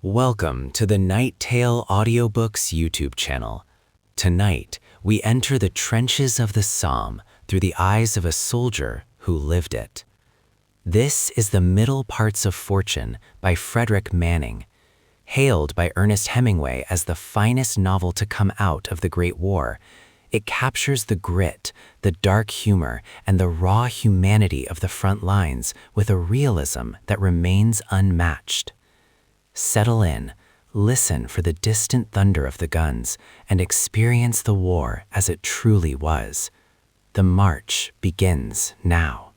Welcome to the Night Tale Audiobooks YouTube channel. Tonight, we enter the trenches of the Somme through the eyes of a soldier who lived it. This is The Middle Parts of Fortune by Frederic Manning, hailed by Ernest Hemingway as the finest novel to come out of the Great War. It captures the grit, the dark humor, and the raw humanity of the front lines with a realism that remains unmatched. Settle in, listen for the distant thunder of the guns, and experience the war as it truly was. The march begins now.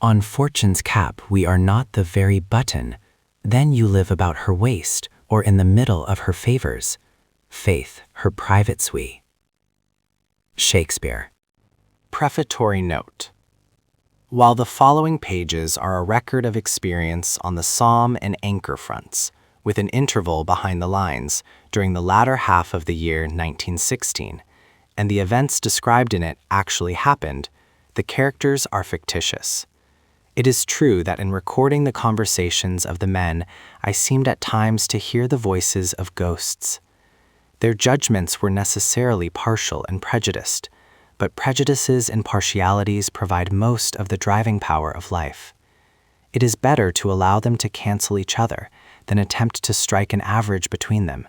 On Fortune's cap we are not the very button, then you live about her waist, or in the middle of her favors. Faith, her private sweet. Shakespeare. Prefatory note. While the following pages are a record of experience on the Somme and Anchor fronts, with an interval behind the lines during the latter half of the year 1916, and the events described in it actually happened, the characters are fictitious. It is true that in recording the conversations of the men, I seemed at times to hear the voices of ghosts. Their judgments were necessarily partial and prejudiced, but prejudices and partialities provide most of the driving power of life. It is better to allow them to cancel each other than attempt to strike an average between them.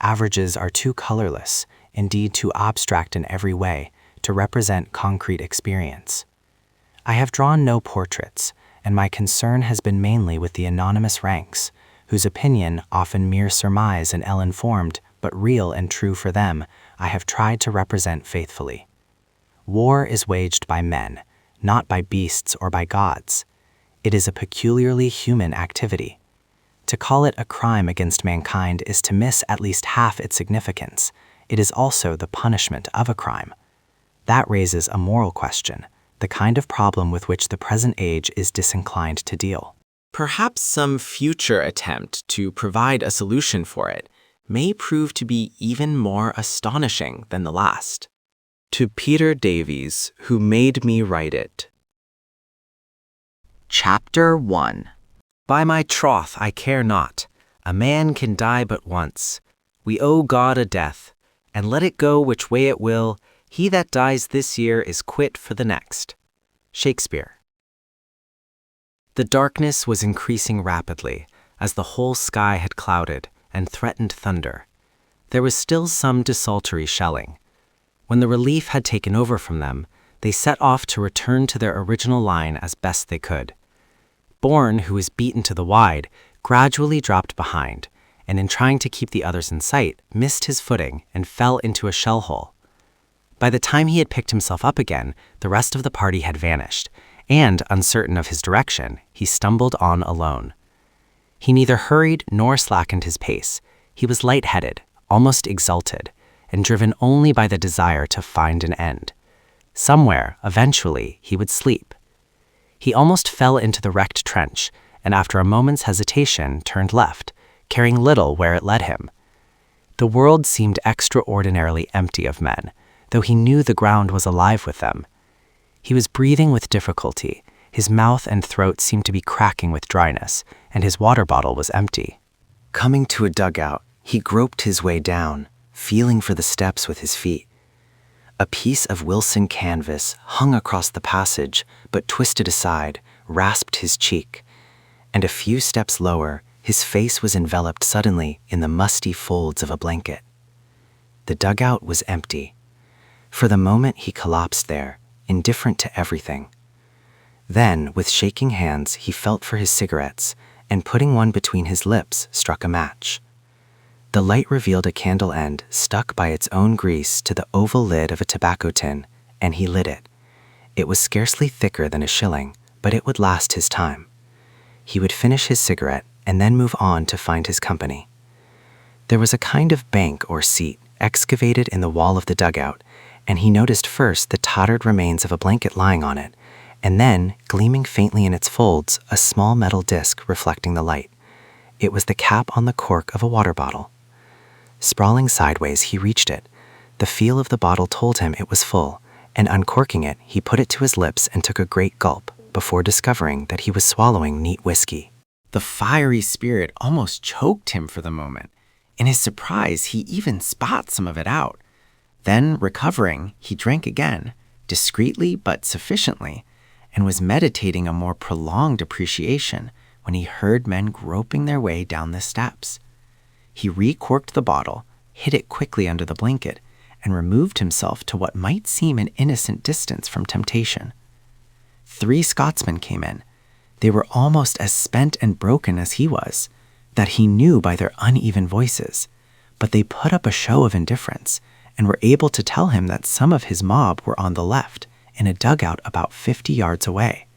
Averages are too colorless, indeed too abstract in every way, to represent concrete experience. I have drawn no portraits, and my concern has been mainly with the anonymous ranks, whose opinion, often mere surmise and ill-informed, but real and true for them, I have tried to represent faithfully. War is waged by men, not by beasts or by gods. It is a peculiarly human activity. To call it a crime against mankind is to miss at least half its significance. It is also the punishment of a crime. That raises a moral question, the kind of problem with which the present age is disinclined to deal. Perhaps some future attempt to provide a solution for it may prove to be even more astonishing than the last. To Peter Davies, who made me write it. Chapter 1. By my troth, I care not. A man can die but once. We owe God a death, and let it go which way it will, he that dies this year is quit for the next. Shakespeare. The darkness was increasing rapidly, as the whole sky had clouded and threatened thunder. There was still some desultory shelling. When the relief had taken over from them, they set off to return to their original line as best they could. Bourne, who was beaten to the wide, gradually dropped behind, and in trying to keep the others in sight, missed his footing and fell into a shell hole. By the time he had picked himself up again, the rest of the party had vanished, and, uncertain of his direction, he stumbled on alone. He neither hurried nor slackened his pace. He was light-headed, almost exalted, and driven only by the desire to find an end. Somewhere, eventually, he would sleep. He almost fell into the wrecked trench, and after a moment's hesitation turned left, caring little where it led him. The world seemed extraordinarily empty of men, though he knew the ground was alive with them. He was breathing with difficulty, his mouth and throat seemed to be cracking with dryness, and his water bottle was empty. Coming to a dugout, he groped his way down, feeling for the steps with his feet. A piece of Wilson canvas hung across the passage, but twisted aside, rasped his cheek, and a few steps lower, his face was enveloped suddenly in the musty folds of a blanket. The dugout was empty. For the moment he collapsed there, indifferent to everything. Then, with shaking hands, he felt for his cigarettes, and putting one between his lips, struck a match. The light revealed a candle end stuck by its own grease to the oval lid of a tobacco tin, and he lit it. It was scarcely thicker than a shilling, but it would last his time. He would finish his cigarette and then move on to find his company. There was a kind of bank or seat excavated in the wall of the dugout, and he noticed first the tattered remains of a blanket lying on it, and then, gleaming faintly in its folds, a small metal disc reflecting the light. It was the cap on the cork of a water bottle. Sprawling sideways, he reached it. The feel of the bottle told him it was full, and uncorking it, he put it to his lips and took a great gulp, before discovering that he was swallowing neat whiskey. The fiery spirit almost choked him for the moment. In his surprise, he even spat some of it out. Then, recovering, he drank again, discreetly but sufficiently, and was meditating a more prolonged appreciation when he heard men groping their way down the steps. He recorked the bottle, hid it quickly under the blanket, and removed himself to what might seem an innocent distance from temptation. 3 Scotsmen came in. They were almost as spent and broken as he was, that he knew by their uneven voices, but they put up a show of indifference and were able to tell him that some of his mob were on the left, in a dugout about 50 yards away.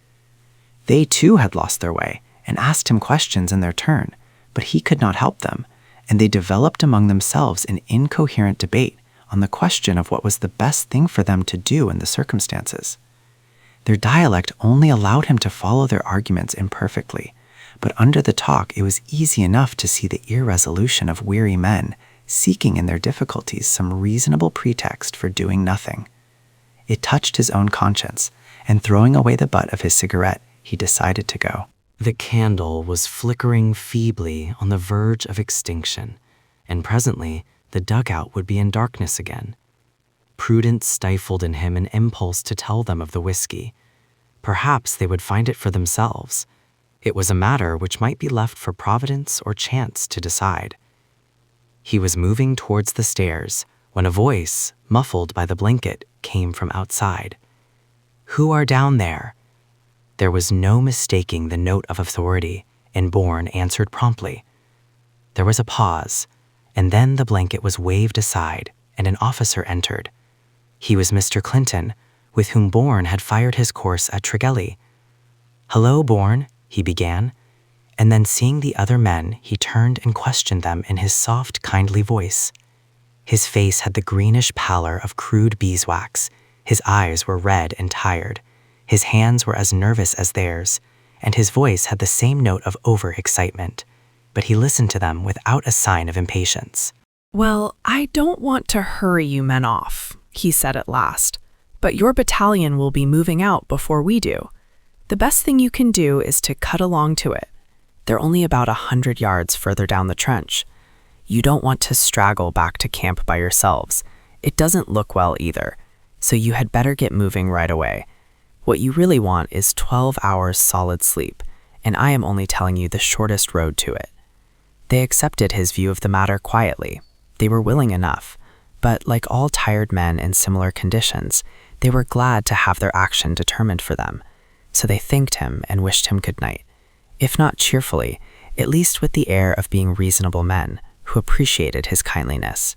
They too had lost their way and asked him questions in their turn, but he could not help them, and they developed among themselves an incoherent debate on the question of what was the best thing for them to do in the circumstances. Their dialect only allowed him to follow their arguments imperfectly, but under the talk it was easy enough to see the irresolution of weary men seeking in their difficulties some reasonable pretext for doing nothing. It touched his own conscience, and throwing away the butt of his cigarette, he decided to go. The candle was flickering feebly on the verge of extinction, and presently the dugout would be in darkness again. Prudence stifled in him an impulse to tell them of the whiskey. Perhaps they would find it for themselves. It was a matter which might be left for Providence or chance to decide. He was moving towards the stairs when a voice, muffled by the blanket, came from outside. "Who are down there?" There was no mistaking the note of authority, and Bourne answered promptly. There was a pause, and then the blanket was waved aside, and an officer entered. He was Mr. Clinton, with whom Bourne had fired his course at Tregelly. "Hello, Bourne," he began, and then seeing the other men, he turned and questioned them in his soft, kindly voice. His face had the greenish pallor of crude beeswax, his eyes were red and tired, his hands were as nervous as theirs, and his voice had the same note of over-excitement, but he listened to them without a sign of impatience. "Well, I don't want to hurry you men off," he said at last, "but your battalion will be moving out before we do. The best thing you can do is to cut along to it. They're only about 100 yards further down the trench. You don't want to straggle back to camp by yourselves. It doesn't look well either, so you had better get moving right away. What you really want is 12 hours solid sleep, and I am only telling you the shortest road to it." They accepted his view of the matter quietly. They were willing enough, but like all tired men in similar conditions, they were glad to have their action determined for them. So they thanked him and wished him good night, if not cheerfully, at least with the air of being reasonable men who appreciated his kindliness.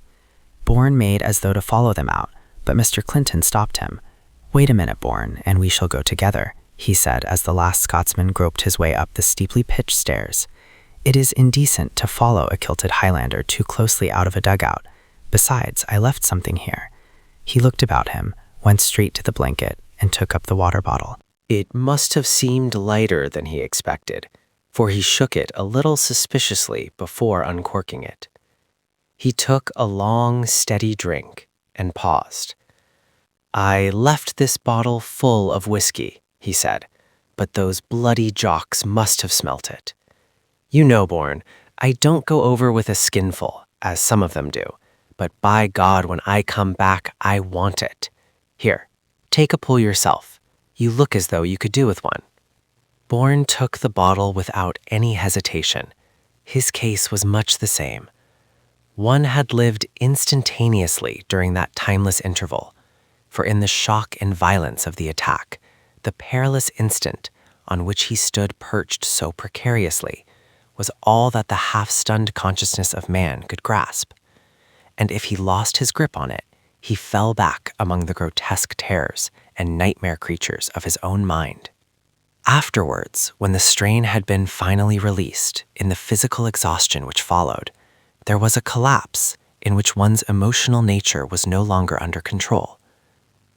Bourne made as though to follow them out, but Mr. Clinton stopped him. "Wait a minute, Bourne, and we shall go together," he said as the last Scotsman groped his way up the steeply pitched stairs. "It is indecent to follow a kilted Highlander too closely out of a dugout. Besides, I left something here." He looked about him, went straight to the blanket, and took up the water bottle. It must have seemed lighter than he expected, for he shook it a little suspiciously before uncorking it. He took a long, steady drink and paused. "I left this bottle full of whiskey," he said, "but those bloody jocks must have smelt it. You know, Bourne, I don't go over with a skinful, as some of them do, but by God, when I come back, I want it. Here, take a pull yourself. You look as though you could do with one." Bourne took the bottle without any hesitation. His case was much the same. One had lived instantaneously during that timeless interval, for in the shock and violence of the attack, the perilous instant on which he stood perched so precariously was all that the half-stunned consciousness of man could grasp. And if he lost his grip on it, he fell back among the grotesque terrors and nightmare creatures of his own mind. Afterwards, when the strain had been finally released in the physical exhaustion which followed, there was a collapse in which one's emotional nature was no longer under control.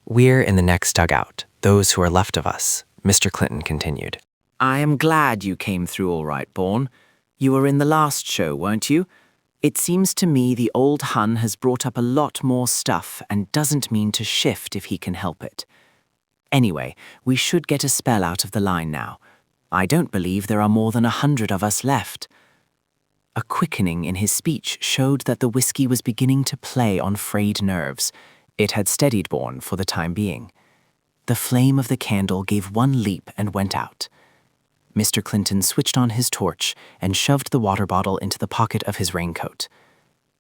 "We're in the next dugout, those who are left of us," Mr. Clinton continued. I am glad you came through all right, Bourne. You were in the last show, weren't you? It seems to me the old Hun has brought up a lot more stuff and doesn't mean to shift if he can help it. Anyway, we should get a spell out of the line now. I don't believe there are more than 100 of us left." A quickening in his speech showed that the whiskey was beginning to play on frayed nerves. It had steadied Bourne for the time being. The flame of the candle gave one leap and went out. Mr. Clinton switched on his torch and shoved the water bottle into the pocket of his raincoat.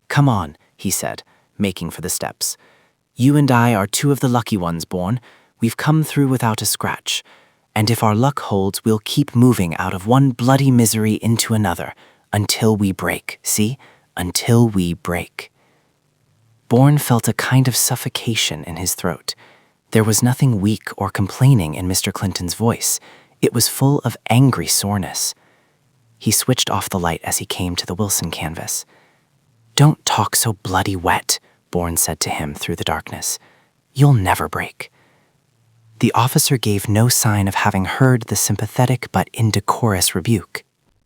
"Come on," he said, making for the steps. "You and I are two of the lucky ones, Bourne. We've come through without a scratch. And if our luck holds, we'll keep moving out of one bloody misery into another, until we break, see? Until we break." Bourne felt a kind of suffocation in his throat. There was nothing weak or complaining in Mr. Clinton's voice. It was full of angry soreness. He switched off the light as he came to the Wilson canvas. "Don't talk so bloody wet," Bourne said to him through the darkness. "You'll never break." The officer gave no sign of having heard the sympathetic but indecorous rebuke.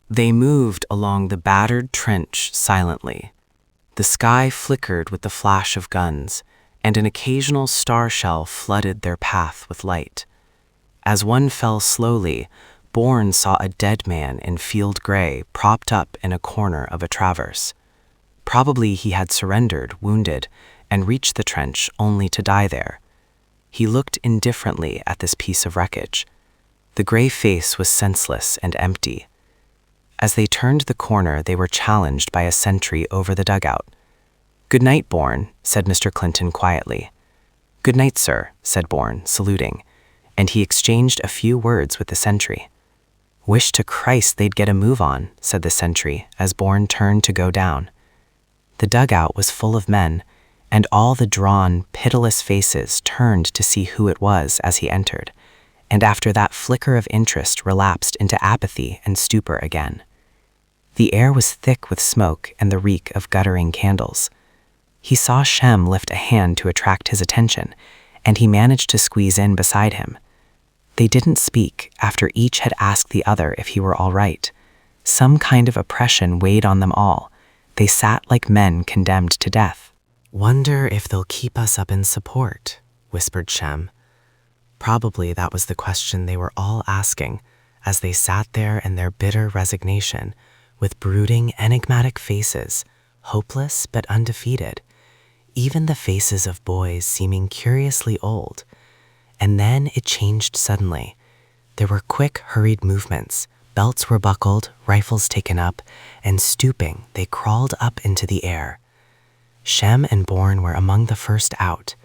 They moved along the battered trench silently. The sky flickered with the flash of guns, and an occasional star shell flooded their path with light. As one fell slowly, Bourne saw a dead man in field gray propped up in a corner of a traverse. Probably he had surrendered, wounded, and reached the trench only to die there. He looked indifferently at this piece of wreckage. The gray face was senseless and empty. As they turned the corner, they were challenged by a sentry over the dugout. "Good night, Bourne," said Mr. Clinton quietly. "Good night, sir," said Bourne, saluting, and he exchanged a few words with the sentry. "Wish to Christ they'd get a move on," said the sentry as Bourne turned to go down. The dugout was full of men, and all the drawn, pitiless faces turned to see who it was as he entered, and after that flicker of interest relapsed into apathy and stupor again. The air was thick with smoke and the reek of guttering candles. He saw Shem lift a hand to attract his attention, and he managed to squeeze in beside him. They didn't speak after each had asked the other if he were all right. Some kind of oppression weighed on them all. They sat like men condemned to death. "Wonder if they'll keep us up in support," whispered Shem. Probably that was the question they were all asking as they sat there in their bitter resignation, with brooding, enigmatic faces, hopeless but undefeated, even the faces of boys seeming curiously old. And then it changed suddenly. There were quick, hurried movements. Belts were buckled, rifles taken up, and stooping, they crawled up into the air. Shem and Bourne were among the first out.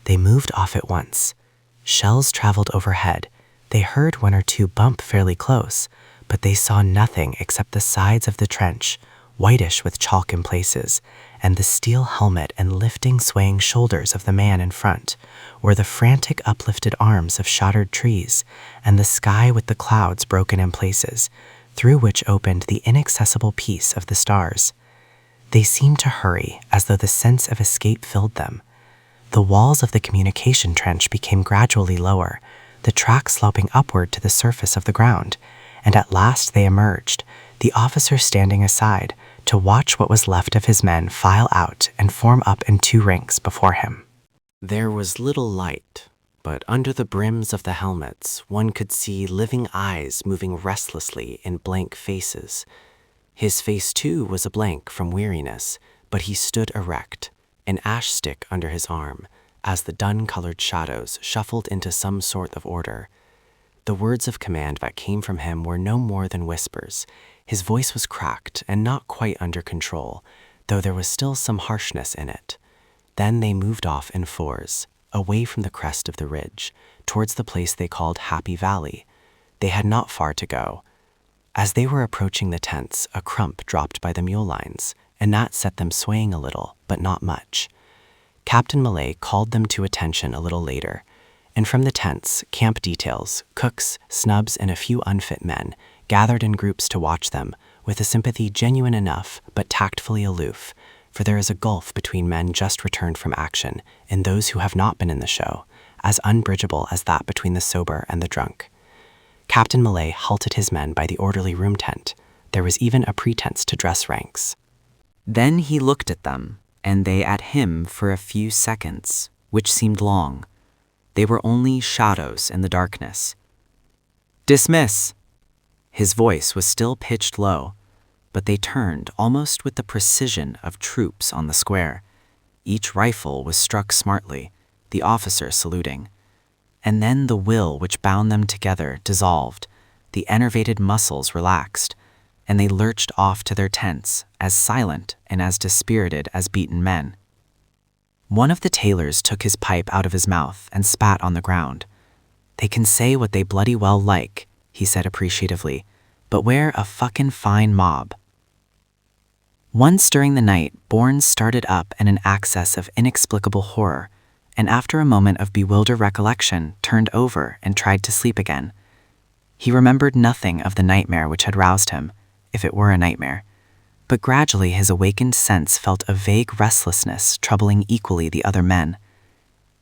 They moved off at once. Shells traveled overhead. They heard one or two bump fairly close, but they saw nothing except the sides of the trench, whitish with chalk in places, and the steel helmet and lifting, swaying shoulders of the man in front, or the frantic uplifted arms of shattered trees, and the sky with the clouds broken in places, through which opened the inaccessible peace of the stars. They seemed to hurry, as though the sense of escape filled them. The walls of the communication trench became gradually lower, the track sloping upward to the surface of the ground, and at last they emerged, the officer standing aside to watch what was left of his men file out and form up in two ranks before him. There was little light, but under the brims of the helmets one could see living eyes moving restlessly in blank faces. His face too was a blank from weariness, but he stood erect, an ash stick under his arm, as the dun-colored shadows shuffled into some sort of order. The words of command that came from him were no more than whispers. His voice was cracked and not quite under control, though there was still some harshness in it. Then they moved off in fours, away from the crest of the ridge, towards the place they called Happy Valley. They had not far to go. As they were approaching the tents, a crump dropped by the mule lines, and that set them swaying a little, but not much. Captain Malay called them to attention a little later, and from the tents, camp details, cooks, snubs, and a few unfit men gathered in groups to watch them, with a sympathy genuine enough but tactfully aloof, for there is a gulf between men just returned from action and those who have not been in the show, as unbridgeable as that between the sober and the drunk. Captain Malay halted his men by the orderly room tent. There was even a pretense to dress ranks. Then he looked at them, and they at him for a few seconds, which seemed long. They were only shadows in the darkness. "Dismiss!" His voice was still pitched low, but they turned almost with the precision of troops on the square. Each rifle was struck smartly, the officer saluting. And then the will which bound them together dissolved, the enervated muscles relaxed, and they lurched off to their tents, as silent and as dispirited as beaten men. One of the tailors took his pipe out of his mouth and spat on the ground. "They can say what they bloody well like," he said appreciatively, "but we're a fucking fine mob." Once during the night, Bourne started up in an access of inexplicable horror, and after a moment of bewildered recollection, turned over and tried to sleep again. He remembered nothing of the nightmare which had roused him, if it were a nightmare, but gradually his awakened sense felt a vague restlessness troubling equally the other men.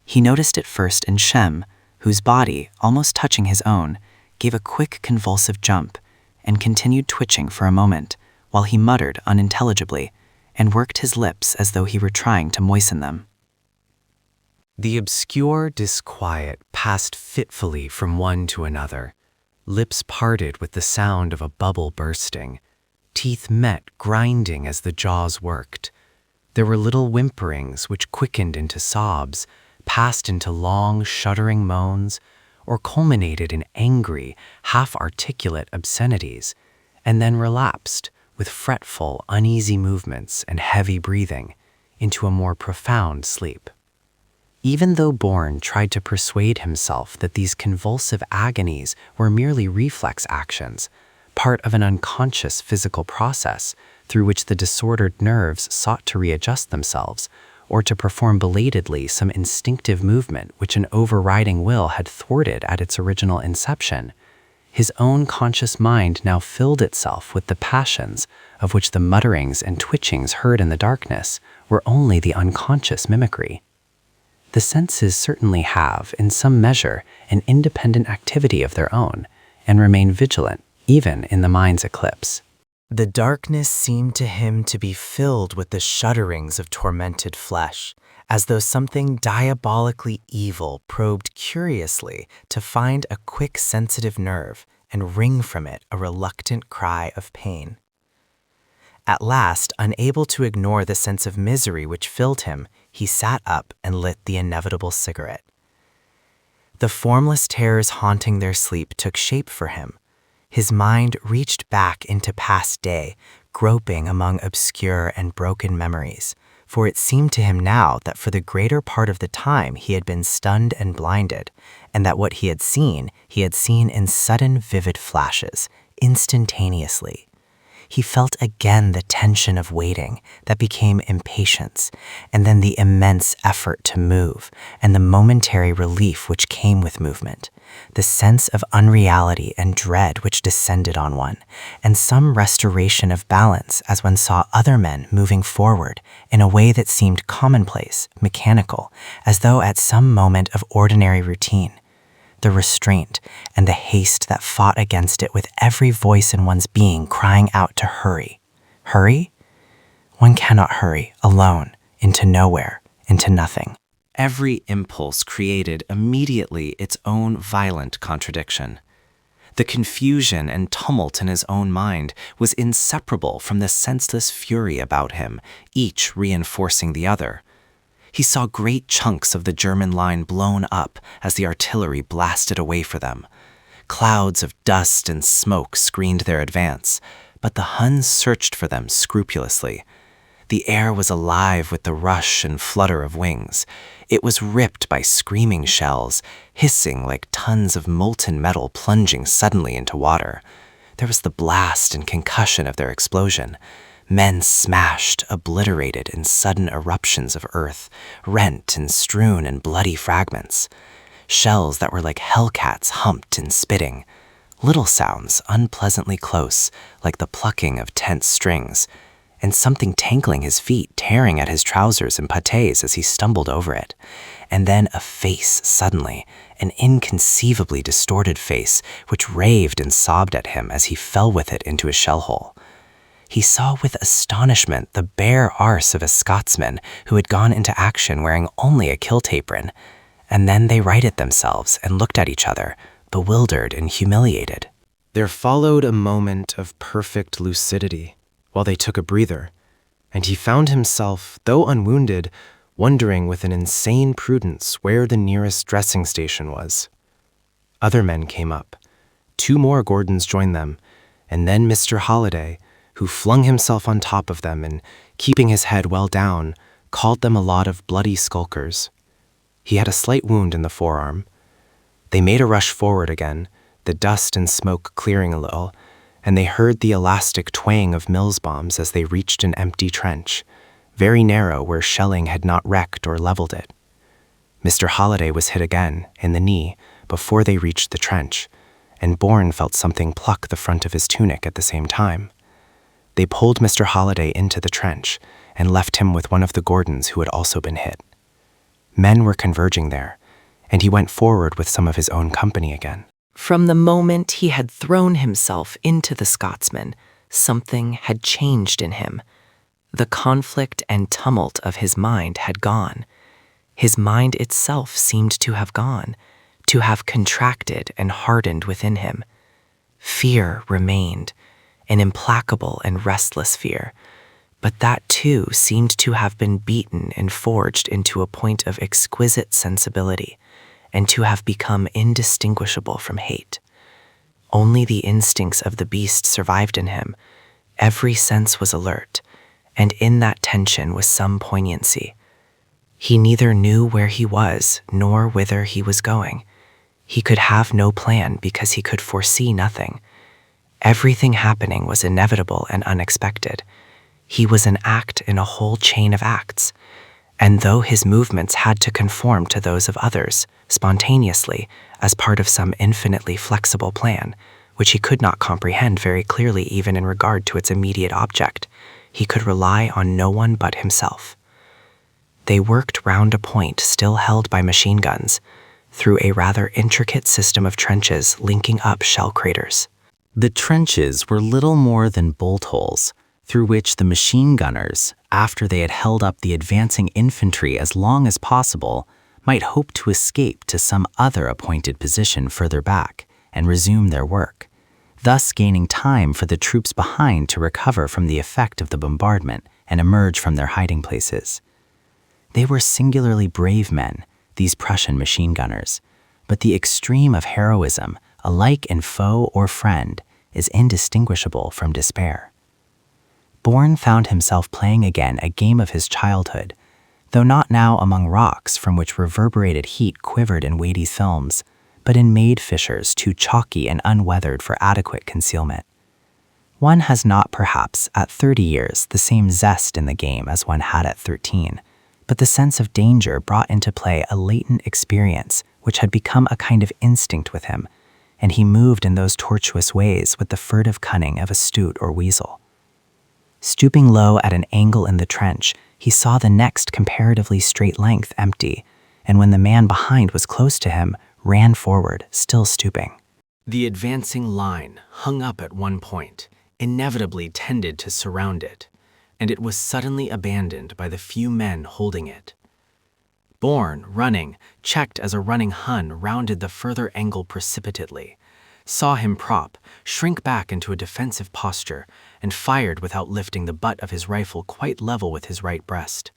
He noticed it first in Shem, whose body, almost touching his own, gave a quick convulsive jump, and continued twitching for a moment, while he muttered unintelligibly, and worked his lips as though he were trying to moisten them. The obscure disquiet passed fitfully from one to another. Lips parted with the sound of a bubble bursting. Teeth met, grinding as the jaws worked. There were little whimperings which quickened into sobs, passed into long, shuddering moans, or culminated in angry, half-articulate obscenities, and then relapsed, with fretful, uneasy movements and heavy breathing, into a more profound sleep. Even though Bourne tried to persuade himself that these convulsive agonies were merely reflex actions, part of an unconscious physical process through which the disordered nerves sought to readjust themselves, or to perform belatedly some instinctive movement which an overriding will had thwarted at its original inception, his own conscious mind now filled itself with the passions of which the mutterings and twitchings heard in the darkness were only the unconscious mimicry. The senses certainly have, in some measure, an independent activity of their own, and remain vigilant, even in the mind's eclipse. The darkness seemed to him to be filled with the shudderings of tormented flesh, as though something diabolically evil probed curiously to find a quick sensitive nerve and wring from it a reluctant cry of pain. At last, unable to ignore the sense of misery which filled him, he sat up and lit the inevitable cigarette. The formless terrors haunting their sleep took shape for him. His mind reached back into past day, groping among obscure and broken memories, for it seemed to him now that for the greater part of the time he had been stunned and blinded, and that what he had seen in sudden vivid flashes, instantaneously. He felt again the tension of waiting that became impatience, and then the immense effort to move, and the momentary relief which came with movement, the sense of unreality and dread which descended on one, and some restoration of balance as one saw other men moving forward in a way that seemed commonplace, mechanical, as though at some moment of ordinary routine. The restraint and the haste that fought against it with every voice in one's being crying out to hurry. Hurry? One cannot hurry alone into nowhere, into nothing. Every impulse created immediately its own violent contradiction. The confusion and tumult in his own mind was inseparable from the senseless fury about him, each reinforcing the other. He saw great chunks of the German line blown up as the artillery blasted away for them. Clouds of dust and smoke screened their advance, but the Huns searched for them scrupulously. The air was alive with the rush and flutter of wings. It was ripped by screaming shells, hissing like tons of molten metal plunging suddenly into water. There was the blast and concussion of their explosion. Men smashed, obliterated in sudden eruptions of earth, rent and strewn in bloody fragments. Shells that were like hellcats humped and spitting. Little sounds unpleasantly close, like the plucking of tense strings, and something tangling his feet, tearing at his trousers and pâtés as he stumbled over it. And then a face suddenly, an inconceivably distorted face, which raved and sobbed at him as he fell with it into a shell hole. He saw with astonishment the bare arse of a Scotsman who had gone into action wearing only a kilt apron, and then they righted themselves and looked at each other, bewildered and humiliated. There followed a moment of perfect lucidity while they took a breather, and he found himself, though unwounded, wondering with an insane prudence where the nearest dressing station was. Other men came up. 2 more Gordons joined them, and then Mr. Holliday, who flung himself on top of them and, keeping his head well down, called them a lot of bloody skulkers. He had a slight wound in the forearm. They made a rush forward again, the dust and smoke clearing a little, and they heard the elastic twang of Mills bombs as they reached an empty trench, very narrow where shelling had not wrecked or leveled it. Mr. Holliday was hit again, in the knee, before they reached the trench, and Bourne felt something pluck the front of his tunic at the same time. They pulled Mr. Holliday into the trench and left him with one of the Gordons who had also been hit. Men were converging there, and he went forward with some of his own company again. From the moment he had thrown himself into the Scotsman, something had changed in him. The conflict and tumult of his mind had gone. His mind itself seemed to have gone, to have contracted and hardened within him. Fear remained, an implacable and restless fear, but that too seemed to have been beaten and forged into a point of exquisite sensibility, and to have become indistinguishable from hate. Only the instincts of the beast survived in him. Every sense was alert, and in that tension was some poignancy. He neither knew where he was nor whither he was going. He could have no plan because he could foresee nothing. Everything happening was inevitable and unexpected. He was an act in a whole chain of acts, and though his movements had to conform to those of others, spontaneously, as part of some infinitely flexible plan, which he could not comprehend very clearly even in regard to its immediate object, he could rely on no one but himself. They worked round a point still held by machine guns, through a rather intricate system of trenches linking up shell craters. The trenches were little more than bolt holes, through which the machine gunners, after they had held up the advancing infantry as long as possible, might hope to escape to some other appointed position further back and resume their work, thus gaining time for the troops behind to recover from the effect of the bombardment and emerge from their hiding places. They were singularly brave men, these Prussian machine gunners, but the extreme of heroism, alike in foe or friend, is indistinguishable from despair. Bourne found himself playing again a game of his childhood, though not now among rocks from which reverberated heat quivered in weighty films, but in made fissures too chalky and unweathered for adequate concealment. One has not, perhaps, at 30 years the same zest in the game as one had at 13, but the sense of danger brought into play a latent experience which had become a kind of instinct with him, and he moved in those tortuous ways with the furtive cunning of a stoat or weasel. Stooping low at an angle in the trench, he saw the next comparatively straight length empty, and when the man behind was close to him, ran forward, still stooping. The advancing line hung up at one point, inevitably tended to surround it, and it was suddenly abandoned by the few men holding it. Bourne, running, checked as a running Hun rounded the further angle precipitately, saw him prop, shrink back into a defensive posture, and fired without lifting the butt of his rifle quite level with his right breast.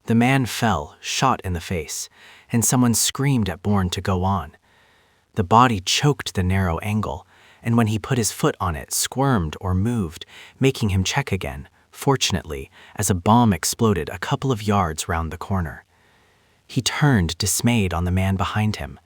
The man fell, shot in the face, and someone screamed at Bourne to go on. The body choked the narrow angle, and when he put his foot on it, squirmed or moved, making him check again, fortunately, as a bomb exploded a couple of yards round the corner. He turned, dismayed, on the man behind him.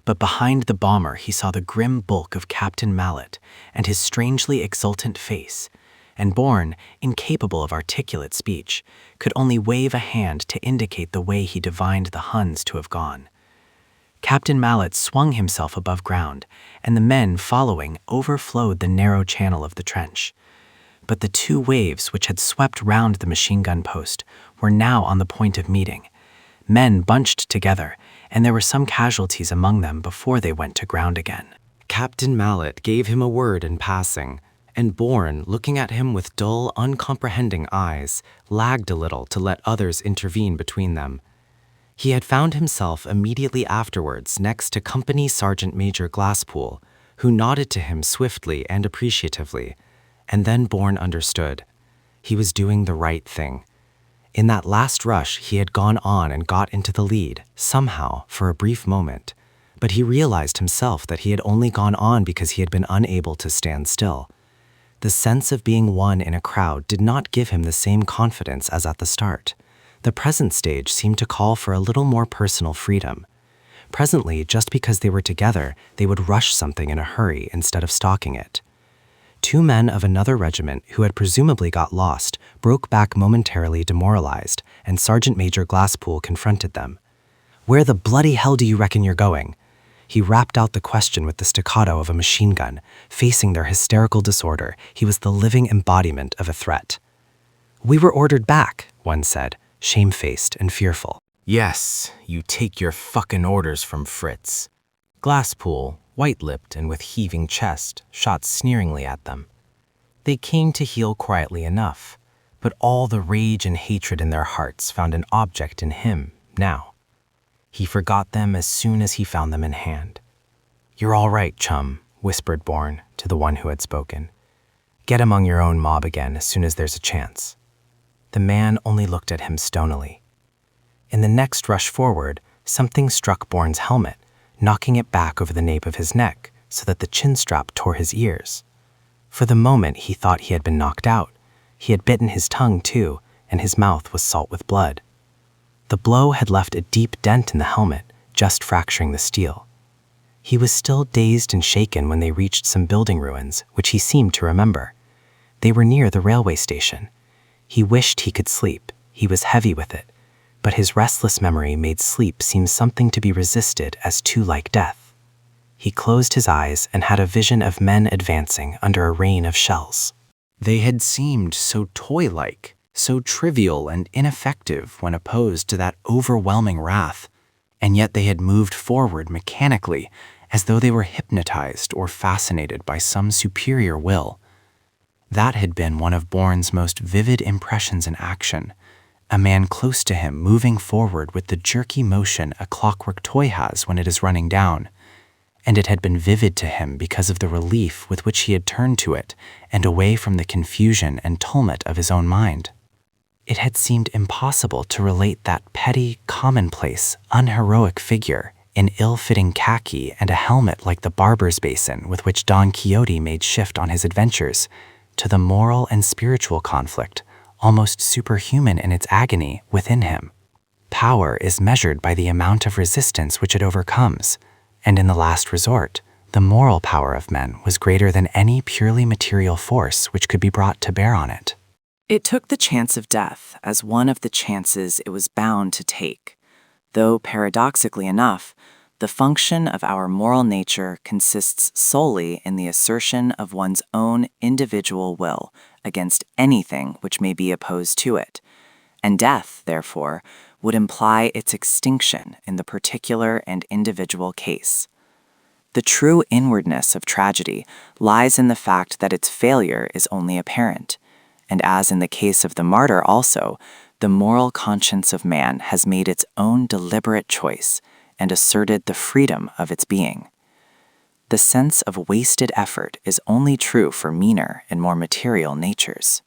But behind the bomber he saw the grim bulk of Captain Mallet and his strangely exultant face, and Bourne, incapable of articulate speech, could only wave a hand to indicate the way he divined the Huns to have gone. Captain Mallet swung himself above ground, and the men following overflowed the narrow channel of the trench. But the 2 waves which had swept round the machine gun post were now on the point of meeting. Men bunched together, and there were some casualties among them before they went to ground again. Captain Mallet gave him a word in passing, and Bourne, looking at him with dull, uncomprehending eyes, lagged a little to let others intervene between them. He had found himself immediately afterwards next to Company Sergeant Major Glasspool, who nodded to him swiftly and appreciatively, and then Bourne understood. He was doing the right thing. In that last rush, he had gone on and got into the lead, somehow, for a brief moment, but he realized himself that he had only gone on because he had been unable to stand still. The sense of being one in a crowd did not give him the same confidence as at the start. The present stage seemed to call for a little more personal freedom. Presently, just because they were together, they would rush something in a hurry instead of stalking it. Two men of another regiment who had presumably got lost broke back momentarily demoralized, and Sergeant Major Glasspool confronted them. "Where the bloody hell do you reckon you're going?" He rapped out the question with the staccato of a machine gun. Facing their hysterical disorder, he was the living embodiment of a threat. "We were ordered back," one said, shamefaced and fearful. Yes, you take your fucking orders from Fritz. Glasspool, white-lipped and with heaving chest, shot sneeringly at them. They came to heel quietly enough, but all the rage and hatred in their hearts found an object in him now. He forgot them as soon as he found them in hand. "You're all right, chum," whispered Bourne to the one who had spoken. "Get among your own mob again as soon as there's a chance." The man only looked at him stonily. In the next rush forward, something struck Bourne's helmet, knocking it back over the nape of his neck so that the chin strap tore his ears. For the moment, he thought he had been knocked out. He had bitten his tongue, too, and his mouth was salt with blood. The blow had left a deep dent in the helmet, just fracturing the steel. He was still dazed and shaken when they reached some building ruins, which he seemed to remember. They were near the railway station. He wished he could sleep. He was heavy with it. But his restless memory made sleep seem something to be resisted as too like death. He closed his eyes and had a vision of men advancing under a rain of shells. They had seemed so toy-like, so trivial and ineffective when opposed to that overwhelming wrath, and yet they had moved forward mechanically as though they were hypnotized or fascinated by some superior will. That had been one of Bourne's most vivid impressions in action, a man close to him moving forward with the jerky motion a clockwork toy has when it is running down, and it had been vivid to him because of the relief with which he had turned to it and away from the confusion and tumult of his own mind. It had seemed impossible to relate that petty, commonplace, unheroic figure in ill-fitting khaki and a helmet like the barber's basin with which Don Quixote made shift on his adventures to the moral and spiritual conflict, almost superhuman in its agony, within him. Power is measured by the amount of resistance which it overcomes, and in the last resort, the moral power of men was greater than any purely material force which could be brought to bear on it. It took the chance of death as one of the chances it was bound to take, though paradoxically enough, the function of our moral nature consists solely in the assertion of one's own individual will against anything which may be opposed to it, and death, therefore, would imply its extinction in the particular and individual case. The true inwardness of tragedy lies in the fact that its failure is only apparent, and as in the case of the martyr also, the moral conscience of man has made its own deliberate choice and asserted the freedom of its being. The sense of wasted effort is only true for meaner and more material natures.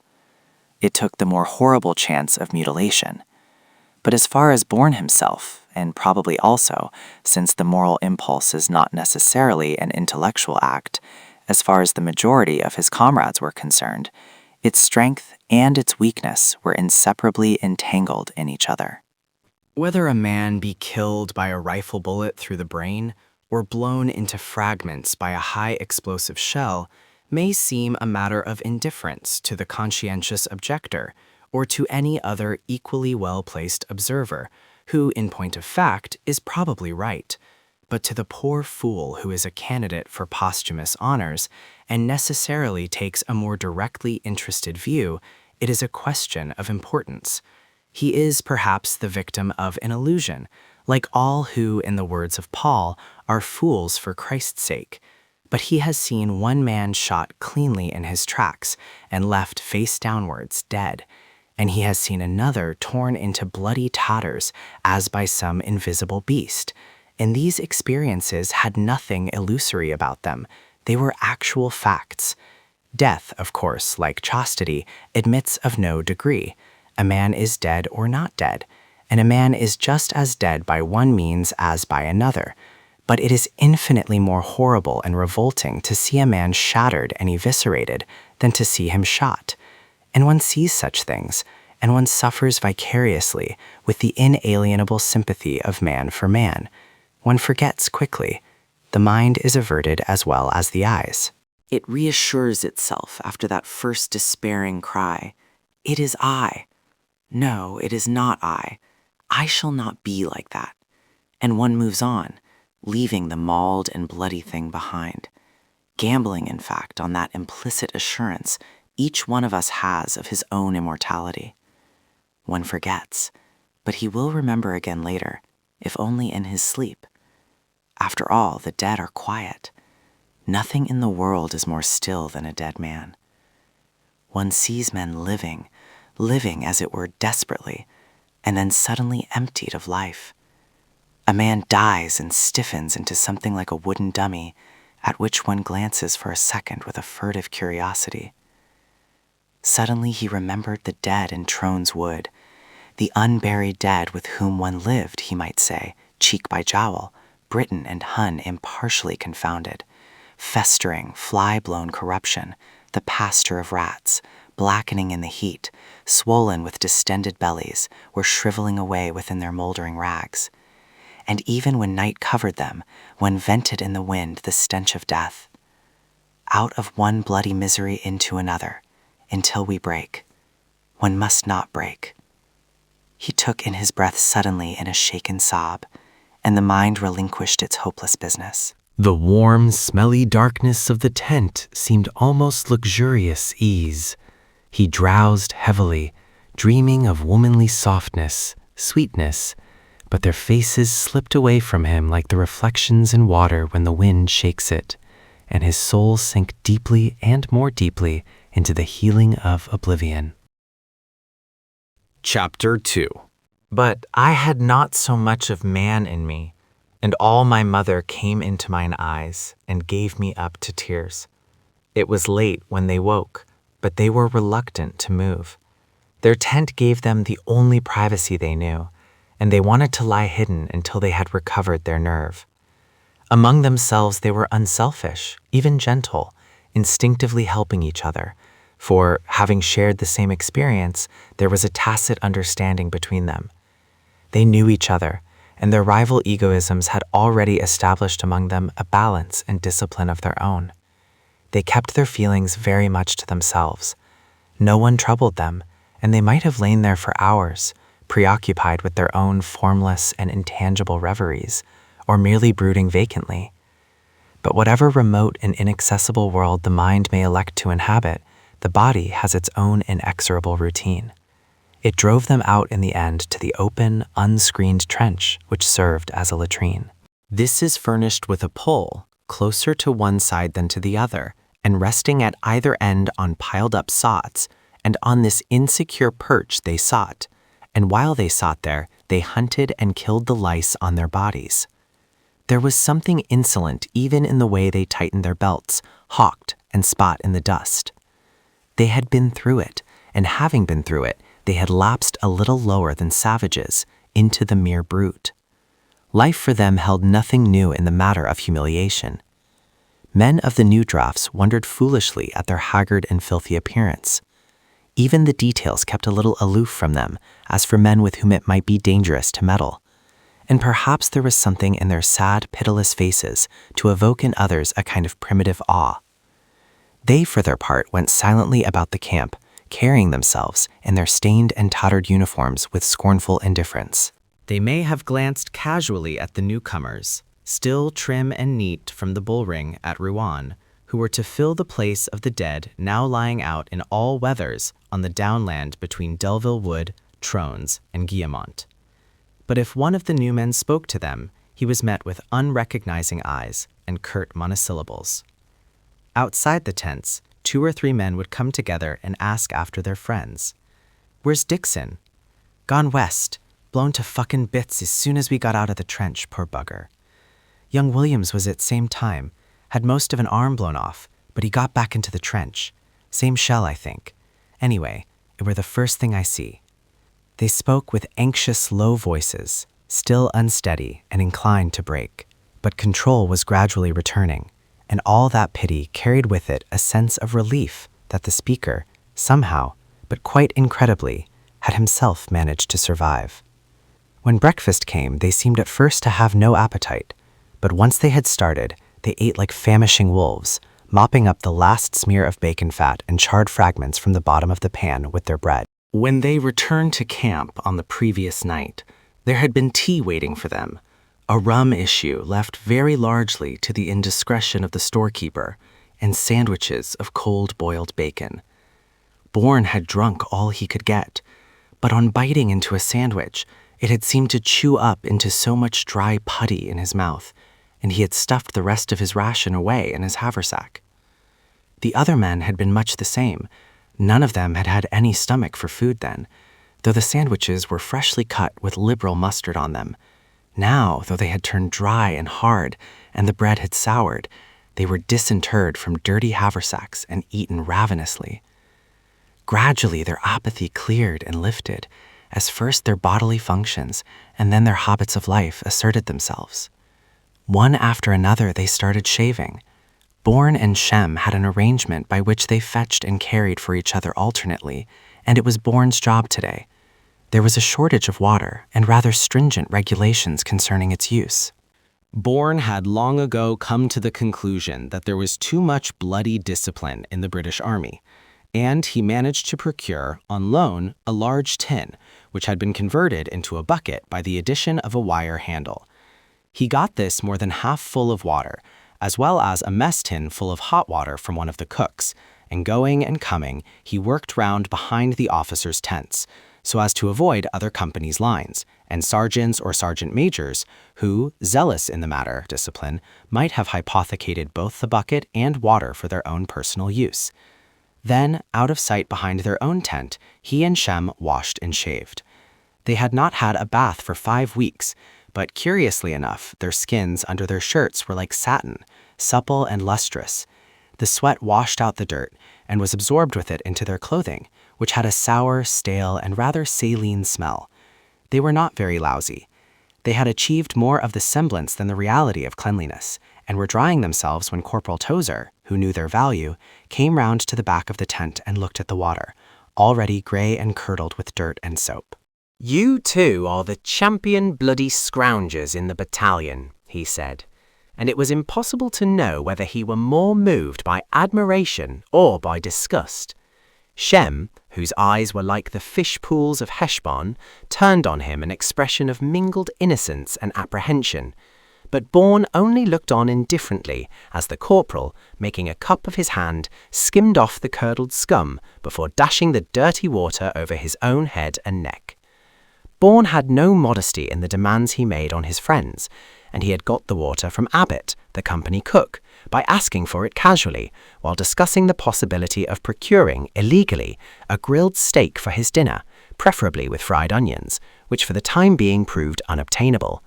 It took the more horrible chance of mutilation. But as far as Bourne himself, and probably also, since the moral impulse is not necessarily an intellectual act, as far as the majority of his comrades were concerned, its strength and its weakness were inseparably entangled in each other. Whether a man be killed by a rifle bullet through the brain or blown into fragments by a high explosive shell may seem a matter of indifference to the conscientious objector or to any other equally well-placed observer, who, in point of fact, is probably right. But to the poor fool who is a candidate for posthumous honors and necessarily takes a more directly interested view, it is a question of importance. He is perhaps the victim of an illusion, like all who, in the words of Paul, are fools for Christ's sake. But he has seen one man shot cleanly in his tracks and left face downwards, dead, and he has seen another torn into bloody tatters as by some invisible beast. And these experiences had nothing illusory about them. They were actual facts. Death, of course, like chastity, admits of no degree. A man is dead or not dead, and a man is just as dead by one means as by another. But it is infinitely more horrible and revolting to see a man shattered and eviscerated than to see him shot. And one sees such things, and one suffers vicariously with the inalienable sympathy of man for man. One forgets quickly. The mind is averted as well as the eyes. It reassures itself after that first despairing cry. It is I. No, it is not I. I shall not be like that. And one moves on, leaving the mauled and bloody thing behind. Gambling, in fact, on that implicit assurance each one of us has of his own immortality. One forgets, but he will remember again later, if only in his sleep. After all, the dead are quiet. Nothing in the world is more still than a dead man. One sees men living as it were desperately, and then suddenly emptied of life. A man dies and stiffens into something like a wooden dummy, at which one glances for a second with a furtive curiosity. Suddenly he remembered the dead in Trone's Wood, the unburied dead with whom one lived, he might say, cheek by jowl, Briton and Hun impartially confounded, festering, fly-blown corruption, the pasture of rats, blackening in the heat, swollen with distended bellies, were shriveling away within their moldering rags. And even when night covered them, one vented in the wind the stench of death. Out of one bloody misery into another, until we break. One must not break. He took in his breath suddenly in a shaken sob, and the mind relinquished its hopeless business. The warm, smelly darkness of the tent seemed almost luxurious ease. He drowsed heavily, dreaming of womanly softness, sweetness, but their faces slipped away from him like the reflections in water when the wind shakes it, and his soul sank deeply and more deeply into the healing of oblivion. Chapter 2. But I had not so much of man in me, and all my mother came into mine eyes and gave me up to tears. It was late when they woke, but they were reluctant to move. Their tent gave them the only privacy they knew, and they wanted to lie hidden until they had recovered their nerve. Among themselves they were unselfish, even gentle, instinctively helping each other, for, having shared the same experience, there was a tacit understanding between them. They knew each other, and their rival egoisms had already established among them a balance and discipline of their own. They kept their feelings very much to themselves. No one troubled them, and they might have lain there for hours, preoccupied with their own formless and intangible reveries, or merely brooding vacantly. But whatever remote and inaccessible world the mind may elect to inhabit, the body has its own inexorable routine. It drove them out in the end to the open, unscreened trench which served as a latrine. This is furnished with a pole, closer to one side than to the other, and resting at either end on piled-up sods, and on this insecure perch they sought, and while they sought there, they hunted and killed the lice on their bodies. There was something insolent even in the way they tightened their belts, hawked, and spat in the dust. They had been through it, and having been through it, they had lapsed a little lower than savages, into the mere brute. Life for them held nothing new in the matter of humiliation. Men of the new drafts wondered foolishly at their haggard and filthy appearance. Even the details kept a little aloof from them, as for men with whom it might be dangerous to meddle. And perhaps there was something in their sad, pitiless faces to evoke in others a kind of primitive awe. They, for their part, went silently about the camp, carrying themselves in their stained and tattered uniforms with scornful indifference. They may have glanced casually at the newcomers, still trim and neat from the bullring at Rouen, who were to fill the place of the dead now lying out in all weathers on the downland between Delville Wood, Trones, and Guillemont. But if one of the new men spoke to them, he was met with unrecognizing eyes and curt monosyllables. Outside the tents, 2 or 3 men would come together and ask after their friends. Where's Dixon? Gone west, blown to fucking bits as soon as we got out of the trench, poor bugger. Young Williams was at same time, had most of an arm blown off, but he got back into the trench. Same shell, I think. Anyway, it were the first thing I see. They spoke with anxious, low voices, still unsteady and inclined to break, but control was gradually returning, and all that pity carried with it a sense of relief that the speaker, somehow, but quite incredibly, had himself managed to survive. When breakfast came, they seemed at first to have no appetite, but once they had started, they ate like famishing wolves, mopping up the last smear of bacon fat and charred fragments from the bottom of the pan with their bread. When they returned to camp on the previous night, there had been tea waiting for them, a rum issue left very largely to the indiscretion of the storekeeper, and sandwiches of cold-boiled bacon. Bourne had drunk all he could get, but on biting into a sandwich, it had seemed to chew up into so much dry putty in his mouth, and he had stuffed the rest of his ration away in his haversack. The other men had been much the same. None of them had had any stomach for food then, though the sandwiches were freshly cut with liberal mustard on them. Now, though they had turned dry and hard, and the bread had soured, they were disinterred from dirty haversacks and eaten ravenously. Gradually their apathy cleared and lifted, as first their bodily functions and then their habits of life asserted themselves. One after another they started shaving. Bourne and Shem had an arrangement by which they fetched and carried for each other alternately, and it was Bourne's job today. There was a shortage of water and rather stringent regulations concerning its use. Bourne had long ago come to the conclusion that there was too much bloody discipline in the British Army, and he managed to procure, on loan, a large tin, which had been converted into a bucket by the addition of a wire handle. He got this more than half full of water, as well as a mess tin full of hot water from one of the cooks, and going and coming, he worked round behind the officers' tents, so as to avoid other companies' lines, and sergeants or sergeant majors who, zealous in the matter discipline, might have hypothecated both the bucket and water for their own personal use. Then, out of sight behind their own tent, he and Shem washed and shaved. They had not had a bath for 5 weeks, but curiously enough, their skins under their shirts were like satin, supple and lustrous. The sweat washed out the dirt and was absorbed with it into their clothing, which had a sour, stale, and rather saline smell. They were not very lousy. They had achieved more of the semblance than the reality of cleanliness, and were drying themselves when Corporal Tozer, who knew their value, came round to the back of the tent and looked at the water, already grey and curdled with dirt and soap. "You two are the champion bloody scroungers in the battalion," he said, and it was impossible to know whether he were more moved by admiration or by disgust. Shem, whose eyes were like the fish pools of Heshbon, turned on him an expression of mingled innocence and apprehension, but Bourne only looked on indifferently as the corporal, making a cup of his hand, skimmed off the curdled scum before dashing the dirty water over his own head and neck. Bourne had no modesty in the demands he made on his friends, and he had got the water from Abbott, the company cook, by asking for it casually while discussing the possibility of procuring, illegally, a grilled steak for his dinner, preferably with fried onions, which for the time being proved unobtainable.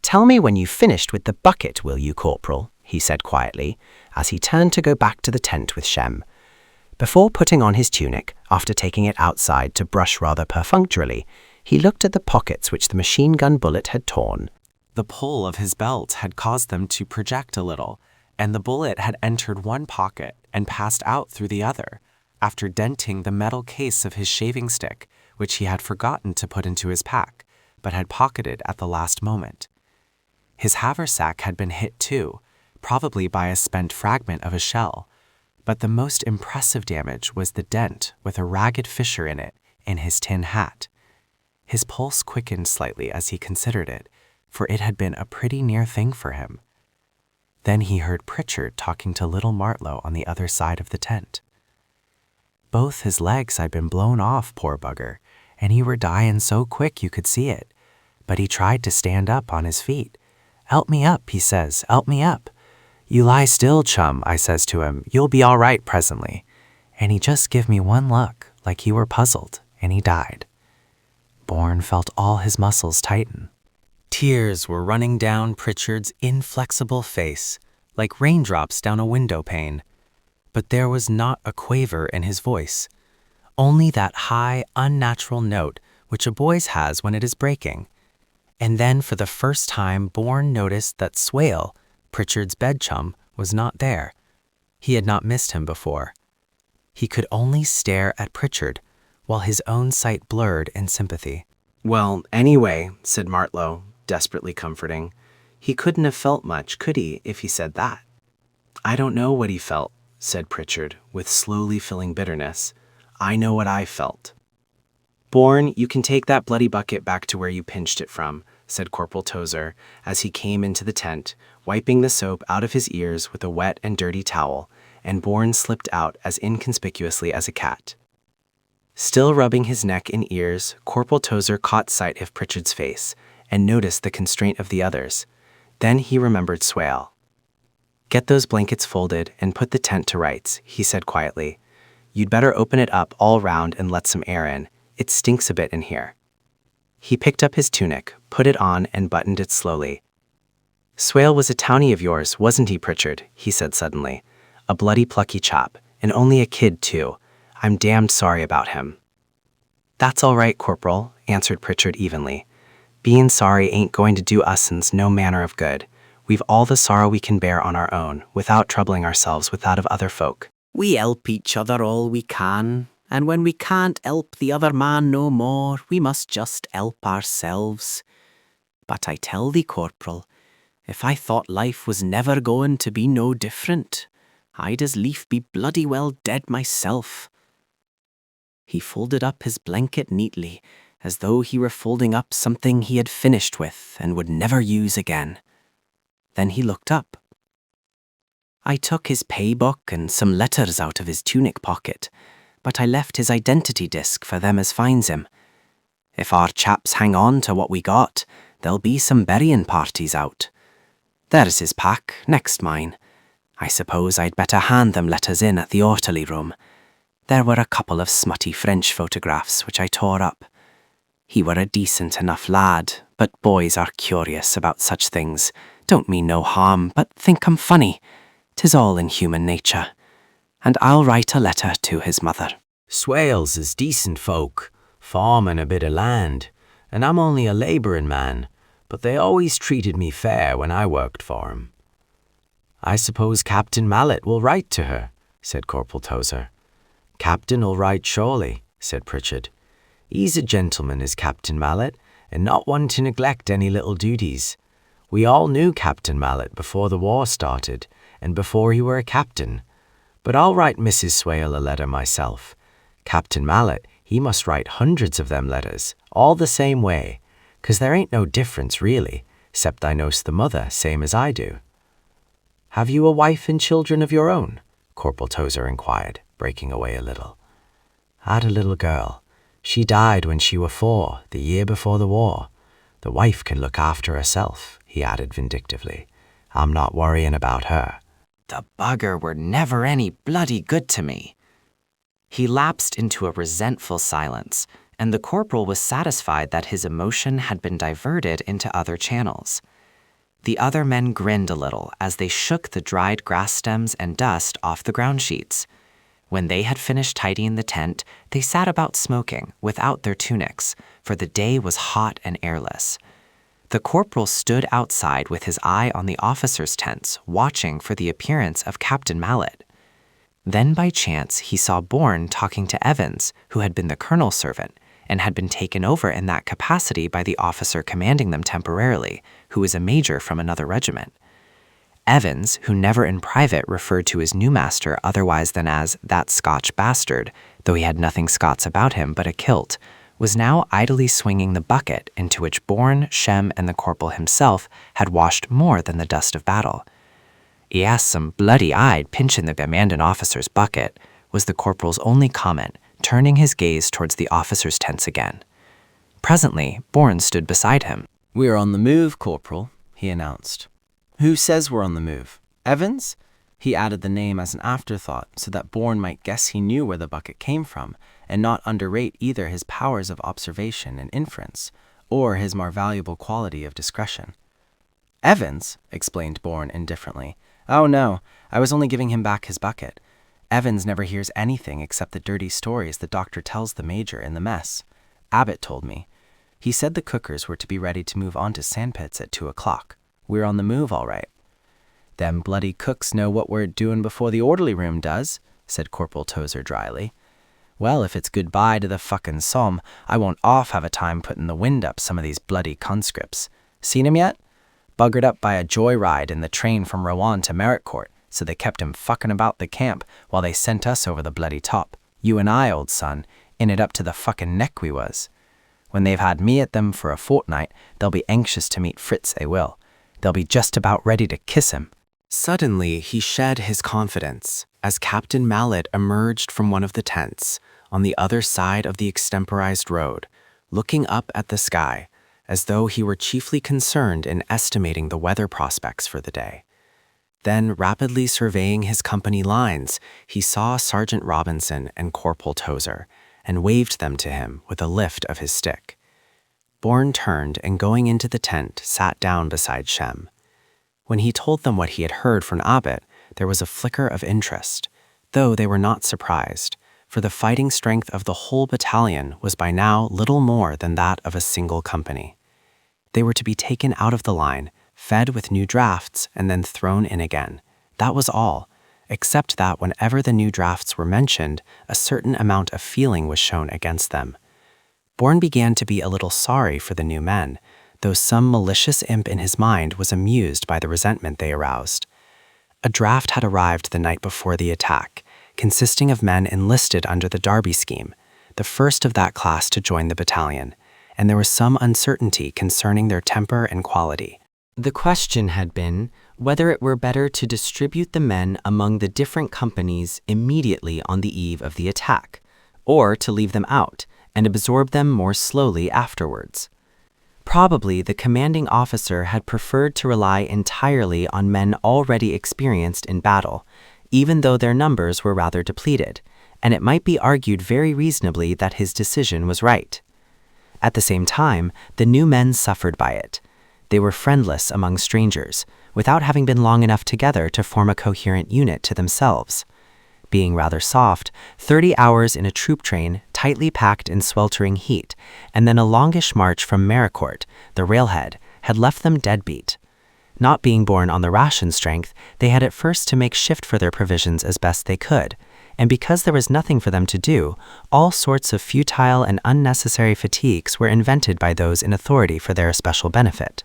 "Tell me when you've finished with the bucket, will you, Corporal?" he said quietly, as he turned to go back to the tent with Shem. Before putting on his tunic, after taking it outside to brush rather perfunctorily, he looked at the pockets which the machine gun bullet had torn. The pull of his belt had caused them to project a little, and the bullet had entered one pocket and passed out through the other, after denting the metal case of his shaving stick, which he had forgotten to put into his pack, but had pocketed at the last moment. His haversack had been hit too, probably by a spent fragment of a shell, but the most impressive damage was the dent with a ragged fissure in it in his tin hat. His pulse quickened slightly as he considered it, for it had been a pretty near thing for him. Then he heard Pritchard talking to little Martlow on the other side of the tent. Both his legs had been blown off, poor bugger, and he were dying so quick you could see it, but he tried to stand up on his feet. "Help me up," he says, "help me up." "You lie still, chum," I says to him, "you'll be all right presently." And he just give me one look, like he were puzzled, and he died. Bourne felt all his muscles tighten. Tears were running down Pritchard's inflexible face, like raindrops down a window pane. But there was not a quaver in his voice, only that high, unnatural note which a boy's has when it is breaking. And then for the first time Bourne noticed that Swale, Pritchard's bed chum, was not there. He had not missed him before. He could only stare at Pritchard, while his own sight blurred in sympathy. Well, anyway, said Martlow, desperately comforting. He couldn't have felt much, could he, if he said that? I don't know what he felt, said Pritchard, with slowly filling bitterness. I know what I felt. Bourne, you can take that bloody bucket back to where you pinched it from, said Corporal Tozer, as he came into the tent, wiping the soap out of his ears with a wet and dirty towel, and Bourne slipped out as inconspicuously as a cat. Still rubbing his neck and ears, Corporal Tozer caught sight of Pritchard's face, and noticed the constraint of the others. Then he remembered Swale. Get those blankets folded and put the tent to rights, he said quietly. You'd better open it up all round and let some air in. It stinks a bit in here. He picked up his tunic, put it on, and buttoned it slowly. Swale was a townie of yours, wasn't he, Pritchard? He said suddenly. A bloody plucky chap, and only a kid, too. I'm damned sorry about him. That's all right, Corporal, answered Pritchard evenly. Being sorry ain't going to do us'ns no manner of good. We've all the sorrow we can bear on our own, without troubling ourselves with that of other folk. We help each other all we can, and when we can't help the other man no more, we must just help ourselves. But I tell thee, Corporal, if I thought life was never going to be no different, I'd as lief be bloody well dead myself. He folded up his blanket neatly, as though he were folding up something he had finished with and would never use again. Then he looked up. I took his pay book and some letters out of his tunic pocket, but I left his identity disc for them as finds him. If our chaps hang on to what we got, there'll be some burying parties out. There's his pack, next mine. I suppose I'd better hand them letters in at the orderly room. There were a couple of smutty French photographs which I tore up. He were a decent enough lad, but boys are curious about such things. Don't mean no harm, but think 'em funny. 'Tis all in human nature. And I'll write a letter to his mother. Swales is decent folk, farming a bit of land, and I'm only a labouring man, but they always treated me fair when I worked for 'em. I suppose Captain Mallet will write to her, said Corporal Tozer. Captain'll write surely, said Pritchard. He's a gentleman, is Captain Mallet, and not one to neglect any little duties. We all knew Captain Mallet before the war started, and before he were a captain. But I'll write Mrs. Swale a letter myself. Captain Mallet, he must write hundreds of them letters, all the same way, 'cause there ain't no difference really, 'cept I knows the mother, same as I do. Have you a wife and children of your own? Corporal Tozer inquired, breaking away a little. I'd a little girl. She died when she were 4, the year before the war. The wife can look after herself, he added vindictively. I'm not worrying about her. The bugger were never any bloody good to me. He lapsed into a resentful silence, and the corporal was satisfied that his emotion had been diverted into other channels. The other men grinned a little as they shook the dried grass stems and dust off the ground sheets. When they had finished tidying the tent, they sat about smoking, without their tunics, for the day was hot and airless. The corporal stood outside with his eye on the officers' tents, watching for the appearance of Captain Mallet. Then by chance he saw Bourne talking to Evans, who had been the colonel's servant, and had been taken over in that capacity by the officer commanding them temporarily, who was a major from another regiment. Evans, who never in private referred to his new master otherwise than as that Scotch bastard, though he had nothing Scots about him but a kilt, was now idly swinging the bucket into which Bourne, Shem, and the corporal himself had washed more than the dust of battle. "He has some bloody-eyed pinching the commanding officer's bucket," was the corporal's only comment, turning his gaze towards the officers' tents again. Presently, Bourne stood beside him. "We're on the move, Corporal," he announced. "Who says we're on the move? Evans? He added the name as an afterthought so that Bourne might guess he knew where the bucket came from and not underrate either his powers of observation and inference or his more valuable quality of discretion. "Evans," explained Bourne indifferently. "Oh no, I was only giving him back his bucket. Evans never hears anything except the dirty stories the doctor tells the major in the mess. Abbott told me. He said the cookers were to be ready to move on to sandpits at 2 o'clock. We're on the move all right." "Them bloody cooks know what we're doing before the orderly room does," said Corporal Tozer dryly. "Well, if it's goodbye to the fucking Somme, I won't have a time putting the wind up some of these bloody conscripts. Seen him yet? Buggered up by a joyride in the train from Rouen to Mericourt, so they kept him fucking about the camp while they sent us over the bloody top. You and I, old son, in it up to the fucking neck we was. When they've had me at them for a fortnight, they'll be anxious to meet Fritz, they will. They'll be just about ready to kiss him." Suddenly, he shed his confidence as Captain Mallet emerged from one of the tents on the other side of the extemporized road, looking up at the sky as though he were chiefly concerned in estimating the weather prospects for the day. Then, rapidly surveying his company lines, he saw Sergeant Robinson and Corporal Tozer and waved them to him with a lift of his stick. Bourne turned and, going into the tent, sat down beside Shem. When he told them what he had heard from Abbott, there was a flicker of interest, though they were not surprised, for the fighting strength of the whole battalion was by now little more than that of a single company. They were to be taken out of the line, fed with new drafts, and then thrown in again. That was all, except that whenever the new drafts were mentioned, a certain amount of feeling was shown against them. Bourne began to be a little sorry for the new men, though some malicious imp in his mind was amused by the resentment they aroused. A draft had arrived the night before the attack, consisting of men enlisted under the Derby scheme, the first of that class to join the battalion, and there was some uncertainty concerning their temper and quality. The question had been whether it were better to distribute the men among the different companies immediately on the eve of the attack, or to leave them out and absorb them more slowly afterwards. Probably the commanding officer had preferred to rely entirely on men already experienced in battle, even though their numbers were rather depleted, and it might be argued very reasonably that his decision was right. At the same time, the new men suffered by it. They were friendless among strangers, without having been long enough together to form a coherent unit to themselves. Being rather soft, 30 hours in a troop train, tightly packed in sweltering heat, and then a longish march from Mericourt, the railhead, had left them deadbeat. Not being born on the ration strength, they had at first to make shift for their provisions as best they could, and because there was nothing for them to do, all sorts of futile and unnecessary fatigues were invented by those in authority for their especial benefit.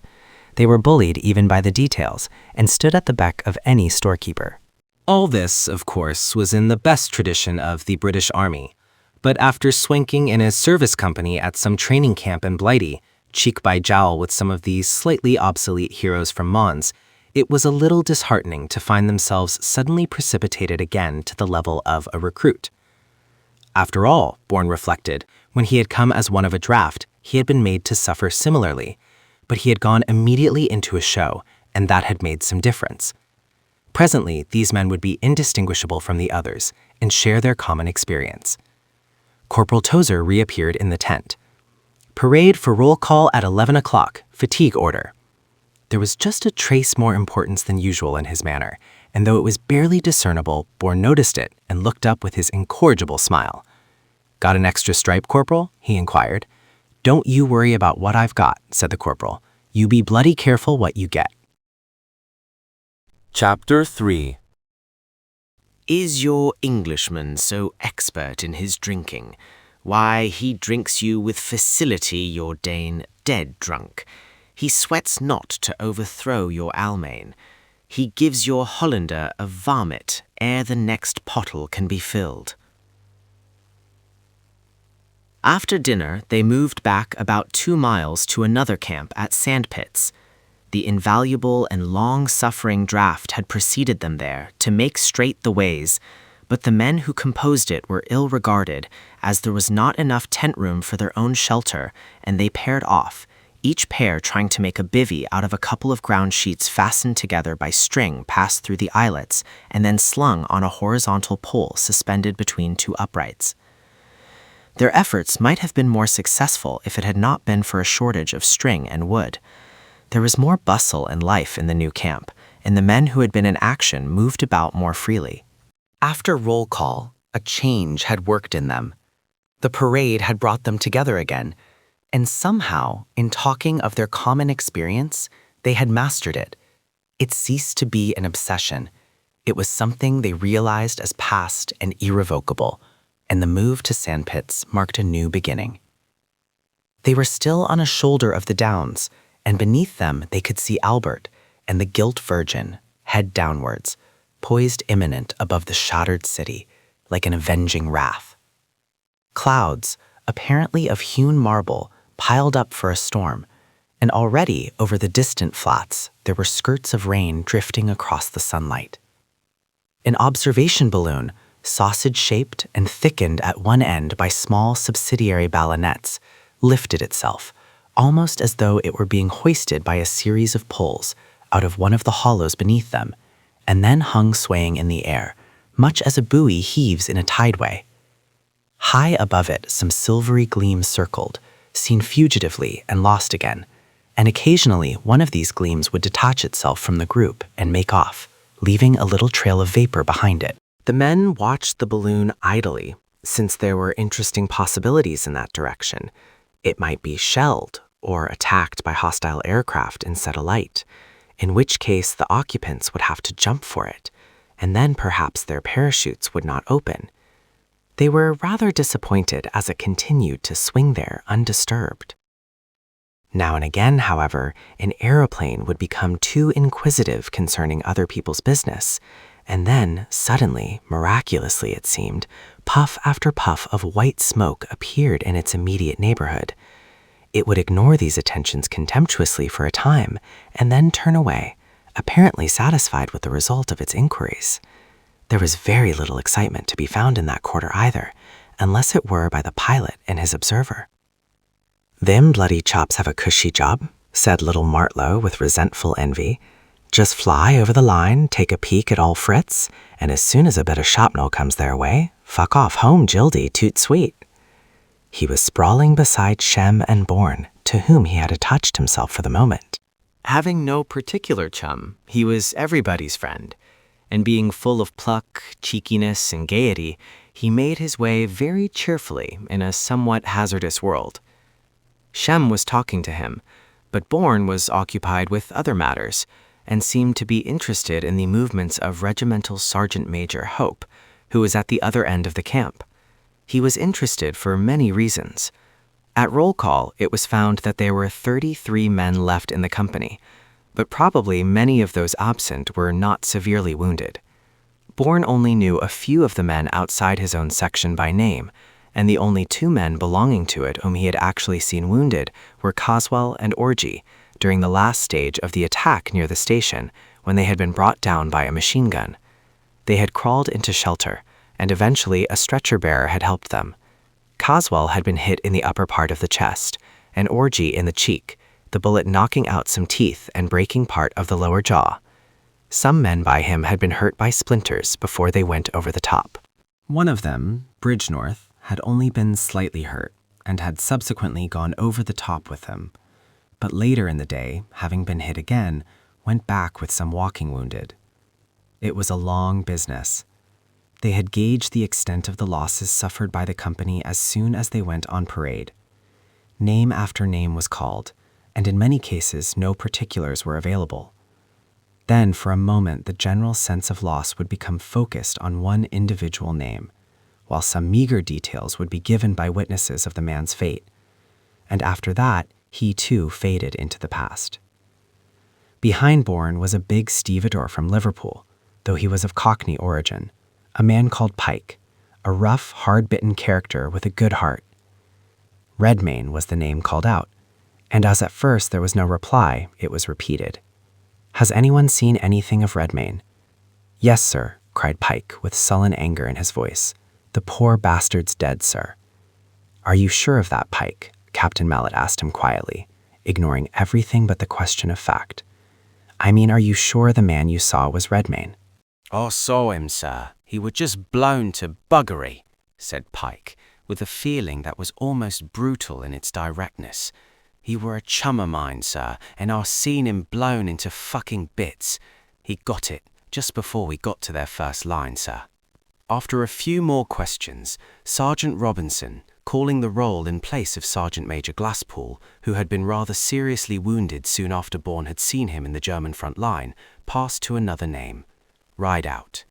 They were bullied even by the details, and stood at the beck of any storekeeper. All this, of course, was in the best tradition of the British Army, but after swanking in a service company at some training camp in Blighty, cheek by jowl with some of these slightly obsolete heroes from Mons, it was a little disheartening to find themselves suddenly precipitated again to the level of a recruit. After all, Bourne reflected, when he had come as one of a draft, he had been made to suffer similarly, but he had gone immediately into a show, and that had made some difference. Presently, these men would be indistinguishable from the others and share their common experience. Corporal Tozer reappeared in the tent. "Parade for roll call at 11 o'clock, fatigue order." There was just a trace more importance than usual in his manner, and though it was barely discernible, Bourne noticed it and looked up with his incorrigible smile. "Got an extra stripe, Corporal?" he inquired. "Don't you worry about what I've got," said the corporal. "You be bloody careful what you get." Chapter 3. Is your Englishman so expert in his drinking? Why, he drinks you with facility, your Dane, dead drunk. He sweats not to overthrow your Almain. He gives your Hollander a vomit ere the next pottle can be filled. After dinner, they moved back about 2 miles to another camp at Sandpits. The invaluable and long-suffering draft had preceded them there to make straight the ways, but the men who composed it were ill-regarded, as there was not enough tent room for their own shelter, and they paired off, each pair trying to make a bivvy out of a couple of ground sheets fastened together by string passed through the eyelets and then slung on a horizontal pole suspended between two uprights. Their efforts might have been more successful if it had not been for a shortage of string and wood. There was more bustle and life in the new camp, and the men who had been in action moved about more freely. After roll call, a change had worked in them. The parade had brought them together again, and somehow, in talking of their common experience, they had mastered it. It ceased to be an obsession. It was something they realized as past and irrevocable, and the move to Sandpits marked a new beginning. They were still on a shoulder of the downs, and beneath them they could see Albert and the gilt Virgin, head downwards, poised imminent above the shattered city, like an avenging wrath. Clouds, apparently of hewn marble, piled up for a storm, and already over the distant flats there were skirts of rain drifting across the sunlight. An observation balloon, sausage-shaped and thickened at one end by small subsidiary ballonets, lifted itself, almost as though it were being hoisted by a series of poles out of one of the hollows beneath them, and then hung swaying in the air, much as a buoy heaves in a tideway. High above it some silvery gleams circled, seen fugitively and lost again, and occasionally one of these gleams would detach itself from the group and make off, leaving a little trail of vapor behind it. The men watched the balloon idly, since there were interesting possibilities in that direction. It might be shelled or attacked by hostile aircraft and set alight, in which case the occupants would have to jump for it, and then perhaps their parachutes would not open. They were rather disappointed as it continued to swing there undisturbed. Now and again, however, an aeroplane would become too inquisitive concerning other people's business, and then, suddenly, miraculously it seemed, puff after puff of white smoke appeared in its immediate neighborhood. It would ignore these attentions contemptuously for a time, and then turn away, apparently satisfied with the result of its inquiries. There was very little excitement to be found in that quarter either, unless it were by the pilot and his observer. "Them bloody chops have a cushy job," said little Martlow with resentful envy. "Just fly over the line, take a peek at all Fritz, and as soon as a bit of shrapnel comes their way, fuck off home Jildy toot sweet." He was sprawling beside Shem and Bourne, to whom he had attached himself for the moment. Having no particular chum, he was everybody's friend, and being full of pluck, cheekiness, and gaiety, he made his way very cheerfully in a somewhat hazardous world. Shem was talking to him, but Bourne was occupied with other matters, and seemed to be interested in the movements of Regimental Sergeant Major Hope, who was at the other end of the camp. He was interested for many reasons. At roll call, it was found that there were 33 men left in the company, but probably many of those absent were not severely wounded. Bourne only knew a few of the men outside his own section by name, and the only 2 men belonging to it whom he had actually seen wounded were Coswell and Orgy, during the last stage of the attack near the station, when they had been brought down by a machine gun. They had crawled into shelter, and eventually a stretcher-bearer had helped them. Coswell had been hit in the upper part of the chest, and Orgy in the cheek, the bullet knocking out some teeth and breaking part of the lower jaw. Some men by him had been hurt by splinters before they went over the top. One of them, Bridgenorth, had only been slightly hurt, and had subsequently gone over the top with him, but later in the day, having been hit again, went back with some walking wounded. It was a long business. They had gauged the extent of the losses suffered by the company as soon as they went on parade. Name after name was called, and in many cases no particulars were available. Then, for a moment, the general sense of loss would become focused on one individual name, while some meager details would be given by witnesses of the man's fate. And after that, he too faded into the past. Behind Bourne was a big stevedore from Liverpool, though he was of Cockney origin, a man called Pike, a rough, hard-bitten character with a good heart. Redmayne was the name called out, and as at first there was no reply, it was repeated. "Has anyone seen anything of Redmayne?" "Yes, sir," cried Pike, with sullen anger in his voice. "The poor bastard's dead, sir." "Are you sure of that, Pike?" Captain Mallet asked him quietly. ignoring everything but the question of fact. "I mean, are you sure the man you saw was Redmayne?" "I saw him, sir. He was just blown to buggery," said Pike, with a feeling that was almost brutal in its directness. "He were a chum of mine, sir, and I seen him blown into fucking bits. He got it just before we got to their first line, sir." After a few more questions, Sergeant Robinson, calling the roll in place of Sergeant Major Glasspool, who had been rather seriously wounded soon after Bourne had seen him in the German front line, passed to another name, Rideout.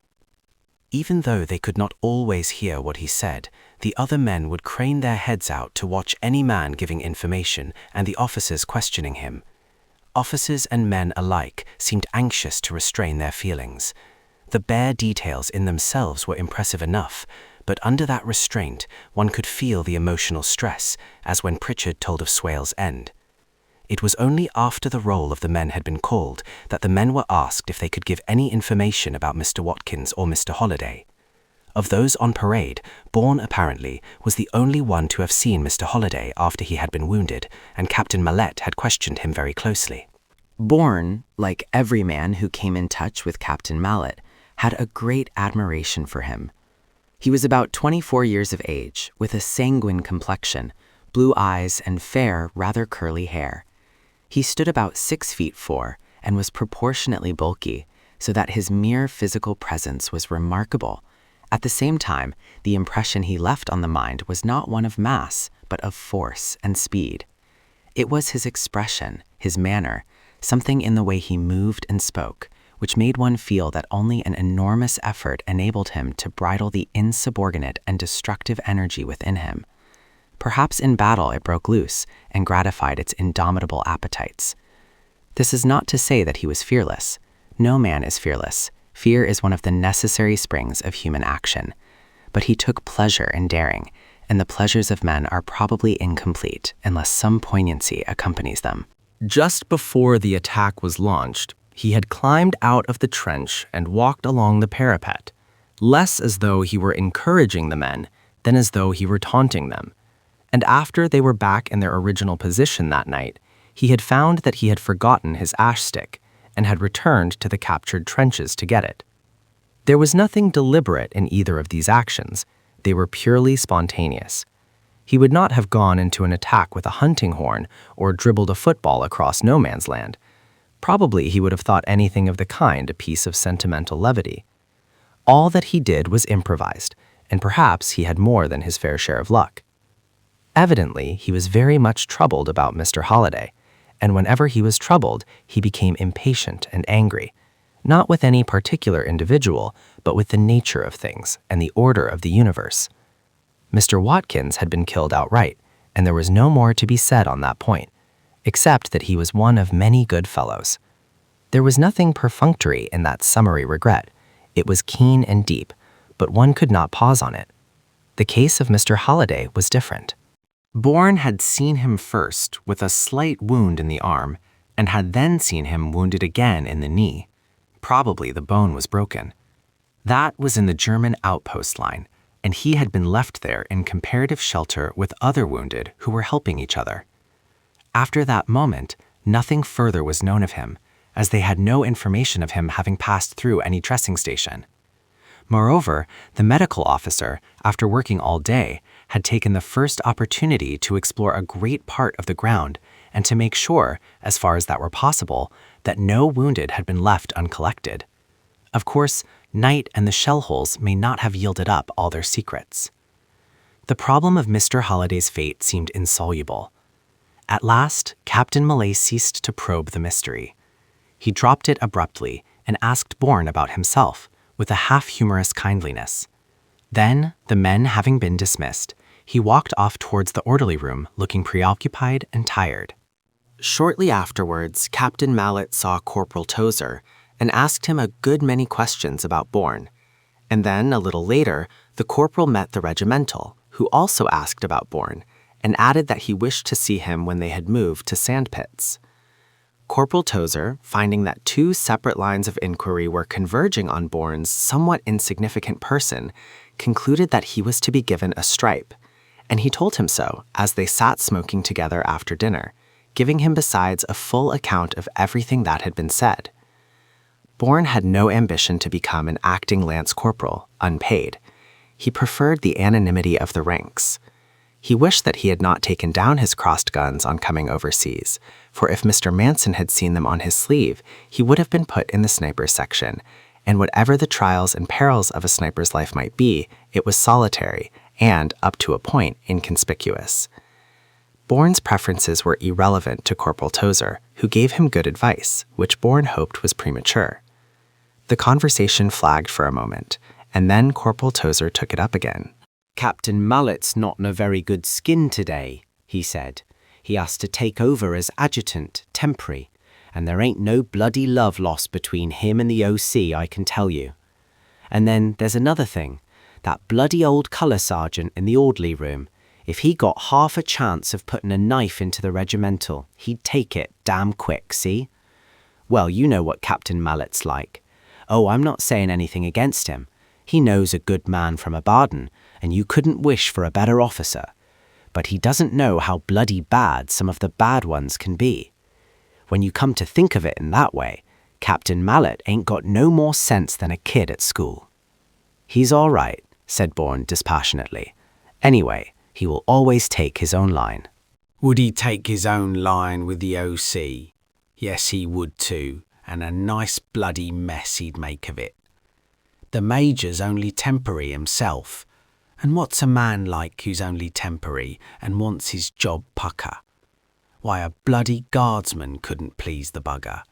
Even though they could not always hear what he said, the other men would crane their heads out to watch any man giving information and the officers questioning him. Officers and men alike seemed anxious to restrain their feelings. The bare details in themselves were impressive enough, but under that restraint one could feel the emotional stress, as when Pritchard told of Swale's end. It was only after the roll of the men had been called that the men were asked if they could give any information about Mr. Watkins or Mr. Holliday. Of those on parade, Bourne apparently was the only one to have seen Mr. Holliday after he had been wounded, and Captain Mallett had questioned him very closely. Bourne, like every man who came in touch with Captain Mallett, had a great admiration for him. He was about 24 years of age, with a sanguine complexion, blue eyes, and fair, rather curly hair. He stood about 6'4" and was proportionately bulky, so that his mere physical presence was remarkable. At the same time, the impression he left on the mind was not one of mass, but of force and speed. It was his expression, his manner, something in the way he moved and spoke, which made one feel that only an enormous effort enabled him to bridle the insubordinate and destructive energy within him. Perhaps in battle it broke loose and gratified its indomitable appetites. This is not to say that he was fearless. No man is fearless. Fear is one of the necessary springs of human action. But he took pleasure in daring, and the pleasures of men are probably incomplete unless some poignancy accompanies them. Just before the attack was launched, he had climbed out of the trench and walked along the parapet, less as though he were encouraging the men than as though he were taunting them. And after they were back in their original position that night, he had found that he had forgotten his ash stick and had returned to the captured trenches to get it. There was nothing deliberate in either of these actions. They were purely spontaneous. He would not have gone into an attack with a hunting horn or dribbled a football across no man's land. Probably he would have thought anything of the kind a piece of sentimental levity. All that he did was improvised, and perhaps he had more than his fair share of luck. Evidently, he was very much troubled about Mr. Holliday, and whenever he was troubled, he became impatient and angry, not with any particular individual, but with the nature of things and the order of the universe. Mr. Watkins had been killed outright, and there was no more to be said on that point, except that he was one of many good fellows. There was nothing perfunctory in that summary regret. It was keen and deep, but one could not pause on it. The case of Mr. Holliday was different. Bourne had seen him first with a slight wound in the arm, and had then seen him wounded again in the knee. Probably the bone was broken. That was in the German outpost line, and he had been left there in comparative shelter with other wounded who were helping each other. After that moment, nothing further was known of him, as they had no information of him having passed through any dressing station. Moreover, the medical officer, after working all day, had taken the first opportunity to explore a great part of the ground and to make sure, as far as that were possible, that no wounded had been left uncollected. Of course, night and the shell holes may not have yielded up all their secrets. The problem of Mr. Holliday's fate seemed insoluble. At last, Captain Millais ceased to probe the mystery. He dropped it abruptly and asked Bourne about himself, with a half-humorous kindliness. Then, the men having been dismissed, he walked off towards the orderly room looking preoccupied and tired. Shortly afterwards, Captain Mallett saw Corporal Tozer and asked him a good many questions about Bourne. And then, a little later, the corporal met the regimental, who also asked about Bourne, and added that he wished to see him when they had moved to Sandpits. Corporal Tozer, finding that two separate lines of inquiry were converging on Bourne's somewhat insignificant person, concluded that he was to be given a stripe, and he told him so as they sat smoking together after dinner, giving him besides a full account of everything that had been said. Bourne had no ambition to become an acting lance corporal, unpaid. He preferred the anonymity of the ranks. He wished that he had not taken down his crossed guns on coming overseas, for if Mr. Manson had seen them on his sleeve, he would have been put in the sniper's section, and whatever the trials and perils of a sniper's life might be, it was solitary and, up to a point, inconspicuous. Bourne's preferences were irrelevant to Corporal Tozer, who gave him good advice, which Bourne hoped was premature. The conversation flagged for a moment, and then Corporal Tozer took it up again. Captain Mallet's not in a very good skin today, he said. He has to take over as adjutant, temporary, and there ain't no bloody love lost between him and the OC, I can tell you. And then there's another thing. That bloody old colour sergeant in the orderly room, if he got half a chance of putting a knife into the regimental, he'd take it damn quick, see? Well, you know what Captain Mallet's like. Oh, I'm not saying anything against him. He knows a good man from a Baden, and you couldn't wish for a better officer. But he doesn't know how bloody bad some of the bad ones can be. When you come to think of it in that way, Captain Mallet ain't got no more sense than a kid at school. He's all right, said Bourne dispassionately. Anyway, he will always take his own line. Would he take his own line with the OC? Yes, he would too, and a nice bloody mess he'd make of it. The Major's only temporary himself, and what's a man like who's only temporary and wants his job pucker? Why, a bloody guardsman couldn't please the bugger.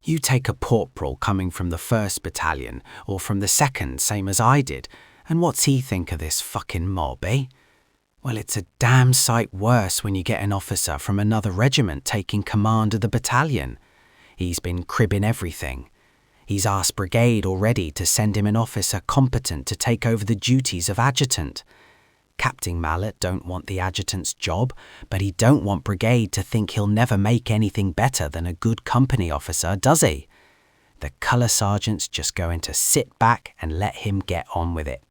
You take a corporal coming from the 1st Battalion, or from the 2nd, same as I did, and what's he think of this fucking mob, eh? Well, it's a damn sight worse when you get an officer from another regiment taking command of the battalion. He's been cribbing everything. He's asked brigade already to send him an officer competent to take over the duties of adjutant. Captain Mallet don't want the adjutant's job, but he don't want brigade to think he'll never make anything better than a good company officer, does he? The colour sergeant's just going to sit back and let him get on with it.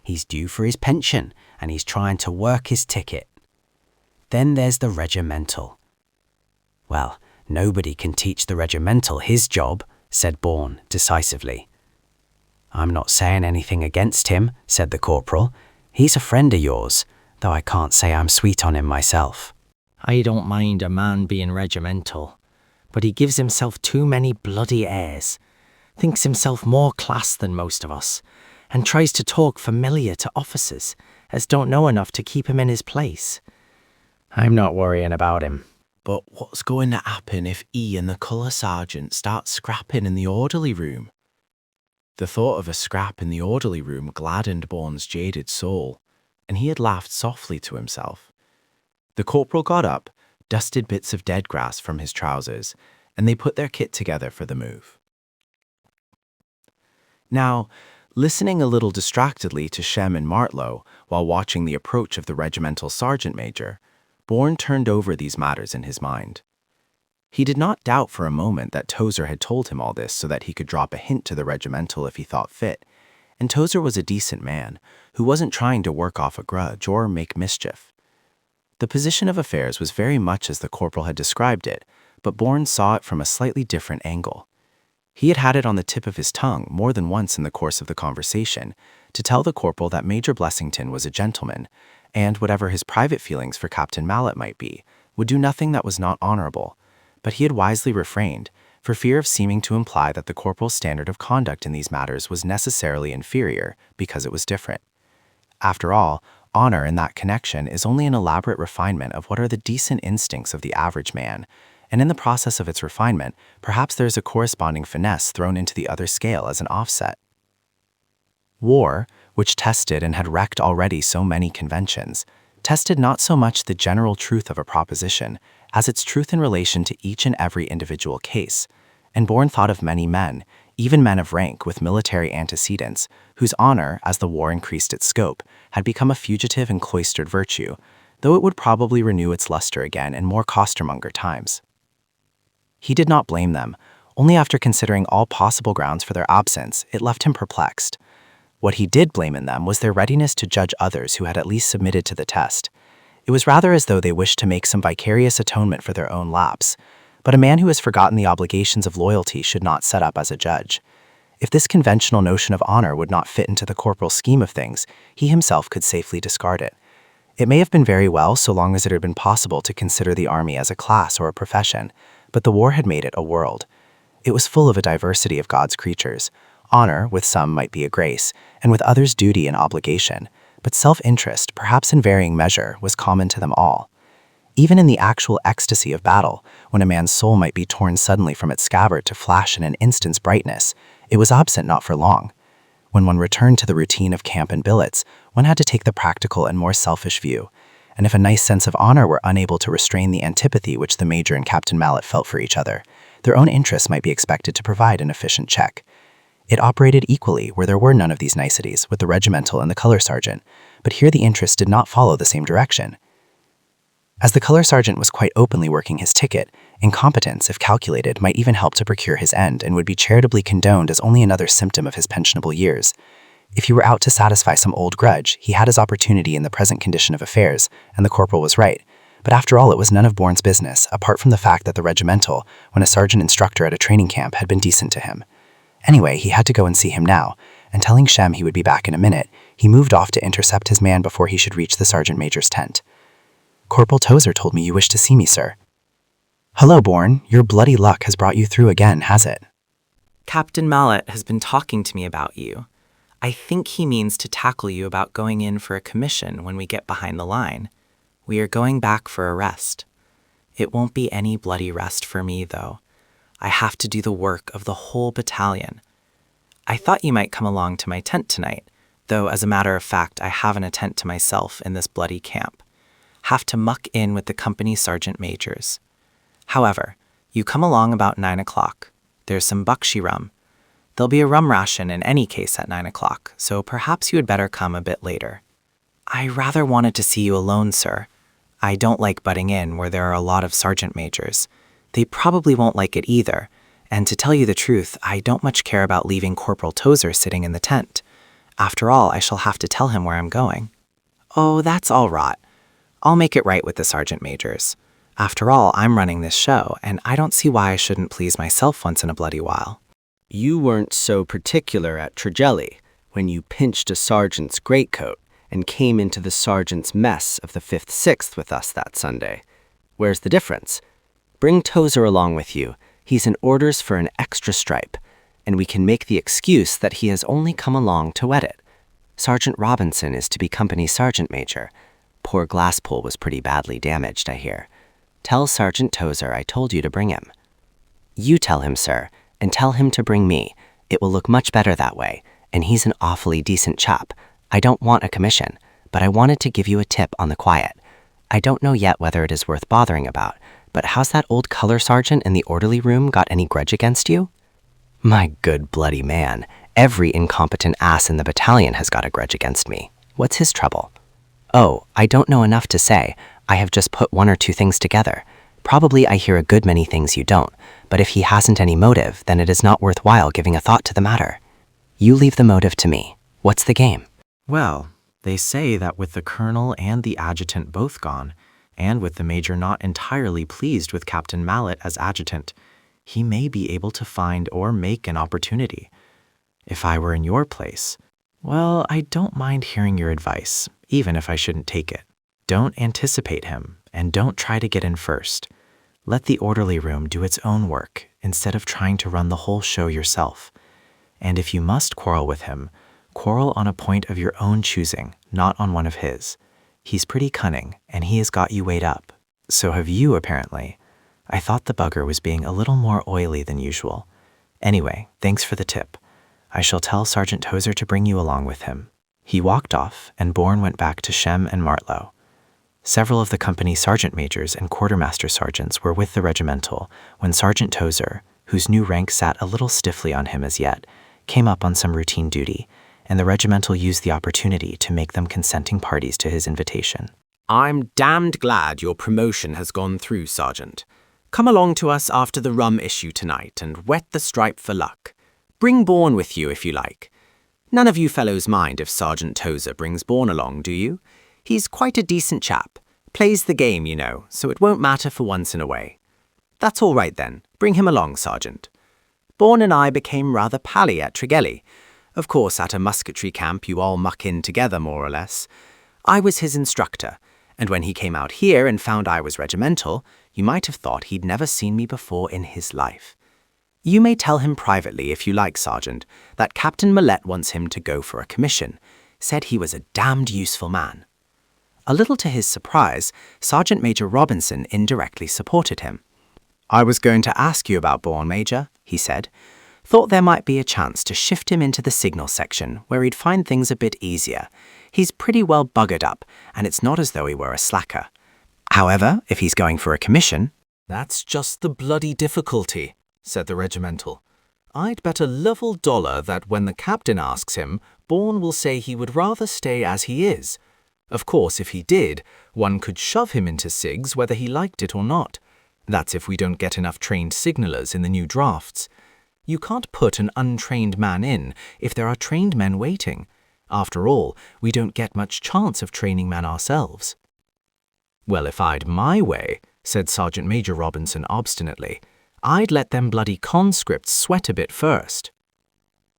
He's due for his pension, and he's trying to work his ticket. Then there's the regimental. Well, nobody can teach the regimental his job, said Bourne decisively. I'm not saying anything against him, said the corporal. He's a friend of yours, though I can't say I'm sweet on him myself. I don't mind a man being regimental, but he gives himself too many bloody airs, thinks himself more class than most of us, and tries to talk familiar to officers, as don't know enough to keep him in his place. I'm not worrying about him. But what's going to happen if E and the colour sergeant start scrapping in the orderly room? The thought of a scrap in the orderly room gladdened Bourne's jaded soul, and he had laughed softly to himself. The corporal got up, dusted bits of dead grass from his trousers, and they put their kit together for the move. Now, listening a little distractedly to Shem and Martlow while watching the approach of the regimental sergeant major, Bourne turned over these matters in his mind. He did not doubt for a moment that Tozer had told him all this so that he could drop a hint to the regimental if he thought fit, and Tozer was a decent man who wasn't trying to work off a grudge or make mischief. The position of affairs was very much as the corporal had described it, but Bourne saw it from a slightly different angle. He had it on the tip of his tongue more than once in the course of the conversation to tell the corporal that Major Blessington was a gentleman, and whatever his private feelings for Captain Mallet might be, would do nothing that was not honourable, but he had wisely refrained, for fear of seeming to imply that the corporal's standard of conduct in these matters was necessarily inferior because it was different. After all, honour in that connection is only an elaborate refinement of what are the decent instincts of the average man, and in the process of its refinement, perhaps there is a corresponding finesse thrown into the other scale as an offset. War, which tested and had wrecked already so many conventions, tested not so much the general truth of a proposition as its truth in relation to each and every individual case, and Bourne thought of many men, even men of rank with military antecedents, whose honour, as the war increased its scope, had become a fugitive and cloistered virtue, though it would probably renew its lustre again in more costermonger times. He did not blame them, only after considering all possible grounds for their absence, it left him perplexed. What he did blame in them was their readiness to judge others who had at least submitted to the test. It was rather as though they wished to make some vicarious atonement for their own lapse. But a man who has forgotten the obligations of loyalty should not set up as a judge. If this conventional notion of honor would not fit into the corporal's scheme of things, he himself could safely discard it. It may have been very well so long as it had been possible to consider the army as a class or a profession, but the war had made it a world. It was full of a diversity of God's creatures. Honor, with some, might be a grace, and with others duty and obligation, but self-interest, perhaps in varying measure, was common to them all. Even in the actual ecstasy of battle, when a man's soul might be torn suddenly from its scabbard to flash in an instant's brightness, it was absent not for long. When one returned to the routine of camp and billets, one had to take the practical and more selfish view, and if a nice sense of honor were unable to restrain the antipathy which the Major and Captain Mallet felt for each other, their own interests might be expected to provide an efficient check. It operated equally where there were none of these niceties with the regimental and the color sergeant, but here the interests did not follow the same direction. As the color sergeant was quite openly working his ticket, incompetence, if calculated, might even help to procure his end and would be charitably condoned as only another symptom of his pensionable years. If he were out to satisfy some old grudge, he had his opportunity in the present condition of affairs, and the corporal was right. But after all, it was none of Bourne's business, apart from the fact that the regimental, when a sergeant instructor at a training camp, had been decent to him. Anyway, he had to go and see him now, and telling Shem he would be back in a minute, he moved off to intercept his man before he should reach the sergeant major's tent. "Corporal Tozer told me you wished to see me, sir." "Hello, Bourne. Your bloody luck has brought you through again, has it?" Captain Mallet has been talking to me about you. I think he means to tackle you about going in for a commission when we get behind the line. We are going back for a rest. It won't be any bloody rest for me, though. I have to do the work of the whole battalion. I thought you might come along to my tent tonight, though as a matter of fact I haven't a tent to myself in this bloody camp. Have to muck in with the company sergeant majors. However, you come along about 9 o'clock. There's some Bakshi rum. There'll be a rum ration in any case at 9 o'clock, so perhaps you had better come a bit later. I rather wanted to see you alone, sir. I don't like butting in where there are a lot of sergeant majors. They probably won't like it either, and to tell you the truth, I don't much care about leaving Corporal Tozer sitting in the tent. After all, I shall have to tell him where I'm going. Oh, that's all rot. I'll make it right with the sergeant majors. After all, I'm running this show, and I don't see why I shouldn't please myself once in a bloody while. You weren't so particular at Tregelli when you pinched a sergeant's greatcoat and came into the sergeant's mess of the 5th, 6th with us that Sunday. Where's the difference? Bring Tozer along with you. He's in orders for an extra stripe, and we can make the excuse that he has only come along to wet it. Sergeant Robinson is to be company sergeant major. Poor Glasspool was pretty badly damaged, I hear. Tell Sergeant Tozer I told you to bring him. You tell him, sir, and tell him to bring me. It will look much better that way, and he's an awfully decent chap. I don't want a commission, but I wanted to give you a tip on the quiet. I don't know yet whether it is worth bothering about, but how's that old color sergeant in the orderly room got any grudge against you? My good bloody man, every incompetent ass in the battalion has got a grudge against me. What's his trouble? Oh, I don't know enough to say. I have just put one or two things together. Probably I hear a good many things you don't, but if he hasn't any motive, then it is not worthwhile giving a thought to the matter. You leave the motive to me. What's the game? Well, they say that with the colonel and the adjutant both gone, and with the major not entirely pleased with Captain Mallet as adjutant, he may be able to find or make an opportunity. If I were in your place, well, I don't mind hearing your advice, even if I shouldn't take it. Don't anticipate him, and don't try to get in first. Let the orderly room do its own work, instead of trying to run the whole show yourself. And if you must quarrel with him, quarrel on a point of your own choosing, not on one of his. He's pretty cunning, and he has got you weighed up. So have you, apparently. I thought the bugger was being a little more oily than usual. Anyway, thanks for the tip. I shall tell Sergeant Tozer to bring you along with him. He walked off, and Bourne went back to Shem and Martlow. Several of the company sergeant majors and quartermaster sergeants were with the regimental when Sergeant Tozer, whose new rank sat a little stiffly on him as yet, came up on some routine duty, and the regimental used the opportunity to make them consenting parties to his invitation. I'm damned glad your promotion has gone through, Sergeant. Come along to us after the rum issue tonight and wet the stripe for luck. Bring Bourne with you if you like. None of you fellows mind if Sergeant Tozer brings Bourne along, do you? He's quite a decent chap, Plays the game, you know, so it won't matter for once in a way. That's all right then. Bring him along, Sergeant. Bourne and I became rather pally at Tregelli. Of course, at a musketry camp you all muck in together more or less. I was his instructor, and when he came out here and found I was regimental, you might have thought he'd never seen me before in his life. You may tell him privately, if you like, Sergeant, that Captain Millette wants him to go for a commission. Said he was a damned useful man. A little to his surprise, Sergeant Major Robinson indirectly supported him. I was going to ask you about Bourne, Major, he said. Thought there might be a chance to shift him into the signal section, where he'd find things a bit easier. He's pretty well buggered up, and it's not as though he were a slacker. However, if he's going for a commission... That's just the bloody difficulty, said the regimental. I'd bet a level dollar that when the captain asks him, Bourne will say he would rather stay as he is. Of course, if he did, one could shove him into SIGs whether he liked it or not. That's if we don't get enough trained signallers in the new drafts. You can't put an untrained man in if there are trained men waiting. After all, we don't get much chance of training men ourselves. Well, if I'd my way, said Sergeant Major Robinson obstinately, I'd let them bloody conscripts sweat a bit first.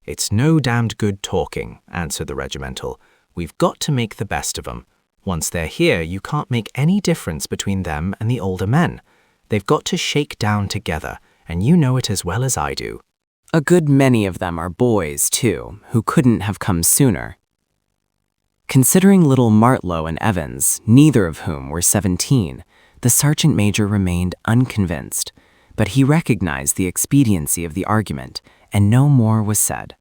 It's no damned good talking, answered the regimental. We've got to make the best of 'em. Once they're here, you can't make any difference between them and the older men. They've got to shake down together, and you know it as well as I do. A good many of them are boys, too, who couldn't have come sooner. Considering little Martlow and Evans, neither of whom were 17, the sergeant major remained unconvinced, but he recognized the expediency of the argument, and no more was said.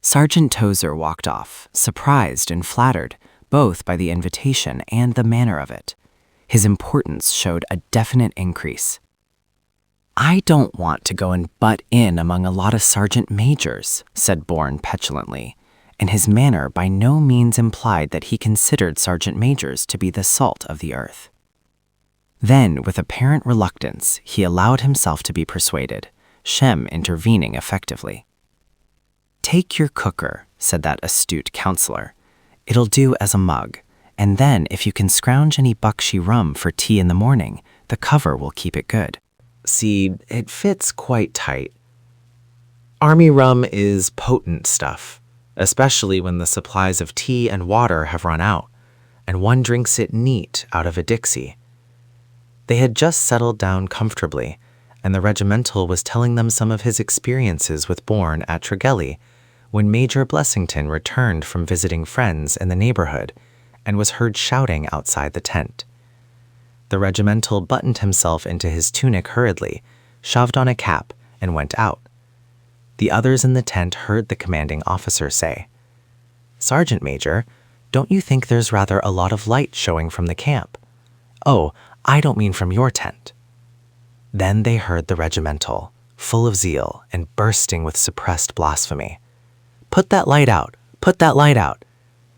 Sergeant Tozer walked off, surprised and flattered, both by the invitation and the manner of it. His importance showed a definite increase. I don't want to go and butt in among a lot of sergeant majors, said Bourne petulantly, and his manner by no means implied that he considered sergeant majors to be the salt of the earth. Then, with apparent reluctance, he allowed himself to be persuaded, Shem intervening effectively. Take your cooker, said that astute counselor. It'll do as a mug, and then if you can scrounge any Bakshi rum for tea in the morning, the cover will keep it good. See, it fits quite tight. Army rum is potent stuff, especially when the supplies of tea and water have run out, and one drinks it neat out of a Dixie. They had just settled down comfortably, and the regimental was telling them some of his experiences with Bourne at Tregelli when Major Blessington returned from visiting friends in the neighborhood and was heard shouting outside the tent. The regimental buttoned himself into his tunic hurriedly, shoved on a cap, and went out. The others in the tent heard the commanding officer say, Sergeant Major, don't you think there's rather a lot of light showing from the camp? Oh, I don't mean from your tent. Then they heard the regimental, full of zeal and bursting with suppressed blasphemy. Put that light out! Put that light out!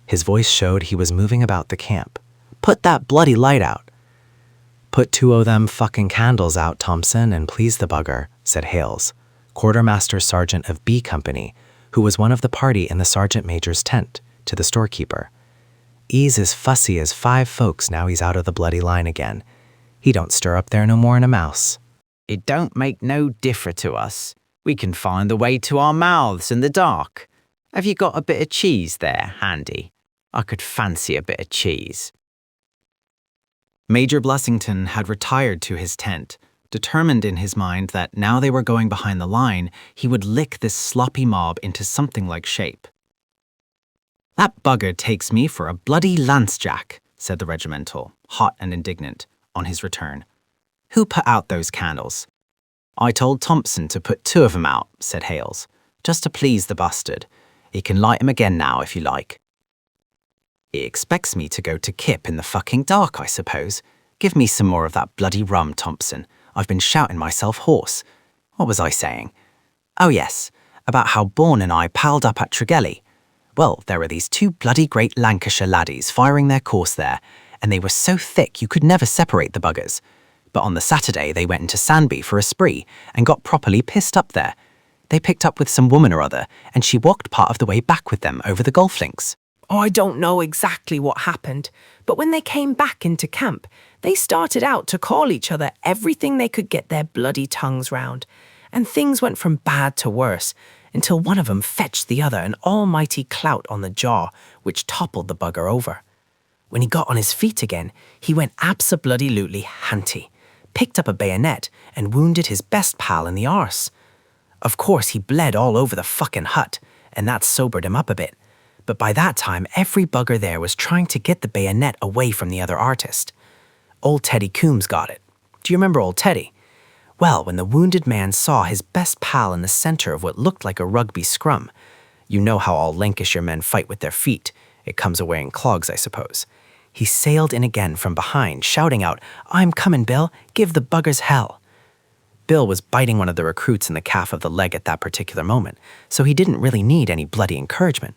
His voice showed he was moving about the camp. Put that bloody light out! Put 2 o' them fucking candles out, Thompson, and please the bugger, said Hales, quartermaster sergeant of B Company, who was one of the party in the sergeant major's tent, to the storekeeper. He's as fussy as 5 folks now he's out of the bloody line again. He don't stir up there no more'n a mouse. It don't make no differ to us. We can find the way to our mouths in the dark. Have you got a bit of cheese there, handy? I could fancy a bit of cheese. Major Blessington had retired to his tent, determined in his mind that now they were going behind the line, he would lick this sloppy mob into something like shape. That bugger takes me for a bloody lance-jack, said the regimental, hot and indignant, on his return. Who put out those candles? I told Thompson to put 2 of 'em out, said Hales, just to please the bastard. He can light 'em again now if you like. He expects me to go to Kip in the fucking dark, I suppose. Give me some more of that bloody rum, Thompson. I've been shouting myself hoarse. What was I saying? Oh yes, about how Bourne and I palled up at Tregelli. Well, there were these 2 bloody great Lancashire laddies firing their course there, and they were so thick you could never separate the buggers. But on the Saturday they went into Sandby for a spree and got properly pissed up there. They picked up with some woman or other, and she walked part of the way back with them over the golf links. Oh, I don't know exactly what happened, but when they came back into camp, they started out to call each other everything they could get their bloody tongues round, and things went from bad to worse until one of them fetched the other an almighty clout on the jaw, which toppled the bugger over. When he got on his feet again, he went abso-bloody-lutely hanty, picked up a bayonet and wounded his best pal in the arse. Of course, he bled all over the fucking hut, and that sobered him up a bit. But by that time, every bugger there was trying to get the bayonet away from the other artist. Old Teddy Coombs got it. Do you remember old Teddy? Well, when the wounded man saw his best pal in the center of what looked like a rugby scrum, you know how all Lancashire men fight with their feet. It comes of wearing clogs, I suppose. He sailed in again from behind, shouting out, "I'm coming, Bill. Give the buggers hell." Bill was biting one of the recruits in the calf of the leg at that particular moment, so he didn't really need any bloody encouragement.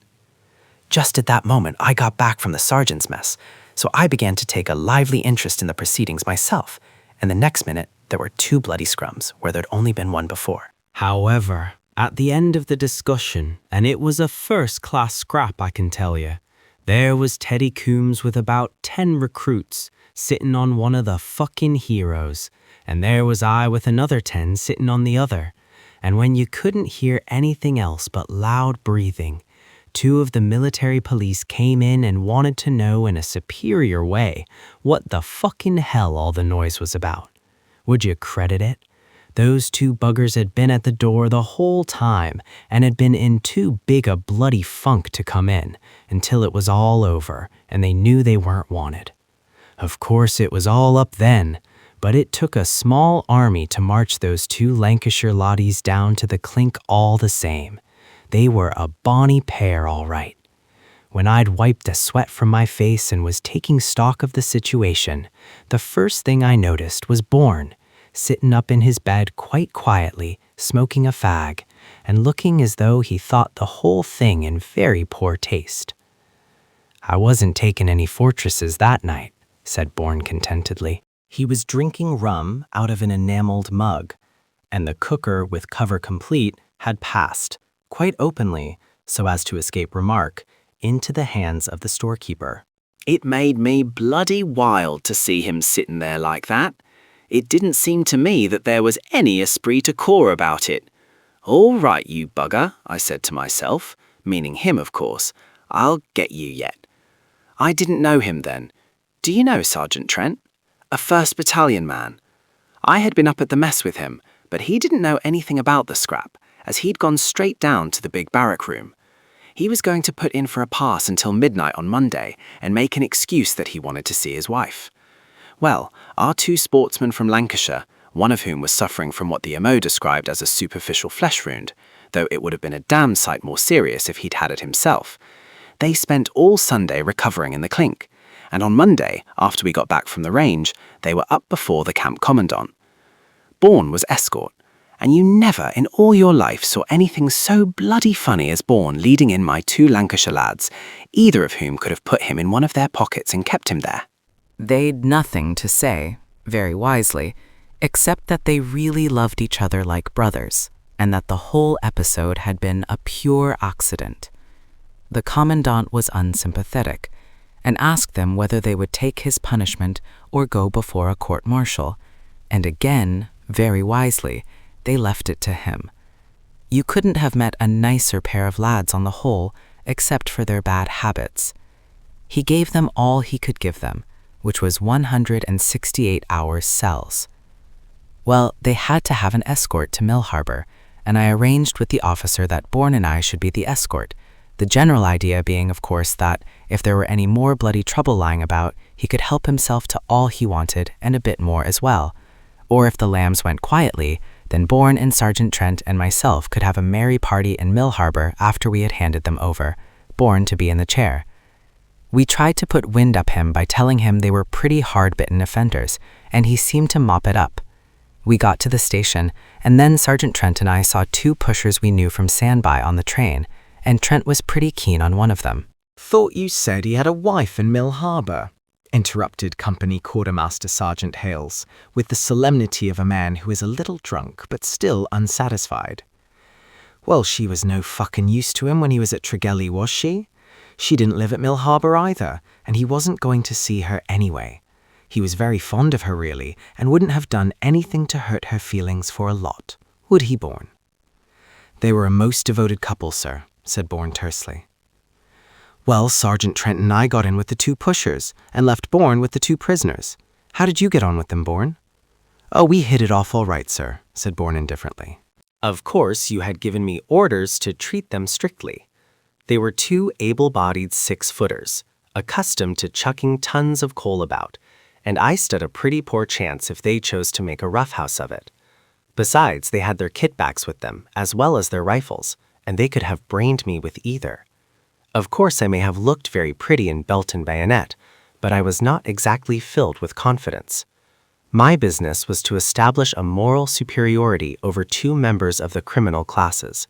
Just at that moment, I got back from the sergeant's mess, so I began to take a lively interest in the proceedings myself, and the next minute, there were 2 bloody scrums where there'd only been one before. However, at the end of the discussion, and it was a first-class scrap, I can tell you, there was Teddy Coombs with about 10 recruits sitting on one of the fucking heroes, and there was I with another 10 sitting on the other, and when you couldn't hear anything else but loud breathing, 2 of the military police came in and wanted to know in a superior way what the fucking hell all the noise was about. Would you credit it? Those 2 buggers had been at the door the whole time and had been in too big a bloody funk to come in until it was all over and they knew they weren't wanted. Of course, it was all up then, but it took a small army to march those 2 Lancashire lotties down to the clink all the same. They were a bonny pair, all right. When I'd wiped a sweat from my face and was taking stock of the situation, the first thing I noticed was Bourne, sitting up in his bed quite quietly, smoking a fag, and looking as though he thought the whole thing in very poor taste. "I wasn't taking any fortresses that night," said Bourne contentedly. He was drinking rum out of an enameled mug, and the cooker with cover complete had passed, quite openly, so as to escape remark, into the hands of the storekeeper. It made me bloody wild to see him sitting there like that. It didn't seem to me that there was any esprit de corps about it. "All right, you bugger," I said to myself, meaning him, of course. "I'll get you yet." I didn't know him then. Do you know Sergeant Trent? A 1st Battalion man. I had been up at the mess with him, but he didn't know anything about the scrap, as he'd gone straight down to the big barrack room. He was going to put in for a pass until midnight on Monday and make an excuse that he wanted to see his wife. Well, our 2 sportsmen from Lancashire, one of whom was suffering from what the MO described as a superficial flesh wound, though it would have been a damn sight more serious if he'd had it himself, they spent all Sunday recovering in the clink, and on Monday, after we got back from the range, they were up before the camp commandant. Bourne was escort, and you never in all your life saw anything so bloody funny as Bourne leading in my 2 Lancashire lads, either of whom could have put him in one of their pockets and kept him there. They'd nothing to say, very wisely, except that they really loved each other like brothers, and that the whole episode had been a pure accident. The commandant was unsympathetic, and asked them whether they would take his punishment or go before a court-martial, and again, very wisely, they left it to him. You couldn't have met a nicer pair of lads on the whole, except for their bad habits. He gave them all he could give them, which was 168 hours cells. Well, they had to have an escort to Mill Harbor, and I arranged with the officer that Bourne and I should be the escort, the general idea being, of course, that if there were any more bloody trouble lying about, he could help himself to all he wanted and a bit more as well. Or if the lambs went quietly, then Bourne and Sergeant Trent and myself could have a merry party in Mill Harbor after we had handed them over, Bourne to be in the chair. We tried to put wind up him by telling him they were pretty hard-bitten offenders, and he seemed to mop it up. We got to the station, and then Sergeant Trent and I saw 2 pushers we knew from Sandby on the train, and Trent was pretty keen on one of them. "Thought you said he had a wife in Mill Harbor," interrupted Company Quartermaster Sergeant Hales, with the solemnity of a man who is a little drunk but still unsatisfied. "Well, she was no fucking use to him when he was at Tregelly, was she? She didn't live at Mill Harbour either, and he wasn't going to see her anyway. He was very fond of her really, and wouldn't have done anything to hurt her feelings for a lot, would he, Bourne? They were a most devoted couple, sir, said Bourne tersely. Well, Sergeant Trent and I got in with the 2 pushers, and left Bourne with the 2 prisoners. How did you get on with them, Bourne? Oh, we hit it off all right, sir, said Bourne indifferently. Of course, you had given me orders to treat them strictly. They were 2 able-bodied 6-footers, accustomed to chucking tons of coal about, and I stood a pretty poor chance if they chose to make a roughhouse of it. Besides, they had their kitbacks with them, as well as their rifles, and they could have brained me with either. Of course, I may have looked very pretty in belt and bayonet, but I was not exactly filled with confidence. My business was to establish a moral superiority over 2 members of the criminal classes.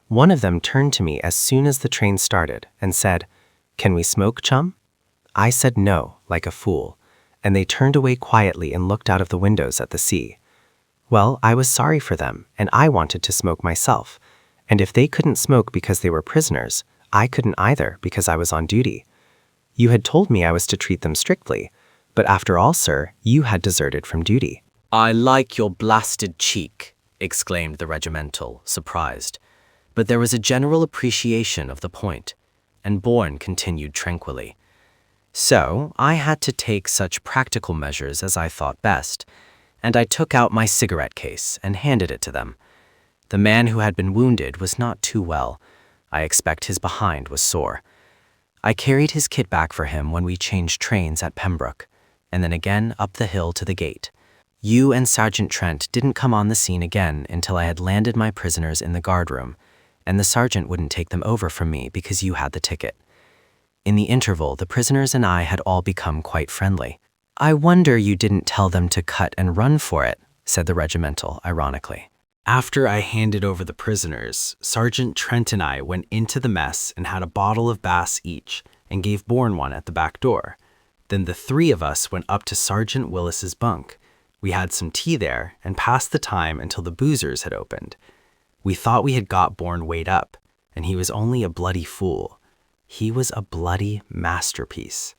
One of them turned to me as soon as the train started and said, "Can we smoke, chum?" I said no, like a fool, and they turned away quietly and looked out of the windows at the sea. Well, I was sorry for them, and I wanted to smoke myself, and if they couldn't smoke because they were prisoners, I couldn't either because I was on duty. You had told me I was to treat them strictly, but after all, sir, you had deserted from duty. I like your blasted cheek, exclaimed the regimental, surprised. But there was a general appreciation of the point, and Bourne continued tranquilly. So I had to take such practical measures as I thought best, and I took out my cigarette case and handed it to them. The man who had been wounded was not too well. I expect his behind was sore. I carried his kit back for him when we changed trains at Pembroke, and then again up the hill to the gate. You and Sergeant Trent didn't come on the scene again until I had landed my prisoners in the guardroom, and the sergeant wouldn't take them over from me because you had the ticket. In the interval, the prisoners and I had all become quite friendly. I wonder you didn't tell them to cut and run for it, said the regimental, ironically. After I handed over the prisoners, Sergeant Trent and I went into the mess and had a bottle of Bass each and gave Bourne one at the back door. Then the 3 of us went up to Sergeant Willis's bunk. We had some tea there and passed the time until the boozers had opened. We thought we had got Bourne weighed up, and he was only a bloody fool. He was a bloody masterpiece.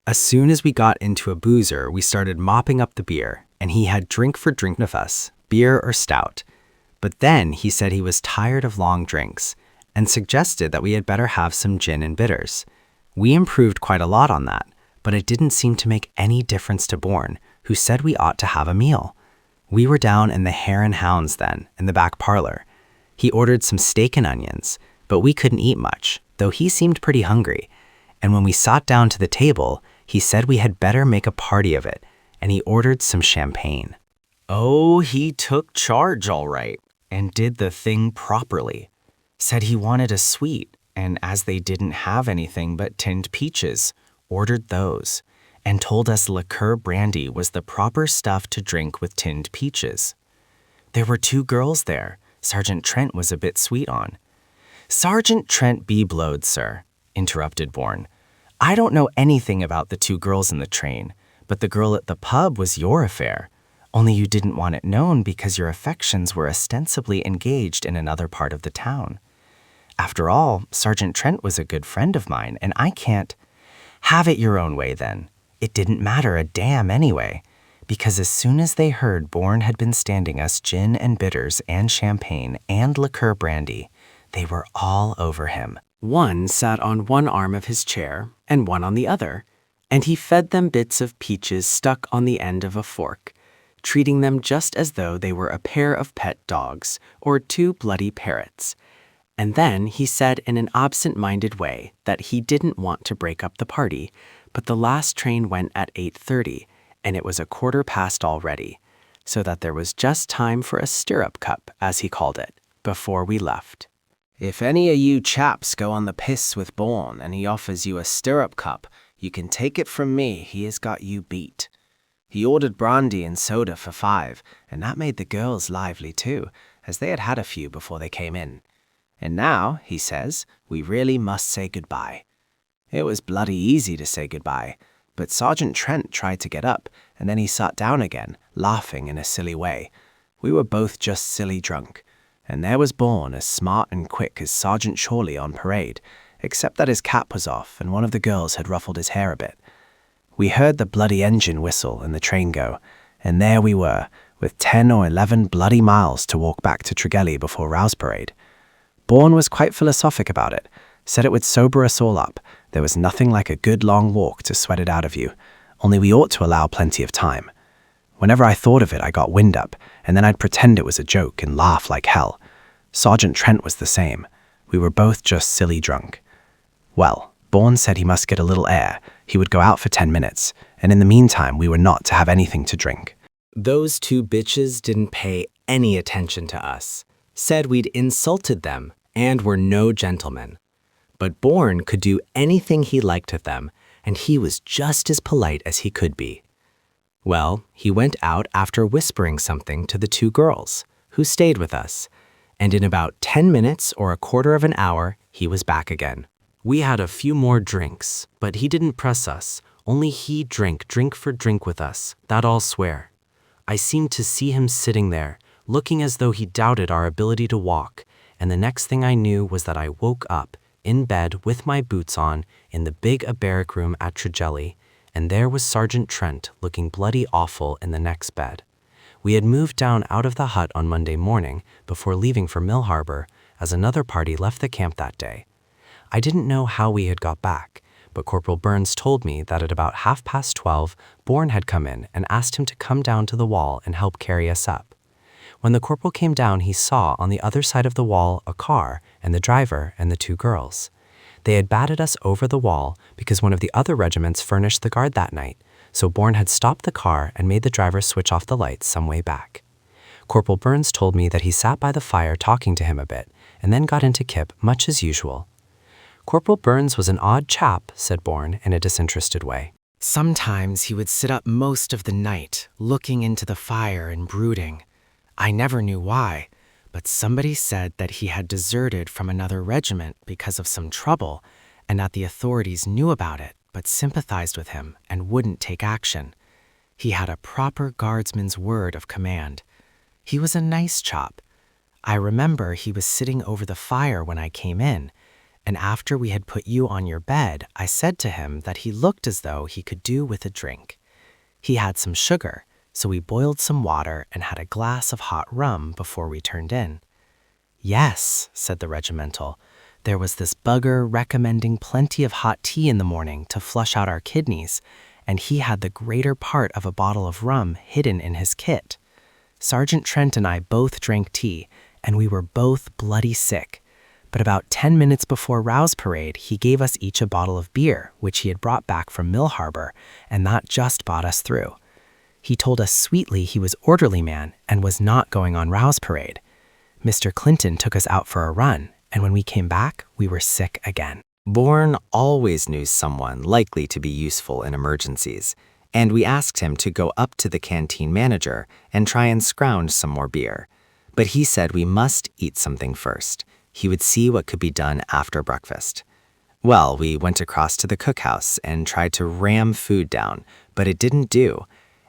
As soon as we got into a boozer, we started mopping up the beer, and he had drink for drink of us, beer or stout. But then he said he was tired of long drinks, and suggested that we had better have some gin and bitters. We improved quite a lot on that, but it didn't seem to make any difference to Bourne, who said we ought to have a meal. We were down in the Hare and Hounds then, in the back parlor. He ordered some steak and onions, but we couldn't eat much, though he seemed pretty hungry. And when we sat down to the table, he said we had better make a party of it, and he ordered some champagne. Oh, he took charge all right, and did the thing properly. Said he wanted a sweet, and as they didn't have anything but tinned peaches, ordered those, and told us liqueur brandy was the proper stuff to drink with tinned peaches. There were 2 girls there. Sergeant Trent was a bit sweet on. Sergeant Trent be blowed, sir, interrupted Bourne. I don't know anything about the 2 girls in the train, but the girl at the pub was your affair. Only you didn't want it known because your affections were ostensibly engaged in another part of the town. After all, Sergeant Trent was a good friend of mine, and I can't... Have it your own way, then. It didn't matter a damn anyway, because as soon as they heard Bourne had been standing us gin and bitters and champagne and liqueur brandy, they were all over him. One sat on one arm of his chair and one on the other, and he fed them bits of peaches stuck on the end of a fork, treating them just as though they were a pair of pet dogs or 2 bloody parrots. And then he said in an absent-minded way that he didn't want to break up the party, but the last train went at 8:30, and it was 1:15 already, so that there was just time for a stirrup cup, as he called it, before we left. If any of you chaps go on the piss with Bourne and he offers you a stirrup cup, you can take it from me he has got you beat. He ordered brandy and soda for 5, and that made the girls lively too, as they had had a few before they came in. And now, he says, we really must say goodbye. It was bloody easy to say goodbye, but Sergeant Trent tried to get up, and then he sat down again, laughing in a silly way. We were both just silly drunk, And there was Bourne as smart and quick as Sergeant Shorley on parade, except that his cap was off and one of the girls had ruffled his hair a bit. We heard the bloody engine whistle and the train go, and there we were, with 10 or 11 bloody miles to walk back to Tregelli before Rouse Parade. Bourne was quite philosophic about it, said it would sober us all up. There was nothing like a good long walk to sweat it out of you, only we ought to allow plenty of time. Whenever I thought of it, I got wind up, and then I'd pretend it was a joke and laugh like hell. Sergeant Trent was the same. We were both just silly drunk. Well, Bourne said he must get a little air. He would go out for 10 minutes, and in the meantime, we were not to have anything to drink. Those two bitches didn't pay any attention to us, said we'd insulted them and were no gentlemen. But Bourne could do anything he liked with them, and he was just as polite as he could be. Well, he went out after whispering something to the two girls, who stayed with us, and in about 10 minutes or a quarter of an hour, he was back again. We had a few more drinks, but he didn't press us, only he drank drink for drink with us, that I'll swear. I seemed to see him sitting there, looking as though he doubted our ability to walk, and the next thing I knew was that I woke up, in bed with my boots on, in the big barrack room at Tregelli, and there was Sergeant Trent looking bloody awful in the next bed. We had moved down out of the hut on Monday morning before leaving for Mill Harbor, as another party left the camp that day. I didn't know how we had got back, but Corporal Burns told me that at about 12:30, Bourne had come in and asked him to come down to the wall and help carry us up. When the corporal came down, he saw on the other side of the wall a car and the driver and the two girls. They had batted us over the wall because one of the other regiments furnished the guard that night, so Bourne had stopped the car and made the driver switch off the lights some way back. Corporal Burns told me that he sat by the fire talking to him a bit and then got into kip much as usual. Corporal Burns was an odd chap, said Bourne in a disinterested way. Sometimes he would sit up most of the night, looking into the fire and brooding. I never knew why, but somebody said that he had deserted from another regiment because of some trouble, and that the authorities knew about it but sympathized with him and wouldn't take action. He had a proper guardsman's word of command. He was a nice chap. I remember he was sitting over the fire when I came in, and after we had put you on your bed, I said to him that he looked as though he could do with a drink. He had some sugar, so we boiled some water and had a glass of hot rum before we turned in. Yes, said the regimental, there was this bugger recommending plenty of hot tea in the morning to flush out our kidneys, and he had the greater part of a bottle of rum hidden in his kit. Sergeant Trent and I both drank tea, and we were both bloody sick. But about 10 minutes before Rouse Parade, he gave us each a bottle of beer, which he had brought back from Mill Harbor, and that just bought us through. He told us sweetly he was orderly man and was not going on Rouse Parade. Mr. Clinton took us out for a run, and when we came back, we were sick again. Bourne always knew someone likely to be useful in emergencies, and we asked him to go up to the canteen manager and try and scrounge some more beer. But he said we must eat something first. He would see what could be done after breakfast. Well, we went across to the cookhouse and tried to ram food down, but it didn't do.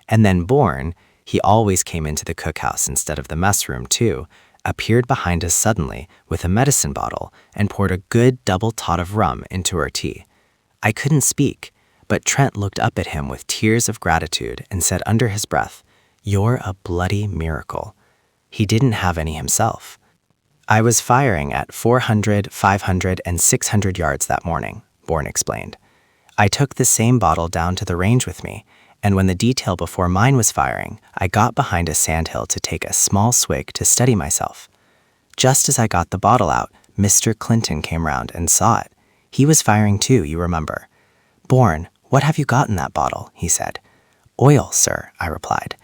And then Bourne, he always came into the cookhouse instead of the mess room too, appeared behind us suddenly with a medicine bottle and poured a good double tot of rum into our tea. I couldn't speak, but Trent looked up at him with tears of gratitude and said under his breath, "You're a bloody miracle." He didn't have any himself. I was firing at 400, 500, and 600 yards that morning, Bourne explained. I took the same bottle down to the range with me, and when the detail before mine was firing, I got behind a sandhill to take a small swig to steady myself. Just as I got the bottle out, Mr. Clinton came round and saw it. He was firing too, you remember. "Bourne, what have you got in that bottle?" he said. "Oil, sir," I replied.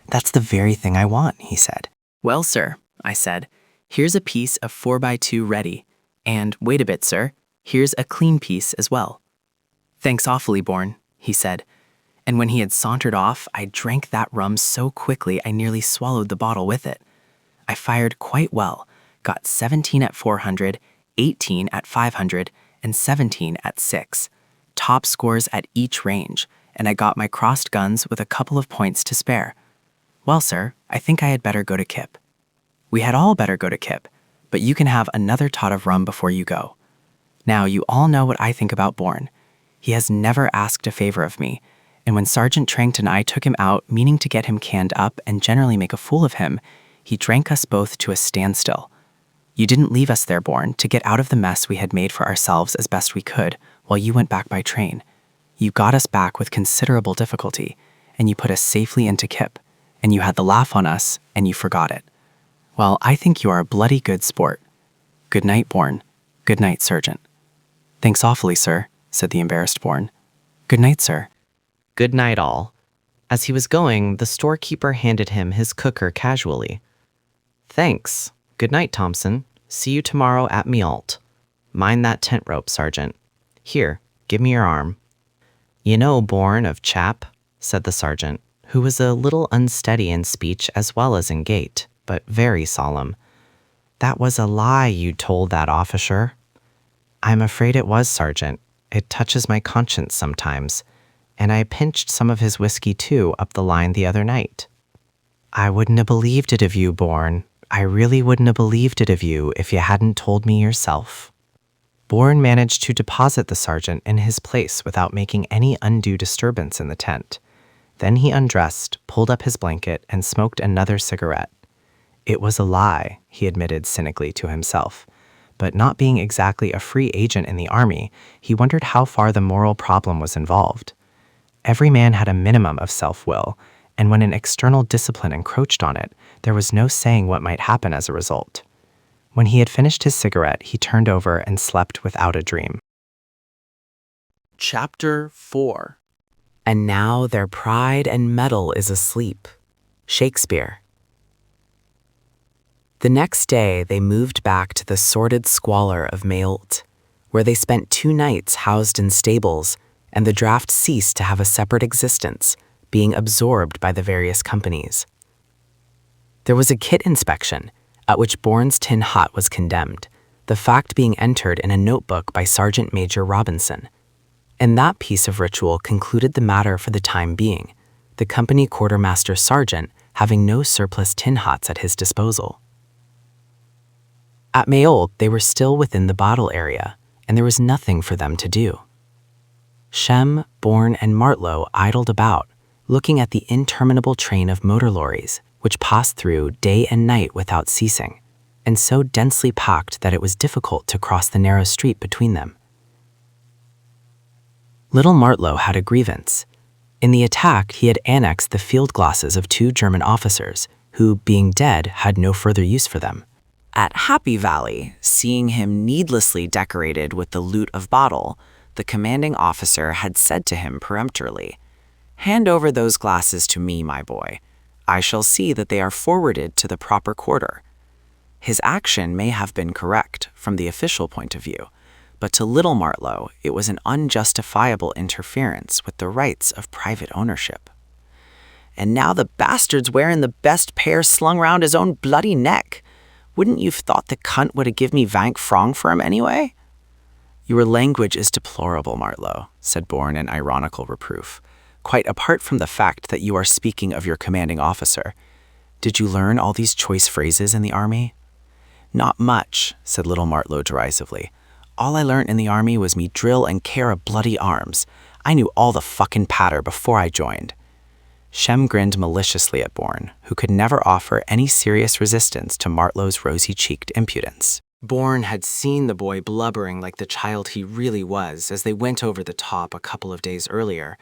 "That's the very thing I want," he said. Well, sir, I said, here's a piece of 4x2 ready. And wait a bit, sir, here's a clean piece as well. Thanks awfully, Bourne, he said. And when he had sauntered off, I drank that rum so quickly I nearly swallowed the bottle with it. I fired quite well, got 17 at 400, 18 at 500, and 17 at 6. Top scores at each range, and I got my crossed guns with a couple of points to spare. Well, sir, I think I had better go to Kip. We had all better go to Kip, but you can have another tot of rum before you go. Now, you all know what I think about Bourne. He has never asked a favor of me, and when Sergeant Trankt and I took him out, meaning to get him canned up and generally make a fool of him, he drank us both to a standstill. You didn't leave us there, Bourne, to get out of the mess we had made for ourselves as best we could while you went back by train. You got us back with considerable difficulty, and you put us safely into Kip, and you had the laugh on us, and you forgot it. Well, I think you are a bloody good sport. Good night, Bourne. Good night, Sergeant. Thanks awfully, sir, said the embarrassed Bourne. Good night, sir. Good night, all. As he was going, the storekeeper handed him his cooker casually. Thanks. Good night, Thompson. See you tomorrow at Mialt. Mind that tent rope, Sergeant. Here, give me your arm. You know, Bourne of chap, said the sergeant, who was a little unsteady in speech as well as in gait, but very solemn. That was a lie you told that officer. I'm afraid it was, Sergeant. It touches my conscience sometimes, and I pinched some of his whiskey too up the line the other night. I wouldn't have believed it of you, Bourne. I really wouldn't have believed it of you if you hadn't told me yourself. Bourne managed to deposit the sergeant in his place without making any undue disturbance in the tent. Then he undressed, pulled up his blanket, and smoked another cigarette. It was a lie, he admitted cynically to himself. But not being exactly a free agent in the army, he wondered how far the moral problem was involved. Every man had a minimum of self-will, and when an external discipline encroached on it, there was no saying what might happen as a result. When he had finished his cigarette, he turned over and slept without a dream. Chapter 4. And now their pride and mettle is asleep. Shakespeare. The next day, they moved back to the sordid squalor of Méault, where they spent 2 nights housed in stables, and the draft ceased to have a separate existence, being absorbed by the various companies. There was a kit inspection, at which Bourne's tin hot was condemned, the fact being entered in a notebook by Sergeant Major Robinson. And that piece of ritual concluded the matter for the time being, the company quartermaster sergeant having no surplus tin hots at his disposal. At Méault, they were still within the bottle area, and there was nothing for them to do. Shem, Bourne, and Martlow idled about, looking at the interminable train of motor lorries, which passed through day and night without ceasing, and so densely packed that it was difficult to cross the narrow street between them. Little Martlow had a grievance. In the attack, he had annexed the field glasses of 2 German officers, who, being dead, had no further use for them. At Happy Valley, seeing him needlessly decorated with the loot of bottle, the commanding officer had said to him peremptorily, "Hand over those glasses to me, my boy. I shall see that they are forwarded to the proper quarter." His action may have been correct from the official point of view, but to little Martlow, it was an unjustifiable interference with the rights of private ownership. "And now the bastard's wearing the best pair slung round his own bloody neck. Wouldn't you've thought the cunt would have give me 20 francs for him anyway?" "Your language is deplorable, Martlow," said Bourne in ironical reproof, "quite apart from the fact that you are speaking of your commanding officer. Did you learn all these choice phrases in the army?" "Not much," said little Martlow derisively. "All I learnt in the army was me drill and care of bloody arms. I knew all the fucking patter before I joined." Shem grinned maliciously at Bourne, who could never offer any serious resistance to Martlow's rosy-cheeked impudence. Bourne had seen the boy blubbering like the child he really was as they went over the top a couple of days earlier,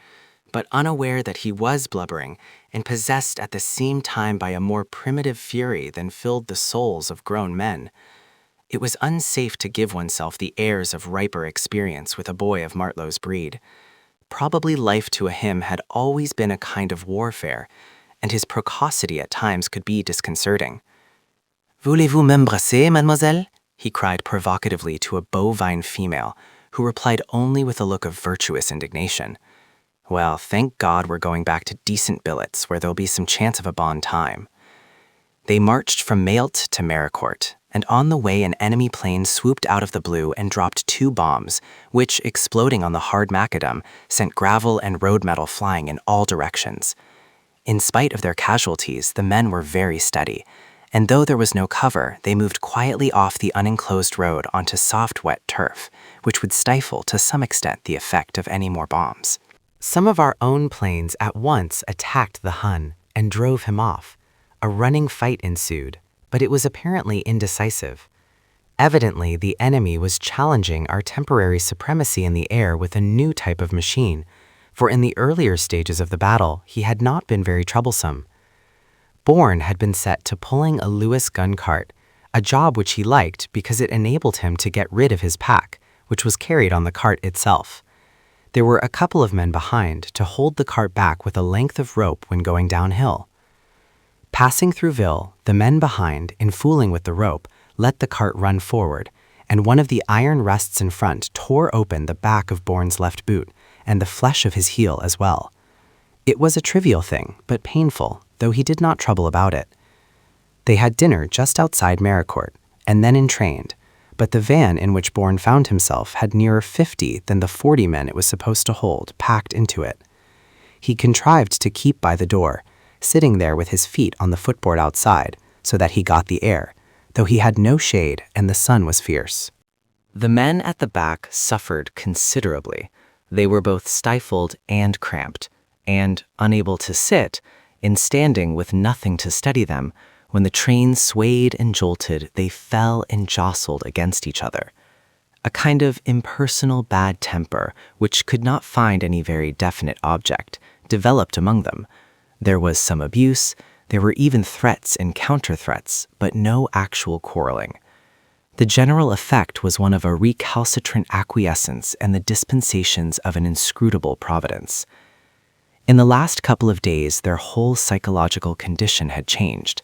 but unaware that he was blubbering and possessed at the same time by a more primitive fury than filled the souls of grown men. It was unsafe to give oneself the airs of riper experience with a boy of Martlow's breed. Probably life to him had always been a kind of warfare, and his precocity at times could be disconcerting. "Voulez-vous m'embrasser, mademoiselle?" he cried provocatively to a bovine female, who replied only with a look of virtuous indignation. Well, thank God we're going back to decent billets where there'll be some chance of a bon time. They marched from Méault to Maricourt, and on the way an enemy plane swooped out of the blue and dropped 2 bombs, which, exploding on the hard macadam, sent gravel and road metal flying in all directions. In spite of their casualties, the men were very steady, and though there was no cover, they moved quietly off the unenclosed road onto soft, wet turf, which would stifle to some extent the effect of any more bombs. Some of our own planes at once attacked the Hun and drove him off. A running fight ensued, but it was apparently indecisive. Evidently, the enemy was challenging our temporary supremacy in the air with a new type of machine, for in the earlier stages of the battle, he had not been very troublesome. Bourne had been set to pulling a Lewis gun cart, a job which he liked because it enabled him to get rid of his pack, which was carried on the cart itself. There were a couple of men behind to hold the cart back with a length of rope when going downhill. Passing through Ville, the men behind, in fooling with the rope, let the cart run forward, and one of the iron rests in front tore open the back of Bourne's left boot and the flesh of his heel as well. It was a trivial thing, but painful, though he did not trouble about it. They had dinner just outside Maricourt, and then entrained, but the van in which Bourne found himself had nearer 50 than the 40 men it was supposed to hold packed into it. He contrived to keep by the door, sitting there with his feet on the footboard outside, so that he got the air, though he had no shade and the sun was fierce. The men at the back suffered considerably. They were both stifled and cramped, and unable to sit, in standing with nothing to steady them. When the train swayed and jolted, they fell and jostled against each other. A kind of impersonal bad temper, which could not find any very definite object, developed among them. There was some abuse, there were even threats and counter-threats, but no actual quarreling. The general effect was one of a recalcitrant acquiescence and the dispensations of an inscrutable providence. In the last couple of days, their whole psychological condition had changed.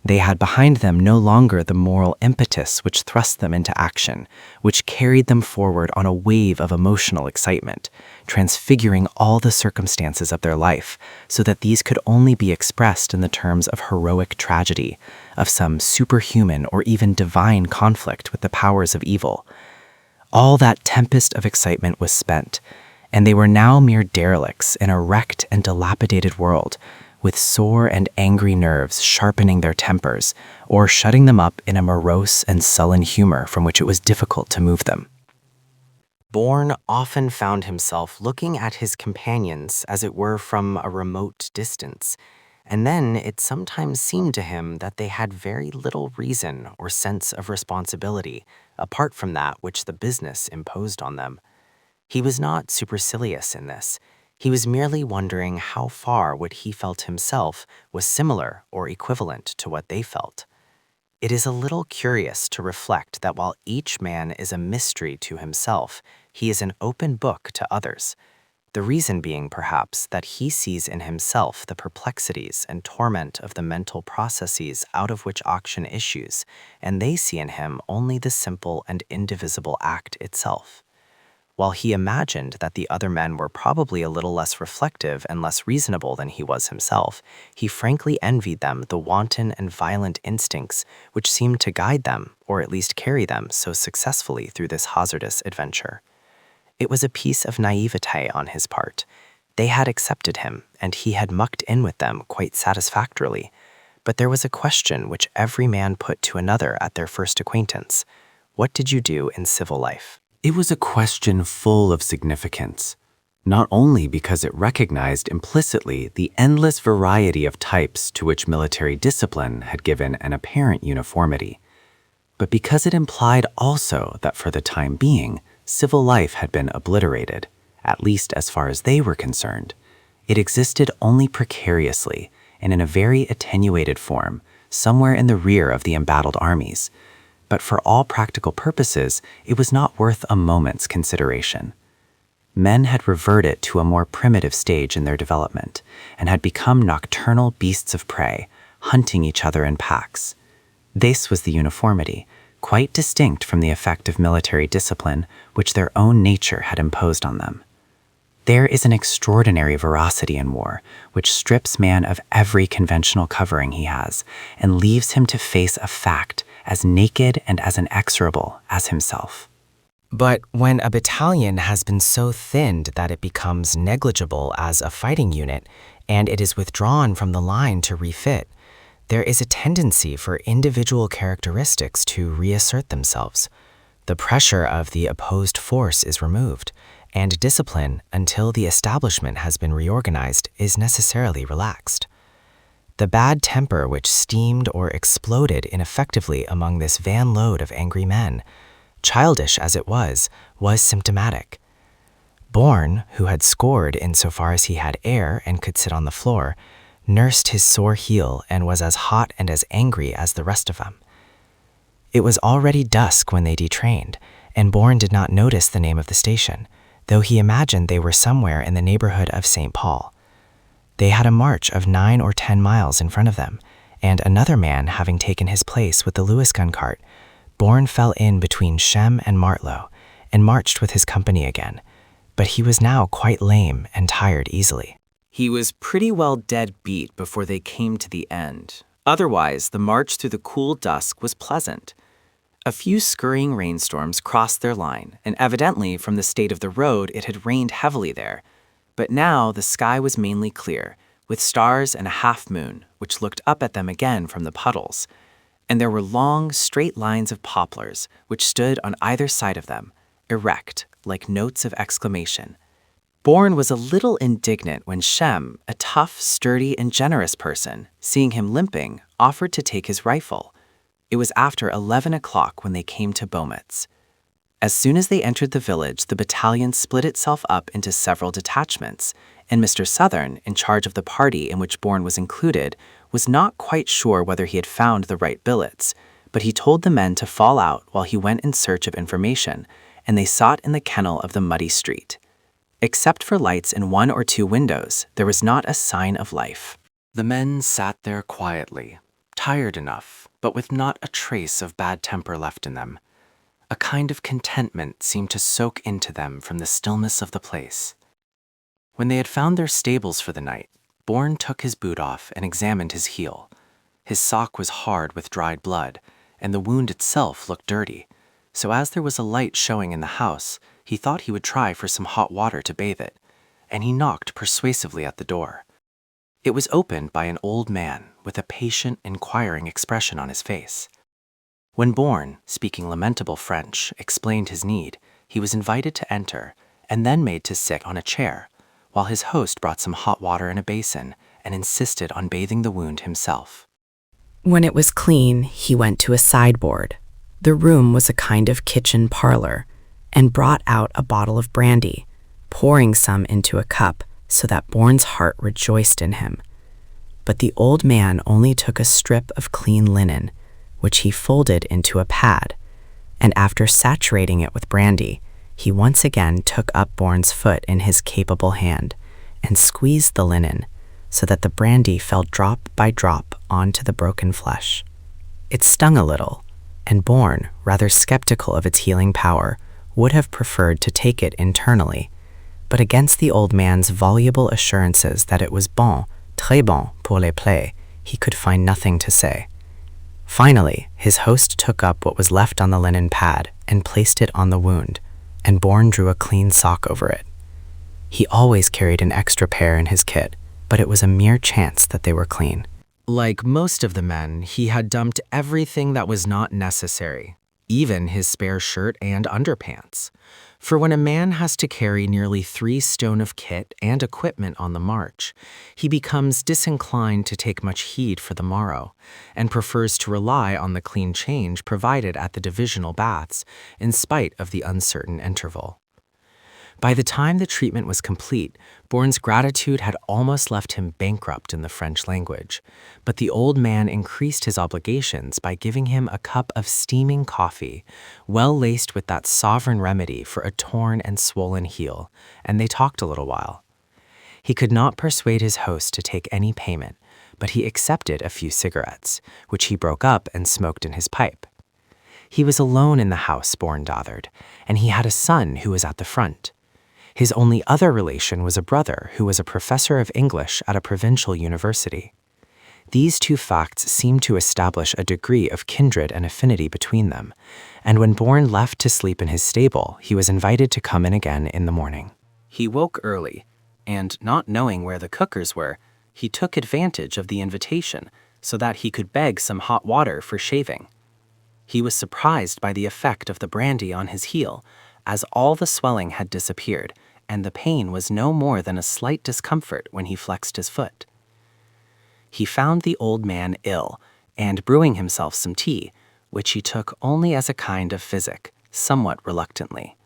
They had behind them no longer the moral impetus which thrust them into action, which carried them forward on a wave of emotional excitement, transfiguring all the circumstances of their life, so that these could only be expressed in the terms of heroic tragedy, of some superhuman or even divine conflict with the powers of evil. All that tempest of excitement was spent, and they were now mere derelicts in a wrecked and dilapidated world, with sore and angry nerves sharpening their tempers, or shutting them up in a morose and sullen humor from which it was difficult to move them. Bourne often found himself looking at his companions as it were from a remote distance, and then it sometimes seemed to him that they had very little reason or sense of responsibility, apart from that which the business imposed on them. He was not supercilious in this. He was merely wondering how far what he felt himself was similar or equivalent to what they felt. It is a little curious to reflect that while each man is a mystery to himself, he is an open book to others. The reason being, perhaps, that he sees in himself the perplexities and torment of the mental processes out of which action issues, and they see in him only the simple and indivisible act itself. While he imagined that the other men were probably a little less reflective and less reasonable than he was himself, he frankly envied them the wanton and violent instincts which seemed to guide them, or at least carry them, so successfully through this hazardous adventure. It was a piece of naivete on his part. They had accepted him, and he had mucked in with them quite satisfactorily. But there was a question which every man put to another at their first acquaintance. What did you do in civil life? It was a question full of significance, not only because it recognized implicitly the endless variety of types to which military discipline had given an apparent uniformity, but because it implied also that for the time being, civil life had been obliterated, at least as far as they were concerned. It existed only precariously and in a very attenuated form, somewhere in the rear of the embattled armies. But for all practical purposes, it was not worth a moment's consideration. Men had reverted to a more primitive stage in their development and had become nocturnal beasts of prey, hunting each other in packs. This was the uniformity, quite distinct from the effect of military discipline which their own nature had imposed on them. There is an extraordinary veracity in war, which strips man of every conventional covering he has and leaves him to face a fact as naked and as inexorable as himself. But when a battalion has been so thinned that it becomes negligible as a fighting unit, and it is withdrawn from the line to refit, There is a tendency for individual characteristics to reassert themselves. The pressure of the opposed force is removed, and discipline, until the establishment has been reorganized, is necessarily relaxed. The bad temper which steamed or exploded ineffectively among this van load of angry men, childish as it was symptomatic. Bourne, who had scored insofar as he had air and could sit on the floor, nursed his sore heel and was as hot and as angry as the rest of them. It was already dusk when they detrained, and Bourne did not notice the name of the station, though he imagined they were somewhere in the neighborhood of St. Paul. They had a march of 9 or 10 miles in front of them, and another man having taken his place with the Lewis gun cart, Bourne fell in between Shem and Martlow, and marched with his company again, but he was now quite lame and tired easily. He was pretty well dead beat before they came to the end. Otherwise, the march through the cool dusk was pleasant. A few scurrying rainstorms crossed their line, and evidently from the state of the road it had rained heavily there. But now the sky was mainly clear, with stars and a half moon, which looked up at them again from the puddles. And there were long, straight lines of poplars, which stood on either side of them, erect, like notes of exclamation. Bourne was a little indignant when Shem, a tough, sturdy, and generous person, seeing him limping, offered to take his rifle. It was after 11 o'clock when they came to Beaumont's. As soon as they entered the village, the battalion split itself up into several detachments, and Mr. Southern, in charge of the party in which Bourne was included, was not quite sure whether he had found the right billets, but he told the men to fall out while he went in search of information, and they sought in the kennel of the muddy street. Except for lights in 1 or 2 windows, there was not a sign of life. The men sat there quietly, tired enough, but with not a trace of bad temper left in them. A kind of contentment seemed to soak into them from the stillness of the place. When they had found their stables for the night, Bourne took his boot off and examined his heel. His sock was hard with dried blood, and the wound itself looked dirty, so as there was a light showing in the house, he thought he would try for some hot water to bathe it, and he knocked persuasively at the door. It was opened by an old man with a patient, inquiring expression on his face. When Bourne, speaking lamentable French, explained his need, he was invited to enter, and then made to sit on a chair, while his host brought some hot water in a basin and insisted on bathing the wound himself. When it was clean, he went to a sideboard. The room was a kind of kitchen parlor, and brought out a bottle of brandy, pouring some into a cup so that Bourne's heart rejoiced in him. But the old man only took a strip of clean linen, which he folded into a pad, and after saturating it with brandy, he once again took up Bourne's foot in his capable hand and squeezed the linen so that the brandy fell drop by drop onto the broken flesh. It stung a little, and Bourne, rather skeptical of its healing power, would have preferred to take it internally, but against the old man's voluble assurances that it was bon, très bon pour les plaies, he could find nothing to say. Finally, his host took up what was left on the linen pad and placed it on the wound, and Bourne drew a clean sock over it. He always carried an extra pair in his kit, but it was a mere chance that they were clean. Like most of the men, he had dumped everything that was not necessary, even his spare shirt and underpants. For when a man has to carry nearly 3 stone of kit and equipment on the march, he becomes disinclined to take much heed for the morrow, and prefers to rely on the clean change provided at the divisional baths, in spite of the uncertain interval. By the time the treatment was complete, Bourne's gratitude had almost left him bankrupt in the French language, but the old man increased his obligations by giving him a cup of steaming coffee, well laced with that sovereign remedy for a torn and swollen heel, and they talked a little while. He could not persuade his host to take any payment, but he accepted a few cigarettes, which he broke up and smoked in his pipe. He was alone in the house, Bourne dothered, and he had a son who was at the front. His only other relation was a brother who was a professor of English at a provincial university. These 2 facts seemed to establish a degree of kindred and affinity between them, and when Bourne left to sleep in his stable, he was invited to come in again in the morning. He woke early, and not knowing where the cookers were, he took advantage of the invitation, so that he could beg some hot water for shaving. He was surprised by the effect of the brandy on his heel, as all the swelling had disappeared, and the pain was no more than a slight discomfort when he flexed his foot. He found the old man ill, and brewing himself some tea, which he took only as a kind of physic, somewhat reluctantly.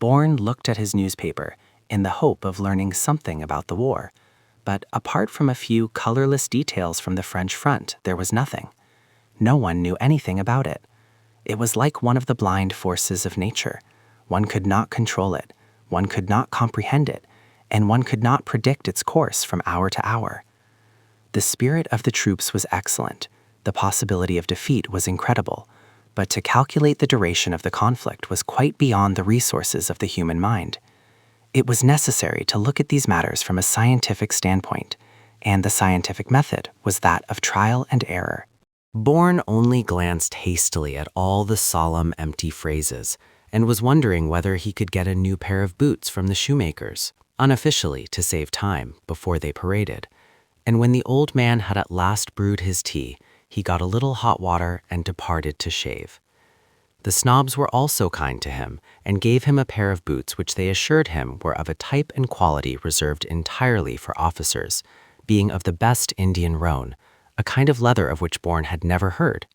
Bourne looked at his newspaper in the hope of learning something about the war, but apart from a few colorless details from the French front, there was nothing. No one knew anything about it. It was like one of the blind forces of nature. One could not control it, one could not comprehend it, and one could not predict its course from hour to hour. The spirit of the troops was excellent, the possibility of defeat was incredible, but to calculate the duration of the conflict was quite beyond the resources of the human mind. It was necessary to look at these matters from a scientific standpoint, and the scientific method was that of trial and error. Bourne only glanced hastily at all the solemn, empty phrases and was wondering whether he could get a new pair of boots from the shoemakers, unofficially to save time, before they paraded. And when the old man had at last brewed his tea, he got a little hot water and departed to shave. The snobs were also kind to him and gave him a pair of boots which they assured him were of a type and quality reserved entirely for officers, being of the best Indian roan, a kind of leather of which Bourne had never heard.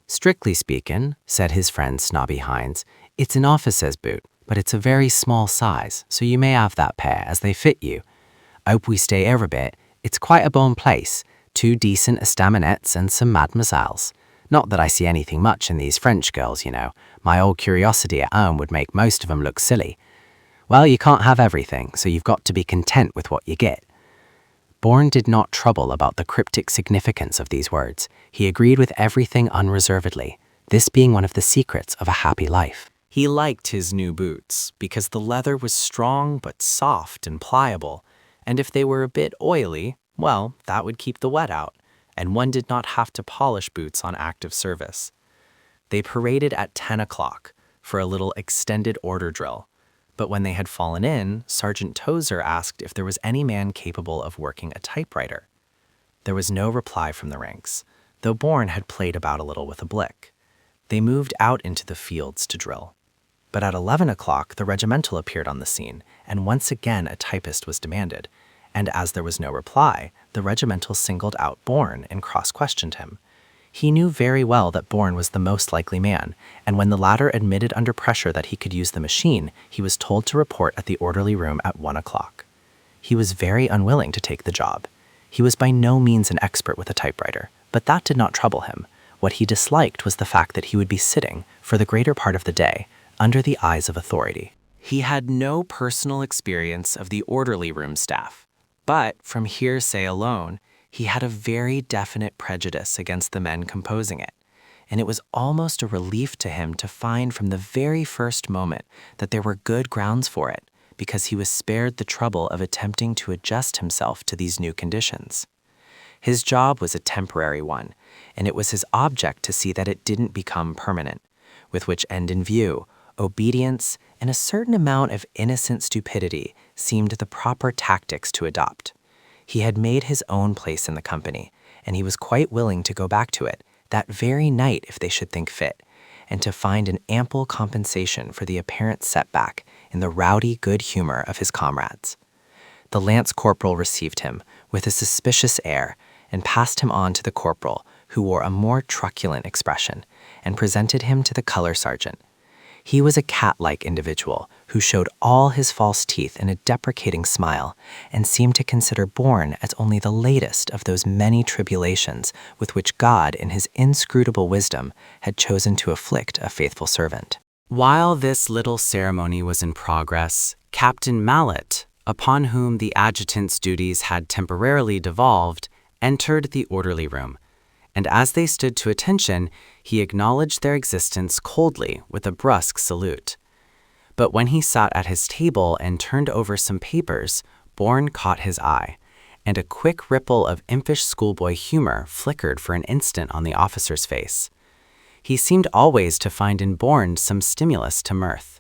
"Strictly speakin'," said his friend Snobby Hines, "it's an officer's boot, but it's a very small size, so you may have that pair as they fit you. Hope we stay here a bit. It's quite a bon place, 2 decent estaminets and some mademoiselles. Not that I see anything much in these French girls, you know. My old curiosity at home would make most of them look silly. Well, you can't have everything, so you've got to be content with what you get." Bourne did not trouble about the cryptic significance of these words. He agreed with everything unreservedly, this being one of the secrets of a happy life. He liked his new boots because the leather was strong but soft and pliable, and if they were a bit oily, well, that would keep the wet out, and one did not have to polish boots on active service. They paraded at 10 o'clock for a little extended order drill, but when they had fallen in, Sergeant Tozer asked if there was any man capable of working a typewriter. There was no reply from the ranks, though Bourne had played about a little with a blick. They moved out into the fields to drill. But at 11 o'clock, the regimental appeared on the scene, and once again a typist was demanded, and as there was no reply, the regimental singled out Bourne and cross-questioned him. He knew very well that Bourne was the most likely man, and when the latter admitted under pressure that he could use the machine, he was told to report at the orderly room at 1 o'clock. He was very unwilling to take the job. He was by no means an expert with a typewriter, but that did not trouble him. What he disliked was the fact that he would be sitting, for the greater part of the day, under the eyes of authority. He had no personal experience of the orderly room staff, but from hearsay alone, he had a very definite prejudice against the men composing it, and it was almost a relief to him to find from the very first moment that there were good grounds for it, because he was spared the trouble of attempting to adjust himself to these new conditions. His job was a temporary one, and it was his object to see that it didn't become permanent, with which end in view, obedience and a certain amount of innocent stupidity seemed the proper tactics to adopt. He had made his own place in the company, and he was quite willing to go back to it that very night if they should think fit, and to find an ample compensation for the apparent setback in the rowdy good humor of his comrades. The lance corporal received him with a suspicious air and passed him on to the corporal, who wore a more truculent expression, and presented him to the color sergeant. He was a cat-like individual who showed all his false teeth in a deprecating smile and seemed to consider Bourne as only the latest of those many tribulations with which God, in his inscrutable wisdom, had chosen to afflict a faithful servant. While this little ceremony was in progress, Captain Mallet, upon whom the adjutant's duties had temporarily devolved, entered the orderly room, and as they stood to attention, he acknowledged their existence coldly with a brusque salute. But when he sat at his table and turned over some papers, Bourne caught his eye, and a quick ripple of impish schoolboy humor flickered for an instant on the officer's face. He seemed always to find in Bourne some stimulus to mirth.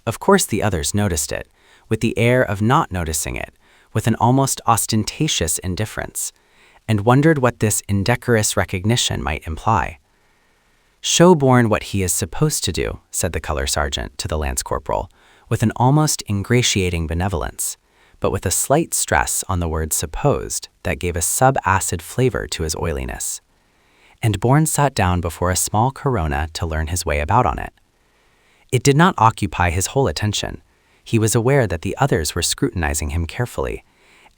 Of course the others noticed it, with the air of not noticing it, with an almost ostentatious indifference, and wondered what this indecorous recognition might imply. "Show Bourne what he is supposed to do," said the color sergeant to the lance corporal, with an almost ingratiating benevolence, but with a slight stress on the word supposed that gave a sub-acid flavor to his oiliness. And Bourne sat down before a small corona to learn his way about on it. It did not occupy his whole attention. He was aware that the others were scrutinizing him carefully,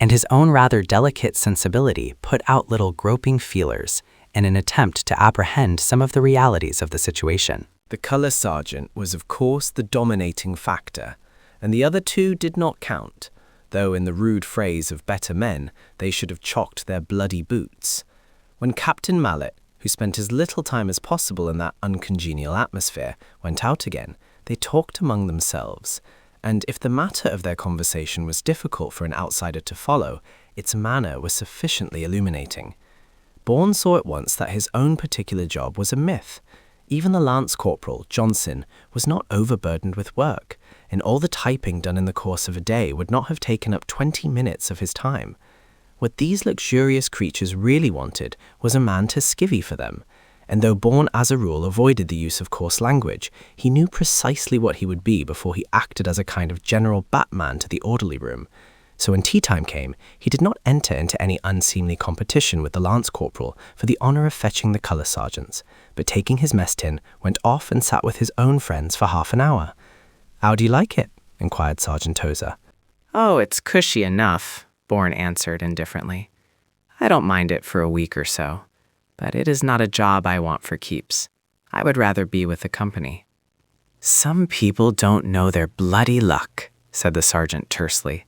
and his own rather delicate sensibility put out little groping feelers in an attempt to apprehend some of the realities of the situation. The color sergeant was of course the dominating factor, and the other two did not count, though in the rude phrase of better men, they should have chalked their bloody boots. When Captain Mallet, who spent as little time as possible in that uncongenial atmosphere, went out again, they talked among themselves, and if the matter of their conversation was difficult for an outsider to follow, its manner was sufficiently illuminating. Bourne saw at once that his own particular job was a myth. Even the lance corporal, Johnson, was not overburdened with work, and all the typing done in the course of a day would not have taken up 20 minutes of his time. What these luxurious creatures really wanted was a man to skivvy for them, and though Bourne as a rule avoided the use of coarse language, he knew precisely what he would be before he acted as a kind of general Batman to the orderly room. So when tea time came, he did not enter into any unseemly competition with the lance corporal for the honour of fetching the colour sergeants, but taking his mess tin, went off and sat with his own friends for half an hour. "How do you like it?" inquired Sergeant Tozer. "Oh, it's cushy enough," Bourne answered indifferently. "I don't mind it for a week or so, but it is not a job I want for keeps. I would rather be with the company." "Some people don't know their bloody luck," said the sergeant tersely.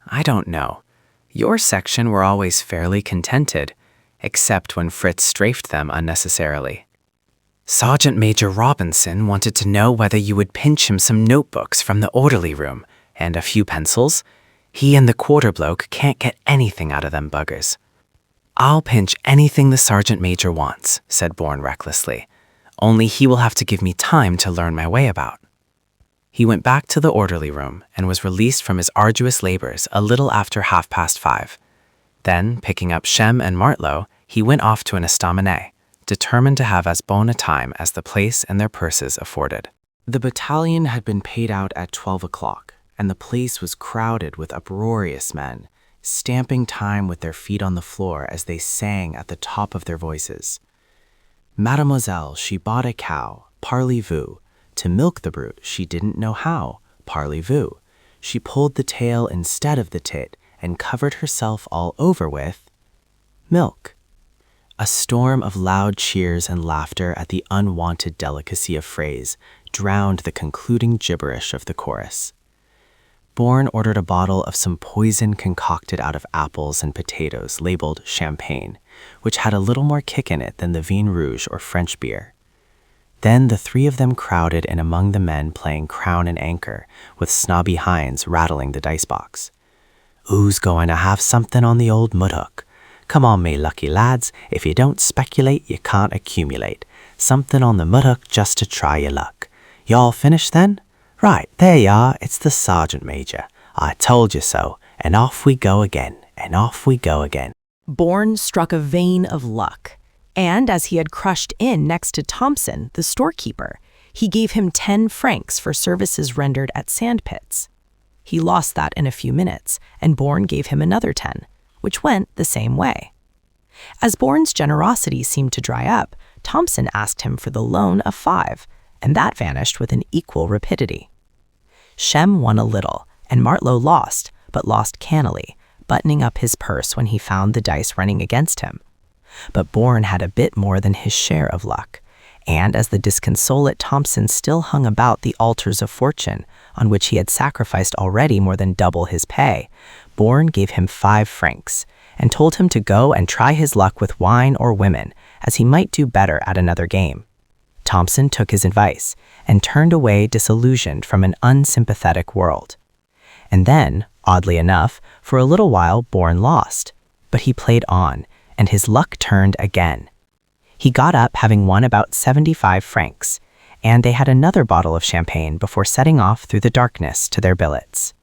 "I don't know. Your section were always fairly contented, except when Fritz strafed them unnecessarily. Sergeant Major Robinson wanted to know whether you would pinch him some notebooks from the orderly room and a few pencils. He and the quarter bloke can't get anything out of them buggers." "I'll pinch anything the sergeant major wants," said Bourne recklessly. "Only he will have to give me time to learn my way about." He went back to the orderly room and was released from his arduous labors a little after 5:30. Then, picking up Shem and Martlow, he went off to an estaminet, determined to have as bon a time as the place and their purses afforded. The battalion had been paid out at 12 o'clock, and the place was crowded with uproarious men, stamping time with their feet on the floor as they sang at the top of their voices. Mademoiselle, she bought a cow, parlez-vous. To milk the brute, she didn't know how, parlez-vous. She pulled the tail instead of the tit and covered herself all over with milk. A storm of loud cheers and laughter at the unwanted delicacy of phrase drowned the concluding gibberish of the chorus. Bourne ordered a bottle of some poison concocted out of apples and potatoes labeled champagne, which had a little more kick in it than the vin rouge or French beer. Then the three of them crowded in among the men playing crown and anchor, with snobby Hines rattling the dice box. "Who's going to have something on the old mudhook? Come on, me lucky lads, if you don't speculate, you can't accumulate. Something on the mudhook just to try your luck. You all finished then? Right, there you are, it's the sergeant major. I told you so, and off we go again, and off we go again." Bourne struck a vein of luck, and as he had crushed in next to Thompson, the storekeeper, he gave him 10 francs for services rendered at sandpits. He lost that in a few minutes, and Bourne gave him another 10, which went the same way. As Bourne's generosity seemed to dry up, Thompson asked him for the loan of 5, and that vanished with an equal rapidity. Shem won a little, and Martlow lost, but lost cannily, buttoning up his purse when he found the dice running against him. But Bourne had a bit more than his share of luck, and as the disconsolate Thompson still hung about the altars of fortune, on which he had sacrificed already more than double his pay, Bourne gave him 5 francs, and told him to go and try his luck with wine or women, as he might do better at another game. Thompson took his advice, and turned away disillusioned from an unsympathetic world. And then, oddly enough, for a little while Bourne lost, but he played on, and his luck turned again. He got up having won about 75 francs, and they had another bottle of champagne before setting off through the darkness to their billets.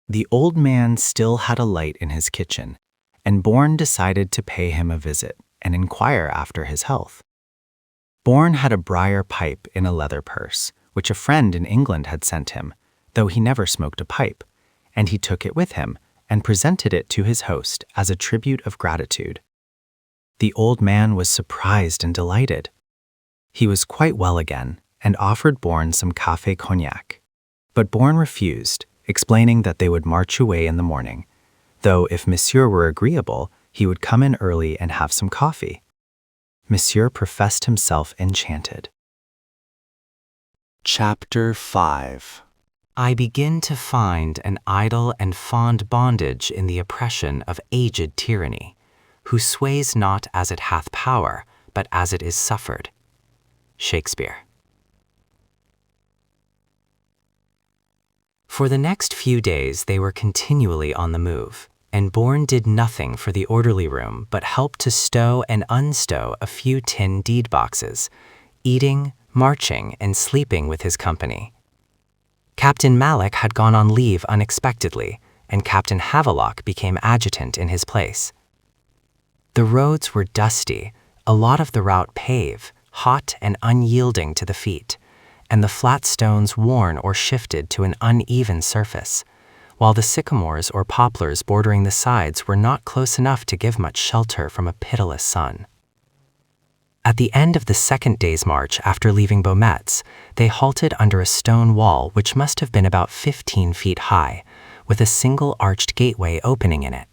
The old man still had a light in his kitchen, and Bourne decided to pay him a visit and inquire after his health. Bourne had a briar pipe in a leather purse, which a friend in England had sent him, though he never smoked a pipe, and he took it with him and presented it to his host as a tribute of gratitude. The old man was surprised and delighted. He was quite well again and offered Bourne some café cognac, but Bourne refused, explaining that they would march away in the morning, though if Monsieur were agreeable, he would come in early and have some coffee. Monsieur professed himself enchanted. Chapter 5. I begin to find an idle and fond bondage in the oppression of aged tyranny, who sways not as it hath power, but as it is suffered. Shakespeare. For the next few days they were continually on the move, and Bourne did nothing for the orderly room but help to stow and unstow a few tin deed boxes, eating, marching, and sleeping with his company. Captain Mallock had gone on leave unexpectedly, and Captain Havelock became adjutant in his place. The roads were dusty, a lot of the route pave, hot and unyielding to the feet, and the flat stones worn or shifted to an uneven surface, while the sycamores or poplars bordering the sides were not close enough to give much shelter from a pitiless sun. At the end of the second day's march after leaving Beaumetz, they halted under a stone wall which must have been about 15 feet high, with a single arched gateway opening in it.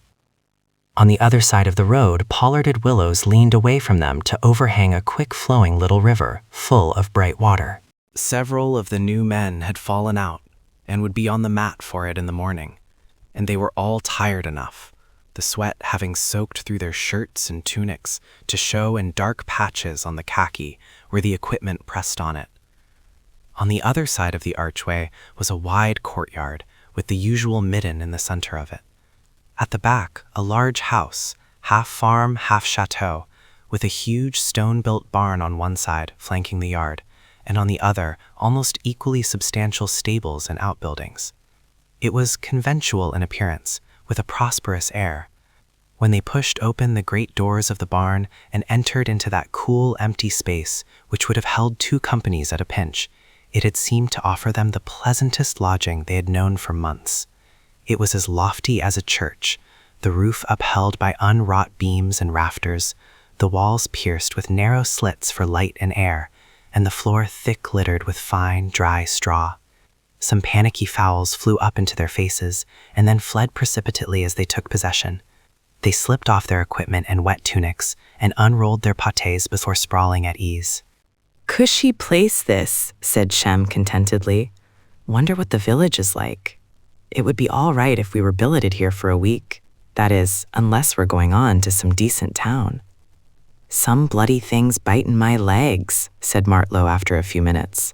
On the other side of the road, pollarded willows leaned away from them to overhang a quick-flowing little river, full of bright water. Several of the new men had fallen out and would be on the mat for it in the morning, and they were all tired enough, the sweat having soaked through their shirts and tunics to show in dark patches on the khaki where the equipment pressed on it. On the other side of the archway was a wide courtyard with the usual midden in the center of it. At the back, a large house, half farm, half chateau, with a huge stone-built barn on one side flanking the yard, and on the other, almost equally substantial stables and outbuildings. It was conventual in appearance, with a prosperous air. When they pushed open the great doors of the barn and entered into that cool, empty space which would have held 2 companies at a pinch, it had seemed to offer them the pleasantest lodging they had known for months. It was as lofty as a church, the roof upheld by unwrought beams and rafters, the walls pierced with narrow slits for light and air, and the floor thick littered with fine, dry straw. Some panicky fowls flew up into their faces and then fled precipitately as they took possession. They slipped off their equipment and wet tunics and unrolled their pâtés before sprawling at ease. Cushy place this, said Shem contentedly. Wonder what the village is like. It would be all right if we were billeted here for a week. That is, unless we're going on to some decent town. Some bloody thing's biting my legs, said Martlow after a few minutes.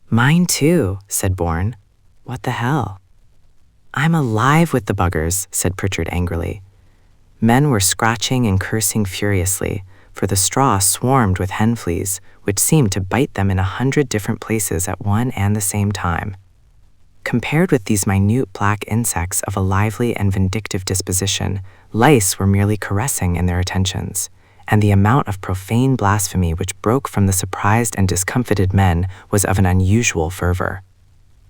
Mine too, said Bourne. What the hell? I'm alive with the buggers, said Pritchard angrily. Men were scratching and cursing furiously, for the straw swarmed with hen fleas, which seemed to bite them in 100 different places at one and the same time. Compared with these minute black insects of a lively and vindictive disposition, lice were merely caressing in their attentions, and the amount of profane blasphemy which broke from the surprised and discomfited men was of an unusual fervor.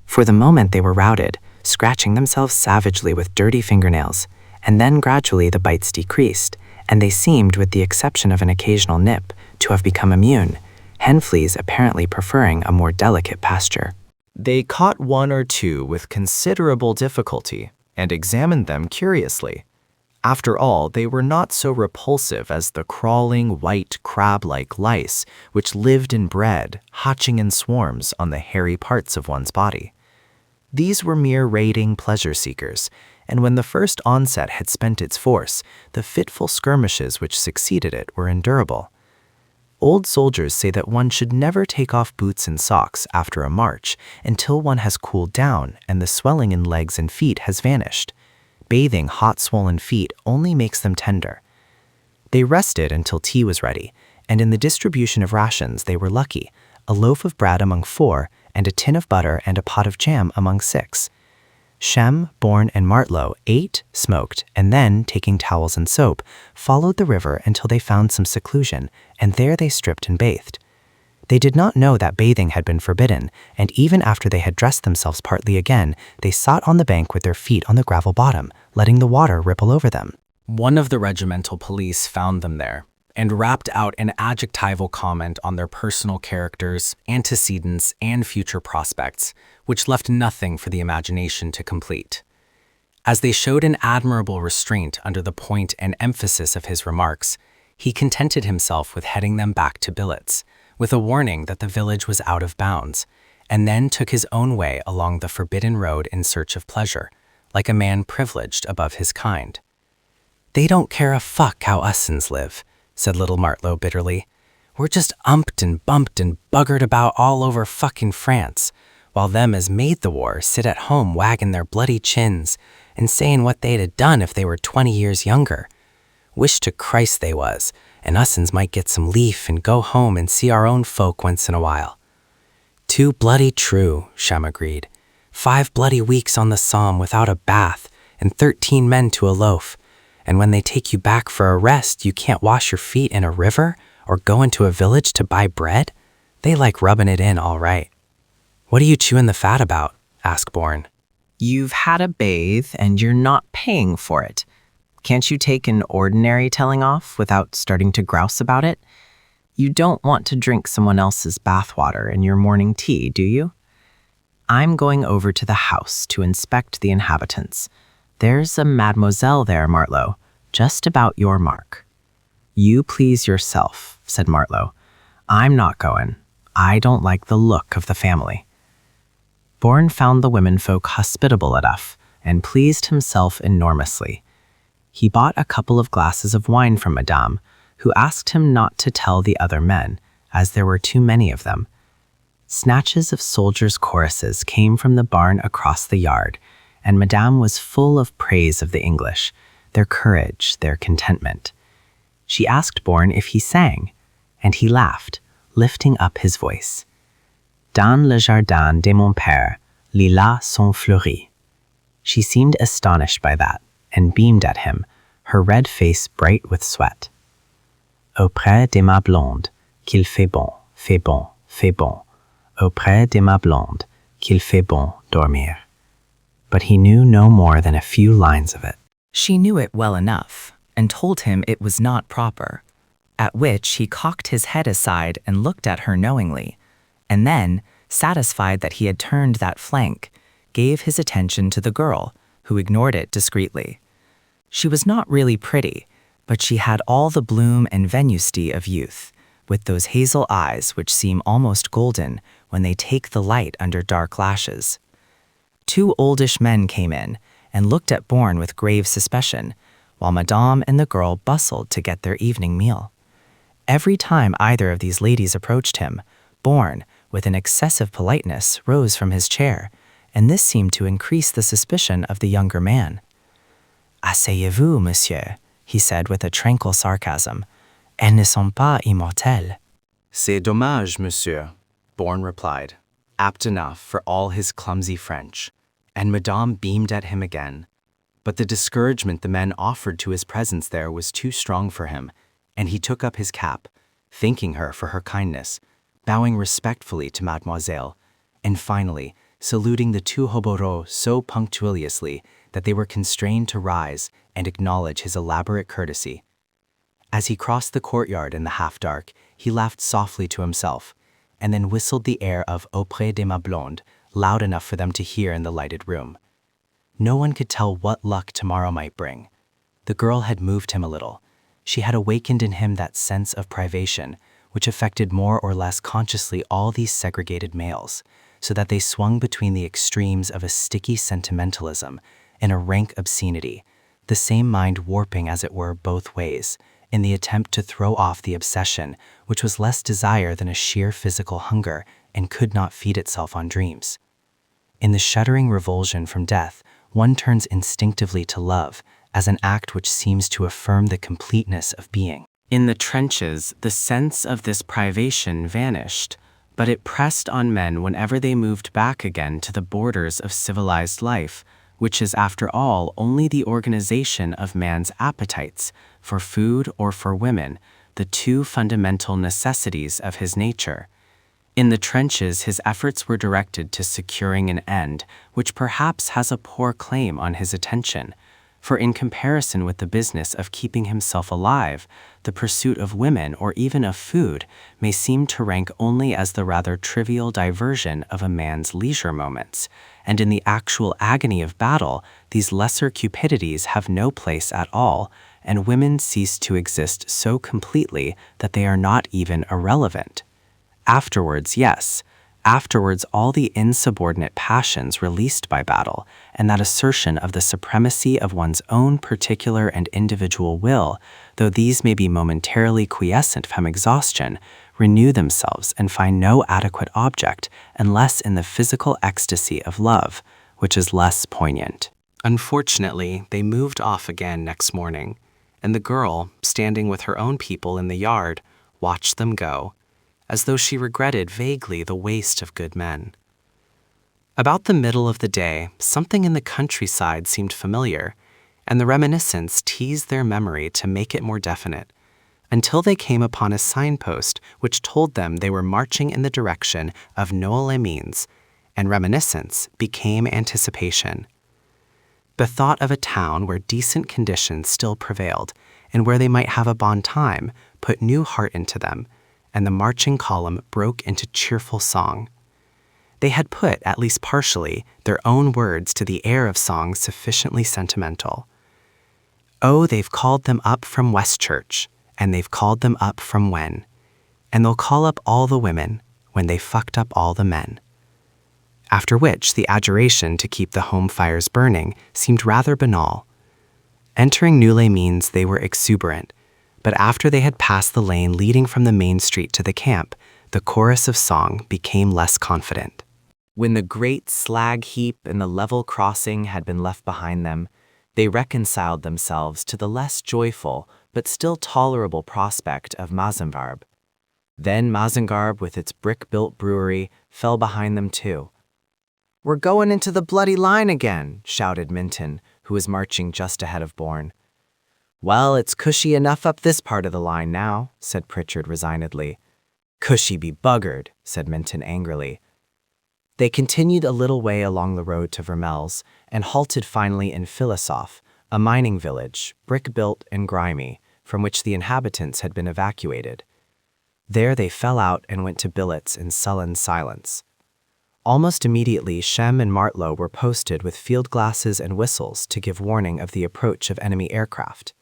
For the moment they were routed, scratching themselves savagely with dirty fingernails, and then gradually the bites decreased, and they seemed, with the exception of an occasional nip, to have become immune, hen fleas apparently preferring a more delicate pasture. They caught 1 or 2 with considerable difficulty and examined them curiously. After all, they were not so repulsive as the crawling, white, crab-like lice which lived and bred, hatching in swarms on the hairy parts of one's body. These were mere raiding pleasure-seekers, and when the first onset had spent its force, the fitful skirmishes which succeeded it were endurable. Old soldiers say that one should never take off boots and socks after a march until one has cooled down and the swelling in legs and feet has vanished. Bathing hot swollen feet only makes them tender. They rested until tea was ready, and in the distribution of rations they were lucky, a loaf of bread among 4 and a tin of butter and a pot of jam among 6. Shem, Bourne, and Martlow ate, smoked, and then, taking towels and soap, followed the river until they found some seclusion, and there they stripped and bathed. They did not know that bathing had been forbidden, and even after they had dressed themselves partly again, they sat on the bank with their feet on the gravel bottom, letting the water ripple over them. One of the regimental police found them there and rapped out an adjectival comment on their personal characters, antecedents, and future prospects, which left nothing for the imagination to complete. As they showed an admirable restraint under the point and emphasis of his remarks, he contented himself with heading them back to billets, with a warning that the village was out of bounds, and then took his own way along the forbidden road in search of pleasure, like a man privileged above his kind. "They don't care a fuck how us'uns live," said little Martlow bitterly. "We're just umped and bumped and buggered about all over fucking France, while them as made the war sit at home wagging their bloody chins and saying what they'd have done if they were 20 years younger. Wish to Christ they was, and us'uns might get some leaf and go home and see our own folk once in a while." "Too bloody true," Shem agreed. 5 bloody weeks on the Somme without a bath and 13 men to a loaf. And when they take you back for a rest, you can't wash your feet in a river or go into a village to buy bread? They like rubbing it in all right. "What are you chewing the fat about?" asked Bourne. You've had a bathe and you're not paying for it. Can't you take an ordinary telling off without starting to grouse about it? You don't want to drink someone else's bathwater in your morning tea, do you? I'm going over to the house to inspect the inhabitants. There's a mademoiselle there, Martlow, just about your mark. You please yourself, said Martlow. I'm not going. I don't like the look of the family. Bourne found the womenfolk hospitable enough and pleased himself enormously. He bought a couple of glasses of wine from Madame, who asked him not to tell the other men, as there were too many of them. Snatches of soldiers' choruses came from the barn across the yard, and Madame was full of praise of the English, their courage, their contentment. She asked Bourne if he sang, and he laughed, lifting up his voice. Dans le jardin de mon père, lilas sont fleuris. She seemed astonished by that, and beamed at him, her red face bright with sweat. Auprès de ma blonde, qu'il fait bon, fait bon, fait bon. Auprès de ma blonde, qu'il fait bon dormir. But he knew no more than a few lines of it. She knew it well enough, and told him it was not proper, at which he cocked his head aside and looked at her knowingly, and then, satisfied that he had turned that flank, gave his attention to the girl, who ignored it discreetly. She was not really pretty, but she had all the bloom and venusti of youth, with those hazel eyes which seem almost golden when they take the light under dark lashes. 2 oldish men came in and looked at Bourne with grave suspicion, while Madame and the girl bustled to get their evening meal. Every time either of these ladies approached him, Bourne, with an excessive politeness, rose from his chair, and this seemed to increase the suspicion of the younger man. Asseyez-vous, monsieur, he said with a tranquil sarcasm. Elles ne sont pas immortelles. C'est dommage, monsieur, Bourne replied, apt enough for all his clumsy French, and Madame beamed at him again. But the discouragement the men offered to his presence there was too strong for him, and he took up his cap, thanking her for her kindness, bowing respectfully to Mademoiselle, and finally saluting the 2 hobereaux so punctiliously that they were constrained to rise and acknowledge his elaborate courtesy. As he crossed the courtyard in the half-dark, he laughed softly to himself, and then whistled the air of Auprès de ma blonde loud enough for them to hear in the lighted room. No one could tell what luck tomorrow might bring. The girl had moved him a little. She had awakened in him that sense of privation, which affected more or less consciously all these segregated males, so that they swung between the extremes of a sticky sentimentalism and a rank obscenity, the same mind warping as it were both ways, in the attempt to throw off the obsession, which was less desire than a sheer physical hunger and could not feed itself on dreams. In the shuddering revulsion from death, one turns instinctively to love as an act which seems to affirm the completeness of being. In the trenches, the sense of this privation vanished, but it pressed on men whenever they moved back again to the borders of civilized life, which is after all only the organization of man's appetites for food or for women, the two fundamental necessities of his nature. In the trenches, his efforts were directed to securing an end which perhaps has a poor claim on his attention, for in comparison with the business of keeping himself alive, the pursuit of women or even of food may seem to rank only as the rather trivial diversion of a man's leisure moments, and in the actual agony of battle, these lesser cupidities have no place at all, and women cease to exist so completely that they are not even irrelevant. Afterwards, yes. Afterwards, all the insubordinate passions released by battle, and that assertion of the supremacy of one's own particular and individual will, though these may be momentarily quiescent from exhaustion, renew themselves and find no adequate object unless in the physical ecstasy of love, which is less poignant. Unfortunately, they moved off again next morning, and the girl, standing with her own people in the yard, watched them go, as though she regretted vaguely the waste of good men. About the middle of the day, something in the countryside seemed familiar, and the reminiscence teased their memory to make it more definite, until they came upon a signpost which told them they were marching in the direction of Noël-les-Mines, and reminiscence became anticipation. Bethought of a town where decent conditions still prevailed, and where they might have a bon time, put new heart into them, and the marching column broke into cheerful song. They had put, at least partially, their own words to the air of songs sufficiently sentimental. Oh, they've called them up from Westchurch, and they've called them up from when, and they'll call up all the women when they fucked up all the men. After which, the adjuration to keep the home fires burning seemed rather banal. Entering Noël-les-Mines, they were exuberant, but after they had passed the lane leading from the main street to the camp, the chorus of song became less confident. When the great slag heap and the level crossing had been left behind them, they reconciled themselves to the less joyful but still tolerable prospect of Mazengarbe. Then Mazengarbe, with its brick-built brewery, fell behind them too. "We're going into the bloody line again," shouted Minton, who was marching just ahead of Bourne. "Well, it's cushy enough up this part of the line now," said Pritchard resignedly. "Cushy be buggered," said Minton angrily. They continued a little way along the road to Vermel's and halted finally in Philosophe, a mining village, brick-built and grimy, from which the inhabitants had been evacuated. There they fell out and went to billets in sullen silence. Almost immediately, Shem and Martlow were posted with field glasses and whistles to give warning of the approach of enemy aircraft.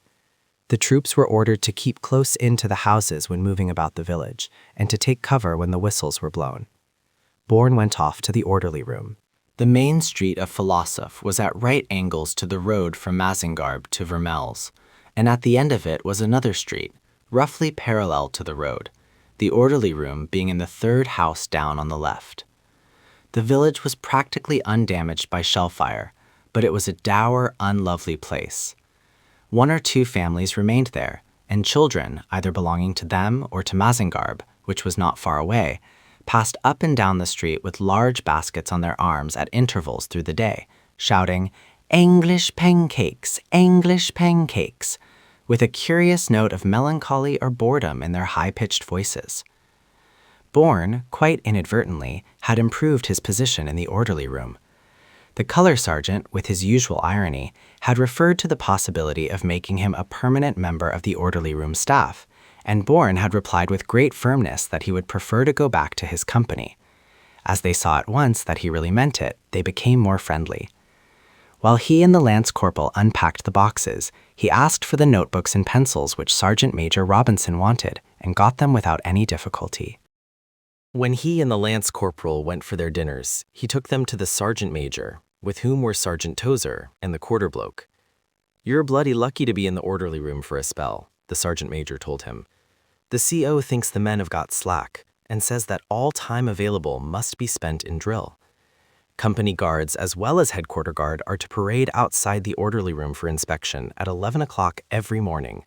The troops were ordered to keep close into the houses when moving about the village, and to take cover when the whistles were blown. Bourne went off to the orderly room. The main street of Philosophe was at right angles to the road from Mazengarbe to Vermel's, and at the end of it was another street, roughly parallel to the road, the orderly room being in the third house down on the left. The village was practically undamaged by shell fire, but it was a dour, unlovely place. One or two families remained there, and children, either belonging to them or to Mazengarbe, which was not far away, passed up and down the street with large baskets on their arms at intervals through the day, shouting, "English pancakes, English pancakes," with a curious note of melancholy or boredom in their high-pitched voices. Bourne, quite inadvertently, had improved his position in the orderly room. The color sergeant, with his usual irony, had referred to the possibility of making him a permanent member of the orderly room staff, and Bourne had replied with great firmness that he would prefer to go back to his company. As they saw at once that he really meant it, they became more friendly. While he and the lance corporal unpacked the boxes, he asked for the notebooks and pencils which Sergeant Major Robinson wanted, and got them without any difficulty. When he and the lance corporal went for their dinners, he took them to the sergeant major, with whom were Sergeant Tozer and the quarter bloke. "You're bloody lucky to be in the orderly room for a spell," the sergeant major told him. "The CO thinks the men have got slack, and says that all time available must be spent in drill. Company guards as well as headquarter guard are to parade outside the orderly room for inspection at 11 o'clock every morning,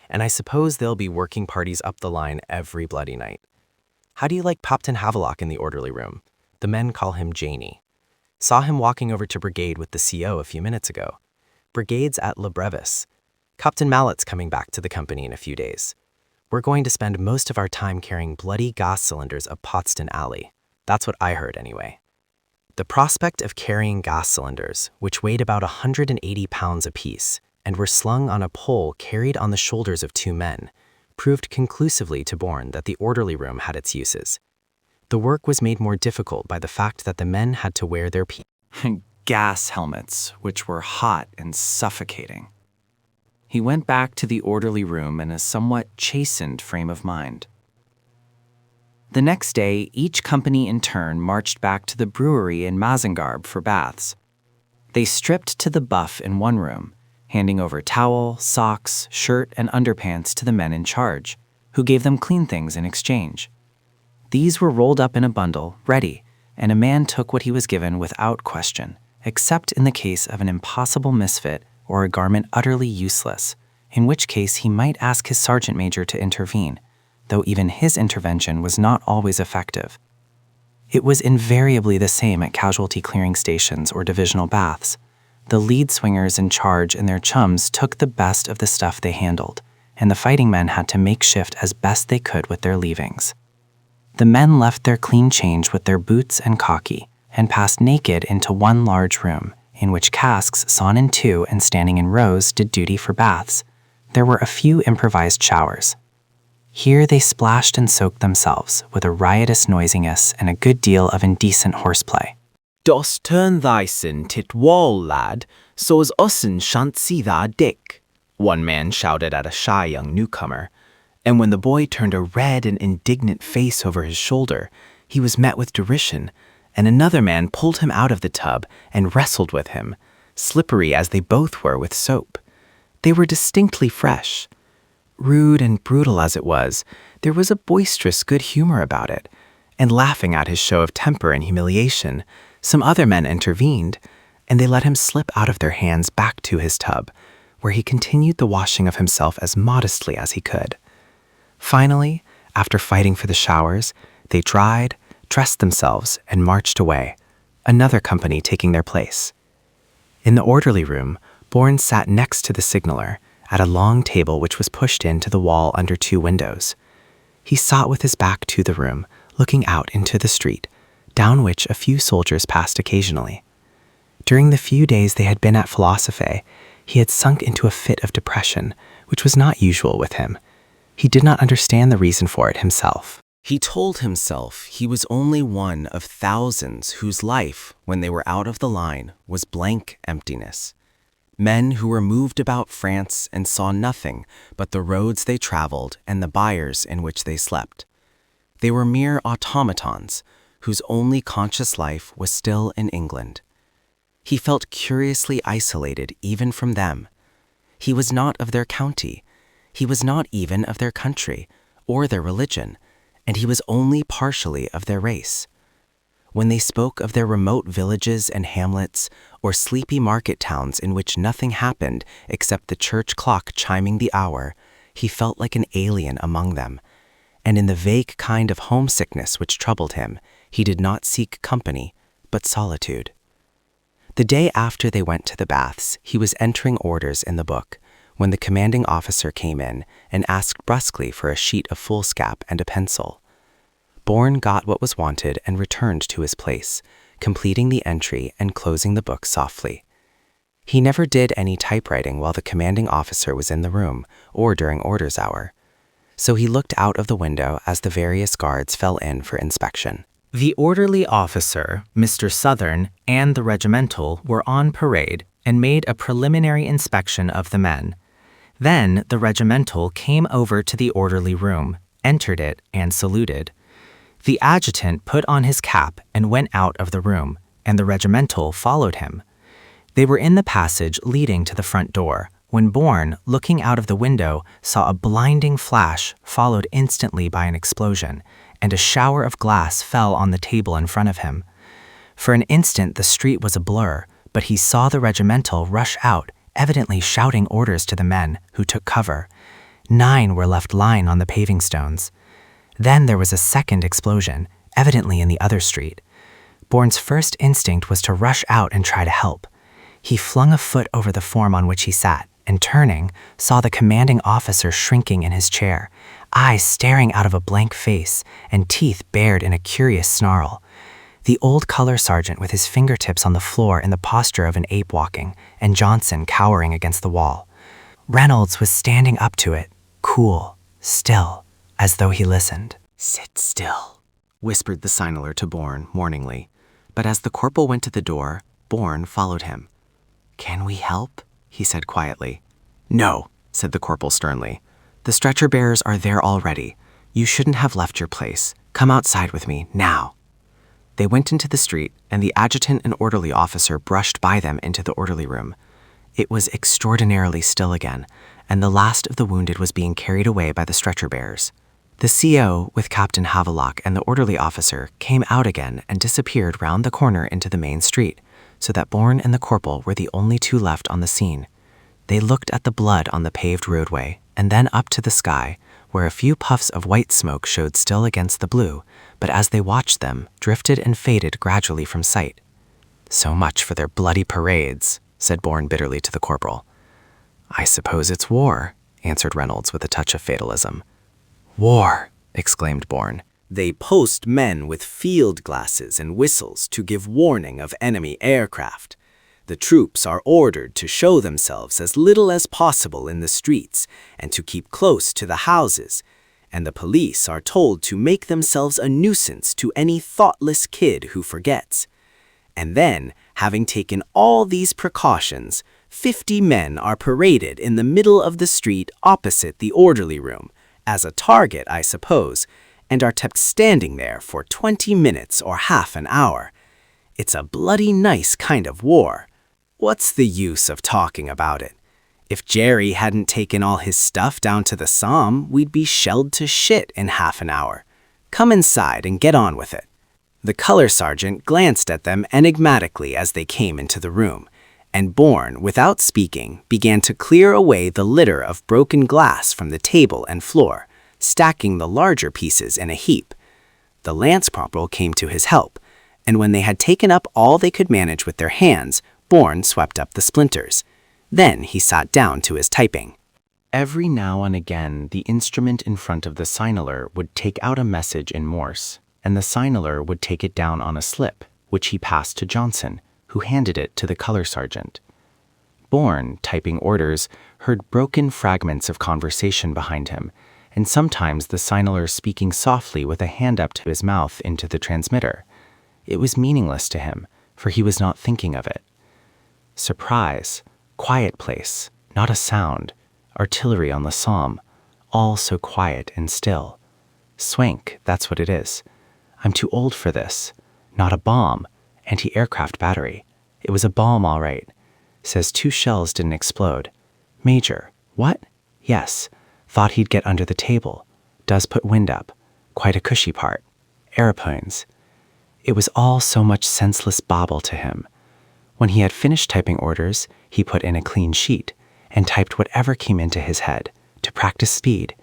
and I suppose there'll be working parties up the line every bloody night. How do you like Popton Havelock in the orderly room? The men call him Janie. Saw him walking over to Brigade with the CO a few minutes ago. Brigade's at Le Brevis. Captain Mallett's coming back to the company in a few days. We're going to spend most of our time carrying bloody gas cylinders up Potsdam Alley. That's what I heard anyway. The prospect of carrying gas cylinders, which weighed about 180 pounds apiece and were slung on a pole carried on the shoulders of two men, proved conclusively to Bourne that the orderly room had its uses. The work was made more difficult by the fact that the men had to wear their gas helmets, which were hot and suffocating. He went back to the orderly room in a somewhat chastened frame of mind. The next day, each company in turn marched back to the brewery in Mazengarb for baths. They stripped to the buff in one room, handing over towel, socks, shirt, and underpants to the men in charge, who gave them clean things in exchange. These were rolled up in a bundle, ready, and a man took what he was given without question, except in the case of an impossible misfit or a garment utterly useless, in which case he might ask his sergeant major to intervene, though even his intervention was not always effective. It was invariably the same at casualty clearing stations or divisional baths. The lead swingers in charge and their chums took the best of the stuff they handled, and the fighting men had to make shift as best they could with their leavings. The men left their clean change with their boots and khaki, and passed naked into one large room, in which casks sawn in two and standing in rows did duty for baths. There were a few improvised showers. Here they splashed and soaked themselves with a riotous noisiness and a good deal of indecent horseplay. Dost turn thysen tit wall, lad, so's ussen shan't see thy dick, one man shouted at a shy young newcomer, and when the boy turned a red and indignant face over his shoulder, he was met with derision, and another man pulled him out of the tub and wrestled with him, slippery as they both were with soap. They were distinctly fresh. Rude and brutal as it was, there was a boisterous good humor about it, and laughing at his show of temper and humiliation, some other men intervened, and they let him slip out of their hands back to his tub, where he continued the washing of himself as modestly as he could. Finally, after fighting for the showers, they dried, dressed themselves, and marched away, another company taking their place. In the orderly room, Bourne sat next to the signaller, at a long table which was pushed into the wall under two windows. He sat with his back to the room, looking out into the street, down which a few soldiers passed occasionally. During the few days they had been at Philosophe, he had sunk into a fit of depression, which was not usual with him. He did not understand the reason for it himself. He told himself he was only one of thousands whose life, when they were out of the line, was blank emptiness. Men who were moved about France and saw nothing but the roads they traveled and the byres in which they slept. They were mere automatons, whose only conscious life was still in England. He felt curiously isolated even from them. He was not of their county. He was not even of their country or their religion, and he was only partially of their race. When they spoke of their remote villages and hamlets, or sleepy market towns in which nothing happened except the church clock chiming the hour, he felt like an alien among them, and in the vague kind of homesickness which troubled him, he did not seek company, but solitude. The day after they went to the baths, he was entering orders in the book, when the commanding officer came in and asked brusquely for a sheet of foolscap and a pencil. Bourne got what was wanted and returned to his place, completing the entry and closing the book softly. He never did any typewriting while the commanding officer was in the room or during orders hour, so he looked out of the window as the various guards fell in for inspection. The orderly officer, Mr. Southern, and the regimental were on parade and made a preliminary inspection of the men. Then the regimental came over to the orderly room, entered it, and saluted. The adjutant put on his cap and went out of the room, and the regimental followed him. They were in the passage leading to the front door, when Bourne, looking out of the window, saw a blinding flash followed instantly by an explosion, and a shower of glass fell on the table in front of him. For an instant the street was a blur, but he saw the regimental rush out, evidently shouting orders to the men, who took cover. 9 were left lying on the paving stones. Then there was a second explosion, evidently in the other street. Bourne's first instinct was to rush out and try to help. He flung a foot over the form on which he sat, and turning, saw the commanding officer shrinking in his chair, eyes staring out of a blank face, and teeth bared in a curious snarl. The old color sergeant with his fingertips on the floor in the posture of an ape walking, and Johnson cowering against the wall. Reynolds was standing up to it, cool, still, as though he listened. "Sit still," whispered the signaler to Bourne warningly. But as the corporal went to the door, Bourne followed him. "Can we help?" he said quietly. "No," said the corporal sternly. "The stretcher bearers are there already. You shouldn't have left your place. Come outside with me, now." They went into the street, and the adjutant and orderly officer brushed by them into the orderly room. It was extraordinarily still again, and the last of the wounded was being carried away by the stretcher bearers. The CO, with Captain Havelock and the orderly officer, came out again and disappeared round the corner into the main street, so that Bourne and the corporal were the only two left on the scene. They looked at the blood on the paved roadway, and then up to the sky, where a few puffs of white smoke showed still against the blue, but as they watched them, drifted and faded gradually from sight. "So much for their bloody parades," said Bourne bitterly to the corporal. "I suppose it's war," answered Reynolds with a touch of fatalism. "War!" exclaimed Bourne. "They post men with field glasses and whistles to give warning of enemy aircraft. The troops are ordered to show themselves as little as possible in the streets and to keep close to the houses, and the police are told to make themselves a nuisance to any thoughtless kid who forgets. And then, having taken all these precautions, 50 men are paraded in the middle of the street opposite the orderly room, as a target, I suppose, and are kept standing there for 20 minutes or half an hour. It's a bloody nice kind of war. What's the use of talking about it? If Jerry hadn't taken all his stuff down to the Somme, we'd be shelled to shit in half an hour. Come inside and get on with it." The color sergeant glanced at them enigmatically as they came into the room, and Bourne, without speaking, began to clear away the litter of broken glass from the table and floor, stacking the larger pieces in a heap. The lance corporal came to his help, and when they had taken up all they could manage with their hands, Bourne swept up the splinters. Then he sat down to his typing. Every now and again, the instrument in front of the signaler would take out a message in Morse, and the signaler would take it down on a slip, which he passed to Johnson, who handed it to the color sergeant. Bourne, typing orders, heard broken fragments of conversation behind him, and sometimes the signaler speaking softly with a hand up to his mouth into the transmitter. It was meaningless to him, for he was not thinking of it. Surprise, quiet place, not a sound, artillery on the Somme, all so quiet and still. Swank, that's what it is. I'm too old for this. Not a bomb, anti-aircraft battery. It was a bomb, all right. Says 2 shells didn't explode. Major, what? Yes, thought he'd get under the table. Does put wind up. Quite a cushy part. Aeroplanes. It was all so much senseless babble to him. When he had finished typing orders, he put in a clean sheet and typed whatever came into his head to practice speed,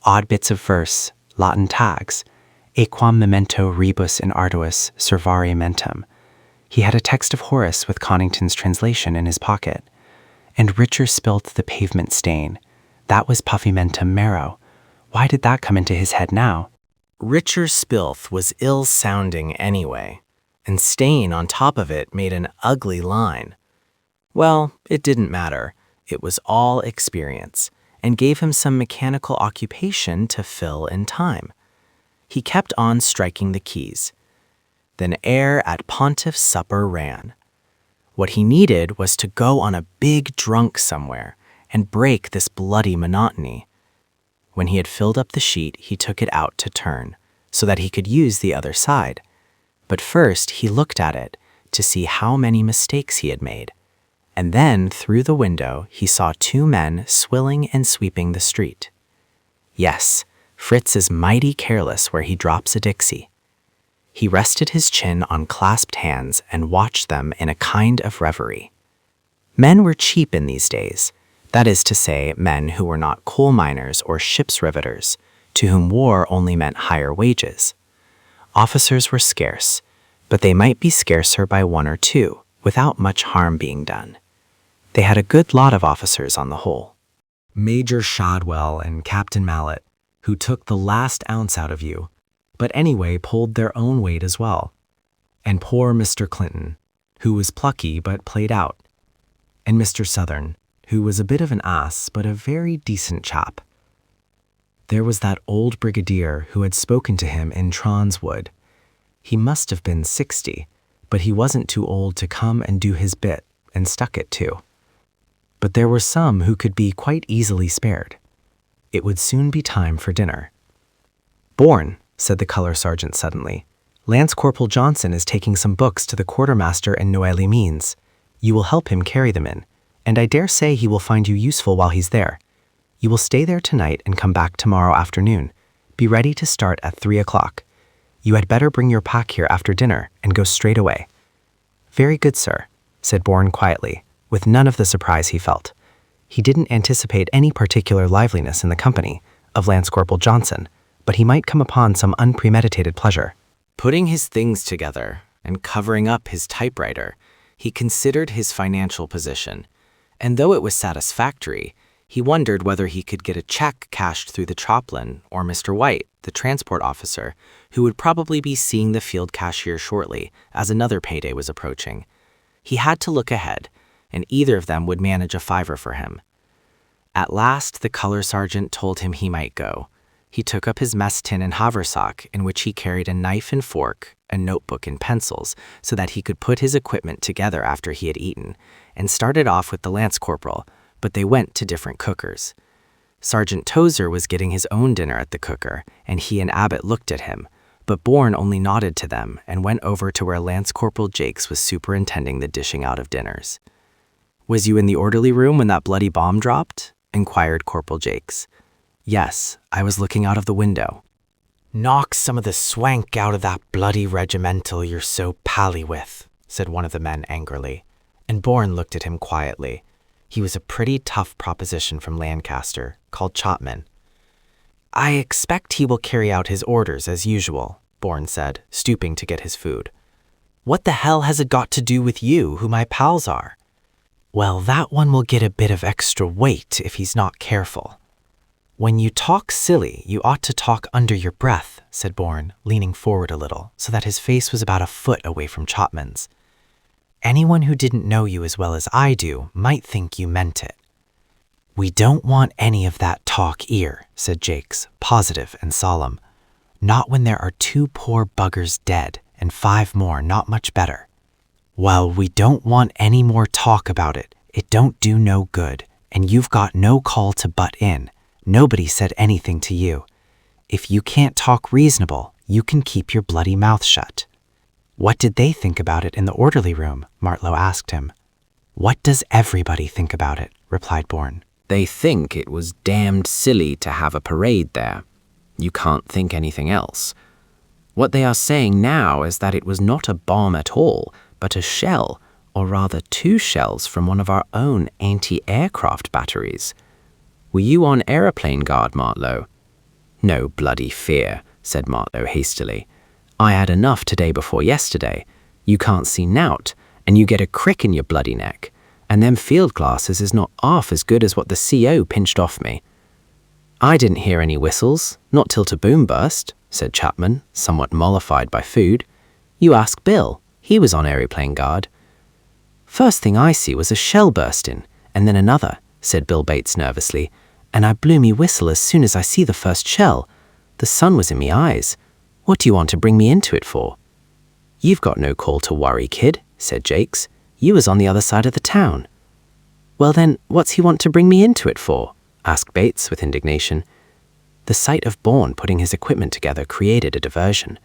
odd bits of verse, Latin tags, aequam memento rebus in arduus servari mentem. He had a text of Horace with Conington's translation in his pocket. And Richer spilt the pavement stain. That was puffimentum mero. Why did that come into his head now? Richer spilth was ill-sounding anyway, and stain on top of it made an ugly line. Well, it didn't matter. It was all experience, and gave him some mechanical occupation to fill in time. He kept on striking the keys. Then air at Pontiff's supper ran. What he needed was to go on a big drunk somewhere and break this bloody monotony. When he had filled up the sheet, he took it out to turn, so that he could use the other side. But first he looked at it to see how many mistakes he had made. And then, through the window, he saw 2 men swilling and sweeping the street. Yes, Fritz is mighty careless where he drops a Dixie. He rested his chin on clasped hands and watched them in a kind of reverie. Men were cheap in these days, that is to say, men who were not coal miners or ship's riveters, to whom war only meant higher wages. Officers were scarce. but they might be scarcer by 1 or 2, without much harm being done. They had a good lot of officers on the whole. Major Shadwell and Captain Mallet, who took the last ounce out of you, but anyway pulled their own weight as well. And poor Mr. Clinton, who was plucky but played out. And Mr. Southern, who was a bit of an ass but a very decent chap. There was that old brigadier who had spoken to him in Tronswood. He must have been 60, but he wasn't too old to come and do his bit, and stuck it too. But there were some who could be quite easily spared. It would soon be time for dinner. "Bourne," said the color sergeant suddenly, "Lance Corporal Johnson is taking some books to the quartermaster in Noailles Mines. You will help him carry them in, and I dare say he will find you useful while he's there. You will stay there tonight and come back tomorrow afternoon. Be ready to start at 3 o'clock. You had better bring your pack here after dinner and go straight away." "Very good, sir," said Bourne quietly, with none of the surprise he felt. He didn't anticipate any particular liveliness in the company of Lance Corporal Johnson, but he might come upon some unpremeditated pleasure. Putting his things together and covering up his typewriter, he considered his financial position, and though it was satisfactory, he wondered whether he could get a check cashed through the Choplin or Mr. White, the transport officer, who would probably be seeing the field cashier shortly, as another payday was approaching. He had to look ahead, and either of them would manage a $5 for him. At last, the color sergeant told him he might go. He took up his mess tin and haversack, in which he carried a knife and fork, a notebook and pencils, so that he could put his equipment together after he had eaten, and started off with the lance corporal, but they went to different cookers. Sergeant Tozer was getting his own dinner at the cooker, and he and Abbott looked at him, but Bourne only nodded to them and went over to where Lance Corporal Jakes was superintending the dishing out of dinners. "Was you in the orderly room when that bloody bomb dropped?" inquired Corporal Jakes. "Yes, I was looking out of the window." "Knock some of the swank out of that bloody regimental you're so pally with," said one of the men angrily, and Bourne looked at him quietly. He was a pretty tough proposition from Lancaster, called Chopman. "I expect he will carry out his orders as usual," Bourne said, stooping to get his food. "What the hell has it got to do with you, who my pals are?" "Well, that one will get a bit of extra weight if he's not careful." "When you talk silly, you ought to talk under your breath," said Bourne, leaning forward a little, so that his face was about a foot away from Chopman's. "Anyone who didn't know you as well as I do might think you meant it." "We don't want any of that talk here," said Jakes, positive and solemn. "Not when there are 2 poor buggers dead and 5 more not much better." "Well, we don't want any more talk about it. It don't do no good, and you've got no call to butt in. Nobody said anything to you. If you can't talk reasonable, you can keep your bloody mouth shut." "What did they think about it in the orderly room?" Martlow asked him. "What does everybody think about it?" replied Bourne. "They think it was damned silly to have a parade there. You can't think anything else. What they are saying now is that it was not a bomb at all, but a shell, or rather 2 shells from one of our own anti-aircraft batteries. Were you on aeroplane guard, Martlow?" "No bloody fear," said Martlow hastily. "I had enough today before yesterday. You can't see nout, and you get a crick in your bloody neck, and them field glasses is not half as good as what the CO pinched off me." "I didn't hear any whistles, not till to boom burst," said Chapman, somewhat mollified by food. "You ask Bill, he was on aeroplane guard." "First thing I see was a shell burstin', and then another," said Bill Bates nervously, "and I blew me whistle as soon as I see the first shell. The sun was in me eyes. What do you want to bring me into it for?" "You've got no call to worry, kid," said Jakes. "You was on the other side of the town." "Well then, what's he want to bring me into it for?" asked Bates with indignation. The sight of Bourne putting his equipment together created a diversion,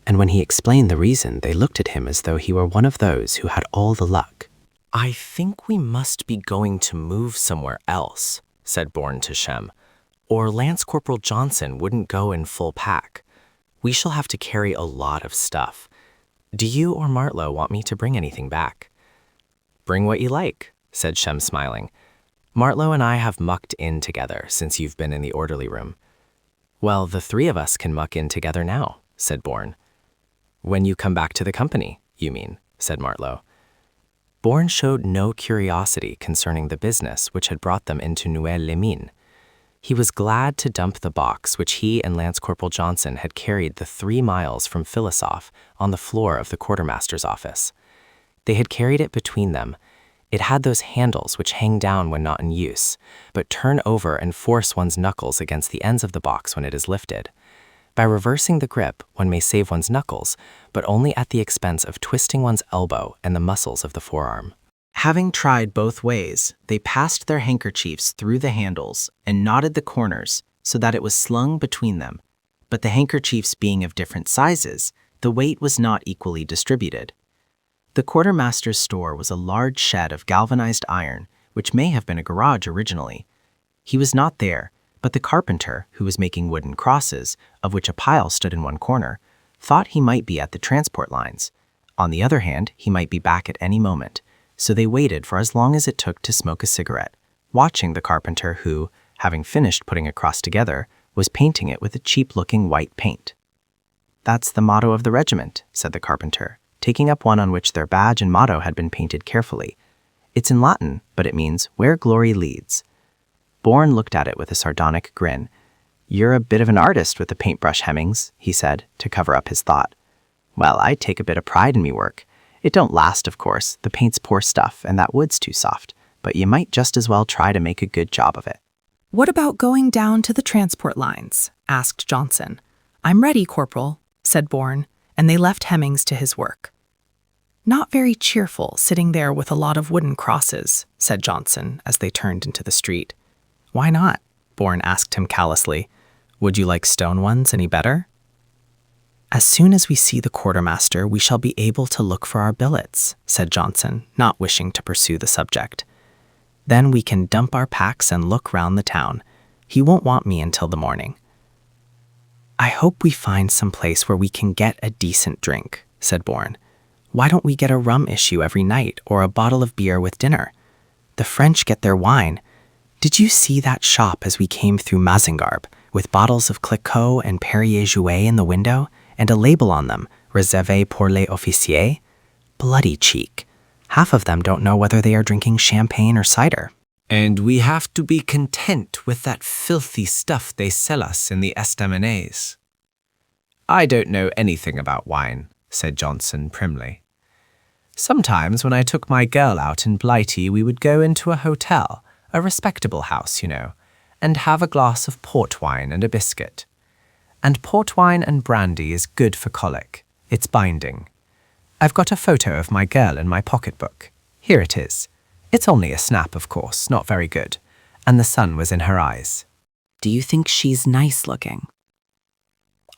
and when he explained the reason, they looked at him as though he were one of those who had all the luck. "I think we must be going to move somewhere else," said Bourne to Shem, "or Lance Corporal Johnson wouldn't go in full pack. We shall have to carry a lot of stuff. Do you or Martlow want me to bring anything back?" "Bring what you like," said Shem, smiling. "Martlow and I have mucked in together since you've been in the orderly room." "Well, the 3 of us can muck in together now," said Bourne. When you come back to the company, you mean, said Martlow. Bourne showed no curiosity concerning the business which had brought them into Noël-les-Mines. He was glad to dump the box which he and Lance Corporal Johnson had carried the 3 miles from Philosophe on the floor of the quartermaster's office. They had carried it between them. It had those handles which hang down when not in use, but turn over and force one's knuckles against the ends of the box when it is lifted. By reversing the grip, one may save one's knuckles, but only at the expense of twisting one's elbow and the muscles of the forearm. Having tried both ways, they passed their handkerchiefs through the handles and knotted the corners so that it was slung between them. But the handkerchiefs being of different sizes, the weight was not equally distributed. The quartermaster's store was a large shed of galvanized iron, which may have been a garage originally. He was not there, but the carpenter, who was making wooden crosses, of which a pile stood in one corner, thought he might be at the transport lines. On the other hand, he might be back at any moment, so they waited for as long as it took to smoke a cigarette, watching the carpenter who, having finished putting a cross together, was painting it with a cheap-looking white paint. "That's the motto of the regiment," said the carpenter, taking up one on which their badge and motto had been painted carefully. "It's in Latin, but it means, 'Where glory leads.'" Bourne looked at it with a sardonic grin. "You're a bit of an artist with the paintbrush, Hemmings," he said, to cover up his thought. "Well, I take a bit of pride in me work. It don't last, of course. The paint's poor stuff, and that wood's too soft. But you might just as well try to make a good job of it." "What about going down to the transport lines?" asked Johnson. "I'm ready, Corporal," said Bourne, and they left Hemmings to his work. "Not very cheerful, sitting there with a lot of wooden crosses," said Johnson as they turned into the street. "Why not?" Bourne asked him callously. "Would you like stone ones any better?" "As soon as we see the quartermaster, we shall be able to look for our billets," said Johnson, not wishing to pursue the subject. "Then we can dump our packs and look round the town. He won't want me until the morning." "I hope we find some place where we can get a decent drink," said Bourne. "Why don't we get a rum issue every night or a bottle of beer with dinner? The French get their wine. Did you see that shop as we came through Mazingarbe, with bottles of Clicquot and Perrier-Jouet in the window, and a label on them, Réservé pour les officiers? Bloody cheek. Half of them don't know whether they are drinking champagne or cider." "And we have to be content with that filthy stuff they sell us in the estaminets." "I don't know anything about wine," said Johnson primly. "Sometimes when I took my girl out in Blighty, we would go into a hotel, a respectable house, you know, and have a glass of port wine and a biscuit. And port wine and brandy is good for colic. It's binding. I've got a photo of my girl in my pocketbook. Here it is. It's only a snap, of course, not very good, and the sun was in her eyes." Do you think she's nice looking?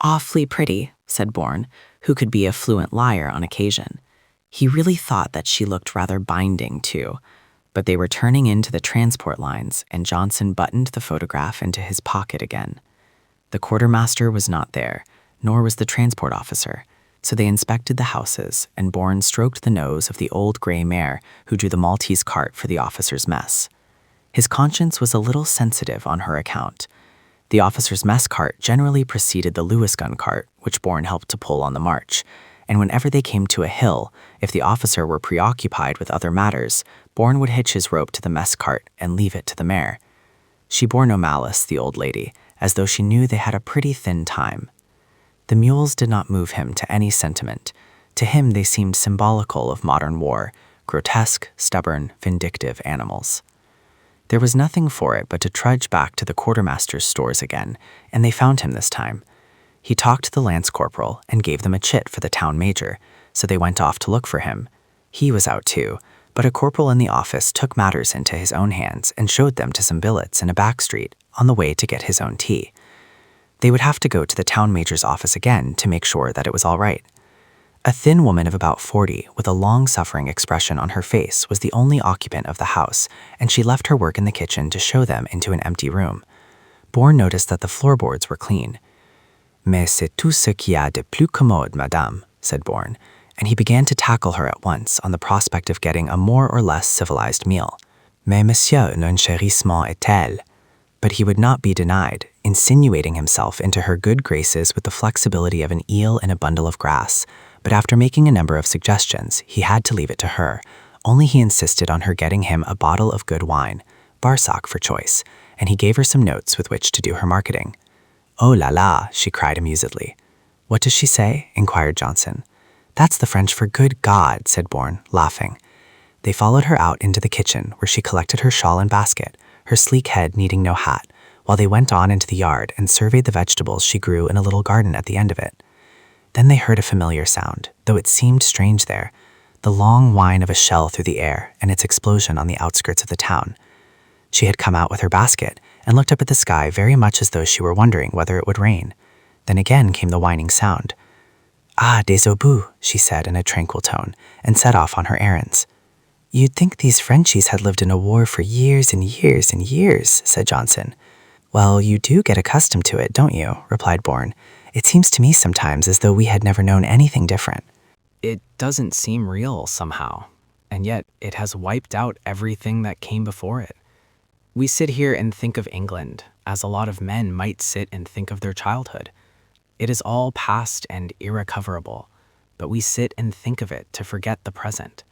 Awfully pretty, said Bourne, who could be a fluent liar on occasion. He really thought that she looked rather binding, too. But they were turning into the transport lines, and Johnson buttoned the photograph into his pocket again. The quartermaster was not there, nor was the transport officer, so they inspected the houses, and Bourne stroked the nose of the old gray mare who drew the Maltese cart for the officer's mess. His conscience was a little sensitive on her account. The officer's mess cart generally preceded the Lewis gun cart, which Bourne helped to pull on the march, and whenever they came to a hill, if the officer were preoccupied with other matters, Bourne would hitch his rope to the mess cart and leave it to the mare. She bore no malice, the old lady, as though she knew they had a pretty thin time. The mules did not move him to any sentiment. To him they seemed symbolical of modern war, grotesque, stubborn, vindictive animals. There was nothing for it but to trudge back to the quartermaster's stores again, and they found him this time. He talked to the lance corporal and gave them a chit for the town major, so they went off to look for him. He was out too, but a corporal in the office took matters into his own hands and showed them to some billets in a back street on the way to get his own tea. They would have to go to the town major's office again to make sure that it was all right. A thin woman of about 40 with a long-suffering expression on her face was the only occupant of the house, and she left her work in the kitchen to show them into an empty room. Bourne noticed that the floorboards were clean. "Mais c'est tout ce qu'il y a de plus commode, madame," said Bourne, and he began to tackle her at once on the prospect of getting a more or less civilized meal. "Mais monsieur non chérissement est-elle?" But he would not be denied, insinuating himself into her good graces with the flexibility of an eel in a bundle of grass, but after making a number of suggestions, he had to leave it to her. Only he insisted on her getting him a bottle of good wine, Barsac for choice, and he gave her some notes with which to do her marketing. "Oh la la," she cried amusedly. "What does she say?" inquired Johnson. "That's the French for good God," said Bourne, laughing. They followed her out into the kitchen, where she collected her shawl and basket, her sleek head needing no hat, while they went on into the yard and surveyed the vegetables she grew in a little garden at the end of it. Then they heard a familiar sound, though it seemed strange there, the long whine of a shell through the air and its explosion on the outskirts of the town. She had come out with her basket and looked up at the sky very much as though she were wondering whether it would rain. Then again came the whining sound. "Ah, des obus," she said in a tranquil tone, and set off on her errands. "You'd think these Frenchies had lived in a war for years and years and years," said Johnson. "Well, you do get accustomed to it, don't you?" replied Bourne. "It seems to me sometimes as though we had never known anything different." It doesn't seem real somehow, and yet it has wiped out everything that came before it. We sit here and think of England as a lot of men might sit and think of their childhood. It is all past and irrecoverable, but we sit and think of it to forget the present.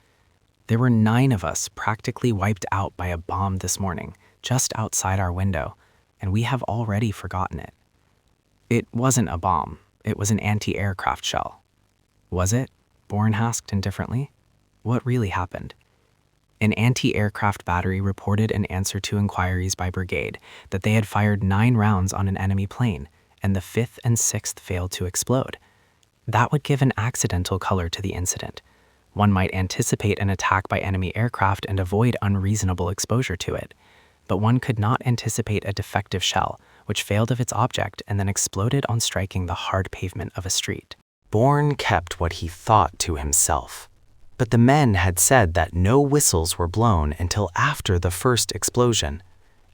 There were 9 of us practically wiped out by a bomb this morning, just outside our window, and we have already forgotten it. It wasn't a bomb, it was an anti-aircraft shell. Was it? Bourne asked indifferently. What really happened? An anti-aircraft battery reported in answer to inquiries by brigade that they had fired 9 rounds on an enemy plane, and the 5th and 6th failed to explode. That would give an accidental color to the incident. One might anticipate an attack by enemy aircraft and avoid unreasonable exposure to it, but one could not anticipate a defective shell, which failed of its object and then exploded on striking the hard pavement of a street. Bourne kept what he thought to himself, but the men had said that no whistles were blown until after the first explosion,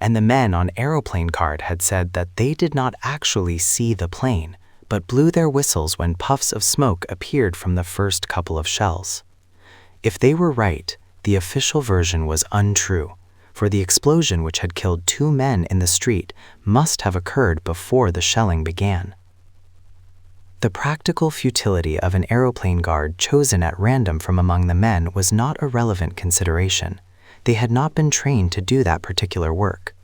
and the men on aeroplane card had said that they did not actually see the plane, but blew their whistles when puffs of smoke appeared from the first couple of shells. If they were right, the official version was untrue, for the explosion which had killed 2 men in the street must have occurred before the shelling began. The practical futility of an aeroplane guard chosen at random from among the men was not a relevant consideration. They had not been trained to do that particular work.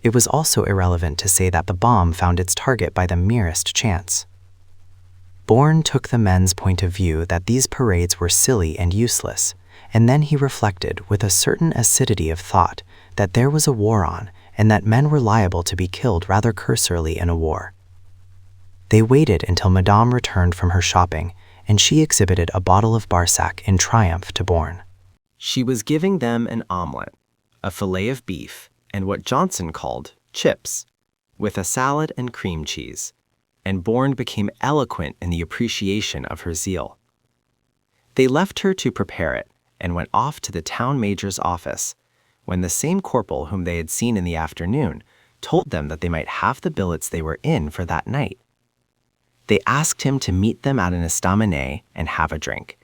It was also irrelevant to say that the bomb found its target by the merest chance. Bourne took the men's point of view that these parades were silly and useless, and then he reflected with a certain acidity of thought that there was a war on and that men were liable to be killed rather cursorily in a war. They waited until Madame returned from her shopping, and she exhibited a bottle of Barsac in triumph to Bourne. She was giving them an omelet, a fillet of beef, and what Johnson called chips, with a salad and cream cheese, and Bourne became eloquent in the appreciation of her zeal. They left her to prepare it and went off to the town major's office, when the same corporal whom they had seen in the afternoon told them that they might have the billets they were in for that night. They asked him to meet them at an estaminet and have a drink,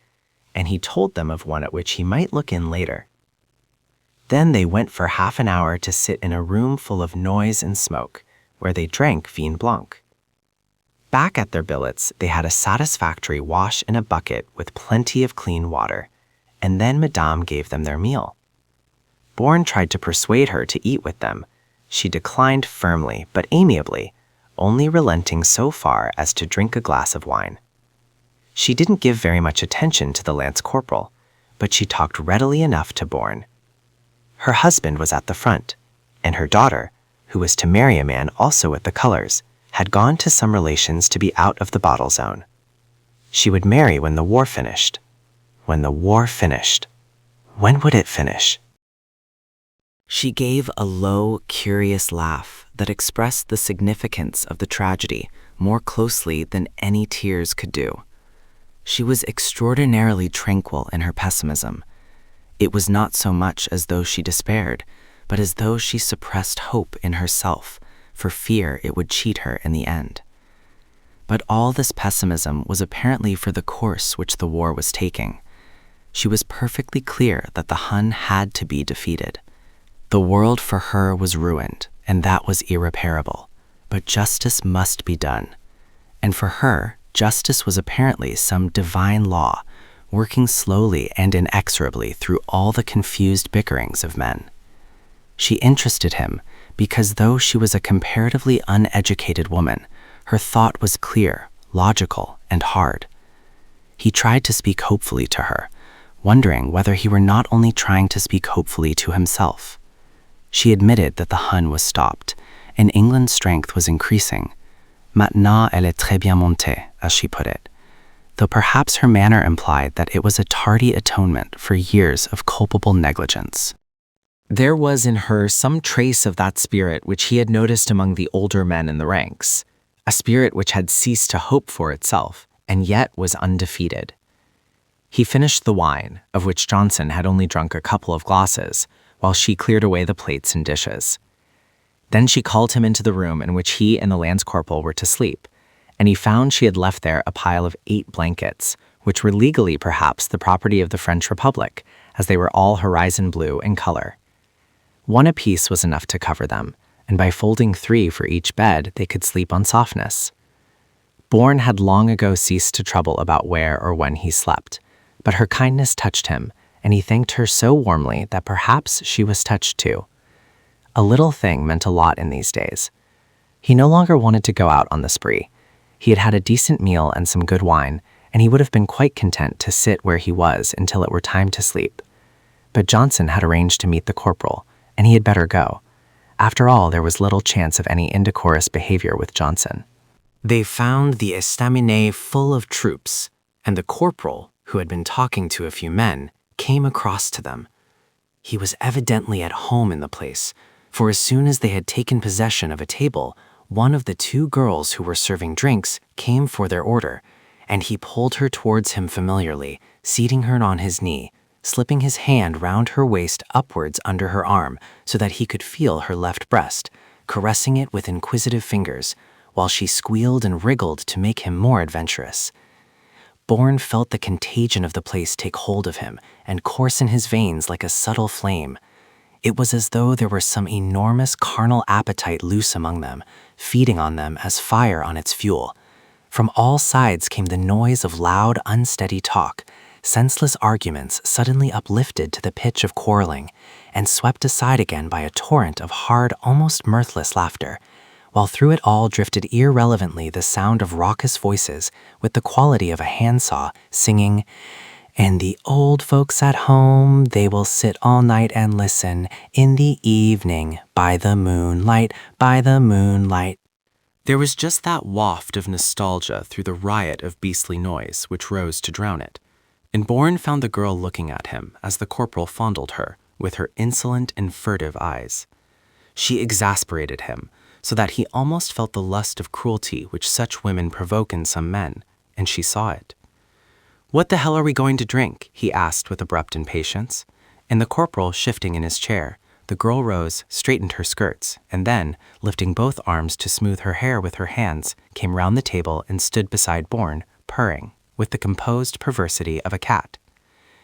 and he told them of one at which he might look in later. Then they went for half an hour to sit in a room full of noise and smoke, where they drank vin blanc. Back at their billets, they had a satisfactory wash in a bucket with plenty of clean water, and then Madame gave them their meal. Bourne tried to persuade her to eat with them. She declined firmly but amiably, only relenting so far as to drink a glass of wine. She didn't give very much attention to the lance corporal, but she talked readily enough to Bourne. Her husband was at the front, and her daughter, who was to marry a man also with the colors, had gone to some relations to be out of the bottle zone. She would marry when the war finished. When the war finished. When would it finish? She gave a low, curious laugh that expressed the significance of the tragedy more closely than any tears could do. She was extraordinarily tranquil in her pessimism. It was not so much as though she despaired, but as though she suppressed hope in herself for fear it would cheat her in the end. But all this pessimism was apparently for the course which the war was taking. She was perfectly clear that the Hun had to be defeated. The world for her was ruined, and that was irreparable, but justice must be done. And for her, Justice was apparently some divine law, working slowly and inexorably through all the confused bickerings of men. She interested him because though she was a comparatively uneducated woman, her thought was clear, logical, and hard. He tried to speak hopefully to her, wondering whether he were not only trying to speak hopefully to himself. She admitted that the Hun was stopped, and England's strength was increasing. Maintenant elle est très bien montée, as she put it, though perhaps her manner implied that it was a tardy atonement for years of culpable negligence. There was in her some trace of that spirit which he had noticed among the older men in the ranks, a spirit which had ceased to hope for itself, and yet was undefeated. He finished the wine, of which Johnson had only drunk a couple of glasses, while she cleared away the plates and dishes. Then she called him into the room in which he and the lance corporal were to sleep, and he found she had left there a pile of 8 blankets, which were legally perhaps the property of the French Republic, as they were all horizon blue in color. One apiece was enough to cover them, and by folding 3 for each bed, they could sleep on softness. Bourne had long ago ceased to trouble about where or when he slept, but her kindness touched him, and he thanked her so warmly that perhaps she was touched too. A little thing meant a lot in these days. He no longer wanted to go out on the spree. He had had a decent meal and some good wine, and he would have been quite content to sit where he was until it were time to sleep. But Johnson had arranged to meet the corporal, and he had better go. After all, there was little chance of any indecorous behavior with Johnson. They found the estaminet full of troops, and the corporal, who had been talking to a few men, came across to them. He was evidently at home in the place, for as soon as they had taken possession of a table, one of the 2 girls who were serving drinks came for their order, and he pulled her towards him familiarly, seating her on his knee, slipping his hand round her waist upwards under her arm so that he could feel her left breast, caressing it with inquisitive fingers, while she squealed and wriggled to make him more adventurous. Bourne felt the contagion of the place take hold of him and course in his veins like a subtle flame. It was as though there were some enormous carnal appetite loose among them, feeding on them as fire on its fuel. From all sides came the noise of loud, unsteady talk, senseless arguments suddenly uplifted to the pitch of quarreling, and swept aside again by a torrent of hard, almost mirthless laughter, while through it all drifted irrelevantly the sound of raucous voices with the quality of a handsaw singing, "And the old folks at home, they will sit all night and listen, in the evening, by the moonlight, by the moonlight." There was just that waft of nostalgia through the riot of beastly noise which rose to drown it, and Bourne found the girl looking at him as the corporal fondled her, with her insolent and furtive eyes. She exasperated him, so that he almost felt the lust of cruelty which such women provoke in some men, and she saw it. "What the hell are we going to drink?" he asked with abrupt impatience, and the corporal shifting in his chair, the girl rose, straightened her skirts, and then, lifting both arms to smooth her hair with her hands, came round the table and stood beside Bourne, purring, with the composed perversity of a cat.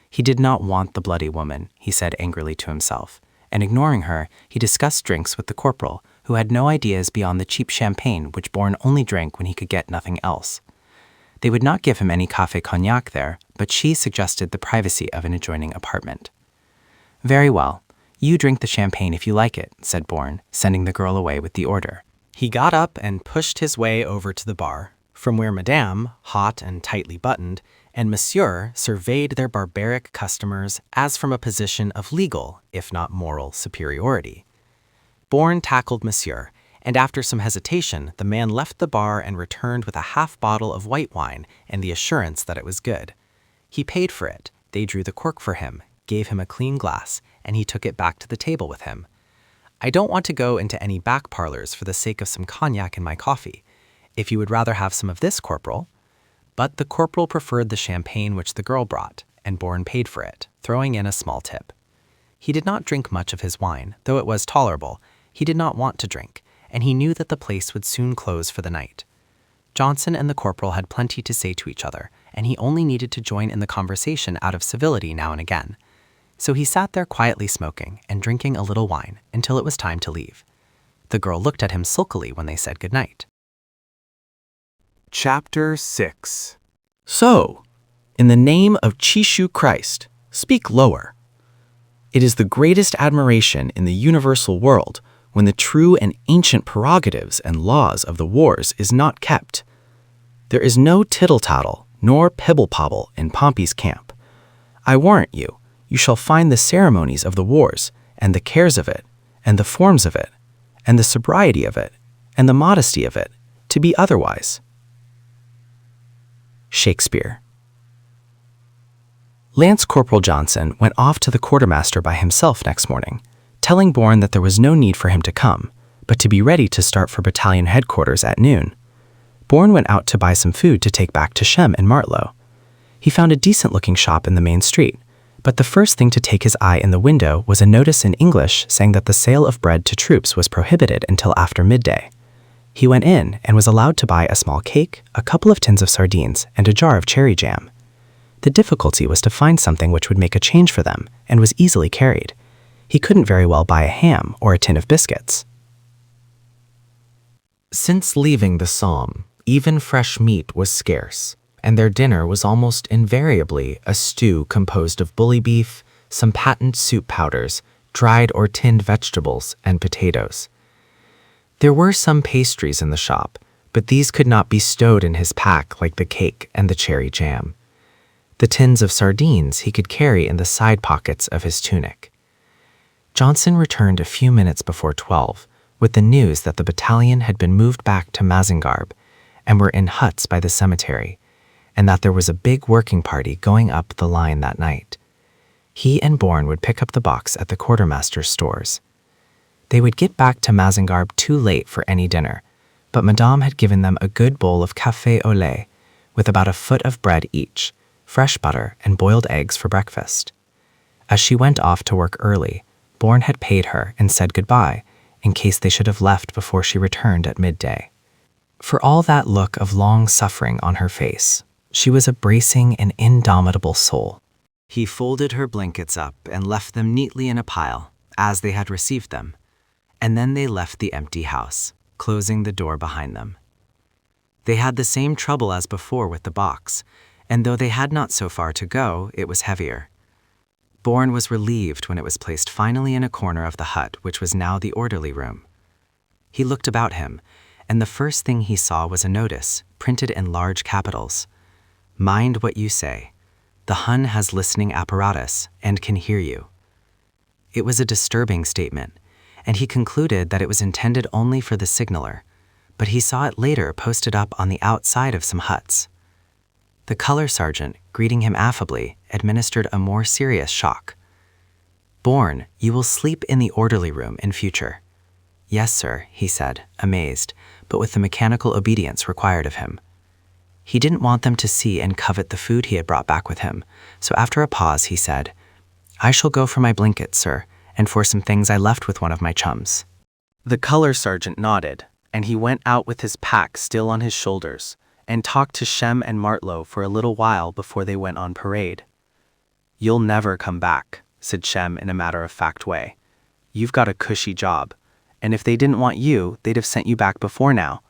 He did not want the bloody woman, he said angrily to himself, and ignoring her, he discussed drinks with the corporal, who had no ideas beyond the cheap champagne which Bourne only drank when he could get nothing else. They would not give him any café cognac there, but she suggested the privacy of an adjoining apartment. "Very well. You drink the champagne if you like it," said Bourne, sending the girl away with the order. He got up and pushed his way over to the bar, from where Madame, hot and tightly buttoned, and Monsieur surveyed their barbaric customers as from a position of legal, if not moral, superiority. Bourne tackled Monsieur, and after some hesitation, the man left the bar and returned with a half bottle of white wine and the assurance that it was good. He paid for it, they drew the cork for him, gave him a clean glass, and he took it back to the table with him. "I don't want to go into any back parlors for the sake of some cognac in my coffee. If you would rather have some of this, Corporal." But the corporal preferred the champagne which the girl brought, and Bourne paid for it, throwing in a small tip. He did not drink much of his wine, though it was tolerable. He did not want to drink, and he knew that the place would soon close for the night. Johnson and the corporal had plenty to say to each other, and he only needed to join in the conversation out of civility now and again. So he sat there quietly smoking and drinking a little wine until it was time to leave. The girl looked at him sulkily when they said good night. Chapter 6. So, in the name of Chishu Christ, speak lower. It is the greatest admiration in the universal world when the true and ancient prerogatives and laws of the wars is not kept. There is no tittle-tattle nor pibble-pobble in Pompey's camp. I warrant you, you shall find the ceremonies of the wars, and the cares of it, and the forms of it, and the sobriety of it, and the modesty of it, to be otherwise. Shakespeare. Lance Corporal Johnson went off to the quartermaster by himself next morning, telling Bourne that there was no need for him to come, but to be ready to start for battalion headquarters at noon. Bourne went out to buy some food to take back to Somme and Martlow. He found a decent-looking shop in the main street, but the first thing to take his eye in the window was a notice in English saying that the sale of bread to troops was prohibited until after midday. He went in and was allowed to buy a small cake, a couple of tins of sardines, and a jar of cherry jam. The difficulty was to find something which would make a change for them and was easily carried. He couldn't very well buy a ham or a tin of biscuits. Since leaving the Somme, even fresh meat was scarce, and their dinner was almost invariably a stew composed of bully beef, some patent soup powders, dried or tinned vegetables, and potatoes. There were some pastries in the shop, but these could not be stowed in his pack like the cake and the cherry jam. The tins of sardines he could carry in the side pockets of his tunic. Johnson returned a few minutes before 12 with the news that the battalion had been moved back to Mazingarbe and were in huts by the cemetery, and that there was a big working party going up the line that night. He and Bourne would pick up the box at the quartermaster's stores. They would get back to Mazingarbe too late for any dinner, but Madame had given them a good bowl of café au lait with about a foot of bread each, fresh butter, and boiled eggs for breakfast. As she went off to work early, Bourne had paid her and said goodbye in case they should have left before she returned at midday. For all that look of long suffering on her face, she was a bracing and indomitable soul. He folded her blankets up and left them neatly in a pile, as they had received them, and then they left the empty house, closing the door behind them. They had the same trouble as before with the box, and though they had not so far to go, it was heavier. Bourne was relieved when it was placed finally in a corner of the hut, which was now the orderly room. He looked about him, and the first thing he saw was a notice, printed in large capitals. Mind what you say. The Hun has listening apparatus and can hear you. It was a disturbing statement, and he concluded that it was intended only for the signaler, but he saw it later posted up on the outside of some huts. The color sergeant, greeting him affably, administered a more serious shock. Bourne, you will sleep in the orderly room in future. Yes, sir, he said, amazed, but with the mechanical obedience required of him. He didn't want them to see and covet the food he had brought back with him, so after a pause he said, I shall go for my blanket, sir, and for some things I left with one of my chums. The color sergeant nodded, and he went out with his pack still on his shoulders, and talked to Somme and Martlow for a little while before they went on parade. You'll never come back, said Somme in a matter-of-fact way. You've got a cushy job, and if they didn't want you, they'd have sent you back before now.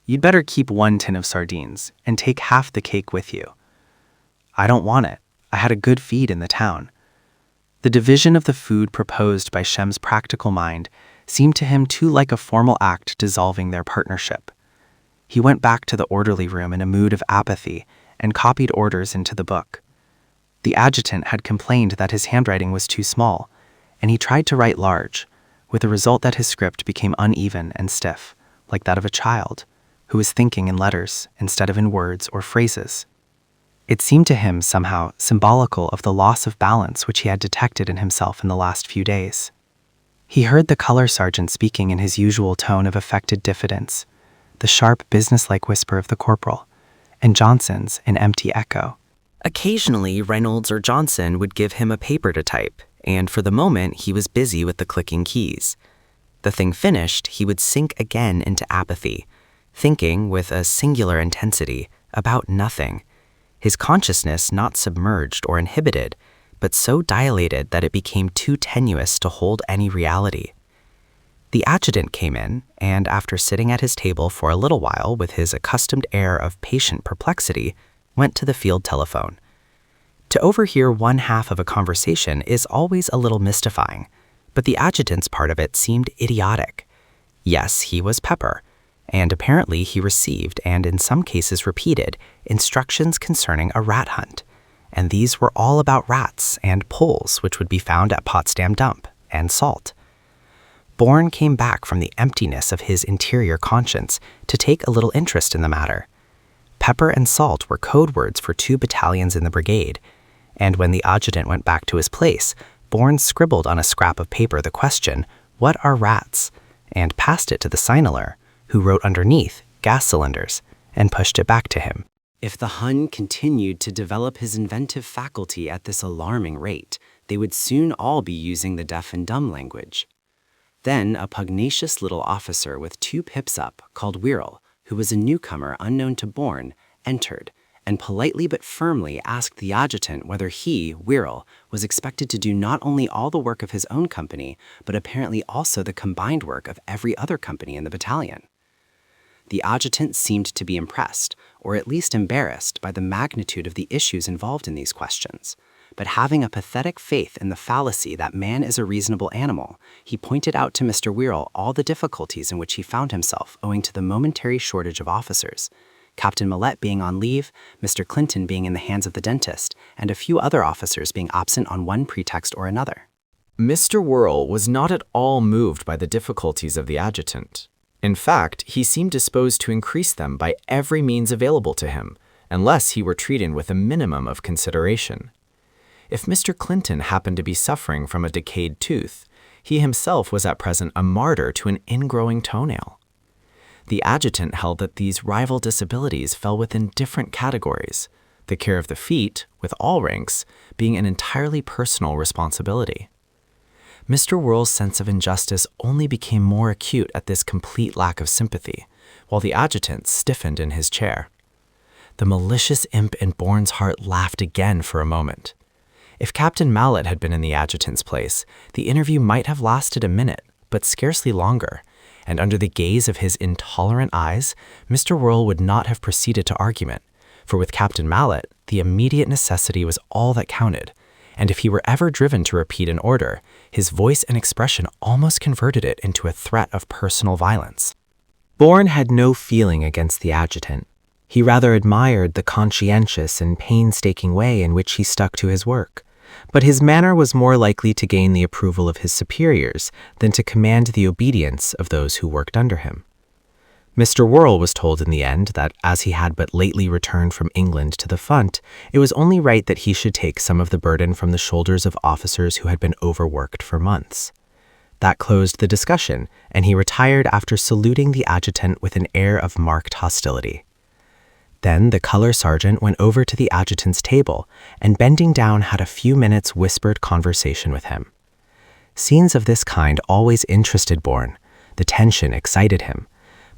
You'd better keep 1 tin of sardines, and take half the cake with you. I don't want it. I had a good feed in the town. The division of the food proposed by Somme's practical mind seemed to him too like a formal act dissolving their partnership. He went back to the orderly room in a mood of apathy and copied orders into the book. The adjutant had complained that his handwriting was too small, and he tried to write large, with the result that his script became uneven and stiff, like that of a child, who was thinking in letters instead of in words or phrases. It seemed to him somehow symbolical of the loss of balance which he had detected in himself in the last few days. He heard the color sergeant speaking in his usual tone of affected diffidence, the sharp businesslike whisper of the corporal, and Johnson's in empty echo. Occasionally, Reynolds or Johnson would give him a paper to type, and for the moment he was busy with the clicking keys. The thing finished, he would sink again into apathy, thinking with a singular intensity about nothing, his consciousness not submerged or inhibited, but so dilated that it became too tenuous to hold any reality. The adjutant came in, and after sitting at his table for a little while with his accustomed air of patient perplexity, went to the field telephone. To overhear one half of a conversation is always a little mystifying, but the adjutant's part of it seemed idiotic. Yes, he was Pepper, and apparently he received, and in some cases repeated, instructions concerning a rat hunt, and these were all about rats and poles which would be found at Potsdam Dump, and salt. Bourne came back from the emptiness of his interior conscience to take a little interest in the matter. Pepper and salt were code words for 2 battalions in the brigade, and when the adjutant went back to his place, Bourne scribbled on a scrap of paper the question, "What are rats?" and passed it to the signaler, who wrote underneath, "gas cylinders," and pushed it back to him. If the Hun continued to develop his inventive faculty at this alarming rate, they would soon all be using the deaf and dumb language. Then a pugnacious little officer with 2 pips up, called Wirral, who was a newcomer unknown to Bourne, entered, and politely but firmly asked the adjutant whether he, Wirral, was expected to do not only all the work of his own company, but apparently also the combined work of every other company in the battalion. The adjutant seemed to be impressed, or at least embarrassed, by the magnitude of the issues involved in these questions. But having a pathetic faith in the fallacy that man is a reasonable animal, he pointed out to Mr. Wirral all the difficulties in which he found himself owing to the momentary shortage of officers, Captain Millette being on leave, Mr. Clinton being in the hands of the dentist, and a few other officers being absent on one pretext or another. Mr. Wirral was not at all moved by the difficulties of the adjutant. In fact, he seemed disposed to increase them by every means available to him, unless he were treated with a minimum of consideration. If Mr. Clinton happened to be suffering from a decayed tooth, he himself was at present a martyr to an ingrowing toenail. The adjutant held that these rival disabilities fell within different categories, the care of the feet, with all ranks, being an entirely personal responsibility. Mr. Wirral's sense of injustice only became more acute at this complete lack of sympathy, while the adjutant stiffened in his chair. The malicious imp in Bourne's heart laughed again for a moment. If Captain Mallet had been in the adjutant's place, the interview might have lasted a minute, but scarcely longer, and under the gaze of his intolerant eyes, Mr. Wirral would not have proceeded to argument, for with Captain Mallet, the immediate necessity was all that counted, and if he were ever driven to repeat an order, his voice and expression almost converted it into a threat of personal violence. Bourne had no feeling against the adjutant. He rather admired the conscientious and painstaking way in which he stuck to his work, but his manner was more likely to gain the approval of his superiors than to command the obedience of those who worked under him. Mr. Wirral was told in the end that, as he had but lately returned from England to the front, it was only right that he should take some of the burden from the shoulders of officers who had been overworked for months. That closed the discussion, and he retired after saluting the adjutant with an air of marked hostility. Then the color sergeant went over to the adjutant's table and, bending down, had a few minutes' whispered conversation with him. Scenes of this kind always interested Bourne. The tension excited him,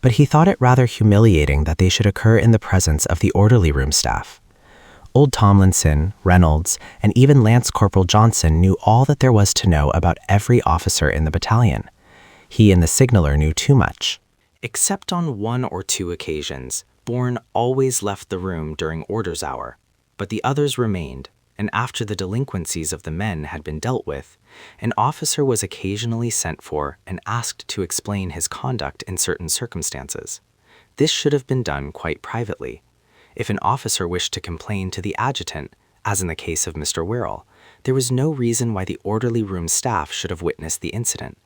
but he thought it rather humiliating that they should occur in the presence of the orderly room staff. Old Tomlinson, Reynolds, and even Lance Corporal Johnson knew all that there was to know about every officer in the battalion. He and the signaler knew too much. Except on 1 or 2 occasions, Bourne always left the room during orders hour, but the others remained, and after the delinquencies of the men had been dealt with, an officer was occasionally sent for and asked to explain his conduct in certain circumstances. This should have been done quite privately. If an officer wished to complain to the adjutant, as in the case of Mr. Wirral, there was no reason why the orderly room staff should have witnessed the incident.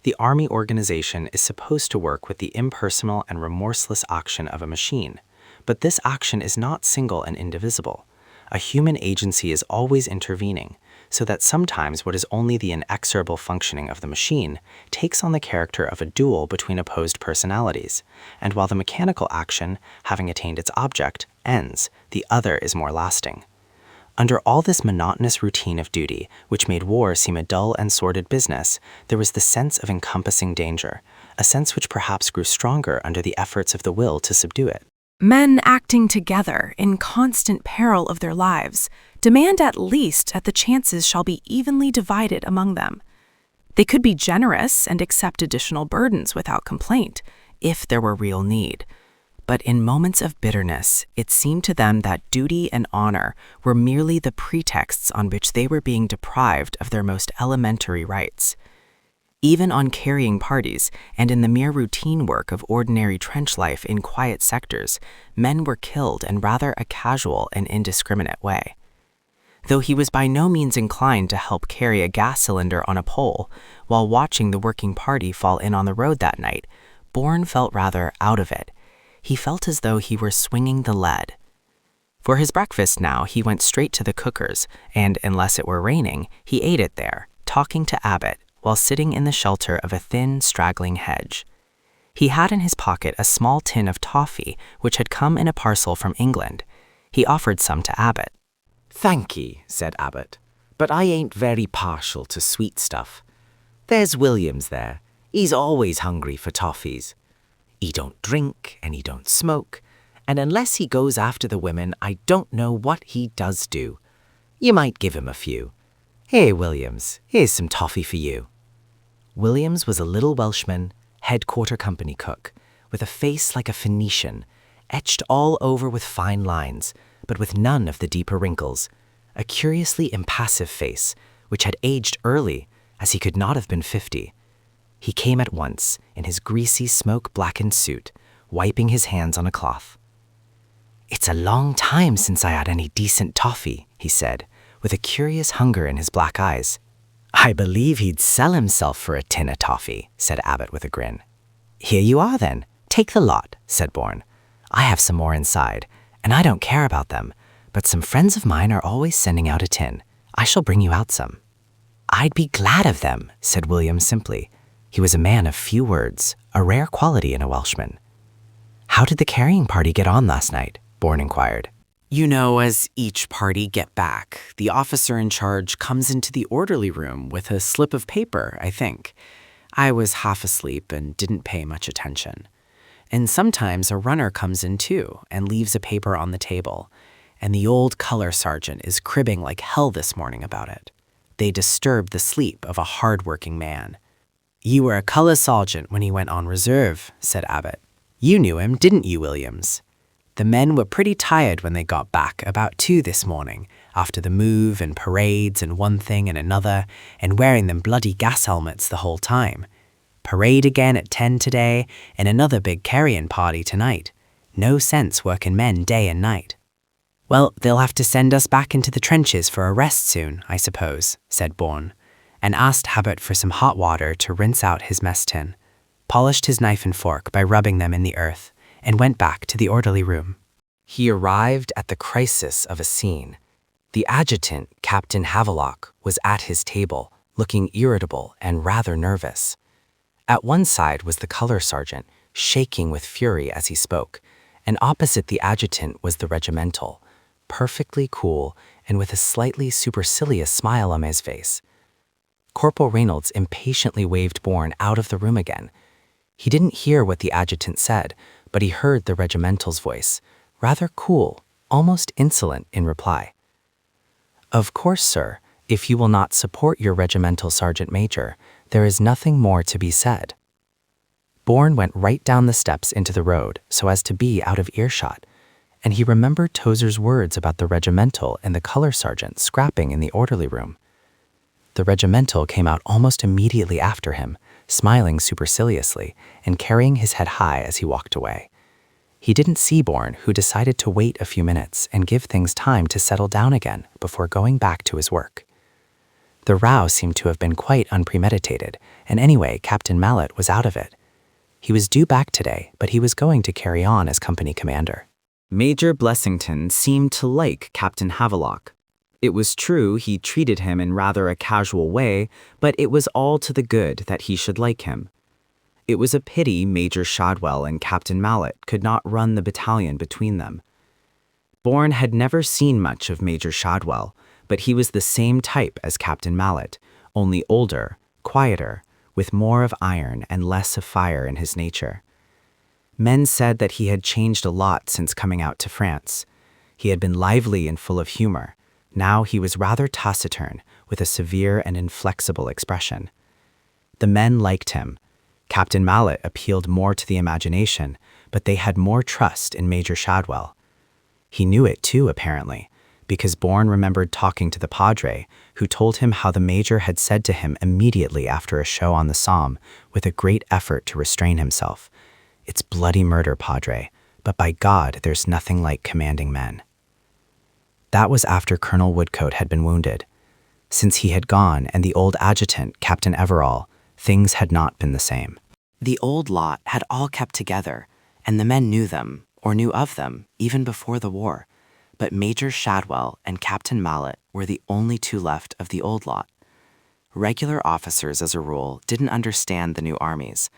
The Army organization is supposed to work with the impersonal and remorseless action of a machine, but this action is not single and indivisible. A human agency is always intervening, so that sometimes what is only the inexorable functioning of the machine takes on the character of a duel between opposed personalities, and while the mechanical action, having attained its object, ends, the other is more lasting. Under all this monotonous routine of duty, which made war seem a dull and sordid business, there was the sense of encompassing danger, a sense which perhaps grew stronger under the efforts of the will to subdue it. Men acting together in constant peril of their lives demand at least that the chances shall be evenly divided among them. They could be generous and accept additional burdens without complaint, if there were real need. But in moments of bitterness, it seemed to them that duty and honor were merely the pretexts on which they were being deprived of their most elementary rights. Even on carrying parties and in the mere routine work of ordinary trench life in quiet sectors, men were killed in rather a casual and indiscriminate way. Though he was by no means inclined to help carry a gas cylinder on a pole while watching the working party fall in on the road that night, Bourne felt rather out of it. He felt as though he were swinging the lead. For his breakfast now, he went straight to the cooker's, and unless it were raining, he ate it there, talking to Abbott, while sitting in the shelter of a thin, straggling hedge. He had in his pocket a small tin of toffee, which had come in a parcel from England. He offered some to Abbott. "Thank ye," said Abbott, "but I ain't very partial to sweet stuff. There's Williams there. He's always hungry for toffees. He don't drink and he don't smoke, and unless he goes after the women, I don't know what he does do. You might give him a few. Hey, Williams, here's some toffee for you." Williams was a little Welshman, headquarter company cook, with a face like a Phoenician, etched all over with fine lines, but with none of the deeper wrinkles, a curiously impassive face, which had aged early, as he could not have been 50. He came at once, in his greasy, smoke-blackened suit, wiping his hands on a cloth. "It's a long time since I had any decent toffee," he said, with a curious hunger in his black eyes. "I believe he'd sell himself for a tin of toffee," said Abbott with a grin. "Here you are, then. Take the lot," said Bourne. "I have some more inside, and I don't care about them, but some friends of mine are always sending out a tin. I shall bring you out some." "I'd be glad of them," said William simply. He was a man of few words, a rare quality in a Welshman. "How did the carrying party get on last night?" Bourne inquired. You know, as each party get back, the officer in charge comes into the orderly room with a slip of paper, I think. I was half asleep and didn't pay much attention. And sometimes a runner comes in too and leaves a paper on the table, and the old color sergeant is cribbing like hell this morning about it. They disturbed the sleep of a hard-working man. "You were a color sergeant when he went on reserve," said Abbott. "You knew him, didn't you, Williams?" The men were pretty tired when they got back about 2 this morning, after the move and parades and one thing and another, and wearing them bloody gas helmets the whole time. Parade again at 10 today, and another big carrying party tonight. No sense working men day and night. "Well, they'll have to send us back into the trenches for a rest soon, I suppose," said Bourne, and asked Abbott for some hot water to rinse out his mess tin, polished his knife and fork by rubbing them in the earth, and went back to the orderly room. He arrived at the crisis of a scene. The adjutant, Captain Havelock, was at his table, looking irritable and rather nervous. At one side was the color sergeant, shaking with fury as he spoke, and opposite the adjutant was the regimental, perfectly cool and with a slightly supercilious smile on his face. Corporal Reynolds impatiently waved Bourne out of the room again. He didn't hear what the adjutant said, but he heard the regimental's voice, rather cool, almost insolent in reply. "Of course, sir, if you will not support your regimental sergeant major, there is nothing more to be said." Bourne went right down the steps into the road so as to be out of earshot, and he remembered Tozer's words about the regimental and the color sergeant scrapping in the orderly room. The regimental came out almost immediately after him, smiling superciliously and carrying his head high as he walked away. He didn't see Bourne, who decided to wait a few minutes and give things time to settle down again before going back to his work. The row seemed to have been quite unpremeditated, and anyway, Captain Mallet was out of it. He was due back today, but he was going to carry on as company commander. Major Blessington seemed to like Captain Havelock. It was true he treated him in rather a casual way, but it was all to the good that he should like him. It was a pity Major Shadwell and Captain Mallet could not run the battalion between them. Bourne had never seen much of Major Shadwell, but he was the same type as Captain Mallet, only older, quieter, with more of iron and less of fire in his nature. Men said that he had changed a lot since coming out to France. He had been lively and full of humor. Now he was rather taciturn, with a severe and inflexible expression. The men liked him. Captain Mallet appealed more to the imagination, but they had more trust in Major Shadwell. He knew it too, apparently, because Bourne remembered talking to the Padre, who told him how the Major had said to him immediately after a show on the Somme, with a great effort to restrain himself, "It's bloody murder, Padre, but by God, there's nothing like commanding men." That was after Colonel Woodcote had been wounded. Since he had gone and the old adjutant, Captain Everall, things had not been the same. The old lot had all kept together, and the men knew them, or knew of them, even before the war. But Major Shadwell and Captain Mallet were the only two left of the old lot. Regular officers, as a rule, didn't understand the new armies.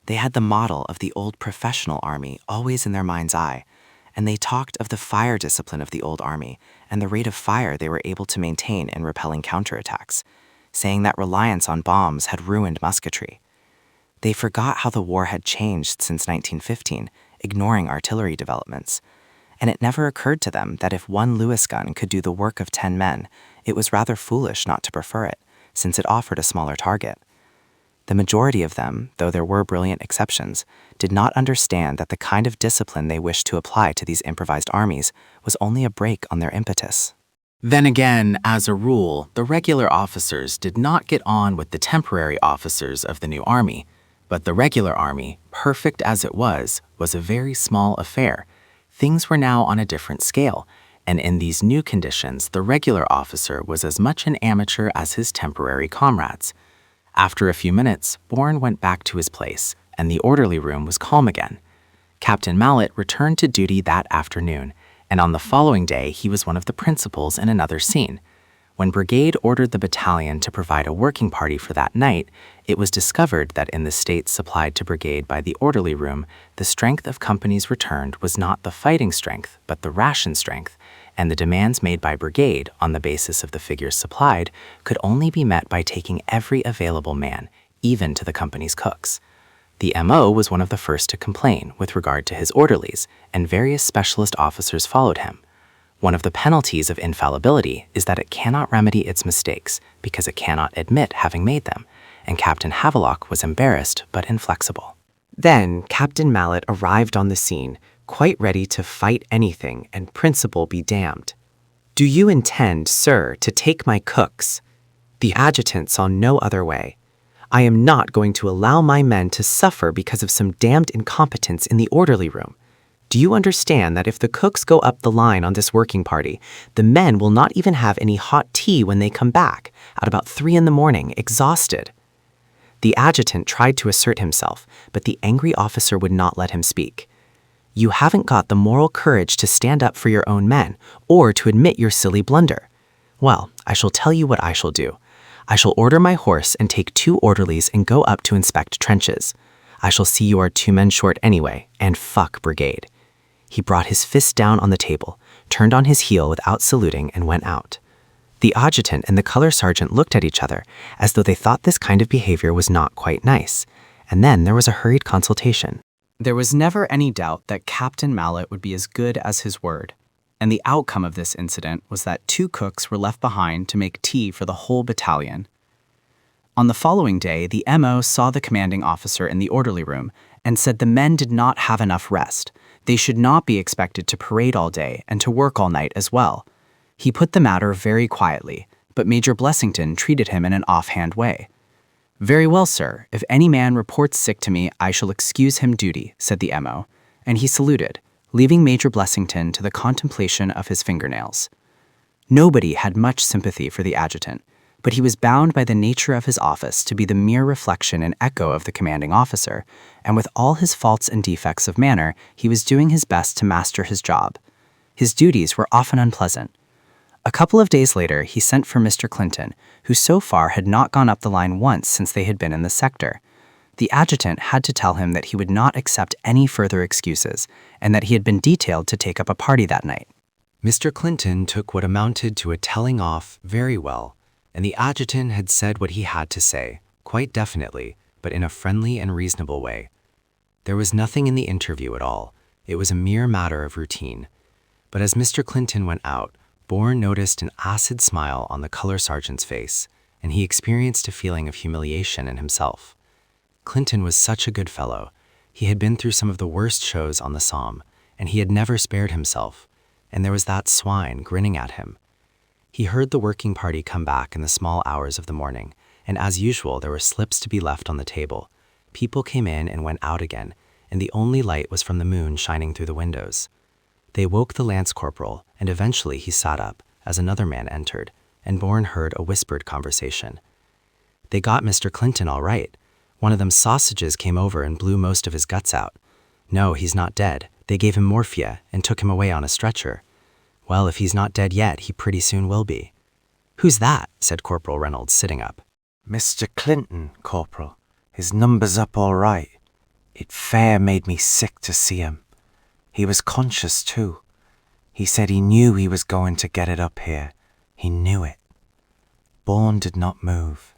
They had the model of the old professional army always in their mind's eye, and they talked of the fire discipline of the old army and the rate of fire they were able to maintain in repelling counterattacks, saying that reliance on bombs had ruined musketry. They forgot how the war had changed since 1915, ignoring artillery developments. And it never occurred to them that if one Lewis gun could do the work of 10 men, it was rather foolish not to prefer it, since it offered a smaller target. The majority of them, though there were brilliant exceptions, did not understand that the kind of discipline they wished to apply to these improvised armies was only a brake on their impetus. Then again, as a rule, the regular officers did not get on with the temporary officers of the new army, but the regular army, perfect as it was a very small affair. Things were now on a different scale, and in these new conditions, the regular officer was as much an amateur as his temporary comrades. After a few minutes, Bourne went back to his place, and the orderly room was calm again. Captain Mallet returned to duty that afternoon, and on the following day he was one of the principals in another scene. When Brigade ordered the battalion to provide a working party for that night, it was discovered that in the states supplied to Brigade by the orderly room, the strength of companies returned was not the fighting strength, but the ration strength, and the demands made by Brigade, on the basis of the figures supplied, could only be met by taking every available man, even to the company's cooks. The MO was one of the first to complain with regard to his orderlies, and various specialist officers followed him. One of the penalties of infallibility is that it cannot remedy its mistakes because it cannot admit having made them, and Captain Havelock was embarrassed but inflexible. Then Captain Mallet arrived on the scene, quite ready to fight anything and principle be damned. "Do you intend, sir, to take my cooks?" The adjutant saw no other way. "I am not going to allow my men to suffer because of some damned incompetence in the orderly room. Do you understand that if the cooks go up the line on this working party, the men will not even have any hot tea when they come back, at about 3 in the morning, exhausted?" The adjutant tried to assert himself, but the angry officer would not let him speak. "You haven't got the moral courage to stand up for your own men, or to admit your silly blunder. Well, I shall tell you what I shall do. I shall order my horse and take 2 orderlies and go up to inspect trenches. I shall see you are 2 men short anyway, and fuck Brigade." He brought his fist down on the table, turned on his heel without saluting, and went out. The adjutant and the color sergeant looked at each other as though they thought this kind of behavior was not quite nice, and then there was a hurried consultation. There was never any doubt that Captain Mallet would be as good as his word, and the outcome of this incident was that 2 cooks were left behind to make tea for the whole battalion. On the following day, the MO saw the commanding officer in the orderly room and said the men did not have enough rest. They should not be expected to parade all day and to work all night as well. He put the matter very quietly, but Major Blessington treated him in an offhand way. "Very well, sir. If any man reports sick to me, I shall excuse him duty," said the MO, and he saluted, leaving Major Blessington to the contemplation of his fingernails. Nobody had much sympathy for the adjutant, but he was bound by the nature of his office to be the mere reflection and echo of the commanding officer, and with all his faults and defects of manner, he was doing his best to master his job. His duties were often unpleasant. A couple of days later, he sent for Mr. Clinton, who so far had not gone up the line once since they had been in the sector. The adjutant had to tell him that he would not accept any further excuses, and that he had been detailed to take up a party that night. Mr. Clinton took what amounted to a telling off very well, and the adjutant had said what he had to say, quite definitely, but in a friendly and reasonable way. There was nothing in the interview at all. It was a mere matter of routine. But as Mr. Clinton went out, Bourne noticed an acid smile on the color sergeant's face, and he experienced a feeling of humiliation in himself. Clinton was such a good fellow. He had been through some of the worst shows on the Somme, and he had never spared himself, and there was that swine grinning at him. He heard the working party come back in the small hours of the morning, and as usual there were slips to be left on the table. People came in and went out again, and the only light was from the moon shining through the windows. They woke the lance corporal, and eventually he sat up, as another man entered, and Bourne heard a whispered conversation. "They got Mr. Clinton all right. One of them sausages came over and blew most of his guts out. No, he's not dead. They gave him morphia and took him away on a stretcher. Well, if he's not dead yet, he pretty soon will be." "Who's that?" said Corporal Reynolds, sitting up. Mr. Clinton, Corporal. His number's up all right. It fair made me sick to see him. He was conscious too. He said he knew he was going to get it up here. He knew it. Bourne did not move.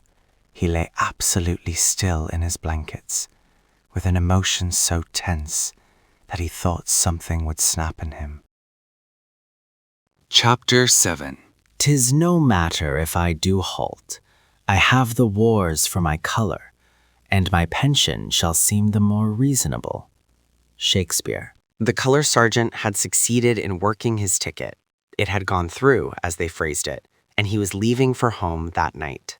He lay absolutely still in his blankets, with an emotion so tense that he thought something would snap in him. Chapter 7. 'Tis no matter if I do halt. I have the wars for my colour, and my pension shall seem the more reasonable. Shakespeare. The color sergeant had succeeded in working his ticket. It had gone through, as they phrased it, and he was leaving for home that night.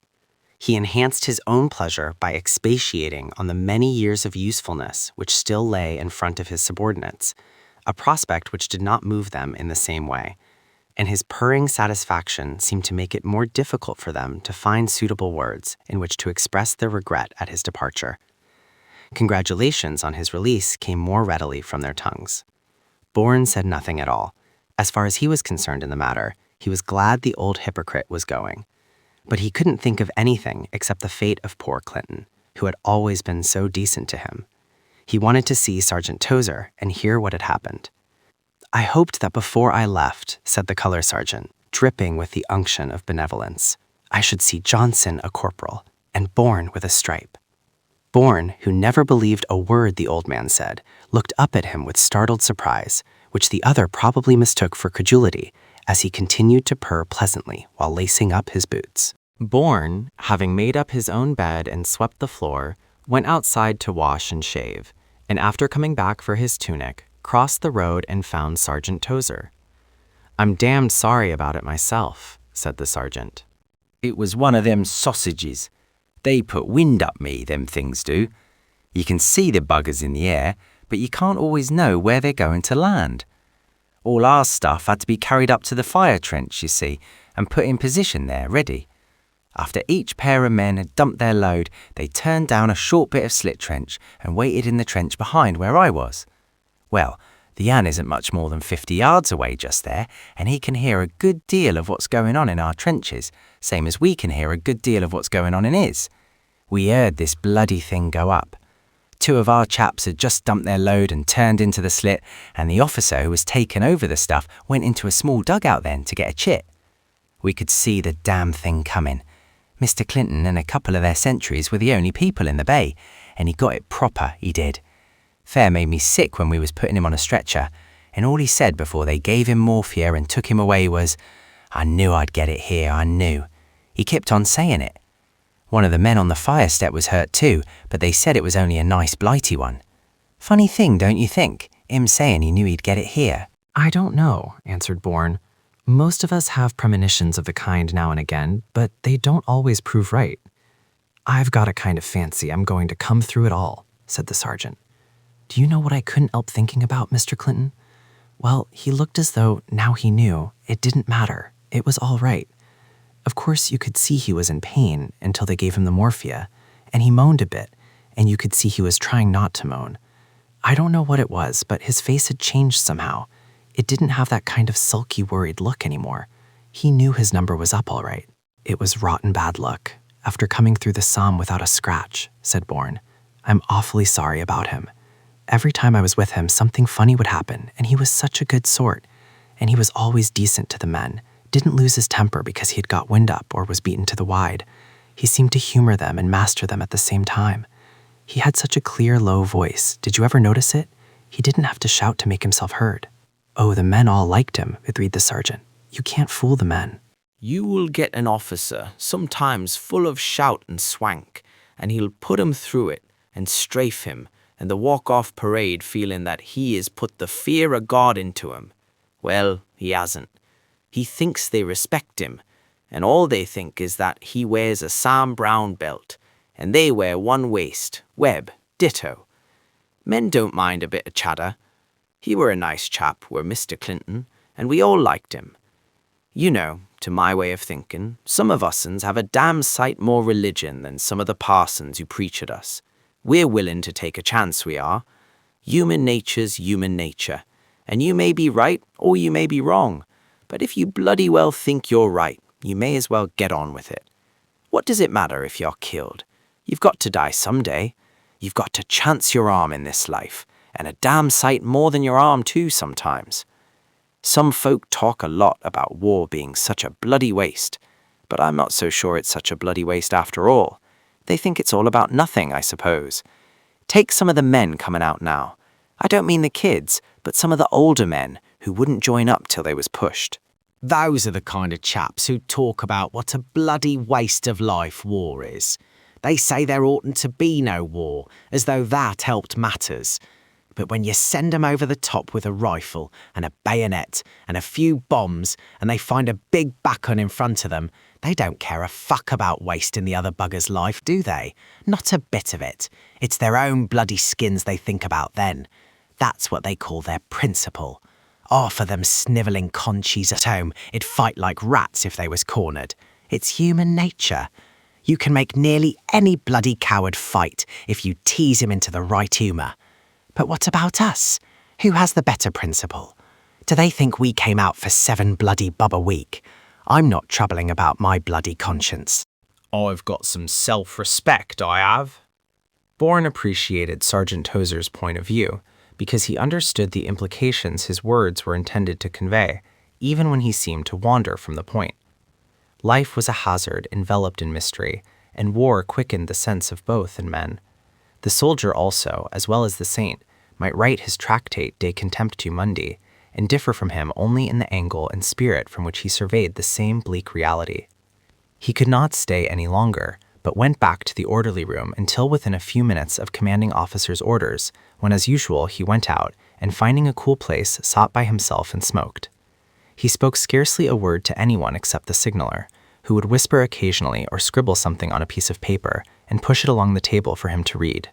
He enhanced his own pleasure by expatiating on the many years of usefulness which still lay in front of his subordinates, a prospect which did not move them in the same way, and his purring satisfaction seemed to make it more difficult for them to find suitable words in which to express their regret at his departure. Congratulations on his release came more readily from their tongues. Bourne said nothing at all. As far as he was concerned in the matter, he was glad the old hypocrite was going. But he couldn't think of anything except the fate of poor Clinton, who had always been so decent to him. He wanted to see Sergeant Tozer and hear what had happened. "I hoped that before I left," said the color sergeant, dripping with the unction of benevolence, "I should see Johnson a corporal, and Bourne with a stripe." Bourne, who never believed a word the old man said, looked up at him with startled surprise, which the other probably mistook for credulity, as he continued to purr pleasantly while lacing up his boots. Bourne, having made up his own bed and swept the floor, went outside to wash and shave, and after coming back for his tunic, crossed the road and found Sergeant Tozer. "I'm damned sorry about it myself," said the sergeant. "It was one of them sausages. They put wind up me, them things do. You can see the buggers in the air, but you can't always know where they're going to land. All our stuff had to be carried up to the fire trench, you see, and put in position there, ready. After each pair of men had dumped their load, they turned down a short bit of slit trench and waited in the trench behind where I was. Well, the Jan isn't much more than 50 yards away just there, and he can hear a good deal of what's going on in our trenches, same as we can hear a good deal of what's going on in his. We heard this bloody thing go up. 2 of our chaps had just dumped their load and turned into the slit, and the officer who was taking over the stuff went into a small dugout then to get a chit. We could see the damn thing coming. Mr. Clinton and a couple of their sentries were the only people in the bay, and he got it proper, he did. Fair made me sick when we was putting him on a stretcher, and all he said before they gave him morphia and took him away was, 'I knew I'd get it here, I knew.' He kept on saying it. One of the men on the fire step was hurt too, but they said it was only a nice blighty one. Funny thing, don't you think, him saying he knew he'd get it here?" "I don't know," answered Bourne. "Most of us have premonitions of the kind now and again, but they don't always prove right." "I've got a kind of fancy I'm going to come through it all," said the sergeant. "Do you know what I couldn't help thinking about Mr. Clinton? Well, he looked as though, now he knew, it didn't matter. It was all right. Of course, you could see he was in pain until they gave him the morphia, and he moaned a bit, and you could see he was trying not to moan. I don't know what it was, but his face had changed somehow. It didn't have that kind of sulky, worried look anymore. He knew his number was up all right. It was rotten bad luck, after coming through the Somme without a scratch," said Bourne. "I'm awfully sorry about him. Every time I was with him, something funny would happen, and he was such a good sort. And he was always decent to the men, didn't lose his temper because he had got wind up or was beaten to the wide. He seemed to humor them and master them at the same time. He had such a clear, low voice. Did you ever notice it? He didn't have to shout to make himself heard." "Oh, the men all liked him," agreed the sergeant. "You can't fool the men." You will get an officer, sometimes full of shout and swank, and he'll put him through it and strafe him, and the walk-off parade feeling that he has put the fear of God into him. Well, he hasn't. He thinks they respect him, and all they think is that he wears a Sam Brown belt, and they wear one waist, Webb, ditto. Men don't mind a bit of chatter. He were a nice chap, were Mr. Clinton, and we all liked him. You know, to my way of thinking, some of us'uns have a damn sight more religion than some of the parsons who preach at us. We're willing to take a chance, we are. Human nature's human nature, and you may be right or you may be wrong, but if you bloody well think you're right, you may as well get on with it. What does it matter if you're killed? You've got to die someday. You've got to chance your arm in this life, and a damn sight more than your arm too sometimes. Some folk talk a lot about war being such a bloody waste, but I'm not so sure it's such a bloody waste after all. They think it's all about nothing, I suppose. Take some of the men coming out now. I don't mean the kids, but some of the older men who wouldn't join up till they was pushed. Those are the kind of chaps who talk about what a bloody waste of life war is. They say there oughtn't to be no war, as though that helped matters. But when you send 'em over the top with a rifle and a bayonet and a few bombs and they find a big backgun in front of them, they don't care a fuck about wasting the other bugger's life, do they? Not a bit of it. It's their own bloody skins they think about then. That's what they call their principle. For them snivelling conchies at home, it'd fight like rats if they was cornered. It's human nature. You can make nearly any bloody coward fight if you tease him into the right humour. But what about us? Who has the better principle? Do they think we came out for 7 bloody bob a week? I'm not troubling about my bloody conscience. I've got some self-respect, I have. Bourne appreciated Sergeant Tozer's point of view because he understood the implications his words were intended to convey, even when he seemed to wander from the point. Life was a hazard enveloped in mystery, and war quickened the sense of both in men. The soldier also, as well as the saint, might write his tractate De Contemptu Mundi, and differ from him only in the angle and spirit from which he surveyed the same bleak reality. He could not stay any longer, but went back to the orderly room until within a few minutes of commanding officer's orders, when as usual he went out, and finding a cool place, sat by himself and smoked. He spoke scarcely a word to anyone except the signaller, who would whisper occasionally or scribble something on a piece of paper and push it along the table for him to read.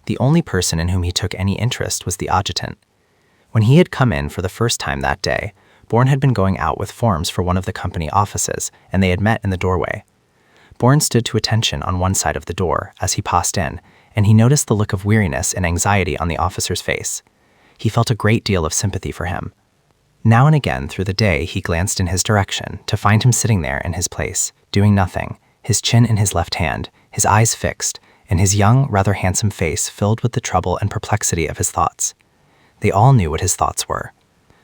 The only person in whom he took any interest was the adjutant. When he had come in for the first time that day, Bourne had been going out with forms for one of the company offices, and they had met in the doorway. Bourne stood to attention on one side of the door as he passed in, and he noticed the look of weariness and anxiety on the officer's face. He felt a great deal of sympathy for him. Now and again through the day he glanced in his direction to find him sitting there in his place, doing nothing, his chin in his left hand, his eyes fixed, and his young, rather handsome face filled with the trouble and perplexity of his thoughts. They all knew what his thoughts were.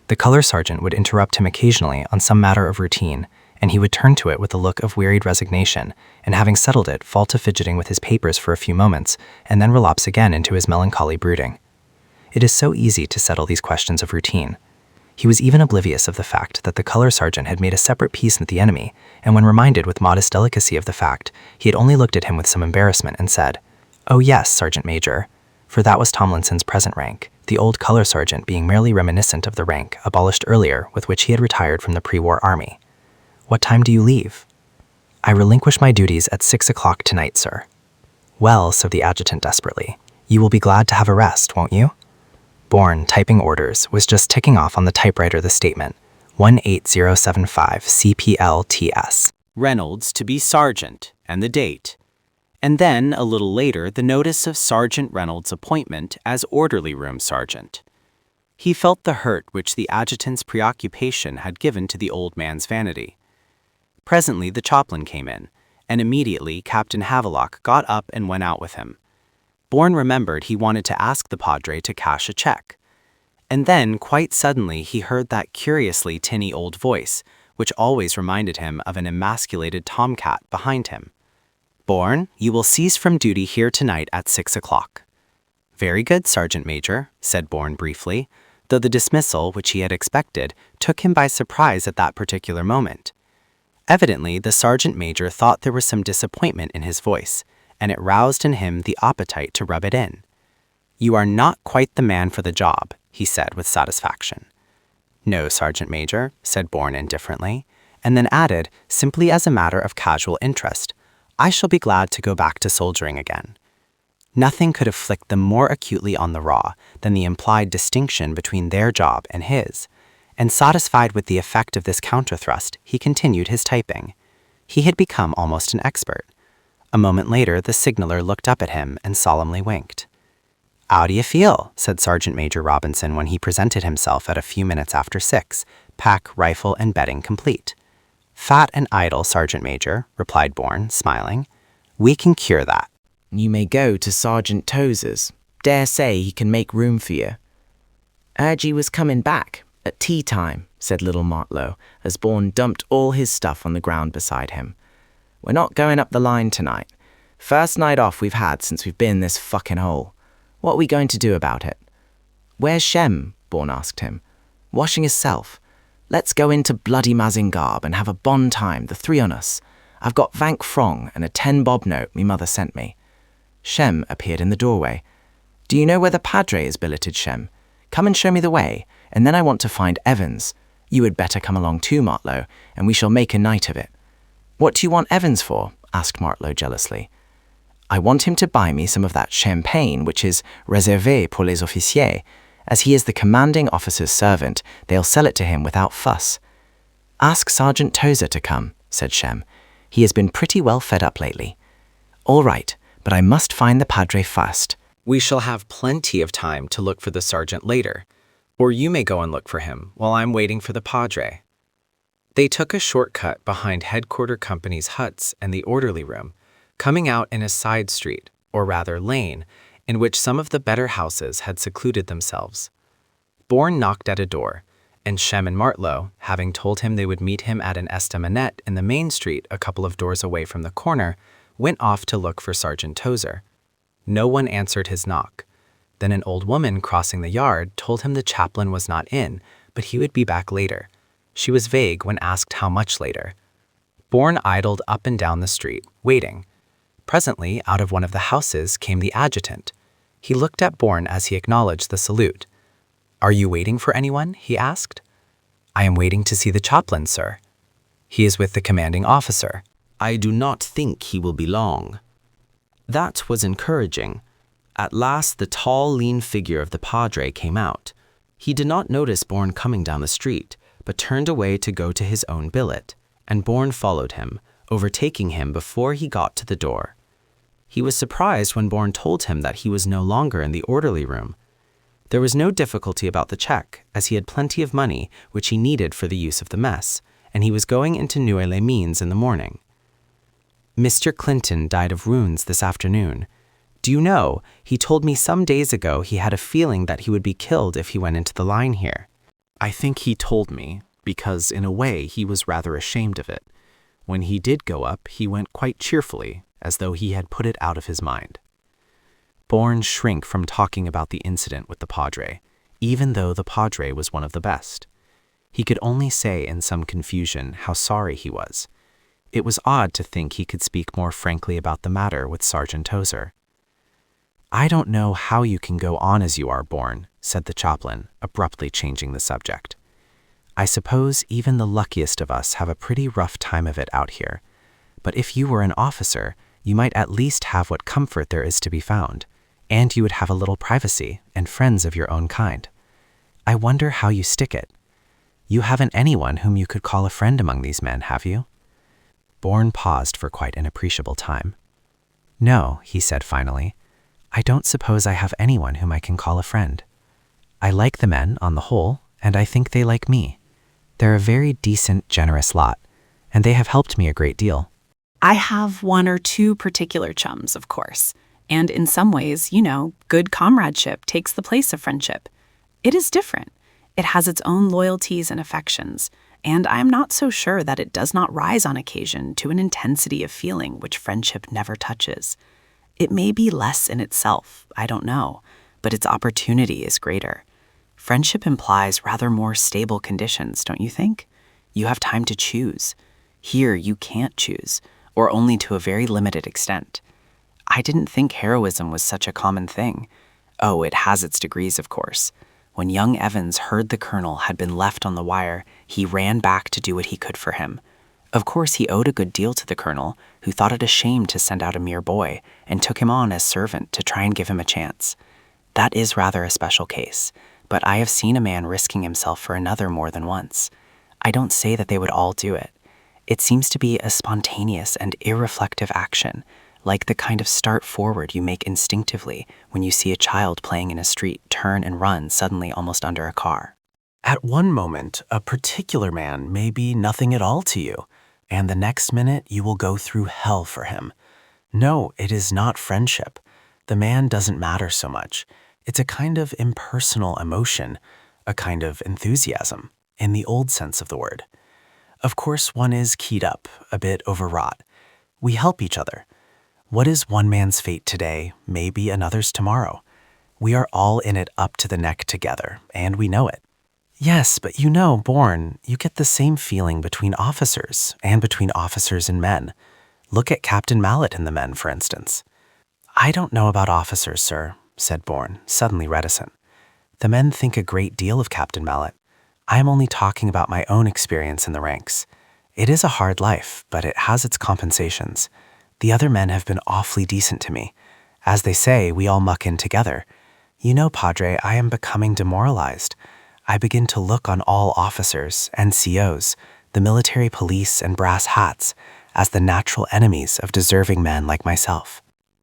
The color sergeant would interrupt him occasionally on some matter of routine, and he would turn to it with a look of wearied resignation, and having settled it, fall to fidgeting with his papers for a few moments, and then relapse again into his melancholy brooding. It is so easy to settle these questions of routine. He was even oblivious of the fact that the color sergeant had made a separate peace with the enemy, and when reminded with modest delicacy of the fact, he had only looked at him with some embarrassment and said, "Oh yes, Sergeant Major," for that was Tomlinson's present rank, the old color sergeant being merely reminiscent of the rank abolished earlier with which he had retired from the pre-war army. "What time do you leave?" "I relinquish my duties at 6 o'clock tonight, sir." "Well," said the adjutant desperately, "you will be glad to have a rest, won't you?" Bourne, typing orders, was just ticking off on the typewriter the statement, 18075 CPLTS. Reynolds to be sergeant, and the date. And then, a little later, the notice of Sergeant Reynolds' appointment as orderly room sergeant. He felt the hurt which the adjutant's preoccupation had given to the old man's vanity. Presently the chaplain came in, and immediately Captain Havelock got up and went out with him. Bourne remembered he wanted to ask the padre to cash a check. And then, quite suddenly, he heard that curiously tinny old voice, which always reminded him of an emasculated tomcat behind him. "Bourne, you will cease from duty here tonight at 6 o'clock. "Very good, Sergeant Major," said Bourne briefly, though the dismissal, which he had expected, took him by surprise at that particular moment. Evidently, the sergeant major thought there was some disappointment in his voice, and it roused in him the appetite to rub it in. "You are not quite the man for the job," he said with satisfaction. "No, Sergeant Major," said Bourne indifferently, and then added, simply as a matter of casual interest, "I shall be glad to go back to soldiering again." Nothing could have flicked them more acutely on the raw than the implied distinction between their job and his, and satisfied with the effect of this counterthrust, he continued his typing. He had become almost an expert. A moment later, the signaller looked up at him and solemnly winked. "How do you feel?" said Sergeant Major Robinson when he presented himself at a few minutes after 6, pack, rifle, and bedding complete. "Fat and idle, Sergeant Major," replied Bourne, smiling. "We can cure that." You may go to Sergeant Tozer's. Dare say he can make room for you. Heard you was coming back at tea time, said little Martlow, as Bourne dumped all his stuff on the ground beside him. We're not going up the line tonight. First night off we've had since we've been in this fucking hole. What are we going to do about it? Where's Shem? Bourne asked him. Washing hisself. Let's go into bloody Mazingarb and have a bon time, the three on us. I've got Vank Frong and a 10-bob note me mother sent me. Shem appeared in the doorway. Do you know where the Padre is billeted, Shem? Come and show me the way, and then I want to find Evans. You had better come along too, Martlow, and we shall make a night of it. What do you want Evans for? Asked Martlow jealously. I want him to buy me some of that champagne which is réservé pour les officiers. As he is the commanding officer's servant, they'll sell it to him without fuss. Ask Sergeant Tozer to come, said Shem. He has been pretty well fed up lately. All right, but I must find the Padre first. We shall have plenty of time to look for the sergeant later, or you may go and look for him while I'm waiting for the Padre. They took a shortcut behind headquarter company's huts and the orderly room, coming out in a side street, or rather lane, in which some of the better houses had secluded themselves. Bourne knocked at a door, and Shem and Martlow, having told him they would meet him at an estaminet in the main street a couple of doors away from the corner, went off to look for Sergeant Tozer. No one answered his knock. Then an old woman crossing the yard told him the chaplain was not in, but he would be back later. She was vague when asked how much later. Bourne idled up and down the street, waiting. Presently, out of one of the houses came the adjutant. He looked at Bourne as he acknowledged the salute. Are you waiting for anyone? He asked. I am waiting to see the chaplain, sir. He is with the commanding officer. I do not think he will be long. That was encouraging. At last the tall, lean figure of the Padre came out. He did not notice Bourne coming down the street, but turned away to go to his own billet, and Bourne followed him, overtaking him before he got to the door. He was surprised when Bourne told him that he was no longer in the orderly room. There was no difficulty about the check, as he had plenty of money which he needed for the use of the mess, and he was going into Noué-les-Mines in the morning. Mr. Clinton died of wounds this afternoon. Do you know, he told me some days ago he had a feeling that he would be killed if he went into the line here. I think he told me, because in a way he was rather ashamed of it. When he did go up, he went quite cheerfully, as though he had put it out of his mind. Bourne shrank from talking about the incident with the Padre, even though the Padre was one of the best. He could only say in some confusion how sorry he was. It was odd to think he could speak more frankly about the matter with Sergeant Tozer. I don't know how you can go on as you are, Bourne, said the chaplain, abruptly changing the subject. I suppose even the luckiest of us have a pretty rough time of it out here, but if you were an officer, you might at least have what comfort there is to be found, and you would have a little privacy and friends of your own kind. I wonder how you stick it. You haven't anyone whom you could call a friend among these men, have you? Bourne paused for quite an appreciable time. No, he said finally. I don't suppose I have anyone whom I can call a friend. I like the men on the whole, and I think they like me. They're a very decent, generous lot, and they have helped me a great deal. I have one or two particular chums, of course, and in some ways, good comradeship takes the place of friendship. It is different. It has its own loyalties and affections, and I am not so sure that it does not rise on occasion to an intensity of feeling which friendship never touches. It may be less in itself, I don't know, but its opportunity is greater. Friendship implies rather more stable conditions, don't you think? You have time to choose. Here, you can't choose, or only to a very limited extent. I didn't think heroism was such a common thing. Oh, it has its degrees, of course. When young Evans heard the colonel had been left on the wire, he ran back to do what he could for him. Of course, he owed a good deal to the colonel, who thought it a shame to send out a mere boy, and took him on as servant to try and give him a chance. That is rather a special case, but I have seen a man risking himself for another more than once. I don't say that they would all do it. It seems to be a spontaneous and irreflective action, like the kind of start forward you make instinctively when you see a child playing in a street turn and run suddenly almost under a car. At one moment, a particular man may be nothing at all to you, and the next minute you will go through hell for him. No, it is not friendship. The man doesn't matter so much. It's a kind of impersonal emotion, a kind of enthusiasm, in the old sense of the word. Of course, one is keyed up, a bit overwrought. We help each other. What is one man's fate today may be another's tomorrow. We are all in it up to the neck together, and we know it. Yes, but you know, Bourne, you get the same feeling between officers and between officers and men. Look at Captain Mallet and the men, for instance. I don't know about officers, sir, said Bourne, suddenly reticent. The men think a great deal of Captain Mallet. I am only talking about my own experience in the ranks. It is a hard life, but it has its compensations. The other men have been awfully decent to me. As they say, we all muck in together. You know, Padre, I am becoming demoralized. I begin to look on all officers, NCOs, the military police and brass hats, as the natural enemies of deserving men like myself.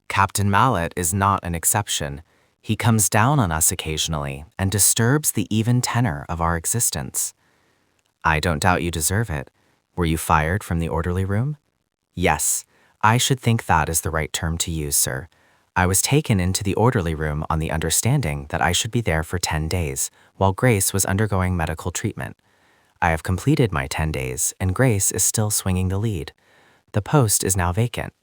Captain Mallet is not an exception. He comes down on us occasionally and disturbs the even tenor of our existence. I don't doubt you deserve it. Were you fired from the orderly room? Yes, I should think that is the right term to use, sir. I was taken into the orderly room on the understanding that I should be there for 10 days, while Grace was undergoing medical treatment. I have completed my 10 days, and Grace is still swinging the lead. The post is now vacant.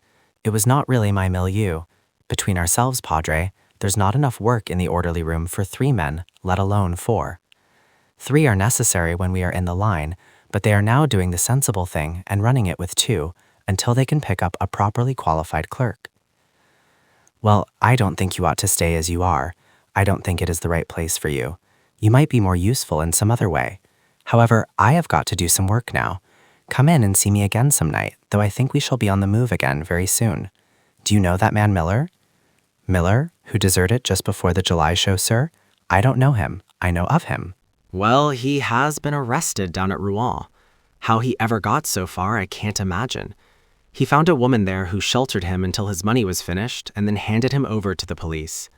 It was not really my milieu. Between ourselves, Padre, there's not enough work in the orderly room for 3 men, let alone 4. 3 are necessary when we are in the line, but they are now doing the sensible thing and running it with 2 until they can pick up a properly qualified clerk. Well, I don't think you ought to stay as you are. I don't think it is the right place for you. You might be more useful in some other way. However, I have got to do some work now. Come in and see me again some night, though I think we shall be on the move again very soon. Do you know that man Miller? Miller, who deserted just before the July show, sir? I don't know him. I know of him. Well, he has been arrested down at Rouen. How he ever got so far, I can't imagine. He found a woman there who sheltered him until his money was finished and then handed him over to the police.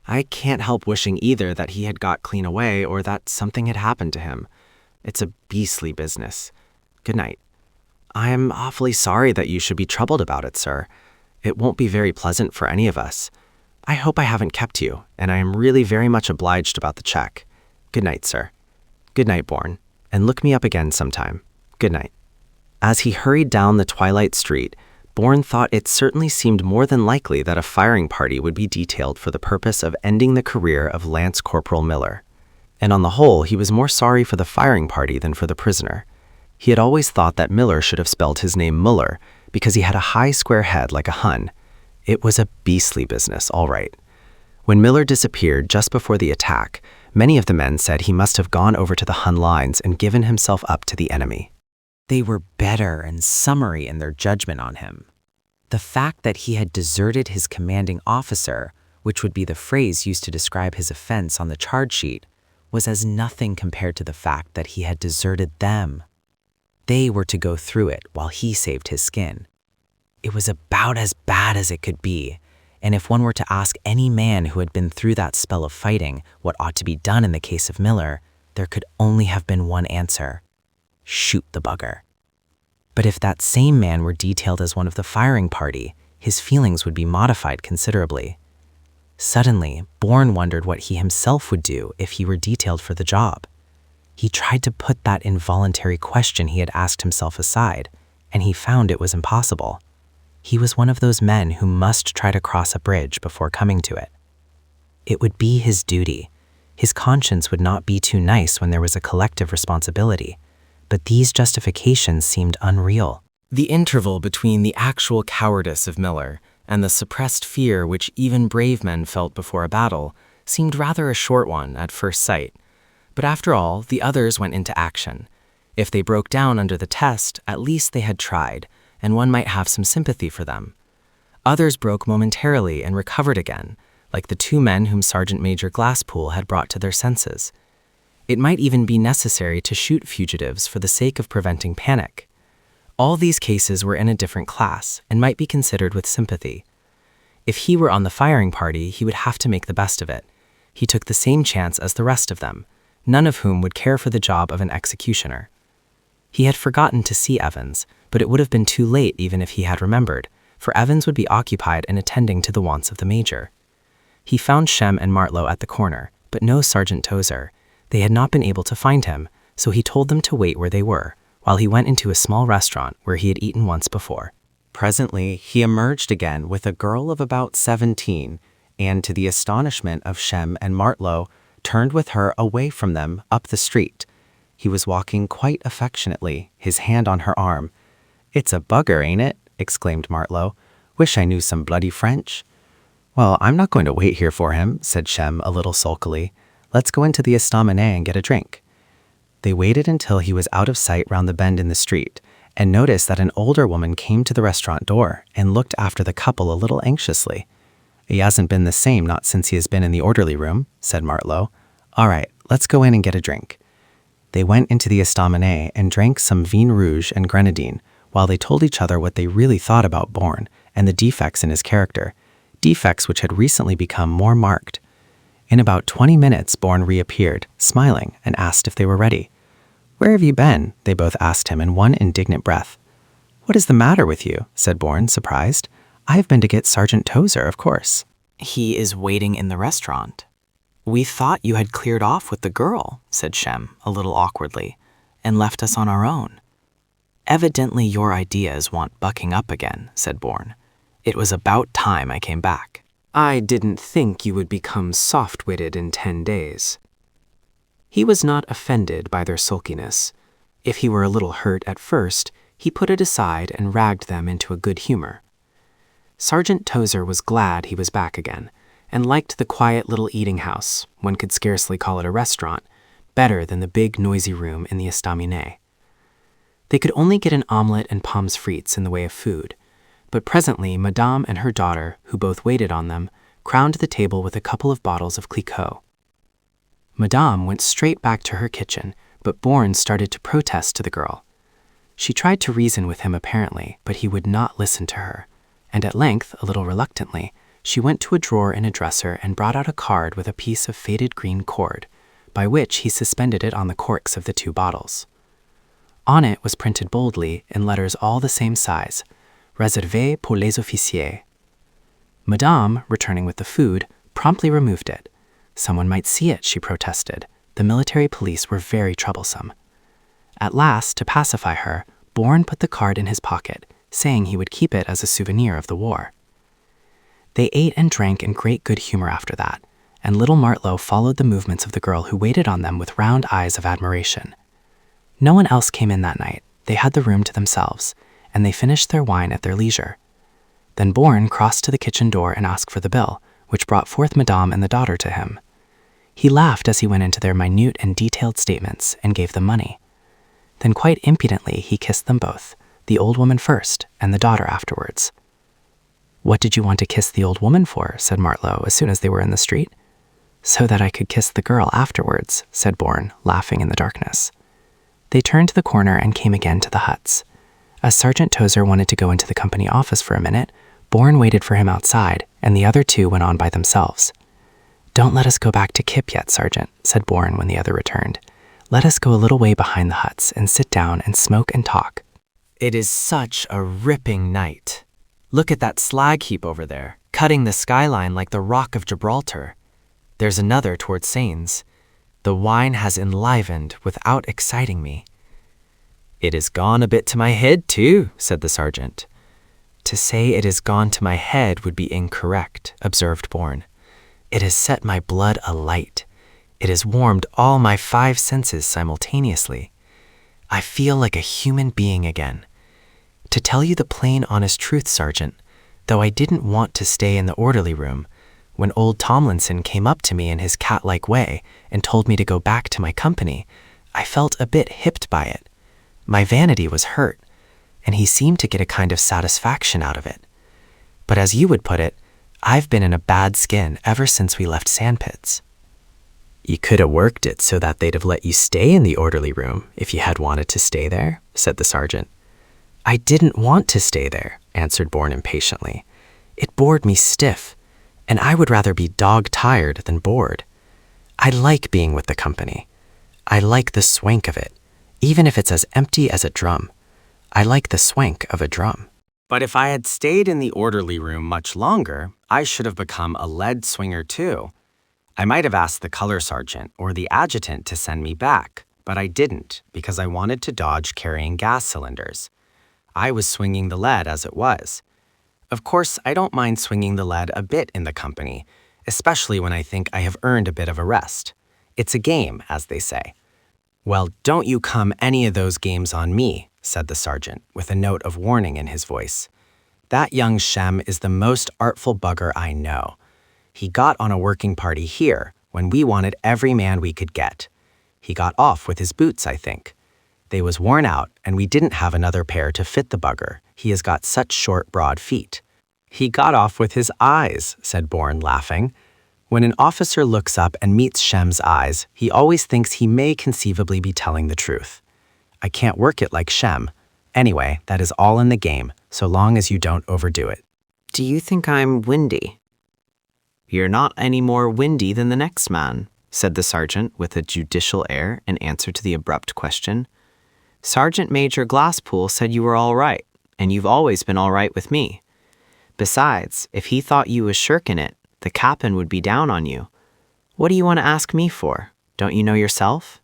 I can't help wishing either that he had got clean away or that something had happened to him. It's a beastly business. Good night. I'm awfully sorry that you should be troubled about it, sir. It won't be very pleasant for any of us. I hope I haven't kept you, and I am really very much obliged about the check. Good night, sir. Good night, Bourne, and look me up again sometime. Good night. As he hurried down the twilight street, Bourne thought it certainly seemed more than likely that a firing party would be detailed for the purpose of ending the career of Lance Corporal Miller. And on the whole, he was more sorry for the firing party than for the prisoner. He had always thought that Miller should have spelled his name Muller because he had a high square head like a Hun. It was a beastly business, all right. When Miller disappeared just before the attack, many of the men said he must have gone over to the Hun lines and given himself up to the enemy. They were better and summary in their judgment on him. The fact that he had deserted his commanding officer, which would be the phrase used to describe his offense on the charge sheet, was as nothing compared to the fact that he had deserted them. They were to go through it while he saved his skin. It was about as bad as it could be, and if one were to ask any man who had been through that spell of fighting what ought to be done in the case of Miller, there could only have been one answer: shoot the bugger. But if that same man were detailed as one of the firing party, his feelings would be modified considerably. Suddenly, Bourne wondered what he himself would do if he were detailed for the job. He tried to put that involuntary question he had asked himself aside, and he found it was impossible. He was one of those men who must try to cross a bridge before coming to it. It would be his duty. His conscience would not be too nice when there was a collective responsibility, but these justifications seemed unreal. The interval between the actual cowardice of Miller and the suppressed fear which even brave men felt before a battle seemed rather a short one at first sight. But after all, the others went into action. If they broke down under the test, at least they had tried, and one might have some sympathy for them. Others broke momentarily and recovered again, like the two men whom Sergeant Major Glasspool had brought to their senses. It might even be necessary to shoot fugitives for the sake of preventing panic. All these cases were in a different class and might be considered with sympathy. If he were on the firing party, he would have to make the best of it. He took the same chance as the rest of them, none of whom would care for the job of an executioner. He had forgotten to see Evans, but it would have been too late even if he had remembered, for Evans would be occupied in attending to the wants of the major. He found Shem and Martlow at the corner, but no Sergeant Tozer. They had not been able to find him, so he told them to wait where they were, while he went into a small restaurant where he had eaten once before. Presently, he emerged again with a girl of about 17, and to the astonishment of Shem and Martlow, turned with her away from them up the street. He was walking quite affectionately, his hand on her arm. "It's a bugger, ain't it?" exclaimed Martlow. "Wish I knew some bloody French." "Well, I'm not going to wait here for him," said Shem a little sulkily. "Let's go into the estaminet and get a drink." They waited until he was out of sight round the bend in the street, and noticed that an older woman came to the restaurant door and looked after the couple a little anxiously. "He hasn't been the same not since he has been in the orderly room," said Martlow. "All right, let's go in and get a drink." They went into the estaminet and drank some vin rouge and grenadine, while they told each other what they really thought about Bourne and the defects in his character, defects which had recently become more marked. In about 20 minutes, Bourne reappeared, smiling, and asked if they were ready. "Where have you been?" they both asked him in one indignant breath. "What is the matter with you?" said Bourne, surprised. "I have been to get Sergeant Tozer, of course." "He is waiting in the restaurant." "We thought you had cleared off with the girl," said Shem, a little awkwardly, "and left us on our own." "Evidently your ideas want bucking up again," said Bourne. "It was about time I came back." "I didn't think you would become soft-witted in 10 days. He was not offended by their sulkiness. If he were a little hurt at first, he put it aside and ragged them into a good humor. Sergeant Tozer was glad he was back again, and liked the quiet little eating house, one could scarcely call it a restaurant, better than the big noisy room in the estaminet. They could only get an omelette and pommes frites in the way of food, but presently Madame and her daughter, who both waited on them, crowned the table with a couple of bottles of Clicquot. Madame went straight back to her kitchen, but Bourne started to protest to the girl. She tried to reason with him apparently, but he would not listen to her, and at length, a little reluctantly, she went to a drawer in a dresser and brought out a card with a piece of faded green cord, by which he suspended it on the corks of the 2 bottles. On it was printed boldly, in letters all the same size, "Réservé pour les officiers." Madame, returning with the food, promptly removed it. Someone might see it, she protested. The military police were very troublesome. At last, to pacify her, Bourne put the card in his pocket, saying he would keep it as a souvenir of the war. They ate and drank in great good humor after that, and little Martlow followed the movements of the girl who waited on them with round eyes of admiration. No one else came in that night. They had the room to themselves, and they finished their wine at their leisure. Then Bourne crossed to the kitchen door and asked for the bill, which brought forth Madame and the daughter to him. He laughed as he went into their minute and detailed statements and gave them money. Then quite impudently he kissed them both, the old woman first and the daughter afterwards. "What did you want to kiss the old woman for?" said Martlow as soon as they were in the street. "So that I could kiss the girl afterwards," said Bourne, laughing in the darkness. They turned to the corner and came again to the huts. As Sergeant Tozer wanted to go into the company office for a minute, Bourne waited for him outside, and the other 2 went on by themselves. "Don't let us go back to Kip yet, Sergeant," said Bourne when the other returned. "Let us go a little way behind the huts and sit down and smoke and talk." "It is such a ripping night. Look at that slag heap over there, cutting the skyline like the Rock of Gibraltar. There's another toward Sains. The wine has enlivened without exciting me." "It has gone a bit to my head, too," said the sergeant. "To say it has gone to my head would be incorrect," observed Bourne. "It has set my blood alight. It has warmed all my 5 senses simultaneously. I feel like a human being again. To tell you the plain, honest truth, Sergeant, though I didn't want to stay in the orderly room, when old Tomlinson came up to me in his cat-like way and told me to go back to my company, I felt a bit hipped by it. My vanity was hurt, and he seemed to get a kind of satisfaction out of it. But as you would put it, I've been in a bad skin ever since we left Sandpits. You could have worked it so that they'd have let you stay in the orderly room if you had wanted to stay there, said the sergeant. I didn't want to stay there, answered Bourne impatiently. It bored me stiff, and I would rather be dog-tired than bored. I like being with the company. I like the swank of it, even if it's as empty as a drum. I like the swank of a drum. But if I had stayed in the orderly room much longer, I should have become a lead swinger too. I might have asked the color sergeant or the adjutant to send me back, but I didn't because I wanted to dodge carrying gas cylinders. I was swinging the lead as it was. Of course, I don't mind swinging the lead a bit in the company, especially when I think I have earned a bit of a rest. It's a game, as they say. Well, don't you come any of those games on me, said the sergeant, with a note of warning in his voice. That young Shem is the most artful bugger I know. He got on a working party here when we wanted every man we could get. He got off with his boots, I think. They was worn out, and we didn't have another pair to fit the bugger. He has got such short, broad feet. He got off with his eyes, said Bourne, laughing. When an officer looks up and meets Shem's eyes, he always thinks he may conceivably be telling the truth. I can't work it like Shem. Anyway, that is all in the game, so long as you don't overdo it. Do you think I'm windy? You're not any more windy than the next man, said the sergeant with a judicial air in answer to the abrupt question. Sergeant Major Glasspool said you were all right, and you've always been all right with me. Besides, if he thought you was shirking it, the captain would be down on you. What do you want to ask me for? Don't you know yourself?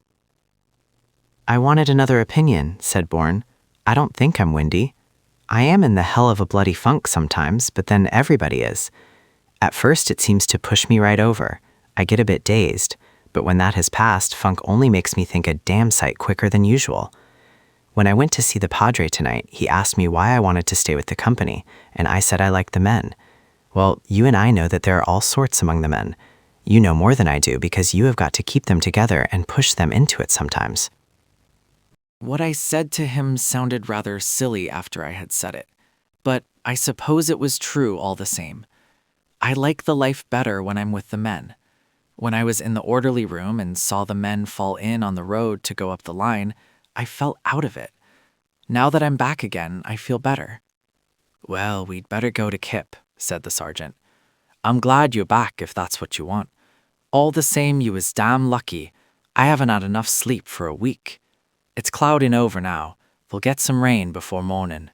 I wanted another opinion, said Bourne. I don't think I'm windy. I am in the hell of a bloody funk sometimes, but then everybody is. At first it seems to push me right over. I get a bit dazed, but when that has passed, funk only makes me think a damn sight quicker than usual. When I went to see the Padre tonight, he asked me why I wanted to stay with the company, and I said I liked the men. Well, you and I know that there are all sorts among the men. You know more than I do because you have got to keep them together and push them into it sometimes. What I said to him sounded rather silly after I had said it, but I suppose it was true all the same. I like the life better when I'm with the men. When I was in the orderly room and saw the men fall in on the road to go up the line, I felt out of it. Now that I'm back again, I feel better. Well, we'd better go to Kip, said the sergeant. I'm glad you're back if that's what you want. All the same, you was damn lucky. I haven't had enough sleep for a week. It's clouding over now. We'll get some rain before morning.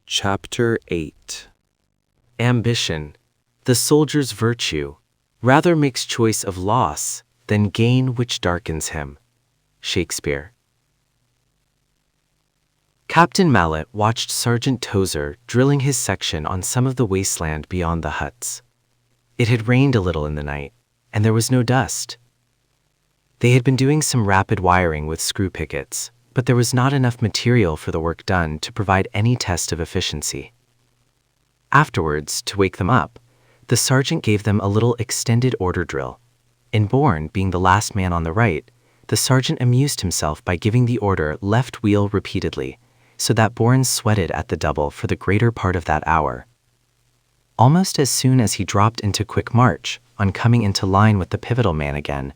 Chapter 8. Ambition, the soldier's virtue, rather makes choice of loss than gain which darkens him. Shakespeare. Captain Mallet watched Sergeant Tozer drilling his section on some of the wasteland beyond the huts. It had rained a little in the night, and there was no dust. They had been doing some rapid wiring with screw pickets, but there was not enough material for the work done to provide any test of efficiency. Afterwards, to wake them up, the sergeant gave them a little extended order drill. In Bourne being the last man on the right, the sergeant amused himself by giving the order left wheel repeatedly, so that Bourne sweated at the double for the greater part of that hour. Almost as soon as he dropped into quick march, on coming into line with the pivotal man again,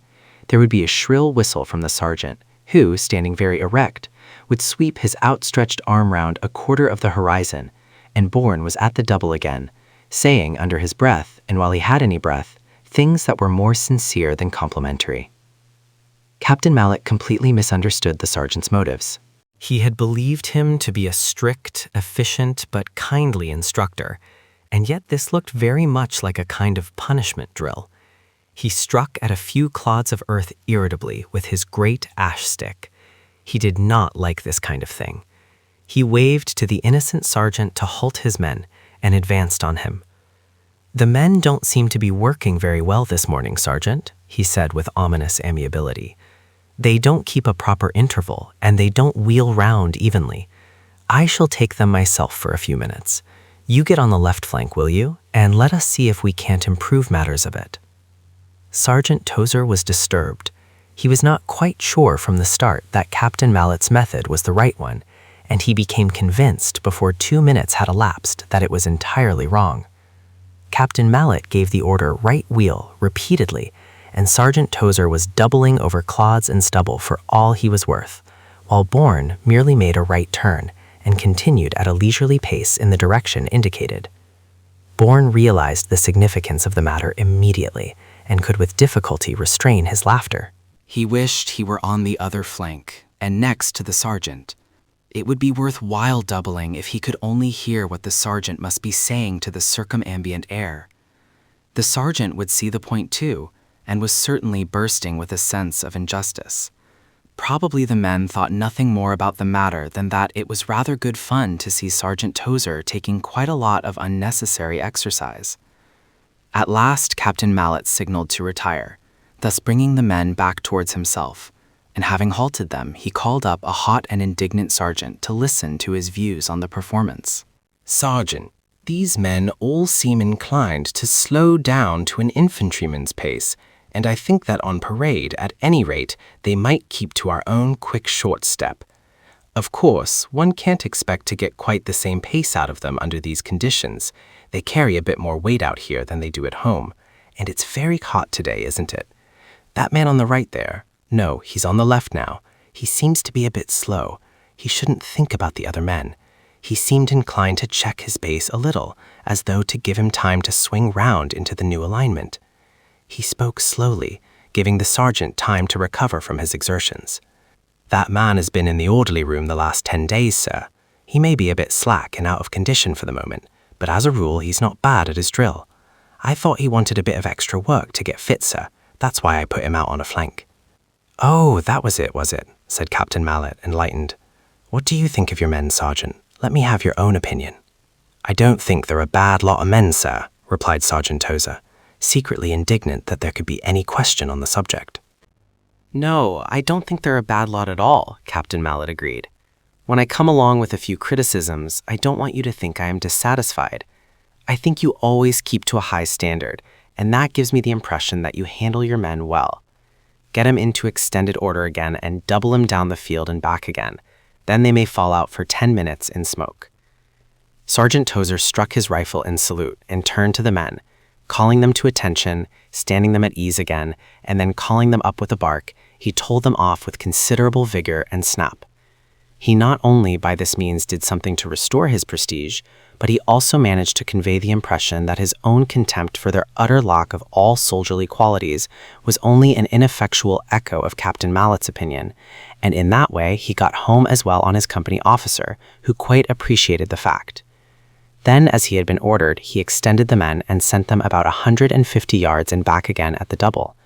there would be a shrill whistle from the sergeant, who, standing very erect, would sweep his outstretched arm round a quarter of the horizon, and Bourne was at the double again, saying under his breath, and while he had any breath, things that were more sincere than complimentary. Captain Mallet completely misunderstood the sergeant's motives. He had believed him to be a strict, efficient, but kindly instructor, and yet this looked very much like a kind of punishment drill. He struck at a few clods of earth irritably with his great ash stick. He did not like this kind of thing. He waved to the innocent sergeant to halt his men and advanced on him. "The men don't seem to be working very well this morning, Sergeant," he said with ominous amiability. They don't keep a proper interval, and they don't wheel round evenly. I shall take them myself for a few minutes. You get on the left flank, will you? And let us see if we can't improve matters a bit." Sergeant Tozer was disturbed. He was not quite sure from the start that Captain Mallet's method was the right one, and he became convinced before 2 minutes had elapsed that it was entirely wrong. Captain Mallet gave the order "right wheel" repeatedly, and Sergeant Tozer was doubling over clods and stubble for all he was worth, while Bourne merely made a right turn and continued at a leisurely pace in the direction indicated. Bourne realized the significance of the matter immediately and could with difficulty restrain his laughter. He wished he were on the other flank and next to the sergeant. It would be worthwhile doubling if he could only hear what the sergeant must be saying to the circumambient air. The sergeant would see the point too, and was certainly bursting with a sense of injustice. Probably the men thought nothing more about the matter than that it was rather good fun to see Sergeant Tozer taking quite a lot of unnecessary exercise. At last, Captain Mallet signaled to retire, thus bringing the men back towards himself, and having halted them, he called up a hot and indignant sergeant to listen to his views on the performance. "Sergeant, these men all seem inclined to slow down to an infantryman's pace, and I think that on parade, at any rate, they might keep to our own quick short step. Of course, one can't expect to get quite the same pace out of them under these conditions. They carry a bit more weight out here than they do at home, and it's very hot today, isn't it? That man on the right there, no, he's on the left now. He seems to be a bit slow. He shouldn't think about the other men. He seemed inclined to check his pace a little, as though to give him time to swing round into the new alignment. He spoke slowly, giving the sergeant time to recover from his exertions. That man has been in the orderly room the last 10 days, sir. He may be a bit slack and out of condition for the moment, but as a rule, he's not bad at his drill. I thought he wanted a bit of extra work to get fit, sir. That's why I put him out on a flank." "Oh, that was it?" said Captain Mallet, enlightened. "What do you think of your men, Sergeant? Let me have your own opinion." "I don't think they're a bad lot of men, sir," replied Sergeant Tozer, secretly indignant that there could be any question on the subject. "No, I don't think they're a bad lot at all," Captain Mallet agreed. "When I come along with a few criticisms, I don't want you to think I am dissatisfied. I think you always keep to a high standard, and that gives me the impression that you handle your men well. Get 'em into extended order again and double 'em down the field and back again. Then they may fall out for 10 minutes in smoke." Sergeant Tozer struck his rifle in salute and turned to the men, calling them to attention, standing them at ease again, and then calling them up with a bark. He told them off with considerable vigor and snap. He not only by this means did something to restore his prestige, but he also managed to convey the impression that his own contempt for their utter lack of all soldierly qualities was only an ineffectual echo of Captain Mallet's opinion, and in that way he got home as well on his company officer, who quite appreciated the fact. Then, as he had been ordered, he extended the men and sent them about 150 yards and back again at the double.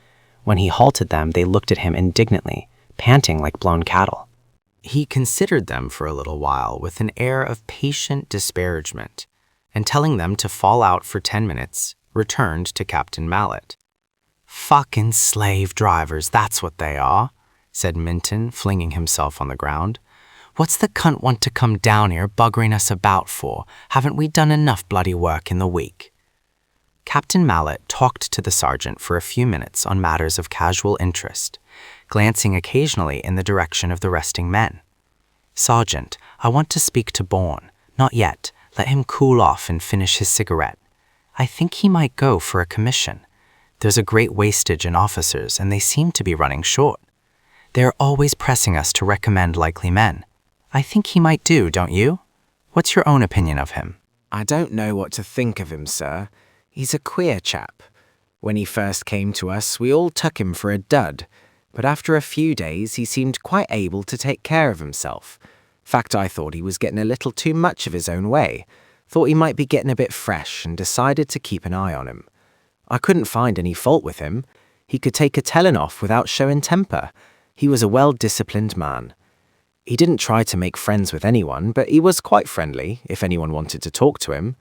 When he halted them, they looked at him indignantly, panting like blown cattle. He considered them for a little while with an air of patient disparagement, and telling them to fall out for 10 minutes, returned to Captain Mallet. "Fucking slave drivers, that's what they are," said Minton, flinging himself on the ground. "What's the cunt want to come down here buggering us about for? Haven't we done enough bloody work in the week?" Captain Mallet talked to the sergeant for a few minutes on matters of casual interest, glancing occasionally in the direction of the resting men. "Sergeant, I want to speak to Bourne. Not yet. Let him cool off and finish his cigarette. I think he might go for a commission. There's a great wastage in officers, and they seem to be running short. They're always pressing us to recommend likely men. I think he might do, don't you? What's your own opinion of him?" "I don't know what to think of him, sir. He's a queer chap. When he first came to us, we all took him for a dud, but after a few days he seemed quite able to take care of himself. Fact, I thought he was getting a little too much of his own way, thought he might be getting a bit fresh, and decided to keep an eye on him. I couldn't find any fault with him. He could take a telling off without showing temper. He was a well-disciplined man. He didn't try to make friends with anyone, but he was quite friendly if anyone wanted to talk to him.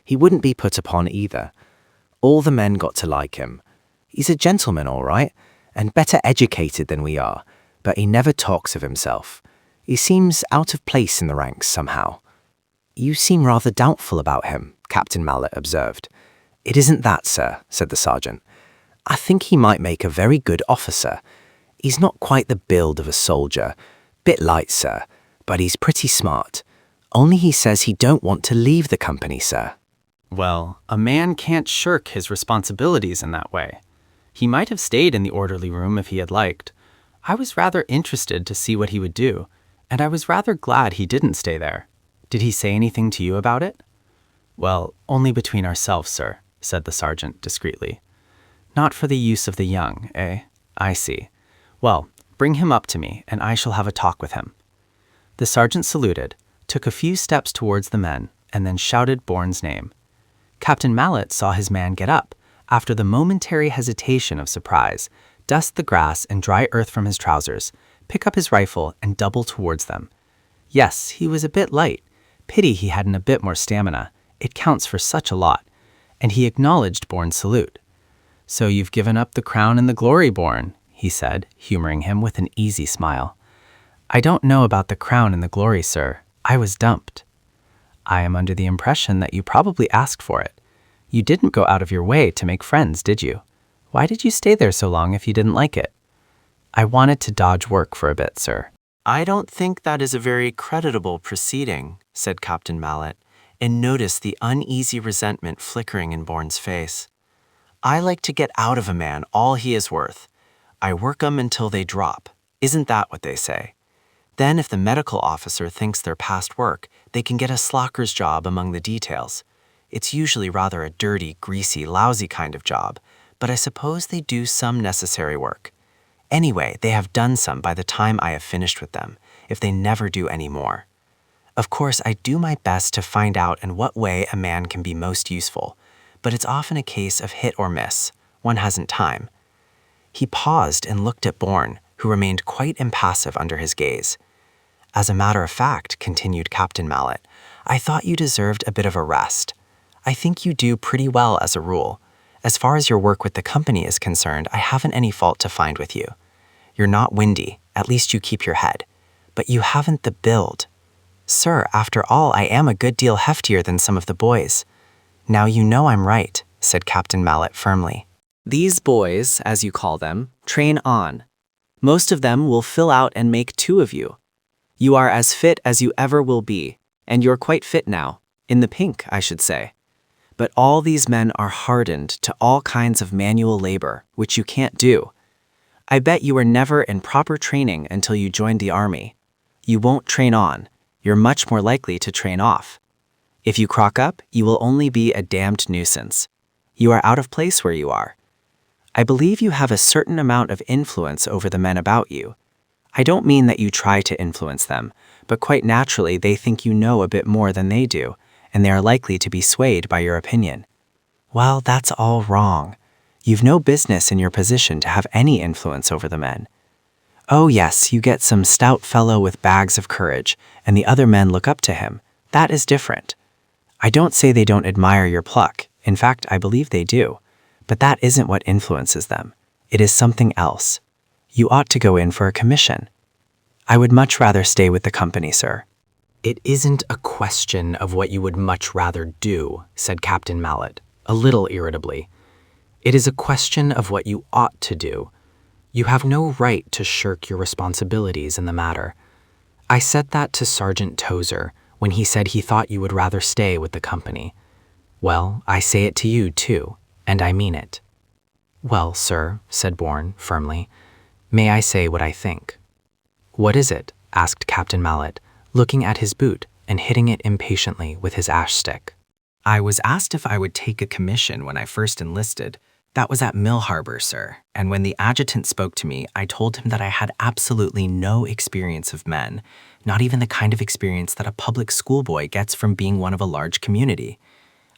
He wouldn't be put upon either. All the men got to like him. He's a gentleman, all right, and better educated than we are, but he never talks of himself. He seems out of place in the ranks somehow. You seem rather doubtful about him, Captain Mallet observed. It isn't that, sir, said the sergeant. I think he might make a very good officer. He's not quite the build of a soldier. Bit light, sir, but he's pretty smart. Only he says he don't want to leave the company, sir. Well, a man can't shirk his responsibilities in that way. He might have stayed in the orderly room if he had liked. I was rather interested to see what he would do, and I was rather glad he didn't stay there. Did he say anything to you about it? Well, only between ourselves, sir, said the sergeant discreetly. Not for the use of the young, eh? I see. Well, bring him up to me, and I shall have a talk with him. The sergeant saluted, took a few steps towards the men, and then shouted Bourne's name. Captain Mallet saw his man get up, after the momentary hesitation of surprise, dust the grass and dry earth from his trousers, pick up his rifle, and double towards them. Yes, he was a bit light. Pity he hadn't a bit more stamina. It counts for such a lot. And he acknowledged Bourne's salute. So you've given up the crown and the glory, Bourne, he said, humoring him with an easy smile. I don't know about the crown and the glory, sir. I was dumped. I am under the impression that you probably asked for it. You didn't go out of your way to make friends, did you? Why did you stay there so long if you didn't like it? I wanted to dodge work for a bit, sir. I don't think that is a very creditable proceeding, said Captain Mallet, and noticed the uneasy resentment flickering in Bourne's face. I like to get out of a man all he is worth. I work 'em until they drop. Isn't that what they say? Then if the medical officer thinks they're past work, they can get a slocker's job among the details. It's usually rather a dirty, greasy, lousy kind of job, but I suppose they do some necessary work. Anyway, they have done some by the time I have finished with them, if they never do any more. Of course, I do my best to find out in what way a man can be most useful, but it's often a case of hit or miss. One hasn't time. He paused and looked at Bourne, who remained quite impassive under his gaze. As a matter of fact, continued Captain Mallet, I thought you deserved a bit of a rest. I think you do pretty well as a rule. As far as your work with the company is concerned, I haven't any fault to find with you. You're not windy, at least you keep your head. But you haven't the build. Sir, after all, I am a good deal heftier than some of the boys. Now you know I'm right, said Captain Mallet firmly. These boys, as you call them, train on. Most of them will fill out and make two of you. You are as fit as you ever will be, and you're quite fit now, in the pink, I should say. But all these men are hardened to all kinds of manual labor, which you can't do. I bet you were never in proper training until you joined the army. You won't train on. You're much more likely to train off. If you crock up, you will only be a damned nuisance. You are out of place where you are. I believe you have a certain amount of influence over the men about you. I don't mean that you try to influence them, but quite naturally they think you know a bit more than they do, and they are likely to be swayed by your opinion. Well, that's all wrong. You've no business in your position to have any influence over the men. Oh yes, you get some stout fellow with bags of courage, and the other men look up to him. That is different. I don't say they don't admire your pluck. In fact, I believe they do. But that isn't what influences them. It is something else. You ought to go in for a commission. I would much rather stay with the company, sir. It isn't a question of what you would much rather do, said Captain Mallet, a little irritably. It is a question of what you ought to do. You have no right to shirk your responsibilities in the matter. I said that to Sergeant Tozer when he said he thought you would rather stay with the company. Well, I say it to you, too, and I mean it. Well, sir, said Bourne firmly, may I say what I think? What is it? Asked Captain Mallet, looking at his boot and hitting it impatiently with his ash stick. I was asked if I would take a commission when I first enlisted. That was at Mill Harbor, sir, and when the adjutant spoke to me, I told him that I had absolutely no experience of men, not even the kind of experience that a public schoolboy gets from being one of a large community.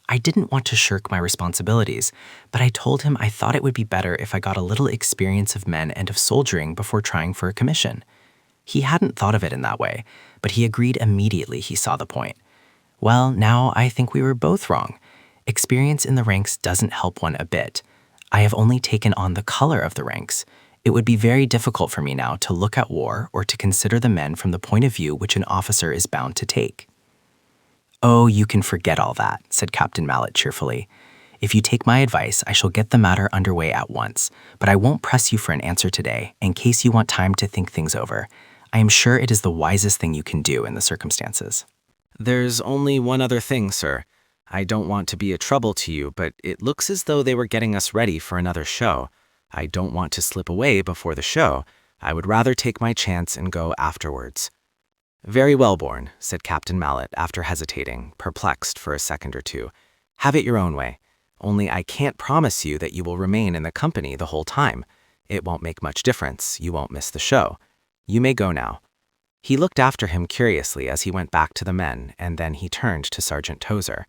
I didn't want to shirk my responsibilities, but I told him I thought it would be better if I got a little experience of men and of soldiering before trying for a commission. He hadn't thought of it in that way, but he agreed immediately he saw the point. Well, now I think we were both wrong. Experience in the ranks doesn't help one a bit. I have only taken on the color of the ranks. It would be very difficult for me now to look at war or to consider the men from the point of view which an officer is bound to take." "Oh, you can forget all that," said Captain Mallet cheerfully. "If you take my advice, I shall get the matter underway at once, but I won't press you for an answer today, in case you want time to think things over. I am sure it is the wisest thing you can do in the circumstances." "There's only one other thing, sir. I don't want to be a trouble to you, but it looks as though they were getting us ready for another show. I don't want to slip away before the show. I would rather take my chance and go afterwards." "Very well, Bourne," said Captain Mallet after hesitating, perplexed for a second or two. "Have it your own way. Only I can't promise you that you will remain in the company the whole time. It won't make much difference. You won't miss the show. You may go now." He looked after him curiously as he went back to the men, and then he turned to Sergeant Tozer.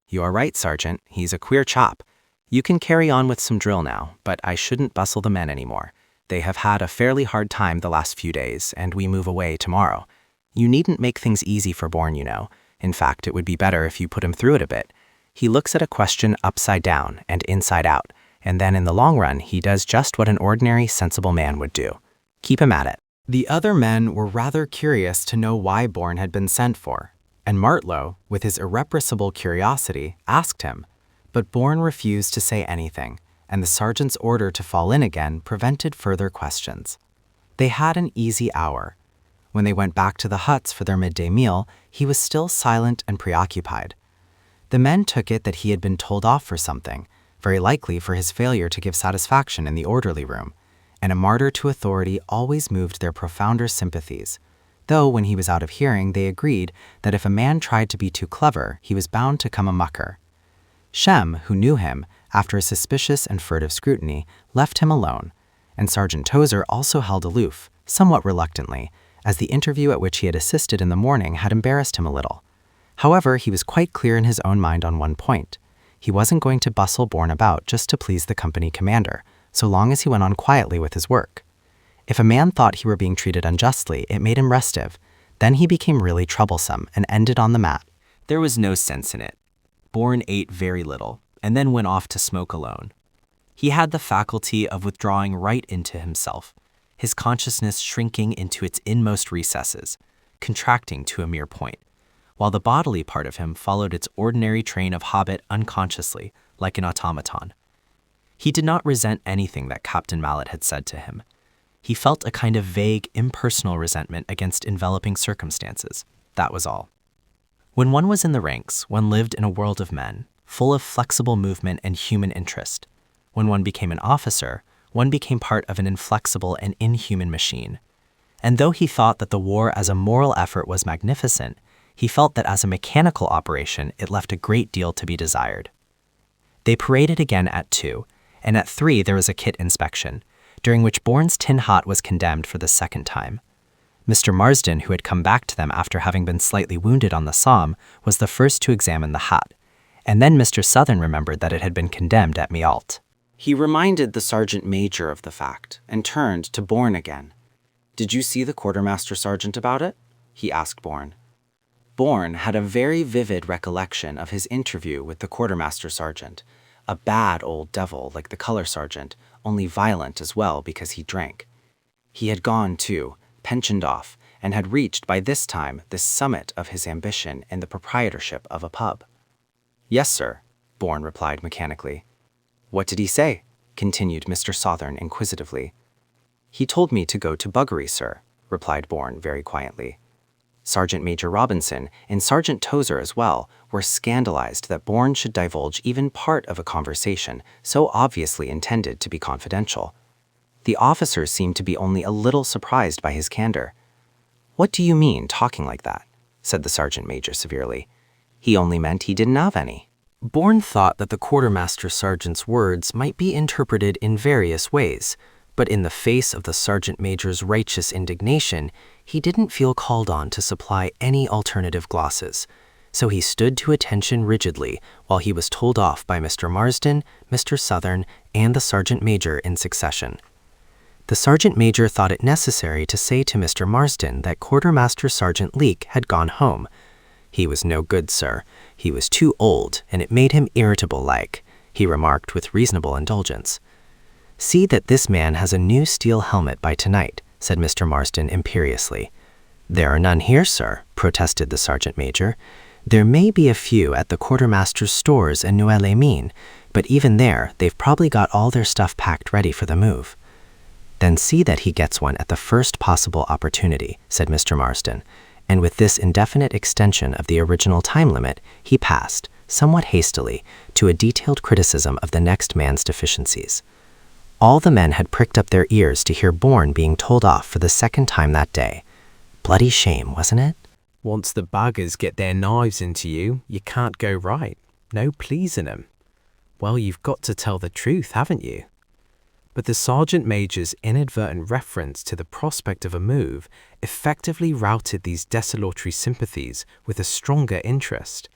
"You are right, Sergeant. He's a queer chap. You can carry on with some drill now, but I shouldn't bustle the men anymore. They have had a fairly hard time the last few days, and we move away tomorrow. You needn't make things easy for Bourne, you know. In fact, it would be better if you put him through it a bit. He looks at a question upside down and inside out, and then in the long run, he does just what an ordinary, sensible man would do. Keep him at it." The other men were rather curious to know why Bourne had been sent for, and Martlow, with his irrepressible curiosity, asked him, but Bourne refused to say anything, and the sergeant's order to fall in again prevented further questions. They had an easy hour. When they went back to the huts for their midday meal, he was still silent and preoccupied. The men took it that he had been told off for something, very likely for his failure to give satisfaction in the orderly room, and a martyr to authority always moved their profounder sympathies, though when he was out of hearing they agreed that if a man tried to be too clever, he was bound to come a mucker. Shem, who knew him, after a suspicious and furtive scrutiny, left him alone, and Sergeant Tozer also held aloof, somewhat reluctantly, as the interview at which he had assisted in the morning had embarrassed him a little. However, he was quite clear in his own mind on one point. He wasn't going to bustle Bourne about just to please the company commander, so long as he went on quietly with his work. If a man thought he were being treated unjustly, it made him restive. Then he became really troublesome and ended on the mat. There was no sense in it. Bourne ate very little, and then went off to smoke alone. He had the faculty of withdrawing right into himself, his consciousness shrinking into its inmost recesses, contracting to a mere point, while the bodily part of him followed its ordinary train of habit unconsciously, like an automaton. He did not resent anything that Captain Mallet had said to him. He felt a kind of vague, impersonal resentment against enveloping circumstances. That was all. When one was in the ranks, one lived in a world of men, full of flexible movement and human interest. When one became an officer, one became part of an inflexible and inhuman machine. And though he thought that the war as a moral effort was magnificent, he felt that as a mechanical operation, it left a great deal to be desired. They paraded again at 2, and at 3 there was a kit inspection, during which Bourne's tin hut was condemned for the second time. Mr. Marsden, who had come back to them after having been slightly wounded on the Somme, was the first to examine the hut, and then Mr. Southern remembered that it had been condemned at Mialt. He reminded the sergeant major of the fact, and turned to Bourne again. "Did you see the quartermaster sergeant about it?" he asked Bourne. Bourne had a very vivid recollection of his interview with the quartermaster sergeant, a bad old devil like the color sergeant, only violent as well because he drank. He had gone, too, pensioned off, and had reached by this time the summit of his ambition in the proprietorship of a pub. "Yes, sir," Bourne replied mechanically. "What did he say?" continued Mr. Southern inquisitively. "He told me to go to Buggery, sir," replied Bourne very quietly. Sergeant Major Robinson and Sergeant Tozer as well were scandalized that Bourne should divulge even part of a conversation so obviously intended to be confidential. The officers seemed to be only a little surprised by his candor. "What do you mean, talking like that?" said the sergeant major severely. "He only meant he didn't have any." Bourne thought that the quartermaster sergeant's words might be interpreted in various ways, but in the face of the sergeant major's righteous indignation, he didn't feel called on to supply any alternative glosses, so he stood to attention rigidly while he was told off by Mr. Marsden, Mr. Southern, and the sergeant major in succession. The sergeant major thought it necessary to say to Mr. Marsden that Quartermaster Sergeant Leake had gone home. "He was no good, sir. He was too old, and it made him irritable like," he remarked with reasonable indulgence. See that this man has a new steel helmet by tonight, said Mr. Marsden imperiously. There are none here, sir, protested the sergeant major. There may be a few at the quartermaster's stores in Noël-les-Mines, but even there, they've probably got all their stuff packed ready for the move. Then see that he gets one at the first possible opportunity, said Mr. Marsden, and with this indefinite extension of the original time limit, he passed, somewhat hastily, to a detailed criticism of the next man's deficiencies. All the men had pricked up their ears to hear Bourne being told off for the second time that day. Bloody shame, wasn't it? Once the buggers get their knives into you, you can't go right. No pleasing them. Well, you've got to tell the truth, haven't you? But the sergeant major's inadvertent reference to the prospect of a move effectively routed these desultory sympathies with a stronger interest,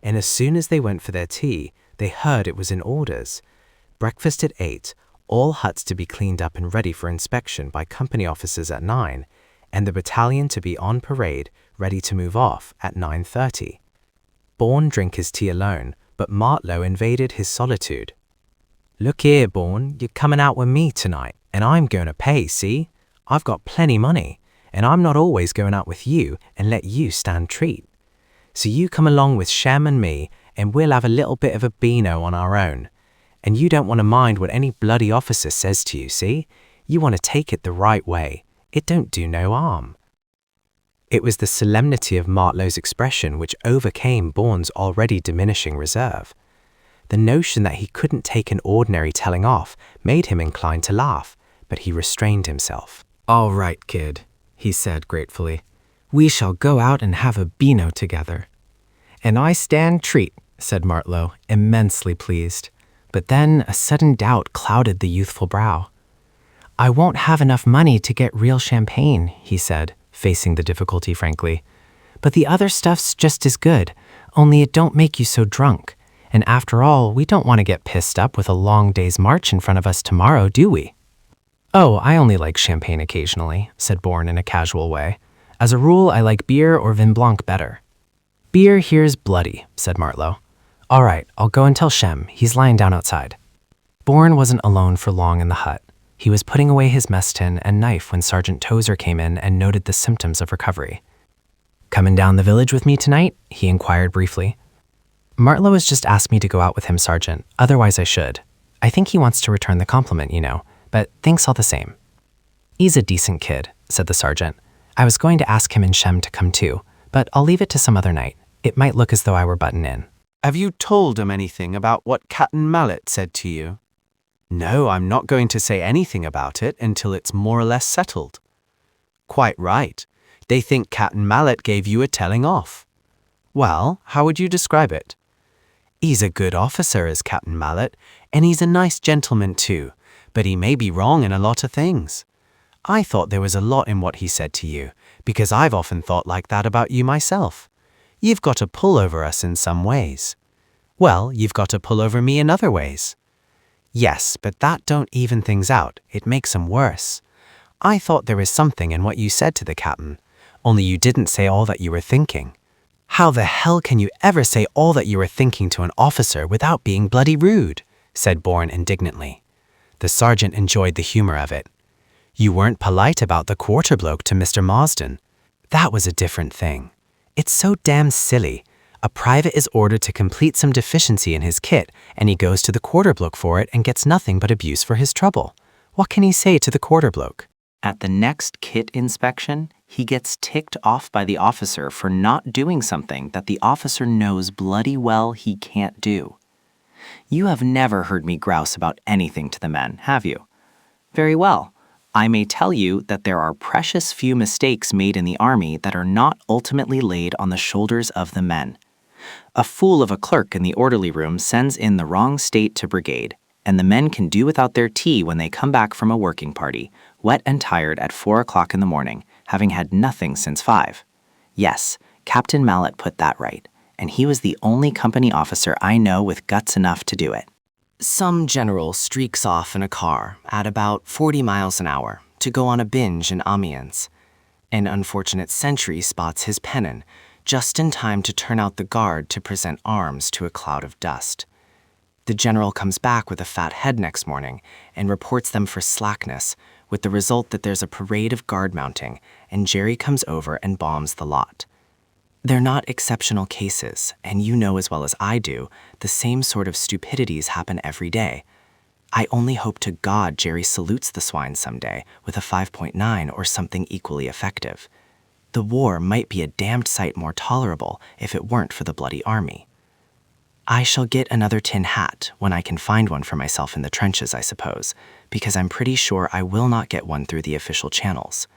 and as soon as they went for their tea, they heard it was in orders. Breakfast at 8, all huts to be cleaned up and ready for inspection by company officers at 9, and the battalion to be on parade, ready to move off at 9:30. Bourne drank his tea alone, but Martlow invaded his solitude. Look here, Bourne, you're coming out with me tonight, and I'm going to pay, see? I've got plenty money, and I'm not always going out with you and let you stand treat. So you come along with Shem and me, and we'll have a little bit of a beano on our own. And you don't want to mind what any bloody officer says to you, see? You want to take it the right way. It don't do no harm. It was the solemnity of Martlow's expression which overcame Bourne's already diminishing reserve. The notion that he couldn't take an ordinary telling off made him inclined to laugh, but he restrained himself. All right, kid, he said gratefully. We shall go out and have a beano together. And I stand treat, said Martlow, immensely pleased. But then a sudden doubt clouded the youthful brow. I won't have enough money to get real champagne, he said, facing the difficulty frankly. But the other stuff's just as good, only it don't make you so drunk. And after all, we don't want to get pissed up with a long day's march in front of us tomorrow, do we? Oh, I only like champagne occasionally, said Bourne in a casual way. As a rule, I like beer or vin blanc better. Beer here's bloody, said Martlow. All right, I'll go and tell Shem. He's lying down outside. Bourne wasn't alone for long in the hut. He was putting away his mess tin and knife when Sergeant Tozer came in and noted the symptoms of recovery. Coming down the village with me tonight? He inquired briefly. Martlow has just asked me to go out with him, Sergeant. Otherwise I should. I think he wants to return the compliment, you know, but thanks all the same. He's a decent kid, said the sergeant. I was going to ask him and Shem to come too, but I'll leave it to some other night. It might look as though I were butting in. Have you told him anything about what Captain Mallet said to you? No, I'm not going to say anything about it until it's more or less settled. Quite right. They think Captain Mallet gave you a telling off. Well, how would you describe it? He's a good officer, is Captain Mallet, and he's a nice gentleman too, but he may be wrong in a lot of things. I thought there was a lot in what he said to you, because I've often thought like that about you myself. You've got a pull over us in some ways. Well, you've got a pull over me in other ways. Yes, but that don't even things out. It makes 'em worse. I thought there was something in what you said to the captain, only you didn't say all that you were thinking. How the hell can you ever say all that you were thinking to an officer without being bloody rude? Said Bourne indignantly. The sergeant enjoyed the humor of it. You weren't polite about the quarter bloke to Mr. Marsden. That was a different thing. It's so damn silly. A private is ordered to complete some deficiency in his kit, and he goes to the quarter bloke for it and gets nothing but abuse for his trouble. What can he say to the quarter bloke? At the next kit inspection, he gets ticked off by the officer for not doing something that the officer knows bloody well he can't do. You have never heard me grouse about anything to the men, have you? Very well. I may tell you that there are precious few mistakes made in the army that are not ultimately laid on the shoulders of the men. A fool of a clerk in the orderly room sends in the wrong state to brigade, and the men can do without their tea when they come back from a working party, wet and tired at 4 o'clock in the morning, having had nothing since 5. Yes, Captain Mallet put that right, and he was the only company officer I know with guts enough to do it. Some general streaks off in a car at about 40 miles an hour to go on a binge in Amiens. An unfortunate sentry spots his pennon just in time to turn out the guard to present arms to a cloud of dust. The general comes back with a fat head next morning and reports them for slackness, with the result that there's a parade of guard mounting, and Jerry comes over and bombs the lot. They're not exceptional cases, and you know as well as I do, the same sort of stupidities happen every day. I only hope to God Jerry salutes the swine someday with a 5.9 or something equally effective. The war might be a damned sight more tolerable if it weren't for the bloody army. I shall get another tin hat when I can find one for myself in the trenches, I suppose, because I'm pretty sure I will not get one through the official channels.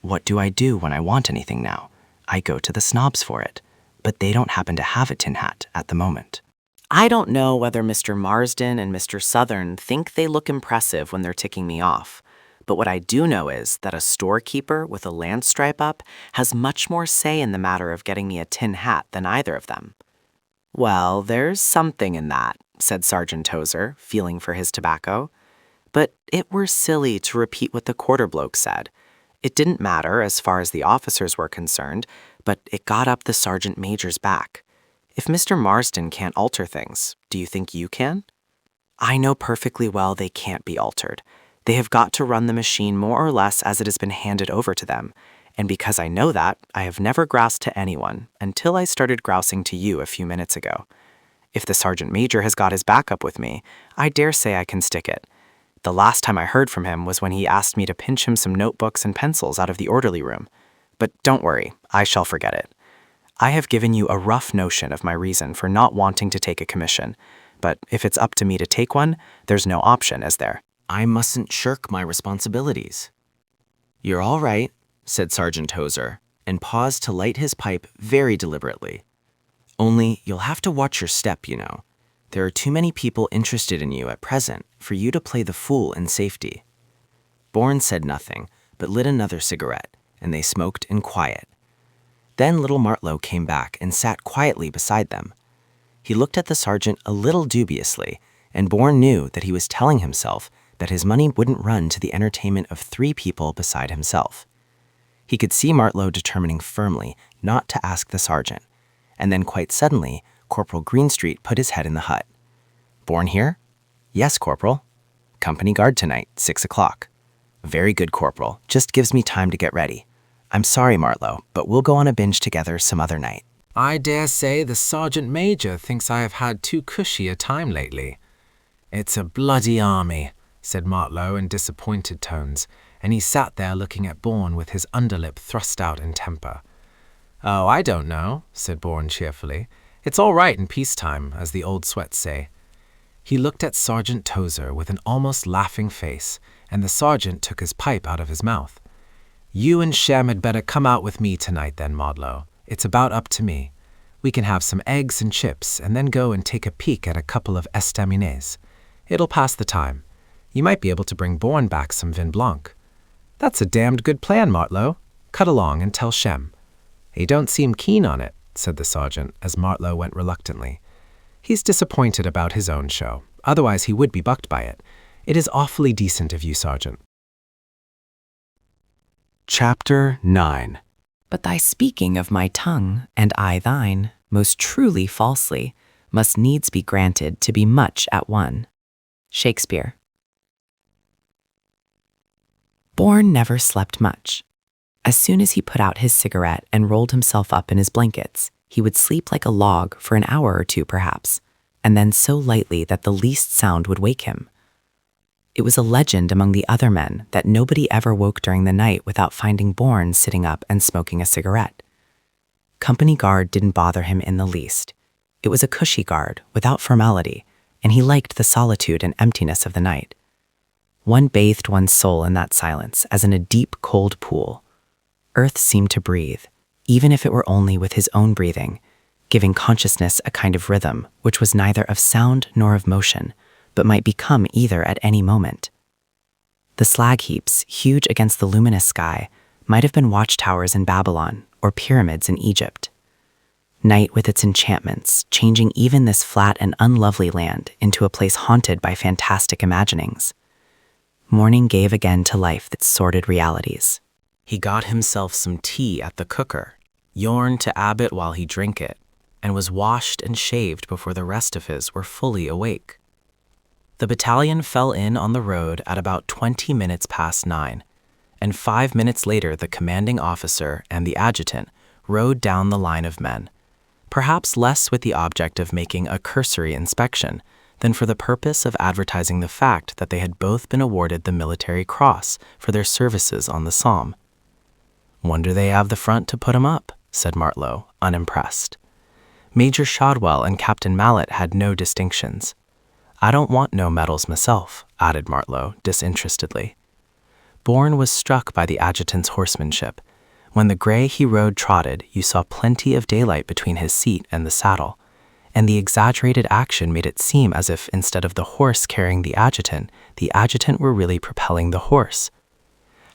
What do I do when I want anything now? I go to the snobs for it, but they don't happen to have a tin hat at the moment. I don't know whether Mr. Marsden and Mr. Southern think they look impressive when they're ticking me off, but what I do know is that a storekeeper with a land stripe up has much more say in the matter of getting me a tin hat than either of them. Well, there's something in that, said Sergeant Tozer, feeling for his tobacco. But it were silly to repeat what the quarter bloke said. It didn't matter as far as the officers were concerned, but it got up the sergeant major's back. If Mr. Marsden can't alter things, do you think you can? I know perfectly well they can't be altered. They have got to run the machine more or less as it has been handed over to them. And because I know that, I have never groused to anyone until I started grousing to you a few minutes ago. If the sergeant major has got his back up with me, I dare say I can stick it. The last time I heard from him was when he asked me to pinch him some notebooks and pencils out of the orderly room. But don't worry, I shall forget it. I have given you a rough notion of my reason for not wanting to take a commission, but if it's up to me to take one, there's no option, is there? I mustn't shirk my responsibilities. You're all right, said Sergeant Tozer, and paused to light his pipe very deliberately. Only you'll have to watch your step, you know. There are too many people interested in you at present for you to play the fool in safety. Bourne said nothing, but lit another cigarette, and they smoked in quiet. Then little Martlow came back and sat quietly beside them. He looked at the sergeant a little dubiously, and Bourne knew that he was telling himself that his money wouldn't run to the entertainment of 3 people beside himself. He could see Martlow determining firmly not to ask the sergeant, and then quite suddenly, Corporal Greenstreet put his head in the hut. Bourne here? Yes, Corporal. Company guard tonight, 6 o'clock. Very good, Corporal. Just gives me time to get ready. I'm sorry, Martlow, but we'll go on a binge together some other night. I dare say the sergeant major thinks I have had too cushy a time lately. It's a bloody army, said Martlow in disappointed tones, and he sat there looking at Bourne with his underlip thrust out in temper. Oh, I don't know, said Bourne cheerfully. It's all right in peacetime, as the old sweats say. He looked at Sergeant Tozer with an almost laughing face, and the sergeant took his pipe out of his mouth. You and Shem had better come out with me tonight then, Martlow. It's about up to me. We can have some eggs and chips, and then go and take a peek at a couple of estaminets. It'll pass the time. You might be able to bring Bourne back some vin blanc. That's a damned good plan, Martlow. Cut along and tell Shem. He don't seem keen on it, said the sergeant, as Martlow went reluctantly. He's disappointed about his own show. Otherwise he would be bucked by it. It is awfully decent of you, Sergeant. Chapter 9. But thy speaking of my tongue, and I thine, most truly falsely, must needs be granted to be much at one. Shakespeare. Bourne never slept much. As soon as he put out his cigarette and rolled himself up in his blankets, he would sleep like a log for an hour or two perhaps, and then so lightly that the least sound would wake him. It was a legend among the other men that nobody ever woke during the night without finding Bourne sitting up and smoking a cigarette. Company guard didn't bother him in the least. It was a cushy guard, without formality, and he liked the solitude and emptiness of the night. One bathed one's soul in that silence as in a deep, cold pool. Earth seemed to breathe, even if it were only with his own breathing, giving consciousness a kind of rhythm which was neither of sound nor of motion, but might become either at any moment. The slag heaps, huge against the luminous sky, might have been watchtowers in Babylon or pyramids in Egypt. Night with its enchantments, changing even this flat and unlovely land into a place haunted by fantastic imaginings. Morning gave again to life its sordid realities. He got himself some tea at the cooker, yarned to Abbott while he drank it, and was washed and shaved before the rest of his were fully awake. The battalion fell in on the road at about 20 minutes past 9, and 5 minutes later the commanding officer and the adjutant rode down the line of men, perhaps less with the object of making a cursory inspection than for the purpose of advertising the fact that they had both been awarded the Military Cross for their services on the Somme. "Wonder they have the front to put 'em up," said Martlow, unimpressed. Major Shadwell and Captain Mallet had no distinctions. "I don't want no medals myself," added Martlow disinterestedly. Bourne was struck by the adjutant's horsemanship. When the gray he rode trotted, you saw plenty of daylight between his seat and the saddle, and the exaggerated action made it seem as if instead of the horse carrying the adjutant were really propelling the horse.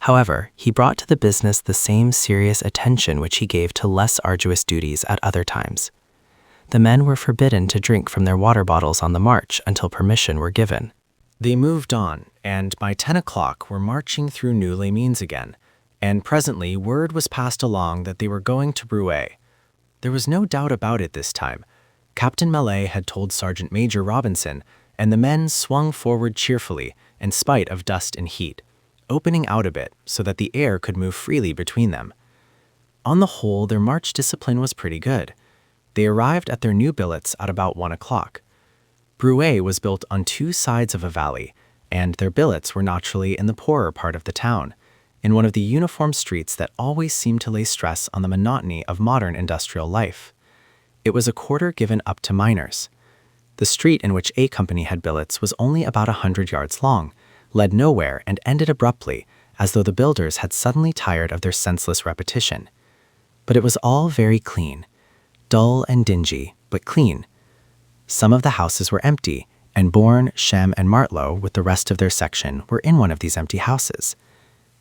However, he brought to the business the same serious attention which he gave to less arduous duties at other times. The men were forbidden to drink from their water bottles on the march until permission were given. They moved on, and by 10 o'clock were marching through New Les Mines again, and presently word was passed along that they were going to Bruay. There was no doubt about it this time. Captain Mallet had told Sergeant Major Robinson, and the men swung forward cheerfully, in spite of dust and heat, opening out a bit so that the air could move freely between them. On the whole, their march discipline was pretty good. They arrived at their new billets at about 1 o'clock. Bruay was built on 2 sides of a valley, and their billets were naturally in the poorer part of the town, in one of the uniform streets that always seemed to lay stress on the monotony of modern industrial life. It was a quarter given up to miners. The street in which A Company had billets was only about 100 yards long, led nowhere, and ended abruptly, as though the builders had suddenly tired of their senseless repetition. But it was all very clean. Dull and dingy, but clean. Some of the houses were empty, and Bourne, Shem, and Martlow, with the rest of their section, were in one of these empty houses.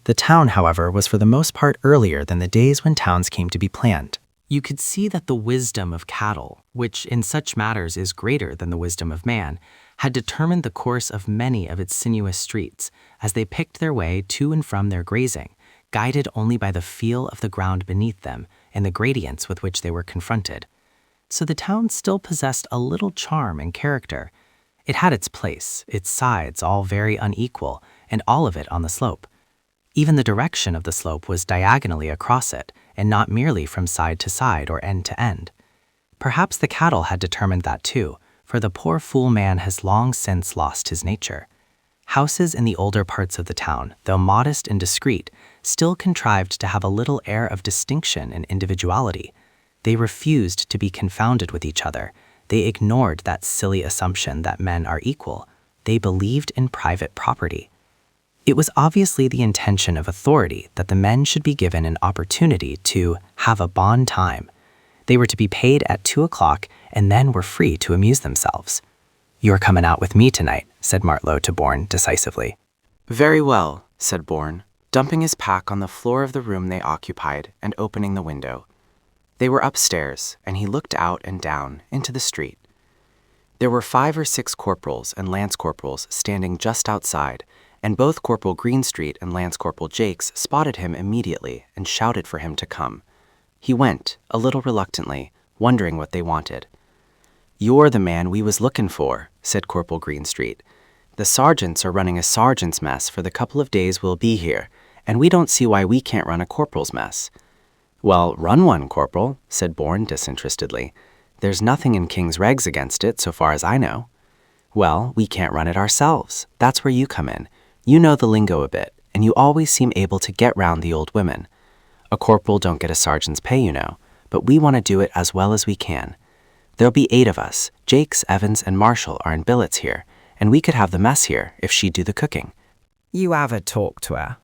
The town, however, was for the most part earlier than the days when towns came to be planned. You could see that the wisdom of cattle, which in such matters is greater than the wisdom of man, had determined the course of many of its sinuous streets as they picked their way to and from their grazing, guided only by the feel of the ground beneath them and the gradients with which they were confronted. So the town still possessed a little charm and character. It had its place, its sides all very unequal, and all of it on the slope. Even the direction of the slope was diagonally across it, and not merely from side to side or end to end. Perhaps the cattle had determined that too, for the poor fool man has long since lost his nature. Houses in the older parts of the town, though modest and discreet, still contrived to have a little air of distinction and individuality. They refused to be confounded with each other. They ignored that silly assumption that men are equal. They believed in private property. It was obviously the intention of authority that the men should be given an opportunity to have a bon time. They were to be paid at 2 o'clock and then were free to amuse themselves. "You're coming out with me tonight," said Martlow to Bourne decisively. "Very well," said Bourne, dumping his pack on the floor of the room they occupied and opening the window. They were upstairs, and he looked out and down into the street. There were 5 or 6 corporals and lance corporals standing just outside, and both Corporal Greenstreet and Lance Corporal Jakes spotted him immediately and shouted for him to come. He went, a little reluctantly, wondering what they wanted. "You're the man we was looking for," said Corporal Greenstreet. "The sergeants are running a sergeant's mess for the couple of days we'll be here, and we don't see why we can't run a corporal's mess." "Well, run one, Corporal," said Bourne disinterestedly. "There's nothing in King's regs against it, so far as I know." "Well, we can't run it ourselves. That's where you come in. You know the lingo a bit, and you always seem able to get round the old women. A corporal don't get a sergeant's pay, you know, but we want to do it as well as we can. There'll be 8 of us. Jakes, Evans, and Marshall are in billets here, and we could have the mess here if she'd do the cooking." "You have a talk to her."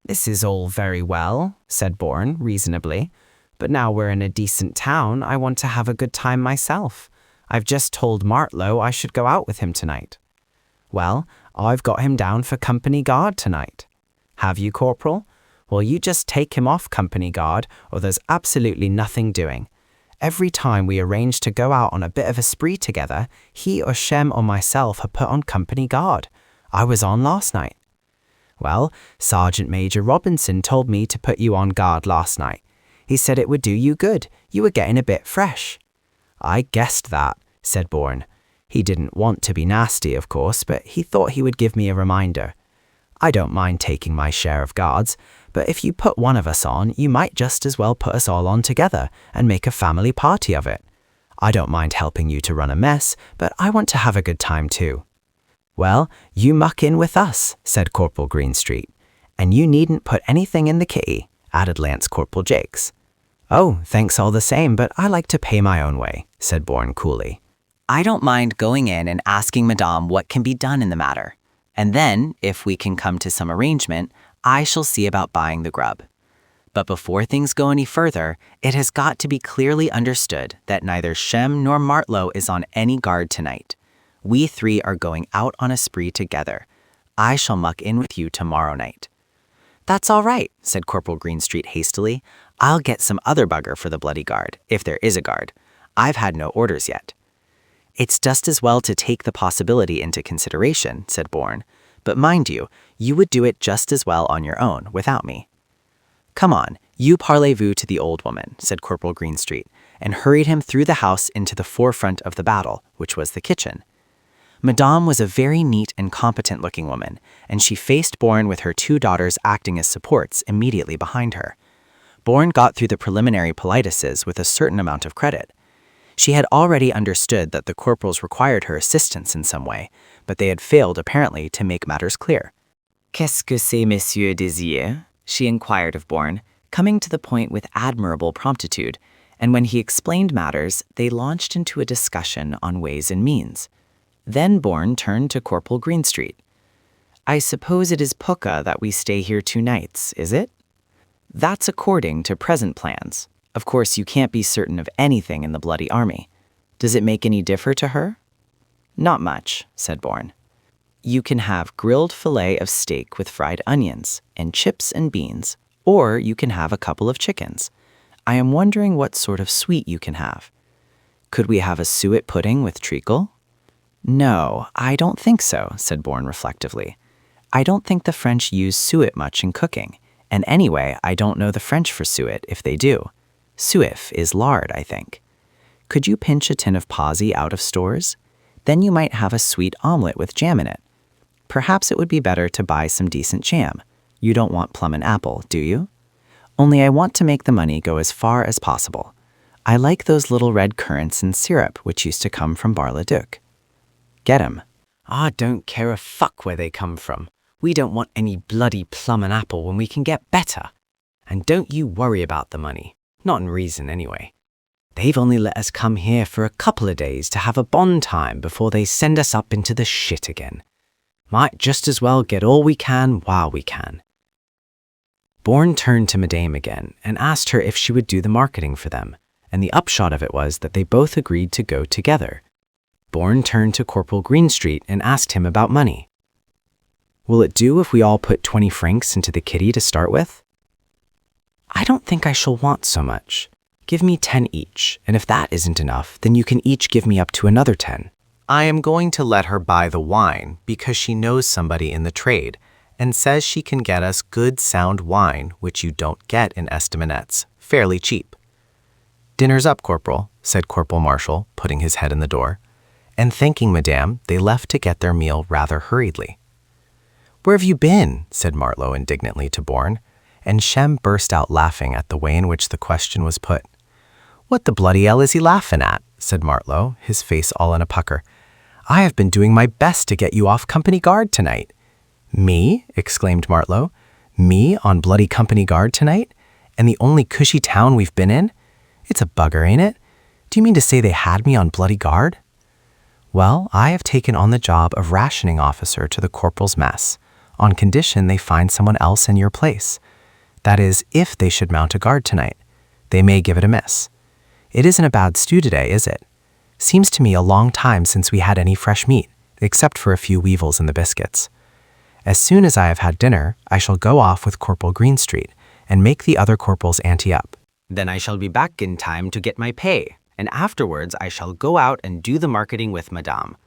"This is all very well," said Bourne reasonably, "but now we're in a decent town, I want to have a good time myself. I've just told Martlow I should go out with him tonight." "Well, I've got him down for company guard tonight." "Have you, Corporal? Well, you just take him off company guard, or there's absolutely nothing doing. Every time we arrange to go out on a bit of a spree together, he or Shem or myself are put on company guard. I was on last night." "Well, Sergeant Major Robinson told me to put you on guard last night. He said it would do you good. You were getting a bit fresh." "I guessed that," said Bourne. He didn't want to be nasty, of course, but he thought he would give me a reminder. I don't mind taking my share of guards, but if you put one of us on, you might just as well put us all on together and make a family party of it. I don't mind helping you to run a mess, but I want to have a good time too. Well, you muck in with us, said Corporal Greenstreet. And you needn't put anything in the kitty, added Lance Corporal Jakes. Oh, thanks all the same, but I like to pay my own way, said Bourne coolly. I don't mind going in and asking Madame what can be done in the matter. And then, if we can come to some arrangement, I shall see about buying the grub. But before things go any further, it has got to be clearly understood that neither Shem nor Martlow is on any guard tonight. We three are going out on a spree together. I shall muck in with you tomorrow night. That's all right, said Corporal Greenstreet hastily. I'll get some other bugger for the bloody guard, if there is a guard. I've had no orders yet. It's just as well to take the possibility into consideration, said Bourne. But mind you, you would do it just as well on your own, without me. Come on, you parlez-vous to the old woman, said Corporal Greenstreet, and hurried him through the house into the forefront of the battle, which was the kitchen. Madame was a very neat and competent-looking woman, and she faced Bourne with her two daughters acting as supports immediately behind her. Bourne got through the preliminary politesses with a certain amount of credit. She had already understood that the corporals required her assistance in some way, but they had failed apparently to make matters clear. Qu'est-ce que ces messieurs désirent? She inquired of Bourne, coming to the point with admirable promptitude, and when he explained matters, they launched into a discussion on ways and means. Then Bourne turned to Corporal Greenstreet. I suppose it is pukka that we stay here 2 nights, is it? That's according to present plans. Of course, you can't be certain of anything in the bloody army. Does it make any differ to her? Not much, said Bourne. You can have grilled fillet of steak with fried onions and chips and beans, or you can have a couple of chickens. I am wondering what sort of sweet you can have. Could we have a suet pudding with treacle? No, I don't think so, said Bourne reflectively. I don't think the French use suet much in cooking, and anyway, I don't know the French for suet if they do. Suif is lard, I think. Could you pinch a tin of posy out of stores? Then you might have a sweet omelet with jam in it. Perhaps it would be better to buy some decent jam. You don't want plum and apple, do you? Only I want to make the money go as far as possible. I like those little red currants in syrup which used to come from Bar-le-Duc. Get 'em. I don't care a fuck where they come from. We don't want any bloody plum and apple when we can get better. And don't you worry about the money. Not in reason, anyway. They've only let us come here for a couple of days to have a bon time before they send us up into the shit again. Might just as well get all we can while we can. Bourne turned to Madame again and asked her if she would do the marketing for them, and the upshot of it was that they both agreed to go together. Bourne turned to Corporal Greenstreet and asked him about money. Will it do if we all put 20 francs into the kitty to start with? I don't think I shall want so much. Give me 10 each, and if that isn't enough, then you can each give me up to another 10. I am going to let her buy the wine because she knows somebody in the trade and says she can get us good sound wine, which you don't get in estaminets, fairly cheap. Dinner's up, Corporal, said Corporal Marshall, putting his head in the door. And thanking Madame, they left to get their meal rather hurriedly. Where have you been? Said Martlow indignantly to Bourne, and Shem burst out laughing at the way in which the question was put. What the bloody hell is he laughing at? Said Martlow, his face all in a pucker. I have been doing my best to get you off company guard tonight. Me? Exclaimed Martlow. Me on bloody company guard tonight? And the only cushy town we've been in? It's a bugger, ain't it? Do you mean to say they had me on bloody guard? Well, I have taken on the job of rationing officer to the corporal's mess, on condition they find someone else in your place. That is, if they should mount a guard tonight. They may give it a miss. It isn't a bad stew today, is it? Seems to me a long time since we had any fresh meat, except for a few weevils in the biscuits. As soon as I have had dinner, I shall go off with Corporal Greenstreet and make the other corporals ante up. Then I shall be back in time to get my pay, and afterwards I shall go out and do the marketing with Madame.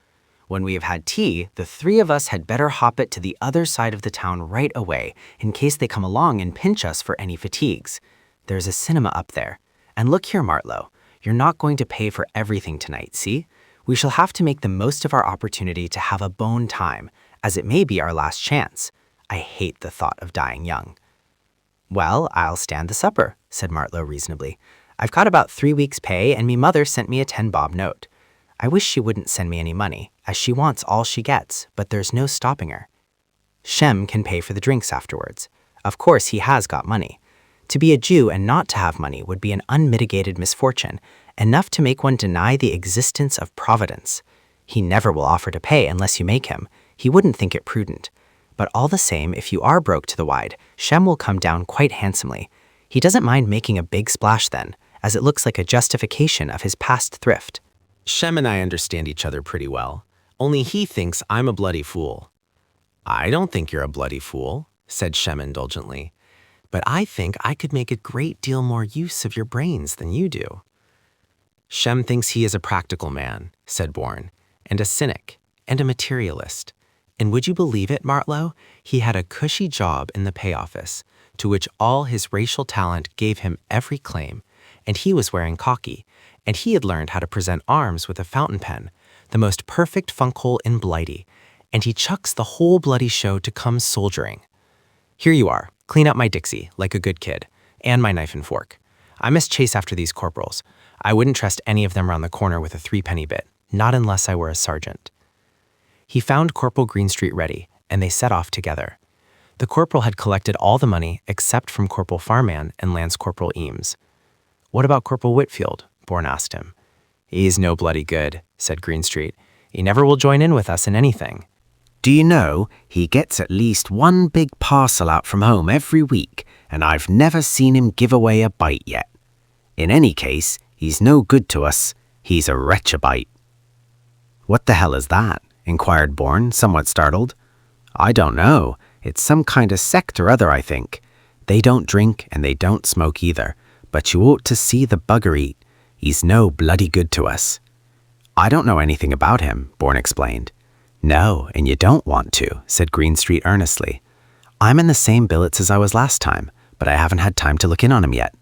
When we have had tea, the 3 of us had better hop it to the other side of the town right away, in case they come along and pinch us for any fatigues. There's a cinema up there. And look here, Martlow, you're not going to pay for everything tonight, see? We shall have to make the most of our opportunity to have a bone time, as it may be our last chance. I hate the thought of dying young. Well, I'll stand the supper, said Martlow reasonably. I've got about 3 weeks' pay, and me mother sent me a 10-bob note. I wish she wouldn't send me any money, as she wants all she gets, but there's no stopping her. Shem can pay for the drinks afterwards. Of course, he has got money. To be a Jew and not to have money would be an unmitigated misfortune, enough to make one deny the existence of providence. He never will offer to pay unless you make him. He wouldn't think it prudent. But all the same, if you are broke to the wide, Shem will come down quite handsomely. He doesn't mind making a big splash then, as it looks like a justification of his past thrift. Shem and I understand each other pretty well, only he thinks I'm a bloody fool. I don't think you're a bloody fool, said Shem indulgently, but I think I could make a great deal more use of your brains than you do. Shem thinks he is a practical man, said Bourne, and a cynic, and a materialist. And would you believe it, Martlow? He had a cushy job in the pay office, to which all his racial talent gave him every claim, and he was wearing khaki, and he had learned how to present arms with a fountain pen, the most perfect funkhole in Blighty, and he chucks the whole bloody show to come soldiering. Here you are, clean up my Dixie, like a good kid, and my knife and fork. I must chase after these corporals. I wouldn't trust any of them round the corner with a 3-penny bit, not unless I were a sergeant. He found Corporal Greenstreet ready, and they set off together. The corporal had collected all the money except from Corporal Farman and Lance Corporal Eames. What about Corporal Whitfield? Bourne asked him. He's no bloody good, said Greenstreet. He never will join in with us in anything. Do you know, he gets at least one big parcel out from home every week, and I've never seen him give away a bite yet. In any case, he's no good to us. He's a Rechabite. What the hell is that? Inquired Bourne, somewhat startled. I don't know. It's some kind of sect or other, I think. They don't drink and they don't smoke either, but you ought to see the bugger eat. He's no bloody good to us. I don't know anything about him, Bourne explained. No, and you don't want to, said Greenstreet earnestly. I'm in the same billets as I was last time, but I haven't had time to look in on him yet.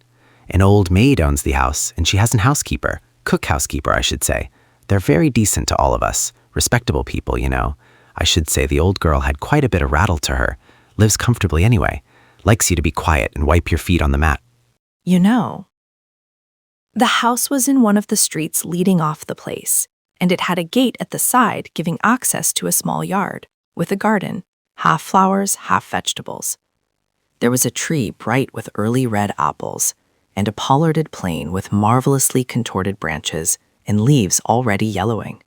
An old maid owns the house, and she has an housekeeper, cook-housekeeper, I should say. They're very decent to all of us, respectable people, you know. I should say the old girl had quite a bit of rattle to her, lives comfortably anyway, likes you to be quiet and wipe your feet on the mat. You know, the house was in one of the streets leading off the place, and it had a gate at the side giving access to a small yard, with a garden, half flowers, half vegetables. There was a tree bright with early red apples, and a pollarded plane with marvelously contorted branches and leaves already yellowing.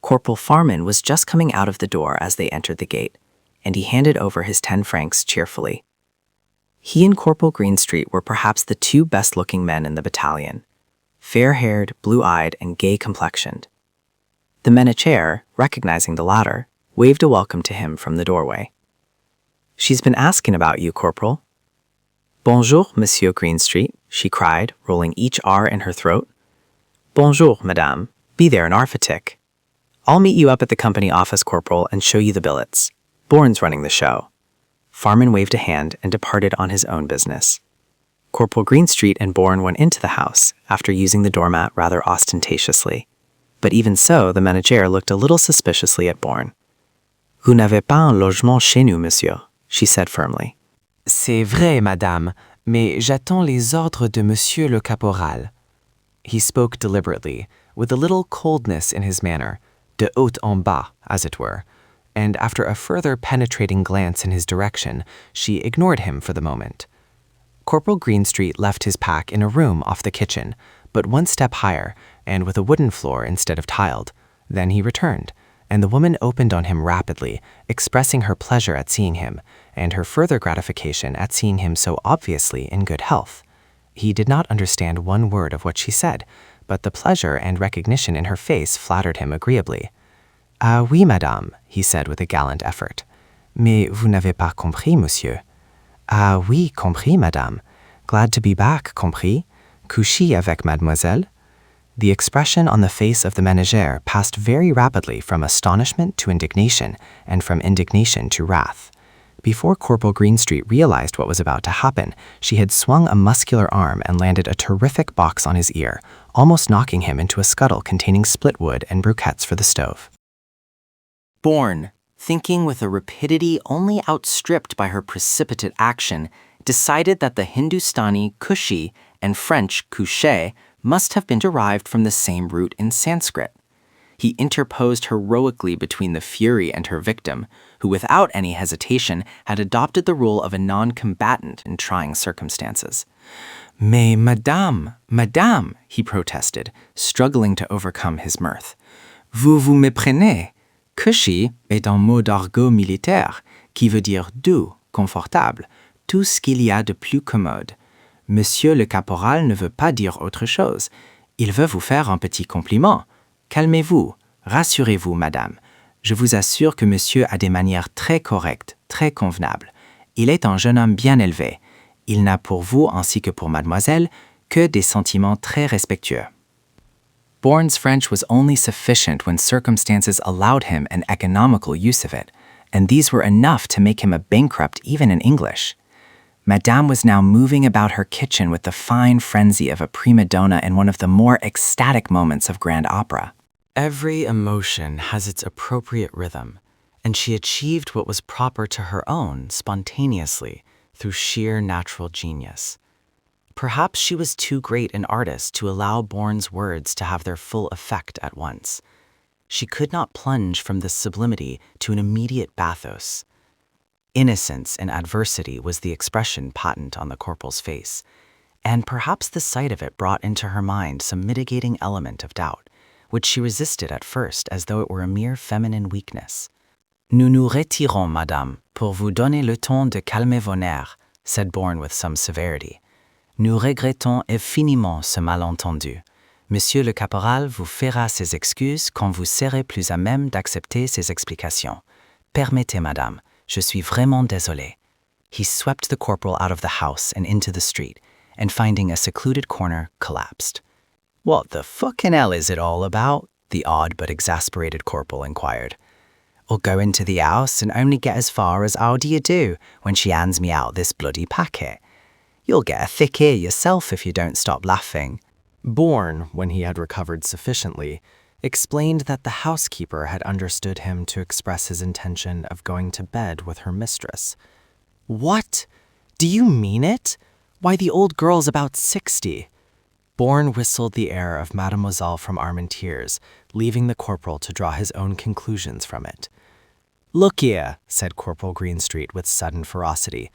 Corporal Farman was just coming out of the door as they entered the gate, and he handed over his 10 francs cheerfully. He and Corporal Greenstreet were perhaps the 2 best-looking men in the battalion, fair-haired, blue-eyed, and gay-complexioned. The menacher, recognizing the latter, waved a welcome to him from the doorway. She's been asking about you, Corporal. Bonjour, Monsieur Greenstreet, she cried, rolling each R in her throat. Bonjour, madame. Be there in arithmetic. I'll meet you up at the company office, Corporal, and show you the billets. Bourne's running the show. Farman waved a hand and departed on his own business. Corporal Greenstreet and Bourne went into the house after using the doormat rather ostentatiously. But even so, the manager looked a little suspiciously at Bourne. Vous n'avez pas un logement chez nous, monsieur, she said firmly. C'est vrai, madame, mais j'attends les ordres de monsieur le caporal. He spoke deliberately, with a little coldness in his manner, de haut en bas, as it were, and after a further penetrating glance in his direction, she ignored him for the moment. Corporal Greenstreet left his pack in a room off the kitchen, but 1 step higher, and with a wooden floor instead of tiled. Then he returned, and the woman opened on him rapidly, expressing her pleasure at seeing him, and her further gratification at seeing him so obviously in good health. He did not understand 1 word of what she said, but the pleasure and recognition in her face flattered him agreeably. Ah oui, madame, he said with a gallant effort. Mais vous n'avez pas compris, monsieur. Ah oui, compris, madame. Glad to be back, compris. Couchy avec mademoiselle. The expression on the face of the ménagère passed very rapidly from astonishment to indignation, and from indignation to wrath. Before Corporal Greenstreet realized what was about to happen, she had swung a muscular arm and landed a terrific box on his ear, almost knocking him into a scuttle containing split wood and briquettes for the stove. Bourne, thinking with a rapidity only outstripped by her precipitate action, decided that the Hindustani kushi and French coucher must have been derived from the same root in Sanskrit. He interposed heroically between the fury and her victim, who without any hesitation had adopted the role of a non-combatant in trying circumstances. Mais madame, madame, he protested, struggling to overcome his mirth. Vous vous méprenez. Cushy est un mot d'argot militaire qui veut dire doux, confortable, tout ce qu'il y a de plus commode. Monsieur le caporal ne veut pas dire autre chose. Il veut vous faire un petit compliment. Calmez-vous, rassurez-vous, madame. Je vous assure que monsieur a des manières très correctes, très convenables. Il est un jeune homme bien élevé. Il n'a pour vous, ainsi que pour mademoiselle, que des sentiments très respectueux. Bourne's French was only sufficient when circumstances allowed him an economical use of it, and these were enough to make him a bankrupt even in English. Madame was now moving about her kitchen with the fine frenzy of a prima donna in one of the more ecstatic moments of grand opera. Every emotion has its appropriate rhythm, and she achieved what was proper to her own spontaneously through sheer natural genius. Perhaps she was too great an artist to allow Bourne's words to have their full effect at once. She could not plunge from this sublimity to an immediate bathos. Innocence in adversity was the expression patent on the corporal's face, and perhaps the sight of it brought into her mind some mitigating element of doubt, which she resisted at first as though it were a mere feminine weakness. Nous nous retirons, madame, pour vous donner le temps de calmer vos nerfs, said Bourne with some severity. Nous regrettons infiniment ce malentendu. Monsieur le caporal vous fera ses excuses quand vous serez plus à même d'accepter ses explications. Permettez, madame, je suis vraiment désolé. He swept the corporal out of the house and into the street, and finding a secluded corner, collapsed. What the fucking hell is it all about? The odd but exasperated corporal inquired. I'll go into the house and only get as far as how do you do when she hands me out this bloody packet. You'll get a thick ear yourself if you don't stop laughing. Bourne, when he had recovered sufficiently, explained that the housekeeper had understood him to express his intention of going to bed with her mistress. What? Do you mean it? Why, the old girl's about 60. Bourne whistled the air of Mademoiselle from Armentières, leaving the corporal to draw his own conclusions from it. Look here, said Corporal Greenstreet with sudden ferocity.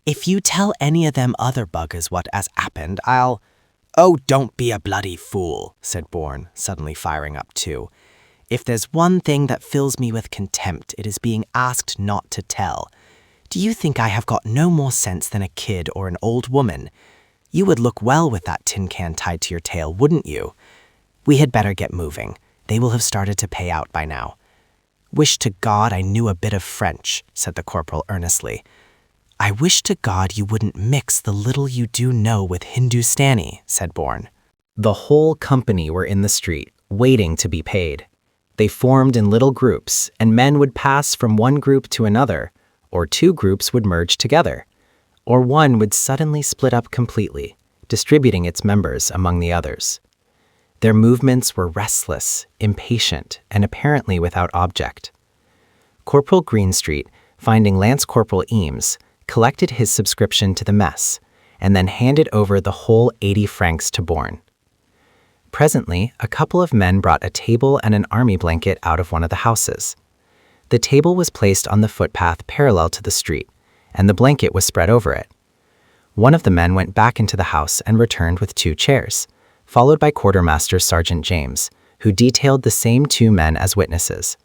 If you tell any of them other buggers what has happened, I'll— Oh, don't be a bloody fool, said Bourne, suddenly firing up too. If there's one thing that fills me with contempt, it is being asked not to tell. Do you think I have got no more sense than a kid or an old woman? You would look well with that tin can tied to your tail, wouldn't you? We had better get moving. They will have started to pay out by now. Wish to God I knew a bit of French, said the corporal earnestly. I wish to God you wouldn't mix the little you do know with Hindustani, said Bourne. The whole company were in the street, waiting to be paid. They formed in little groups, and men would pass from one group to another, or two groups would merge together, or one would suddenly split up completely, distributing its members among the others. Their movements were restless, impatient, and apparently without object. Corporal Greenstreet, finding Lance Corporal Eames, collected his subscription to the mess, and then handed over the whole 80 francs to Bourne. Presently, a couple of men brought a table and an army blanket out of one of the houses. The table was placed on the footpath parallel to the street, and the blanket was spread over it. One of the men went back into the house and returned with 2 chairs, followed by Quartermaster Sergeant James, who detailed the same 2 men as witnesses.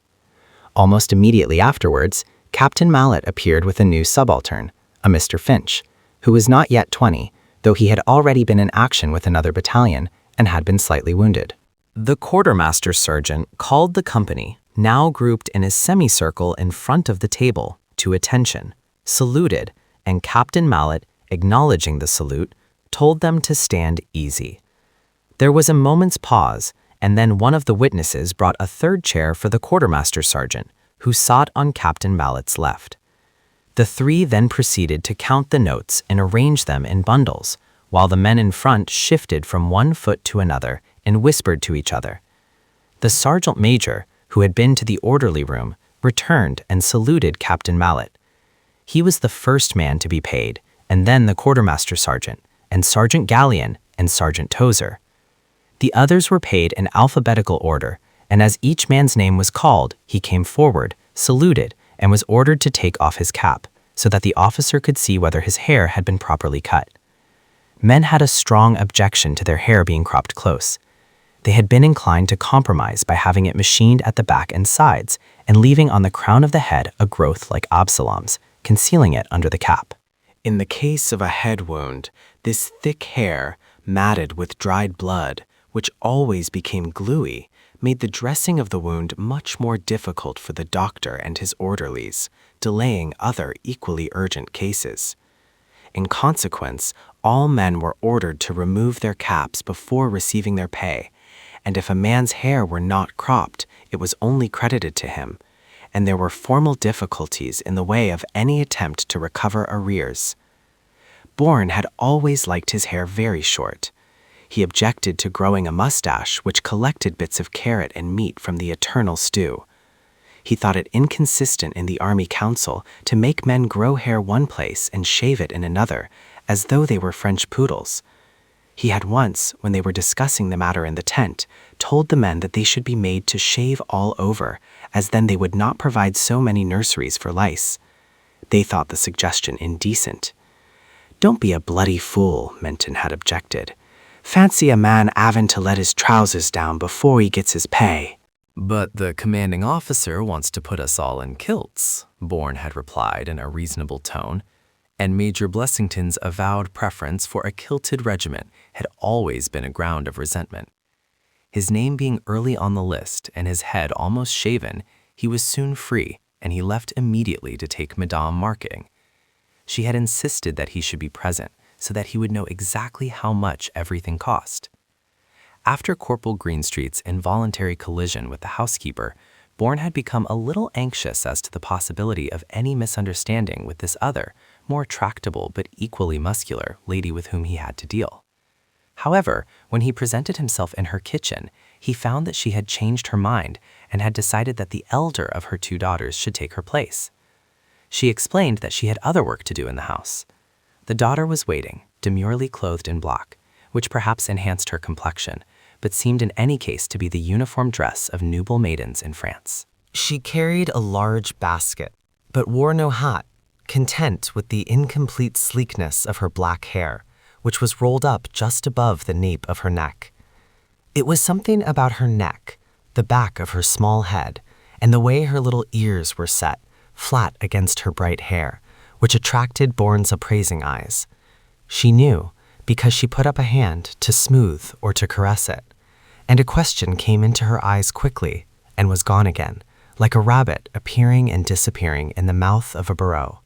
Almost immediately afterwards, Captain Mallet appeared with a new subaltern, a Mr. Finch, who was not yet 20, though he had already been in action with another battalion and had been slightly wounded. The quartermaster sergeant called the company, now grouped in a semicircle in front of the table, to attention, saluted, and Captain Mallet, acknowledging the salute, told them to stand easy. There was a moment's pause, and then one of the witnesses brought a 3rd chair for the quartermaster sergeant, who sat on Captain Mallet's left. The three then proceeded to count the notes and arrange them in bundles, while the men in front shifted from one foot to another and whispered to each other. The sergeant major, who had been to the orderly room, returned and saluted Captain Mallet. He was the first man to be paid, and then the quartermaster sergeant, and Sergeant Galleon, and Sergeant Tozer. The others were paid in alphabetical order, and as each man's name was called, he came forward, saluted, and was ordered to take off his cap, so that the officer could see whether his hair had been properly cut. Men had a strong objection to their hair being cropped close. They had been inclined to compromise by having it machined at the back and sides, and leaving on the crown of the head a growth like Absalom's, concealing it under the cap. In the case of a head wound, this thick hair, matted with dried blood, which always became gluey, made the dressing of the wound much more difficult for the doctor and his orderlies, delaying other equally urgent cases. In consequence, all men were ordered to remove their caps before receiving their pay, and if a man's hair were not cropped, it was only credited to him, and there were formal difficulties in the way of any attempt to recover arrears. Bourne had always liked his hair very short. He objected to growing a mustache which collected bits of carrot and meat from the eternal stew. He thought it inconsistent in the Army Council to make men grow hair one place and shave it in another, as though they were French poodles. He had once, when they were discussing the matter in the tent, told the men that they should be made to shave all over, as then they would not provide so many nurseries for lice. They thought the suggestion indecent. "Don't be a bloody fool," Menton had objected. "Fancy a man 'avin' to let his trousers down before he gets his pay." "But the commanding officer wants to put us all in kilts," Bourne had replied in a reasonable tone, and Major Blessington's avowed preference for a kilted regiment had always been a ground of resentment. His name being early on the list and his head almost shaven, he was soon free, and he left immediately to take Madame marketing. She had insisted that he should be present, so that he would know exactly how much everything cost. After Corporal Greenstreet's involuntary collision with the housekeeper, Bourne had become a little anxious as to the possibility of any misunderstanding with this other, more tractable but equally muscular lady with whom he had to deal. However, when he presented himself in her kitchen, he found that she had changed her mind and had decided that the elder of her two daughters should take her place. She explained that she had other work to do in the house. The daughter was waiting, demurely clothed in black, which perhaps enhanced her complexion, but seemed in any case to be the uniform dress of nubile maidens in France. She carried a large basket, but wore no hat, content with the incomplete sleekness of her black hair, which was rolled up just above the nape of her neck. It was something about her neck, the back of her small head, and the way her little ears were set, flat against her bright hair, which attracted Bourne's appraising eyes. She knew, because she put up a hand to smooth or to caress it, and a question came into her eyes quickly and was gone again, like a rabbit appearing and disappearing in the mouth of a burrow.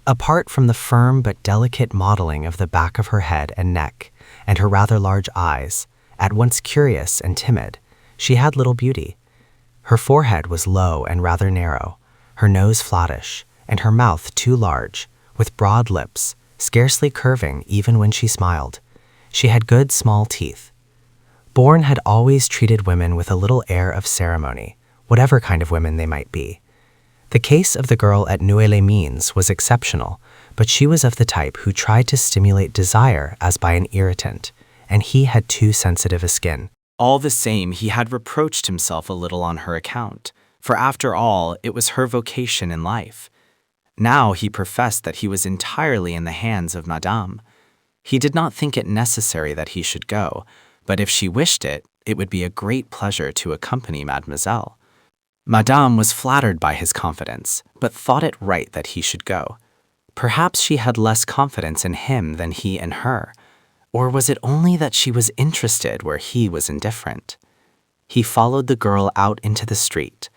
Apart from the firm but delicate modeling of the back of her head and neck, and her rather large eyes, at once curious and timid, she had little beauty. Her forehead was low and rather narrow, her nose flattish, and her mouth too large, with broad lips, scarcely curving even when she smiled. She had good small teeth. Bourne had always treated women with a little air of ceremony, whatever kind of women they might be. The case of the girl at Noué-les-Mines was exceptional, but she was of the type who tried to stimulate desire as by an irritant, and he had too sensitive a skin. All the same, he had reproached himself a little on her account, for after all, it was her vocation in life. Now he professed that he was entirely in the hands of Madame. He did not think it necessary that he should go, but if she wished it, it would be a great pleasure to accompany Mademoiselle. Madame was flattered by his confidence, but thought it right that he should go. Perhaps she had less confidence in him than he in her, or was it only that she was interested where he was indifferent? He followed the girl out into the street.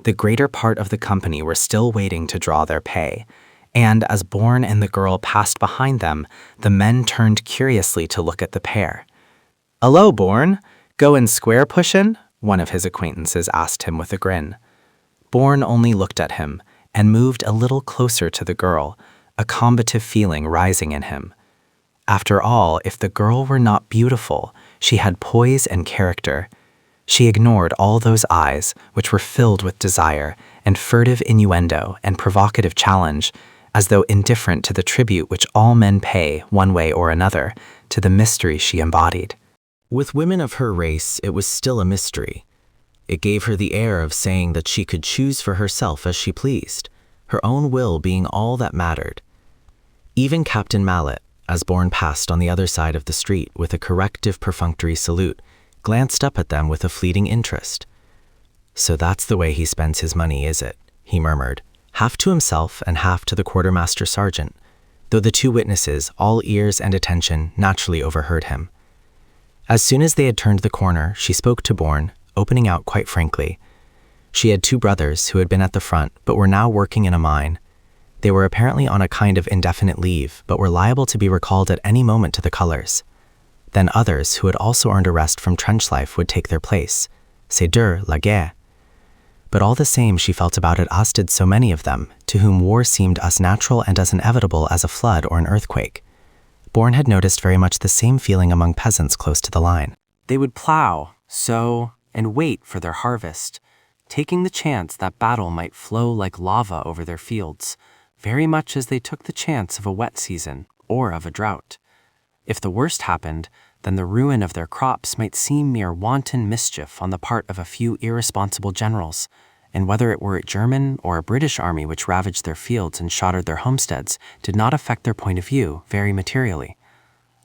The greater part of the company were still waiting to draw their pay, and as Bourne and the girl passed behind them, the men turned curiously to look at the pair. "'Allo, Bourne, goin' square pushin'?" one of his acquaintances asked him with a grin. Bourne only looked at him, and moved a little closer to the girl, a combative feeling rising in him. After all, if the girl were not beautiful, she had poise and character. She ignored all those eyes, which were filled with desire and furtive innuendo and provocative challenge, as though indifferent to the tribute which all men pay, one way or another, to the mystery she embodied. With women of her race, it was still a mystery. It gave her the air of saying that she could choose for herself as she pleased, her own will being all that mattered. Even Captain Mallet, as Bourne passed on the other side of the street with a corrective perfunctory salute, glanced up at them with a fleeting interest. "So that's the way he spends his money, is it?" he murmured, half to himself and half to the quartermaster sergeant, though the two witnesses, all ears and attention, naturally overheard him. As soon as they had turned the corner, she spoke to Bourne, opening out quite frankly. She had two brothers who had been at the front but were now working in a mine. They were apparently on a kind of indefinite leave, but were liable to be recalled at any moment to the colors. Then others who had also earned a rest from trench life would take their place. C'est dur, la guerre. But all the same she felt about it as did so many of them, to whom war seemed as natural and as inevitable as a flood or an earthquake. Bourne had noticed very much the same feeling among peasants close to the line. They would plow, sow, and wait for their harvest, taking the chance that battle might flow like lava over their fields, very much as they took the chance of a wet season or of a drought. If the worst happened, then the ruin of their crops might seem mere wanton mischief on the part of a few irresponsible generals, and whether it were a German or a British army which ravaged their fields and shattered their homesteads did not affect their point of view very materially.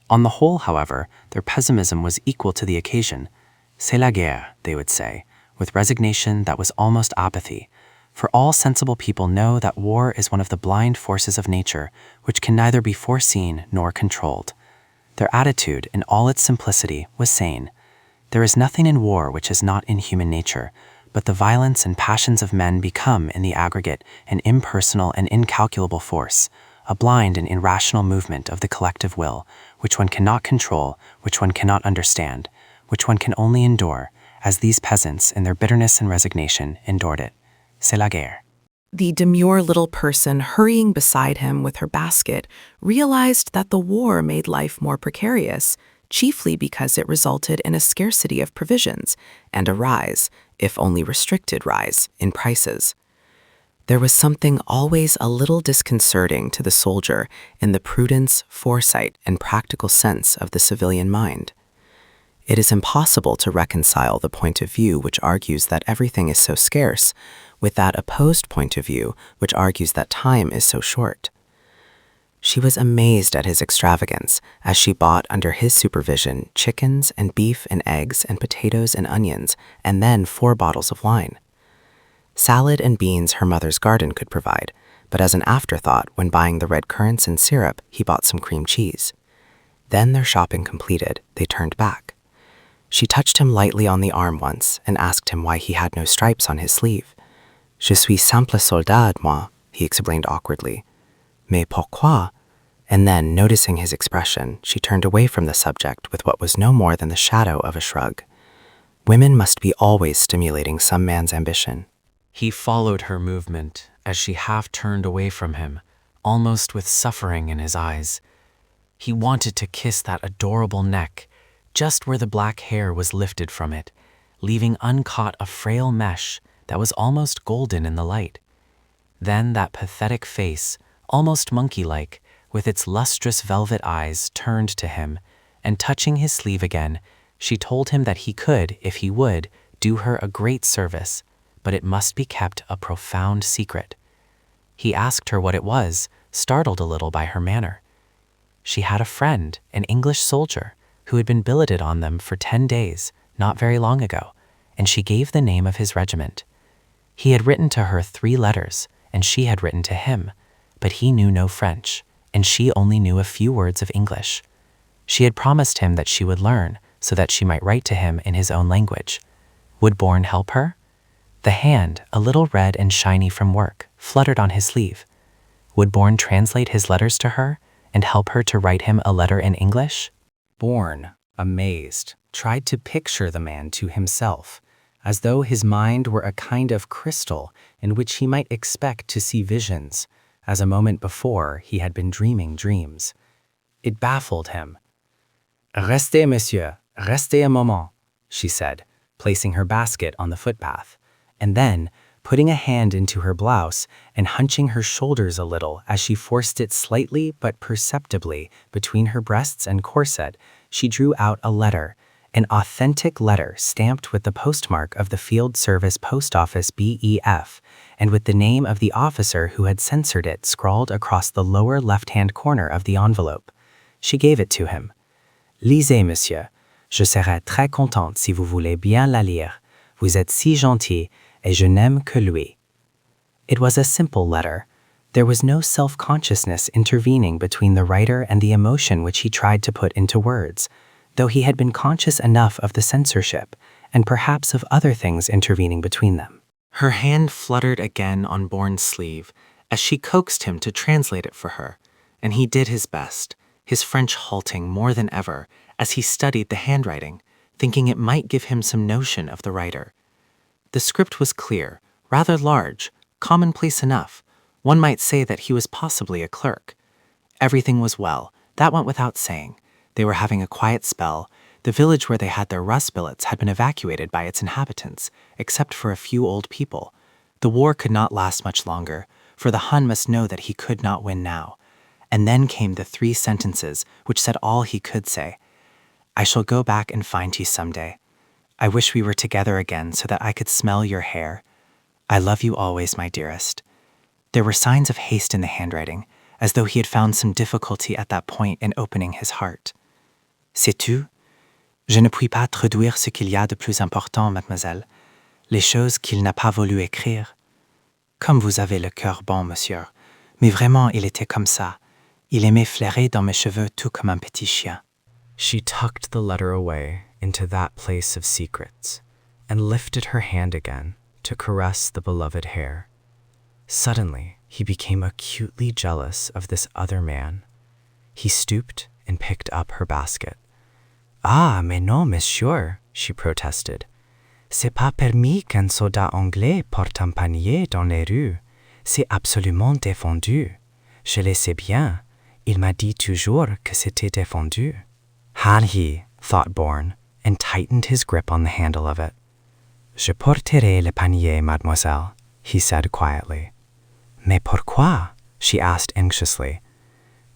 On the whole, however, their pessimism was equal to the occasion. C'est la guerre, they would say, with resignation that was almost apathy, for all sensible people know that war is one of the blind forces of nature which can neither be foreseen nor controlled. Their attitude, in all its simplicity, was sane. There is nothing in war which is not in human nature, but the violence and passions of men become, in the aggregate, an impersonal and incalculable force, a blind and irrational movement of the collective will, which one cannot control, which one cannot understand, which one can only endure, as these peasants, in their bitterness and resignation, endured it. C'est la guerre. The demure little person hurrying beside him with her basket realized that the war made life more precarious, chiefly because it resulted in a scarcity of provisions and a rise, if only restricted rise, in prices. There was something always a little disconcerting to the soldier in the prudence, foresight, and practical sense of the civilian mind. It is impossible to reconcile the point of view which argues that everything is so scarce with that opposed point of view which argues that time is so short. She was amazed at his extravagance as she bought under his supervision chickens and beef and eggs and potatoes and onions, and then 4 bottles of wine. Salad and beans her mother's garden could provide, but as an afterthought, when buying the red currants and syrup, he bought some cream cheese. Then, their shopping completed, they turned back. She touched him lightly on the arm once and asked him why he had no stripes on his sleeve. Je suis simple soldat, moi, he explained awkwardly. Mais pourquoi? And then, noticing his expression, she turned away from the subject with what was no more than the shadow of a shrug. Women must be always stimulating some man's ambition. He followed her movement as she half turned away from him, almost with suffering in his eyes. He wanted to kiss that adorable neck, just where the black hair was lifted from it, leaving uncaught a frail mesh that was almost golden in the light. Then that pathetic face, almost monkey-like, with its lustrous velvet eyes, turned to him, and touching his sleeve again, she told him that he could, if he would, do her a great service, but it must be kept a profound secret. He asked her what it was, startled a little by her manner. She had a friend, an English soldier, who had been billeted on them for 10 days, not very long ago, and she gave the name of his regiment. He had written to her 3 letters, and she had written to him, but he knew no French, and she only knew a few words of English. She had promised him that she would learn, so that she might write to him in his own language. Would Bourne help her? The hand, a little red and shiny from work, fluttered on his sleeve. Would Bourne translate his letters to her and help her to write him a letter in English? Bourne, amazed, tried to picture the man to himself, as though his mind were a kind of crystal in which he might expect to see visions, as a moment before he had been dreaming dreams. It baffled him. Restez, monsieur, restez un moment, she said, placing her basket on the footpath, and then, putting a hand into her blouse and hunching her shoulders a little as she forced it slightly but perceptibly between her breasts and corset, she drew out a letter, an authentic letter stamped with the postmark of the Field Service Post Office BEF, and with the name of the officer who had censored it scrawled across the lower left-hand corner of the envelope. She gave it to him. Lisez, monsieur. Je serai très contente si vous voulez bien la lire. Vous êtes si gentil, et je n'aime que lui. It was a simple letter. There was no self-consciousness intervening between the writer and the emotion which he tried to put into words, though he had been conscious enough of the censorship, and perhaps of other things intervening between them. Her hand fluttered again on Bourne's sleeve as she coaxed him to translate it for her, and he did his best, his French halting more than ever as he studied the handwriting, thinking it might give him some notion of the writer. The script was clear, rather large, commonplace enough. One might say that he was possibly a clerk. Everything was well, that went without saying. They were having a quiet spell. The village where they had their rust billets had been evacuated by its inhabitants, except for a few old people. The war could not last much longer, for the Hun must know that he could not win now. And then came the 3 sentences, which said all he could say. I shall go back and find you someday. I wish we were together again so that I could smell your hair. I love you always, my dearest. There were signs of haste in the handwriting, as though he had found some difficulty at that point in opening his heart. Sais-tu? Je ne puis pas traduire ce qu'il y a de plus important, mademoiselle, les choses qu'il n'a pas voulu écrire. Comme vous avez le cœur bon, monsieur, mais vraiment il était comme ça. Il aimait flairer dans mes cheveux tout comme un petit chien. She tucked the letter away into that place of secrets, and lifted her hand again to caress the beloved hair. Suddenly, he became acutely jealous of this other man. He stooped and picked up her basket. Ah, mais non, monsieur, she protested. C'est pas permis qu'un soldat anglais porte un panier dans les rues. C'est absolument défendu. Je le sais bien. Il m'a dit toujours que c'était défendu. Had he, thought Bourne, and tightened his grip on the handle of it. Je porterai le panier, mademoiselle, he said quietly. Mais pourquoi? She asked anxiously.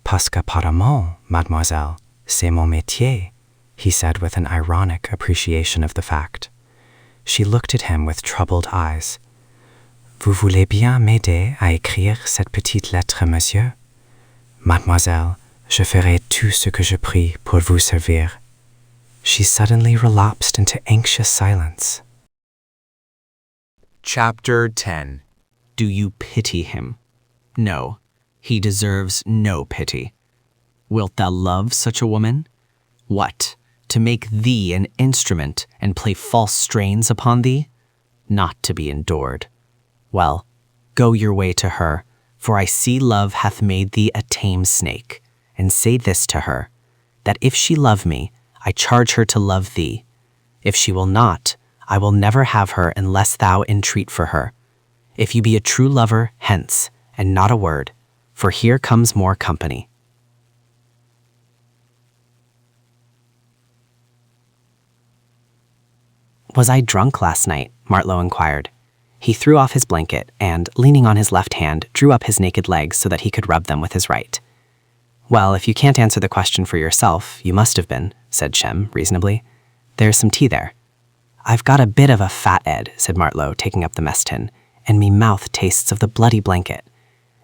Parce qu'apparemment, mademoiselle, c'est mon métier, he said with an ironic appreciation of the fact. She looked at him with troubled eyes. Vous voulez bien m'aider à écrire cette petite lettre, monsieur? Mademoiselle, je ferai tout ce que je puis pour vous servir. She suddenly relapsed into anxious silence. Chapter 10. Do you pity him? No, he deserves no pity. Wilt thou love such a woman? What, to make thee an instrument and play false strains upon thee? Not to be endured. Well, go your way to her, for I see love hath made thee a tame snake, and say this to her, that if she love me, I charge her to love thee. If she will not, I will never have her unless thou entreat for her. If you be a true lover, hence, and not a word, for here comes more company. Was I drunk last night? Martlow inquired. He threw off his blanket and, leaning on his left hand, drew up his naked legs so that he could rub them with his right. Well, if you can't answer the question for yourself, you must have been, said Shem reasonably. There's some tea there. I've got a bit of a fat Ed, said Martlow, taking up the mess tin, and me mouth tastes of the bloody blanket.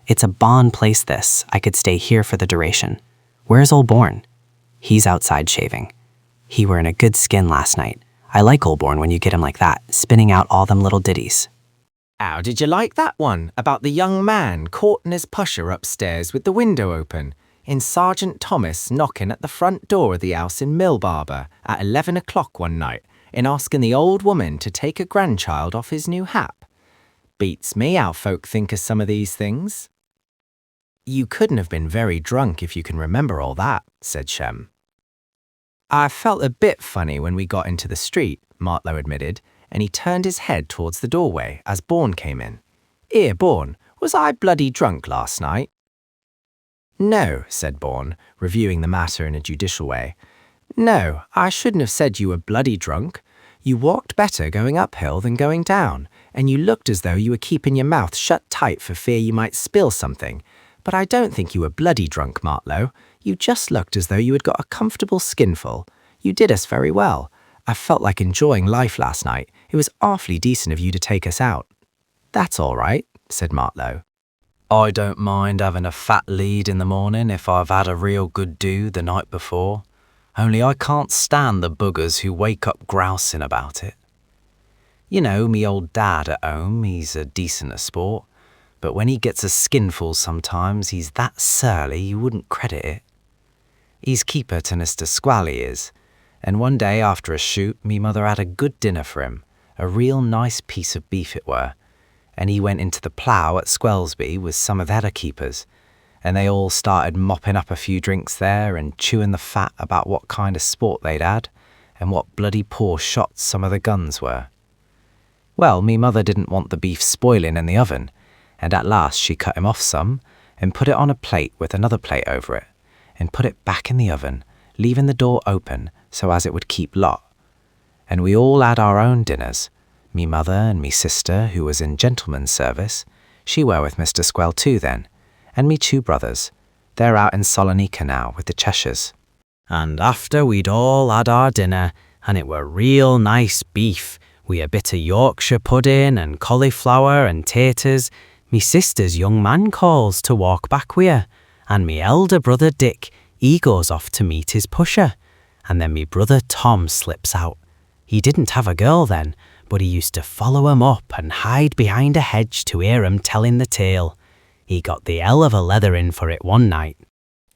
It's a bon place this, I could stay here for the duration. Where's old Bourne? He's outside shaving. He were in a good skin last night. I like old Bourne when you get him like that, spinning out all them little ditties. How did you like that one about the young man caught in his pusher upstairs with the window open, in Sergeant Thomas knocking at the front door of the house in Millbarber at 11 o'clock one night and asking the old woman to take a grandchild off his new hat? Beats me how folk think of some of these things. You couldn't have been very drunk if you can remember all that, said Shem. I felt a bit funny when we got into the street, Martlow admitted, and he turned his head towards the doorway as Bourne came in. "'Ere, Bourne, was I bloody drunk last night?" "No," said Bourne, reviewing the matter in a judicial way. "No, I shouldn't have said you were bloody drunk. You walked better going uphill than going down, and you looked as though you were keeping your mouth shut tight for fear you might spill something. But I don't think you were bloody drunk, Martlow. You just looked as though you had got a comfortable skinful. You did us very well. I felt like enjoying life last night. It was awfully decent of you to take us out." "That's all right," said Martlow. "I don't mind having a fat lead in the morning if I've had a real good do the night before. Only I can't stand the buggers who wake up grousing about it. You know, me old dad at home, he's a decent sport, but when he gets a skinful sometimes he's that surly you wouldn't credit it. He's keeper to Mr. Squall, he is, and one day after a shoot me mother had a good dinner for him, a real nice piece of beef it were, and he went into the plough at Squelsby with some of the other keepers, and they all started mopping up a few drinks there and chewing the fat about what kind of sport they'd had and what bloody poor shots some of the guns were. Well, me mother didn't want the beef spoiling in the oven, and at last she cut him off some and put it on a plate with another plate over it and put it back in the oven, leaving the door open so as it would keep lot. And we all had our own dinners, me mother and me sister, who was in gentleman's service. She were with Mr. Squell too then, and me 2 brothers. They're out in Salonika now with the Cheshires. And after we'd all had our dinner, and it were real nice beef, wi' a bit of Yorkshire pudding and cauliflower and taters, me sister's young man calls to walk back wi' her, and me elder brother Dick, he goes off to meet his pusher, and then me brother Tom slips out. He didn't have a girl then, but he used to follow 'em up and hide behind a hedge to hear 'em telling the tale. He got the hell of a leather in for it one night.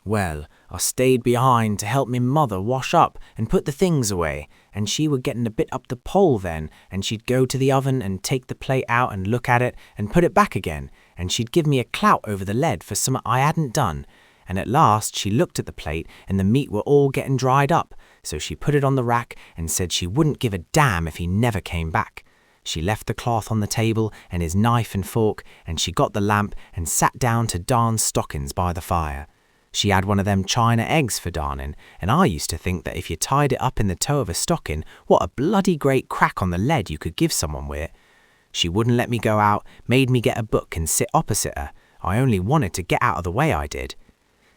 Well, I stayed behind to help me mother wash up and put the things away, and she were getting a bit up the pole then, and she'd go to the oven and take the plate out and look at it and put it back again, and she'd give me a clout over the lead for something I hadn't done, and at last she looked at the plate and the meat were all getting dried up, so she put it on the rack and said she wouldn't give a damn if he never came back. She left the cloth on the table and his knife and fork, and she got the lamp and sat down to darn stockings by the fire. She had one of them china eggs for darning, and I used to think that if you tied it up in the toe of a stocking, what a bloody great crack on the lead you could give someone with it. She wouldn't let me go out, made me get a book and sit opposite her. I only wanted to get out of the way, I did.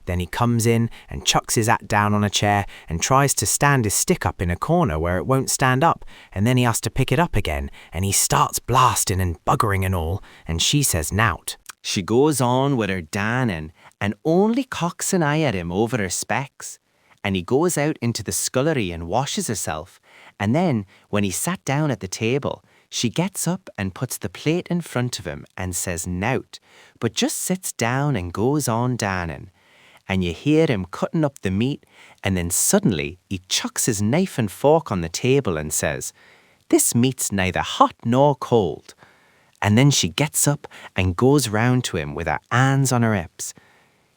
Then he comes in and chucks his hat down on a chair and tries to stand his stick up in a corner where it won't stand up, and then he has to pick it up again, and he starts blasting and buggering and all, and she says nowt. She goes on with her danning and only cocks an eye at him over her specs, and he goes out into the scullery and washes herself, and then, when he sat down at the table, she gets up and puts the plate in front of him and says nowt, but just sits down and goes on danning. And you hear him cutting up the meat, and then suddenly he chucks his knife and fork on the table and says, "This meat's neither hot nor cold." And then she gets up and goes round to him with her hands on her hips.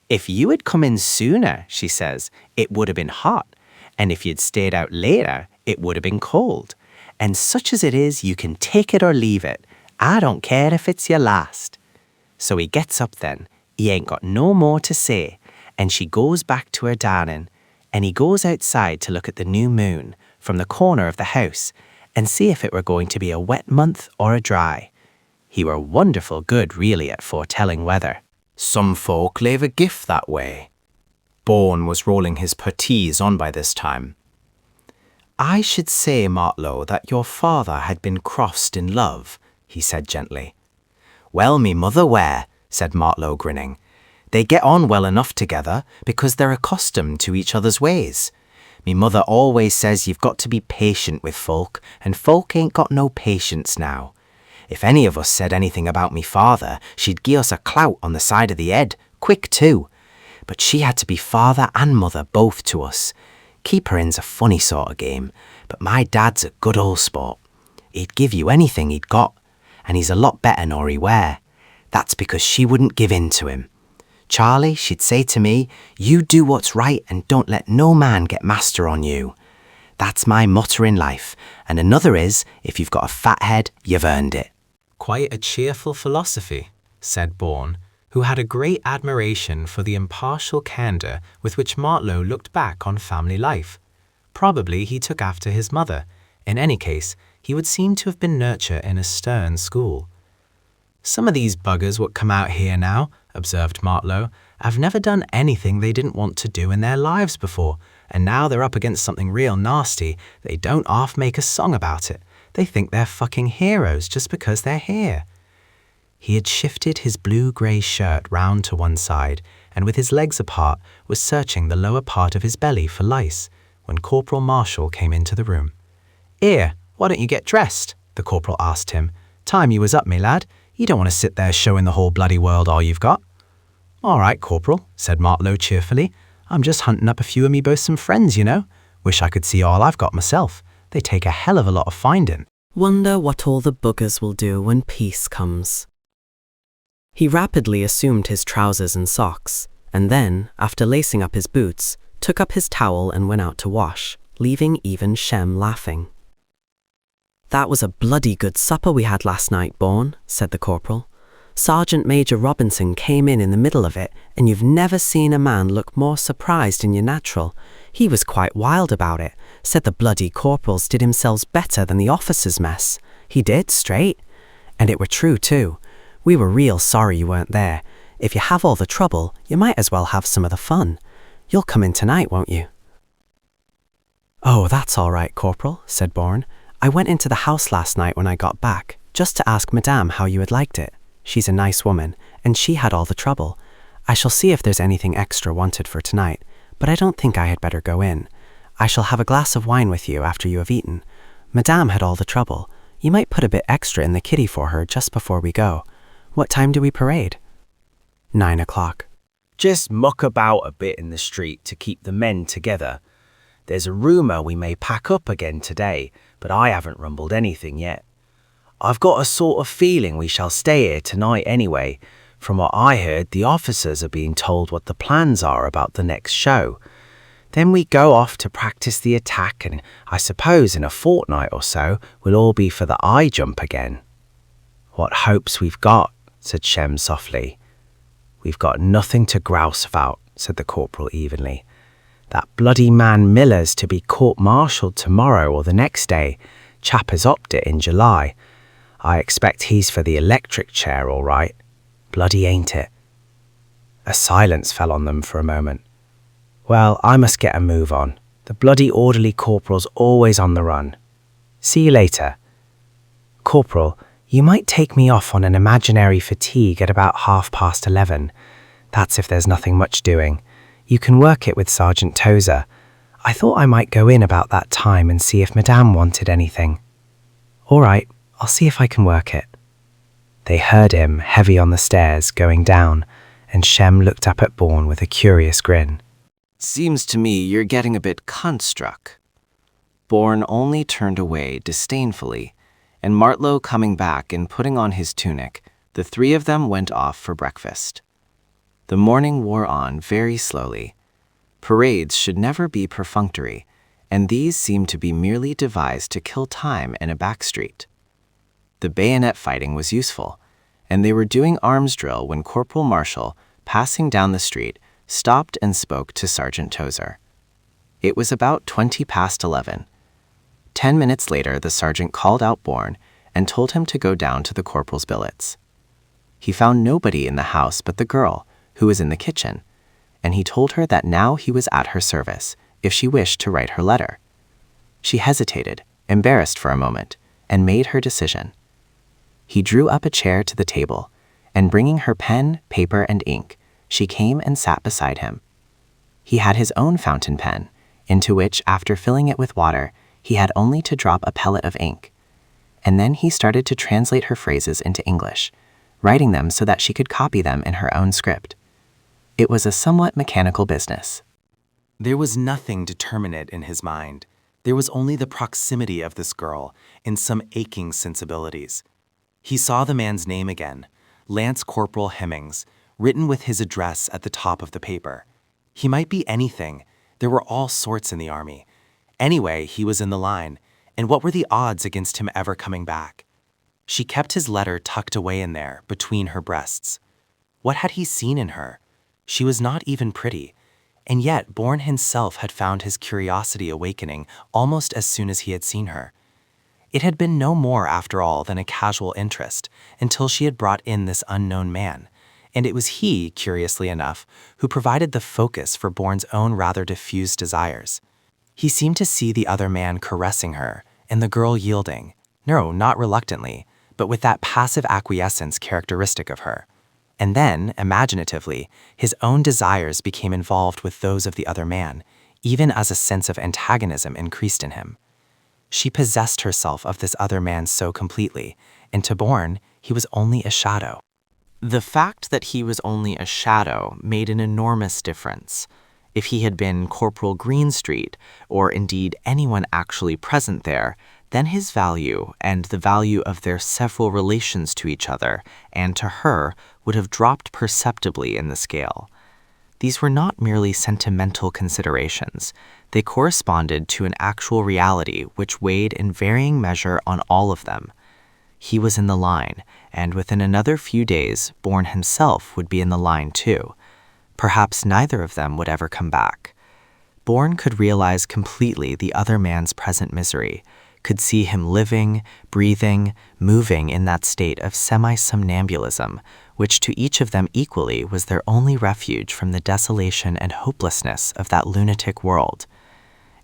"If you had come in sooner," she says, "it would have been hot, and if you'd stayed out later, it would have been cold. And such as it is, you can take it or leave it. I don't care if it's your last." So he gets up then, he ain't got no more to say, and she goes back to her darning, and he goes outside to look at the new moon from the corner of the house and see if it were going to be a wet month or a dry. He were wonderful good really at foretelling weather. Some folk lave a gift that way. Bourne was rolling his puttees on by this time. "I should say, Martlow, that your father had been crossed in love," he said gently. "Well, me mother were," said Martlow grinning. "They get on well enough together because they're accustomed to each other's ways. Me mother always says you've got to be patient with folk, and folk ain't got no patience now. If any of us said anything about me father, she'd gie us a clout on the side of the head, quick too. But she had to be father and mother both to us. Keeper-in's a funny sort of game, but my dad's a good old sport. He'd give you anything he'd got, and he's a lot better nor he were. That's because she wouldn't give in to him. Charlie, she'd say to me, you do what's right and don't let no man get master on you. That's my motto in life. And another is, if you've got a fat head, you've earned it. Quite a cheerful philosophy, said Bourne, who had a great admiration for the impartial candour with which Martlow looked back on family life. Probably he took after his mother. In any case, he would seem to have been nurtured in a stern school. Some of these buggers what come out here now, observed Martlow, have never done anything they didn't want to do in their lives before, and now they're up against something real nasty, they don't half make a song about it. They think they're fucking heroes just because they're here. He had shifted his blue-grey shirt round to one side, and with his legs apart was searching the lower part of his belly for lice, when Corporal Marshall came into the room. "'Ere, why don't you get dressed?" the corporal asked him. "Time you was up, me lad. You don't want to sit there showing the whole bloody world all you've got." "All right, Corporal," said Martlow cheerfully. "I'm just hunting up a few of me bosom friends, you know. Wish I could see all I've got myself. They take a hell of a lot of finding." Wonder what all the buggers will do when peace comes. He rapidly assumed his trousers and socks, and then, after lacing up his boots, took up his towel and went out to wash, leaving even Shem laughing. "That was a bloody good supper we had last night, Bourne," said the corporal. "Sergeant Major Robinson came in the middle of it, and you've never seen a man look more surprised in your natural. He was quite wild about it, said the bloody corporals did themselves better than the officers' mess. He did, straight. And it were true, too. We were real sorry you weren't there. If you have all the trouble, you might as well have some of the fun. You'll come in tonight, won't you?" "Oh, that's all right, Corporal," said Bourne. "I went into the house last night when I got back, just to ask Madame how you had liked it. She's a nice woman, and she had all the trouble. I shall see if there's anything extra wanted for tonight, but I don't think I had better go in. I shall have a glass of wine with you after you have eaten. Madame had all the trouble. You might put a bit extra in the kitty for her just before we go. What time do we parade?" 9 o'clock. Just muck about a bit in the street to keep the men together. There's a rumour we may pack up again today, but I haven't rumbled anything yet. I've got a sort of feeling we shall stay here tonight anyway. From what I heard, the officers are being told what the plans are about the next show. Then we go off to practice the attack, and I suppose in a fortnight or so we'll all be for the eye jump again. "What hopes we've got," said Shem softly. "We've got nothing to grouse about," said the corporal evenly. "That bloody man Miller's to be court-martialed tomorrow or the next day. Chap has opted it in July. I expect he's for the electric chair all right. Bloody ain't it?" A silence fell on them for a moment. "Well, I must get a move on. The bloody orderly corporal's always on the run. See you later. Corporal, you might take me off on an imaginary fatigue at about 11:30. That's if there's nothing much doing. You can work it with Sergeant Tozer. I thought I might go in about that time and see if Madame wanted anything." "All right, I'll see if I can work it." They heard him, heavy on the stairs, going down, and Shem looked up at Bourne with a curious grin. "Seems to me you're getting a bit cunt-struck." Bourne only turned away disdainfully, and Martlow coming back and putting on his tunic, the three of them went off for breakfast. The morning wore on very slowly. Parades should never be perfunctory, and these seemed to be merely devised to kill time in a back street. The bayonet fighting was useful, and they were doing arms drill when Corporal Marshall, passing down the street, stopped and spoke to Sergeant Tozer. It was about 11:20. 10 minutes later, the sergeant called out Bourne and told him to go down to the corporal's billets. He found nobody in the house but the girl, who was in the kitchen, and he told her that now he was at her service, if she wished to write her letter. She hesitated, embarrassed for a moment, and made her decision. He drew up a chair to the table, and bringing her pen, paper, and ink, she came and sat beside him. He had his own fountain pen, into which, after filling it with water, he had only to drop a pellet of ink. And then he started to translate her phrases into English, writing them so that she could copy them in her own script. It was a somewhat mechanical business. There was nothing determinate in his mind. There was only the proximity of this girl and some aching sensibilities. He saw the man's name again, Lance Corporal Hemmings, written with his address at the top of the paper. He might be anything. There were all sorts in the army. Anyway, he was in the line, and what were the odds against him ever coming back? She kept his letter tucked away in there, between her breasts. What had he seen in her? She was not even pretty, and yet Bourne himself had found his curiosity awakening almost as soon as he had seen her. It had been no more, after all, than a casual interest, until she had brought in this unknown man, and it was he, curiously enough, who provided the focus for Bourne's own rather diffused desires. He seemed to see the other man caressing her, and the girl yielding, no, not reluctantly, but with that passive acquiescence characteristic of her. And then, imaginatively, his own desires became involved with those of the other man, even as a sense of antagonism increased in him. She possessed herself of this other man so completely, and to Bourne, he was only a shadow. The fact that he was only a shadow made an enormous difference. If he had been Corporal Greenstreet, or indeed anyone actually present there, then his value and the value of their several relations to each other and to her would have dropped perceptibly in the scale. These were not merely sentimental considerations. They corresponded to an actual reality which weighed in varying measure on all of them. He was in the line, and within another few days, Bourne himself would be in the line too. Perhaps neither of them would ever come back. Bourne could realize completely the other man's present misery, could see him living, breathing, moving in that state of semi-somnambulism, which to each of them equally was their only refuge from the desolation and hopelessness of that lunatic world.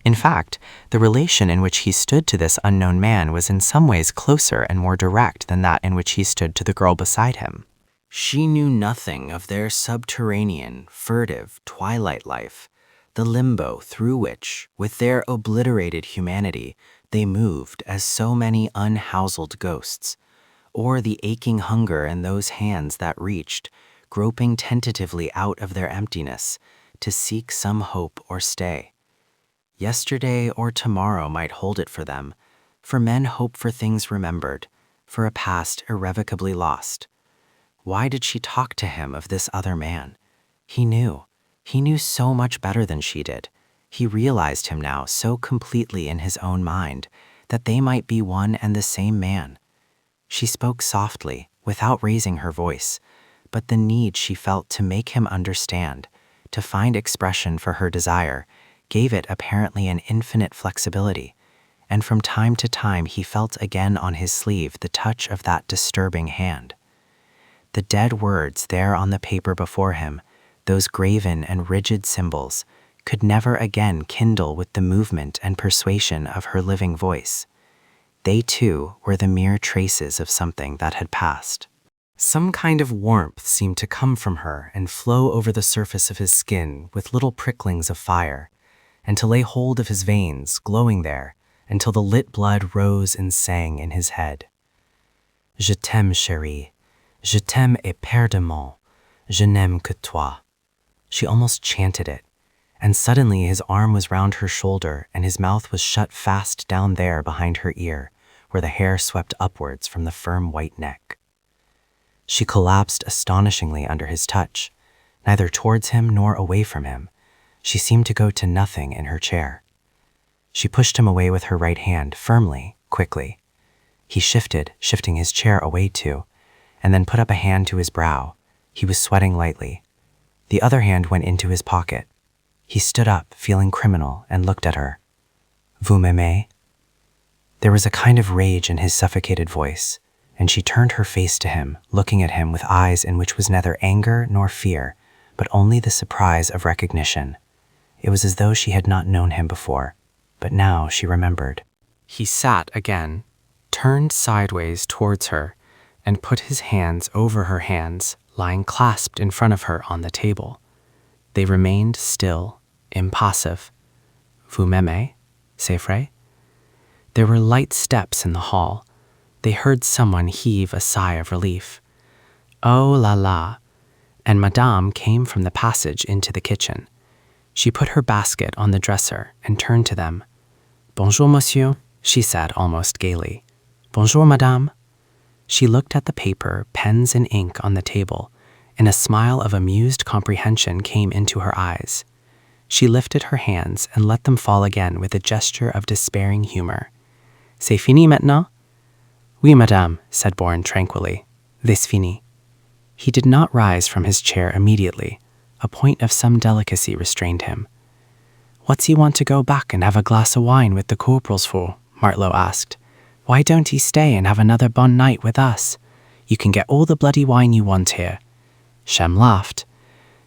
In fact, the relation in which he stood to this unknown man was in some ways closer and more direct than that in which he stood to the girl beside him. She knew nothing of their subterranean, furtive, twilight life, the limbo through which, with their obliterated humanity, they moved as so many unhoused ghosts, or the aching hunger in those hands that reached, groping tentatively out of their emptiness, to seek some hope or stay. Yesterday or tomorrow might hold it for them, for men hope for things remembered, for a past irrevocably lost. Why did she talk to him of this other man? He knew so much better than she did. He realized him now so completely in his own mind that they might be one and the same man. She spoke softly, without raising her voice, but the need she felt to make him understand, to find expression for her desire, gave it apparently an infinite flexibility, and from time to time he felt again on his sleeve the touch of that disturbing hand. The dead words there on the paper before him, those graven and rigid symbols, could never again kindle with the movement and persuasion of her living voice. They too were the mere traces of something that had passed. Some kind of warmth seemed to come from her and flow over the surface of his skin with little pricklings of fire, and to lay hold of his veins, glowing there, until the lit blood rose and sang in his head. Je t'aime, chérie. Je t'aime éperdument. Je n'aime que toi. She almost chanted it, and suddenly his arm was round her shoulder and his mouth was shut fast down there behind her ear, where the hair swept upwards from the firm white neck. She collapsed astonishingly under his touch, neither towards him nor away from him. She seemed to go to nothing in her chair. She pushed him away with her right hand, firmly, quickly. He shifting his chair away too, and then put up a hand to his brow. He was sweating lightly. The other hand went into his pocket. He stood up, feeling criminal, and looked at her. Vous m'aimez? There was a kind of rage in his suffocated voice, and she turned her face to him, looking at him with eyes in which was neither anger nor fear, but only the surprise of recognition. It was as though she had not known him before, but now she remembered. He sat again, turned sideways towards her, and put his hands over her hands, lying clasped in front of her on the table. They remained still, impassive. Vous m'aimez, c'est vrai? There were light steps in the hall. They heard someone heave a sigh of relief. Oh la la! And Madame came from the passage into the kitchen. She put her basket on the dresser and turned to them. Bonjour, monsieur, she said almost gaily. Bonjour, madame. She looked at the paper, pens and ink on the table, and a smile of amused comprehension came into her eyes. She lifted her hands and let them fall again with a gesture of despairing humor. C'est fini maintenant? Oui, madame, said Bourne tranquilly. C'est fini. He did not rise from his chair immediately. A point of some delicacy restrained him. What's he want to go back and have a glass of wine with the corporals for? Martlow asked. Why don't he stay and have another bon night with us? You can get all the bloody wine you want here. Shem laughed.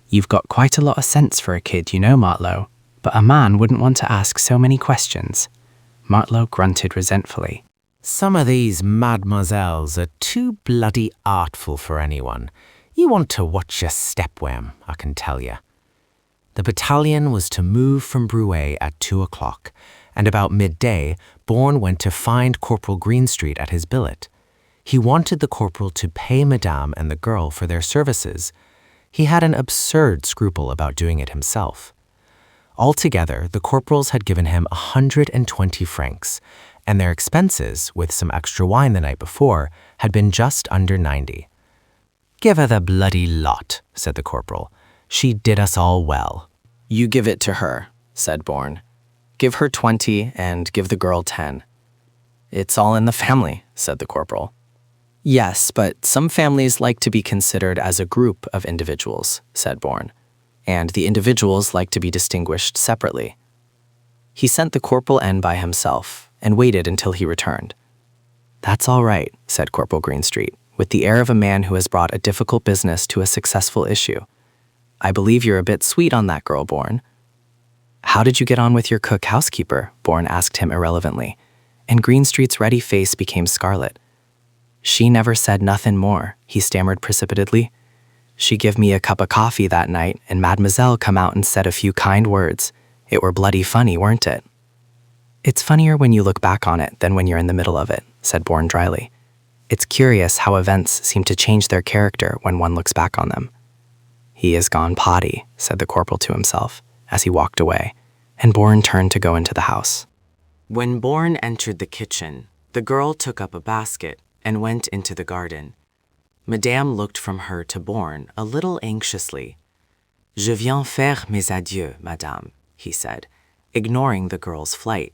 You've got quite a lot of sense for a kid, you know, Martlow, but a man wouldn't want to ask so many questions. Martlow grunted resentfully. Some of these mademoiselles are too bloody artful for anyone. You want to watch your step, Wham, I can tell you. The battalion was to move from Bruay at 2 o'clock, and about midday, Bourne went to find Corporal Greenstreet at his billet. He wanted the corporal to pay Madame and the girl for their services. He had an absurd scruple about doing it himself. Altogether, the corporals had given him 120 francs, and their expenses, with some extra wine the night before, had been just under 90. Give her the bloody lot, said the corporal. She did us all well. You give it to her, said Bourne. Give her 20 and give the girl 10. It's all in the family, said the corporal. Yes, but some families like to be considered as a group of individuals, said Bourne, and the individuals like to be distinguished separately. He sent the corporal in by himself and waited until he returned. That's all right, said Corporal Greenstreet, with the air of a man who has brought a difficult business to a successful issue. I believe you're a bit sweet on that girl, Bourne. How did you get on with your cook housekeeper? Bourne asked him irrelevantly, and Greenstreet's ruddy face became scarlet. She never said nothin' more, he stammered precipitately. She give me a cup of coffee that night, and Mademoiselle come out and said a few kind words. It were bloody funny, weren't it? It's funnier when you look back on it than when you're in the middle of it, said Bourne dryly. It's curious how events seem to change their character when one looks back on them. He is gone potty, said the corporal to himself, as he walked away, and Bourne turned to go into the house. When Bourne entered the kitchen, the girl took up a basket and went into the garden. Madame looked from her to Bourne a little anxiously. Je viens faire mes adieux, madame, he said, ignoring the girl's flight,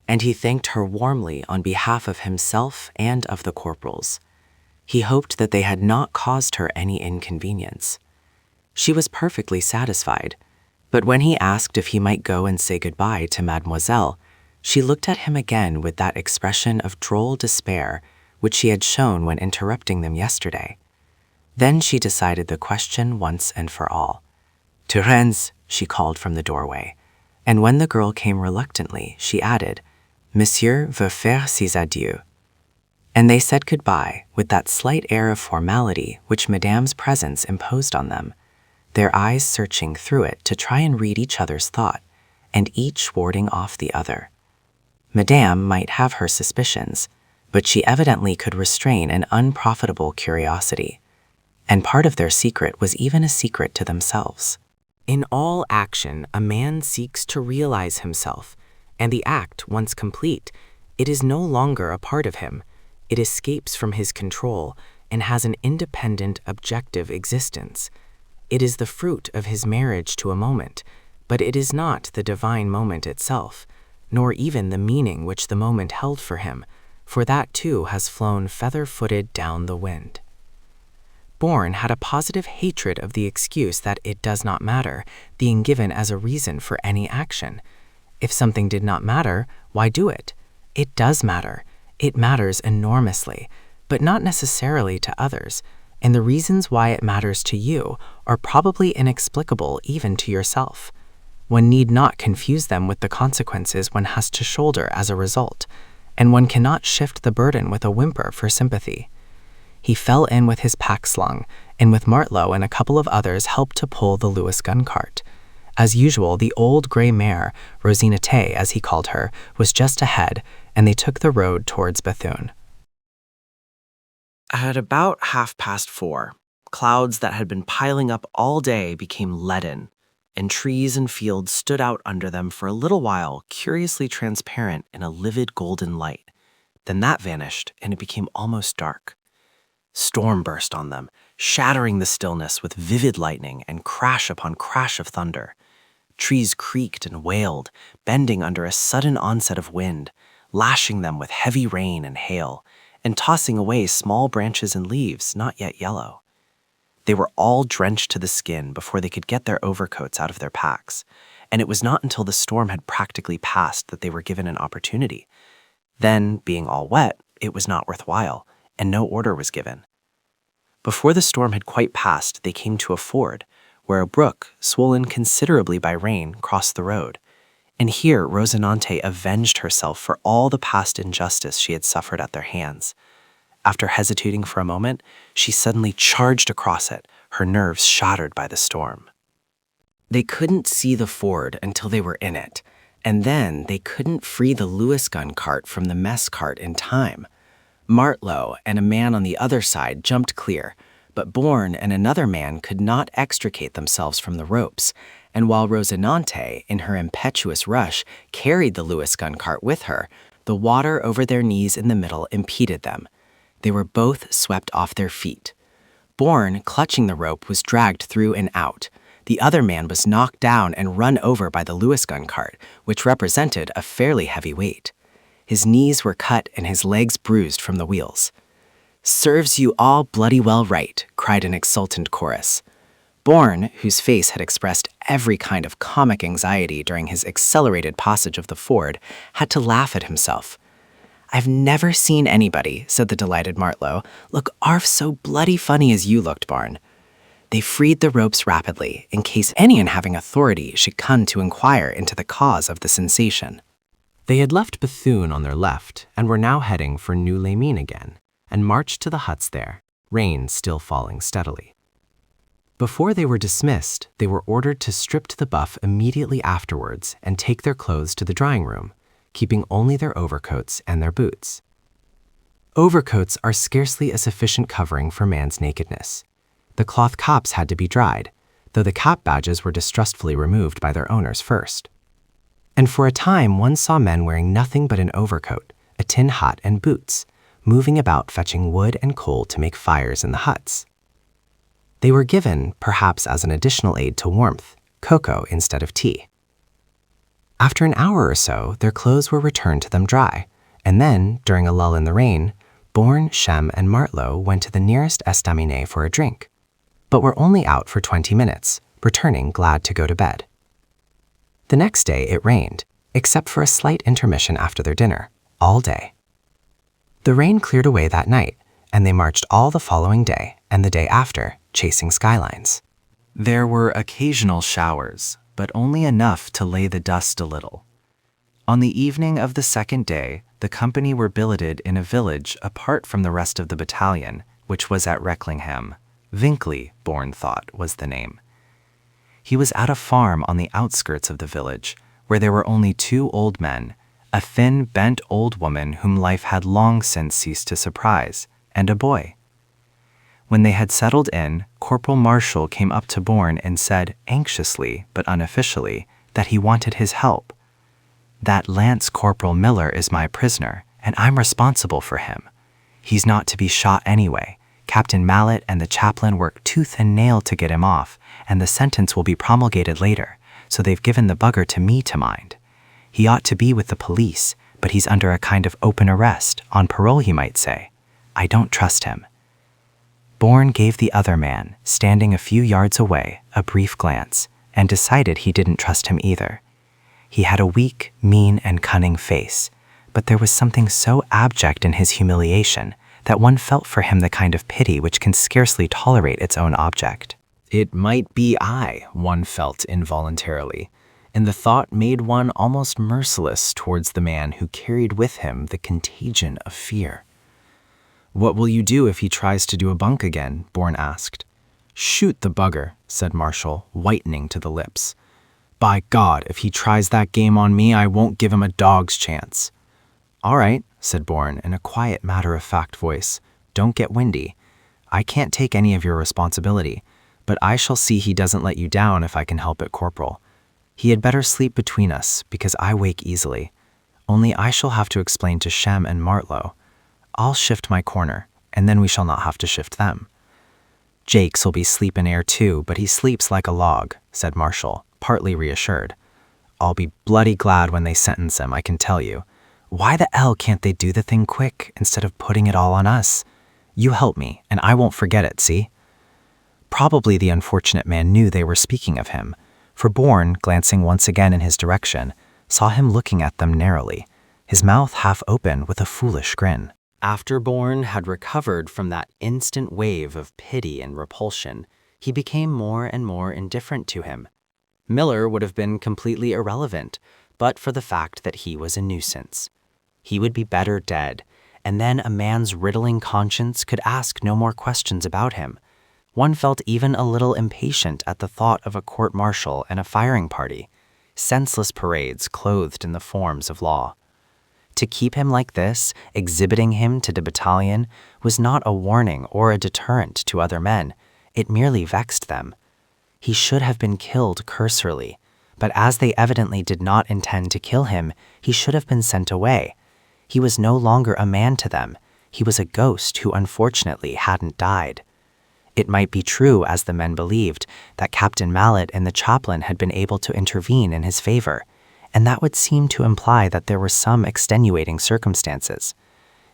and he thanked her warmly on behalf of himself and of the corporals. He hoped that they had not caused her any inconvenience. She was perfectly satisfied, but when he asked if he might go and say goodbye to Mademoiselle, she looked at him again with that expression of droll despair which she had shown when interrupting them yesterday. Then she decided the question once and for all. Thérèse, she called from the doorway, and when the girl came reluctantly, she added, Monsieur veut faire ses adieux. And they said goodbye with that slight air of formality which Madame's presence imposed on them, their eyes searching through it to try and read each other's thought, and each warding off the other. Madame might have her suspicions, but she evidently could restrain an unprofitable curiosity, and part of their secret was even a secret to themselves. In all action, a man seeks to realize himself, and the act, once complete, it is no longer a part of him. It escapes from his control and has an independent, objective existence. It is the fruit of his marriage to a moment, but it is not the divine moment itself, nor even the meaning which the moment held for him, for that too has flown feather-footed down the wind. Bourne had a positive hatred of the excuse that it does not matter being given as a reason for any action. If something did not matter, why do it? It does matter. It matters enormously, but not necessarily to others, and the reasons why it matters to you are probably inexplicable even to yourself. One need not confuse them with the consequences one has to shoulder as a result, and one cannot shift the burden with a whimper for sympathy. He fell in with his pack slung, and with Martlow and a couple of others helped to pull the Lewis gun cart. As usual, the old grey mare, Rosina Tay, as he called her, was just ahead, and they took the road towards Bethune. At about 4:30, clouds that had been piling up all day became leaden, and trees and fields stood out under them for a little while, curiously transparent in a livid golden light. Then that vanished, and it became almost dark. Storm burst on them, shattering the stillness with vivid lightning and crash upon crash of thunder. Trees creaked and wailed, bending under a sudden onset of wind, lashing them with heavy rain and hail, and tossing away small branches and leaves not yet yellow. They were all drenched to the skin before they could get their overcoats out of their packs, and it was not until the storm had practically passed that they were given an opportunity. Then, being all wet, it was not worthwhile, and no order was given. Before the storm had quite passed, they came to a ford, where a brook, swollen considerably by rain, crossed the road. And here Rosinante avenged herself for all the past injustice she had suffered at their hands. After hesitating for a moment, she suddenly charged across it, her nerves shattered by the storm. They couldn't see the ford until they were in it, and then they couldn't free the Lewis gun cart from the mess cart in time. Martlow and a man on the other side jumped clear, but Bourne and another man could not extricate themselves from the ropes, and while Rosinante, in her impetuous rush, carried the Lewis gun cart with her, the water over their knees in the middle impeded them. They were both swept off their feet. Bourne, clutching the rope, was dragged through and out. The other man was knocked down and run over by the Lewis gun cart, which represented a fairly heavy weight. His knees were cut and his legs bruised from the wheels. "Serves you all bloody well right," cried an exultant chorus. Bourne, whose face had expressed every kind of comic anxiety during his accelerated passage of the ford, had to laugh at himself. "I've never seen anybody," said the delighted Martlow, "look 'arf so bloody funny as you looked, Bourne." They freed the ropes rapidly, in case anyone having authority should come to inquire into the cause of the sensation. They had left Bethune on their left and were now heading for New Lémine again, and marched to the huts there, rain still falling steadily. Before they were dismissed, they were ordered to strip to the buff immediately afterwards and take their clothes to the drying room, keeping only their overcoats and their boots. Overcoats are scarcely a sufficient covering for man's nakedness. The cloth caps had to be dried, though the cap badges were distrustfully removed by their owners first. And for a time one saw men wearing nothing but an overcoat, a tin hat and boots, moving about fetching wood and coal to make fires in the huts. They were given, perhaps as an additional aid to warmth, cocoa instead of tea. After an hour or so, their clothes were returned to them dry, and then, during a lull in the rain, Bourne, Shem, and Martlow went to the nearest estaminet for a drink, but were only out for 20 minutes, returning glad to go to bed. The next day it rained, except for a slight intermission after their dinner, all day. The rain cleared away that night, and they marched all the following day and the day after, chasing skylines. There were occasional showers, but only enough to lay the dust a little. On the evening of the second day, the company were billeted in a village apart from the rest of the battalion, which was at Recklingham. Vinkley, Bourne thought, was the name. He was at a farm on the outskirts of the village, where there were only 2 old men, a thin, bent old woman whom life had long since ceased to surprise, and a boy. When they had settled in, Corporal Marshall came up to Bourne and said, anxiously but unofficially, that he wanted his help. "That Lance Corporal Miller is my prisoner, and I'm responsible for him. He's not to be shot anyway. Captain Mallet and the chaplain worked tooth and nail to get him off, and the sentence will be promulgated later, so they've given the bugger to me to mind. He ought to be with the police, but he's under a kind of open arrest, on parole you might say. I don't trust him." Bourne gave the other man, standing a few yards away, a brief glance, and decided he didn't trust him either. He had a weak, mean, and cunning face, but there was something so abject in his humiliation that one felt for him the kind of pity which can scarcely tolerate its own object. It might be I, one felt involuntarily, and the thought made one almost merciless towards the man who carried with him the contagion of fear. "What will you do if he tries to do a bunk again?" Bourne asked. "Shoot the bugger," said Marshall, whitening to the lips. "By God, if he tries that game on me, I won't give him a dog's chance." "All right," said Bourne in a quiet, matter-of-fact voice. "Don't get windy. I can't take any of your responsibility, but I shall see he doesn't let you down if I can help it, Corporal. He had better sleep between us, because I wake easily. Only I shall have to explain to Shem and Martlow. I'll shift my corner, and then we shall not have to shift them." "Jakes'll be sleepin' air too, but he sleeps like a log," said Marshall, partly reassured. I'll be bloody glad when they sentence him, I can tell you. Why the hell can't they do the thing quick instead of putting it all on us? You help me, and I won't forget it, see? Probably the unfortunate man knew they were speaking of him, for Bourne, glancing once again in his direction, saw him looking at them narrowly, his mouth half open with a foolish grin. After Bourne had recovered from that instant wave of pity and repulsion, he became more and more indifferent to him. Miller would have been completely irrelevant, but for the fact that he was a nuisance. He would be better dead, and then a man's riddling conscience could ask no more questions about him. One felt even a little impatient at the thought of a court-martial and a firing party, senseless parades clothed in the forms of law. To keep him like this, exhibiting him to the battalion, was not a warning or a deterrent to other men. It merely vexed them. He should have been killed cursorily, but as they evidently did not intend to kill him, he should have been sent away. He was no longer a man to them. He was a ghost who unfortunately hadn't died. It might be true, as the men believed, that Captain Mallet and the chaplain had been able to intervene in his favor, and that would seem to imply that there were some extenuating circumstances.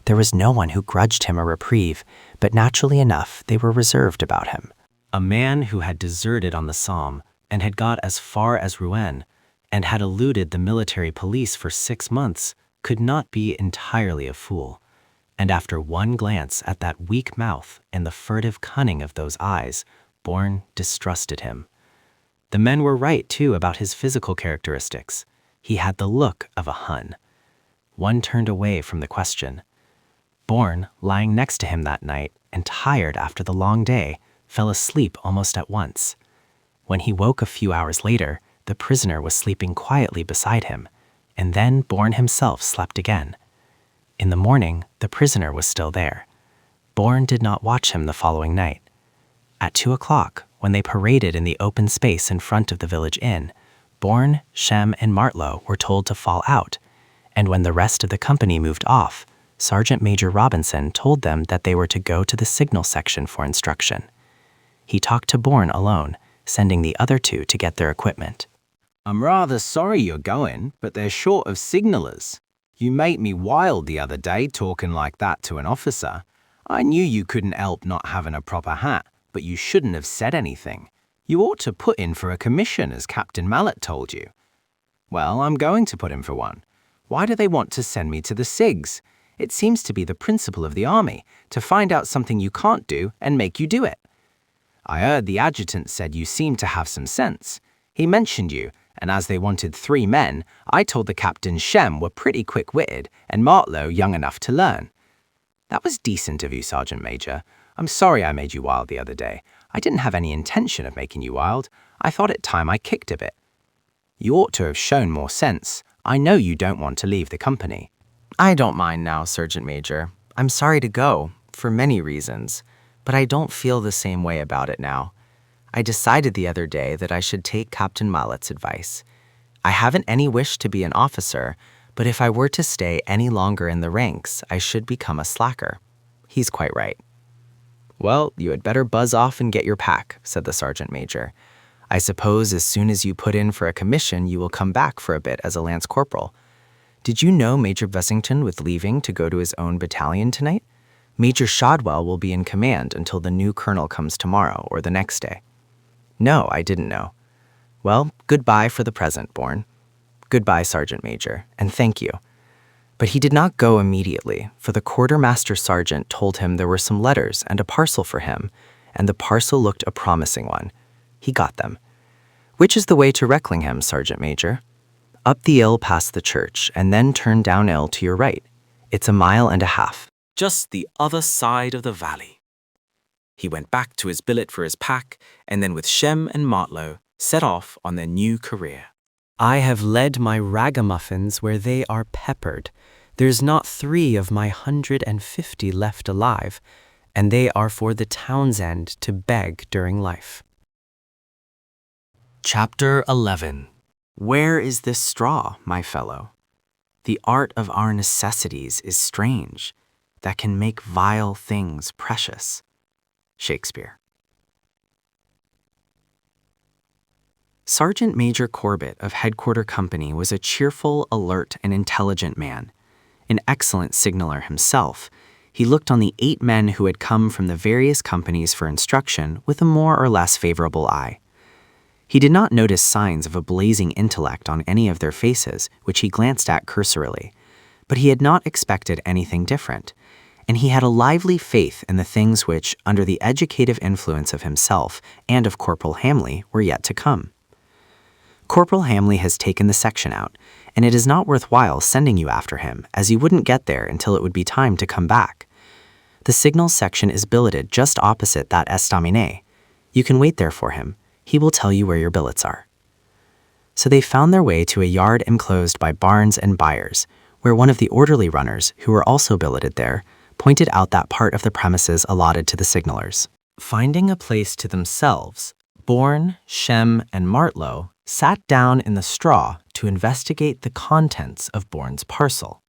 There was no one who grudged him a reprieve, but naturally enough they were reserved about him. A man who had deserted on the Somme and had got as far as Rouen and had eluded the military police for 6 months could not be entirely a fool. And after one glance at that weak mouth and the furtive cunning of those eyes, Bourne distrusted him. The men were right, too, about his physical characteristics. He had the look of a Hun. One turned away from the question. Bourne, lying next to him that night and tired after the long day, fell asleep almost at once. When he woke a few hours later, the prisoner was sleeping quietly beside him, and then Bourne himself slept again. In the morning, the prisoner was still there. Bourne did not watch him the following night. At 2 o'clock, when they paraded in the open space in front of the village inn, Bourne, Shem, and Martlow were told to fall out, and when the rest of the company moved off, Sergeant Major Robinson told them that they were to go to the signal section for instruction. He talked to Bourne alone, sending the other two to get their equipment. I'm rather sorry you're going, but they're short of signalers. You made me wild the other day talking like that to an officer. I knew you couldn't help not having a proper hat, but you shouldn't have said anything. You ought to put in for a commission, as Captain Mallet told you. Well, I'm going to put in for one. Why do they want to send me to the SIGs? It seems to be the principle of the army, to find out something you can't do and make you do it. I heard the adjutant said you seemed to have some sense. He mentioned you, and as they wanted 3 men, I told the captain Shem were pretty quick-witted and Martlow young enough to learn. That was decent of you, Sergeant Major. I'm sorry I made you wild the other day. I didn't have any intention of making you wild. I thought it time I kicked a bit. You ought to have shown more sense. I know you don't want to leave the company. I don't mind now, Sergeant Major. I'm sorry to go, for many reasons, but I don't feel the same way about it now. I decided the other day that I should take Captain Mallet's advice. I haven't any wish to be an officer, but if I were to stay any longer in the ranks, I should become a slacker. He's quite right. Well, you had better buzz off and get your pack, said the Sergeant Major. I suppose as soon as you put in for a commission, you will come back for a bit as a lance corporal. Did you know Major Bessington was leaving to go to his own battalion tonight? Major Shadwell will be in command until the new colonel comes tomorrow or the next day. No, I didn't know. Well, goodbye for the present, Bourne. Goodbye, Sergeant Major, and thank you. But he did not go immediately, for the quartermaster sergeant told him there were some letters and a parcel for him, and the parcel looked a promising one. He got them. Which is the way to Recklingham, Sergeant Major? Up the hill past the church, and then turn down hill to your right. It's 1.5 miles. Just the other side of the valley. He went back to his billet for his pack, and then with Shem and Martlow set off on their new career. I have led my ragamuffins where they are peppered. There's not 3 of my 150 left alive, and they are for the town's end to beg during life. Chapter 11. Where is this straw, my fellow? The art of our necessities is strange, that can make vile things precious. Shakespeare. Sergeant Major Corbett of Headquarter Company was a cheerful, alert, and intelligent man. An excellent signaler himself, he looked on the 8 men who had come from the various companies for instruction with a more or less favorable eye. He did not notice signs of a blazing intellect on any of their faces, which he glanced at cursorily, but he had not expected anything different, and he had a lively faith in the things which, under the educative influence of himself and of Corporal Hamley, were yet to come. Corporal Hamley has taken the section out, and it is not worthwhile sending you after him, as you wouldn't get there until it would be time to come back. The signals section is billeted just opposite that estaminet. You can wait there for him. He will tell you where your billets are. So they found their way to a yard enclosed by barns and byres, where one of the orderly runners, who were also billeted there, pointed out that part of the premises allotted to the signalers. Finding a place to themselves, Bourne, Shem, and Martlow sat down in the straw to investigate the contents of Bourne's parcel.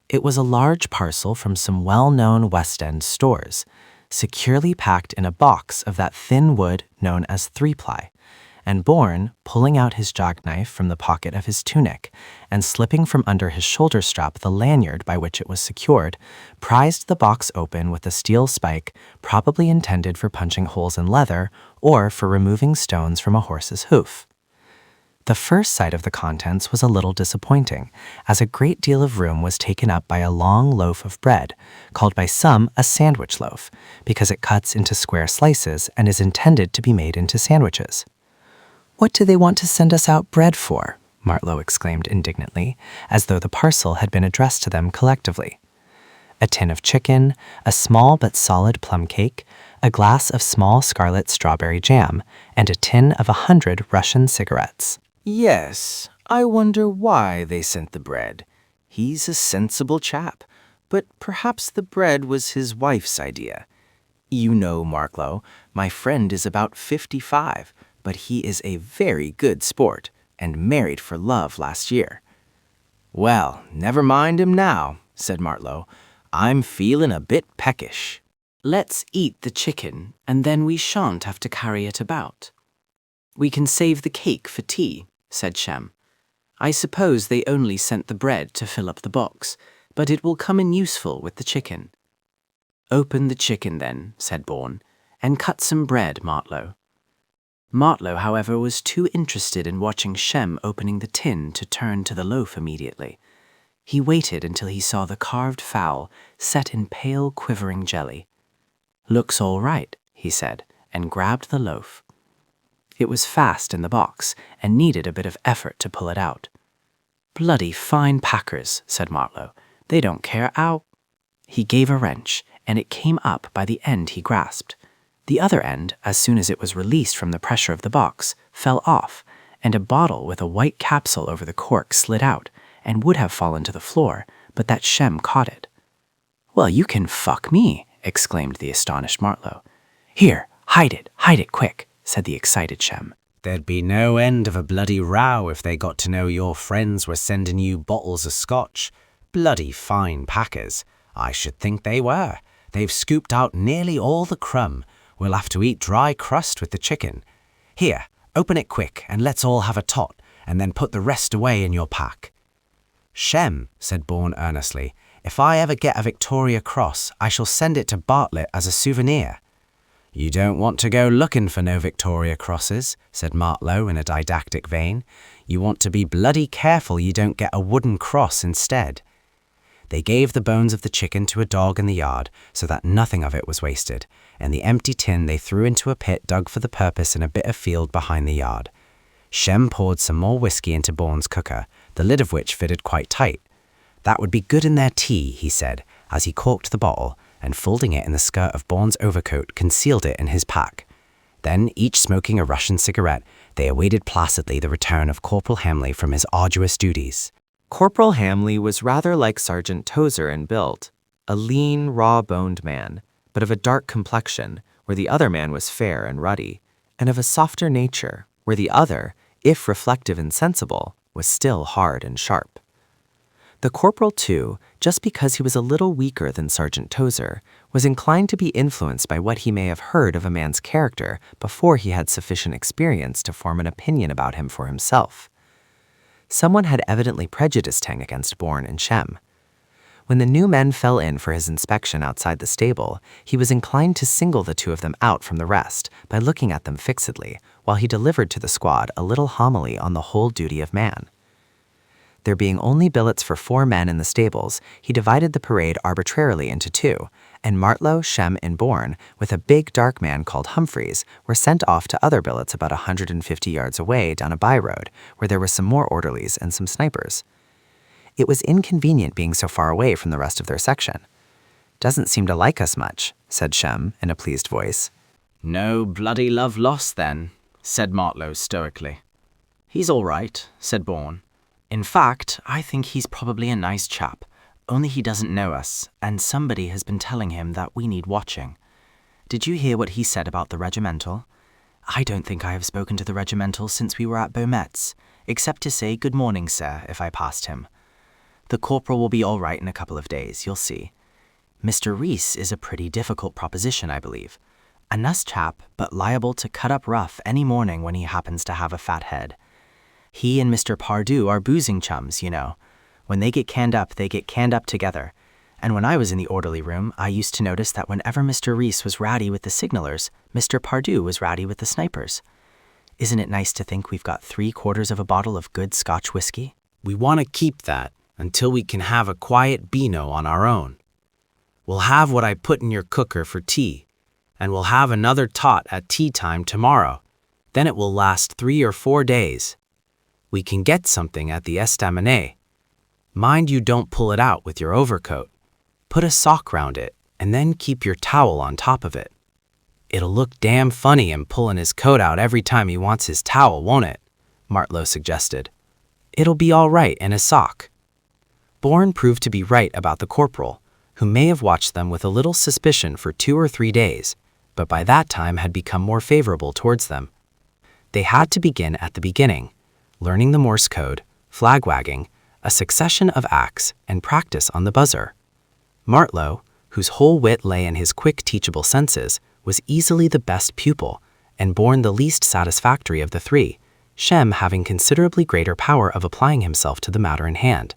It was a large parcel from some well-known West End stores, securely packed in a box of that thin wood known as 3-ply, and Bourne, pulling out his jackknife from the pocket of his tunic and slipping from under his shoulder strap the lanyard by which it was secured, prized the box open with a steel spike probably intended for punching holes in leather or for removing stones from a horse's hoof. The first sight of the contents was a little disappointing, as a great deal of room was taken up by a long loaf of bread, called by some a sandwich loaf, because it cuts into square slices and is intended to be made into sandwiches. "What do they want to send us out bread for?" Martlow exclaimed indignantly, as though the parcel had been addressed to them collectively. A tin of chicken, a small but solid plum cake, a glass of small scarlet strawberry jam, and a tin of 100 Russian cigarettes. Yes, I wonder why they sent the bread. He's a sensible chap, but perhaps the bread was his wife's idea. You know, Martlow, my friend is about 55, but he is a very good sport, and married for love last year. Well, never mind him now, said Martlow. I'm feeling a bit peckish. Let's eat the chicken, and then we shan't have to carry it about. We can save the cake for tea, said Shem. I suppose they only sent the bread to fill up the box, but it will come in useful with the chicken. Open the chicken then, said Bourne, and cut some bread, Martlow. Martlow, however, was too interested in watching Shem opening the tin to turn to the loaf immediately. He waited until he saw the carved fowl set in pale, quivering jelly. Looks all right, he said, and grabbed the loaf. It was fast in the box and needed a bit of effort to pull it out. Bloody fine packers, said Martlow. They don't care how. He gave a wrench, and it came up by the end he grasped. The other end, as soon as it was released from the pressure of the box, fell off, and a bottle with a white capsule over the cork slid out and would have fallen to the floor, but that Shem caught it. Well, you can fuck me, exclaimed the astonished Martlow. Here, hide it quick, said the excited Shem. There'd be no end of a bloody row if they got to know your friends were sending you bottles of scotch. Bloody fine packers. I should think they were. They've scooped out nearly all the crumb. We'll have to eat dry crust with the chicken. Here, open it quick and let's all have a tot, and then put the rest away in your pack. Shem, said Bourne earnestly, if I ever get a Victoria Cross, I shall send it to Bartlett as a souvenir. You don't want to go looking for no Victoria Crosses, said Martlow in a didactic vein. You want to be bloody careful you don't get a wooden cross instead. They gave the bones of the chicken to a dog in the yard so that nothing of it was wasted, and the empty tin they threw into a pit dug for the purpose in a bit of field behind the yard. Shem poured some more whiskey into Bourne's cooker, the lid of which fitted quite tight. That would be good in their tea, he said, as he corked the bottle, and folding it in the skirt of Bourne's overcoat, concealed it in his pack. Then, each smoking a Russian cigarette, they awaited placidly the return of Corporal Hamley from his arduous duties. Corporal Hamley was rather like Sergeant Tozer in build, a lean, raw-boned man, but of a dark complexion, where the other man was fair and ruddy, and of a softer nature, where the other, if reflective and sensible, was still hard and sharp. The corporal, too, just because he was a little weaker than Sergeant Tozer, was inclined to be influenced by what he may have heard of a man's character before he had sufficient experience to form an opinion about him for himself. Someone had evidently prejudiced him against Bourne and Shem. When the new men fell in for his inspection outside the stable, he was inclined to single the two of them out from the rest by looking at them fixedly, while he delivered to the squad a little homily on the whole duty of man. There being only billets for 4 men in the stables, he divided the parade arbitrarily into 2, and Martlow, Shem, and Bourne, with a big dark man called Humphreys, were sent off to other billets about 150 yards away down a by-road, where there were some more orderlies and some snipers. It was inconvenient being so far away from the rest of their section. "Doesn't seem to like us much," said Shem in a pleased voice. "No bloody love lost, then," said Martlow stoically. "He's all right," said Bourne. "In fact, I think he's probably a nice chap, only he doesn't know us, and somebody has been telling him that we need watching. Did you hear what he said about the regimental? I don't think I have spoken to the regimental since we were at Beaumet's, except to say good morning, sir, if I passed him. The corporal will be all right in a couple of days, you'll see. Mr. Rees is a pretty difficult proposition, I believe. A nice chap, but liable to cut up rough any morning when he happens to have a fat head. He and Mr. Pardue are boozing chums, you know. When they get canned up together. And when I was in the orderly room, I used to notice that whenever Mr. Rees was rowdy with the signalers, Mr. Pardue was rowdy with the snipers. Isn't it nice to think we've got 3/4 of a bottle of good Scotch whiskey?" We want to keep that until we can have a quiet Beano on our own. We'll have what I put in your cooker for tea, and we'll have another tot at tea time tomorrow. Then it will last 3 or 4 days. We can get something at the estaminet. Mind you don't pull it out with your overcoat. Put a sock round it, and then keep your towel on top of it. It'll look damn funny him pulling his coat out every time he wants his towel, won't it?" Martlow suggested. "It'll be all right in a sock." Bourne proved to be right about the corporal, who may have watched them with a little suspicion for 2 or 3 days, but by that time had become more favorable towards them. They had to begin at the beginning, learning the Morse code, flag wagging, a succession of acts, and practice on the buzzer. Martlow, whose whole wit lay in his quick teachable senses, was easily the best pupil, and Bourne the least satisfactory of the 3, Shem having considerably greater power of applying himself to the matter in hand.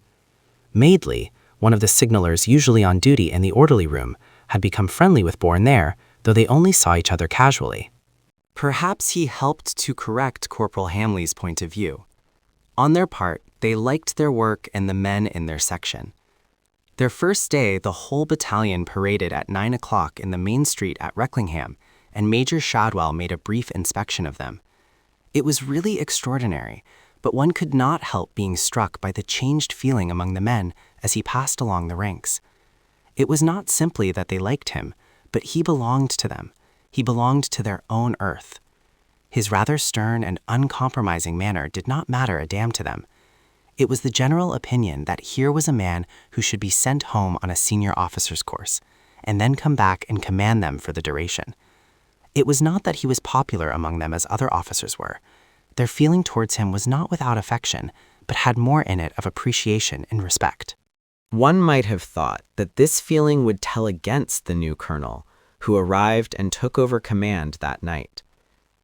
Maidley, one of the signalers usually on duty in the orderly room, had become friendly with Bourne there, though they only saw each other casually. Perhaps he helped to correct Corporal Hamley's point of view. On their part, they liked their work and the men in their section. Their first day, the whole battalion paraded at 9 o'clock in the main street at Recklingham, and Major Shadwell made a brief inspection of them. It was really extraordinary, but one could not help being struck by the changed feeling among the men as he passed along the ranks. It was not simply that they liked him, but he belonged to them. He belonged to their own earth. His rather stern and uncompromising manner did not matter a damn to them. It was the general opinion that here was a man who should be sent home on a senior officer's course, and then come back and command them for the duration. It was not that he was popular among them as other officers were. Their feeling towards him was not without affection, but had more in it of appreciation and respect. One might have thought that this feeling would tell against the new colonel, who arrived and took over command that night.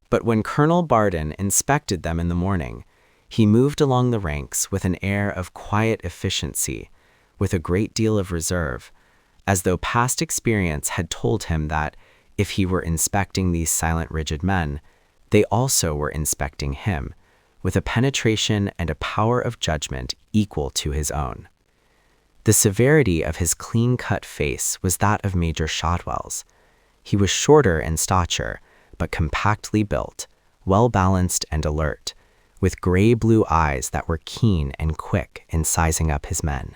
But when Colonel Barden inspected them in the morning, he moved along the ranks with an air of quiet efficiency, with a great deal of reserve, as though past experience had told him that, if he were inspecting these silent, rigid men, they also were inspecting him, with a penetration and a power of judgment equal to his own. The severity of his clean-cut face was that of Major Shadwell's. He was shorter in stature, but compactly built, well-balanced and alert, with gray-blue eyes that were keen and quick in sizing up his men.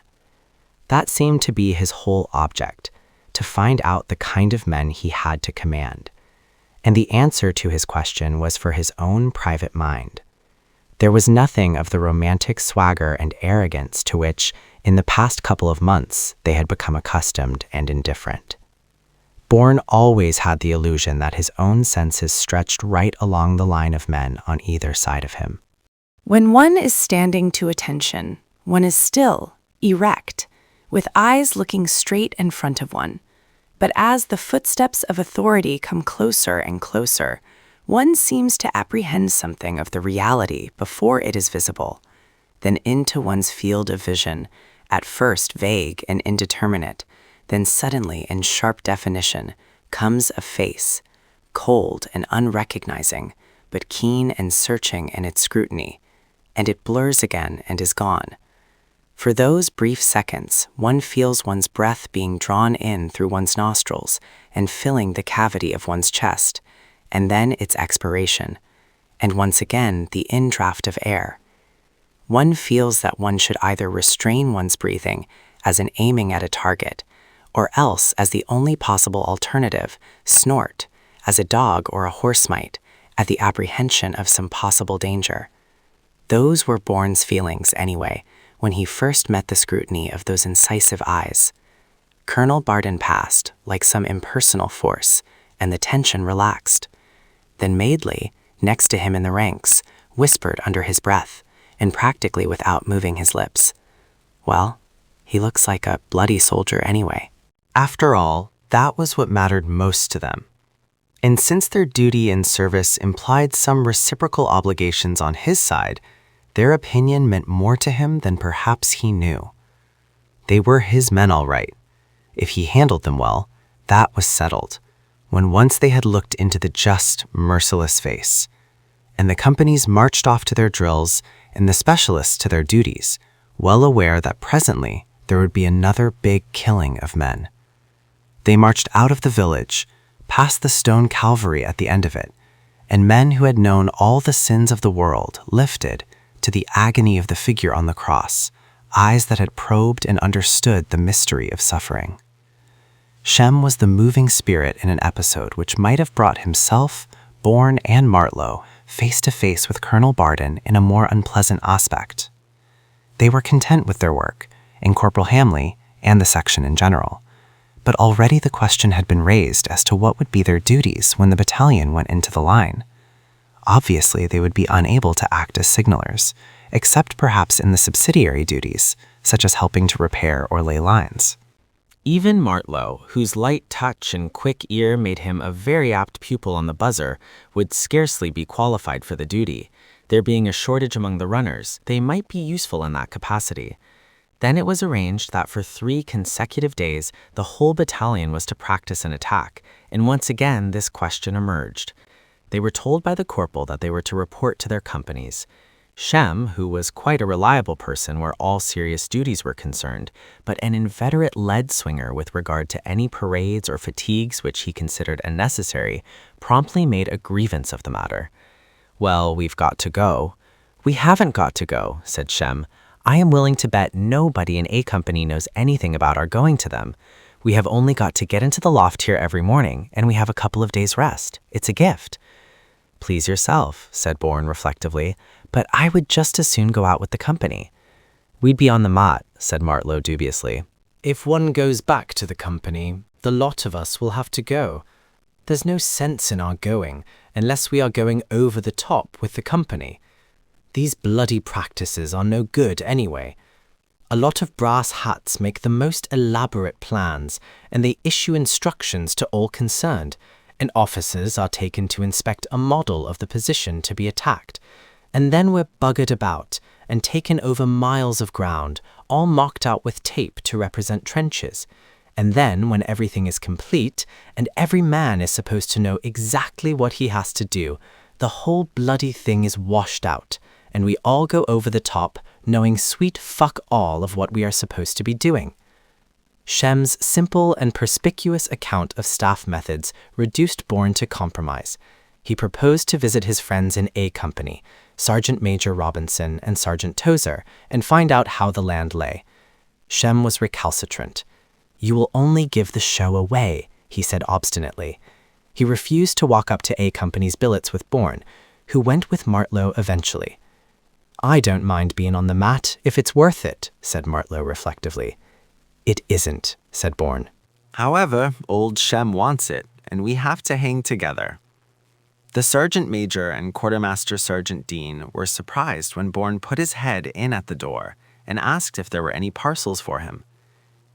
That seemed to be his whole object, to find out the kind of men he had to command. And the answer to his question was for his own private mind. There was nothing of the romantic swagger and arrogance to which, in the past couple of months, they had become accustomed and indifferent. Bourne always had the illusion that his own senses stretched right along the line of men on either side of him. When one is standing to attention, one is still erect, with eyes looking straight in front of one. But as the footsteps of authority come closer and closer, one seems to apprehend something of the reality before it is visible. Then into one's field of vision, at first vague and indeterminate, then suddenly in sharp definition, comes a face, cold and unrecognizing, but keen and searching in its scrutiny, and it blurs again and is gone. For those brief seconds, one feels one's breath being drawn in through one's nostrils and filling the cavity of one's chest, and then its expiration, and once again the indraft of air. One feels that one should either restrain one's breathing as in aiming at a target, or else as the only possible alternative, snort, as a dog or a horse might, at the apprehension of some possible danger. Those were Bourne's feelings, anyway, when he first met the scrutiny of those incisive eyes. Colonel Barden passed, like some impersonal force, and the tension relaxed. Then Madeley, next to him in the ranks, whispered under his breath, and practically without moving his lips, "Well, he looks like a bloody soldier anyway." After all, that was what mattered most to them. And since their duty and service implied some reciprocal obligations on his side, their opinion meant more to him than perhaps he knew. They were his men all right. If he handled them well, that was settled, when once they had looked into the just, merciless face. And the companies marched off to their drills and the specialists to their duties, well aware that presently there would be another big killing of men. They marched out of the village, past the stone Calvary at the end of it, and men who had known all the sins of the world lifted, to the agony of the figure on the cross, eyes that had probed and understood the mystery of suffering. Shem was the moving spirit in an episode which might have brought himself, Bourne, and Martlow face to face with Colonel Barden in a more unpleasant aspect. They were content with their work, and Corporal Hamley, and the section in general. But already the question had been raised as to what would be their duties when the battalion went into the line. Obviously, they would be unable to act as signalers, except perhaps in the subsidiary duties, such as helping to repair or lay lines. Even Martlow, whose light touch and quick ear made him a very apt pupil on the buzzer, would scarcely be qualified for the duty. There being a shortage among the runners, they might be useful in that capacity. Then it was arranged that for 3 consecutive days, the whole battalion was to practice an attack, and once again this question emerged. They were told by the corporal that they were to report to their companies. Shem, who was quite a reliable person where all serious duties were concerned, but an inveterate lead swinger with regard to any parades or fatigues which he considered unnecessary, promptly made a grievance of the matter. "Well, we've got to go." "We haven't got to go," said Shem. "I am willing to bet nobody in A Company knows anything about our going to them. We have only got to get into the loft here every morning, and we have a couple of days' rest. It's a gift." "Please yourself," said Bourne reflectively, "but I would just as soon go out with the company." "We'd be on the mat," said Martlow dubiously. "If one goes back to the company, the lot of us will have to go. There's no sense in our going, unless we are going over the top with the company. These bloody practices are no good anyway. A lot of brass hats make the most elaborate plans, and they issue instructions to all concerned, and officers are taken to inspect a model of the position to be attacked, and then we're buggered about and taken over miles of ground, all marked out with tape to represent trenches. And then, when everything is complete, and every man is supposed to know exactly what he has to do, the whole bloody thing is washed out, and we all go over the top, knowing sweet fuck all of what we are supposed to be doing." Shem's simple and perspicuous account of staff methods reduced Bourne to compromise. He proposed to visit his friends in A Company, Sergeant Major Robinson and Sergeant Tozer, and find out how the land lay. Shem was recalcitrant. "You will only give the show away," he said obstinately. He refused to walk up to A Company's billets with Bourne, who went with Martlow eventually. "I don't mind being on the mat if it's worth it," said Martlow reflectively. "It isn't," said Bourne. However, old Shem wants it, and we have to hang together. The Sergeant Major and Quartermaster Sergeant Dean were surprised when Bourne put his head in at the door and asked if there were any parcels for him.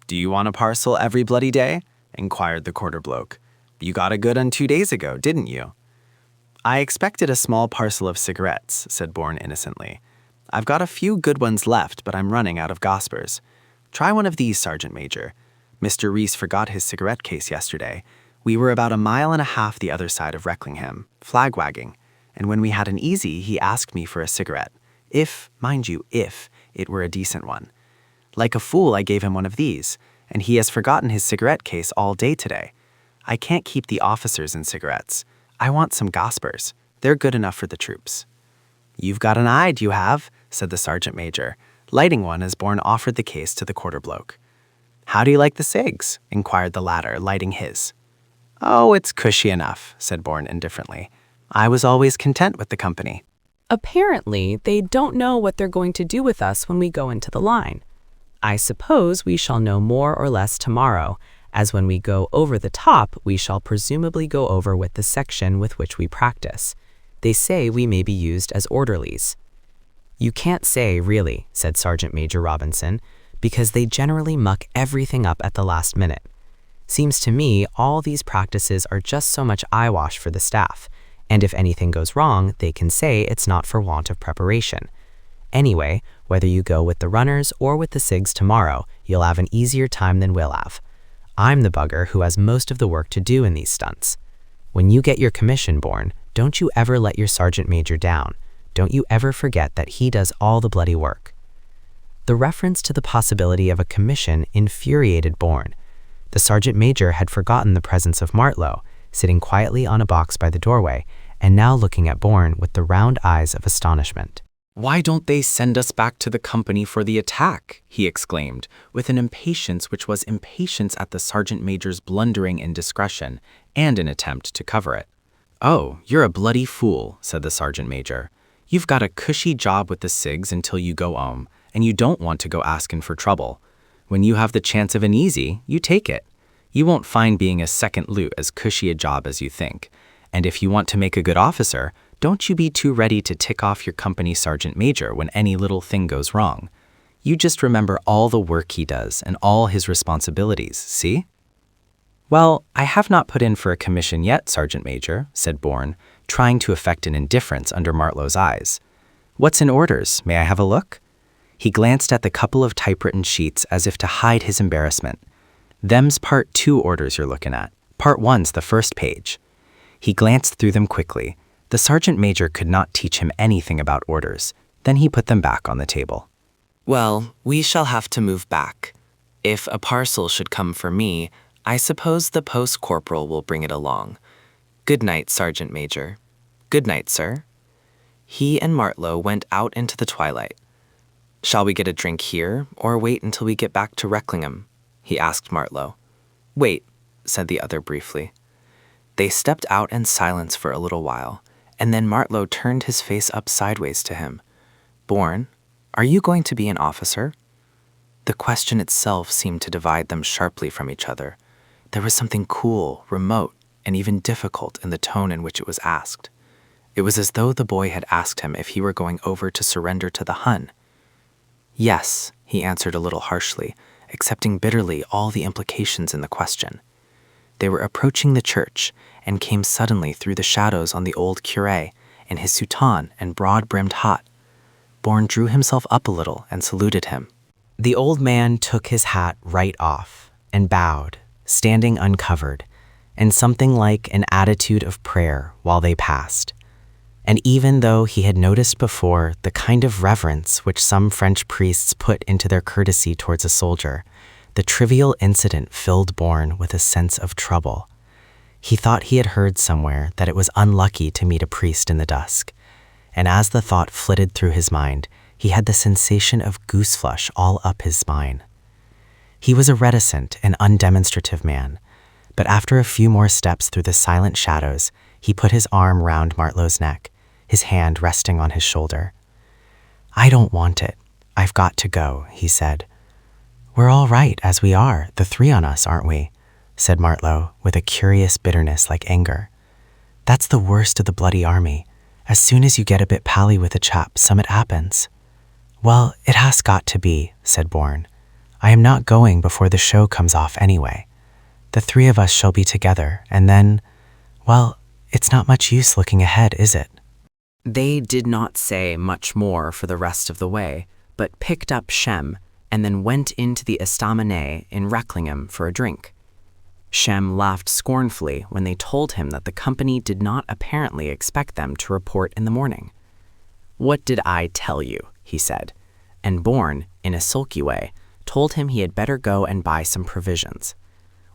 "Do you want a parcel every bloody day?" inquired the quarter bloke. "You got a good one 2 days ago, didn't you?" "I expected a small parcel of cigarettes," said Bourne innocently. "I've got a few good ones left, but I'm running out of gospers. Try one of these, Sergeant Major. Mr. Reese forgot his cigarette case yesterday. We were about 1.5 miles the other side of Recklingham, flag-wagging, and when we had an easy, he asked me for a cigarette. If, mind you, if it were a decent one. Like a fool, I gave him one of these, and he has forgotten his cigarette case all day today. I can't keep the officers in cigarettes. I want some gospers. They're good enough for the troops." "You've got an eye, you have," said the sergeant major, lighting one as Bourne offered the case to the quarter bloke. "How do you like the cigs?" inquired the latter, lighting his. "Oh, it's cushy enough," said Bourne indifferently. "I was always content with the company." Apparently, they don't know what they're going to do with us when we go into the line. I suppose we shall know more or less tomorrow, as when we go over the top, we shall presumably go over with the section with which we practice. They say we may be used as orderlies. "You can't say, really," said Sergeant Major Robinson, "because they generally muck everything up at the last minute. Seems to me all these practices are just so much eyewash for the staff, and if anything goes wrong, they can say it's not for want of preparation. Anyway, whether you go with the runners or with the SIGs tomorrow, you'll have an easier time than we'll have. I'm the bugger who has most of the work to do in these stunts. When you get your commission, Bourne, don't you ever let your sergeant major down. Don't you ever forget that he does all the bloody work." The reference to the possibility of a commission infuriated Bourne. The sergeant major had forgotten the presence of Martlow, sitting quietly on a box by the doorway, and now looking at Bourne with the round eyes of astonishment. "Why don't they send us back to the company for the attack?" he exclaimed, with an impatience which was impatience at the sergeant major's blundering indiscretion and an attempt to cover it. "Oh, you're a bloody fool," said the sergeant major. "You've got a cushy job with the SIGs until you go home, and you don't want to go asking for trouble. When you have the chance of an easy, you take it. You won't find being a second loot as cushy a job as you think. And if you want to make a good officer, don't you be too ready to tick off your company sergeant major when any little thing goes wrong. You just remember all the work he does and all his responsibilities, see?" "Well, I have not put in for a commission yet, Sergeant Major," said Bourne, trying to affect an indifference under Martlow's eyes. "What's in orders? May I have a look?" He glanced at the couple of typewritten sheets as if to hide his embarrassment. "Them's Part 2 orders you're looking at. Part 1's the first page." He glanced through them quickly. The sergeant major could not teach him anything about orders. Then he put them back on the table. "Well, we shall have to move back. If a parcel should come for me, I suppose the post corporal will bring it along. Good night, Sergeant Major." "Good night, sir." He and Martlow went out into the twilight. "Shall we get a drink here, or wait until we get back to Recklingham?" he asked Martlow. "Wait," said the other briefly. They stepped out in silence for a little while, and then Martlow turned his face up sideways to him. "Bourne, are you going to be an officer?" The question itself seemed to divide them sharply from each other. There was something cool, remote, and even difficult in the tone in which it was asked. It was as though the boy had asked him if he were going over to surrender to the Hun. "Yes," he answered a little harshly, accepting bitterly all the implications in the question. They were approaching the church and came suddenly through the shadows on the old curé in his soutane and broad-brimmed hat. Bourne drew himself up a little and saluted him. The old man took his hat right off and bowed, standing uncovered, in something like an attitude of prayer while they passed. And even though he had noticed before the kind of reverence which some French priests put into their courtesy towards a soldier, the trivial incident filled Bourne with a sense of trouble. He thought he had heard somewhere that it was unlucky to meet a priest in the dusk, and as the thought flitted through his mind, he had the sensation of gooseflesh all up his spine. He was a reticent and undemonstrative man, but after a few more steps through the silent shadows, he put his arm round Martlow's neck, his hand resting on his shoulder. "I don't want it. I've got to go," he said. "We're all right as we are, the three on us, aren't we?" said Martlow, with a curious bitterness like anger. "That's the worst of the bloody army. As soon as you get a bit pally with a chap, some it happens." Well, it has got to be, said Bourne. I am not going before the show comes off anyway. The three of us shall be together, and then, well, it's not much use looking ahead, is it? They did not say much more for the rest of the way, but picked up Shem and then went into the estaminet in Recklingham for a drink. Shem laughed scornfully when they told him that the company did not apparently expect them to report in the morning. "What did I tell you?" he said, and Bourne, in a sulky way, told him he had better go and buy some provisions.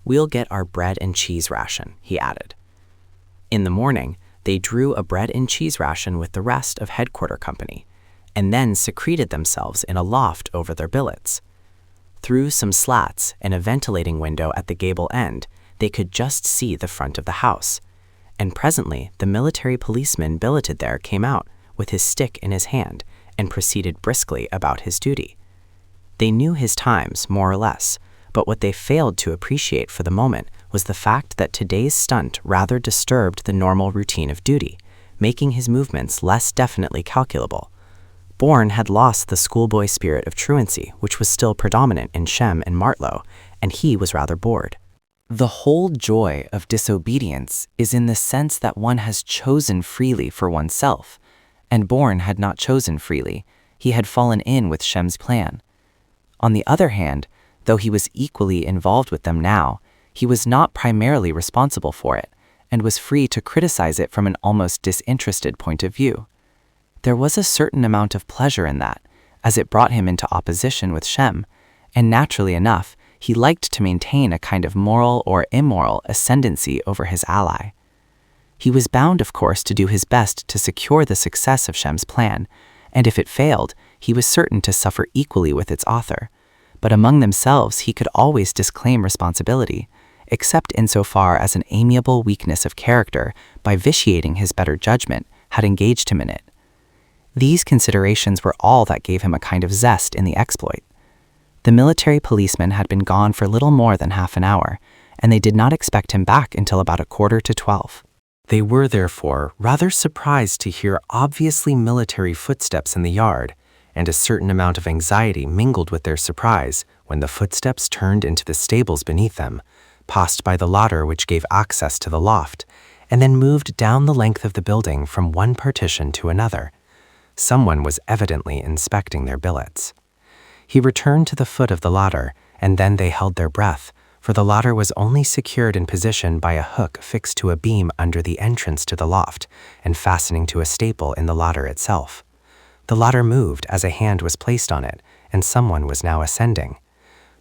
"We'll get our bread and cheese ration," he added. In the morning, they drew a bread and cheese ration with the rest of headquarter company, and then secreted themselves in a loft over their billets. Through some slats and a ventilating window at the gable end, they could just see the front of the house, and presently the military policeman billeted there came out with his stick in his hand and proceeded briskly about his duty. They knew his times, more or less, but what they failed to appreciate for the moment was the fact that today's stunt rather disturbed the normal routine of duty, making his movements less definitely calculable. Bourne had lost the schoolboy spirit of truancy, which was still predominant in Shem and Martlow, and he was rather bored. The whole joy of disobedience is in the sense that one has chosen freely for oneself, and Bourne had not chosen freely. He had fallen in with Shem's plan. On the other hand, though he was equally involved with them now, he was not primarily responsible for it, and was free to criticize it from an almost disinterested point of view. There was a certain amount of pleasure in that, as it brought him into opposition with Shem, and naturally enough, he liked to maintain a kind of moral or immoral ascendancy over his ally. He was bound, of course, to do his best to secure the success of Shem's plan, and if it failed, he was certain to suffer equally with its author. But among themselves he could always disclaim responsibility, except insofar as an amiable weakness of character, by vitiating his better judgment, had engaged him in it. These considerations were all that gave him a kind of zest in the exploit. The military policeman had been gone for little more than half an hour, and they did not expect him back until about 11:45. They were, therefore, rather surprised to hear obviously military footsteps in the yard, and a certain amount of anxiety mingled with their surprise when the footsteps turned into the stables beneath them, passed by the ladder which gave access to the loft, and then moved down the length of the building from one partition to another. Someone was evidently inspecting their billets. He returned to the foot of the ladder, and then they held their breath, for the ladder was only secured in position by a hook fixed to a beam under the entrance to the loft, and fastening to a staple in the ladder itself. The ladder moved as a hand was placed on it, and someone was now ascending.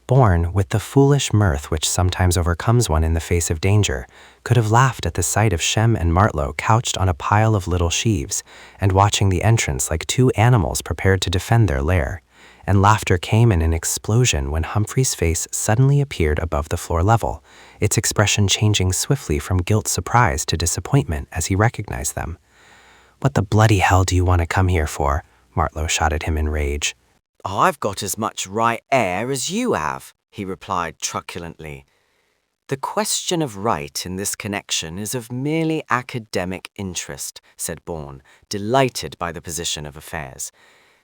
Bourne, with the foolish mirth which sometimes overcomes one in the face of danger, could have laughed at the sight of Shem and Martlow couched on a pile of little sheaves, and watching the entrance like two animals prepared to defend their lair. And laughter came in an explosion when Humphrey's face suddenly appeared above the floor level, its expression changing swiftly from guilt surprise to disappointment as he recognized them. "What the bloody hell do you want to come here for?" Martlow shot at him in rage. "I've got as much right air as you have," he replied truculently. "The question of right in this connection is of merely academic interest," said Bourne, delighted by the position of affairs.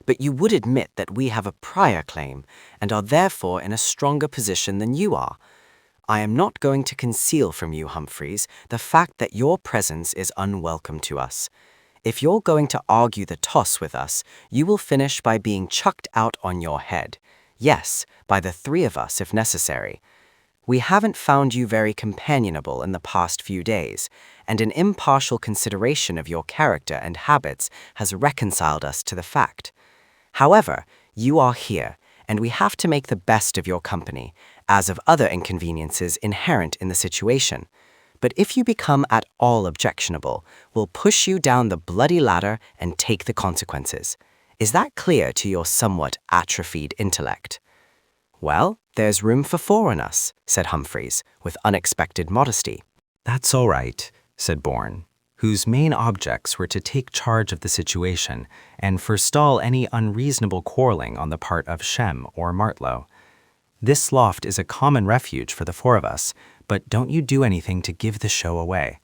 "But you would admit that we have a prior claim, and are therefore in a stronger position than you are. I am not going to conceal from you, Humphreys, the fact that your presence is unwelcome to us. If you're going to argue the toss with us, you will finish by being chucked out on your head. Yes, by the three of us if necessary. We haven't found you very companionable in the past few days, and an impartial consideration of your character and habits has reconciled us to the fact. However, you are here, and we have to make the best of your company, as of other inconveniences inherent in the situation. But if you become at all objectionable, we'll push you down the bloody ladder and take the consequences. Is that clear to your somewhat atrophied intellect?" "Well, there's room for four in us," said Humphreys, with unexpected modesty. "That's all right," said Bourne, whose main objects were to take charge of the situation and forestall any unreasonable quarreling on the part of Shem or Martlow. "This loft is a common refuge for the four of us, but don't you do anything to give the show away.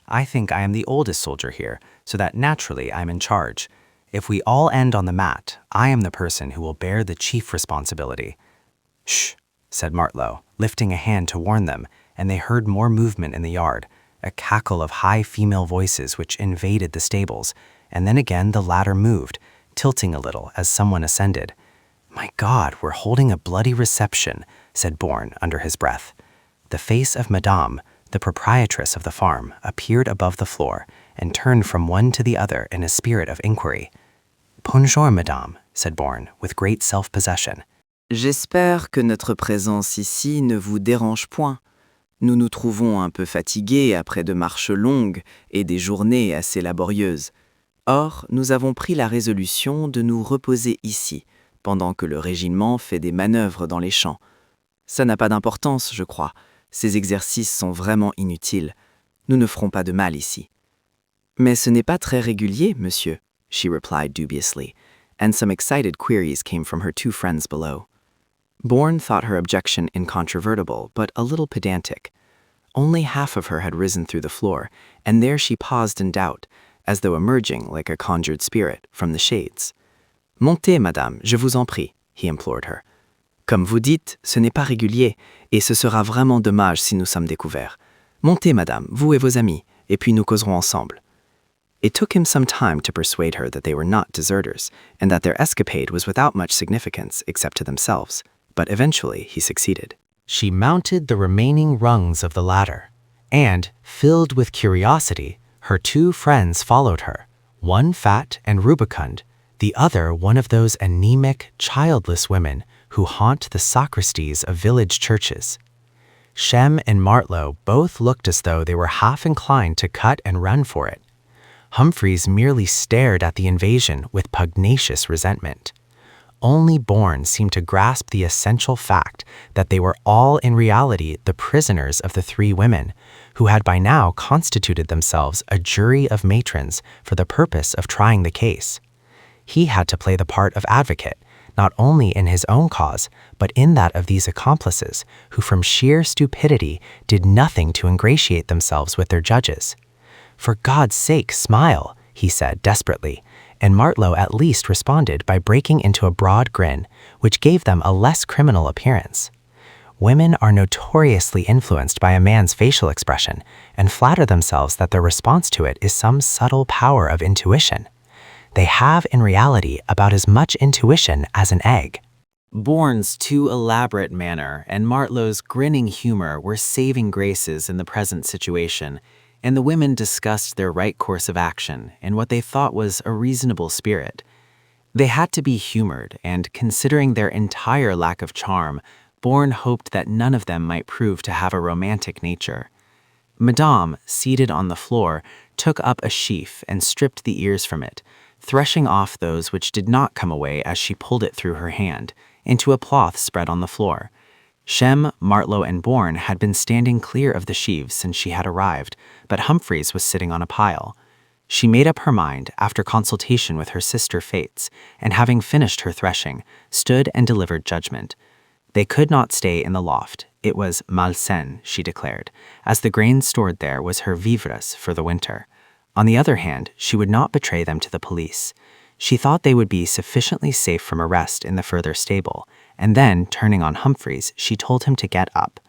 I think I am the oldest soldier here, so that naturally I'm in charge. If we all end on the mat, I am the person who will bear the chief responsibility. Shh, said Martlow, lifting a hand to warn them, and they heard more movement in the yard, a cackle of high female voices which invaded the stables, and then again the ladder moved, tilting a little as someone ascended. My God, we're holding a bloody reception, said Bourne under his breath. The face of Madame, the proprietress of the farm, appeared above the floor and turned from one to the other in a spirit of inquiry. Bonjour, Madame, said Bourne, with great self-possession. J'espère que notre présence ici ne vous dérange point. Nous nous trouvons un peu fatigués après de marches longues et des journées assez laborieuses. Or, nous avons pris la résolution de nous reposer ici, pendant que le régiment fait des manœuvres dans les champs. Ça n'a pas d'importance, je crois. Ces exercices sont vraiment inutiles. Nous ne ferons pas de mal ici. Mais ce n'est pas très régulier, monsieur, she replied dubiously, and some excited queries came from her two friends below. Bourne thought her objection incontrovertible, but a little pedantic. Only half of her had risen through the floor, and there she paused in doubt, as though emerging like a conjured spirit from the shades. Montez, madame, je vous en prie, he implored her. Comme vous dites, ce n'est pas régulier, et ce sera vraiment dommage si nous sommes découverts. Montez, madame, vous et vos amis, et puis nous causerons ensemble. It took him some time to persuade her that they were not deserters, and that their escapade was without much significance except to themselves, but eventually he succeeded. She mounted the remaining rungs of the ladder, and, filled with curiosity, her two friends followed her, one fat and rubicund, the other one of those anemic, childless women who haunt the sacristies of village churches. Shem and Martlow both looked as though they were half inclined to cut and run for it. Humphreys merely stared at the invasion with pugnacious resentment. Only Bourne seemed to grasp the essential fact that they were all in reality the prisoners of the three women, who had by now constituted themselves a jury of matrons for the purpose of trying the case. He had to play the part of advocate, not only in his own cause, but in that of these accomplices, who from sheer stupidity did nothing to ingratiate themselves with their judges. For God's sake, smile, he said desperately, and Martlow at least responded by breaking into a broad grin, which gave them a less criminal appearance. Women are notoriously influenced by a man's facial expression and flatter themselves that their response to it is some subtle power of intuition. They have in reality about as much intuition as an egg. Bourne's too elaborate manner and Martlow's grinning humor were saving graces in the present situation, and the women discussed their right course of action in what they thought was a reasonable spirit. They had to be humored, and considering their entire lack of charm, Bourne hoped that none of them might prove to have a romantic nature. Madame, seated on the floor, took up a sheaf and stripped the ears from it, threshing off those which did not come away as she pulled it through her hand, into a cloth spread on the floor. Shem, Martlow, and Bourne had been standing clear of the sheaves since she had arrived, but Humphreys was sitting on a pile. She made up her mind, after consultation with her sister Fates, and having finished her threshing, stood and delivered judgment. They could not stay in the loft. It was malsain, she declared, as the grain stored there was her vivres for the winter. On the other hand, she would not betray them to the police. She thought they would be sufficiently safe from arrest in the further stable, and then, turning on Humphreys, she told him to get up.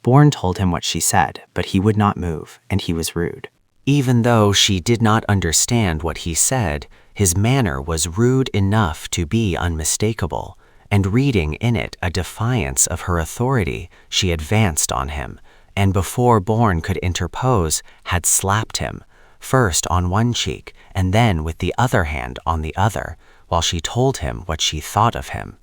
Bourne told him what she said, but he would not move, and he was rude. Even though she did not understand what he said, his manner was rude enough to be unmistakable, and reading in it a defiance of her authority, she advanced on him, and before Bourne could interpose, had slapped him, first on one cheek, and then with the other hand on the other, while she told him what she thought of him.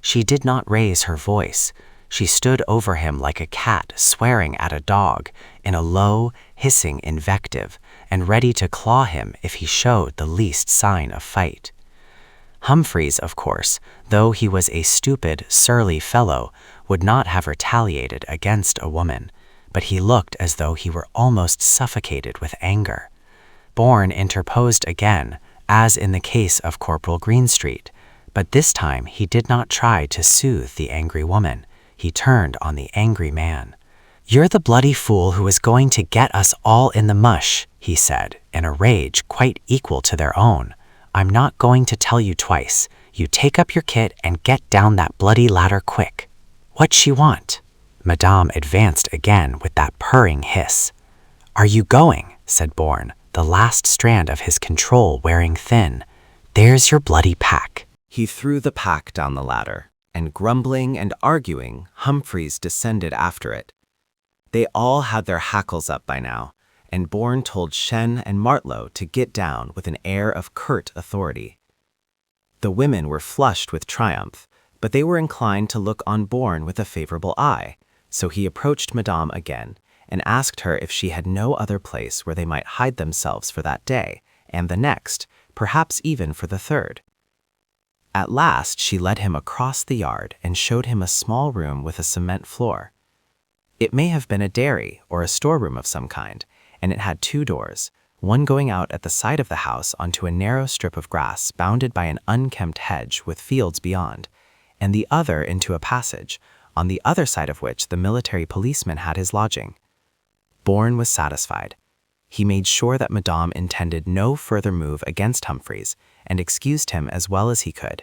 She did not raise her voice. She stood over him like a cat swearing at a dog, in a low, hissing invective, and ready to claw him if he showed the least sign of fight. Humphreys, of course, though he was a stupid, surly fellow, would not have retaliated against a woman, but he looked as though he were almost suffocated with anger. Bourne interposed again, as in the case of Corporal Greenstreet, but this time he did not try to soothe the angry woman. He turned on the angry man. "You're the bloody fool who is going to get us all in the mush," he said, in a rage quite equal to their own. I'm not going to tell you twice. You take up your kit and get down that bloody ladder quick. What's she want? Madame advanced again with that purring hiss. Are you going? Said Bourne, the last strand of his control wearing thin. There's your bloody pack. He threw the pack down the ladder, and grumbling and arguing, Humphreys descended after it. They all had their hackles up by now, and Bourne told Shen and Martlow to get down with an air of curt authority. The women were flushed with triumph, but they were inclined to look on Bourne with a favorable eye, so he approached Madame again and asked her if she had no other place where they might hide themselves for that day, and the next, perhaps even for the third. At last she led him across the yard and showed him a small room with a cement floor. It may have been a dairy or a storeroom of some kind, and it had 2 doors, one going out at the side of the house onto a narrow strip of grass bounded by an unkempt hedge with fields beyond, and the other into a passage, on the other side of which the military policeman had his lodging. Bourne was satisfied. He made sure that Madame intended no further move against Humphreys, and excused him as well as he could.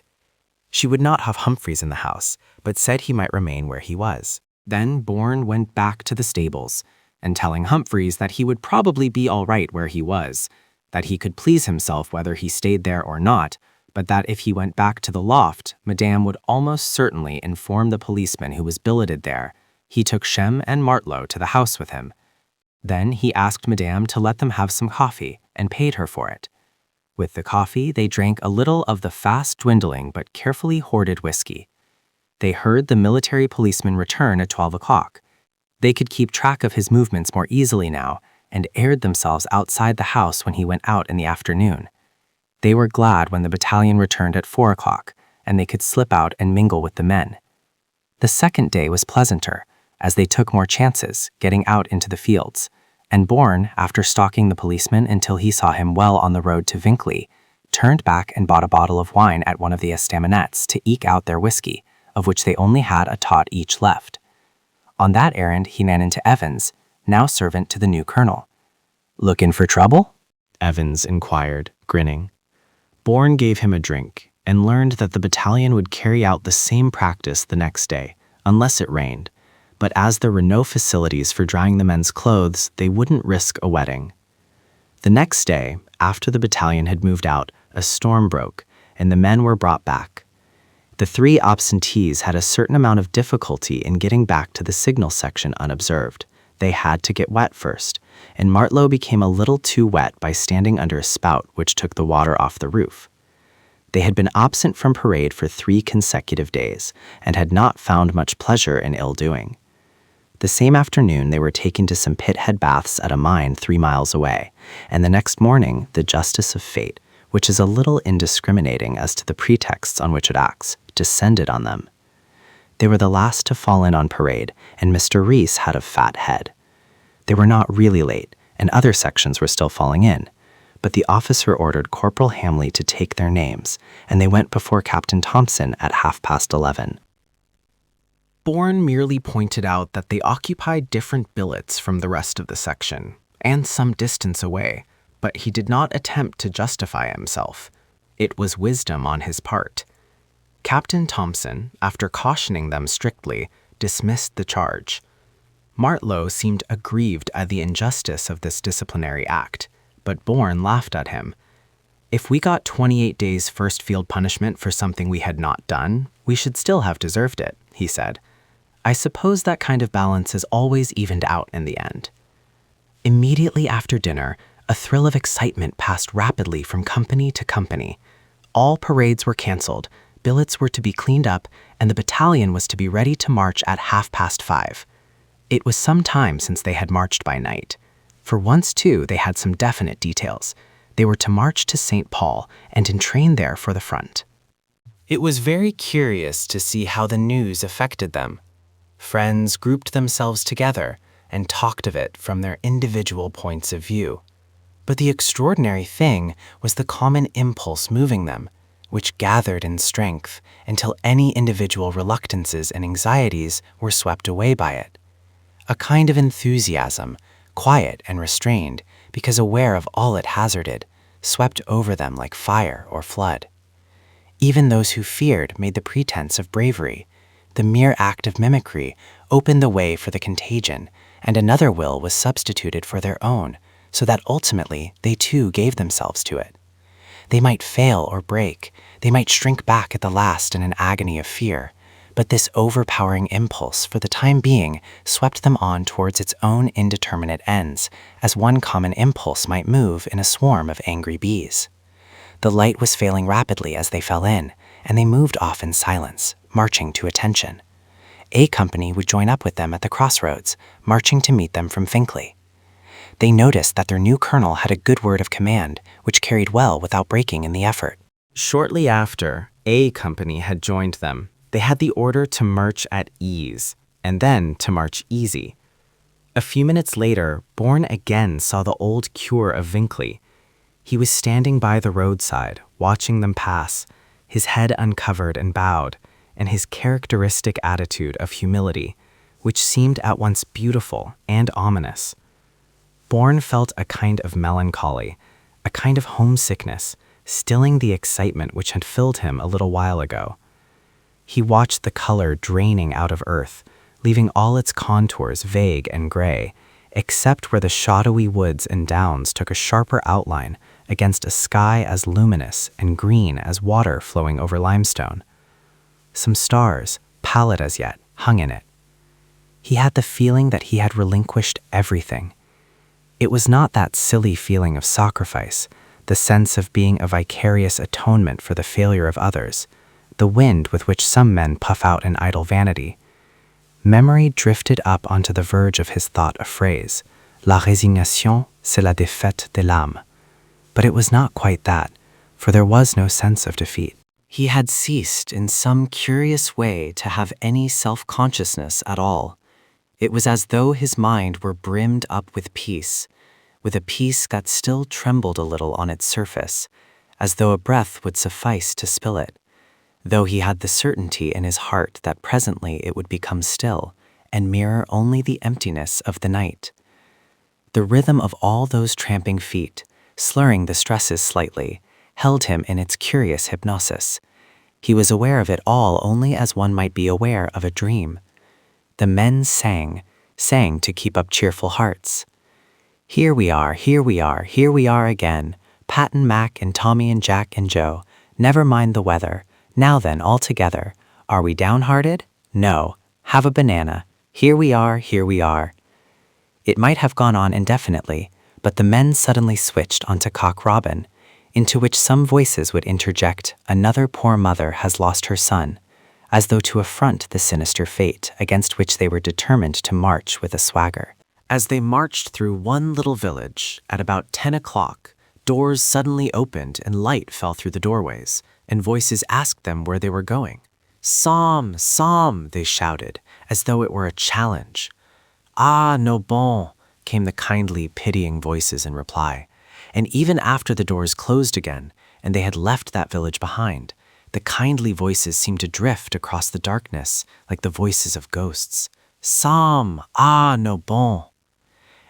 She would not have Humphreys in the house, but said he might remain where he was. Then Bourne went back to the stables, and telling Humphreys that he would probably be all right where he was, that he could please himself whether he stayed there or not, but that if he went back to the loft, Madame would almost certainly inform the policeman who was billeted there. He took Shem and Martlow to the house with him. Then he asked Madame to let them have some coffee, and paid her for it. With the coffee, they drank a little of the fast-dwindling but carefully hoarded whiskey. They heard the military policeman return at 12 o'clock. They could keep track of his movements more easily now, and aired themselves outside the house when he went out in the afternoon. They were glad when the battalion returned at 4 o'clock, and they could slip out and mingle with the men. The second day was pleasanter, as they took more chances, getting out into the fields, and Bourne, after stalking the policeman until he saw him well on the road to Vinkley, turned back and bought a bottle of wine at one of the estaminets to eke out their whiskey, of which they only had a tot each left. On that errand he ran into Evans, now servant to the new colonel. "Looking for trouble?" Evans inquired, grinning. Bourne gave him a drink, and learned that the battalion would carry out the same practice the next day, unless it rained, but as there were no facilities for drying the men's clothes, they wouldn't risk a wetting. The next day, after the battalion had moved out, a storm broke, and the men were brought back. The 3 absentees had a certain amount of difficulty in getting back to the signal section unobserved. They had to get wet first, and Martlow became a little too wet by standing under a spout which took the water off the roof. They had been absent from parade for 3 consecutive days, and had not found much pleasure in ill-doing. The same afternoon they were taken to some pit-head baths at a mine 3 miles away, and the next morning the justice of fate, which is a little indiscriminating as to the pretexts on which it acts, descended on them. They were the last to fall in on parade, and Mr. Rees had a fat head. They were not really late, and other sections were still falling in, but the officer ordered Corporal Hamley to take their names, and they went before Captain Thompson at 11:30. Bourne merely pointed out that they occupied different billets from the rest of the section, and some distance away, but he did not attempt to justify himself. It was wisdom on his part. Captain Thompson, after cautioning them strictly, dismissed the charge. Martlow seemed aggrieved at the injustice of this disciplinary act, but Bourne laughed at him. "If we got 28 days first field punishment for something we had not done, we should still have deserved it," he said. "I suppose that kind of balance is always evened out in the end." Immediately after dinner, a thrill of excitement passed rapidly from company to company. All parades were canceled, billets were to be cleaned up, and the battalion was to be ready to march at 5:30. It was some time since they had marched by night. For once, too, they had some definite details. They were to march to St. Paul and entrain there for the front. It was very curious to see how the news affected them. Friends grouped themselves together and talked of it from their individual points of view. But the extraordinary thing was the common impulse moving them, which gathered in strength until any individual reluctances and anxieties were swept away by it. A kind of enthusiasm, quiet and restrained, because aware of all it hazarded, swept over them like fire or flood. Even those who feared made the pretense of bravery. The mere act of mimicry opened the way for the contagion, and another will was substituted for their own, so that ultimately they too gave themselves to it. They might fail or break, they might shrink back at the last in an agony of fear, but this overpowering impulse for the time being swept them on towards its own indeterminate ends, as one common impulse might move in a swarm of angry bees. The light was failing rapidly as they fell in, and they moved off in silence, marching to attention. A company would join up with them at the crossroads, marching to meet them from Finkley. They noticed that their new colonel had a good word of command, which carried well without breaking in the effort. Shortly after A Company had joined them, they had the order to march at ease, and then to march easy. A few minutes later, Bourne again saw the old cure of Finkley. He was standing by the roadside, watching them pass, his head uncovered and bowed, and his characteristic attitude of humility, which seemed at once beautiful and ominous. Bourne felt a kind of melancholy, a kind of homesickness, stilling the excitement which had filled him a little while ago. He watched the color draining out of earth, leaving all its contours vague and gray, except where the shadowy woods and downs took a sharper outline against a sky as luminous and green as water flowing over limestone. Some stars, pallid as yet, hung in it. He had the feeling that he had relinquished everything. It was not that silly feeling of sacrifice, the sense of being a vicarious atonement for the failure of others, the wind with which some men puff out in idle vanity. Memory drifted up onto the verge of his thought a phrase, La résignation, c'est la défaite de l'âme. But it was not quite that, for there was no sense of defeat. He had ceased in some curious way to have any self-consciousness at all. It was as though his mind were brimmed up with a peace that still trembled a little on its surface, as though a breath would suffice to spill it, though he had the certainty in his heart that presently it would become still and mirror only the emptiness of the night. The rhythm of all those tramping feet, slurring the stresses slightly, held him in its curious hypnosis. He was aware of it all only as one might be aware of a dream. The men sang to keep up cheerful hearts. Here we are, here we are, here we are again, Pat and Mac and Tommy and Jack and Joe, never mind the weather, now then all together. Are we downhearted? No. Have a banana. Here we are, here we are. It might have gone on indefinitely, but the men suddenly switched onto Cock Robin, into which some voices would interject, another poor mother has lost her son, as though to affront the sinister fate against which they were determined to march with a swagger. As they marched through one little village, at about 10 o'clock, doors suddenly opened and light fell through the doorways, and voices asked them where they were going. Somme, Somme, they shouted, as though it were a challenge. Ah, no bon, came the kindly, pitying voices in reply. And even after the doors closed again, and they had left that village behind, the kindly voices seemed to drift across the darkness like the voices of ghosts. Somme, ah, no bon.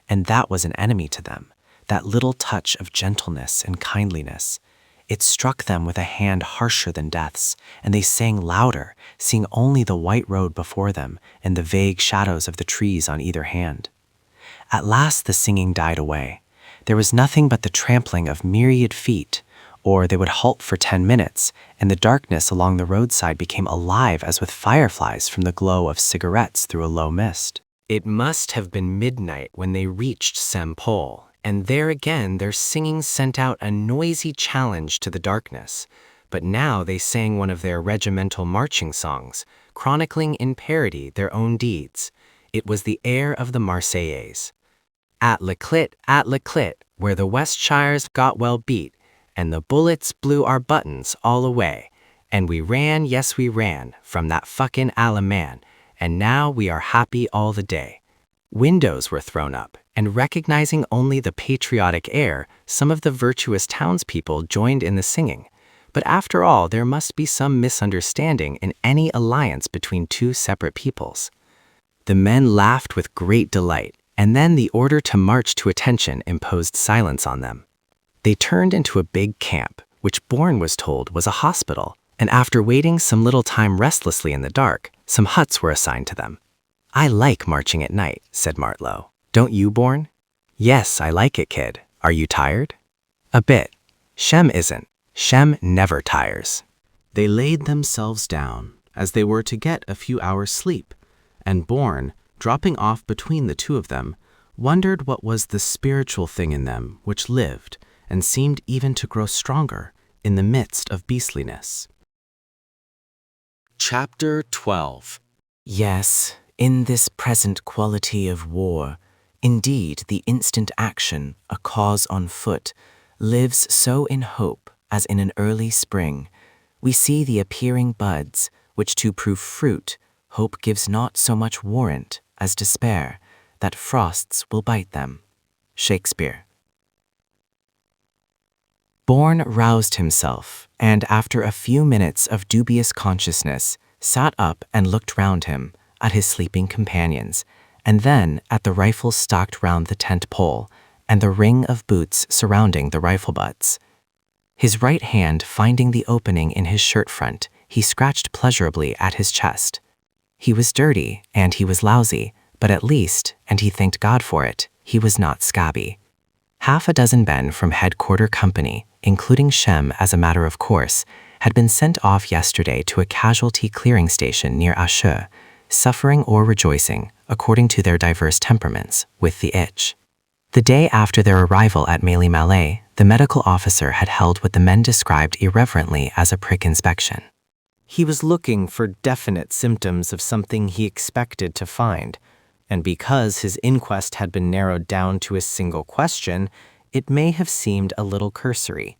And that was an enemy to them, that little touch of gentleness and kindliness. It struck them with a hand harsher than death's, and they sang louder, seeing only the white road before them and the vague shadows of the trees on either hand. At last the singing died away. There was nothing but the trampling of myriad feet, or they would halt for 10 minutes, and the darkness along the roadside became alive as with fireflies from the glow of cigarettes through a low mist. It must have been midnight when they reached Saint-Paul, and there again their singing sent out a noisy challenge to the darkness. But now they sang one of their regimental marching songs, chronicling in parody their own deeds. It was the air of the Marseillaise. At Leclit, where the Westshires got well beat, and the bullets blew our buttons all away, and we ran, yes we ran, from that fucking Allemand, and now we are happy all the day. Windows were thrown up, and recognizing only the patriotic air, some of the virtuous townspeople joined in the singing. But after all, there must be some misunderstanding in any alliance between two separate peoples. The men laughed with great delight, and then the order to march to attention imposed silence on them. They turned into a big camp, which Bourne was told was a hospital, and after waiting some little time restlessly in the dark, some huts were assigned to them. "I like marching at night," said Martlow. "Don't you, Bourne?" "Yes, I like it, kid. Are you tired?" "A bit. Shem isn't. Shem never tires." They laid themselves down, as they were to get a few hours' sleep, and Bourne, dropping off between the two of them, wondered what was the spiritual thing in them which lived and seemed even to grow stronger in the midst of beastliness. Chapter 12. Yes, in this present quality of war, indeed the instant action, a cause on foot, lives so in hope as in an early spring. We see the appearing buds, which to prove fruit, hope gives not so much warrant as despair, that frosts will bite them. Shakespeare. Bourne roused himself, and after a few minutes of dubious consciousness, sat up and looked round him, at his sleeping companions, and then at the rifles stacked round the tent pole, and the ring of boots surrounding the rifle butts. His right hand finding the opening in his shirt front, he scratched pleasurably at his chest. He was dirty, and he was lousy, but at least, and he thanked God for it, he was not scabby. Half a dozen men from headquarter company, including Shem as a matter of course, had been sent off yesterday to a casualty clearing station near Ashur, suffering or rejoicing, according to their diverse temperaments, with the itch. The day after their arrival at Malais, the medical officer had held what the men described irreverently as a prick inspection. He was looking for definite symptoms of something he expected to find, and because his inquest had been narrowed down to a single question, it may have seemed a little cursory.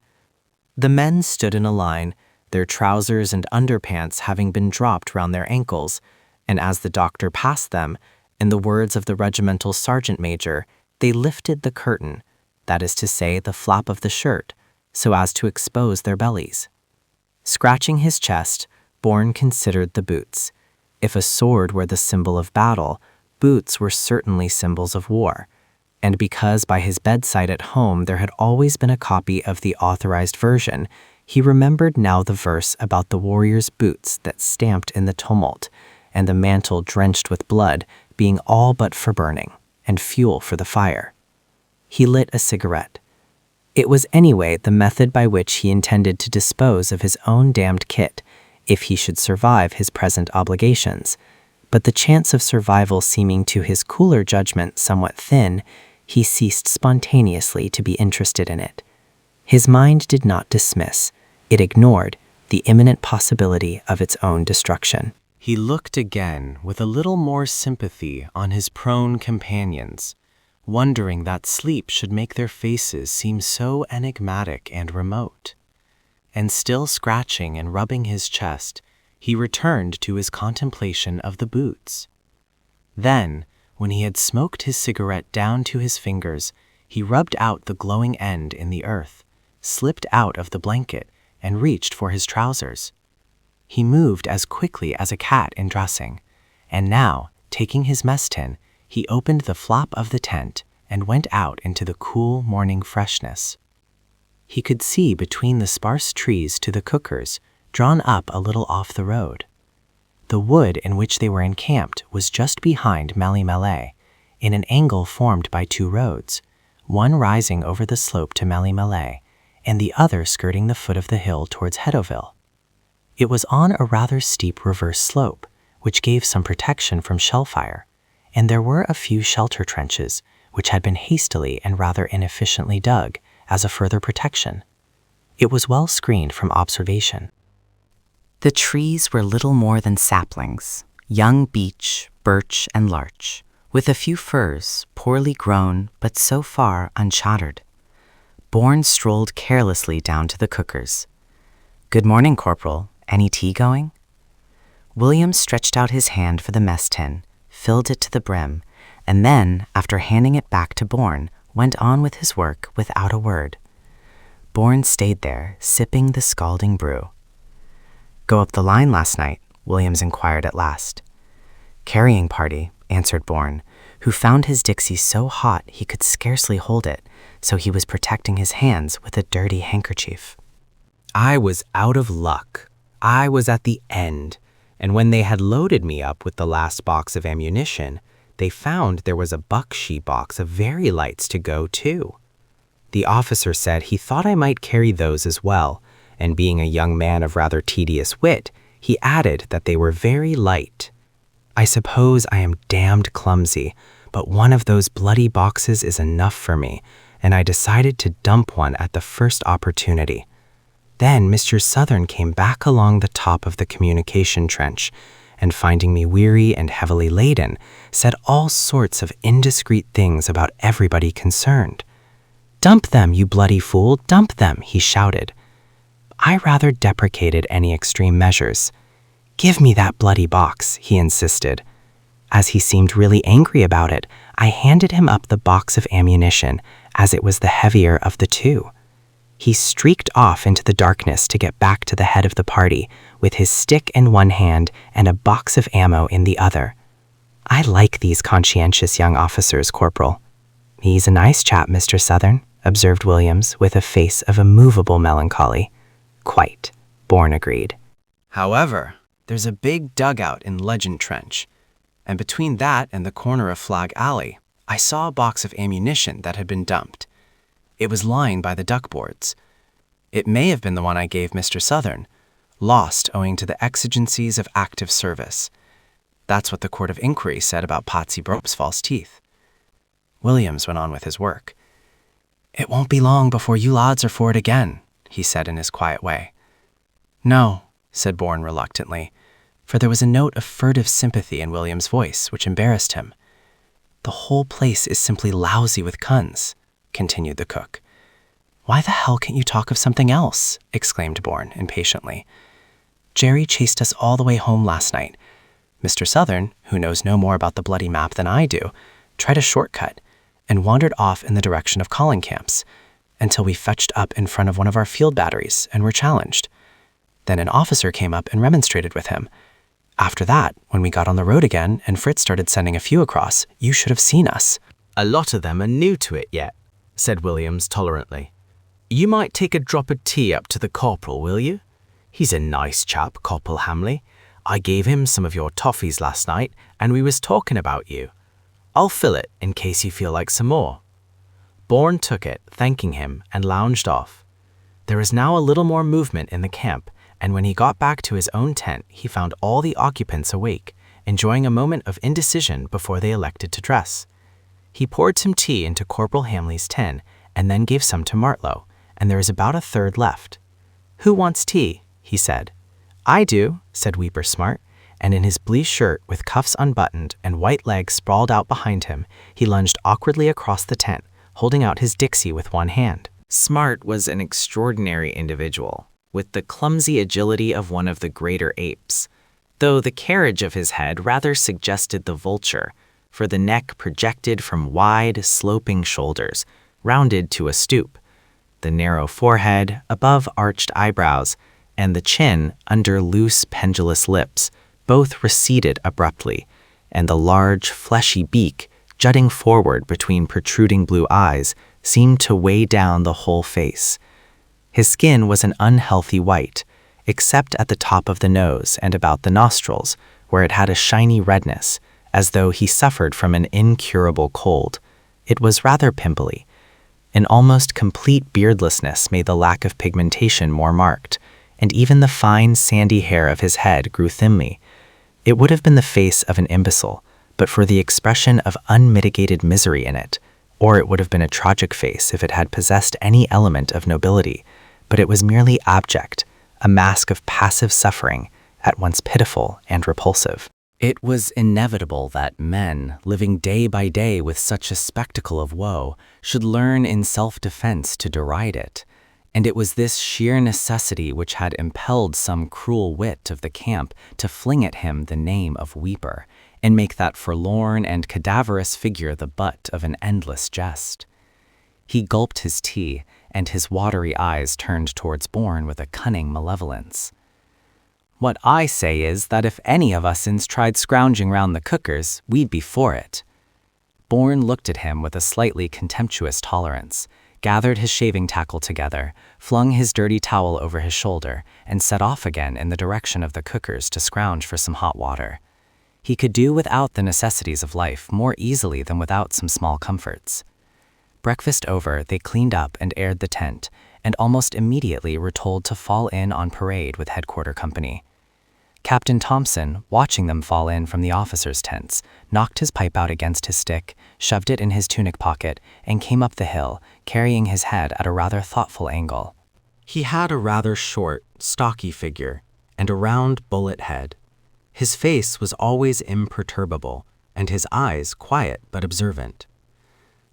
The men stood in a line, their trousers and underpants having been dropped round their ankles, and as the doctor passed them, in the words of the regimental sergeant major, they lifted the curtain, that is to say the flap of the shirt, so as to expose their bellies. Scratching his chest, Bourne considered the boots. If a sword were the symbol of battle, boots were certainly symbols of war, and because by his bedside at home there had always been a copy of the authorized version, he remembered now the verse about the warrior's boots that stamped in the tumult, and the mantle drenched with blood being all but for burning, and fuel for the fire. He lit a cigarette. It was anyway the method by which he intended to dispose of his own damned kit, if he should survive his present obligations, but the chance of survival seeming to his cooler judgment somewhat thin, he ceased spontaneously to be interested in it. His mind did not dismiss, it ignored, the imminent possibility of its own destruction. He looked again with a little more sympathy on his prone companions, wondering that sleep should make their faces seem so enigmatic and remote. And still scratching and rubbing his chest, he returned to his contemplation of the boots. Then, when he had smoked his cigarette down to his fingers, he rubbed out the glowing end in the earth, slipped out of the blanket, and reached for his trousers. He moved as quickly as a cat in dressing, and now, taking his mess tin, he opened the flap of the tent and went out into the cool morning freshness. He could see between the sparse trees to the cookers, drawn up a little off the road. The wood in which they were encamped was just behind Malais, in an angle formed by two roads, one rising over the slope to Malais, and the other skirting the foot of the hill towards Hedoville. It was on a rather steep reverse slope, which gave some protection from shell fire, and there were a few shelter trenches, which had been hastily and rather inefficiently dug as a further protection. It was well screened from observation. The trees were little more than saplings, young beech, birch, and larch, with a few firs, poorly grown but so far unshattered. Bourne strolled carelessly down to the cookers. "Good morning, Corporal. Any tea going?" William stretched out his hand for the mess tin, filled it to the brim, and then, after handing it back to Bourne, went on with his work without a word. Bourne stayed there, sipping the scalding brew. "Go up the line last night?" Williams inquired at last. "Carrying party. answered Bourne, who found his Dixie so hot he could scarcely hold it, so he was protecting his hands with a dirty handkerchief. I was out of luck. I was at the end, and when they had loaded me up with the last box of ammunition, they found there was a bucksheet box of very lights to go too. The officer said he thought I might carry those as well, and being a young man of rather tedious wit, he added that they were very light. I suppose I am damned clumsy, but one of those bloody boxes is enough for me, and I decided to dump one at the first opportunity. Then Mr. Southern came back along the top of the communication trench, and finding me weary and heavily laden, said all sorts of indiscreet things about everybody concerned. "Dump them, you bloody fool, dump them," he shouted. I rather deprecated any extreme measures. "Give me that bloody box," he insisted. As he seemed really angry about it, I handed him up the box of ammunition, as it was the heavier of the two. He streaked off into the darkness to get back to the head of the party, with his stick in one hand and a box of ammo in the other. I like these conscientious young officers, Corporal. "He's a nice chap, Mr. Southern," observed Williams, with a face of immovable melancholy. "Quite," Bourne agreed. However, there's a big dugout in Legend Trench, and between that and the corner of Flag Alley, I saw a box of ammunition that had been dumped. It was lying by the duckboards. It may have been the one I gave Mr. Southern, lost owing to the exigencies of active service. That's what the Court of Inquiry said about Patsy Brope's false teeth. Williams went on with his work. "It won't be long before you lads are for it again," he said in his quiet way. "No," said Bourne reluctantly, for there was a note of furtive sympathy in William's voice which embarrassed him. "The whole place is simply lousy with Cuns," continued the cook. "Why the hell can't you talk of something else?" exclaimed Bourne impatiently. "Jerry chased us all the way home last night. Mr. Southern, who knows no more about the bloody map than I do, tried a shortcut and wandered off in the direction of calling camps until we fetched up in front of one of our field batteries and were challenged. Then an officer came up and remonstrated with him. After that, when we got on the road again and Fritz started sending a few across, you should have seen us." "A lot of them are new to it yet," said Williams tolerantly. "You might take a drop of tea up to the corporal, will you? He's a nice chap, Corporal Hamley. I gave him some of your toffees last night, and we was talking about you. I'll fill it in case you feel like some more." Bourne took it, thanking him, and lounged off. There was now a little more movement in the camp, and when he got back to his own tent, he found all the occupants awake, enjoying a moment of indecision before they elected to dress. He poured some tea into Corporal Hamley's tin, and then gave some to Martlow, and there is about a third left. "Who wants tea?" he said. "I do," said Weeper Smart, and in his blue shirt with cuffs unbuttoned and white legs sprawled out behind him, he lunged awkwardly across the tent, holding out his Dixie with one hand. Smart was an extraordinary individual, with the clumsy agility of one of the greater apes, though the carriage of his head rather suggested the vulture, for the neck projected from wide, sloping shoulders, rounded to a stoop, the narrow forehead above arched eyebrows, and the chin under loose, pendulous lips, both receded abruptly, and the large, fleshy beak, jutting forward between protruding blue eyes, seemed to weigh down the whole face. His skin was an unhealthy white, except at the top of the nose and about the nostrils, where it had a shiny redness, as though he suffered from an incurable cold. It was rather pimply. An almost complete beardlessness made the lack of pigmentation more marked, and even the fine, sandy hair of his head grew thinly. It would have been the face of an imbecile, but for the expression of unmitigated misery in it, or it would have been a tragic face if it had possessed any element of nobility, but it was merely abject, a mask of passive suffering, at once pitiful and repulsive. It was inevitable that men, living day by day with such a spectacle of woe, should learn in self-defense to deride it, and it was this sheer necessity which had impelled some cruel wit of the camp to fling at him the name of Weeper, and make that forlorn and cadaverous figure the butt of an endless jest. He gulped his tea, and his watery eyes turned towards Bourne with a cunning malevolence. What I say is that if any of us'ns tried scrounging round the cookers, we'd be for it." Bourne looked at him with a slightly contemptuous tolerance, gathered his shaving tackle together, flung his dirty towel over his shoulder, and set off again in the direction of the cookers to scrounge for some hot water. He could do without the necessities of life more easily than without some small comforts. Breakfast over, they cleaned up and aired the tent, and almost immediately were told to fall in on parade with headquarter company. Captain Thompson, watching them fall in from the officers' tents, knocked his pipe out against his stick, shoved it in his tunic pocket, and came up the hill, carrying his head at a rather thoughtful angle. He had a rather short, stocky figure, and a round bullet head. His face was always imperturbable, and his eyes quiet but observant.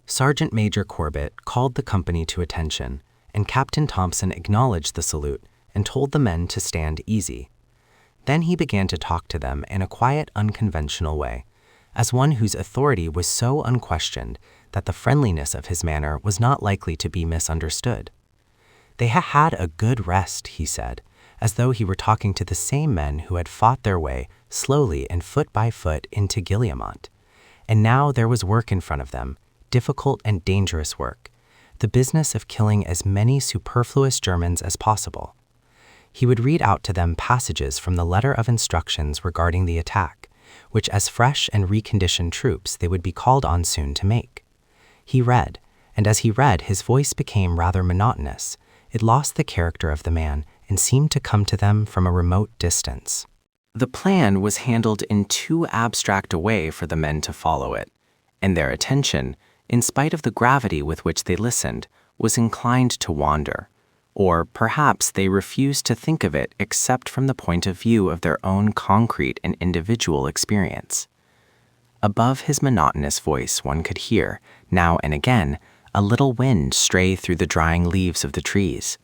Sergeant Major Corbett called the company to attention, and Captain Thompson acknowledged the salute and told the men to stand easy. Then he began to talk to them in a quiet, unconventional way, as one whose authority was so unquestioned that the friendliness of his manner was not likely to be misunderstood. They had a good rest, he said, as though he were talking to the same men who had fought their way slowly and foot by foot into Guillemont. And now there was work in front of them, difficult and dangerous work, the business of killing as many superfluous Germans as possible. He would read out to them passages from the letter of instructions regarding the attack, which as fresh and reconditioned troops they would be called on soon to make. He read, and as he read his voice became rather monotonous. It lost the character of the man and seemed to come to them from a remote distance. The plan was handled in too abstract a way for the men to follow it, and their attention, in spite of the gravity with which they listened, was inclined to wander. Or perhaps they refused to think of it except from the point of view of their own concrete and individual experience. Above his monotonous voice one could hear, now and again, a little wind stray through the drying leaves of the trees.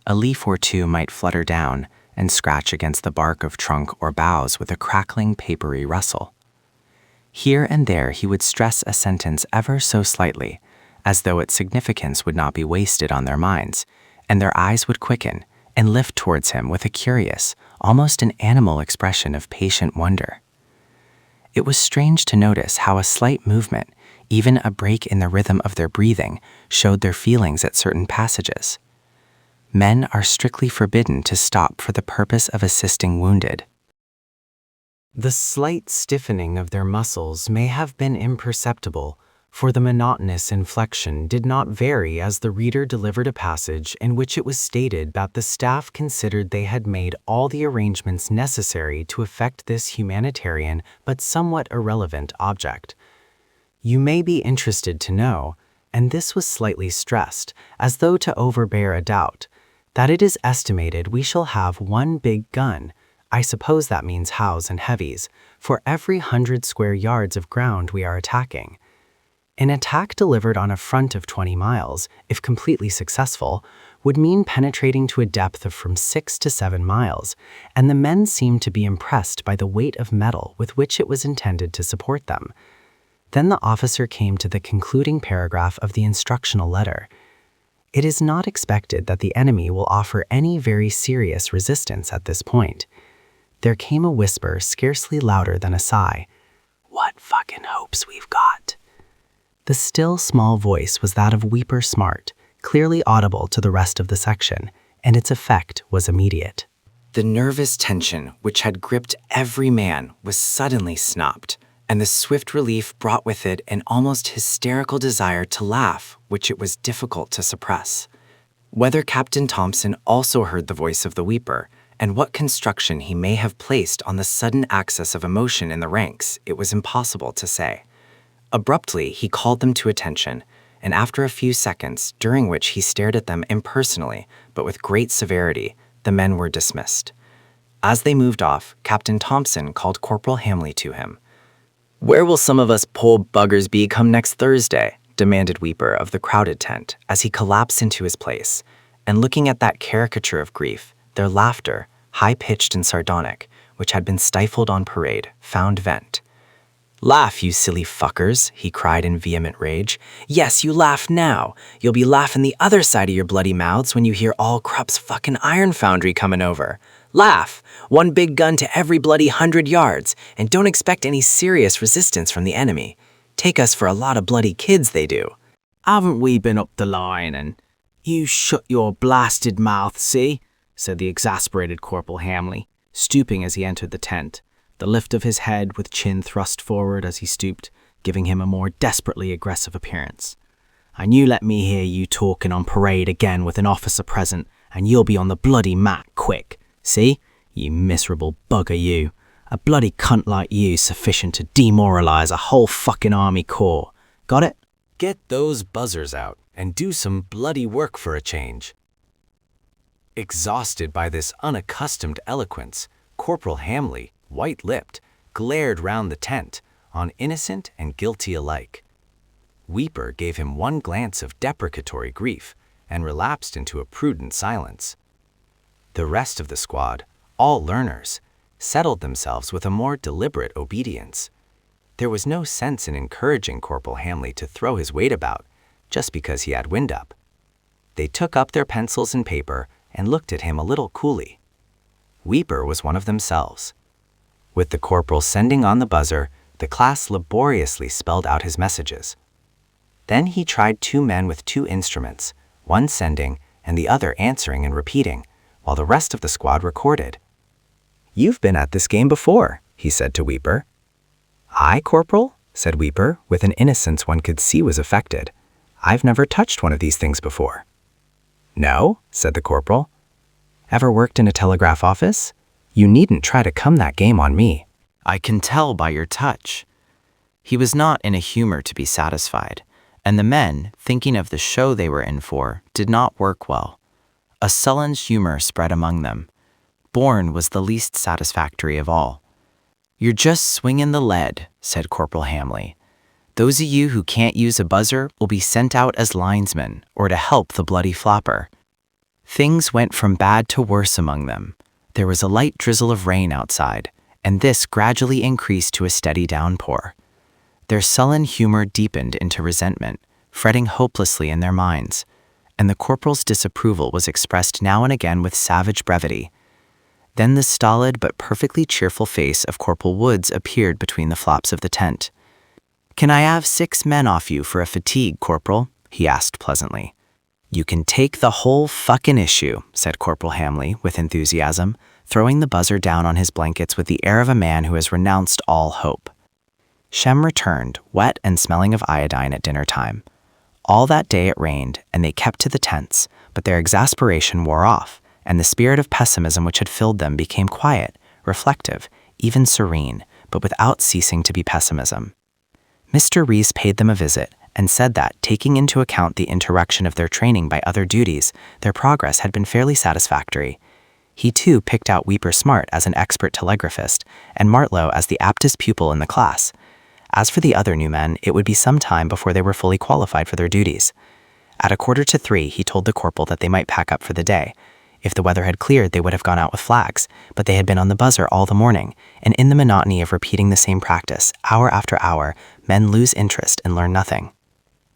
A leaf or two might flutter down and scratch against the bark of trunk or boughs with a crackling, papery rustle. Here and there he would stress a sentence ever so slightly, as though its significance would not be wasted on their minds, and their eyes would quicken and lift towards him with a curious, almost an animal expression of patient wonder. It was strange to notice how a slight movement, even a break in the rhythm of their breathing, showed their feelings at certain passages. Men are strictly forbidden to stop for the purpose of assisting wounded. The slight stiffening of their muscles may have been imperceptible, for the monotonous inflection did not vary as the reader delivered a passage in which it was stated that the staff considered they had made all the arrangements necessary to effect this humanitarian but somewhat irrelevant object. You may be interested to know, and this was slightly stressed, as though to overbear a doubt, that it is estimated we shall have one big gun, I suppose that means hows and heavies, for every 100 square yards of ground we are attacking. An attack delivered on a front of 20 miles, if completely successful, would mean penetrating to a depth of from 6 to 7 miles, and the men seemed to be impressed by the weight of metal with which it was intended to support them. Then the officer came to the concluding paragraph of the instructional letter. It is not expected that the enemy will offer any very serious resistance at this point. There came a whisper scarcely louder than a sigh. "What fucking hopes we've got." The still small voice was that of Weeper Smart, clearly audible to the rest of the section, and its effect was immediate. The nervous tension which had gripped every man was suddenly stopped, and the swift relief brought with it an almost hysterical desire to laugh, which it was difficult to suppress. Whether Captain Thompson also heard the voice of the weeper, and what construction he may have placed on the sudden access of emotion in the ranks, it was impossible to say. Abruptly, he called them to attention, and after a few seconds, during which he stared at them impersonally, but with great severity, the men were dismissed. As they moved off, Captain Thompson called Corporal Hamley to him. "Where will some of us poor buggers be come next Thursday?" demanded Weeper of the crowded tent, as he collapsed into his place, and looking at that caricature of grief, their laughter, high-pitched and sardonic, which had been stifled on parade, found vent. "Laugh, you silly fuckers," he cried in vehement rage. "Yes, you laugh now. You'll be laughing the other side of your bloody mouths when you hear all Krupp's fucking iron foundry coming over. Laugh! One big gun to every bloody 100 yards, and don't expect any serious resistance from the enemy. Take us for a lot of bloody kids, they do. Haven't we been up the line and... You shut your blasted mouth, see? Said the exasperated Corporal Hamley, stooping as he entered the tent, the lift of his head with chin thrust forward as he stooped, giving him a more desperately aggressive appearance. And you let me hear you talking on parade again with an officer present, and you'll be on the bloody mat quick. See? You miserable bugger, you. A bloody cunt like you sufficient to demoralize a whole fucking army corps. Got it? Get those buzzers out and do some bloody work for a change. Exhausted by this unaccustomed eloquence, Corporal Hamley, white-lipped, glared round the tent, on innocent and guilty alike. Weeper gave him one glance of deprecatory grief and relapsed into a prudent silence. The rest of the squad, all learners, settled themselves with a more deliberate obedience. There was no sense in encouraging Corporal Hamley to throw his weight about just because he had wind up. They took up their pencils and paper and looked at him a little coolly. Weeper was one of themselves. With the corporal sending on the buzzer, the class laboriously spelled out his messages. Then he tried two men with two instruments, one sending and the other answering and repeating, while the rest of the squad recorded. "You've been at this game before," he said to Weeper. "I, Corporal?" said Weeper, with an innocence one could see was affected. "I've never touched one of these things before." "No?" said the corporal. "Ever worked in a telegraph office? You needn't try to come that game on me." "I can tell by your touch." He was not in a humor to be satisfied, and the men, thinking of the show they were in for, did not work well. A sullen humor spread among them. Bourne was the least satisfactory of all. "You're just swinging the lead," said Corporal Hamley. "Those of you who can't use a buzzer will be sent out as linesmen or to help the bloody flapper." Things went from bad to worse among them. There was a light drizzle of rain outside, and this gradually increased to a steady downpour. Their sullen humor deepened into resentment, fretting hopelessly in their minds, and the corporal's disapproval was expressed now and again with savage brevity. Then the stolid but perfectly cheerful face of Corporal Woods appeared between the flaps of the tent. "Can I have 6 men off you for a fatigue, Corporal?" he asked pleasantly. "You can take the whole fucking issue," said Corporal Hamley with enthusiasm, throwing the buzzer down on his blankets with the air of a man who has renounced all hope. Shem returned, wet and smelling of iodine at dinner time. All that day it rained, and they kept to the tents, but their exasperation wore off, and the spirit of pessimism which had filled them became quiet, reflective, even serene, but without ceasing to be pessimism. Mr. Rees paid them a visit and said that, taking into account the interruption of their training by other duties, their progress had been fairly satisfactory. He too picked out Weeper Smart as an expert telegraphist, and Martlow as the aptest pupil in the class. As for the other new men, it would be some time before they were fully qualified for their duties. At 2:45, he told the corporal that they might pack up for the day. If the weather had cleared, they would have gone out with flags, but they had been on the buzzer all the morning, and in the monotony of repeating the same practice, hour after hour, men lose interest and learn nothing.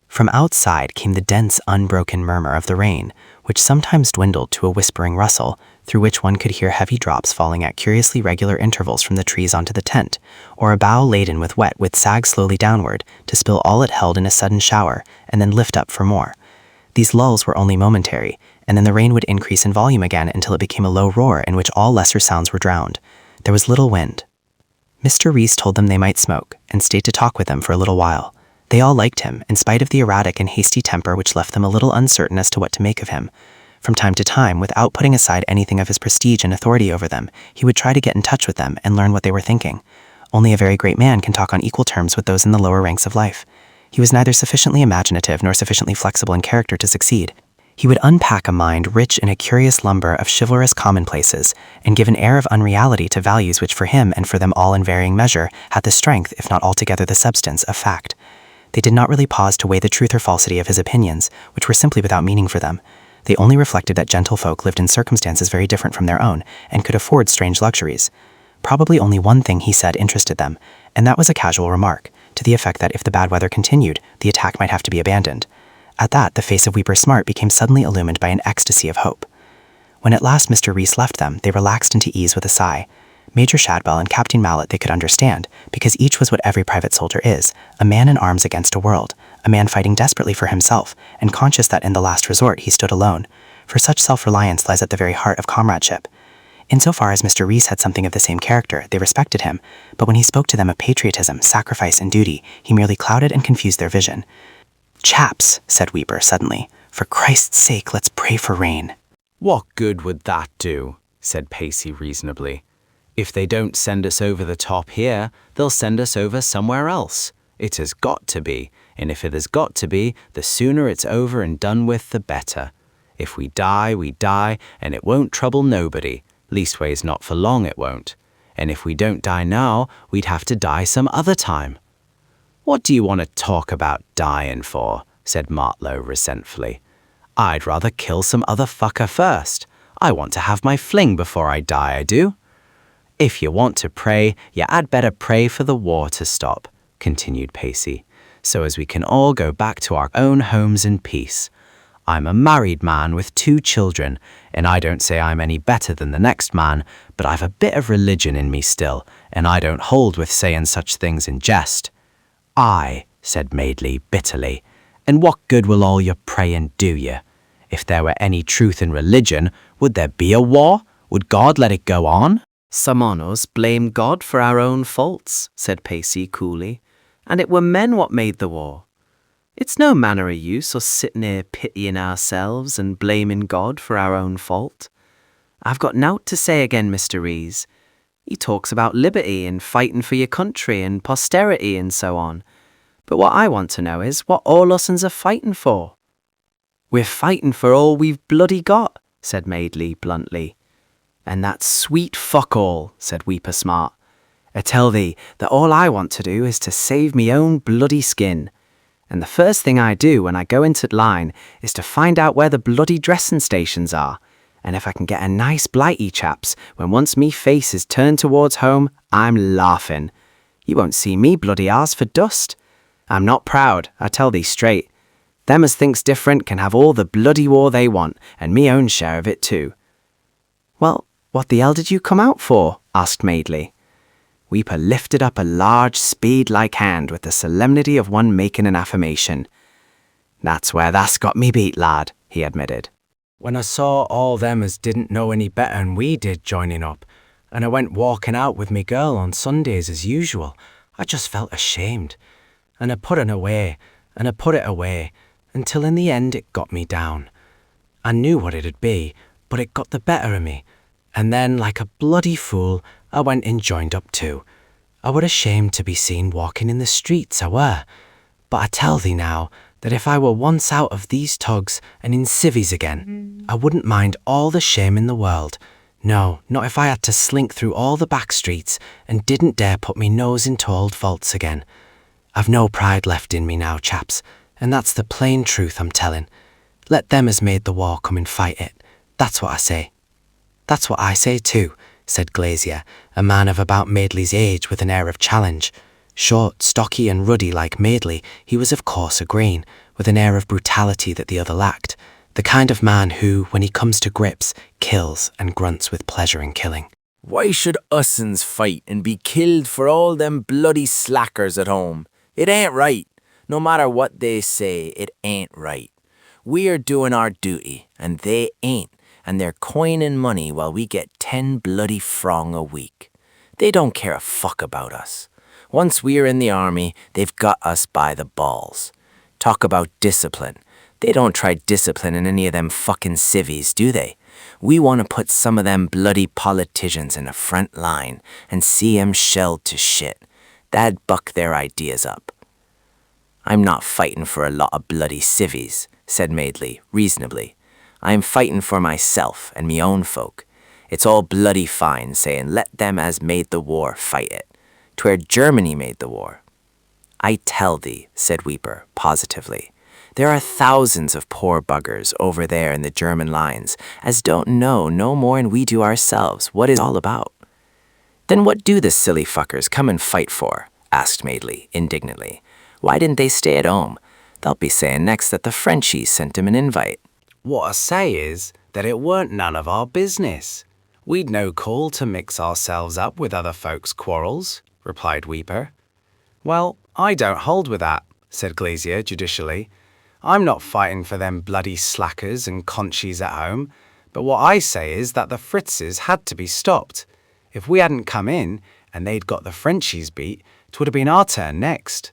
From outside came the dense, unbroken murmur of the rain, which sometimes dwindled to a whispering rustle, through which one could hear heavy drops falling at curiously regular intervals from the trees onto the tent, or a bough laden with wet would sag slowly downward, to spill all it held in a sudden shower, and then lift up for more. These lulls were only momentary, and then the rain would increase in volume again until it became a low roar in which all lesser sounds were drowned. There was little wind. Mr. Rees told them they might smoke, and stayed to talk with them for a little while. They all liked him, in spite of the erratic and hasty temper which left them a little uncertain as to what to make of him. From time to time, without putting aside anything of his prestige and authority over them, he would try to get in touch with them and learn what they were thinking. Only a very great man can talk on equal terms with those in the lower ranks of life. He was neither sufficiently imaginative nor sufficiently flexible in character to succeed. He would unpack a mind rich in a curious lumber of chivalrous commonplaces, and give an air of unreality to values which for him and for them all in varying measure had the strength, if not altogether the substance, of fact. They did not really pause to weigh the truth or falsity of his opinions, which were simply without meaning for them. They only reflected that gentlefolk lived in circumstances very different from their own, and could afford strange luxuries. Probably only one thing he said interested them, and that was a casual remark, to the effect that if the bad weather continued, the attack might have to be abandoned. At that, the face of Weeper Smart became suddenly illumined by an ecstasy of hope. When at last Mr. Reese left them, they relaxed into ease with a sigh. Major Shadwell and Captain Mallet they could understand, because each was what every private soldier is, a man in arms against a world, a man fighting desperately for himself, and conscious that in the last resort he stood alone, for such self-reliance lies at the very heart of comradeship. Insofar as Mr. Reese had something of the same character, they respected him, but when he spoke to them of patriotism, sacrifice, and duty, he merely clouded and confused their vision. "Chaps," said Weeper suddenly, "for Christ's sake, let's pray for rain." "What good would that do?" said Pacey reasonably. "If they don't send us over the top here, they'll send us over somewhere else. It has got to be, and if it has got to be, the sooner it's over and done with, the better. If we die, and it won't trouble nobody. Leastways not for long it won't. And if we don't die now, we'd have to die some other time." "What do you want to talk about dying for?" said Martlow resentfully. "I'd rather kill some other fucker first. I want to have my fling before I die, I do." "If you want to pray, you had better pray for the war to stop," continued Pacey, "so as we can all go back to our own homes in peace. I'm a married man with 2 children, and I don't say I'm any better than the next man, but I've a bit of religion in me still, and I don't hold with saying such things in jest." "Aye," said Madeley bitterly, "and what good will all your praying do you? If there were any truth in religion, would there be a war? Would God let it go on?" "Some on us blame God for our own faults," said Pacey coolly, "and it were men what made the war. It's no manner of use us sitting here pitying ourselves and blaming God for our own fault. I've got nowt to say again Mr. Rees. He talks about liberty and fighting for your country and posterity and so on. But what I want to know is what all us'uns are fighting for." "We're fighting for all we've bloody got," said Madeley bluntly. "And that's sweet fuck all," said Weeper Smart. "I tell thee that all I want to do is to save me own bloody skin. And the first thing I do when I go into line is to find out where the bloody dressing stations are. And if I can get a nice blighty, chaps, when once me face is turned towards home, I'm laughing. You won't see me bloody arse for dust. I'm not proud, I tell thee straight. Them as thinks different can have all the bloody war they want, and me own share of it too." "Well, what the hell did you come out for?" asked Madeley. Weeper lifted up a large, spade-like hand with the solemnity of one making an affirmation. "That's where that's got me beat, lad," he admitted. "When I saw all them as didn't know any better'n we did joining up, and I went walking out with me girl on Sundays as usual, I just felt ashamed. And I put it away, and I put it away, until in the end it got me down. I knew what it'd be, but it got the better of me. And then, like a bloody fool, I went and joined up too. I were ashamed to be seen walking in the streets, I were. But I tell thee now, that if I were once out of these tugs and in civvies again, I wouldn't mind all the shame in the world. No, not if I had to slink through all the back streets and didn't dare put me nose into old vaults again. I've no pride left in me now, chaps, and that's the plain truth I'm telling. Let them as made the war come and fight it. That's what I say." "That's what I say too," said Glazier, a man of about Madeley's age with an air of challenge. Short, stocky and ruddy like Madeley, he was of course agreeing, with an air of brutality that the other lacked, the kind of man who, when he comes to grips, kills and grunts with pleasure in killing. "Why should us'uns fight and be killed for all them bloody slackers at home? It ain't right. No matter what they say, it ain't right. We are doing our duty, and they ain't, and they're coining money while we get 10 bloody frong a week. They don't care a fuck about us. Once we're in the army, they've got us by the balls. Talk about discipline. They don't try discipline in any of them fucking civvies, do they? We want to put some of them bloody politicians in the front line and see 'em shelled to shit. That'd buck their ideas up." "I'm not fighting for a lot of bloody civvies," said Madeley reasonably. "I'm fighting for myself and me own folk. It's all bloody fine saying let them as made the war fight it. 'Twere Germany made the war." "I tell thee," said Weeper positively, "there are thousands of poor buggers over there in the German lines as don't know no more'n we do ourselves what it's all about." "Then what do the silly fuckers come and fight for?" asked Madeley indignantly. "Why didn't they stay at home? They'll be saying next that the Frenchies sent 'em an invite." What I say is, that it weren't none of our business. We'd no call to mix ourselves up with other folks' quarrels, replied Weeper. Well, I don't hold with that, said Glazier judicially. I'm not fighting for them bloody slackers and conchies at home, but what I say is that the Fritzes had to be stopped. If we hadn't come in and they'd got the Frenchies beat, 'twould have been our turn next.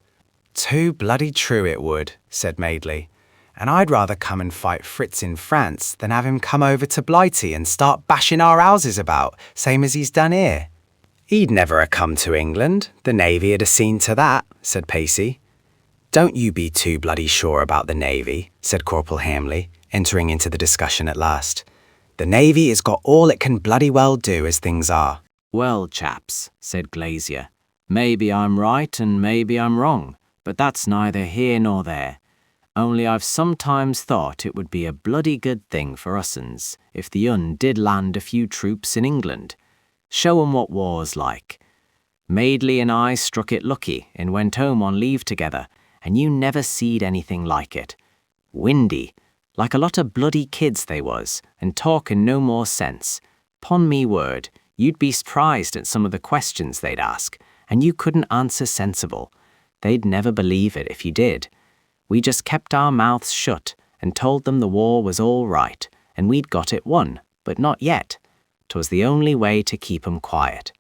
Too bloody true it would, said Madeley. And I'd rather come and fight Fritz in France than have him come over to Blighty and start bashing our houses about, same as he's done here. He'd never ha' come to England, the Navy had a seen to that, said Pacey. Don't you be too bloody sure about the Navy, said Corporal Hamley, entering into the discussion at last. The Navy has got all it can bloody well do as things are. Well, chaps, said Glazier, maybe I'm right and maybe I'm wrong, but that's neither here nor there. Only I've sometimes thought it would be a bloody good thing for us'uns if the Un did land a few troops in England. Show 'em what war's like. Madeley and I struck it lucky and went home on leave together, and you never seed anything like it. Windy, like a lot of bloody kids they was, and talking no more sense. 'Pon me word, you'd be surprised at some of the questions they'd ask, and you couldn't answer sensible. They'd never believe it if you did. We just kept our mouths shut and told them the war was all right, and we'd got it won, but not yet. 'Twas the only way to keep 'em quiet.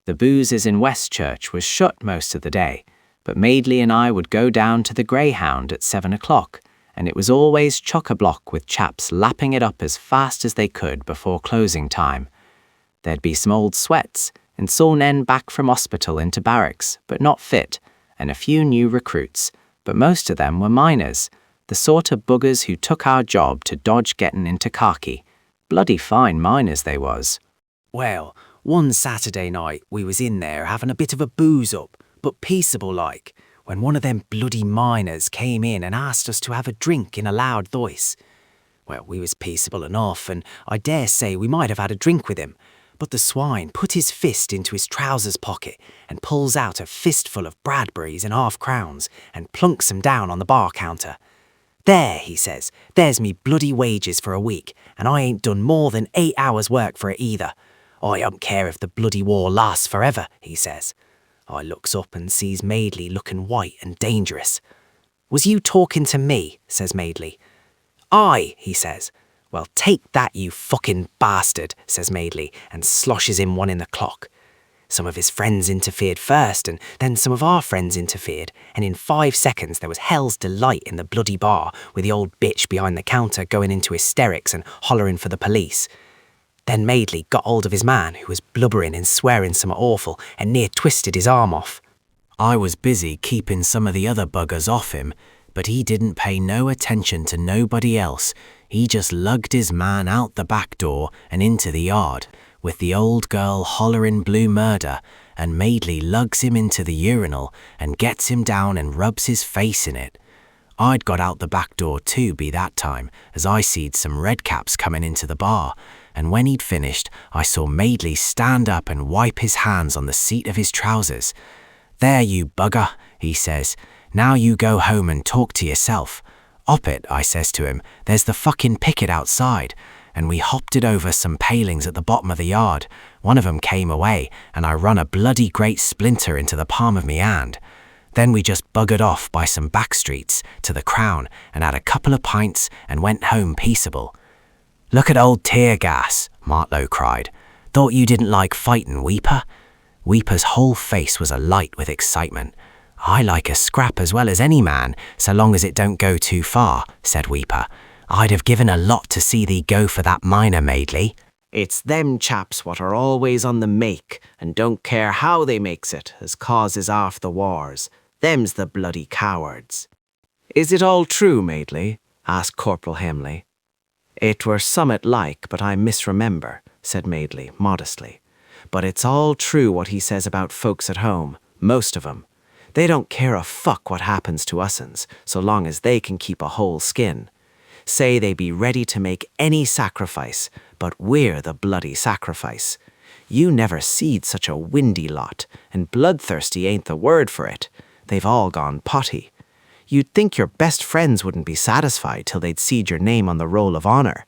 The boozes in Westchurch was shut most of the day, but Madeley and I would go down to the Greyhound at 7 o'clock, and it was always chock-a-block with chaps lapping it up as fast as they could before closing time. There'd be some old sweats, and saw men back from hospital into barracks, but not fit, and a few new recruits, but most of them were miners, the sort of buggers who took our job to dodge getting into khaki. Bloody fine miners they was. Well, one Saturday night we was in there having a bit of a booze up, but peaceable like, when one of them bloody miners came in and asked us to have a drink in a loud voice. Well, we was peaceable enough, and I dare say we might have had a drink with him, but the swine put his fist into his trousers pocket and pulls out a fistful of Bradburys and half-crowns and plunks 'em down on the bar counter. There, he says, there's me bloody wages for a week, and I ain't done more than 8 hours' work for it either. I don't care if the bloody war lasts forever, he says. I looks up and sees Madeley looking white and dangerous. Was you talking to me? Says Madeley. Aye, he says. Well, take that, you fucking bastard, says Madeley, and sloshes him one in the clock. Some of his friends interfered first, and then some of our friends interfered, and in 5 seconds there was hell's delight in the bloody bar, with the old bitch behind the counter going into hysterics and hollering for the police. Then Madeley got hold of his man, who was blubbering and swearing somewhat awful, and near twisted his arm off. I was busy keeping some of the other buggers off him, but he didn't pay no attention to nobody else. He just lugged his man out the back door and into the yard, with the old girl hollering blue murder, and Madeley lugs him into the urinal and gets him down and rubs his face in it. I'd got out the back door too by that time, as I seed some redcaps coming into the bar, and when he'd finished, I saw Madeley stand up and wipe his hands on the seat of his trousers. There, you bugger, he says. Now you go home and talk to yourself. Op it, I says to him, there's the fucking picket outside. And we hopped it over some palings at the bottom of the yard. One of 'em came away, and I run a bloody great splinter into the palm of me hand. Then we just buggered off by some back streets to the Crown and had a couple of pints and went home peaceable. Look at old tear gas, Martlow cried. Thought you didn't like fighting, Weeper? Weeper's whole face was alight with excitement. I like a scrap as well as any man, so long as it don't go too far, said Weeper. I'd have given a lot to see thee go for that miner, Madeley. It's them chaps what are always on the make and don't care how they makes it as causes half the wars. Them's the bloody cowards. Is it all true, Madeley? Asked Corporal Hemley. It were summat like, but I misremember, said Madeley modestly. But it's all true what he says about folks at home, most of 'em. They don't care a fuck what happens to us'uns, so long as they can keep a whole skin. Say they be ready to make any sacrifice, but we're the bloody sacrifice. You never seed such a windy lot, and bloodthirsty ain't the word for it. They've all gone potty. You'd think your best friends wouldn't be satisfied till they'd seed your name on the roll of honour.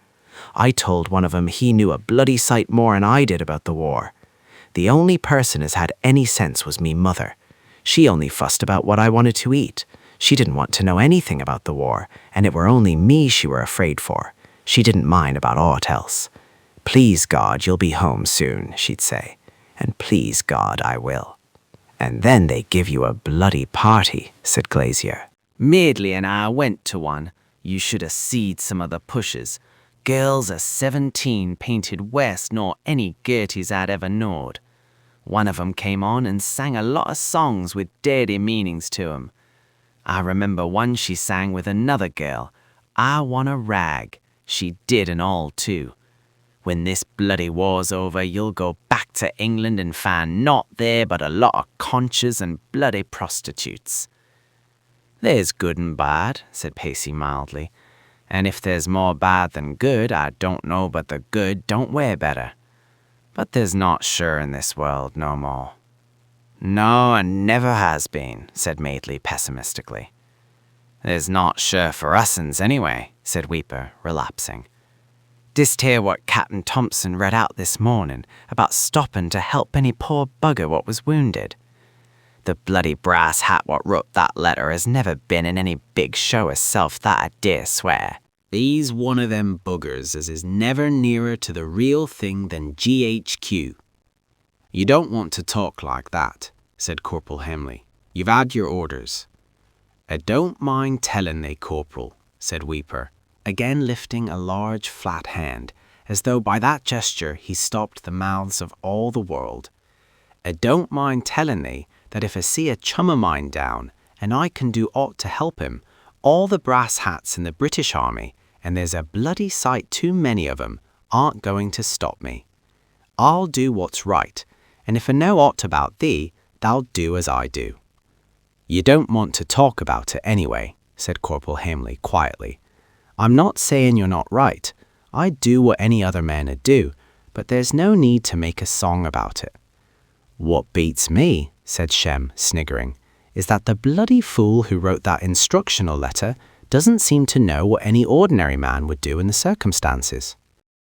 I told one of 'em he knew a bloody sight more than I did about the war. The only person as had any sense was me mother. She only fussed about what I wanted to eat. She didn't want to know anything about the war, and it were only me she were afraid for. She didn't mind about aught else. Please God, you'll be home soon, she'd say, and please God, I will. And then they give you a bloody party, said Glazier. Maidley and I went to one. You should have seed some of the pushes. Girls of 17 painted worse nor any Gerties I'd ever knowed. One of 'em came on and sang a lot of songs with dirty meanings to 'em. I remember one she sang with another girl. I want a rag. She did and all too. When this bloody war's over, you'll go back to England and find naught there but a lot of conchas and bloody prostitutes. There's good and bad, said Pacey mildly. And if there's more bad than good, I don't know but the good don't wear better. But there's not sure in this world no more. No, and never has been, said Maidley pessimistically. There's not sure for us'ns anyway, said Weeper, relapsing. Didst hear what Captain Thompson read out this morning about stopping to help any poor bugger what was wounded? The bloody brass hat what wrote that letter has never been in any big show herself, that I dare swear. He's one of them buggers as is never nearer to the real thing than GHQ. You don't want to talk like that, said Corporal Hemley. You've had your orders. I don't mind telling they, Corporal, said Weeper, again lifting a large flat hand, as though by that gesture he stopped the mouths of all the world. I don't mind telling thee that if I see a chum of mine down, and I can do aught to help him, all the brass hats in the British Army, and there's a bloody sight too many of 'em, aren't going to stop me. I'll do what's right, and if I know aught about thee, thou'll do as I do. You don't want to talk about it anyway, said Corporal Hamley quietly. I'm not saying you're not right. I'd do what any other man 'ud do, but there's no need to make a song about it. What beats me, said Shem, sniggering, is that the bloody fool who wrote that instructional letter doesn't seem to know what any ordinary man would do in the circumstances.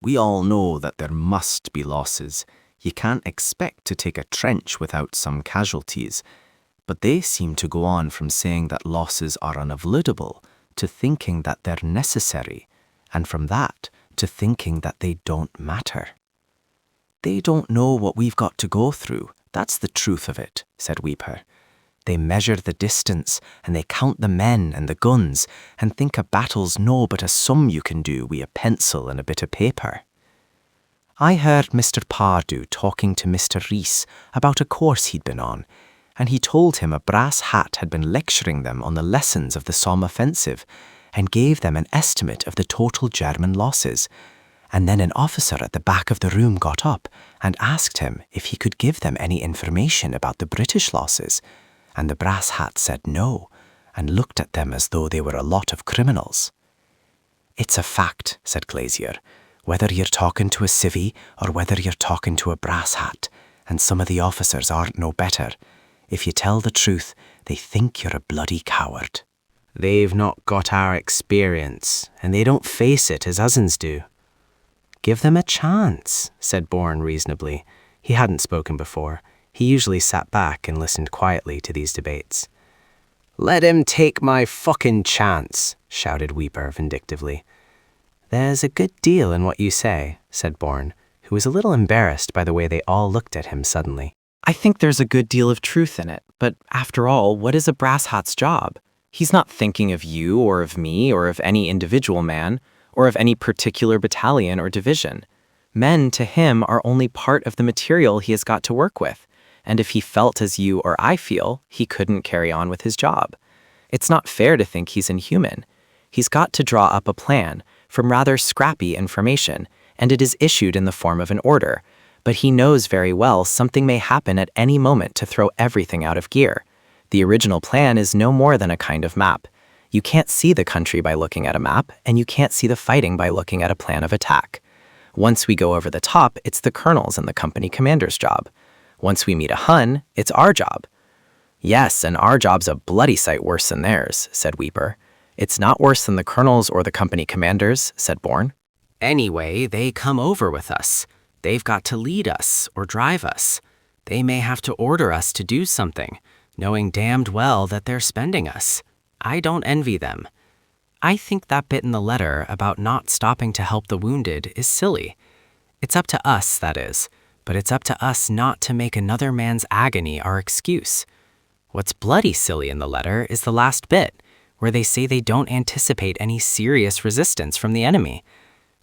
We all know that there must be losses. You can't expect to take a trench without some casualties. But they seem to go on from saying that losses are unavoidable to thinking that they're necessary, and from that to thinking that they don't matter. They don't know what we've got to go through. That's the truth of it, said Weeper. They measure the distance, and they count the men and the guns, and think a battle's no but a sum you can do wi' a pencil and a bit of paper. I heard Mr. Pardew talking to Mr. Rees about a course he'd been on, and he told him a brass hat had been lecturing them on the lessons of the Somme offensive, and gave them an estimate of the total German losses. And then an officer at the back of the room got up and asked him if he could give them any information about the British losses, and the brass hat said no, and looked at them as though they were a lot of criminals. It's a fact, said Glazier, whether you're talking to a civvy or whether you're talking to a brass hat, and some of the officers aren't no better. If you tell the truth, they think you're a bloody coward. They've not got our experience, and they don't face it as us'ns do. Give them a chance, said Bourne reasonably. He hadn't spoken before. He usually sat back and listened quietly to these debates. Let him take my fucking chance, shouted Weeper vindictively. There's a good deal in what you say, said Bourne, who was a little embarrassed by the way they all looked at him suddenly. I think there's a good deal of truth in it, but after all, what is a brass hat's job? He's not thinking of you or of me or of any individual man, or of any particular battalion or division. Men, to him, are only part of the material he has got to work with, and if he felt as you or I feel, he couldn't carry on with his job. It's not fair to think he's inhuman. He's got to draw up a plan from rather scrappy information, and it is issued in the form of an order, but he knows very well something may happen at any moment to throw everything out of gear. The original plan is no more than a kind of map. You can't see the country by looking at a map, and you can't see the fighting by looking at a plan of attack. Once we go over the top, it's the colonel's and the company commander's job. Once we meet a Hun, it's our job. Yes, and our job's a bloody sight worse than theirs, said Weeper. It's not worse than the colonel's or the company commander's, said Bourne. Anyway, they come over with us. They've got to lead us or drive us. They may have to order us to do something, knowing damned well that they're spending us. I don't envy them. I think that bit in the letter about not stopping to help the wounded is silly. It's up to us, that is, but it's up to us not to make another man's agony our excuse. What's bloody silly in the letter is the last bit, where they say they don't anticipate any serious resistance from the enemy.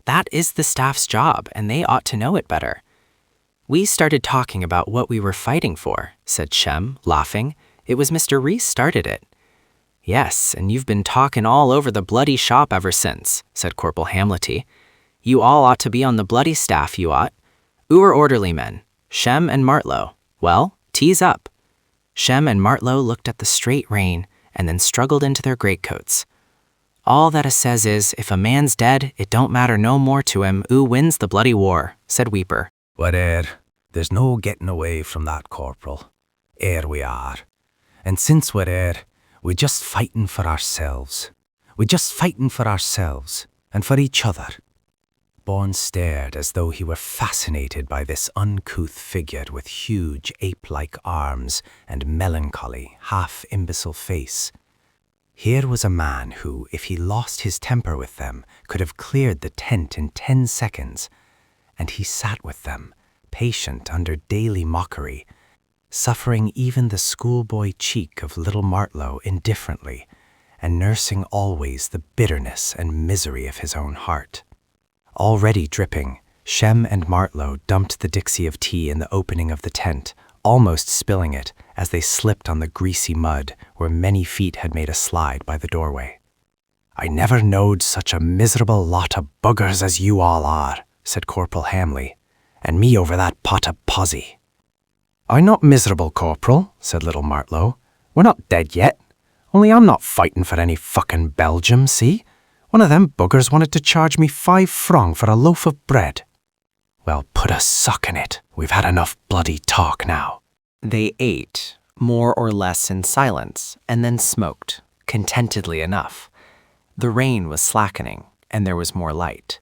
That is the staff's job, and they ought to know it better. We started talking about what we were fighting for, said Shem, laughing. It was Mr. Reese started it. Yes, and you've been talking all over the bloody shop ever since, said Corporal Hamlety. You all ought to be on the bloody staff, you ought. Oo're orderly men, Shem and Martlow. Well, tease up. Shem and Martlow looked at the straight rein and then struggled into their greatcoats. All that a says is, if a man's dead, it don't matter no more to him who wins the bloody war, said Weeper. Well, there's no getting away from that, Corporal. We are. And since we're just fighting for ourselves. We're just fighting for ourselves and for each other. Bourne stared as though he were fascinated by this uncouth figure with huge ape-like arms and melancholy, half-imbecile face. Here was a man who, if he lost his temper with them, could have cleared the tent in 10 seconds, and he sat with them, patient under daily mockery, suffering even the schoolboy cheek of little Martlow indifferently, and nursing always the bitterness and misery of his own heart. Already dripping, Shem and Martlow dumped the Dixie of tea in the opening of the tent, almost spilling it as they slipped on the greasy mud where many feet had made a slide by the doorway. I never knowed such a miserable lot of buggers as you all are, said Corporal Hamley, and me over that pot of posy. I'm not miserable, Corporal, said little Martlow. We're not dead yet. Only I'm not fighting for any fucking Belgium, see? One of them buggers wanted to charge me 5 francs for a loaf of bread. Well, put a sock in it. We've had enough bloody talk now. They ate, more or less in silence, and then smoked, contentedly enough. The rain was slackening, and there was more light.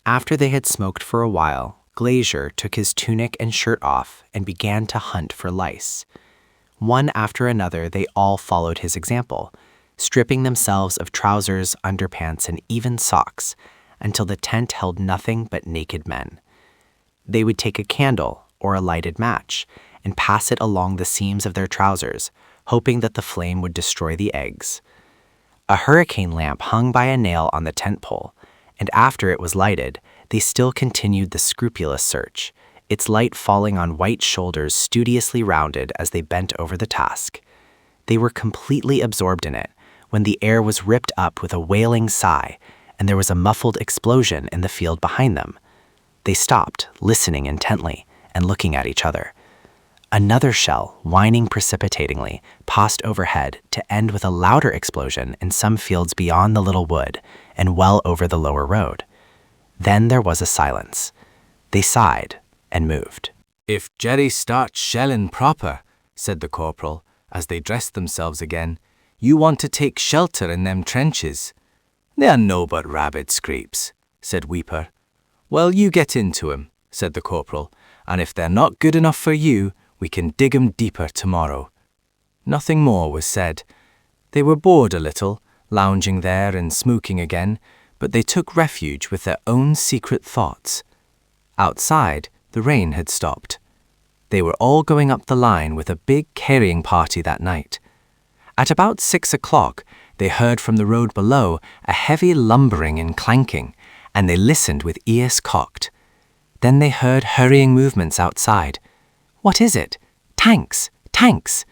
After they had smoked for a while, Glazier took his tunic and shirt off and began to hunt for lice. One after another, they all followed his example, stripping themselves of trousers, underpants, and even socks, until the tent held nothing but naked men. They would take a candle or a lighted match and pass it along the seams of their trousers, hoping that the flame would destroy the eggs. A hurricane lamp hung by a nail on the tent pole, and after it was lighted, they still continued the scrupulous search, its light falling on white shoulders studiously rounded as they bent over the task. They were completely absorbed in it when the air was ripped up with a wailing sigh, and there was a muffled explosion in the field behind them. They stopped, listening intently, and looking at each other. Another shell, whining precipitatingly, passed overhead to end with a louder explosion in some fields beyond the little wood and well over the lower road. Then there was a silence. They sighed and moved. If Jerry starts shelling proper, said the corporal, as they dressed themselves again, you want to take shelter in them trenches. They are no but rabbit scrapes, said Weeper. Well, you get into 'em, said the corporal, and if they're not good enough for you, we can dig 'em deeper tomorrow. Nothing more was said. They were bored a little, lounging there and smoking again, but they took refuge with their own secret thoughts. Outside, the rain had stopped. They were all going up the line with a big carrying party that night. At about 6 o'clock, they heard from the road below a heavy lumbering and clanking, and they listened with ears cocked. Then they heard hurrying movements outside. What is it? Tanks! Tanks!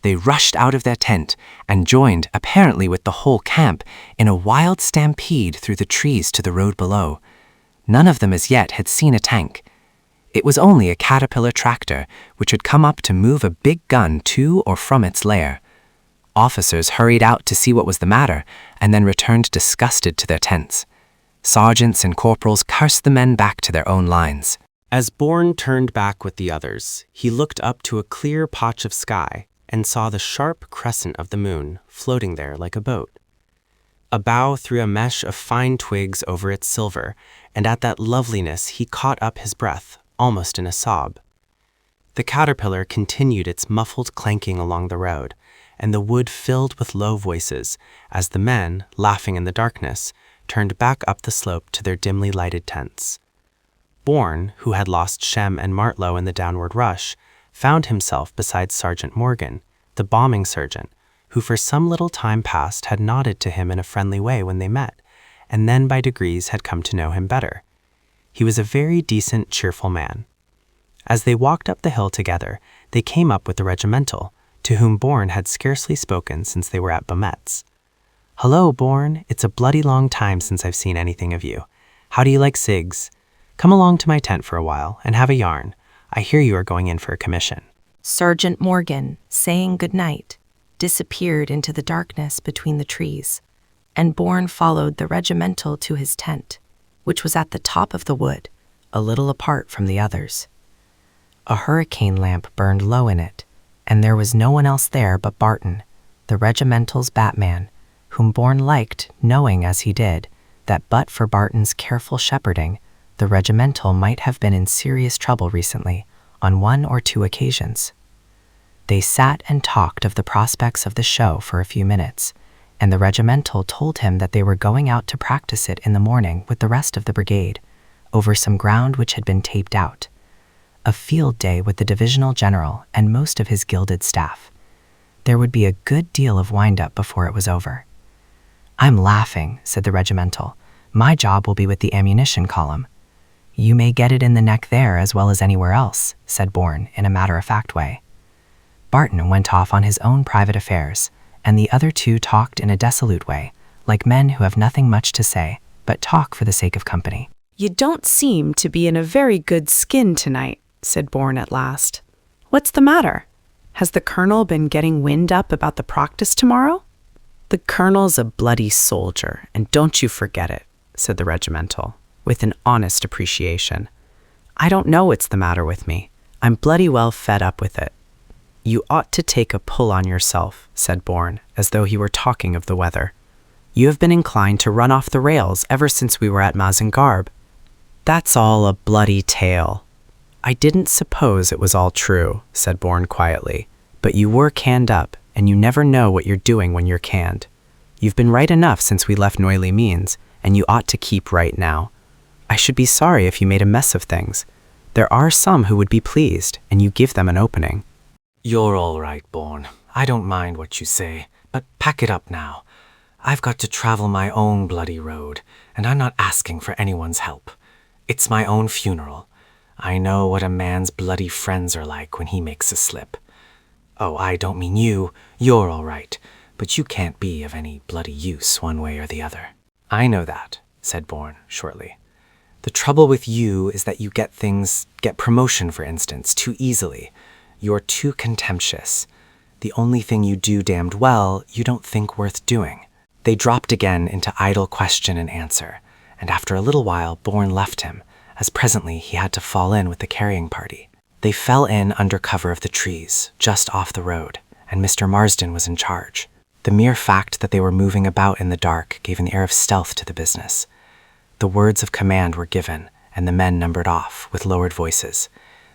They rushed out of their tent and joined, apparently with the whole camp, in a wild stampede through the trees to the road below. None of them as yet had seen a tank. It was only a Caterpillar tractor, which had come up to move a big gun to or from its lair. Officers hurried out to see what was the matter, and then returned disgusted to their tents. Sergeants and corporals cursed the men back to their own lines. As Bourne turned back with the others, he looked up to a clear patch of sky and saw the sharp crescent of the moon floating there like a boat. A bough threw a mesh of fine twigs over its silver, and at that loveliness he caught up his breath, almost in a sob. The caterpillar continued its muffled clanking along the road, and the wood filled with low voices as the men, laughing in the darkness, turned back up the slope to their dimly lighted tents. Bourne, who had lost Shem and Martlow in the downward rush, found himself beside Sergeant Morgan, the bombing surgeon, who for some little time past had nodded to him in a friendly way when they met, and then by degrees had come to know him better. He was a very decent, cheerful man. As they walked up the hill together, they came up with the regimental, to whom Bourne had scarcely spoken since they were at Baumet's. "Hello, Bourne, it's a bloody long time since I've seen anything of you. How do you like cigs? Come along to my tent for a while and have a yarn. I hear you are going in for a commission." Sergeant Morgan, saying good night, disappeared into the darkness between the trees, and Bourne followed the regimental to his tent, which was at the top of the wood, a little apart from the others. A hurricane lamp burned low in it, and there was no one else there but Barton, the regimental's batman, whom Bourne liked, knowing as he did that but for Barton's careful shepherding, the regimental might have been in serious trouble recently, on 1 or 2 occasions. They sat and talked of the prospects of the show for a few minutes, and the regimental told him that they were going out to practice it in the morning with the rest of the brigade, over some ground which had been taped out. A field day with the divisional general and most of his gilded staff. There would be a good deal of wind-up before it was over. "I'm laughing," said the regimental. "My job will be with the ammunition column." "You may get it in the neck there as well as anywhere else," said Bourne in a matter-of-fact way. Barton went off on his own private affairs, and the other two talked in a dissolute way, like men who have nothing much to say, but talk for the sake of company. "You don't seem to be in a very good skin tonight," said Bourne at last. "What's the matter? Has the colonel been getting wind up about the practice tomorrow?" "The colonel's a bloody soldier, and don't you forget it," said the regimental, with an honest appreciation. "I don't know what's the matter with me. I'm bloody well fed up with it." "You ought to take a pull on yourself," said Bourne, as though he were talking of the weather. "You have been inclined to run off the rails ever since we were at Mazingarbe." "That's all a bloody tale." "I didn't suppose it was all true," said Bourne quietly, "but you were canned up, and you never know what you're doing when you're canned. You've been right enough since we left Neuilly-Means, and you ought to keep right now. I should be sorry if you made a mess of things. There are some who would be pleased, and you give them an opening." "You're all right, Bourne. I don't mind what you say, but pack it up now. I've got to travel my own bloody road, and I'm not asking for anyone's help. It's my own funeral. I know what a man's bloody friends are like when he makes a slip. Oh, I don't mean you. You're all right, but you can't be of any bloody use one way or the other." "I know that," said Bourne shortly. "The trouble with you is that you get promotion, for instance, too easily. You're too contemptuous. The only thing you do damned well, you don't think worth doing." They dropped again into idle question and answer, and after a little while Bourne left him, as presently he had to fall in with the carrying party. They fell in under cover of the trees, just off the road, and Mr. Marsden was in charge. The mere fact that they were moving about in the dark gave an air of stealth to the business. The words of command were given, and the men numbered off with lowered voices.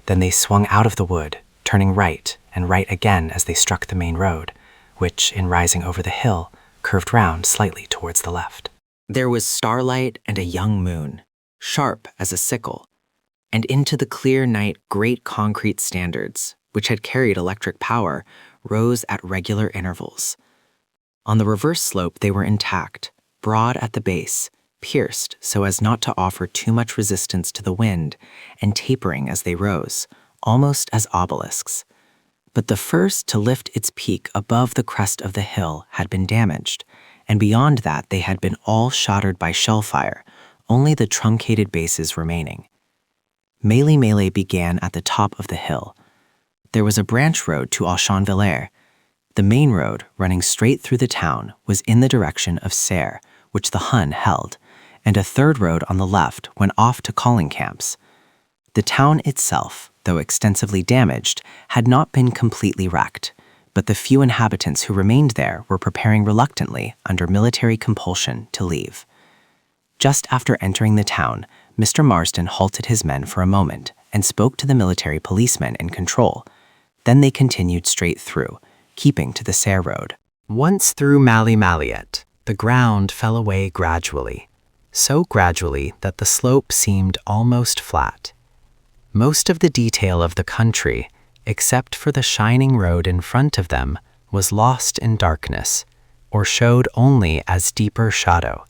Then they swung out of the wood, turning right and right again as they struck the main road, which, in rising over the hill, curved round slightly towards the left. There was starlight and a young moon, sharp as a sickle, and into the clear night great concrete standards, which had carried electric power, rose at regular intervals. On the reverse slope they were intact, broad at the base, pierced so as not to offer too much resistance to the wind, and tapering as they rose, almost as obelisks. But the first to lift its peak above the crest of the hill had been damaged, and beyond that they had been all shattered by shell fire, only the truncated bases remaining. Melee began at the top of the hill. There was a branch road to Auchanvillers. The main road, running straight through the town, was in the direction of Serres, which the Hun held, and a third road on the left went off to calling camps. The town itself, though extensively damaged, had not been completely wrecked, but the few inhabitants who remained there were preparing reluctantly, under military compulsion, to leave. Just after entering the town, Mr. Marsden halted his men for a moment and spoke to the military policemen in control. Then they continued straight through, keeping to the Sayre Road. Once through Malliet, the ground fell away gradually, so gradually that the slope seemed almost flat. Most of the detail of the country, except for the shining road in front of them, was lost in darkness, or showed only as deeper shadow.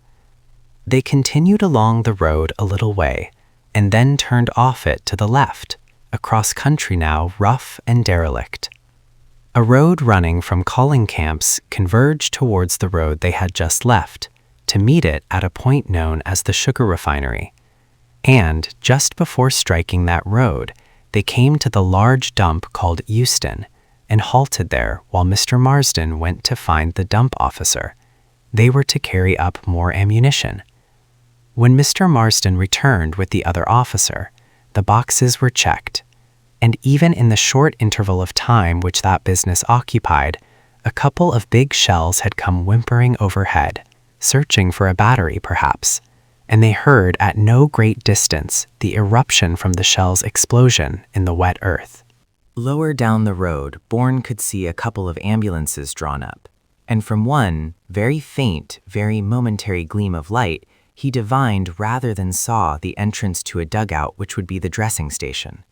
They continued along the road a little way, and then turned off it to the left, across country now rough and derelict. A road running from calling camps converged towards the road they had just left, to meet it at a point known as the sugar refinery. And, just before striking that road, they came to the large dump called Euston, and halted there while Mr. Marsden went to find the dump officer. They were to carry up more ammunition. When Mr. Marsden returned with the other officer, the boxes were checked, and even in the short interval of time which that business occupied, a couple of big shells had come whimpering overhead, searching for a battery perhaps, and they heard at no great distance the eruption from the shell's explosion in the wet earth. Lower down the road, Bourne could see a couple of ambulances drawn up, and from one, very faint, very momentary gleam of light, he divined rather than saw the entrance to a dugout which would be the dressing station.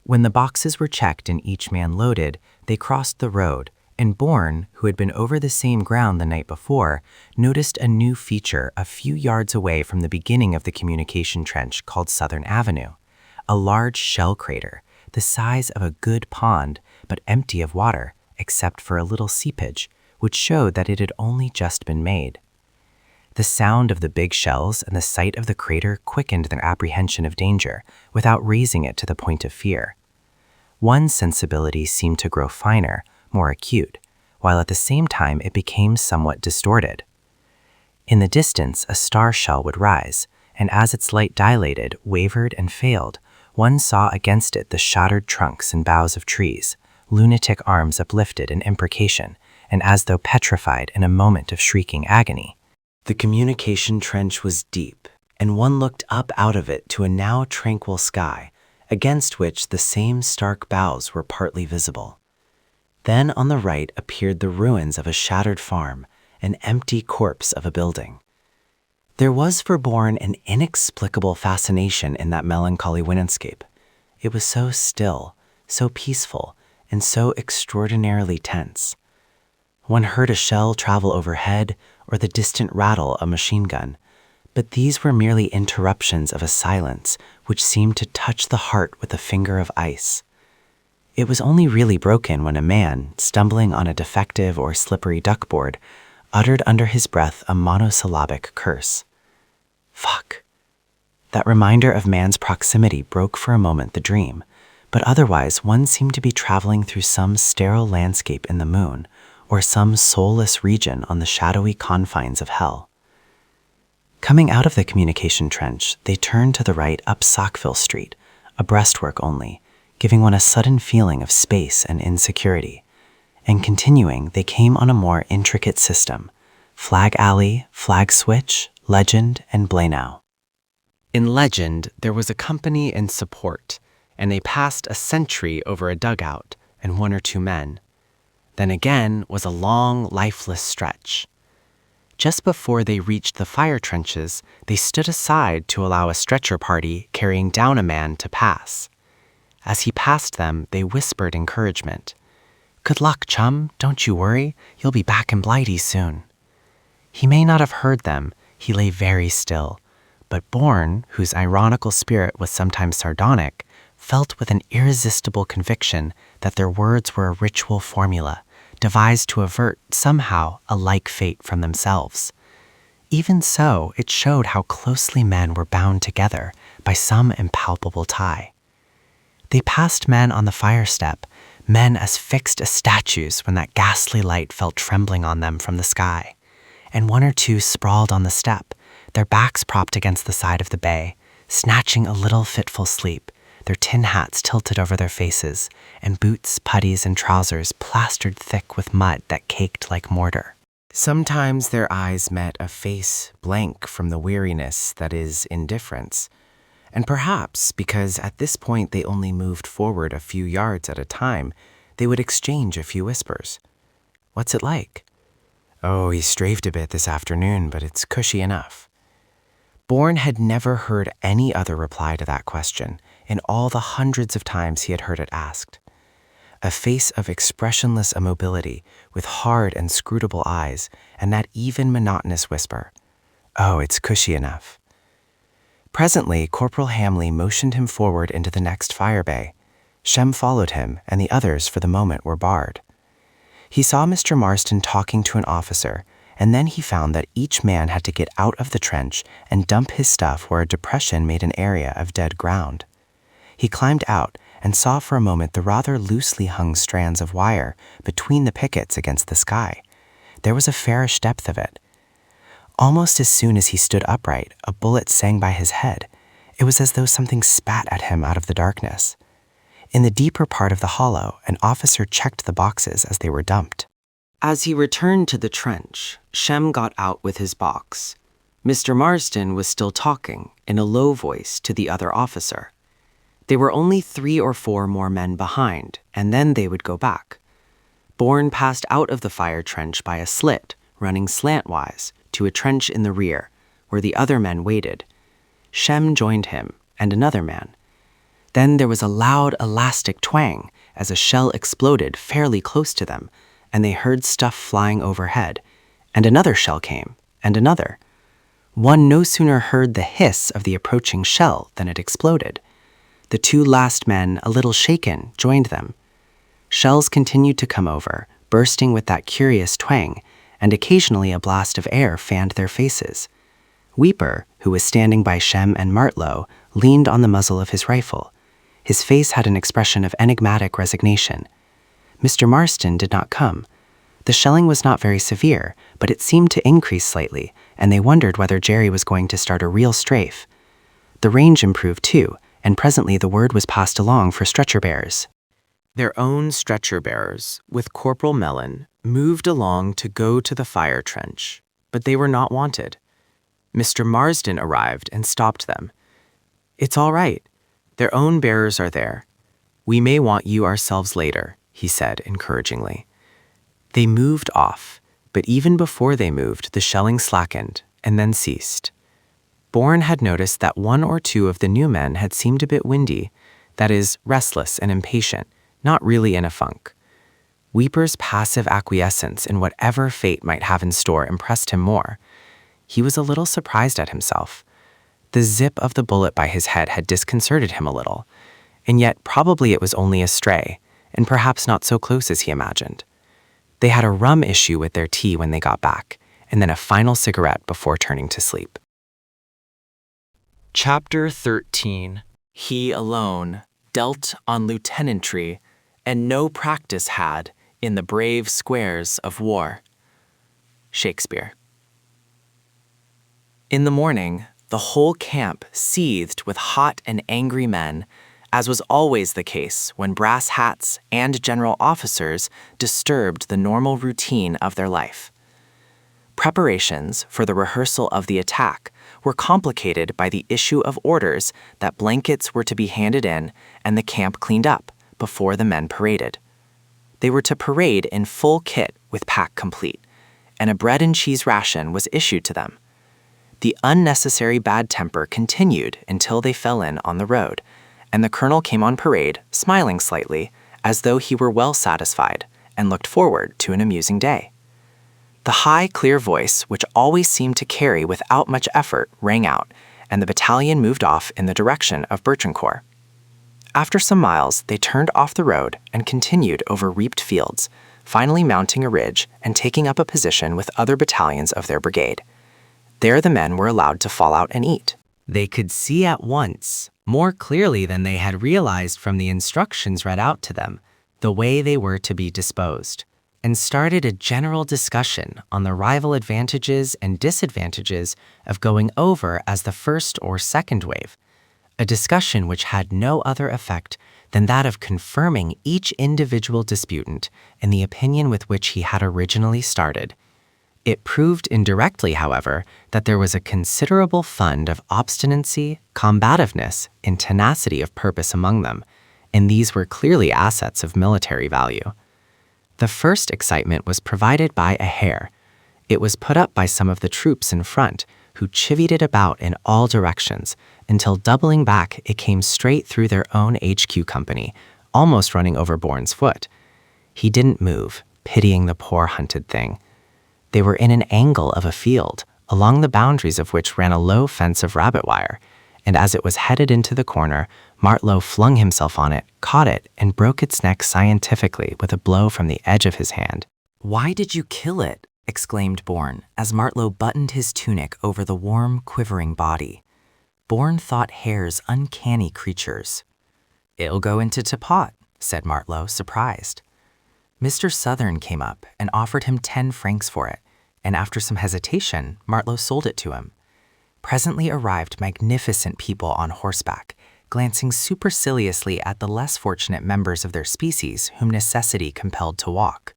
When the boxes were checked and each man loaded, they crossed the road, and Bourne, who had been over the same ground the night before, noticed a new feature a few yards away from the beginning of the communication trench called Southern Avenue, a large shell crater, the size of a good pond, but empty of water, except for a little seepage, which showed that it had only just been made. The sound of the big shells and the sight of the crater quickened their apprehension of danger without raising it to the point of fear. One sensibility seemed to grow finer, more acute, while at the same time it became somewhat distorted. In the distance, a star shell would rise, and as its light dilated, wavered, and failed, one saw against it the shattered trunks and boughs of trees, lunatic arms uplifted in imprecation, and as though petrified in a moment of shrieking agony. The communication trench was deep, and one looked up out of it to a now tranquil sky, against which the same stark boughs were partly visible. Then on the right appeared the ruins of a shattered farm, an empty corpse of a building. There was for Bourne an inexplicable fascination in that melancholy windscape. It was so still, so peaceful, and so extraordinarily tense. One heard a shell travel overhead, or the distant rattle of a machine gun, but these were merely interruptions of a silence which seemed to touch the heart with a finger of ice. It was only really broken when a man, stumbling on a defective or slippery duckboard, uttered under his breath a monosyllabic curse. Fuck. That reminder of man's proximity broke for a moment the dream, but otherwise one seemed to be traveling through some sterile landscape in the moon, or some soulless region on the shadowy confines of hell. Coming out of the communication trench, they turned to the right up Sackville Street, a breastwork only, giving one a sudden feeling of space and insecurity. And continuing, they came on a more intricate system: Flag Alley, Flag Switch, Legend, and Blenau. In Legend, there was a company in support, and they passed a sentry over a dugout and one or two men. Then again was a long, lifeless stretch. Just before they reached the fire trenches, they stood aside to allow a stretcher party carrying down a man to pass. As he passed them, they whispered encouragement. "Good luck, chum. Don't you worry. You'll be back in Blighty soon." He may not have heard them. He lay very still. But Bourne, whose ironical spirit was sometimes sardonic, felt with an irresistible conviction that their words were a ritual formula, devised to avert, somehow, a like fate from themselves. Even so, it showed how closely men were bound together by some impalpable tie. They passed men on the fire step, men as fixed as statues when that ghastly light fell trembling on them from the sky, and one or two sprawled on the step, their backs propped against the side of the bay, snatching a little fitful sleep, their tin hats tilted over their faces, and boots, puttees, and trousers plastered thick with mud that caked like mortar. Sometimes their eyes met a face blank from the weariness that is indifference, and perhaps because at this point they only moved forward a few yards at a time, they would exchange a few whispers. "What's it like?" "Oh, he strafed a bit this afternoon, but it's cushy enough." Bourne had never heard any other reply to that question in all the hundreds of times he had heard it asked. A face of expressionless immobility with hard and scrutable eyes and that even monotonous whisper, "Oh, it's cushy enough." Presently, Corporal Hamley motioned him forward into the next fire bay. Shem followed him, and the others for the moment were barred. He saw Mr. Marston talking to an officer, and then he found that each man had to get out of the trench and dump his stuff where a depression made an area of dead ground. He climbed out and saw for a moment the rather loosely hung strands of wire between the pickets against the sky. There was a fairish depth of it. Almost as soon as he stood upright, a bullet sang by his head. It was as though something spat at him out of the darkness. In the deeper part of the hollow, an officer checked the boxes as they were dumped. As he returned to the trench, Shem got out with his box. Mr. Marston was still talking, in a low voice, to the other officer. There were only 3 or 4 more men behind, and then they would go back. Bourne passed out of the fire trench by a slit, running slantwise, to a trench in the rear, where the other men waited. Shem joined him, and another man. Then there was a loud, elastic twang as a shell exploded fairly close to them, and they heard stuff flying overhead. And another shell came, and another. One no sooner heard the hiss of the approaching shell than it exploded. The 2 last men, a little shaken, joined them. Shells continued to come over, bursting with that curious twang, and occasionally a blast of air fanned their faces. Weeper, who was standing by Shem and Martlow, leaned on the muzzle of his rifle. His face had an expression of enigmatic resignation. Mr. Marston did not come. The shelling was not very severe, but it seemed to increase slightly, and they wondered whether Jerry was going to start a real strafe. The range improved too, and presently the word was passed along for stretcher bearers. Their own stretcher bearers, with Corporal Mellon, moved along to go to the fire trench, but they were not wanted. Mr. Marsden arrived and stopped them. "It's all right. Their own bearers are there. We may want you ourselves later," he said encouragingly. They moved off, but even before they moved, the shelling slackened and then ceased. Bourne had noticed that 1 or 2 of the new men had seemed a bit windy, that is, restless and impatient, not really in a funk. Weeper's passive acquiescence in whatever fate might have in store impressed him more. He was a little surprised at himself. The zip of the bullet by his head had disconcerted him a little, and yet probably it was only a stray, and perhaps not so close as he imagined. They had a rum issue with their tea when they got back, and then a final cigarette before turning to sleep. Chapter 13. He alone, dealt on lieutenantry, and no practice had in the brave squares of war. Shakespeare. In the morning, the whole camp seethed with hot and angry men, as was always the case when brass hats and general officers disturbed the normal routine of their life. Preparations for the rehearsal of the attack were complicated by the issue of orders that blankets were to be handed in and the camp cleaned up before the men paraded. They were to parade in full kit with pack complete, and a bread and cheese ration was issued to them. The unnecessary bad temper continued until they fell in on the road, and the colonel came on parade, smiling slightly, as though he were well satisfied, and looked forward to an amusing day. The high, clear voice, which always seemed to carry without much effort, rang out, and the battalion moved off in the direction of Bertrancourt. After some miles, they turned off the road and continued over reaped fields, finally mounting a ridge and taking up a position with other battalions of their brigade. There the men were allowed to fall out and eat. They could see at once, more clearly than they had realized from the instructions read out to them, the way they were to be disposed, and started a general discussion on the rival advantages and disadvantages of going over as the first or second wave, a discussion which had no other effect than that of confirming each individual disputant in the opinion with which he had originally started. It proved indirectly, however, that there was a considerable fund of obstinacy, combativeness, and tenacity of purpose among them, and these were clearly assets of military value. The first excitement was provided by a hare. It was put up by some of the troops in front, who chivied it about in all directions, until doubling back it came straight through their own HQ company, almost running over Bourne's foot. He didn't move, pitying the poor hunted thing. They were in an angle of a field, along the boundaries of which ran a low fence of rabbit wire, and as it was headed into the corner, Martlow flung himself on it, caught it, and broke its neck scientifically with a blow from the edge of his hand. "Why did you kill it?" exclaimed Bourne, as Martlow buttoned his tunic over the warm, quivering body. Bourne thought hares uncanny creatures. "It'll go into Teapot," said Martlow, surprised. Mr. Southern came up and offered him 10 francs for it, and after some hesitation, Martlow sold it to him. Presently arrived magnificent people on horseback, glancing superciliously at the less fortunate members of their species whom necessity compelled to walk.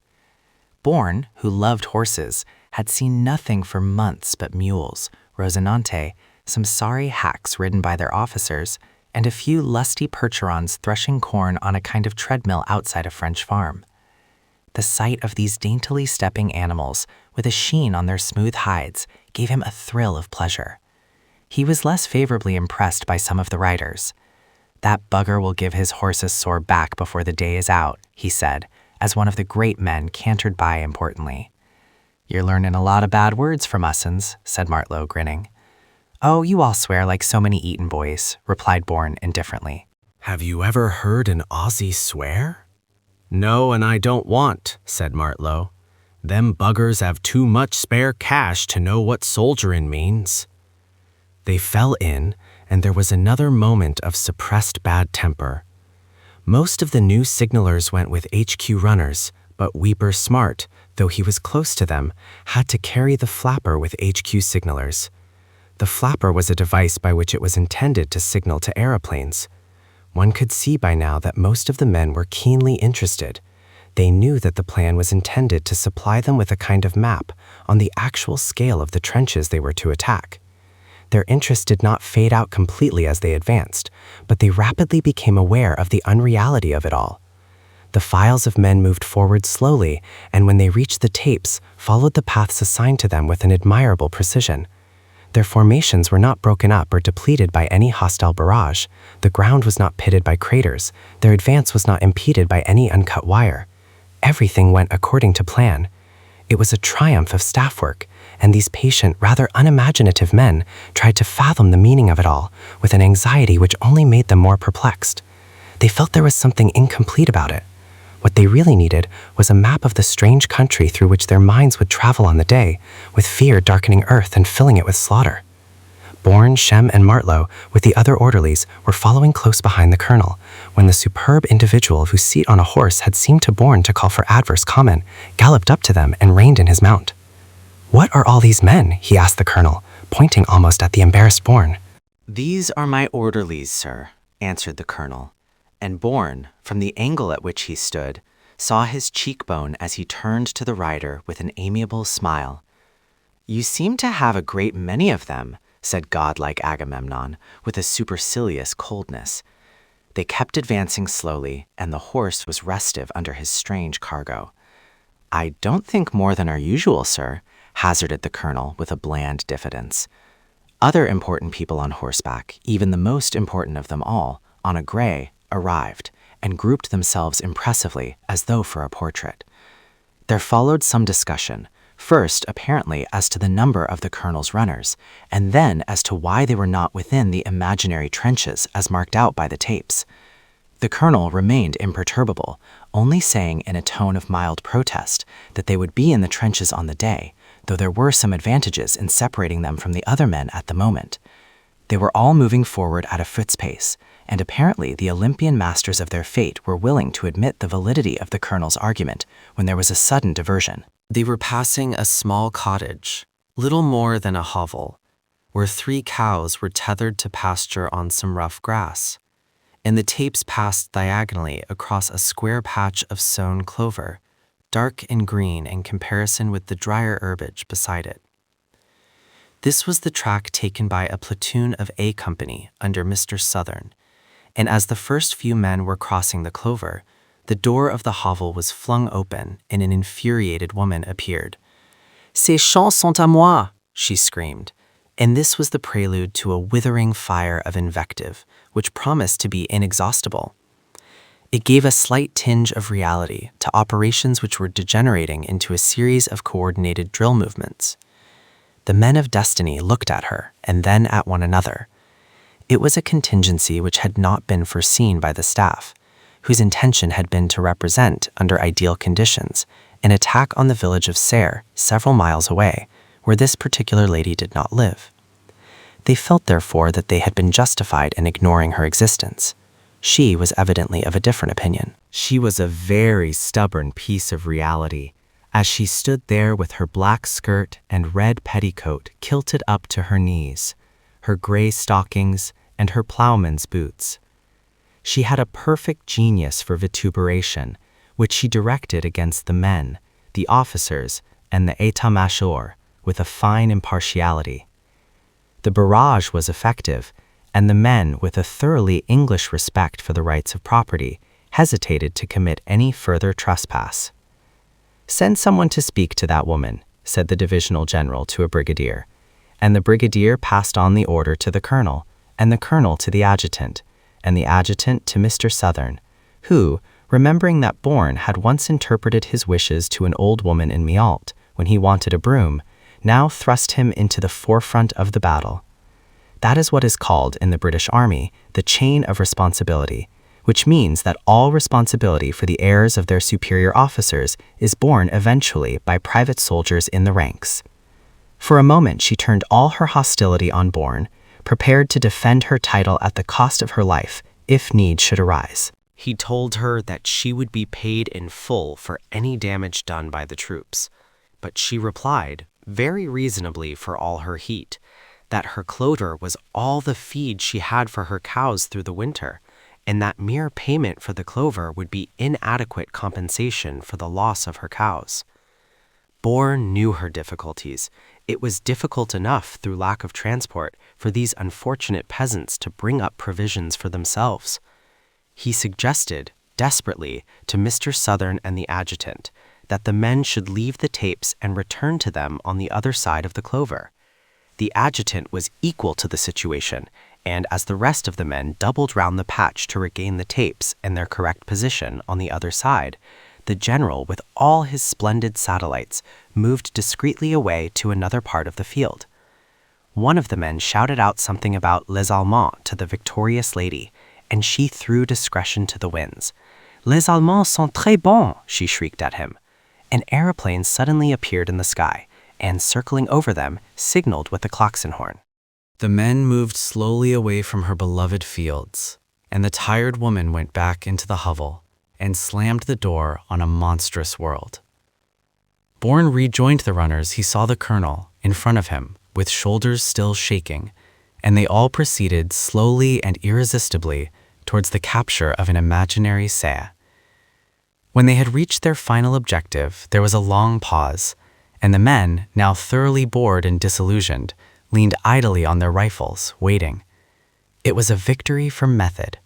Bourne, who loved horses, had seen nothing for months but mules, Rosinante, some sorry hacks ridden by their officers, and a few lusty percherons threshing corn on a kind of treadmill outside a French farm. The sight of these daintily stepping animals, with a sheen on their smooth hides, gave him a thrill of pleasure. He was less favorably impressed by some of the riders. "That bugger will give his horse a sore back before the day is out," he said, as one of the great men cantered by importantly. "You're learning a lot of bad words from us'uns," said Martlow, grinning. "Oh, you all swear like so many Eton boys," replied Bourne indifferently. "Have you ever heard an Aussie swear?" "No, and I don't want," said Martlow. "Them buggers have too much spare cash to know what soldierin' means." They fell in, and there was another moment of suppressed bad temper. Most of the new signalers went with HQ runners, but Weeper Smart, though he was close to them, had to carry the flapper with HQ signalers. The flapper was a device by which it was intended to signal to aeroplanes. One could see by now that most of the men were keenly interested. They knew that the plan was intended to supply them with a kind of map on the actual scale of the trenches they were to attack. Their interest did not fade out completely as they advanced, but they rapidly became aware of the unreality of it all. The files of men moved forward slowly, and when they reached the tapes, followed the paths assigned to them with an admirable precision. Their formations were not broken up or depleted by any hostile barrage. The ground was not pitted by craters. Their advance was not impeded by any uncut wire. Everything went according to plan. It was a triumph of staff work, and these patient, rather unimaginative men tried to fathom the meaning of it all with an anxiety which only made them more perplexed. They felt there was something incomplete about it. What they really needed was a map of the strange country through which their minds would travel on the day, with fear darkening earth and filling it with slaughter. Bourne, Shem, and Martlow, with the other orderlies, were following close behind the colonel, when the superb individual whose seat on a horse had seemed to Bourne to call for adverse comment, galloped up to them and reined in his mount. "What are all these men?" he asked the colonel, pointing almost at the embarrassed Bourne. "These are my orderlies, sir," answered the colonel, and Bourne, from the angle at which he stood, saw his cheekbone as he turned to the rider with an amiable smile. "You seem to have a great many of them," said godlike Agamemnon, with a supercilious coldness. They kept advancing slowly, and the horse was restive under his strange cargo. "I don't think more than our usual, sir," hazarded the colonel with a bland diffidence. Other important people on horseback, even the most important of them all, on a gray, arrived, and grouped themselves impressively as though for a portrait. There followed some discussion, first apparently as to the number of the colonel's runners, and then as to why they were not within the imaginary trenches as marked out by the tapes. The colonel remained imperturbable, only saying in a tone of mild protest that they would be in the trenches on the day, though there were some advantages in separating them from the other men at the moment. They were all moving forward at a foot's pace, and apparently the Olympian masters of their fate were willing to admit the validity of the colonel's argument when there was a sudden diversion. They were passing a small cottage, little more than a hovel, where 3 cows were tethered to pasture on some rough grass, and the tapes passed diagonally across a square patch of sown clover, dark and green in comparison with the drier herbage beside it. This was the track taken by a platoon of A Company under Mr. Southern, and as the first few men were crossing the clover, the door of the hovel was flung open and an infuriated woman appeared. "Ces champs sont à moi," she screamed, and this was the prelude to a withering fire of invective, which promised to be inexhaustible. It gave a slight tinge of reality to operations which were degenerating into a series of coordinated drill movements. The men of destiny looked at her and then at one another. It was a contingency which had not been foreseen by the staff, whose intention had been to represent, under ideal conditions, an attack on the village of Serres, several miles away, where this particular lady did not live. They felt, therefore, that they had been justified in ignoring her existence. She was evidently of a different opinion. She was a very stubborn piece of reality, as she stood there with her black skirt and red petticoat kilted up to her knees, her gray stockings, and her plowman's boots. She had a perfect genius for vituperation, which she directed against the men, the officers, and the état-major with a fine impartiality. The barrage was effective, and the men, with a thoroughly English respect for the rights of property, hesitated to commit any further trespass. "Send someone to speak to that woman," said the divisional general to a brigadier, and the brigadier passed on the order to the colonel, and the colonel to the adjutant, and the adjutant to Mr. Southern, who, remembering that Bourne had once interpreted his wishes to an old woman in Mealt when he wanted a broom, now thrust him into the forefront of the battle. That is what is called in the British Army the chain of responsibility, which means that all responsibility for the errors of their superior officers is borne eventually by private soldiers in the ranks. For a moment she turned all her hostility on Bourne, prepared to defend her title at the cost of her life, if need should arise. He told her that she would be paid in full for any damage done by the troops, but she replied, very reasonably for all her heat, that her clover was all the feed she had for her cows through the winter, and that mere payment for the clover would be inadequate compensation for the loss of her cows. Bourne knew her difficulties. It was difficult enough, through lack of transport, for these unfortunate peasants to bring up provisions for themselves. He suggested, desperately, to Mr. Southern and the adjutant, that the men should leave the tapes and return to them on the other side of the clover. The adjutant was equal to the situation, and as the rest of the men doubled round the patch to regain the tapes and their correct position on the other side, the general, with all his splendid satellites, moved discreetly away to another part of the field. One of the men shouted out something about les Allemands to the victorious lady, and she threw discretion to the winds. "Les Allemands sont très bons," she shrieked at him. An aeroplane suddenly appeared in the sky, and circling over them, signaled with the klaxon horn. The men moved slowly away from her beloved fields, and the tired woman went back into the hovel and slammed the door on a monstrous world. Bourne rejoined the runners. He saw the colonel in front of him, with shoulders still shaking, and they all proceeded slowly and irresistibly towards the capture of an imaginary Serres. When they had reached their final objective, there was a long pause, and the men, now thoroughly bored and disillusioned, leaned idly on their rifles, waiting. It was a victory for method.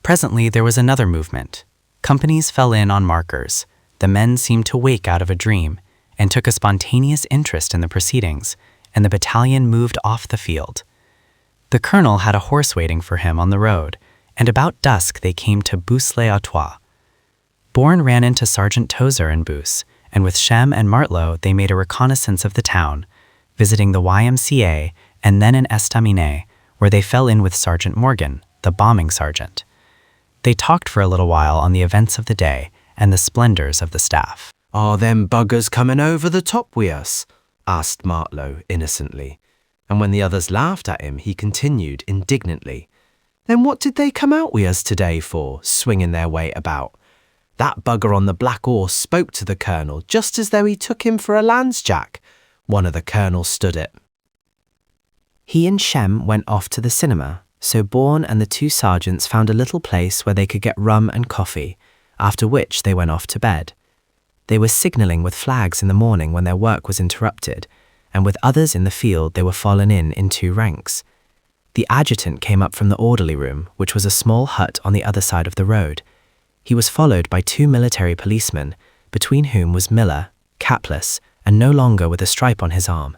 Presently there was another movement. Companies fell in on markers. The men seemed to wake out of a dream, and took a spontaneous interest in the proceedings, and the battalion moved off the field. The colonel had a horse waiting for him on the road, and about dusk they came to Bousse-les-Artois. Bourne ran into Sergeant Tozer in Bousse, and with Shem and Martleau they made a reconnaissance of the town, visiting the YMCA and then an estaminet, where they fell in with Sergeant Morgan, the bombing sergeant. They talked for a little while on the events of the day and the splendors of the staff. "Are them buggers coming over the top wi' us?" asked Martleau innocently, and when the others laughed at him, he continued indignantly, "Then what did they come out wi' us today for, swinging their weight about? That bugger on the black horse spoke to the colonel just as though he took him for a lansjack. One of the colonel stood it." He and Shem went off to the cinema, so Bourne and the two sergeants found a little place where they could get rum and coffee, after which they went off to bed. They were signalling with flags in the morning when their work was interrupted, and with others in the field they were fallen in 2 ranks. The adjutant came up from the orderly room, which was a small hut on the other side of the road. He was followed by 2 military policemen, between whom was Miller, capless, and no longer with a stripe on his arm.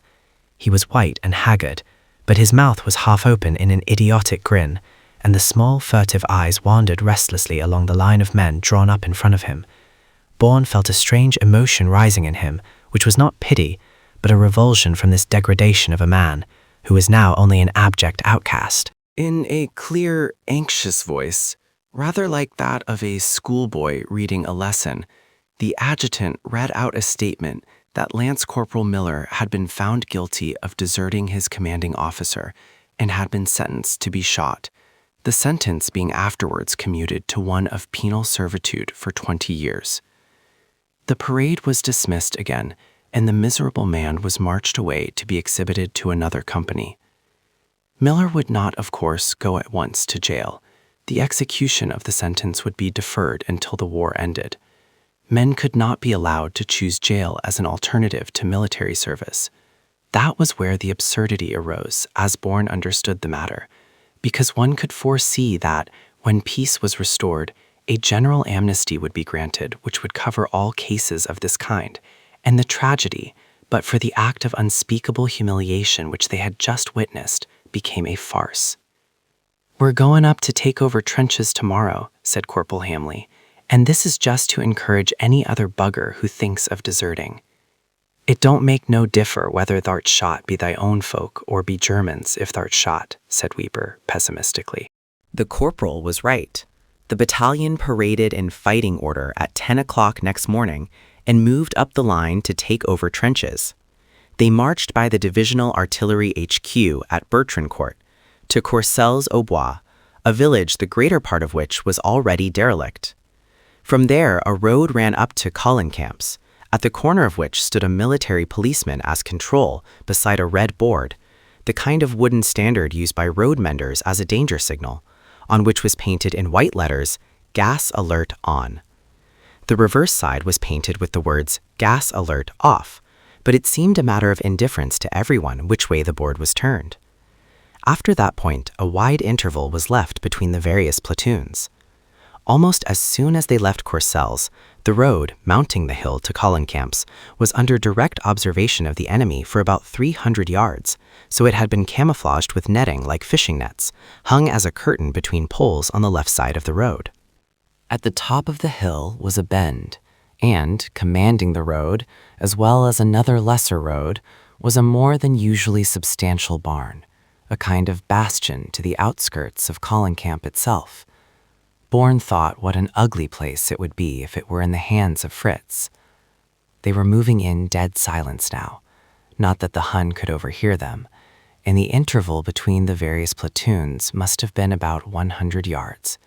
He was white and haggard, but his mouth was half open in an idiotic grin, and the small, furtive eyes wandered restlessly along the line of men drawn up in front of him. Bourne felt a strange emotion rising in him, which was not pity, but a revulsion from this degradation of a man, who was now only an abject outcast. In a clear, anxious voice, rather like that of a schoolboy reading a lesson, the adjutant read out a statement that Lance Corporal Miller had been found guilty of deserting his commanding officer and had been sentenced to be shot, the sentence being afterwards commuted to one of penal servitude for 20 years. The parade was dismissed again, and the miserable man was marched away to be exhibited to another company. Miller would not, of course, go at once to jail. The execution of the sentence would be deferred until the war ended. Men could not be allowed to choose jail as an alternative to military service. That was where the absurdity arose, as Bourne understood the matter, because one could foresee that, when peace was restored, a general amnesty would be granted which would cover all cases of this kind, and the tragedy, but for the act of unspeakable humiliation which they had just witnessed, became a farce. "We're going up to take over trenches tomorrow," said Corporal Hamley, "and this is just to encourage any other bugger who thinks of deserting. It don't make no differ whether thou'rt shot be thy own folk or be Germans if thou'rt shot," said Weeper pessimistically. The corporal was right. The battalion paraded in fighting order at 10 o'clock next morning and moved up the line to take over trenches. They marched by the Divisional Artillery HQ at Bertrancourt to Courcelles-aux-Bois, a village the greater part of which was already derelict. From there, a road ran up to Colin Camps, at the corner of which stood a military policeman as control beside a red board, the kind of wooden standard used by road menders as a danger signal, on which was painted in white letters, "Gas Alert On." The reverse side was painted with the words, "Gas Alert Off," but it seemed a matter of indifference to everyone which way the board was turned. After that point, a wide interval was left between the various platoons. Almost as soon as they left Courcelles, the road, mounting the hill to Colin Camps, was under direct observation of the enemy for about 300 yards, so it had been camouflaged with netting like fishing nets, hung as a curtain between poles on the left side of the road. At the top of the hill was a bend, and, commanding the road, as well as another lesser road, was a more than usually substantial barn, a kind of bastion to the outskirts of Colin Camp itself. Bourne thought what an ugly place it would be if it were in the hands of Fritz. They were moving in dead silence now, not that the Hun could overhear them, and the interval between the various platoons must have been about 100 yards.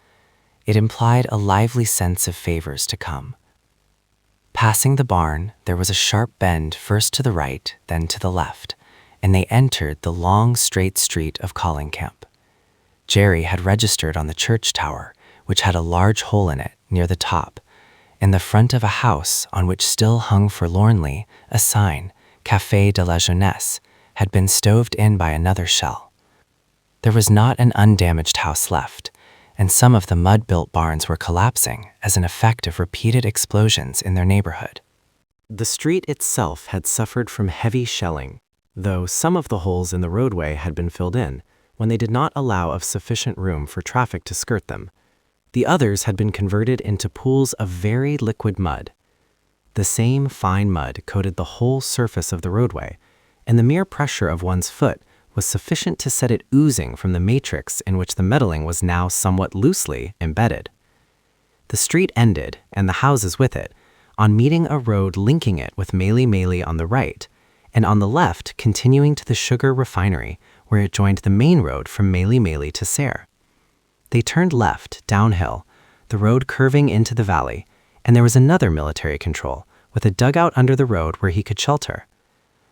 It implied a lively sense of favors to come. Passing the barn, there was a sharp bend first to the right, then to the left, and they entered the long, straight street of Colin Camp. Jerry had registered on the church tower, which had a large hole in it near the top, in the front of a house on which still hung forlornly a sign, Café de la Jeunesse, had been stoved in by another shell. There was not an undamaged house left, and some of the mud-built barns were collapsing as an effect of repeated explosions in their neighborhood. The street itself had suffered from heavy shelling, though some of the holes in the roadway had been filled in, when they did not allow of sufficient room for traffic to skirt them. The others had been converted into pools of very liquid mud. The same fine mud coated the whole surface of the roadway, and the mere pressure of one's foot was sufficient to set it oozing from the matrix in which the metalling was now somewhat loosely embedded. The street ended, and the houses with it, on meeting a road linking it with Meili-Meili on the right, and on the left continuing to the sugar refinery, where it joined the main road from Meili-Meili to Serre. They turned left, downhill, the road curving into the valley, and there was another military control, with a dugout under the road where he could shelter.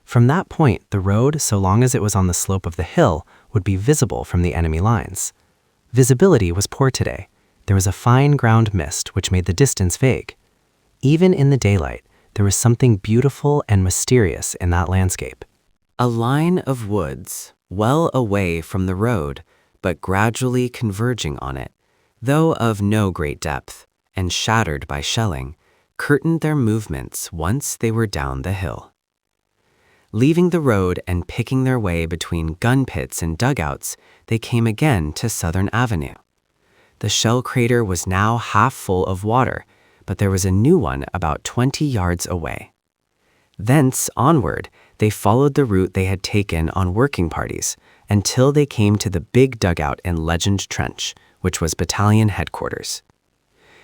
From that point, the road, so long as it was on the slope of the hill, would be visible from the enemy lines. Visibility was poor today. There was a fine ground mist which made the distance vague. Even in the daylight, there was something beautiful and mysterious in that landscape. A line of woods, well away from the road, but gradually converging on it, though of no great depth, and shattered by shelling, curtained their movements once they were down the hill. Leaving the road and picking their way between gun pits and dugouts, they came again to Southern Avenue. The shell crater was now half full of water, but there was a new one about 20 yards away. Thence onward, they followed the route they had taken on working parties until they came to the big dugout in Legend Trench, which was battalion headquarters.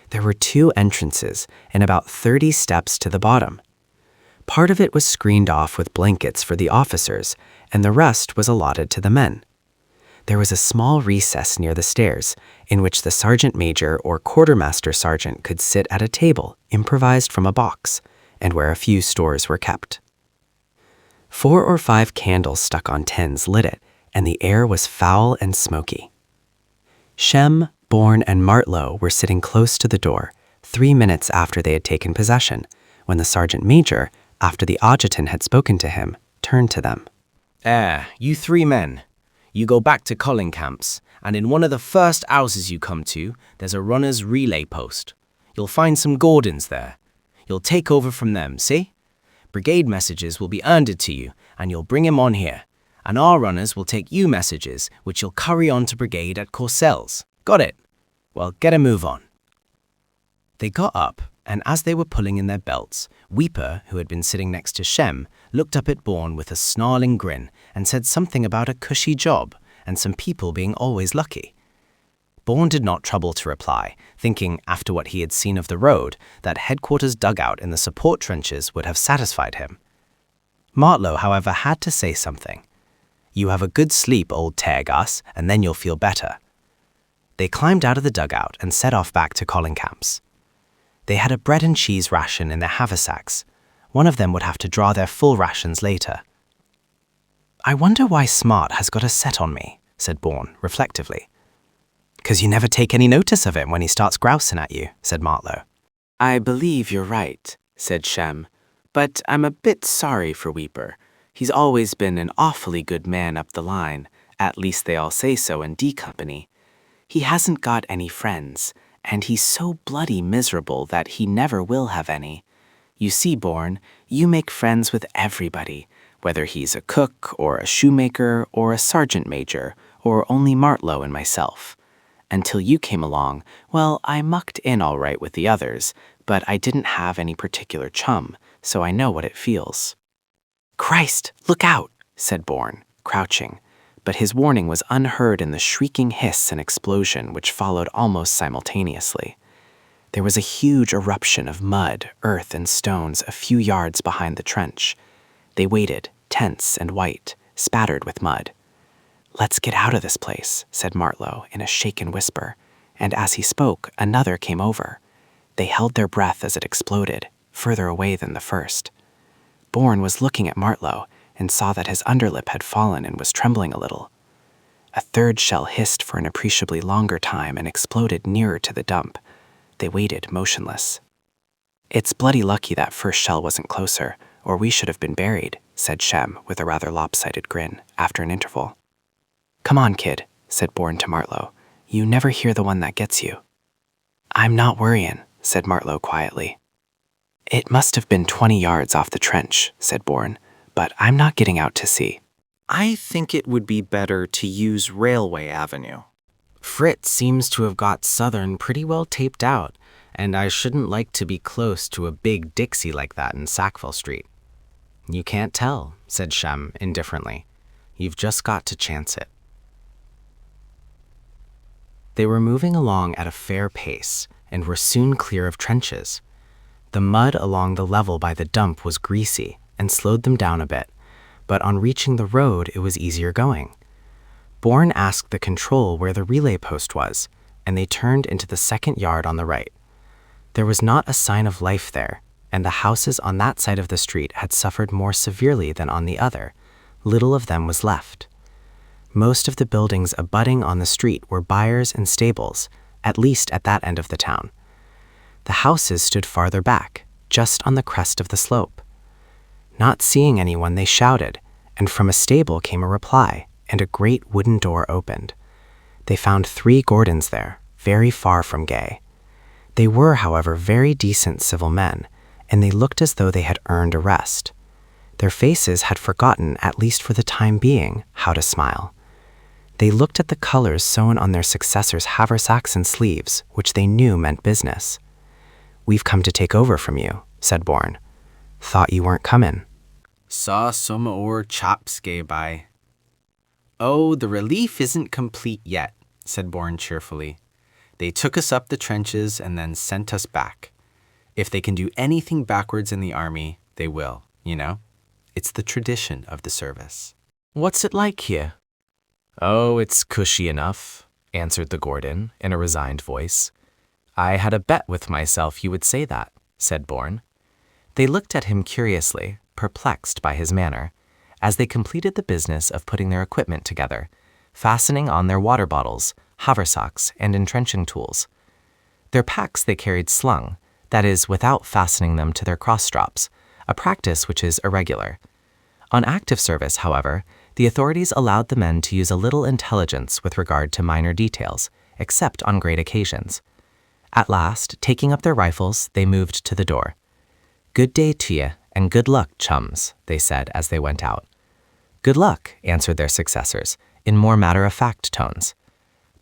There were 2 entrances and about 30 steps to the bottom. Part of it was screened off with blankets for the officers, and the rest was allotted to the men. There was a small recess near the stairs, in which the sergeant major or quartermaster sergeant could sit at a table improvised from a box, and where a few stores were kept. 4 or 5 candles stuck on tins lit it, and the air was foul and smoky. Shem, Bourne, and Martlow were sitting close to the door, 3 minutes after they had taken possession, when the sergeant major, after the adjutant had spoken to him, turned to them. You 3 men. You go back to culling camps, and in one of the first houses you come to, there's a runner's relay post. You'll find some Gordons there. You'll take over from them, see? Brigade messages will be handed to you, and you'll bring 'em on here. And our runners will take you messages, which you'll carry on to brigade at Courcelles. Got it? Well, get a move on. They got up, and as they were pulling in their belts, Weeper, who had been sitting next to Shem, looked up at Bourne with a snarling grin and said something about a cushy job and some people being always lucky. Bourne did not trouble to reply, thinking, after what he had seen of the road, that headquarters dugout in the support trenches would have satisfied him. Martlow, however, had to say something. "You have a good sleep, old Teargas, and then you'll feel better." They climbed out of the dugout and set off back to calling camps. They had a bread and cheese ration in their haversacks. One of them would have to draw their full rations later. "I wonder why Smart has got a set on me," said Bourne, reflectively. "'Cause you never take any notice of him when he starts grousing at you," said Martlow. "I believe you're right," said Shem, "but I'm a bit sorry for Weeper. He's always been an awfully good man up the line, at least they all say so in D Company. He hasn't got any friends, and he's so bloody miserable that he never will have any. You see, Bourne, you make friends with everybody, whether he's a cook or a shoemaker or a sergeant major or only Martlow and myself. Until you came along, well, I mucked in all right with the others, but I didn't have any particular chum, so I know what it feels." "Christ, look out," said Bourne, crouching, but his warning was unheard in the shrieking hiss and explosion which followed almost simultaneously. There was a huge eruption of mud, earth, and stones a few yards behind the trench. They waited, tense and white, spattered with mud. "Let's get out of this place," said Martlow in a shaken whisper, and as he spoke, another came over. They held their breath as it exploded, further away than the first. Bourne was looking at Martlow and saw that his underlip had fallen and was trembling a little. A third shell hissed for an appreciably longer time and exploded nearer to the dump. They waited, motionless. "It's bloody lucky that first shell wasn't closer, or we should have been buried," said Shem with a rather lopsided grin, after an interval. "Come on, kid," said Bourne to Martlow. "You never hear the one that gets you." "I'm not worrying," said Martlow quietly. "It must have been 20 yards off the trench," said Bourne, "but I'm not getting out to sea." "I think it would be better to use Railway Avenue. Fritz seems to have got Southern pretty well taped out, and I shouldn't like to be close to a big Dixie like that in Sackville Street." "You can't tell," said Shem indifferently. "You've just got to chance it." They were moving along at a fair pace and were soon clear of trenches. The mud along the level by the dump was greasy and slowed them down a bit, but on reaching the road it was easier going. Bourne asked the control where the relay post was, and they turned into the second yard on the right. There was not a sign of life there, and the houses on that side of the street had suffered more severely than on the other. Little of them was left. Most of the buildings abutting on the street were byres and stables, at least at that end of the town. The houses stood farther back, just on the crest of the slope. Not seeing anyone, they shouted, and from a stable came a reply, and a great wooden door opened. They found 3 Gordons there, very far from gay. They were, however, very decent civil men, and they looked as though they had earned a rest. Their faces had forgotten, at least for the time being, how to smile. They looked at the colors sewn on their successors' haversacks and sleeves, which they knew meant business. "We've come to take over from you," said Bourne. "Thought you weren't comin'." Saw some o'er chaps gae by. "Oh, the relief isn't complete yet," said Bourne cheerfully. "They took us up the trenches and then sent us back. If they can do anything backwards in the army, they will, you know. It's the tradition of the service." "What's it like here?" "Oh, it's cushy enough," answered the Gordon in a resigned voice. "I had a bet with myself you would say that," said Bourne. They looked at him curiously, perplexed by his manner, as they completed the business of putting their equipment together, fastening on their water bottles, haversacks, and entrenching tools. Their packs they carried slung, that is, without fastening them to their cross-straps, a practice which is irregular. On active service, however, the authorities allowed the men to use a little intelligence with regard to minor details, except on great occasions. At last, taking up their rifles, they moved to the door. "Good day to ye, and good luck, chums," they said as they went out. "Good luck," answered their successors, in more matter-of-fact tones.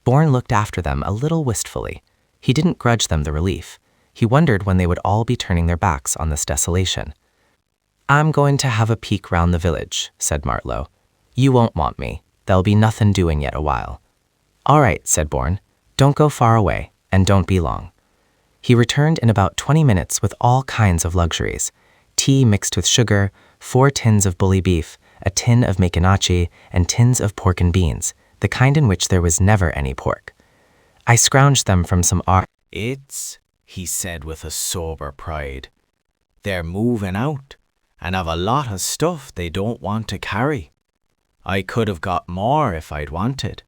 Bourne looked after them a little wistfully. He didn't grudge them the relief. He wondered when they would all be turning their backs on this desolation. "I'm going to have a peek round the village," said Martlow. "You won't want me. There'll be nothing doing yet a while." "All right," said Bourne. "Don't go far away, and don't be long." He returned in about 20 minutes with all kinds of luxuries: tea mixed with sugar, 4 tins of bully beef, a tin of maconachi, and tins of pork and beans, the kind in which there was never any pork. I scrounged them from some "It's," he said with a sober pride, "they're moving out, and have a lot of stuff they don't want to carry. I could have got more if I'd wanted.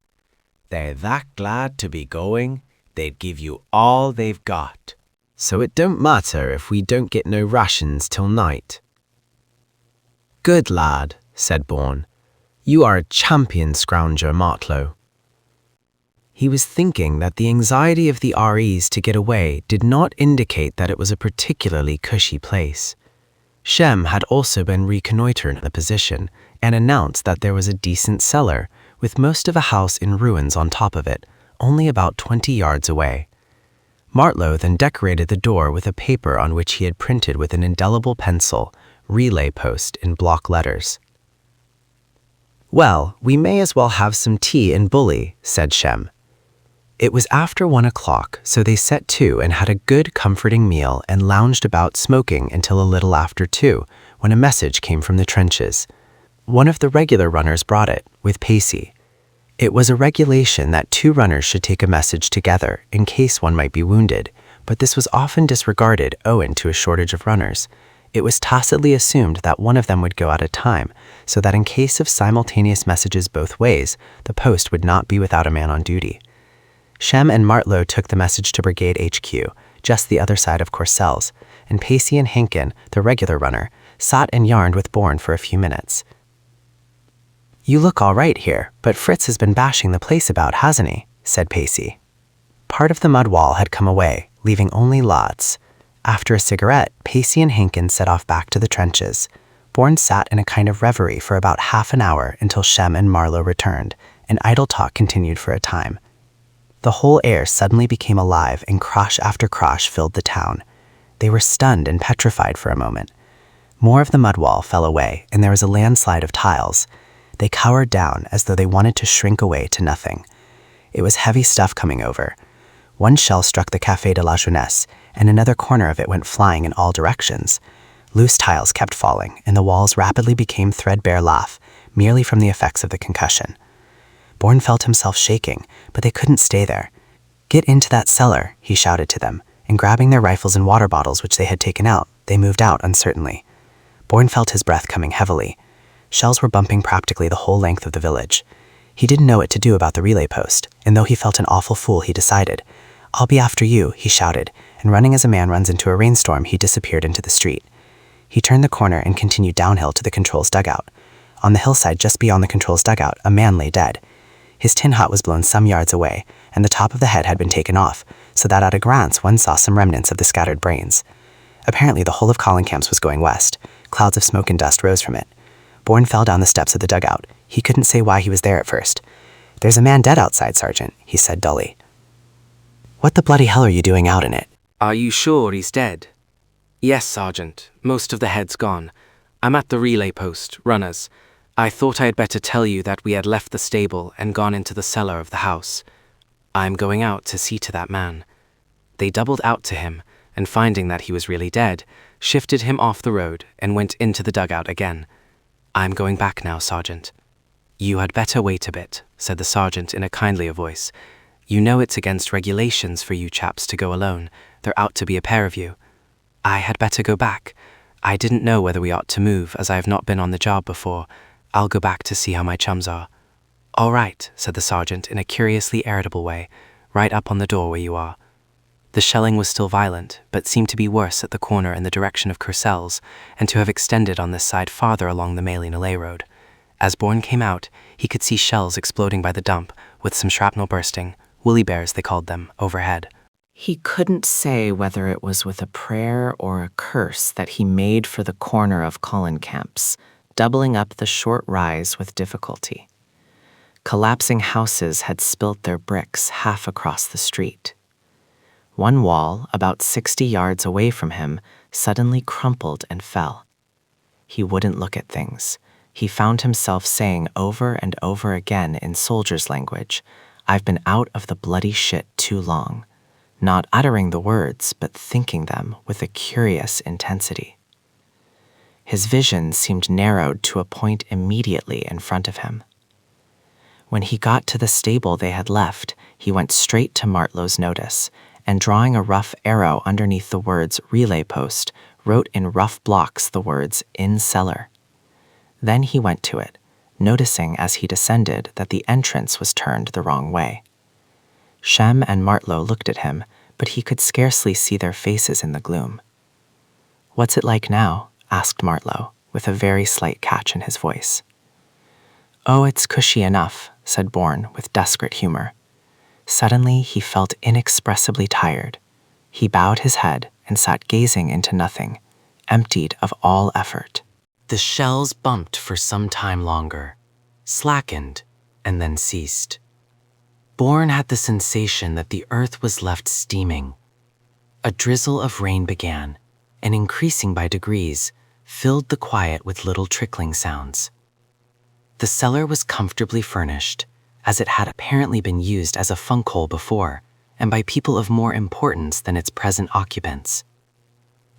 They're that glad to be going, they'd give you all they've got. So it don't matter if we don't get no rations till night." "Good lad," said Bourne. "You are a champion scrounger, Martlow." He was thinking that the anxiety of the REs to get away did not indicate that it was a particularly cushy place. Shem had also been reconnoitering the position and announced that there was a decent cellar, with most of a house in ruins on top of it, only about 20 yards away. Martlow then decorated the door with a paper on which he had printed with an indelible pencil, "Relay Post" in block letters. "Well, we may as well have some tea and bully," said Shem. It was after 1 o'clock, so they set to and had a good, comforting meal and lounged about smoking until a little after 2, when a message came from the trenches. One of the regular runners brought it, with Pacey. It was a regulation that 2 runners should take a message together in case one might be wounded, but this was often disregarded owing to a shortage of runners. It was tacitly assumed that one of them would go at a time, so that in case of simultaneous messages both ways, the post would not be without a man on duty. Shem and Martlow took the message to Brigade HQ, just the other side of Courcelles, and Pacey and Hinken, the regular runner, sat and yarned with Bourne for a few minutes. "You look all right here, but Fritz has been bashing the place about, hasn't he?" said Pacey. Part of the mud wall had come away, leaving only lots. After a cigarette, Pacey and Hinken set off back to the trenches. Bourne sat in a kind of reverie for about half an hour until Shem and Martlow returned, and idle talk continued for a time. The whole air suddenly became alive, and crash after crash filled the town. They were stunned and petrified for a moment. More of the mud wall fell away, and there was a landslide of tiles. They cowered down as though they wanted to shrink away to nothing. It was heavy stuff coming over. One shell struck the Café de la Jeunesse, and another corner of it went flying in all directions. Loose tiles kept falling, and the walls rapidly became threadbare lath, merely from the effects of the concussion. Bourne felt himself shaking, but they couldn't stay there. "Get into that cellar," he shouted to them, and grabbing their rifles and water bottles which they had taken out, They moved out uncertainly. Bourne felt his breath coming heavily. Shells were bumping practically the whole length of the village. He didn't know what to do about the relay post, and though he felt an awful fool, he decided. "I'll be after you," he shouted, and running as a man runs into a rainstorm, he disappeared into the street. He turned the corner and continued downhill to the control's dugout. On the hillside just beyond the control's dugout, a man lay dead. His tin hut was blown some yards away, and the top of the head had been taken off, so that at a glance one saw some remnants of the scattered brains. Apparently the whole of Collincamps was going west. Clouds of smoke and dust rose from it. Bourne fell down the steps of the dugout. He couldn't say why he was there at first. "There's a man dead outside, Sergeant," he said dully. "What the bloody hell are you doing out in it?" Are you sure he's dead? Yes, Sergeant. Most of the head's gone. I'm at the relay post, runners. I thought I had better tell you that we had left the stable and gone into the cellar of the house. I'm going out to see to that man. They doubled out to him, and finding that he was really dead, shifted him off the road and went into the dugout again. I'm going back now, Sergeant. You had better wait a bit, said the sergeant in a kindlier voice. You know it's against regulations for you chaps to go alone. There ought to be a pair of you. I had better go back. I didn't know whether we ought to move, as I have not been on the job before. I'll go back to see how my chums are. All right, said the sergeant in a curiously irritable way, right up on the door where you are. The shelling was still violent, but seemed to be worse at the corner in the direction of Cursel's, and to have extended on this side farther along the Mailly-Nolay road. As Bourne came out, he could see shells exploding by the dump, with some shrapnel bursting, woolly bears they called them, overhead. He couldn't say whether it was with a prayer or a curse that he made for the corner of Collincamps, doubling up the short rise with difficulty. Collapsing houses had spilt their bricks half across the street. One wall, about 60 yards away from him, suddenly crumpled and fell. He wouldn't look at things. He found himself saying over and over again in soldier's language, "I've been out of the bloody shit too long," not uttering the words, but thinking them with a curious intensity. His vision seemed narrowed to a point immediately in front of him. When he got to the stable they had left, he went straight to Martlow's notice, and drawing a rough arrow underneath the words relay post, wrote in rough blocks the words in cellar. Then he went to it, noticing as he descended that the entrance was turned the wrong way. Shem and Martlow looked at him, but he could scarcely see their faces in the gloom. "What's it like now?" asked Martlow, with a very slight catch in his voice. "Oh, it's cushy enough," said Bourne with desperate humor. Suddenly he felt inexpressibly tired. He bowed his head and sat gazing into nothing, emptied of all effort. The shells bumped for some time longer, slackened, and then ceased. Bourne had the sensation that the earth was left steaming. A drizzle of rain began, and increasing by degrees, filled the quiet with little trickling sounds. The cellar was comfortably furnished, as it had apparently been used as a funk hole before, and by people of more importance than its present occupants.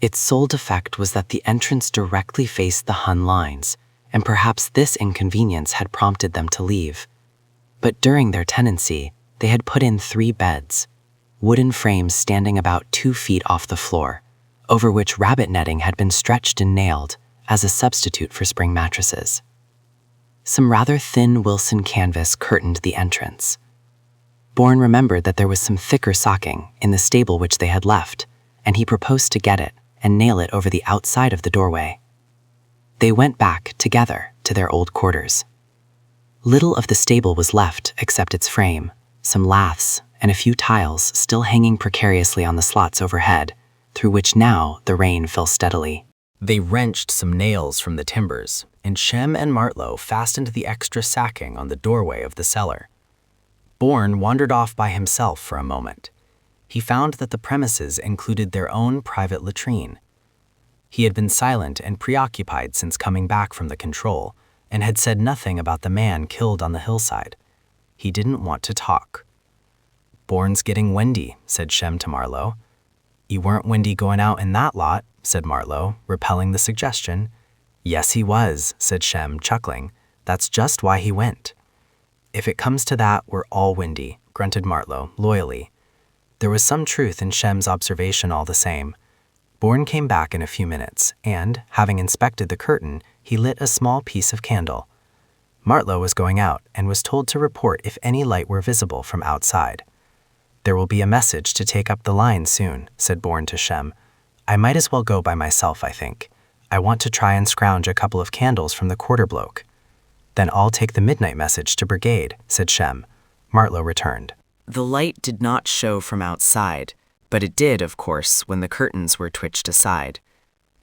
Its sole defect was that the entrance directly faced the Hun lines, and perhaps this inconvenience had prompted them to leave. But during their tenancy, they had put in 3 beds, wooden frames standing about 2 feet off the floor, over which rabbit netting had been stretched and nailed as a substitute for spring mattresses. Some rather thin Wilson canvas curtained the entrance. Bourne remembered that there was some thicker socking in the stable which they had left, and he proposed to get it and nail it over the outside of the doorway. They went back, together, to their old quarters. Little of the stable was left except its frame, some laths, and a few tiles still hanging precariously on the slots overhead, through which now the rain fell steadily. They wrenched some nails from the timbers, and Shem and Martlow fastened the extra sacking on the doorway of the cellar. Bourne wandered off by himself for a moment. He found that the premises included their own private latrine. He had been silent and preoccupied since coming back from the control, and had said nothing about the man killed on the hillside. He didn't want to talk. "Bourne's getting windy," said Shem to Martlow. "You weren't windy going out in that lot," said Martlow, repelling the suggestion. "Yes, he was," said Shem, chuckling. "That's just why he went." "If it comes to that, we're all windy," grunted Martlow, loyally. There was some truth in Shem's observation all the same. Bourne came back in a few minutes, and, having inspected the curtain, he lit a small piece of candle. Martlow was going out and was told to report if any light were visible from outside. "There will be a message to take up the line soon," said Bourne to Shem. "I might as well go by myself, I think. I want to try and scrounge a couple of candles from the quarter bloke." "Then I'll take the midnight message to brigade," said Shem. Martlow returned. The light did not show from outside, but it did, of course, when the curtains were twitched aside.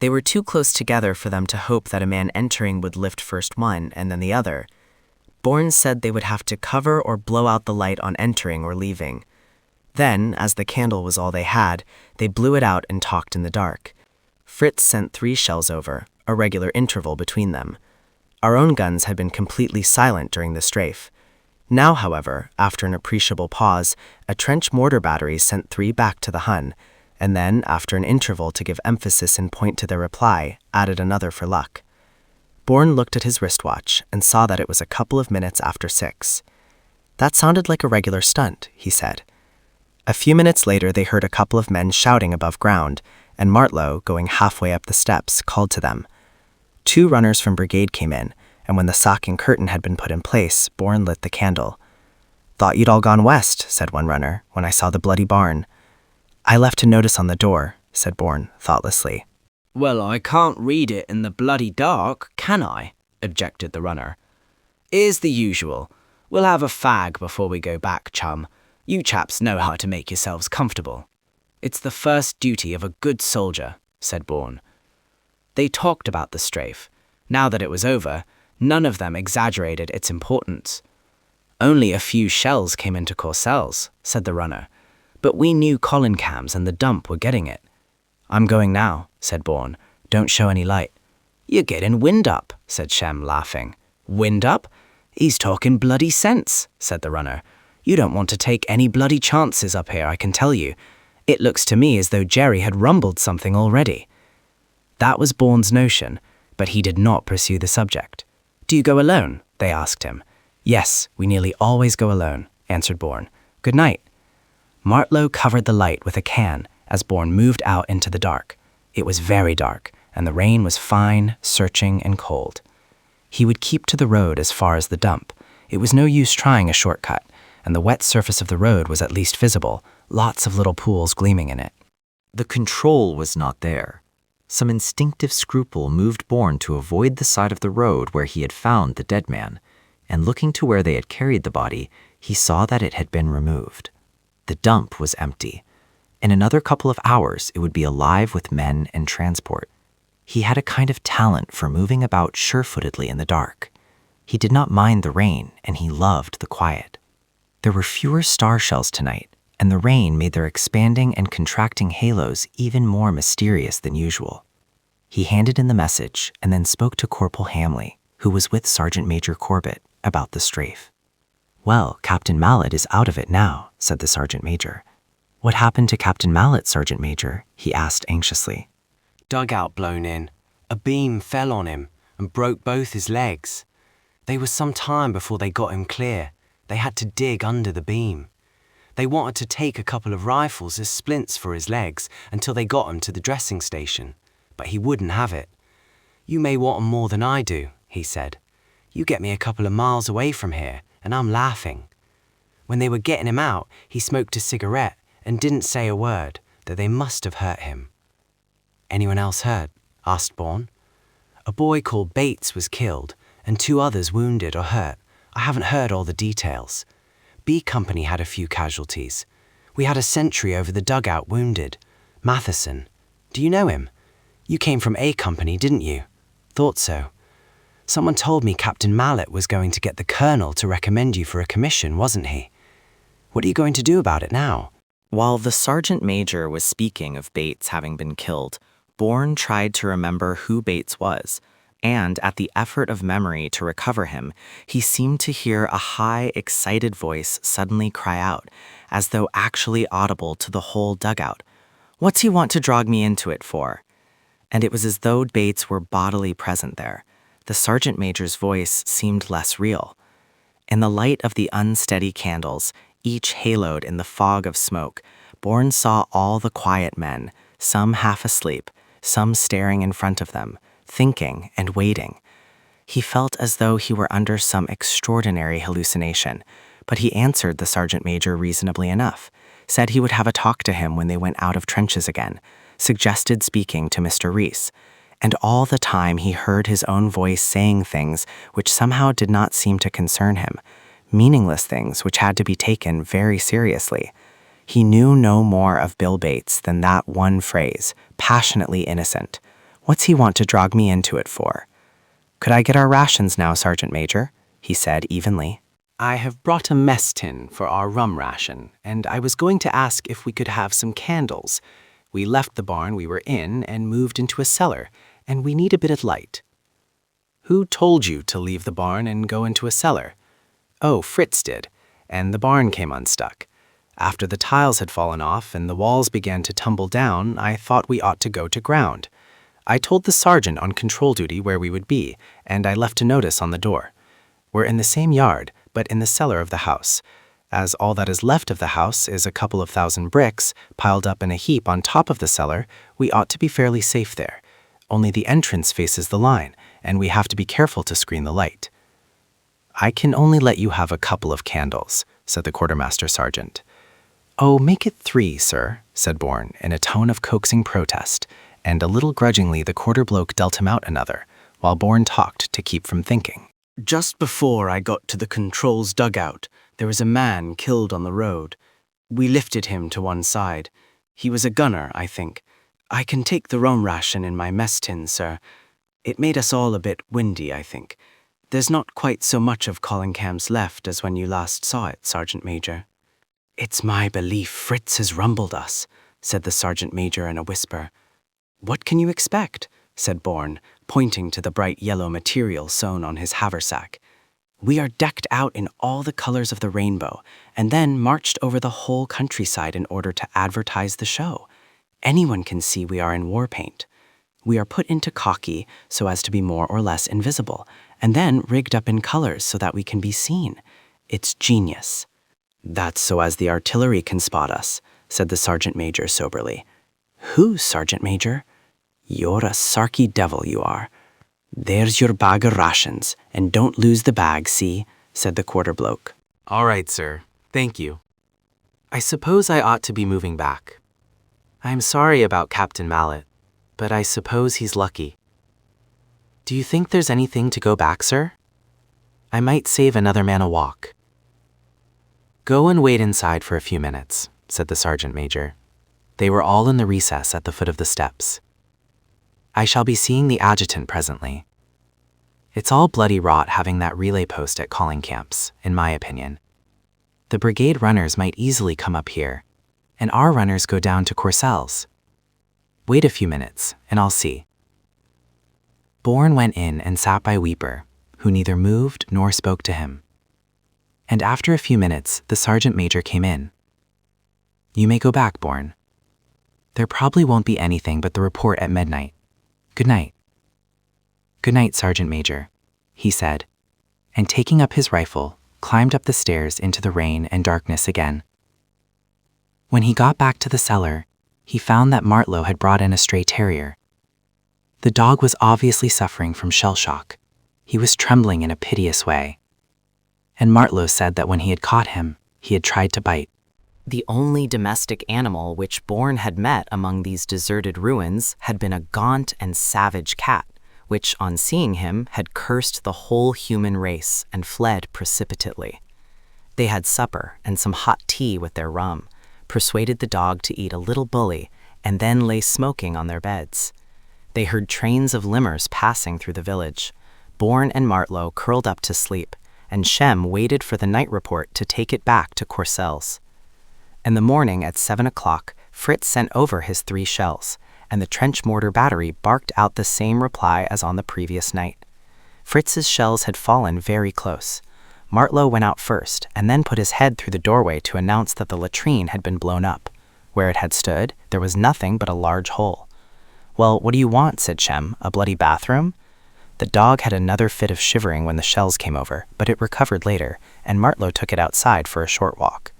They were too close together for them to hope that a man entering would lift first one and then the other. Bourne said they would have to cover or blow out the light on entering or leaving. Then, as the candle was all they had, they blew it out and talked in the dark. Fritz sent 3 shells over, a regular interval between them. Our own guns had been completely silent during the strafe. Now, however, after an appreciable pause, a trench mortar battery sent 3 back to the Hun, and then, after an interval to give emphasis and point to their reply, added another for luck. Bourne looked at his wristwatch and saw that it was a couple of minutes after 6. "That sounded like a regular stunt," he said. A few minutes later they heard a couple of men shouting above ground, and Martlow, going halfway up the steps, called to them. 2 runners from brigade came in, and when the sacking curtain had been put in place, Bourne lit the candle. "Thought you'd all gone west," said one runner, "when I saw the bloody barn." "I left a notice on the door," said Bourne, thoughtlessly. "Well, I can't read it in the bloody dark, can I?" objected the runner. "Here's the usual. We'll have a fag before we go back, chum. You chaps know how to make yourselves comfortable." "It's the first duty of a good soldier," said Bourne. They talked about the strafe. Now that it was over, none of them exaggerated its importance. "Only a few shells came into Courcelles," said the runner, "but we knew Collincams and the dump were getting it." "I'm going now," said Bourne. "Don't show any light." "You're getting wind up," said Shem, laughing. "Wind up? He's talking bloody sense," said the runner. "You don't want to take any bloody chances up here, I can tell you. It looks to me as though Jerry had rumbled something already." That was Bourne's notion, but he did not pursue the subject. "Do you go alone?" they asked him. "Yes, we nearly always go alone," answered Bourne. "Good night." Martlow covered the light with a can as Bourne moved out into the dark. It was very dark, and the rain was fine, searching, and cold. He would keep to the road as far as the dump. It was no use trying a shortcut, and the wet surface of the road was at least visible, lots of little pools gleaming in it. The control was not there. Some instinctive scruple moved Bourne to avoid the side of the road where he had found the dead man, and looking to where they had carried the body, he saw that it had been removed. The dump was empty. In another couple of hours, it would be alive with men and transport. He had a kind of talent for moving about sure-footedly in the dark. He did not mind the rain, and he loved the quiet. There were fewer star shells tonight, and the rain made their expanding and contracting halos even more mysterious than usual. He handed in the message and then spoke to Corporal Hamley, who was with Sergeant Major Corbett, about the strafe. "Well, Captain Mallet is out of it now," said the Sergeant Major. "What happened to Captain Mallet, Sergeant Major?" he asked anxiously. "Dugout blown in. A beam fell on him and broke both his legs. They was some time before they got him clear. They had to dig under the beam. They wanted to take a couple of rifles as splints for his legs until they got him to the dressing station, but he wouldn't have it. 'You may want 'em more than I do,' he said. 'You get me a couple of miles away from here, and I'm laughing.' When they were getting him out, he smoked a cigarette and didn't say a word, though they must have hurt him." "Anyone else hurt?" asked Bourne. "A boy called Bates was killed, and 2 others wounded or hurt. I haven't heard all the details. B Company had a few casualties. We had a sentry over the dugout wounded. Matheson. Do you know him? You came from A Company, didn't you? Thought so. Someone told me Captain Mallet was going to get the colonel to recommend you for a commission, wasn't he? What are you going to do about it now?" While the sergeant major was speaking of Bates having been killed, Bourne tried to remember who Bates was, and at the effort of memory to recover him, he seemed to hear a high, excited voice suddenly cry out, as though actually audible to the whole dugout, "What's he want to drag me into it for?" And it was as though Bates were bodily present there. The sergeant major's voice seemed less real. In the light of the unsteady candles, each haloed in the fog of smoke, Bourne saw all the quiet men, some half asleep, some staring in front of them, thinking and waiting. He felt as though he were under some extraordinary hallucination, but he answered the sergeant major reasonably enough, said he would have a talk to him when they went out of trenches again, suggested speaking to Mr. Rees, and all the time he heard his own voice saying things which somehow did not seem to concern him, meaningless things which had to be taken very seriously. He knew no more of Bill Bates than that one phrase, passionately innocent. What's he want to drag me into it for? Could I get our rations now, Sergeant Major? He said evenly. I have brought a mess tin for our rum ration, and I was going to ask if we could have some candles. We left the barn we were in and moved into a cellar, and we need a bit of light. Who told you to leave the barn and go into a cellar? Oh, Fritz did, and the barn came unstuck. After the tiles had fallen off and the walls began to tumble down, I thought we ought to go to ground. I told the sergeant on control duty where we would be, and I left a notice on the door. We're in the same yard, but in the cellar of the house. As all that is left of the house is a couple of thousand bricks piled up in a heap on top of the cellar, we ought to be fairly safe there. Only the entrance faces the line, and we have to be careful to screen the light. I can only let you have a couple of candles, said the quartermaster sergeant. Oh, make it 3, sir, said Bourne in a tone of coaxing protest, and a little grudgingly the quarter bloke dealt him out another, while Bourne talked to keep from thinking. Just before I got to the controls dugout, there was a man killed on the road. We lifted him to one side. He was a gunner, I think. I can take the rum ration in my mess tin, sir. It made us all a bit windy, I think. There's not quite so much of Collinghams left as when you last saw it, Sergeant Major. It's my belief Fritz has rumbled us, said the Sergeant Major in a whisper. What can you expect? Said Bourne, pointing to the bright yellow material sewn on his haversack. We are decked out in all the colors of the rainbow, and then marched over the whole countryside in order to advertise the show. Anyone can see we are in war paint. We are put into khaki so as to be more or less invisible, and then rigged up in colors so that we can be seen. It's genius. That's so as the artillery can spot us, said the Sergeant Major soberly. Who, Sergeant Major? You're a sarky devil, you are. There's your bag of rations, and don't lose the bag, see, said the quarter bloke. All right, sir. Thank you. I suppose I ought to be moving back. I'm sorry about Captain Mallet, but I suppose he's lucky. Do you think there's anything to go back, sir? I might save another man a walk. Go and wait inside for a few minutes, said the Sergeant Major. They were all in the recess at the foot of the steps. I shall be seeing the adjutant presently. It's all bloody rot having that relay post at calling camps, in my opinion. The brigade runners might easily come up here, and our runners go down to Courcelles. Wait a few minutes, and I'll see. Bourne went in and sat by Weeper, who neither moved nor spoke to him. And after a few minutes, the Sergeant Major came in. You may go back, Bourne. There probably won't be anything but the report at midnight. Good night. Good night, Sergeant Major, he said, and taking up his rifle, climbed up the stairs into the rain and darkness again. When he got back to the cellar, he found that Martlow had brought in a stray terrier. The dog was obviously suffering from shell shock. He was trembling in a piteous way. And Martlow said that when he had caught him, he had tried to bite. The only domestic animal which Bourne had met among these deserted ruins had been a gaunt and savage cat, which, on seeing him, had cursed the whole human race and fled precipitately. They had supper and some hot tea with their rum, persuaded the dog to eat a little bully, and then lay smoking on their beds. They heard trains of limmers passing through the village. Bourne and Martlow curled up to sleep, and Shem waited for the night report to take it back to Courcelles. In the morning at 7 o'clock, Fritz sent over his 3 shells, and the trench mortar battery barked out the same reply as on the previous night. Fritz's shells had fallen very close. Martlow went out first, and then put his head through the doorway to announce that the latrine had been blown up. Where it had stood, there was nothing but a large hole. Well, what do you want, said Shem, a bloody bathroom? The dog had another fit of shivering when the shells came over, but it recovered later, and Martlow took it outside for a short walk.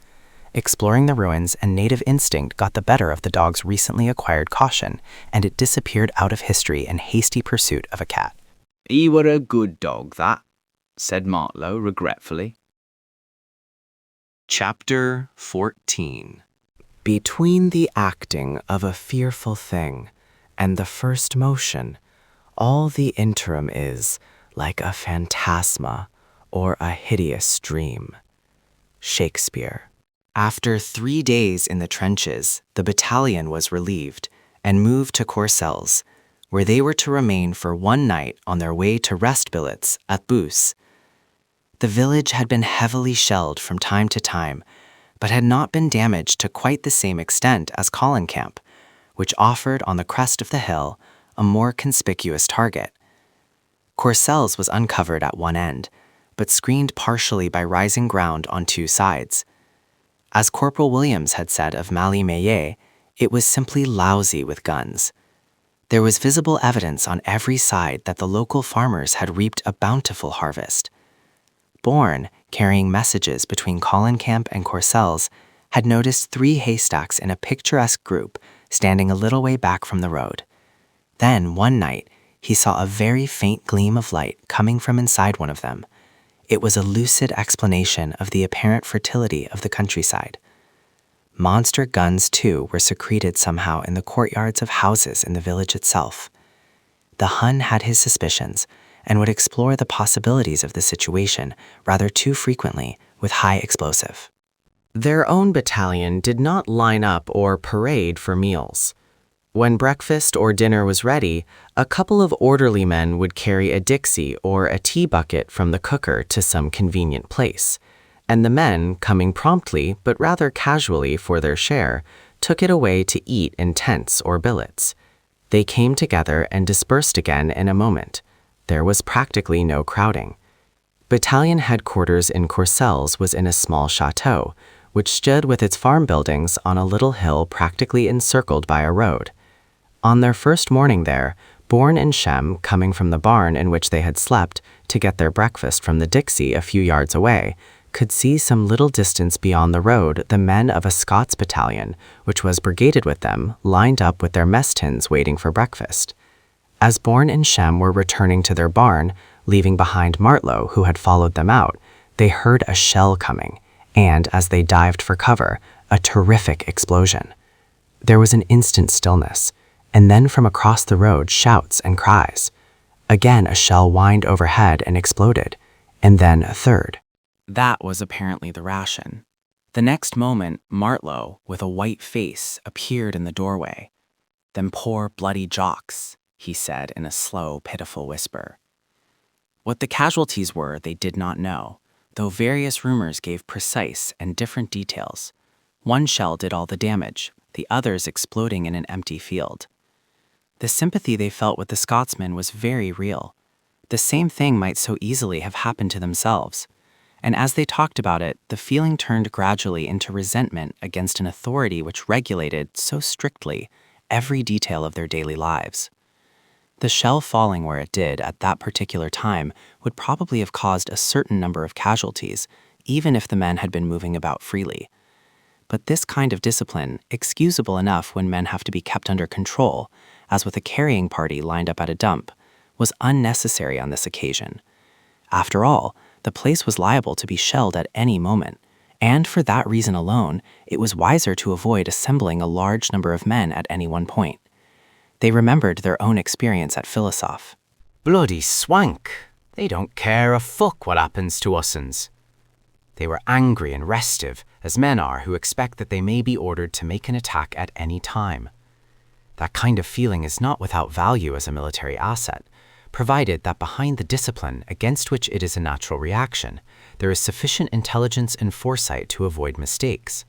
Exploring the ruins and native instinct got the better of the dog's recently acquired caution, and it disappeared out of history in hasty pursuit of a cat. "He were a good dog, that," said Martlow regretfully. Chapter 14. Between the acting of a fearful thing and the first motion, all the interim is like a phantasma or a hideous dream. Shakespeare. After 3 days in the trenches, the battalion was relieved and moved to Courcelles, where they were to remain for 1 night on their way to rest billets at Beauce. The village had been heavily shelled from time to time, but had not been damaged to quite the same extent as Colin Camp, which offered on the crest of the hill a more conspicuous target. Courcelles was uncovered at one end, but screened partially by rising ground on 2 sides. As Corporal Williams had said of Mally-Meillet, it was simply lousy with guns. There was visible evidence on every side that the local farmers had reaped a bountiful harvest. Bourne, carrying messages between Colin Camp and Courcelles, had noticed 3 haystacks in a picturesque group standing a little way back from the road. Then, one night, he saw a very faint gleam of light coming from inside one of them. It was a lucid explanation of the apparent fertility of the countryside. Monster guns, too, were secreted somehow in the courtyards of houses in the village itself. The Hun had his suspicions and would explore the possibilities of the situation rather too frequently with high explosive. Their own battalion did not line up or parade for meals. When breakfast or dinner was ready, a couple of orderly men would carry a dixie or a tea bucket from the cooker to some convenient place, and the men, coming promptly but rather casually for their share, took it away to eat in tents or billets. They came together and dispersed again in a moment. There was practically no crowding. Battalion headquarters in Courcelles was in a small chateau, which stood with its farm buildings on a little hill practically encircled by a road. On their first morning there, Bourne and Shem, coming from the barn in which they had slept to get their breakfast from the dixie a few yards away, could see some little distance beyond the road the men of a Scots battalion, which was brigaded with them, lined up with their mess tins waiting for breakfast. As Bourne and Shem were returning to their barn, leaving behind Martlow, who had followed them out, they heard a shell coming, and as they dived for cover, a terrific explosion. There was an instant stillness, and then from across the road shouts and cries. Again a shell whined overhead and exploded, and then a third. That was apparently the ration. The next moment, Martlow, with a white face, appeared in the doorway. "Them poor bloody jocks," he said in a slow, pitiful whisper. What the casualties were they did not know, though various rumors gave precise and different details. One shell did all the damage, the others exploding in an empty field. The sympathy they felt with the Scotsmen was very real. The same thing might so easily have happened to themselves. And as they talked about it, the feeling turned gradually into resentment against an authority which regulated, so strictly, every detail of their daily lives. The shell falling where it did at that particular time would probably have caused a certain number of casualties, even if the men had been moving about freely. But this kind of discipline, excusable enough when men have to be kept under control, as with a carrying party lined up at a dump, was unnecessary on this occasion. After all, the place was liable to be shelled at any moment, and for that reason alone, it was wiser to avoid assembling a large number of men at any one point. They remembered their own experience at Philosophe. Bloody swank. They don't care a fuck what happens to us'uns. They were angry and restive, as men are who expect that they may be ordered to make an attack at any time. That kind of feeling is not without value as a military asset, provided that behind the discipline against which it is a natural reaction, there is sufficient intelligence and foresight to avoid mistakes.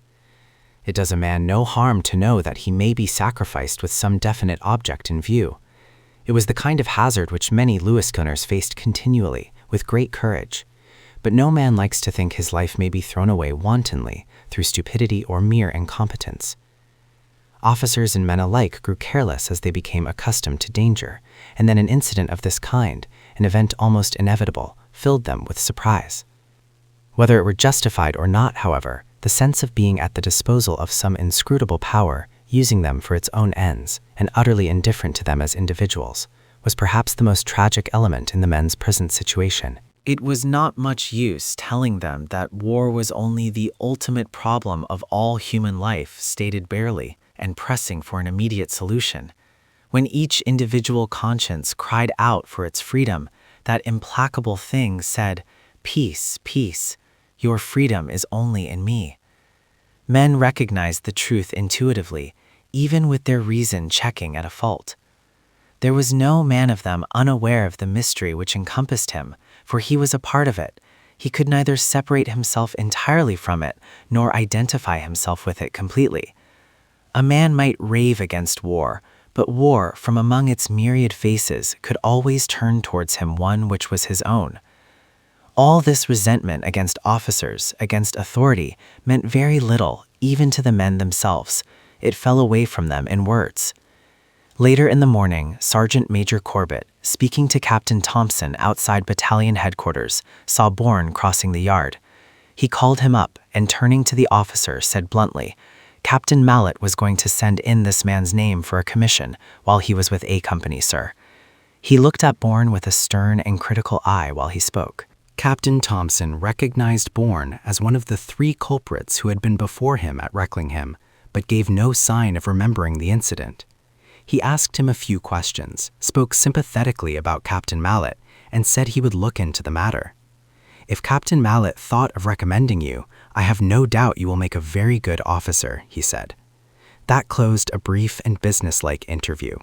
It does a man no harm to know that he may be sacrificed with some definite object in view. It was the kind of hazard which many Lewis gunners faced continually, with great courage. But no man likes to think his life may be thrown away wantonly through stupidity or mere incompetence. Officers and men alike grew careless as they became accustomed to danger, and then an incident of this kind, an event almost inevitable, filled them with surprise. Whether it were justified or not, however, the sense of being at the disposal of some inscrutable power, using them for its own ends, and utterly indifferent to them as individuals, was perhaps the most tragic element in the men's present situation. It was not much use telling them that war was only the ultimate problem of all human life, stated barely, and pressing for an immediate solution. When each individual conscience cried out for its freedom, that implacable thing said, "Peace, peace, your freedom is only in me." Men recognized the truth intuitively, even with their reason checking at a fault. There was no man of them unaware of the mystery which encompassed him, for he was a part of it. He could neither separate himself entirely from it, nor identify himself with it completely. A man might rave against war, but war, from among its myriad faces, could always turn towards him one which was his own. All this resentment against officers, against authority, meant very little, even to the men themselves. It fell away from them in words. Later in the morning, Sergeant Major Corbett, speaking to Captain Thompson outside battalion headquarters, saw Bourne crossing the yard. He called him up and, turning to the officer, said bluntly, "Captain Mallet was going to send in this man's name for a commission while he was with A Company, sir." He looked at Bourne with a stern and critical eye while he spoke. Captain Thompson recognized Bourne as one of the 3 culprits who had been before him at Recklingham, but gave no sign of remembering the incident. He asked him a few questions, spoke sympathetically about Captain Mallet, and said he would look into the matter. "If Captain Mallet thought of recommending you, I have no doubt you will make a very good officer," he said. That closed a brief and businesslike interview.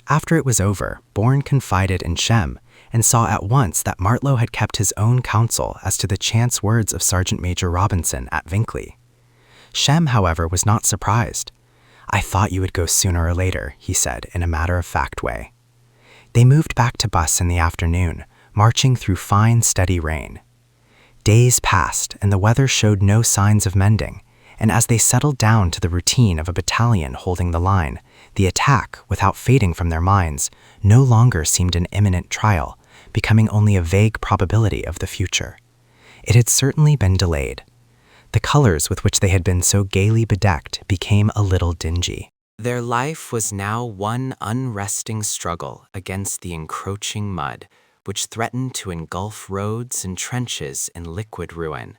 After it was over, Bourne confided in Shem and saw at once that Martlow had kept his own counsel as to the chance words of Sergeant Major Robinson at Vinkley. Shem, however, was not surprised. "I thought you would go sooner or later," he said in a matter-of-fact way. They moved back to bus in the afternoon, marching through fine, steady rain. Days passed, and the weather showed no signs of mending, and as they settled down to the routine of a battalion holding the line, the attack, without fading from their minds, no longer seemed an imminent trial, becoming only a vague probability of the future. It had certainly been delayed. The colors with which they had been so gaily bedecked became a little dingy. Their life was now one unresting struggle against the encroaching mud, which threatened to engulf roads and trenches in liquid ruin.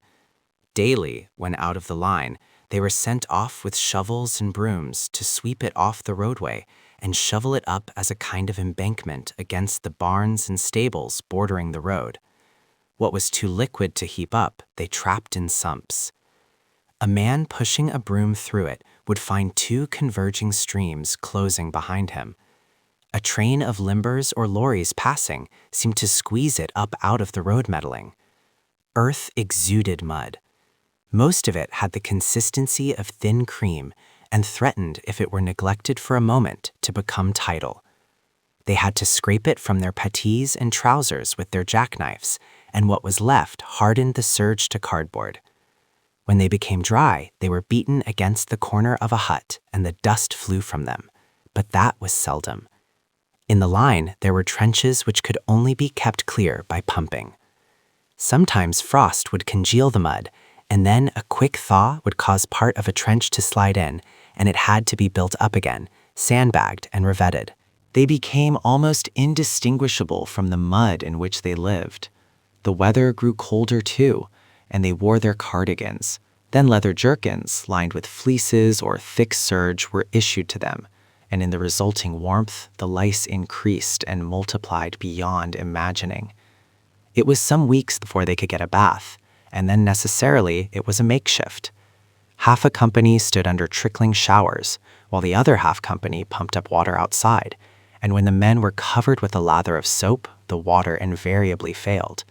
Daily, when out of the line, they were sent off with shovels and brooms to sweep it off the roadway and shovel it up as a kind of embankment against the barns and stables bordering the road. What was too liquid to heap up, they trapped in sumps. A man pushing a broom through it would find 2 converging streams closing behind him. A train of limbers or lorries passing seemed to squeeze it up out of the road meddling. Earth exuded mud. Most of it had the consistency of thin cream and threatened, if it were neglected for a moment, to become tidal. They had to scrape it from their puttees and trousers with their jackknives, and what was left hardened the serge to cardboard. When they became dry, they were beaten against the corner of a hut and the dust flew from them, but that was seldom. In the line, there were trenches which could only be kept clear by pumping. Sometimes frost would congeal the mud, and then a quick thaw would cause part of a trench to slide in, and it had to be built up again, sandbagged and revetted. They became almost indistinguishable from the mud in which they lived. The weather grew colder too, and they wore their cardigans. Then leather jerkins, lined with fleeces or thick serge, were issued to them, and in the resulting warmth, the lice increased and multiplied beyond imagining. It was some weeks before they could get a bath, and then necessarily it was a makeshift. Half a company stood under trickling showers, while the other half company pumped up water outside, and when the men were covered with a lather of soap, the water invariably failed.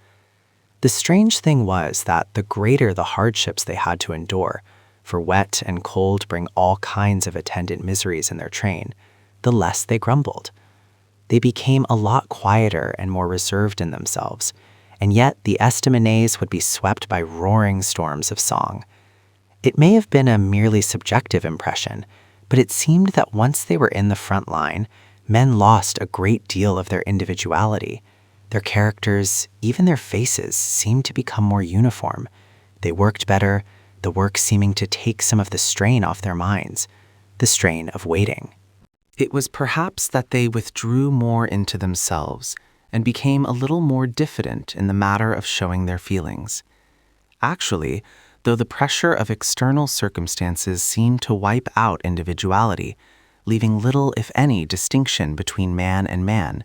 The strange thing was that the greater the hardships they had to endure, for wet and cold bring all kinds of attendant miseries in their train, the less they grumbled. They became a lot quieter and more reserved in themselves, and yet the estaminets would be swept by roaring storms of song. It may have been a merely subjective impression, but it seemed that once they were in the front line, men lost a great deal of their individuality. Their characters, even their faces, seemed to become more uniform. They worked better, the work seeming to take some of the strain off their minds, the strain of waiting. It was perhaps that they withdrew more into themselves and became a little more diffident in the matter of showing their feelings. Actually, though the pressure of external circumstances seemed to wipe out individuality, leaving little, if any, distinction between man and man,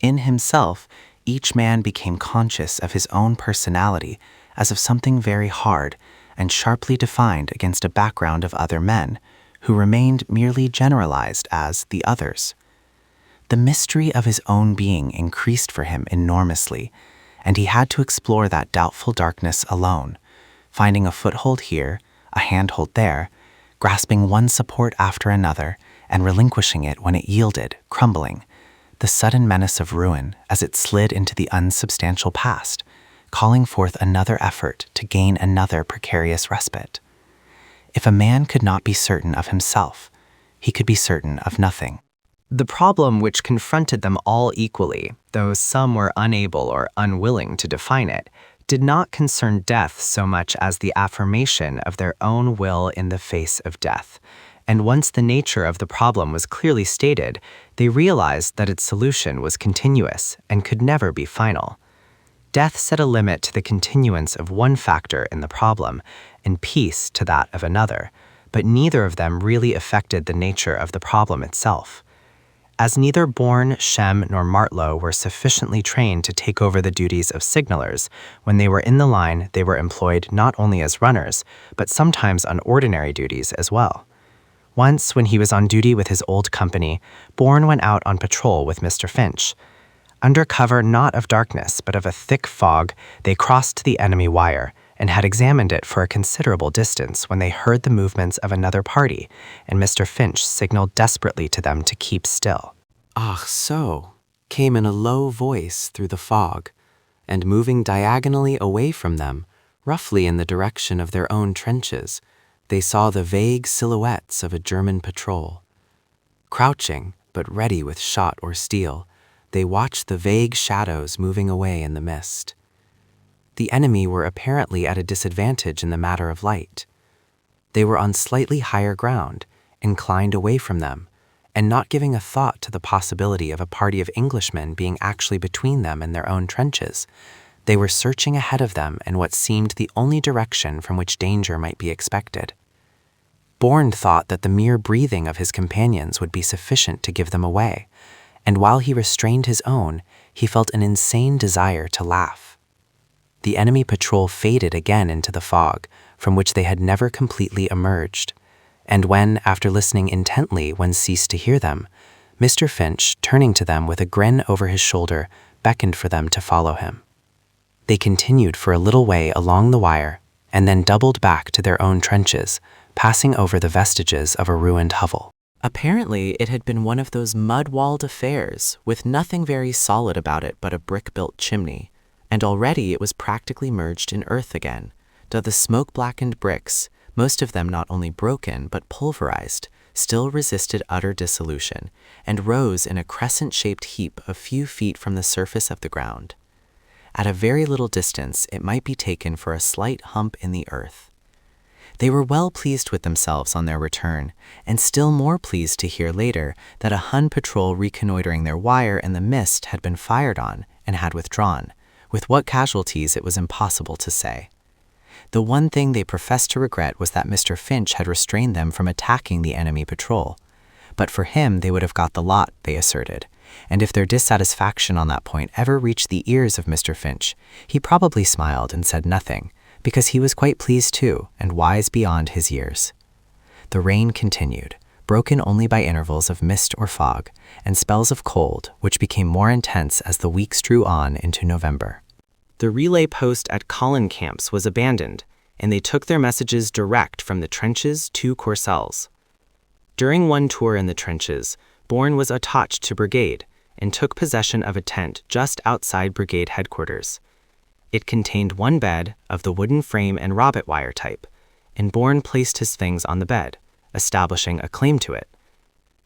in himself, each man became conscious of his own personality as of something very hard and sharply defined against a background of other men, who remained merely generalized as the others. The mystery of his own being increased for him enormously, and he had to explore that doubtful darkness alone, finding a foothold here, a handhold there, grasping one support after another, and relinquishing it when it yielded, crumbling, the sudden menace of ruin as it slid into the unsubstantial past, calling forth another effort to gain another precarious respite. If a man could not be certain of himself, he could be certain of nothing. The problem which confronted them all equally, though some were unable or unwilling to define it, did not concern death so much as the affirmation of their own will in the face of death. And once the nature of the problem was clearly stated, they realized that its solution was continuous and could never be final. Death set a limit to the continuance of one factor in the problem, and peace to that of another, but neither of them really affected the nature of the problem itself. As neither Bourne, Shem, nor Martlow were sufficiently trained to take over the duties of signalers, when they were in the line they were employed not only as runners, but sometimes on ordinary duties as well. Once, when he was on duty with his old company, Bourne went out on patrol with Mr. Finch. Under cover not of darkness, but of a thick fog, they crossed the enemy wire, and had examined it for a considerable distance when they heard the movements of another party, and Mr. Finch signaled desperately to them to keep still. "Ah, so," came in a low voice through the fog, and moving diagonally away from them, roughly in the direction of their own trenches, they saw the vague silhouettes of a German patrol. Crouching, but ready with shot or steel, they watched the vague shadows moving away in the mist. The enemy were apparently at a disadvantage in the matter of light. They were on slightly higher ground, inclined away from them, and not giving a thought to the possibility of a party of Englishmen being actually between them and their own trenches. They were searching ahead of them in what seemed the only direction from which danger might be expected. Bourne thought that the mere breathing of his companions would be sufficient to give them away, and while he restrained his own, he felt an insane desire to laugh. The enemy patrol faded again into the fog, from which they had never completely emerged, and when, after listening intently, one ceased to hear them, Mr. Finch, turning to them with a grin over his shoulder, beckoned for them to follow him. They continued for a little way along the wire, and then doubled back to their own trenches, passing over the vestiges of a ruined hovel. Apparently, it had been one of those mud-walled affairs, with nothing very solid about it but a brick-built chimney, and already it was practically merged in earth again, though the smoke-blackened bricks, most of them not only broken but pulverized, still resisted utter dissolution, and rose in a crescent-shaped heap a few feet from the surface of the ground. At a very little distance, it might be taken for a slight hump in the earth. They were well pleased with themselves on their return, and still more pleased to hear later that a Hun patrol reconnoitering their wire in the mist had been fired on and had withdrawn. With what casualties it was impossible to say. The one thing they professed to regret was that Mr. Finch had restrained them from attacking the enemy patrol. But for him they would have got the lot, they asserted, and if their dissatisfaction on that point ever reached the ears of Mr. Finch, he probably smiled and said nothing, because he was quite pleased too, and wise beyond his years. The rain continued, broken only by intervals of mist or fog, and spells of cold, which became more intense as the weeks drew on into November. The relay post at Colin Camps was abandoned, and they took their messages direct from the trenches to Courcelles. During one tour in the trenches, Bourne was attached to brigade and took possession of a tent just outside brigade headquarters. It contained one bed of the wooden frame and rabbit wire type, and Bourne placed his things on the bed, establishing a claim to it.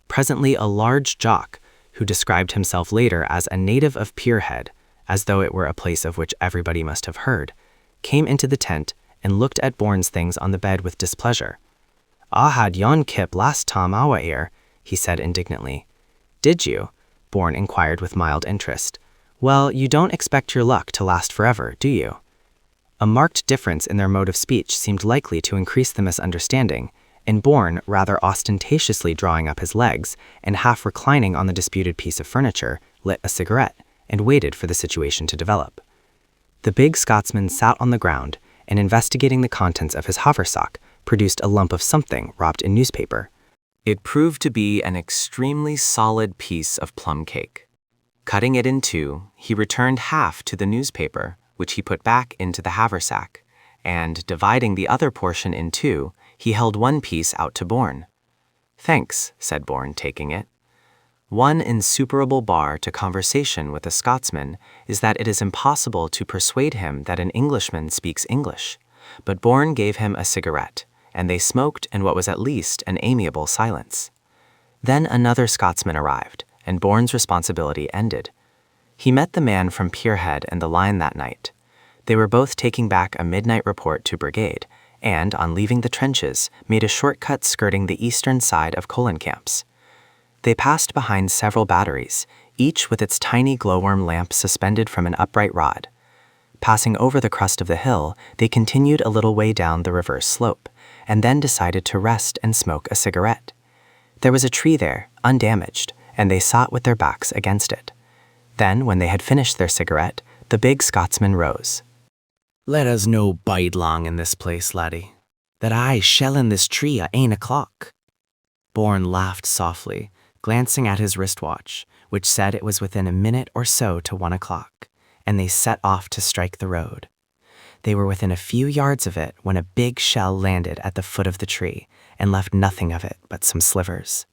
Presently a large jock, who described himself later as a native of Pierhead, as though it were a place of which everybody must have heard, came into the tent and looked at Bourne's things on the bed with displeasure. "I had yon kip last time I were here," he said indignantly. "Did you?" Bourne inquired with mild interest. "Well, you don't expect your luck to last forever, do you?" A marked difference in their mode of speech seemed likely to increase the misunderstanding, and Bourne, rather ostentatiously drawing up his legs and half reclining on the disputed piece of furniture, lit a cigarette and waited for the situation to develop. The big Scotsman sat on the ground and, investigating the contents of his haversack, produced a lump of something wrapped in newspaper. It proved to be an extremely solid piece of plum cake. Cutting it in two, he returned half to the newspaper, which he put back into the haversack, and, dividing the other portion in two, he held one piece out to Bourne. "Thanks," said Bourne, taking it. One insuperable bar to conversation with a Scotsman is that it is impossible to persuade him that an Englishman speaks English, but Bourne gave him a cigarette, and they smoked in what was at least an amiable silence. Then another Scotsman arrived, and Bourne's responsibility ended. He met the man from Pierhead and the line that night. They were both taking back a midnight report to brigade, and, on leaving the trenches, made a shortcut skirting the eastern side of Colencamp's. They passed behind several batteries, each with its tiny glowworm lamp suspended from an upright rod. Passing over the crest of the hill, they continued a little way down the reverse slope, and then decided to rest and smoke a cigarette. There was a tree there, undamaged, and they sat with their backs against it. Then, when they had finished their cigarette, the big Scotsman rose. "Let us no bide long in this place, laddie. That I shell in this tree at 8 o'clock." Bourne laughed softly, glancing at his wristwatch, which said it was within a minute or so to 1 o'clock, and they set off to strike the road. They were within a few yards of it when a big shell landed at the foot of the tree and left nothing of it but some slivers.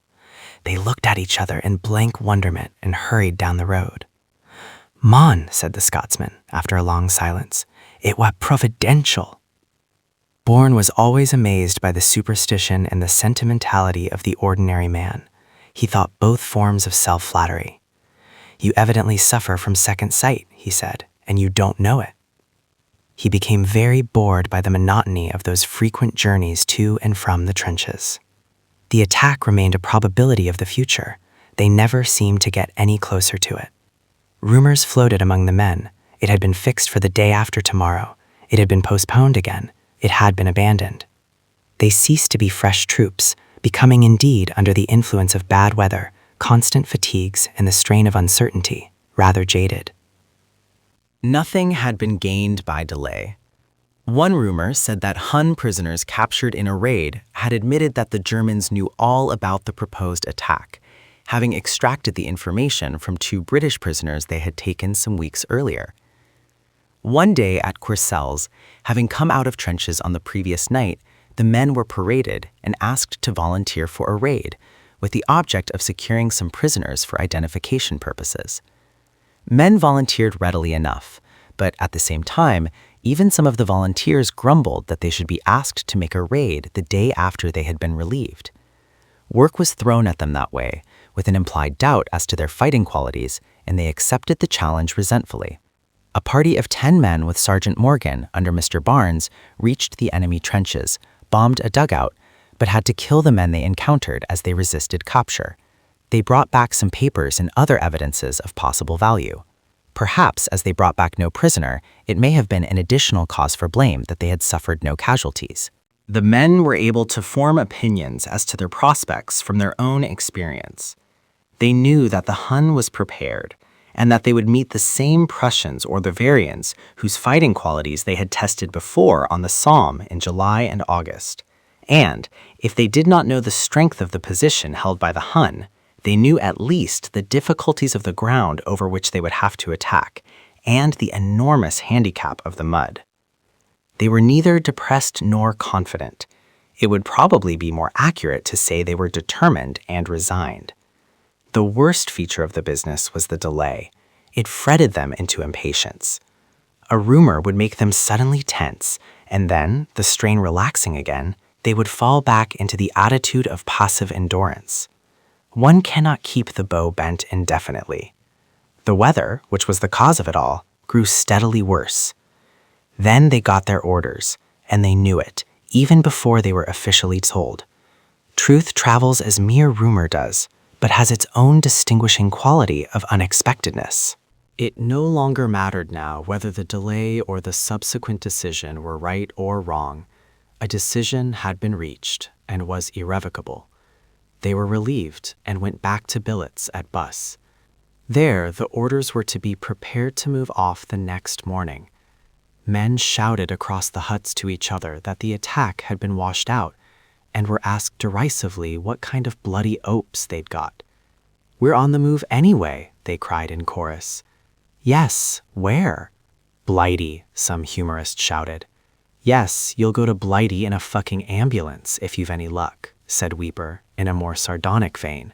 They looked at each other in blank wonderment and hurried down the road. "Mon," said the Scotsman, after a long silence, "it were providential." Bourne was always amazed by the superstition and the sentimentality of the ordinary man. He thought both forms of self-flattery. "You evidently suffer from second sight," he said, "and you don't know it." He became very bored by the monotony of those frequent journeys to and from the trenches. The attack remained a probability of the future. They never seemed to get any closer to it. Rumors floated among the men. It had been fixed for the day after tomorrow. It had been postponed again. It had been abandoned. They ceased to be fresh troops, becoming indeed, under the influence of bad weather, constant fatigues, and the strain of uncertainty, rather jaded. Nothing had been gained by delay. One rumor said that Hun prisoners captured in a raid had admitted that the Germans knew all about the proposed attack, having extracted the information from 2 British prisoners they had taken some weeks earlier. One day at Courcelles, having come out of trenches on the previous night, the men were paraded and asked to volunteer for a raid, with the object of securing some prisoners for identification purposes. Men volunteered readily enough, but at the same time, even some of the volunteers grumbled that they should be asked to make a raid the day after they had been relieved. Work was thrown at them that way, with an implied doubt as to their fighting qualities, and they accepted the challenge resentfully. A party of 10 men with Sergeant Morgan, under Mr. Barnes, reached the enemy trenches, bombed a dugout, but had to kill the men they encountered as they resisted capture. They brought back some papers and other evidences of possible value. Perhaps, as they brought back no prisoner, it may have been an additional cause for blame that they had suffered no casualties. The men were able to form opinions as to their prospects from their own experience. They knew that the Hun was prepared, and that they would meet the same Prussians or Bavarians whose fighting qualities they had tested before on the Somme in July and August. And, if they did not know the strength of the position held by the Hun, they knew at least the difficulties of the ground over which they would have to attack, and the enormous handicap of the mud. They were neither depressed nor confident. It would probably be more accurate to say they were determined and resigned. The worst feature of the business was the delay. It fretted them into impatience. A rumor would make them suddenly tense, and then, the strain relaxing again, they would fall back into the attitude of passive endurance. One cannot keep the bow bent indefinitely. The weather, which was the cause of it all, grew steadily worse. Then they got their orders, and they knew it, even before they were officially told. Truth travels as mere rumor does, but has its own distinguishing quality of unexpectedness. It no longer mattered now whether the delay or the subsequent decision were right or wrong. A decision had been reached and was irrevocable. They were relieved and went back to billets at Bus. There, the orders were to be prepared to move off the next morning. Men shouted across the huts to each other that the attack had been washed out, and were asked derisively what kind of bloody opes they'd got. "We're on the move anyway," they cried in chorus. "Yes, where?" "Blighty," some humorist shouted. "Yes, you'll go to Blighty in a fucking ambulance if you've any luck," said Weeper in a more sardonic vein.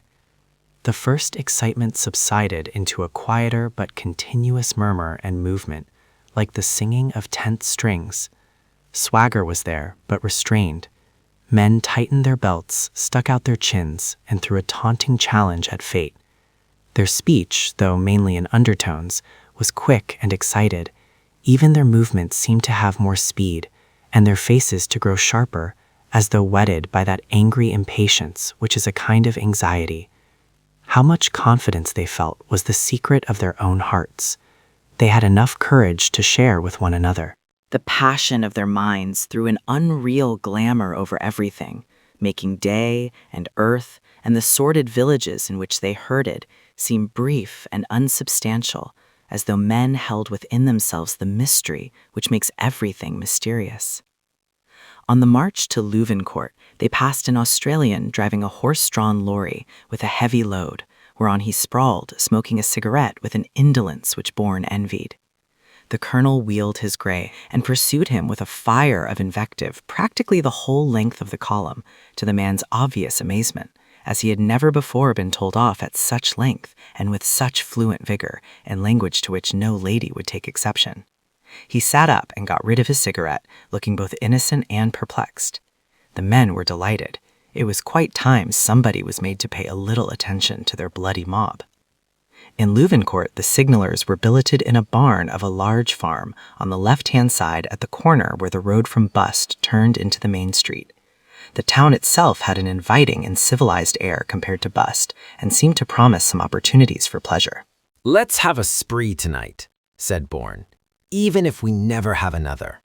The first excitement subsided into a quieter but continuous murmur and movement, like the singing of tense strings. Swagger was there, but restrained. Men tightened their belts, stuck out their chins, and threw a taunting challenge at fate. Their speech, though mainly in undertones, was quick and excited. Even their movements seemed to have more speed, and their faces to grow sharper, as though whetted by that angry impatience which is a kind of anxiety. How much confidence they felt was the secret of their own hearts. They had enough courage to share with one another. The passion of their minds threw an unreal glamour over everything, making day and earth and the sordid villages in which they herded seem brief and unsubstantial, as though men held within themselves the mystery which makes everything mysterious. On the march to Louvencourt, they passed an Australian driving a horse-drawn lorry with a heavy load, whereon he sprawled, smoking a cigarette with an indolence which Bourne envied. The colonel wheeled his grey and pursued him with a fire of invective practically the whole length of the column, to the man's obvious amazement, as he had never before been told off at such length and with such fluent vigor, in language to which no lady would take exception. He sat up and got rid of his cigarette, looking both innocent and perplexed. The men were delighted. It was quite time somebody was made to pay a little attention to their bloody mob. In Louvencourt, the signalers were billeted in a barn of a large farm on the left-hand side at the corner where the road from Bust turned into the main street. The town itself had an inviting and civilized air compared to Bust, and seemed to promise some opportunities for pleasure. "Let's have a spree tonight," said Bourne, "even if we never have another."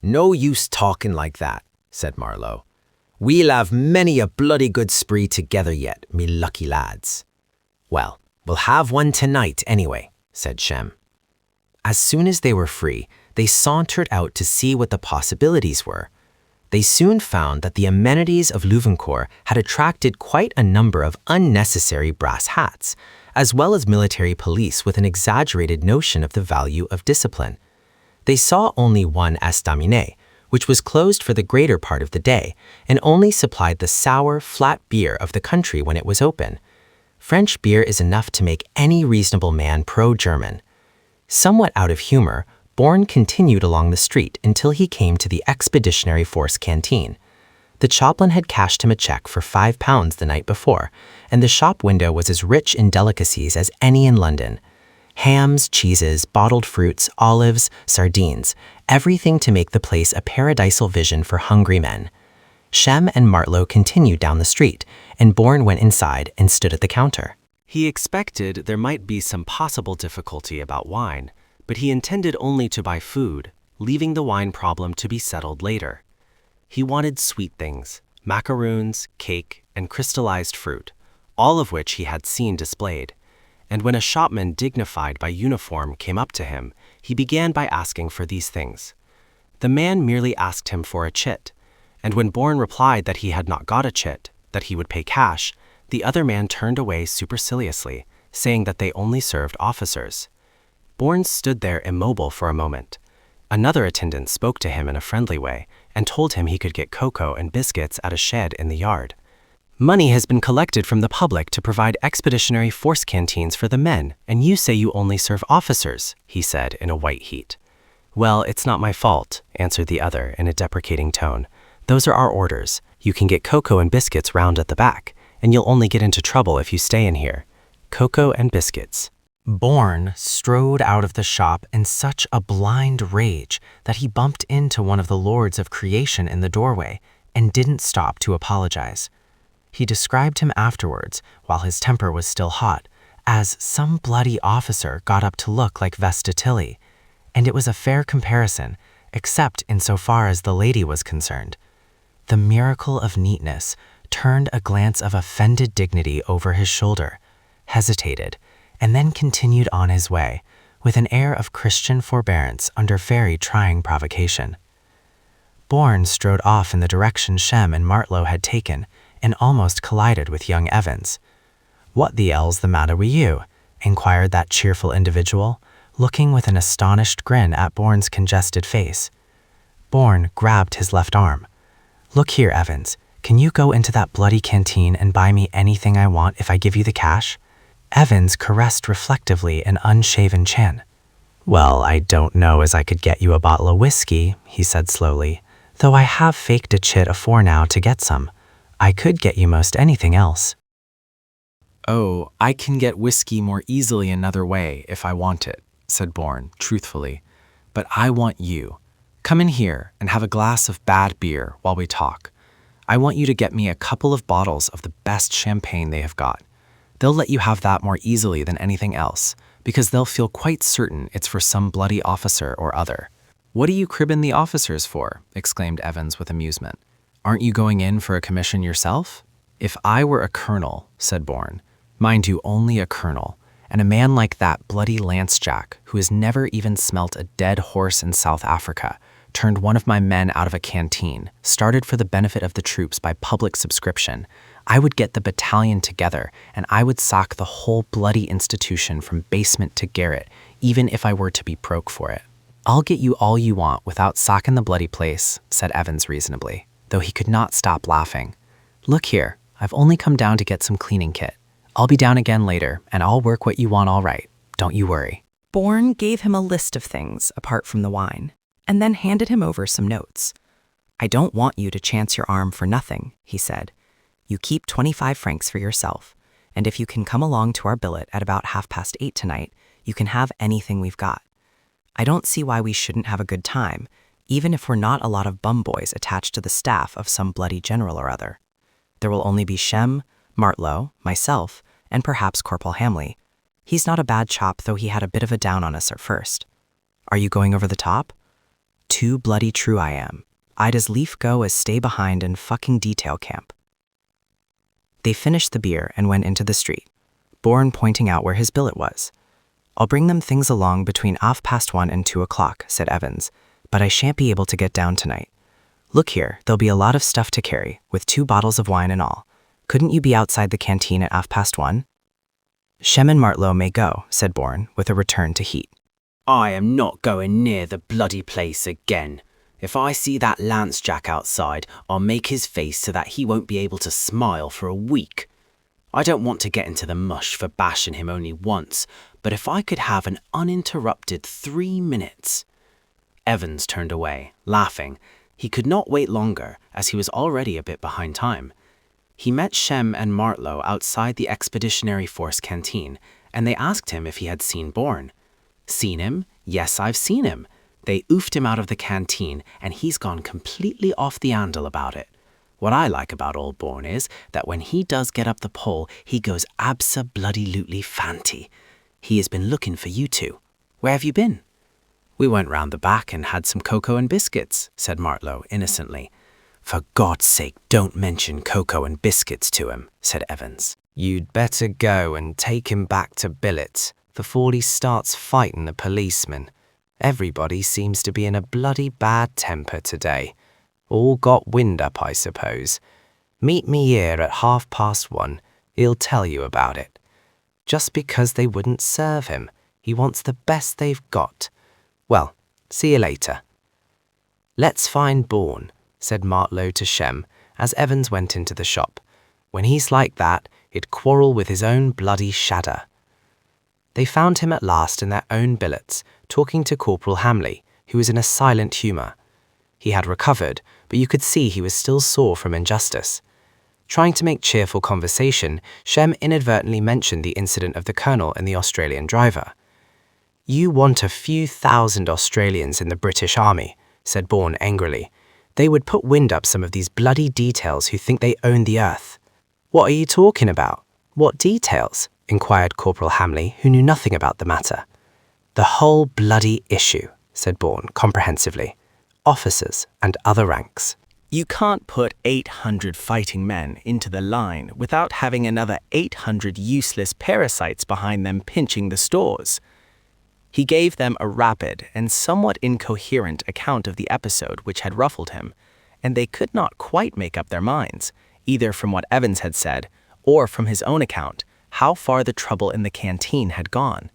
"No use talking like that," said Marlowe. "We'll have many a bloody good spree together yet, me lucky lads." "Well, we'll have one tonight anyway," said Shem. As soon as they were free, they sauntered out to see what the possibilities were. They soon found that the amenities of Louvencourt had attracted quite a number of unnecessary brass hats, as well as military police with an exaggerated notion of the value of discipline. They saw only one estaminet, which was closed for the greater part of the day and only supplied the sour, flat beer of the country when it was open. French beer is enough to make any reasonable man pro-German. Somewhat out of humor, Bourne continued along the street until he came to the Expeditionary Force canteen. The chaplain had cashed him a check for £5 the night before, and the shop window was as rich in delicacies as any in London. Hams, cheeses, bottled fruits, olives, sardines, everything to make the place a paradisal vision for hungry men. Shem and Martlow continued down the street, and Bourne went inside and stood at the counter. He expected there might be some possible difficulty about wine, but he intended only to buy food, leaving the wine problem to be settled later. He wanted sweet things, macaroons, cake, and crystallized fruit, all of which he had seen displayed. And when a shopman dignified by uniform came up to him, he began by asking for these things. The man merely asked him for a chit, and when Bourne replied that he had not got a chit, that he would pay cash, the other man turned away superciliously, saying that they only served officers. Bourne stood there immobile for a moment. Another attendant spoke to him in a friendly way and told him he could get cocoa and biscuits at a shed in the yard. "Money has been collected from the public to provide expeditionary force canteens for the men, and you say you only serve officers," he said in a white heat. "Well, it's not my fault," answered the other in a deprecating tone. "Those are our orders. You can get cocoa and biscuits round at the back, and you'll only get into trouble if you stay in here. Cocoa and biscuits." Bourne strode out of the shop in such a blind rage that he bumped into one of the lords of creation in the doorway and didn't stop to apologize. He described him afterwards, while his temper was still hot, as some bloody officer got up to look like Vesta Tilly, and it was a fair comparison, except insofar as the lady was concerned. The miracle of neatness turned a glance of offended dignity over his shoulder, hesitated, and then continued on his way, with an air of Christian forbearance under very trying provocation. Bourne strode off in the direction Shem and Martlow had taken, and almost collided with young Evans. "What the 'ell's the matter with you?" inquired that cheerful individual, looking with an astonished grin at Bourne's congested face. Bourne grabbed his left arm. "Look here, Evans, can you go into that bloody canteen and buy me anything I want if I give you the cash?" Evans caressed reflectively an unshaven chin. "Well, I don't know as I could get you a bottle of whiskey," he said slowly, "though I have faked a chit afore now to get some. I could get you most anything else." "Oh, I can get whiskey more easily another way if I want it," said Bourne, truthfully. "But I want you. Come in here and have a glass of bad beer while we talk. I want you to get me a couple of bottles of the best champagne they have got. They'll let you have that more easily than anything else, because they'll feel quite certain it's for some bloody officer or other." "What are you cribbing the officers for?" exclaimed Evans with amusement. "Aren't you going in for a commission yourself?" "If I were a colonel," said Bourne, "mind you, only a colonel, and a man like that bloody Lance Jack, who has never even smelt a dead horse in South Africa, turned one of my men out of a canteen, started for the benefit of the troops by public subscription, I would get the battalion together, and I would sock the whole bloody institution from basement to garret, even if I were to be broke for it." "I'll get you all you want without socking the bloody place," said Evans reasonably, though he could not stop laughing. "Look here, I've only come down to get some cleaning kit. I'll be down again later, and I'll work what you want all right. Don't you worry." Bourne gave him a list of things apart from the wine, and then handed him over some notes. "I don't want you to chance your arm for nothing," he said. "You keep 25 francs for yourself, and if you can come along to our billet at about 8:30 tonight, you can have anything we've got. I don't see why we shouldn't have a good time, even if we're not a lot of bum boys attached to the staff of some bloody general or other. There will only be Shem, Martlow, myself, and perhaps Corporal Hamley. He's not a bad chop, though he had a bit of a down on us at first. Are you going over the top? Too bloody true I am. I'd as lief go as stay behind in fucking detail camp." They finished the beer and went into the street, Bourne pointing out where his billet was. "I'll bring them things along between 1:30 and 2 o'clock, said Evans, "but I shan't be able to get down tonight. Look here, there'll be a lot of stuff to carry, with 2 bottles of wine and all. Couldn't you be outside the canteen at 1:30? "Shem and Martlow may go," said Bourne, with a return to heat. "I am not going near the bloody place again. If I see that Lance Jack outside, I'll make his face so that he won't be able to smile for a week. I don't want to get into the mush for bashing him only once, but if I could have an uninterrupted 3 minutes." Evans turned away, laughing. He could not wait longer, as he was already a bit behind time. He met Shem and Martlow outside the Expeditionary Force canteen, and they asked him if he had seen Bourne. "Seen him? Yes, I've seen him. They oofed him out of the canteen, and he's gone completely off the handle about it. What I like about old Bourne is that when he does get up the pole, he goes abso-bloody-lutely fanty. He has been looking for you two. Where have you been?" "We went round the back and had some cocoa and biscuits," said Martlow innocently. "For God's sake, don't mention cocoa and biscuits to him," said Evans. "You'd better go and take him back to billet before he starts fighting the policeman. Everybody seems to be in a bloody bad temper today. All got wind up, I suppose. Meet me here at 1:30. He'll tell you about it. Just because they wouldn't serve him, he wants the best they've got. Well, see you later." "Let's find Bourne," said Martlow to Shem as Evans went into the shop. "When he's like that, he'd quarrel with his own bloody shadder." They found him at last in their own billets, talking to Corporal Hamley, who was in a silent humour. He had recovered, but you could see he was still sore from injustice. Trying to make cheerful conversation, Shem inadvertently mentioned the incident of the colonel and the Australian driver. "You want a few thousand Australians in the British Army," said Bourne angrily. "They would put wind up some of these bloody details who think they own the earth." "What are you talking about? What details?" inquired Corporal Hamley, who knew nothing about the matter. "The whole bloody issue," said Bourne comprehensively. "Officers and other ranks." You can't put 800 fighting men into the line without having another 800 useless parasites behind them pinching the stores. He gave them a rapid and somewhat incoherent account of the episode which had ruffled him, and they could not quite make up their minds, either from what Evans had said or from his own account, how far the trouble in the canteen had gone.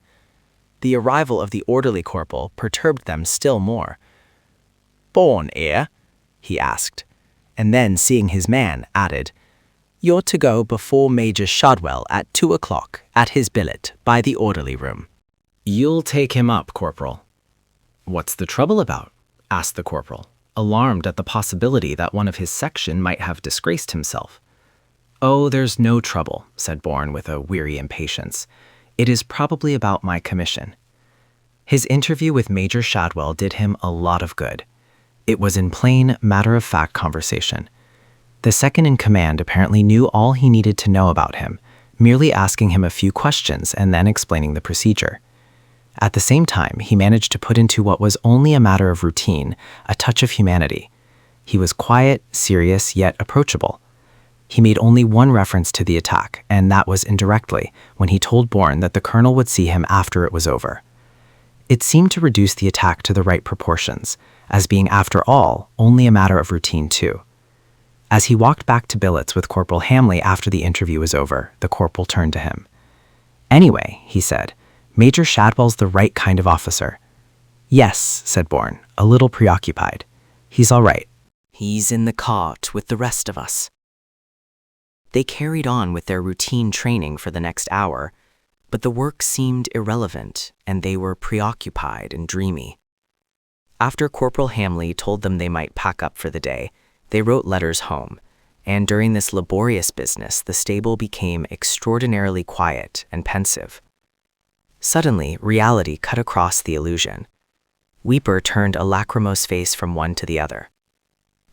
The arrival of the orderly corporal perturbed them still more. "Bourne here?" he asked, and then, seeing his man, added, "You're to go before Major Shadwell at 2 o'clock at his billet by the orderly room." "You'll take him up, Corporal." "What's the trouble about?" asked the corporal, alarmed at the possibility that one of his section might have disgraced himself. "Oh, there's no trouble," said Bourne with a weary impatience. "It is probably about my commission." His interview with Major Shadwell did him a lot of good. It was in plain, matter-of-fact conversation. The second in command apparently knew all he needed to know about him, merely asking him a few questions and then explaining the procedure. At the same time, he managed to put into what was only a matter of routine a touch of humanity. He was quiet, serious, yet approachable. He made only one reference to the attack, and that was indirectly, when he told Bourne that the colonel would see him after it was over. It seemed to reduce the attack to the right proportions, as being, after all, only a matter of routine too. As he walked back to billets with Corporal Hamley after the interview was over, the corporal turned to him. "Anyway," he said, "Major Shadwell's the right kind of officer." "Yes," said Bourne, a little preoccupied. "He's all right." "He's in the cart with the rest of us." They carried on with their routine training for the next hour, but the work seemed irrelevant, and they were preoccupied and dreamy. After Corporal Hamley told them they might pack up for the day, they wrote letters home, and during this laborious business the stable became extraordinarily quiet and pensive. Suddenly, reality cut across the illusion. Weeper turned a lachrymose face from one to the other.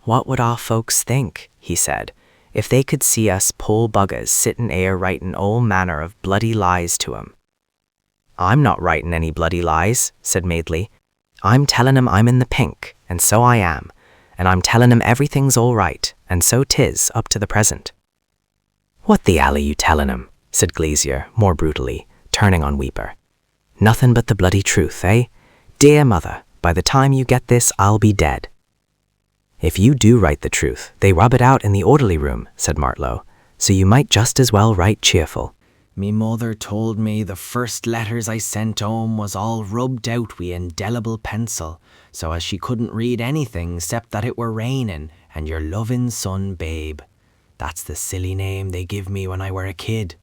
"What would our folks think," he said, "if they could see us poor buggers sittin' 'ere writin' all manner of bloody lies to 'em?" "I'm not writing any bloody lies," said Madeley. "I'm telling 'em I'm in the pink, and so I am, and I'm telling 'em everything's all right, and so 'tis up to the present." "What the 'ell are you telling 'em?" said Glazier, more brutally, turning on Weeper. "Nothing but the bloody truth, eh? Dear mother, by the time you get this, I'll be dead." "If you do write the truth, they rub it out in the orderly room," said Martlow, "so you might just as well write cheerful." Me mother told me the first letters I sent home was all rubbed out wi' indelible pencil, so as she couldn't read anything except that it were raining and your loving son Babe. That's the silly name they give me when I were a kid.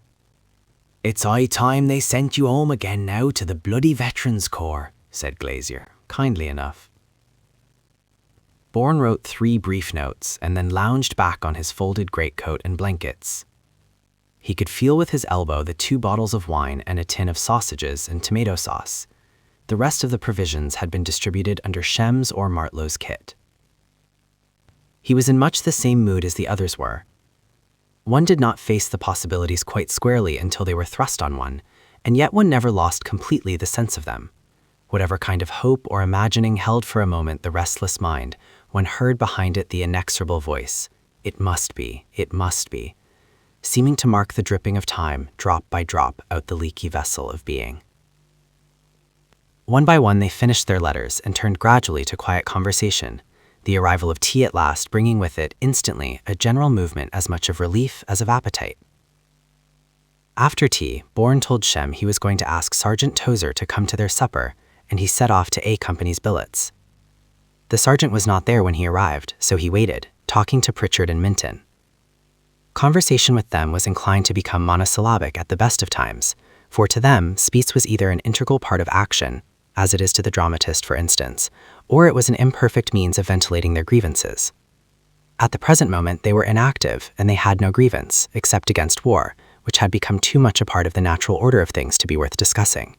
It's high time they sent you home again now to the bloody Veterans Corps, said Glazier, kindly enough. Bourne wrote 3 brief notes and then lounged back on his folded greatcoat and blankets. He could feel with his elbow the 2 bottles of wine and a tin of sausages and tomato sauce. The rest of the provisions had been distributed under Shem's or Martlow's kit. He was in much the same mood as the others were. One did not face the possibilities quite squarely until they were thrust on one, and yet one never lost completely the sense of them. Whatever kind of hope or imagining held for a moment the restless mind, one heard behind it the inexorable voice, "It must be, it must be," seeming to mark the dripping of time, drop by drop, out the leaky vessel of being. One by one they finished their letters and turned gradually to quiet conversation, the arrival of tea at last bringing with it instantly a general movement as much of relief as of appetite. After tea, Bourne told Shem he was going to ask Sergeant Tozer to come to their supper, and he set off to A Company's billets. The sergeant was not there when he arrived, so he waited, talking to Pritchard and Minton. Conversation with them was inclined to become monosyllabic at the best of times, for to them, speech was either an integral part of action, as it is to the dramatist, for instance, or it was an imperfect means of ventilating their grievances. At the present moment, they were inactive, and they had no grievance, except against war, which had become too much a part of the natural order of things to be worth discussing.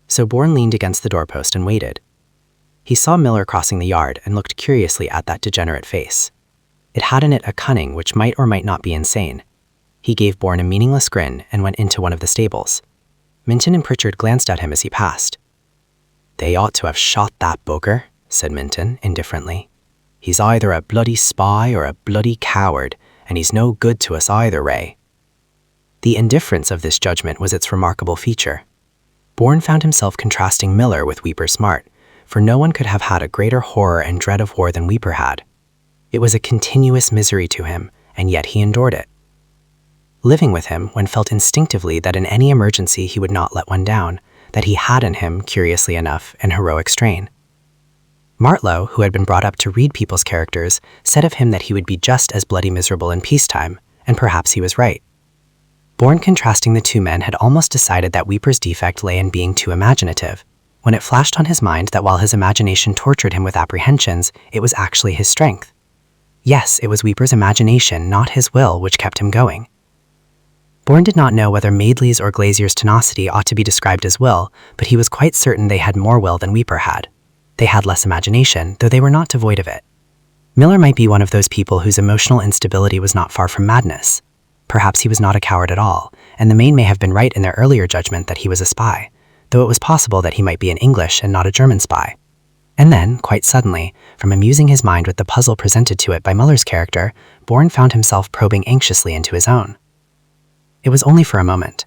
So Bourne leaned against the doorpost and waited. He saw Miller crossing the yard and looked curiously at that degenerate face. It had in it a cunning which might or might not be insane. He gave Bourne a meaningless grin and went into one of the stables. Minton and Pritchard glanced at him as he passed. "They ought to have shot that bugger," said Minton, indifferently. "He's either a bloody spy or a bloody coward, and he's no good to us either, Ray." The indifference of this judgment was its remarkable feature. Bourne found himself contrasting Miller with Weeper Smart, for no one could have had a greater horror and dread of war than Weeper had. It was a continuous misery to him, and yet he endured it. Living with him, one felt instinctively that in any emergency he would not let one down, that he had in him, curiously enough, an heroic strain. Martlow, who had been brought up to read people's characters, said of him that he would be just as bloody miserable in peacetime, and perhaps he was right. Bourne, contrasting the two men, had almost decided that Weeper's defect lay in being too imaginative, when it flashed on his mind that while his imagination tortured him with apprehensions, it was actually his strength. Yes, it was Weeper's imagination, not his will, which kept him going. Bourne did not know whether Madeley's or Glazier's tenacity ought to be described as will, but he was quite certain they had more will than Weeper had. They had less imagination, though they were not devoid of it. Miller might be one of those people whose emotional instability was not far from madness. Perhaps he was not a coward at all, and the Maine may have been right in their earlier judgment that he was a spy, though it was possible that he might be an English and not a German spy. And then, quite suddenly, from amusing his mind with the puzzle presented to it by Muller's character, Bourne found himself probing anxiously into his own. It was only for a moment.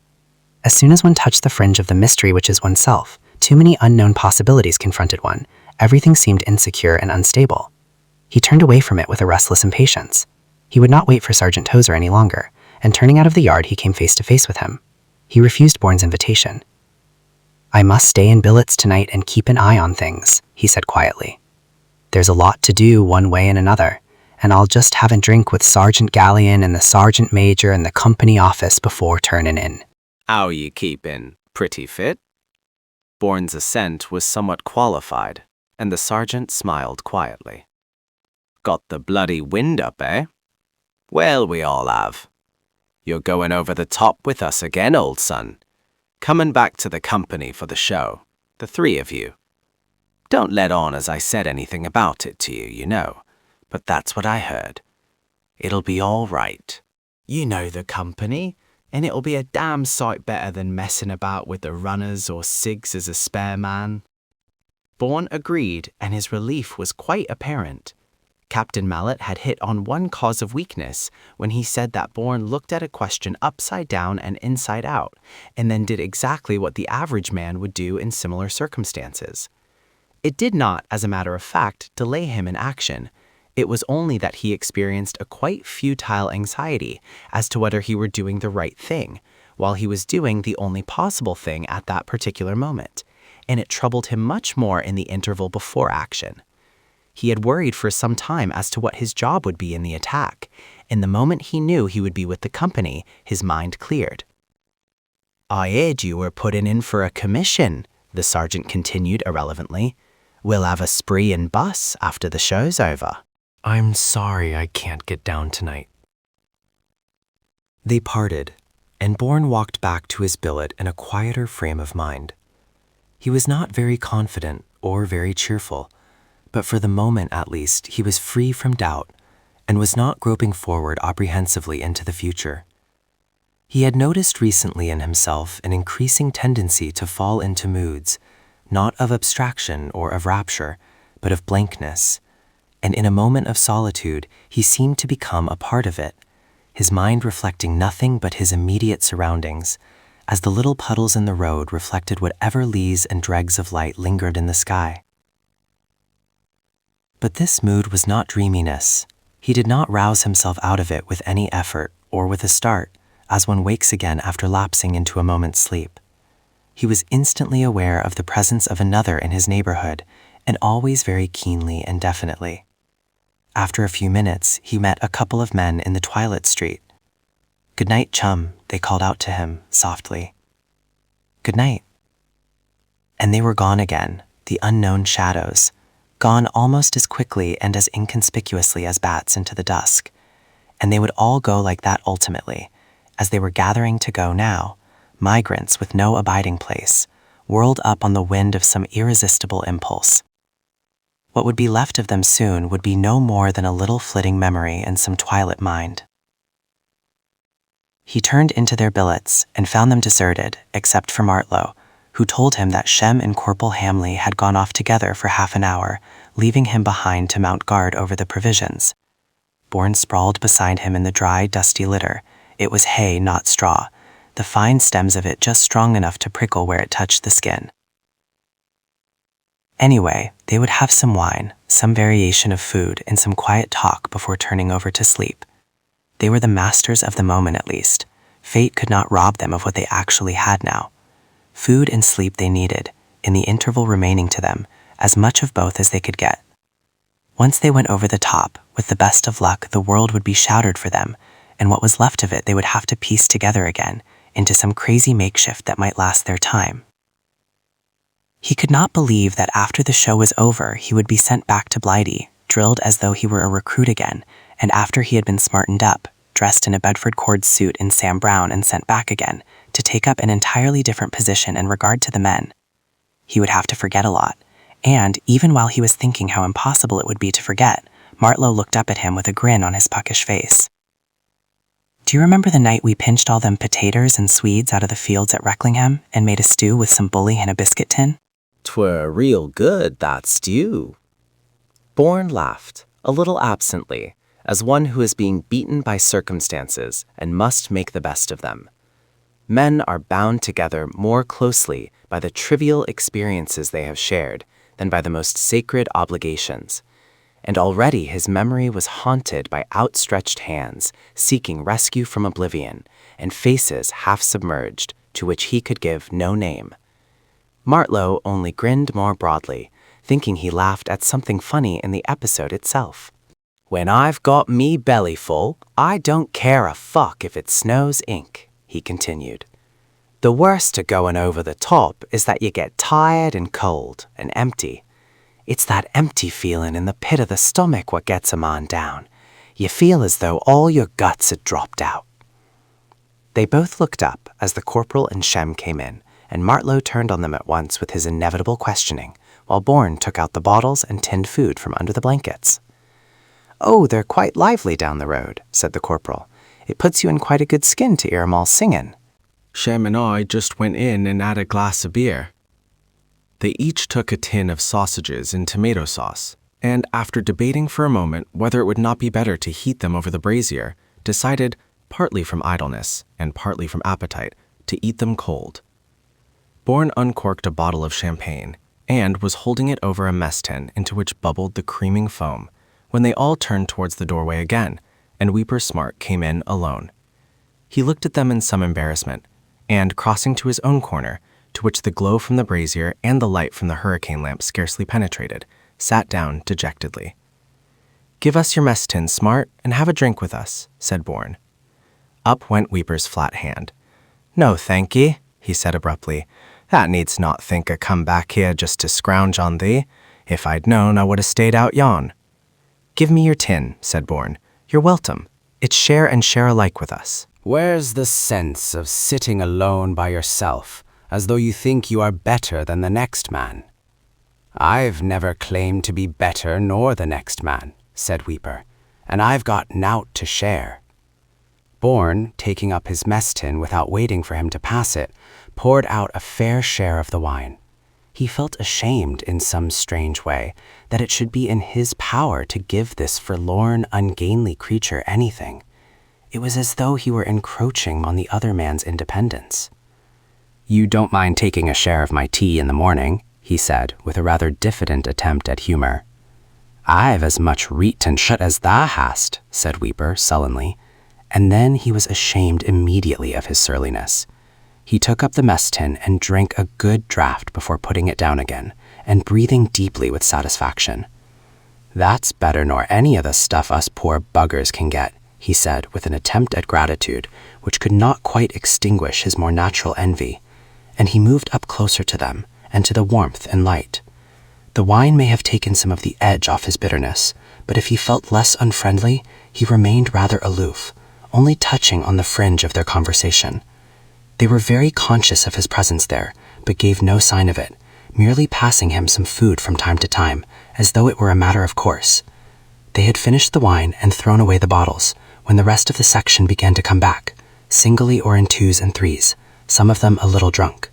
As soon as one touched the fringe of the mystery which is oneself, too many unknown possibilities confronted one. Everything seemed insecure and unstable. He turned away from it with a restless impatience. He would not wait for Sergeant Tozer any longer, and turning out of the yard he came face to face with him. He refused Bourne's invitation. "I must stay in billets tonight and keep an eye on things," he said quietly. "There's a lot to do one way and another, and I'll just have a drink with Sergeant Gallion and the Sergeant Major in the company office before turning in." "How you keepin'? Pretty fit?" Bourne's assent was somewhat qualified, and the sergeant smiled quietly. "Got the bloody wind up, eh? Well, we all have. You're going over the top with us again, old son. Coming back to the company for the show, the three of you. Don't let on as I said anything about it to you, you know, but that's what I heard. It'll be all right. You know the company, and it'll be a damn sight better than messing about with the runners or Siggs as a spare man." Bourne agreed, and his relief was quite apparent. Captain Mallet had hit on one cause of weakness when he said that Bourne looked at a question upside down and inside out, and then did exactly what the average man would do in similar circumstances. It did not, as a matter of fact, delay him in action. It was only that he experienced a quite futile anxiety as to whether he were doing the right thing, while he was doing the only possible thing at that particular moment, and it troubled him much more in the interval before action. He had worried for some time as to what his job would be in the attack, and the moment he knew he would be with the company, his mind cleared. "I heard you were putting in for a commission," the sergeant continued irrelevantly. "We'll have a spree and bus after the show's over." "I'm sorry I can't get down tonight." They parted, and Bourne walked back to his billet in a quieter frame of mind. He was not very confident or very cheerful, but for the moment at least he was free from doubt and was not groping forward apprehensively into the future. He had noticed recently in himself an increasing tendency to fall into moods, not of abstraction or of rapture, but of blankness, and in a moment of solitude he seemed to become a part of it, his mind reflecting nothing but his immediate surroundings, as the little puddles in the road reflected whatever lees and dregs of light lingered in the sky. But this mood was not dreaminess. He did not rouse himself out of it with any effort or with a start, as one wakes again after lapsing into a moment's sleep. He was instantly aware of the presence of another in his neighborhood, and always very keenly and definitely. After a few minutes, he met a couple of men in the twilit street. "Good night, chum," they called out to him, softly. "Good night." And they were gone again, the unknown shadows, gone almost as quickly and as inconspicuously as bats into the dusk. And they would all go like that ultimately, as they were gathering to go now, migrants with no abiding place, whirled up on the wind of some irresistible impulse. What would be left of them soon would be no more than a little flitting memory in some twilit mind. He turned into their billets and found them deserted, except for Martlow, who told him that Shem and Corporal Hamley had gone off together for half an hour, leaving him behind to mount guard over the provisions. Bourne sprawled beside him in the dry, dusty litter. It was hay, not straw, the fine stems of it just strong enough to prickle where it touched the skin. Anyway, they would have some wine, some variation of food, and some quiet talk before turning over to sleep. They were the masters of the moment at least. Fate could not rob them of what they actually had now. Food and sleep they needed, in the interval remaining to them, as much of both as they could get. Once they went over the top, with the best of luck, the world would be shouted for them, and what was left of it they would have to piece together again, into some crazy makeshift that might last their time. He could not believe that after the show was over, he would be sent back to Blighty, drilled as though he were a recruit again, and after he had been smartened up, dressed in a Bedford cord suit in Sam Brown and sent back again, to take up an entirely different position in regard to the men. He would have to forget a lot, and even while he was thinking how impossible it would be to forget, Martlow looked up at him with a grin on his puckish face. "Do you remember the night we pinched all them potatoes and Swedes out of the fields at Recklingham and made a stew with some bully in a biscuit tin?" "'Twere real good, that stew." Bourne laughed, a little absently, as one who is being beaten by circumstances and must make the best of them. Men are bound together more closely by the trivial experiences they have shared than by the most sacred obligations, and already his memory was haunted by outstretched hands seeking rescue from oblivion and faces half submerged to which he could give no name. Martlow only grinned more broadly, thinking he laughed at something funny in the episode itself. "When I've got me belly full, I don't care a fuck if it snows ink," he continued. "The worst of going over the top is that you get tired and cold and empty. It's that empty feeling in the pit of the stomach what gets a man down. You feel as though all your guts had dropped out." They both looked up as the corporal and Shem came in, and Martlow turned on them at once with his inevitable questioning, while Bourne took out the bottles and tinned food from under the blankets. "Oh, they're quite lively down the road," said the corporal. "It puts you in quite a good skin to hear 'em all singing." Shem and I just went in and had a glass of beer. They each took a tin of sausages and tomato sauce, and after debating for a moment whether it would not be better to heat them over the brazier, decided, partly from idleness and partly from appetite, to eat them cold. Bourne uncorked a bottle of champagne and was holding it over a mess tin into which bubbled the creaming foam when they all turned towards the doorway again, and Weeper Smart came in alone. He looked at them in some embarrassment, and crossing to his own corner, to which the glow from the brazier and the light from the hurricane lamp scarcely penetrated, sat down dejectedly. "Give us your mess tin, Smart, and have a drink with us," said Bourne. Up went Weeper's flat hand. "No, thank ye," he said abruptly. "That needs not think I come back here just to scrounge on thee. If I'd known, I would have stayed out yon." "Give me your tin," said Bourne. "You're welcome. It's share and share alike with us." "Where's the sense of sitting alone by yourself, as though you think you are better than the next man?" "I've never claimed to be better nor the next man," said Weeper, "and I've got nowt to share." Bourne, taking up his mess tin without waiting for him to pass it, poured out a fair share of the wine. He felt ashamed in some strange way that it should be in his power to give this forlorn, ungainly creature anything. It was as though he were encroaching on the other man's independence. "You don't mind taking a share of my tea in the morning?" he said, with a rather diffident attempt at humor. "I've as much reet and shut as thou hast," said Weeper sullenly, and then he was ashamed immediately of his surliness. He took up the mess tin and drank a good draught before putting it down again, and breathing deeply with satisfaction. "That's better nor any of the stuff us poor buggers can get," he said with an attempt at gratitude which could not quite extinguish his more natural envy, and he moved up closer to them and to the warmth and light. The wine may have taken some of the edge off his bitterness, but if he felt less unfriendly, he remained rather aloof, only touching on the fringe of their conversation. They were very conscious of his presence there, but gave no sign of it, merely passing him some food from time to time, as though it were a matter of course. They had finished the wine and thrown away the bottles, when the rest of the section began to come back, singly or in twos and threes, some of them a little drunk.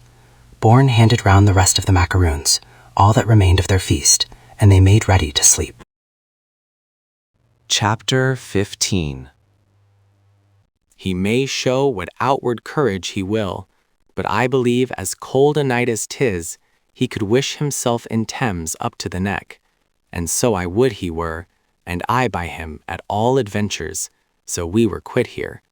Bourne handed round the rest of the macaroons, all that remained of their feast, and they made ready to sleep. Chapter 15. He may show what outward courage he will, but I believe as cold a night as 'tis, he could wish himself in Thames up to the neck, and so I would he were, and I by him at all adventures, so we were quit here.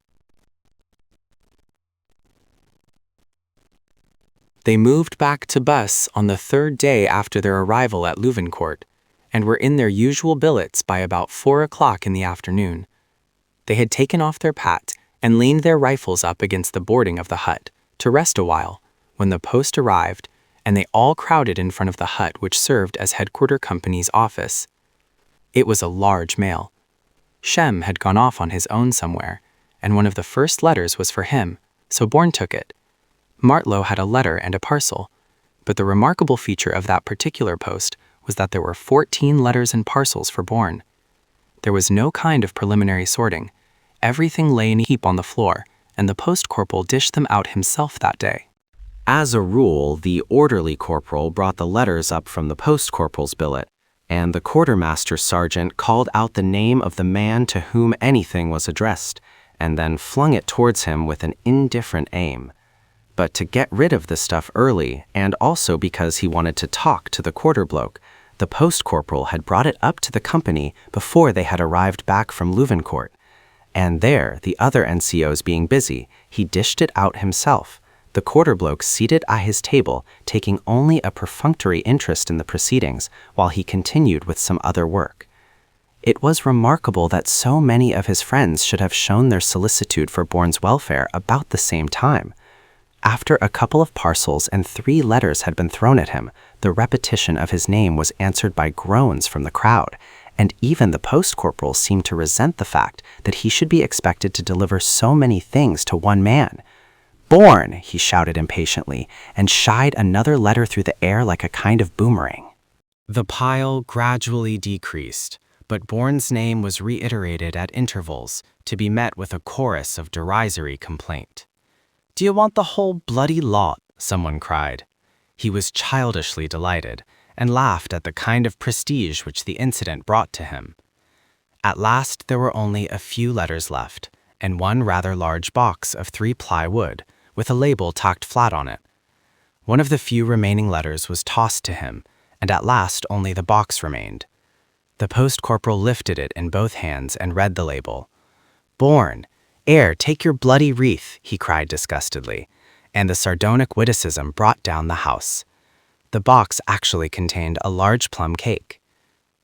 They moved back to Bus on the 3rd day after their arrival at Louvencourt, and were in their usual billets by about 4 o'clock in the afternoon. They had taken off their pat and leaned their rifles up against the boarding of the hut to rest a while, when the post arrived, and they all crowded in front of the hut which served as headquarter company's office. It was a large mail. Shem had gone off on his own somewhere, and one of the first letters was for him, so Bourne took it. Martlow had a letter and a parcel, but the remarkable feature of that particular post was that there were 14 letters and parcels for Bourne. There was no kind of preliminary sorting. Everything lay in a heap on the floor, and the post-corporal dished them out himself that day. As a rule, the orderly corporal brought the letters up from the post-corporal's billet, and the quartermaster sergeant called out the name of the man to whom anything was addressed, and then flung it towards him with an indifferent aim. But to get rid of the stuff early, and also because he wanted to talk to the quarter bloke, the post-corporal had brought it up to the company before they had arrived back from Louvencourt, and there, the other NCOs being busy, he dished it out himself, the quarter bloke seated at his table, taking only a perfunctory interest in the proceedings, while he continued with some other work. It was remarkable that so many of his friends should have shown their solicitude for Bourne's welfare about the same time. After a couple of parcels and 3 letters had been thrown at him, the repetition of his name was answered by groans from the crowd, and even the post-corporal seemed to resent the fact that he should be expected to deliver so many things to one man. "Bourne!" he shouted impatiently, and shied another letter through the air like a kind of boomerang. The pile gradually decreased, but Bourne's name was reiterated at intervals, to be met with a chorus of derisory complaint. "Do you want the whole bloody lot?" someone cried. He was childishly delighted, and laughed at the kind of prestige which the incident brought to him. At last there were only a few letters left, and one rather large box of 3-ply wood, with a label tacked flat on it. One of the few remaining letters was tossed to him, and at last only the box remained. The post-corporal lifted it in both hands and read the label. "Bourne, take your bloody wreath," he cried disgustedly, and the sardonic witticism brought down the house. The box actually contained a large plum cake.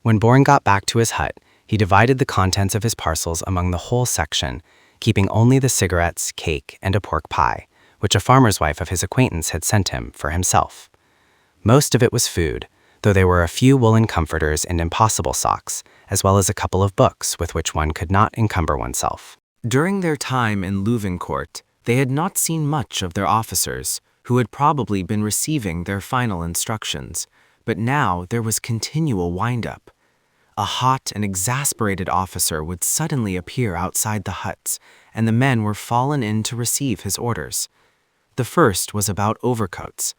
When Bourne got back to his hut, he divided the contents of his parcels among the whole section, keeping only the cigarettes, cake, and a pork pie, which a farmer's wife of his acquaintance had sent him, for himself. Most of it was food, though there were a few woolen comforters and impossible socks, as well as a couple of books with which one could not encumber oneself. During their time in Louvencourt, they had not seen much of their officers, who had probably been receiving their final instructions, but now there was continual wind-up. A hot and exasperated officer would suddenly appear outside the huts, and the men were fallen in to receive his orders. The first was about overcoats.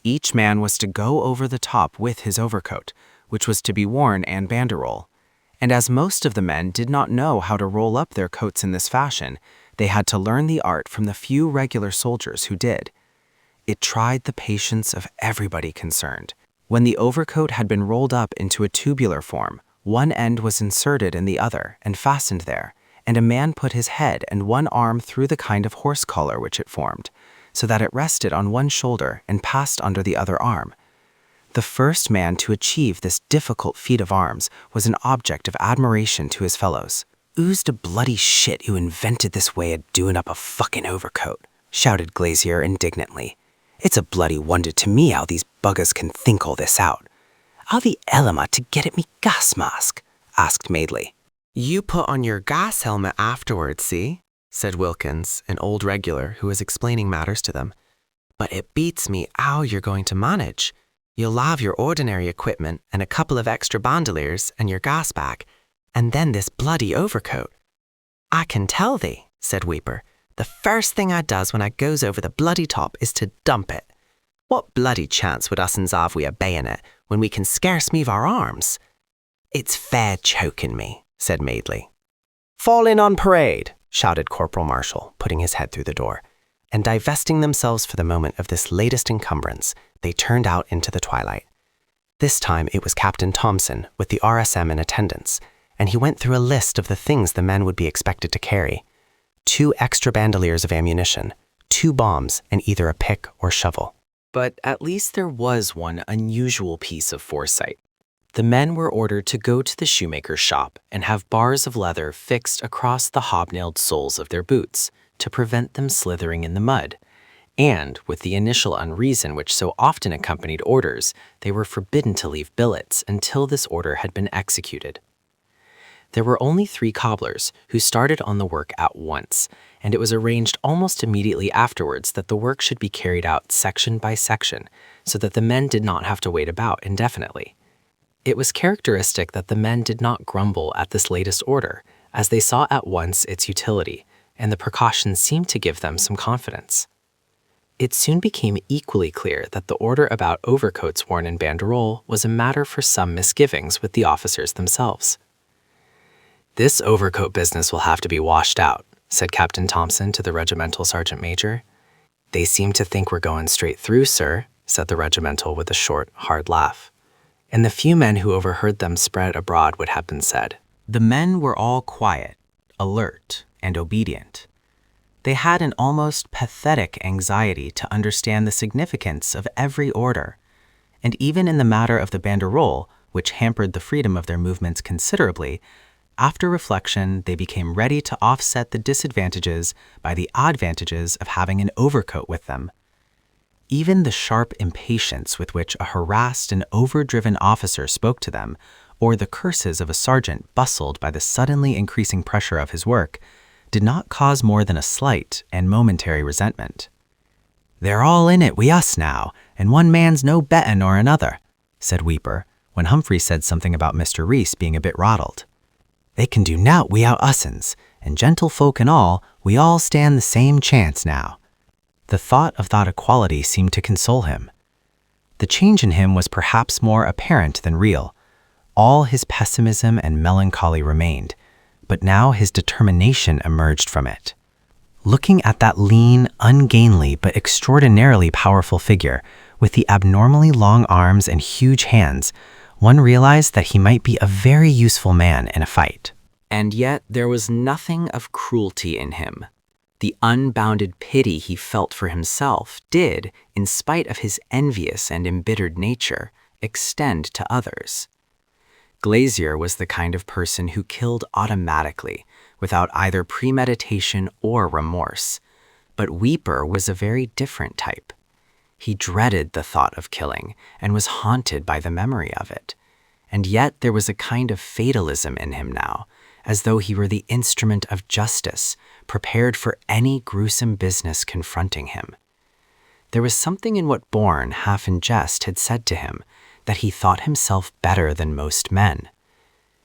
Each man was to go over the top with his overcoat, which was to be worn en banderole. And as most of the men did not know how to roll up their coats in this fashion, they had to learn the art from the few regular soldiers who did. It tried the patience of everybody concerned. When the overcoat had been rolled up into a tubular form, one end was inserted in the other and fastened there, and a man put his head and one arm through the kind of horse collar which it formed, so that it rested on one shoulder and passed under the other arm. The first man to achieve this difficult feat of arms was an object of admiration to his fellows. "Who's the bloody shit who invented this way of doing up a fucking overcoat?" shouted Glazier indignantly. "It's a bloody wonder to me how these buggers can think all this out. How the hell am I to get at me gas mask? Asked Madeley. You put on your gas helmet afterwards, see? Said Wilkins, an old regular who was explaining matters to them. But it beats me how you're going to manage. You'll have your ordinary equipment and a couple of extra bandoliers and your gas bag, and then this bloody overcoat. I can tell thee, said Weeper, the first thing I does when I goes over the bloody top is to dump it. What bloody chance would us'ns have wi' a bayonet when we can scarce move our arms? It's fair choking me, said Madeley. Fall in on parade, shouted Corporal Marshall, putting his head through the door. And divesting themselves for the moment of this latest encumbrance, they turned out into the twilight. This time it was Captain Thompson with the RSM in attendance, and he went through a list of the things the men would be expected to carry. 2 extra bandoliers of ammunition, 2 bombs, and either a pick or shovel. But at least there was one unusual piece of foresight. The men were ordered to go to the shoemaker's shop and have bars of leather fixed across the hobnailed soles of their boots to prevent them slithering in the mud. And, with the initial unreason which so often accompanied orders, they were forbidden to leave billets until this order had been executed. There were only 3 cobblers who started on the work at once, and it was arranged almost immediately afterwards that the work should be carried out section by section, so that the men did not have to wait about indefinitely. It was characteristic that the men did not grumble at this latest order, as they saw at once its utility, and the precaution seemed to give them some confidence. It soon became equally clear that the order about overcoats worn in banderole was a matter for some misgivings with the officers themselves. "This overcoat business will have to be washed out," said Captain Thompson to the regimental sergeant major. "They seem to think we're going straight through, sir," said the regimental with a short, hard laugh. And the few men who overheard them spread abroad what had been said. The men were all quiet, alert, and obedient. They had an almost pathetic anxiety to understand the significance of every order, and even in the matter of the banderole, which hampered the freedom of their movements considerably, after reflection they became ready to offset the disadvantages by the advantages of having an overcoat with them. Even the sharp impatience with which a harassed and overdriven officer spoke to them, or the curses of a sergeant bustled by the suddenly increasing pressure of his work, did not cause more than a slight and momentary resentment. "They're all in it wi' us now, and one man's no better nor another," said Weeper, when Humphrey said something about Mr. Reese being a bit rattled. "They can do nowt wi'out us'ns, and gentlefolk and all, we all stand the same chance now." The thought of that equality seemed to console him. The change in him was perhaps more apparent than real. All his pessimism and melancholy remained, but now his determination emerged from it. Looking at that lean, ungainly, but extraordinarily powerful figure, with the abnormally long arms and huge hands, one realized that he might be a very useful man in a fight. And yet there was nothing of cruelty in him. The unbounded pity he felt for himself did, in spite of his envious and embittered nature, extend to others. Glazier was the kind of person who killed automatically, without either premeditation or remorse. But Weeper was a very different type. He dreaded the thought of killing and was haunted by the memory of it. And yet there was a kind of fatalism in him now, as though he were the instrument of justice, prepared for any gruesome business confronting him. There was something in what Bourne, half in jest, had said to him, that he thought himself better than most men.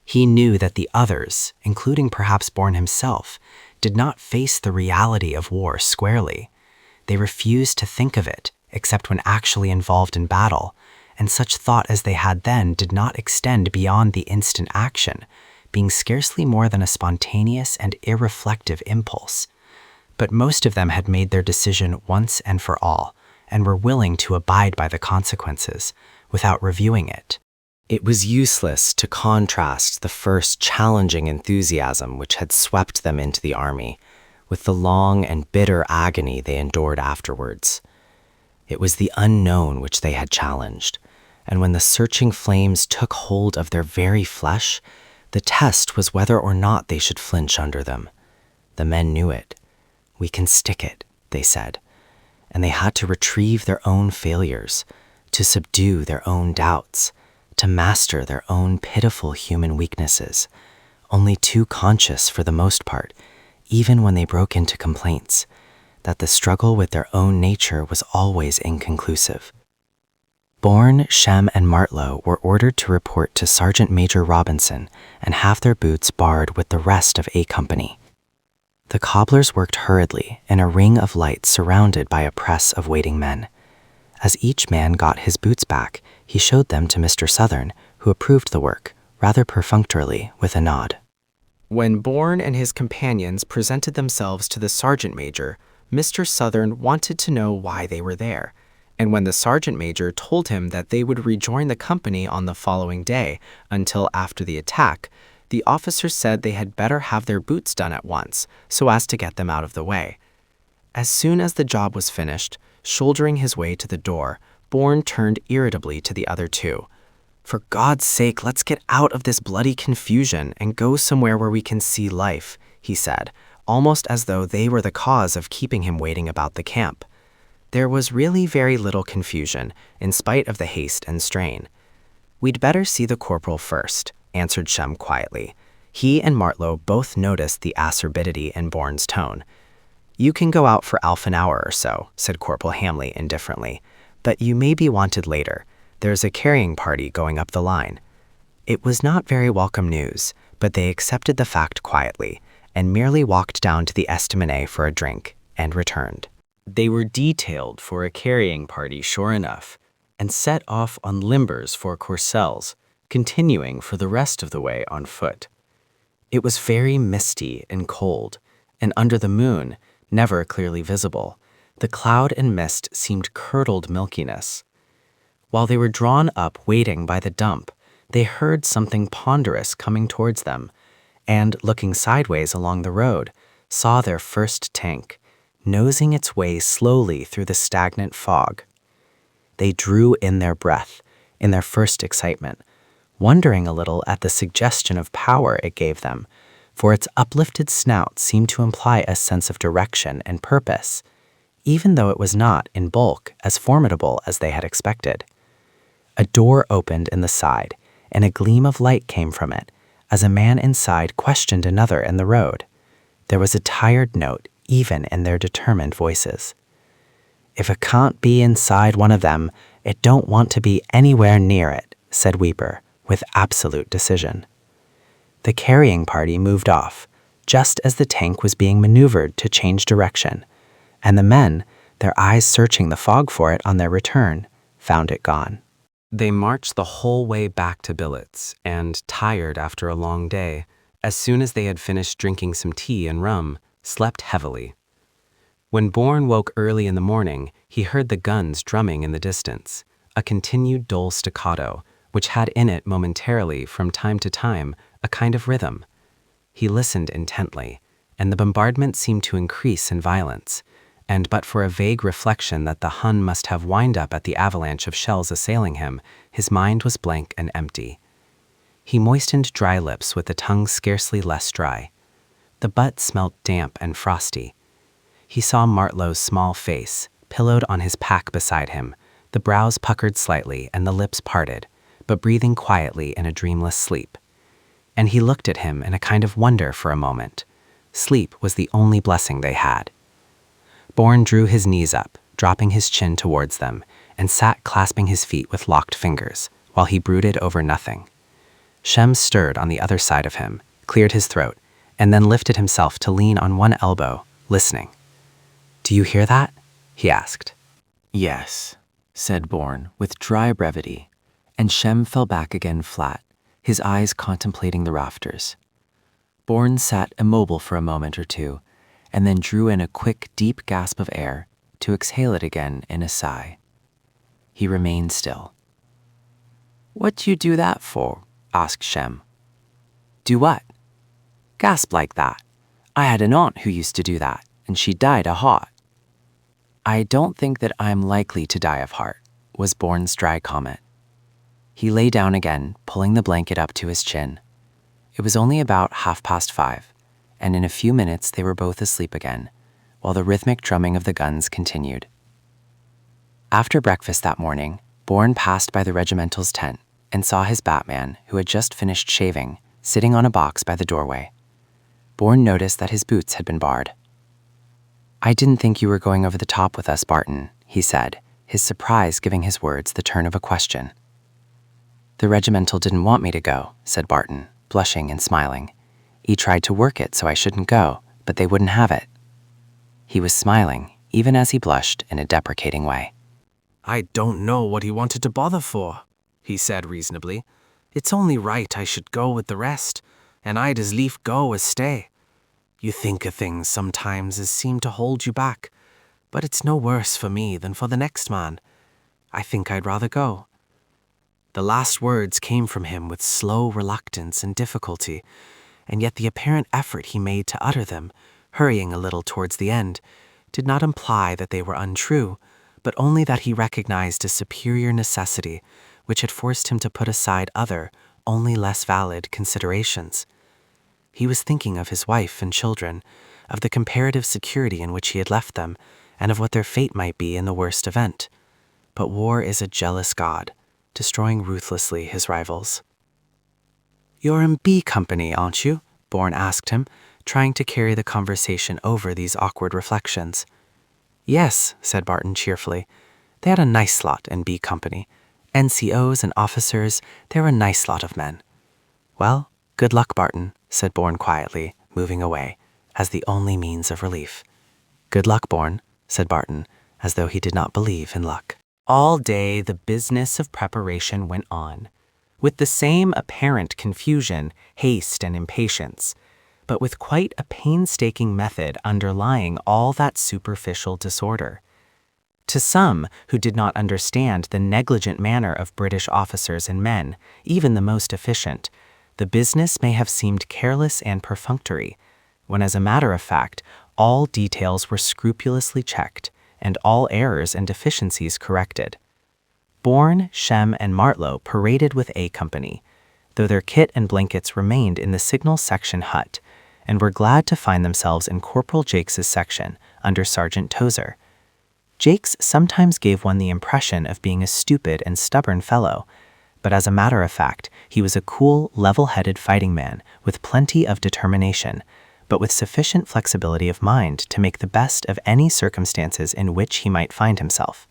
He knew that the others, including perhaps Bourne himself, did not face the reality of war squarely. They refused to think of it, except when actually involved in battle, and such thought as they had then did not extend beyond the instant action, being scarcely more than a spontaneous and irreflective impulse. But most of them had made their decision once and for all, and were willing to abide by the consequences, without reviewing it. It was useless to contrast the first challenging enthusiasm which had swept them into the army, with the long and bitter agony they endured afterwards. It was the unknown which they had challenged, and when the searching flames took hold of their very flesh, the test was whether or not they should flinch under them. The men knew it. "We can stick it," they said, and they had to retrieve their own failures, to subdue their own doubts, to master their own pitiful human weaknesses, only too conscious for the most part, even when they broke into complaints, that the struggle with their own nature was always inconclusive. Bourne, Shem, and Martlow were ordered to report to Sergeant Major Robinson and have their boots barred with the rest of A Company. The cobblers worked hurriedly in a ring of light surrounded by a press of waiting men. As each man got his boots back, he showed them to Mr. Southern, who approved the work, rather perfunctorily, with a nod. When Bourne and his companions presented themselves to the sergeant major, Mr. Southern wanted to know why they were there, and when the sergeant major told him that they would rejoin the company on the following day until after the attack, the officer said they had better have their boots done at once so as to get them out of the way. As soon as the job was finished, shouldering his way to the door, Bourne turned irritably to the other two. "For God's sake, let's get out of this bloody confusion and go somewhere where we can see life," he said, almost as though they were the cause of keeping him waiting about the camp. There was really very little confusion, in spite of the haste and strain. "We'd better see the corporal first," answered Shem quietly. He and Martlow both noticed the acerbity in Bourne's tone. "You can go out for half an hour or so," said Corporal Hamley indifferently, "but you may be wanted later. There's a carrying party going up the line." It was not very welcome news, but they accepted the fact quietly and merely walked down to the estaminet for a drink and returned. They were detailed for a carrying party, sure enough, and set off on limbers for Courcelles, continuing for the rest of the way on foot. It was very misty and cold, and under the moon, never clearly visible, the cloud and mist seemed curdled milkiness. While they were drawn up waiting by the dump, they heard something ponderous coming towards them, and, looking sideways along the road, saw their first tank, nosing its way slowly through the stagnant fog. They drew in their breath, in their first excitement, wondering a little at the suggestion of power it gave them, for its uplifted snout seemed to imply a sense of direction and purpose, even though it was not, in bulk, as formidable as they had expected. A door opened in the side, and a gleam of light came from it, as a man inside questioned another in the road. There was a tired note even in their determined voices. "If it can't be inside one of them, it don't want to be anywhere near it," said Weeper, with absolute decision. The carrying party moved off, just as the tank was being maneuvered to change direction, and the men, their eyes searching the fog for it on their return, found it gone. They marched the whole way back to billets, and, tired after a long day, as soon as they had finished drinking some tea and rum, slept heavily. When Bourne woke early in the morning, he heard the guns drumming in the distance, a continued dull staccato, which had in it momentarily, from time to time, a kind of rhythm. He listened intently, and the bombardment seemed to increase in violence, and but for a vague reflection that the Hun must have wind up at the avalanche of shells assailing him, his mind was blank and empty. He moistened dry lips with a tongue scarcely less dry. The butt smelt damp and frosty. He saw Martlow's small face, pillowed on his pack beside him, the brows puckered slightly and the lips parted, but breathing quietly in a dreamless sleep. And he looked at him in a kind of wonder for a moment. Sleep was the only blessing they had. Bourne drew his knees up, dropping his chin towards them, and sat clasping his feet with locked fingers, while he brooded over nothing. Shem stirred on the other side of him, cleared his throat, and then lifted himself to lean on one elbow, listening. "Do you hear that?" he asked. "Yes," said Bourne, with dry brevity, and Shem fell back again flat, his eyes contemplating the rafters. Bourne sat immobile for a moment or two, and then drew in a quick, deep gasp of air to exhale it again in a sigh. He remained still. "What you do that for?" asked Shem. "Do what?" "Gasp like that. I had an aunt who used to do that, and she died of heart." "I don't think that I'm likely to die of heart," was Bourne's dry comment. He lay down again, pulling the blanket up to his chin. It was only about 5:30, and in a few minutes they were both asleep again, while the rhythmic drumming of the guns continued. After breakfast that morning, Bourne passed by the regimental's tent, and saw his Batman, who had just finished shaving, sitting on a box by the doorway. Bourne noticed that his boots had been barred. "I didn't think you were going over the top with us, Barton," he said, his surprise giving his words the turn of a question. "The regimental didn't want me to go," said Barton, blushing and smiling. "He tried to work it so I shouldn't go, but they wouldn't have it." He was smiling, even as he blushed in a deprecating way. "I don't know what he wanted to bother for," he said reasonably. "It's only right I should go with the rest, and I'd as lief go as stay. You think of things sometimes as seem to hold you back, but it's no worse for me than for the next man. I think I'd rather go." The last words came from him with slow reluctance and difficulty, and yet the apparent effort he made to utter them, hurrying a little towards the end, did not imply that they were untrue, but only that he recognized a superior necessity which had forced him to put aside other, only less valid, considerations. He was thinking of his wife and children, of the comparative security in which he had left them, and of what their fate might be in the worst event. But war is a jealous god, destroying ruthlessly his rivals. "You're in B Company, aren't you?" Bourne asked him, trying to carry the conversation over these awkward reflections. "Yes," said Barton cheerfully. "They had a nice lot in B Company. NCOs and officers, they were a nice lot of men." "Well, good luck, Barton," said Bourne quietly, moving away, as the only means of relief. "Good luck, Bourne," said Barton, as though he did not believe in luck. All day the business of preparation went on, with the same apparent confusion, haste, and impatience, but with quite a painstaking method underlying all that superficial disorder. To some who did not understand the negligent manner of British officers and men, even the most efficient, the business may have seemed careless and perfunctory, when as a matter of fact, all details were scrupulously checked, and all errors and deficiencies corrected. Bourne, Shem, and Martlow paraded with A Company, though their kit and blankets remained in the signal section hut, and were glad to find themselves in Corporal Jakes's section under Sergeant Tozer. Jakes sometimes gave one the impression of being a stupid and stubborn fellow, but as a matter of fact, he was a cool, level-headed fighting man with plenty of determination, but with sufficient flexibility of mind to make the best of any circumstances in which he might find himself.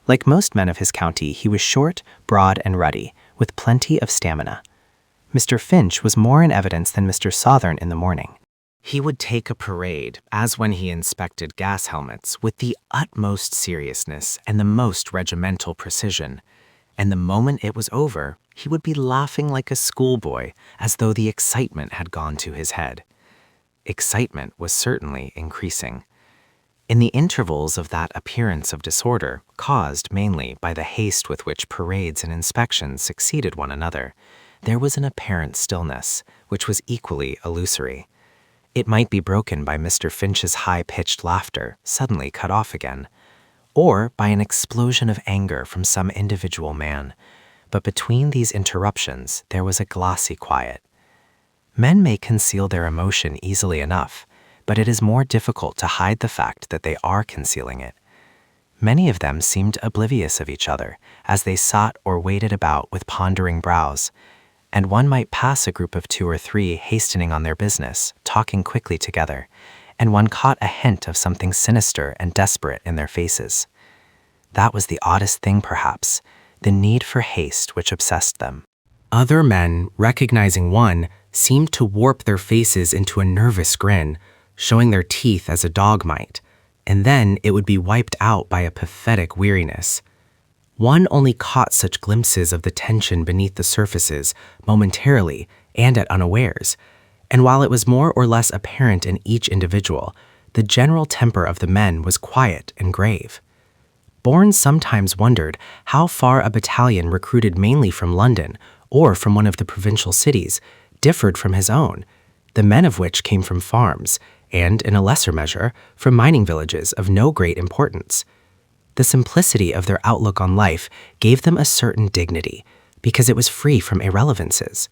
Like most men of his county, he was short, broad, and ruddy, with plenty of stamina. Mr. Finch was more in evidence than Mr. Southern in the morning. He would take a parade, as when he inspected gas helmets, with the utmost seriousness and the most regimental precision, and the moment it was over, he would be laughing like a schoolboy, as though the excitement had gone to his head. Excitement was certainly increasing. In the intervals of that appearance of disorder, caused mainly by the haste with which parades and inspections succeeded one another, there was an apparent stillness, which was equally illusory. It might be broken by Mr. Finch's high-pitched laughter, suddenly cut off again, or by an explosion of anger from some individual man, but between these interruptions there was a glassy quiet. Men may conceal their emotion easily enough, but it is more difficult to hide the fact that they are concealing it. Many of them seemed oblivious of each other as they sat or waited about with pondering brows, and one might pass a group of 2 or 3 hastening on their business, talking quickly together, and one caught a hint of something sinister and desperate in their faces. That was the oddest thing, perhaps, the need for haste which obsessed them. Other men, recognizing one, seemed to warp their faces into a nervous grin, showing their teeth as a dog might, and then it would be wiped out by a pathetic weariness. One only caught such glimpses of the tension beneath the surfaces, momentarily and at unawares, and while it was more or less apparent in each individual, the general temper of the men was quiet and grave. Bourne sometimes wondered how far a battalion recruited mainly from London or from one of the provincial cities differed from his own, the men of which came from farms, and, in a lesser measure, from mining villages of no great importance. The simplicity of their outlook on life gave them a certain dignity, because it was free from irrelevances.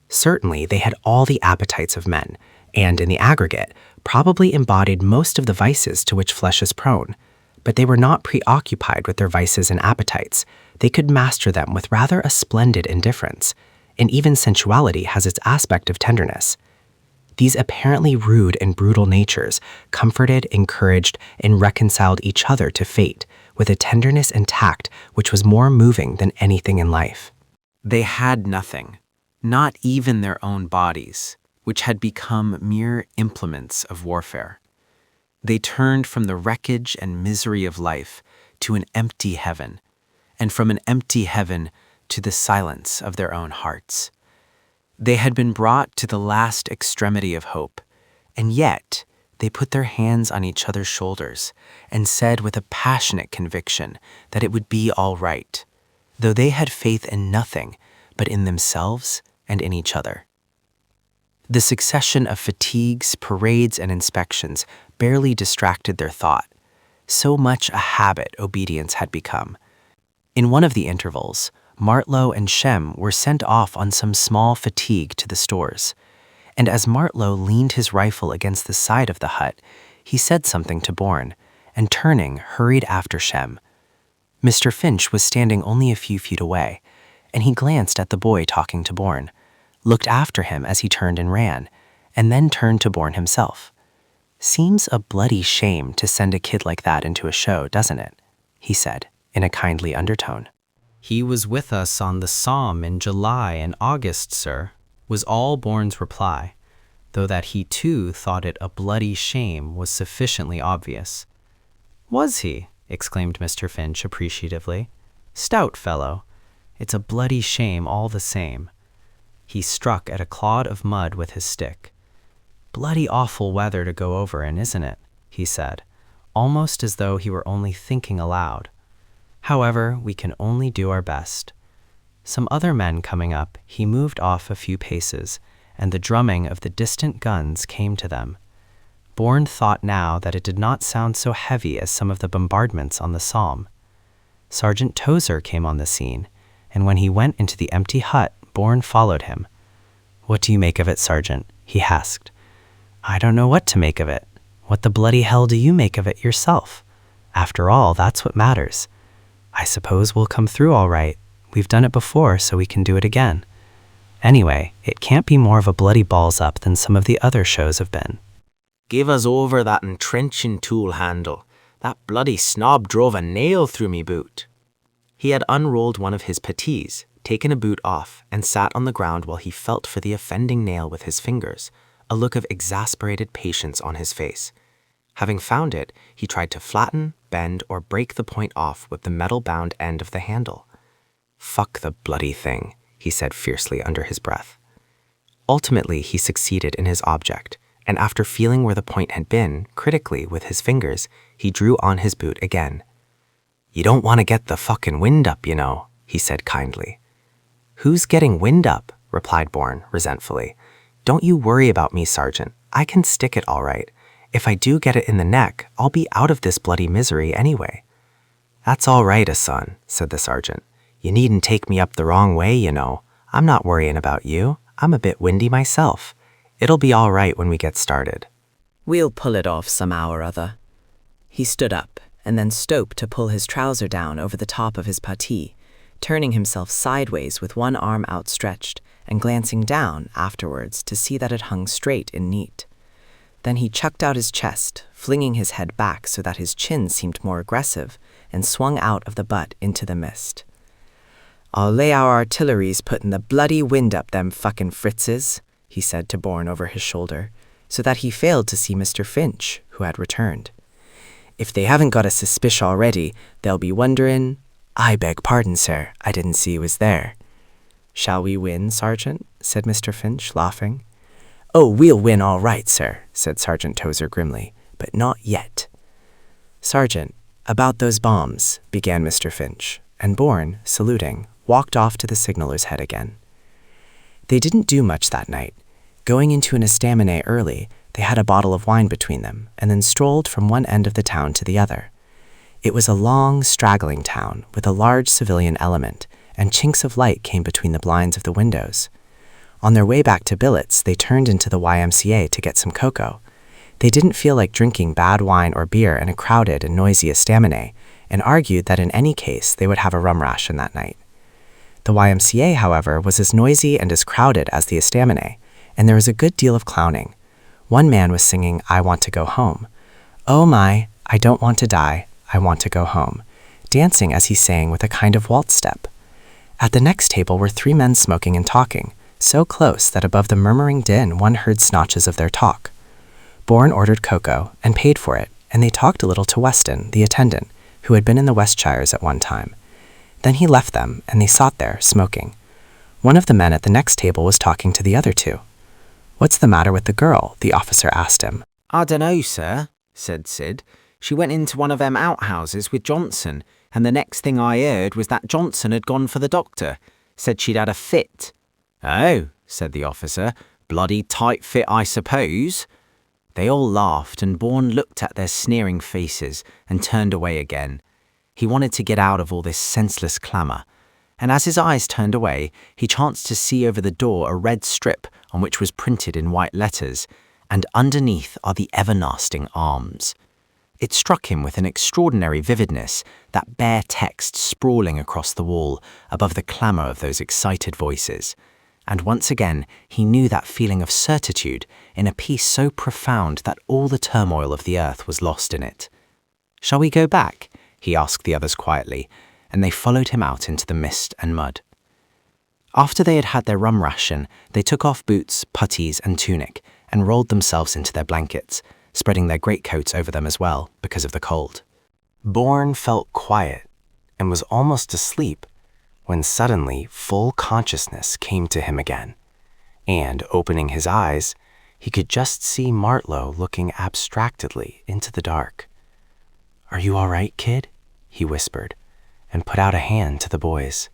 Certainly, they had all the appetites of men, and in the aggregate, probably embodied most of the vices to which flesh is prone, But they were not preoccupied with their vices and appetites. They could master them with rather a splendid indifference, and even sensuality has its aspect of tenderness. These apparently rude and brutal natures comforted, encouraged, and reconciled each other to fate with a tenderness and tact which was more moving than anything in life. They had nothing, not even their own bodies, which had become mere implements of warfare. They turned from the wreckage and misery of life to an empty heaven, and from an empty heaven to the silence of their own hearts. They had been brought to the last extremity of hope, and yet they put their hands on each other's shoulders and said with a passionate conviction that it would be all right, though they had faith in nothing but in themselves and in each other. The succession of fatigues, parades, and inspections barely distracted their thought. So much a habit obedience had become. In one of the intervals, Martlow and Shem were sent off on some small fatigue to the stores, and as Martlow leaned his rifle against the side of the hut, he said something to Bourne, and turning, hurried after Shem. Mr. Finch was standing only a few feet away, and he glanced at the boy talking to Bourne, looked after him as he turned and ran, and then turned to Bourne himself. "Seems a bloody shame to send a kid like that into a show, doesn't it?" he said, in a kindly undertone. "He was with us on the Somme in July and August, sir," was all Bourne's reply, though that he too thought it a bloody shame was sufficiently obvious. "Was he?" exclaimed Mr. Finch appreciatively. "Stout fellow. It's a bloody shame all the same." He struck at a clod of mud with his stick. "Bloody awful weather to go over in, isn't it?" he said, almost as though he were only thinking aloud. "However, we can only do our best." Some other men coming up, he moved off a few paces, and the drumming of the distant guns came to them. Bourne thought now that it did not sound so heavy as some of the bombardments on the Somme. Sergeant Tozer came on the scene, and when he went into the empty hut, Bourne followed him. "What do you make of it, Sergeant?" he asked. "I don't know what to make of it. What the bloody hell do you make of it yourself? After all, that's what matters. I suppose we'll come through all right. We've done it before, so we can do it again. Anyway, it can't be more of a bloody balls up than some of the other shows have been." "Give us over that entrenching tool handle. That bloody snob drove a nail through me boot." He had unrolled one of his puttees, taken a boot off, and sat on the ground while he felt for the offending nail with his fingers, a look of exasperated patience on his face. Having found it, he tried to flatten, bend, or break the point off with the metal-bound end of the handle. "Fuck the bloody thing," he said fiercely under his breath. Ultimately, he succeeded in his object, and after feeling where the point had been, critically with his fingers, he drew on his boot again. "You don't want to get the fucking wind up, you know," he said kindly. "Who's getting wind up?" replied Bourne resentfully. "Don't you worry about me, Sergeant. I can stick it all right. If I do get it in the neck, I'll be out of this bloody misery anyway." "That's all right, son," said the sergeant. "You needn't take me up the wrong way, you know. I'm not worrying about you. I'm a bit windy myself. It'll be all right when we get started." "We'll pull it off somehow or other." He stood up and then stooped to pull his trouser down over the top of his puttee, turning himself sideways with one arm outstretched and glancing down afterwards to see that it hung straight and neat. Then he chucked out his chest, flinging his head back so that his chin seemed more aggressive, and swung out of the butt into the mist. "I'll lay our artillery's putting the bloody wind up them fucking Fritzes," he said to Bourne over his shoulder, so that he failed to see Mr. Finch, who had returned. "If they haven't got a suspicion already, they'll be wondering, 'I beg pardon, sir, I didn't see you was there.'" "Shall we win, Sergeant?" said Mr. Finch, laughing. "Oh, we'll win all right, sir," said Sergeant Tozer grimly, "but not yet." "Sergeant, about those bombs," began Mr. Finch, and Bourne, saluting, walked off to the signaler's head again. They didn't do much that night. Going into an estaminet early, they had a bottle of wine between them, and then strolled from one end of the town to the other. It was a long, straggling town with a large civilian element, and chinks of light came between the blinds of the windows. On their way back to billets, they turned into the YMCA to get some cocoa. They didn't feel like drinking bad wine or beer in a crowded and noisy estaminet, and argued that in any case they would have a rum ration that night. The YMCA, however, was as noisy and as crowded as the estaminet, and there was a good deal of clowning. One man was singing "I Want to Go Home." "Oh my, I don't want to die, I want to go home," dancing as he sang with a kind of waltz step. At the next table were 3 men smoking and talking, so close that above the murmuring din one heard snatches of their talk. Bourne ordered cocoa and paid for it, and they talked a little to Weston, the attendant, who had been in the Westshires at one time. Then he left them, and they sat there, smoking. One of the men at the next table was talking to the other 2. "What's the matter with the girl?" the officer asked him. "I dunno, sir," said Sid. "She went into one of them outhouses with Johnson, and the next thing I heard was that Johnson had gone for the doctor. Said she'd had a fit." "Oh," said the officer. "Bloody tight fit, I suppose." They all laughed, and Bourne looked at their sneering faces and turned away again. He wanted to get out of all this senseless clamour, and as his eyes turned away, he chanced to see over the door a red strip on which was printed in white letters, "And underneath are the everlasting arms." It struck him with an extraordinary vividness, that bare text sprawling across the wall above the clamour of those excited voices. And once again he knew that feeling of certitude in a peace so profound that all the turmoil of the earth was lost in it. "Shall we go back?" he asked the others quietly, and they followed him out into the mist and mud. After they had had their rum ration, they took off boots, puttees, and tunic, and rolled themselves into their blankets, spreading their greatcoats over them as well, because of the cold. Bourne felt quiet and was almost asleep when suddenly full consciousness came to him again, and, opening his eyes, he could just see Martlow looking abstractedly into the dark. "Are you all right, kid?" he whispered, and put out a hand to the boys.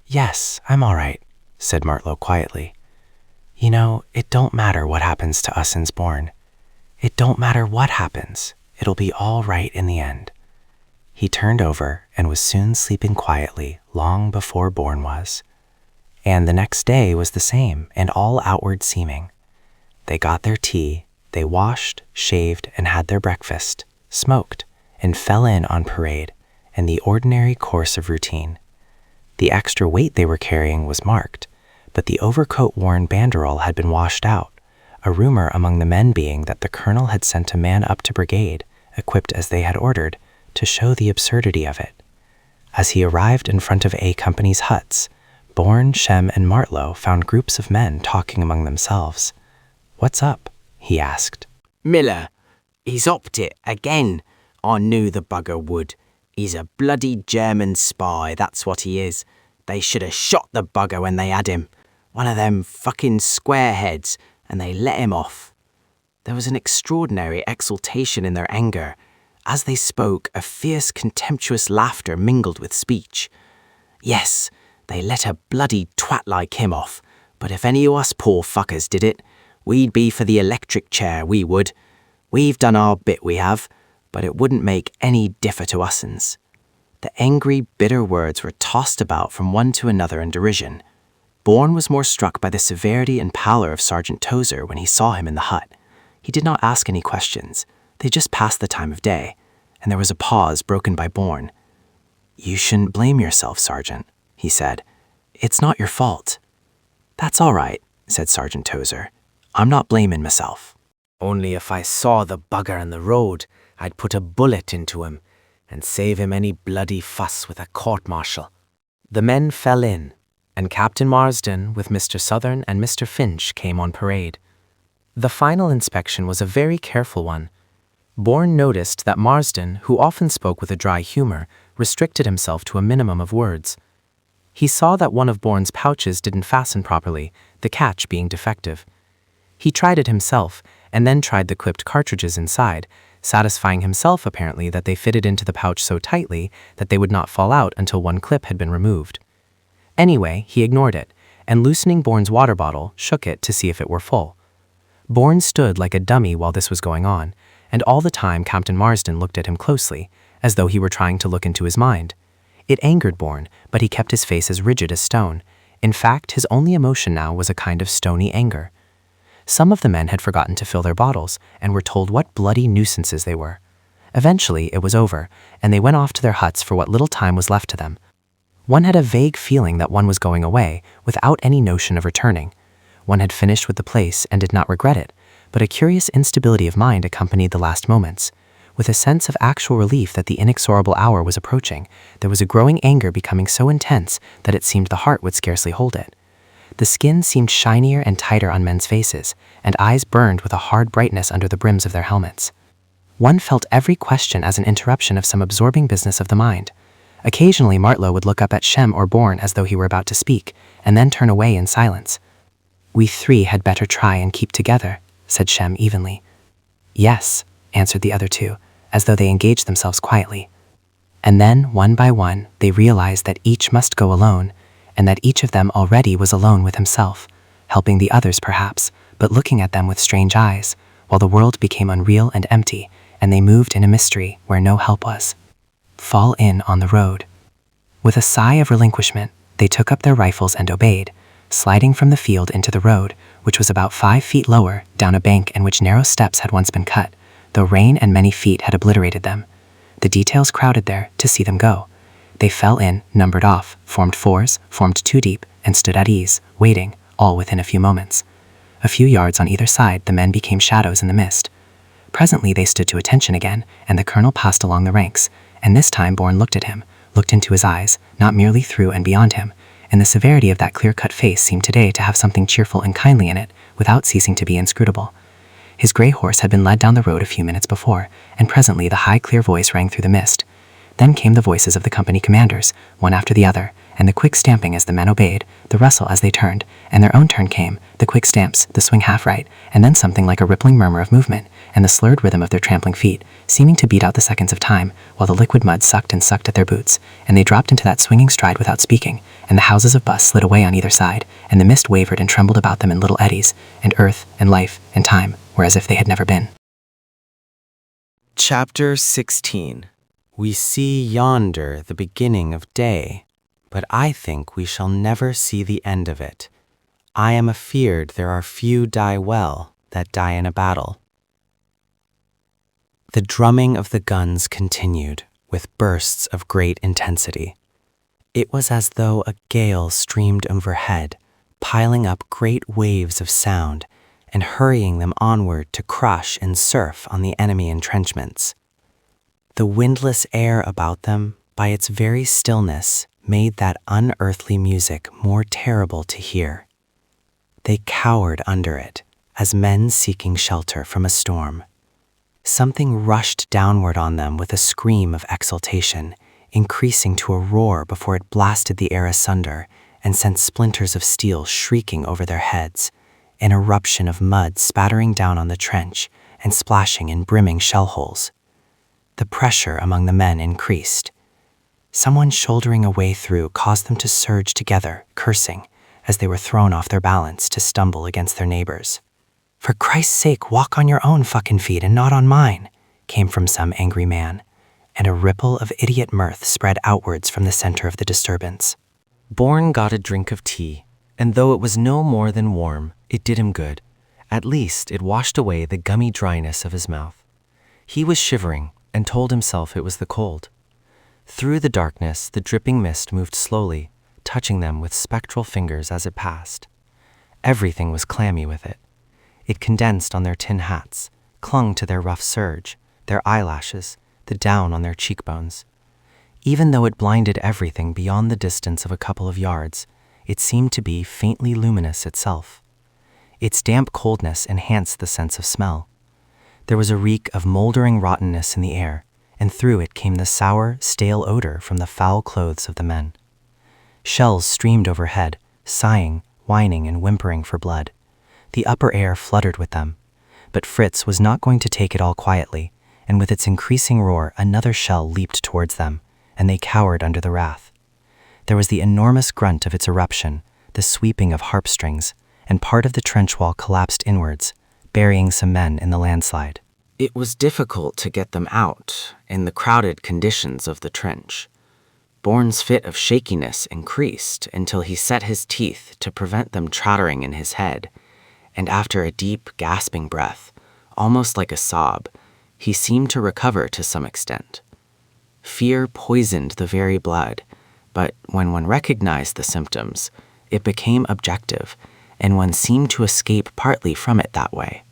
"Yes, I'm all right," said Martlow quietly. "You know, it don't matter what happens to us in Bourne. It don't matter what happens, it'll be all right in the end." He turned over and was soon sleeping quietly long before Bourne was. And the next day was the same and all outward seeming. They got their tea, they washed, shaved, and had their breakfast, smoked, and fell in on parade and the ordinary course of routine. The extra weight they were carrying was marked, but the overcoat-worn banderole had been washed out, a rumor among the men being that the colonel had sent a man up to brigade, equipped as they had ordered, to show the absurdity of it. As he arrived in front of A Company's huts, Bourne, Shem, and Martlow found groups of men talking among themselves. "What's up?" he asked. "Miller, he's upped it again. I knew the bugger would. He's a bloody German spy, that's what he is. They should have shot the bugger when they had him. One of them fucking squareheads, and they let him off." There was an extraordinary exultation in their anger. As they spoke, a fierce, contemptuous laughter mingled with speech. "Yes, they let a bloody twat like him off, but if any of us poor fuckers did it, we'd be for the electric chair, we would. We've done our bit, we have, but it wouldn't make any differ to us'ns." The angry, bitter words were tossed about from one to another in derision. Bourne was more struck by the severity and pallor of Sergeant Tozer when he saw him in the hut. He did not ask any questions. They just passed the time of day, and there was a pause broken by Bourne. "You shouldn't blame yourself, Sergeant," he said. "It's not your fault." "That's all right," said Sergeant Tozer. "I'm not blaming myself. Only if I saw the bugger in the road, I'd put a bullet into him and save him any bloody fuss with a court-martial." The men fell in, and Captain Marsden with Mr. Southern and Mr. Finch came on parade. The final inspection was a very careful one. Bourne noticed that Marsden, who often spoke with a dry humor, restricted himself to a minimum of words. He saw that one of Bourne's pouches didn't fasten properly, the catch being defective. He tried it himself, and then tried the clipped cartridges inside, satisfying himself apparently that they fitted into the pouch so tightly that they would not fall out until one clip had been removed. Anyway, he ignored it, and loosening Bourne's water bottle, shook it to see if it were full. Bourne stood like a dummy while this was going on, and all the time Captain Marsden looked at him closely, as though he were trying to look into his mind. It angered Bourne, but he kept his face as rigid as stone. In fact, his only emotion now was a kind of stony anger. Some of the men had forgotten to fill their bottles and were told what bloody nuisances they were. Eventually, it was over, and they went off to their huts for what little time was left to them. One had a vague feeling that one was going away, without any notion of returning. One had finished with the place and did not regret it, but a curious instability of mind accompanied the last moments. With a sense of actual relief that the inexorable hour was approaching, there was a growing anger becoming so intense that it seemed the heart would scarcely hold it. The skin seemed shinier and tighter on men's faces, and eyes burned with a hard brightness under the brims of their helmets. One felt every question as an interruption of some absorbing business of the mind. Occasionally Martlow would look up at Shem or Bourne as though he were about to speak, and then turn away in silence. "We three had better try and keep together," said Shem evenly. "Yes," answered the other two, as though they engaged themselves quietly. And then, one by one, they realized that each must go alone, and that each of them already was alone with himself, helping the others perhaps, but looking at them with strange eyes, while the world became unreal and empty, and they moved in a mystery where no help was. Fall in on the road. With a sigh of relinquishment, they took up their rifles and obeyed, sliding from the field into the road, which was about 5 feet lower, down a bank in which narrow steps had once been cut, though rain and many feet had obliterated them. The details crowded there to see them go. They fell in, numbered off, formed fours, formed 2 deep, and stood at ease, waiting, all within a few moments. A few yards on either side, the men became shadows in the mist. Presently they stood to attention again, and the colonel passed along the ranks, and this time Bourne looked at him, looked into his eyes, not merely through and beyond him, and the severity of that clear-cut face seemed today to have something cheerful and kindly in it, without ceasing to be inscrutable. His gray horse had been led down the road a few minutes before, and presently the high clear voice rang through the mist. Then came the voices of the company commanders, one after the other, and the quick stamping as the men obeyed, the rustle as they turned, and their own turn came, the quick stamps, the swing half right, and then something like a rippling murmur of movement, and the slurred rhythm of their trampling feet, seeming to beat out the seconds of time, while the liquid mud sucked and sucked at their boots, and they dropped into that swinging stride without speaking, and the houses of bus slid away on either side, and the mist wavered and trembled about them in little eddies, and earth, and life, and time were as if they had never been. Chapter 16. We see yonder the beginning of day, but I think we shall never see the end of it. I am afeard there are few die well that die in a battle. The drumming of the guns continued, with bursts of great intensity. It was as though a gale streamed overhead, piling up great waves of sound, and hurrying them onward to crush and surf on the enemy entrenchments. The windless air about them, by its very stillness, made that unearthly music more terrible to hear. They cowered under it, as men seeking shelter from a storm. Something rushed downward on them with a scream of exultation, increasing to a roar before it blasted the air asunder and sent splinters of steel shrieking over their heads, an eruption of mud spattering down on the trench and splashing in brimming shell holes. The pressure among the men increased. Someone shouldering a way through caused them to surge together, cursing, as they were thrown off their balance to stumble against their neighbors. "For Christ's sake, walk on your own fucking feet and not on mine," came from some angry man, and a ripple of idiot mirth spread outwards from the center of the disturbance. Bourne got a drink of tea, and though it was no more than warm, it did him good. At least it washed away the gummy dryness of his mouth. He was shivering, and told himself it was the cold. Through the darkness, the dripping mist moved slowly, touching them with spectral fingers as it passed. Everything was clammy with it. It condensed on their tin hats, clung to their rough serge, their eyelashes, the down on their cheekbones. Even though it blinded everything beyond the distance of a couple of yards, it seemed to be faintly luminous itself. Its damp coldness enhanced the sense of smell. There was a reek of moldering rottenness in the air, and through it came the sour, stale odor from the foul clothes of the men. Shells streamed overhead, sighing, whining, and whimpering for blood. The upper air fluttered with them, but Fritz was not going to take it all quietly, and with its increasing roar, another shell leaped towards them, and they cowered under the wrath. There was the enormous grunt of its eruption, the sweeping of harp strings, and part of the trench wall collapsed inwards, burying some men in the landslide. It was difficult to get them out in the crowded conditions of the trench. Bourne's fit of shakiness increased until he set his teeth to prevent them chattering in his head, and after a deep, gasping breath, almost like a sob, he seemed to recover to some extent. Fear poisoned the very blood, but when one recognized the symptoms, it became objective, and one seemed to escape partly from it that way.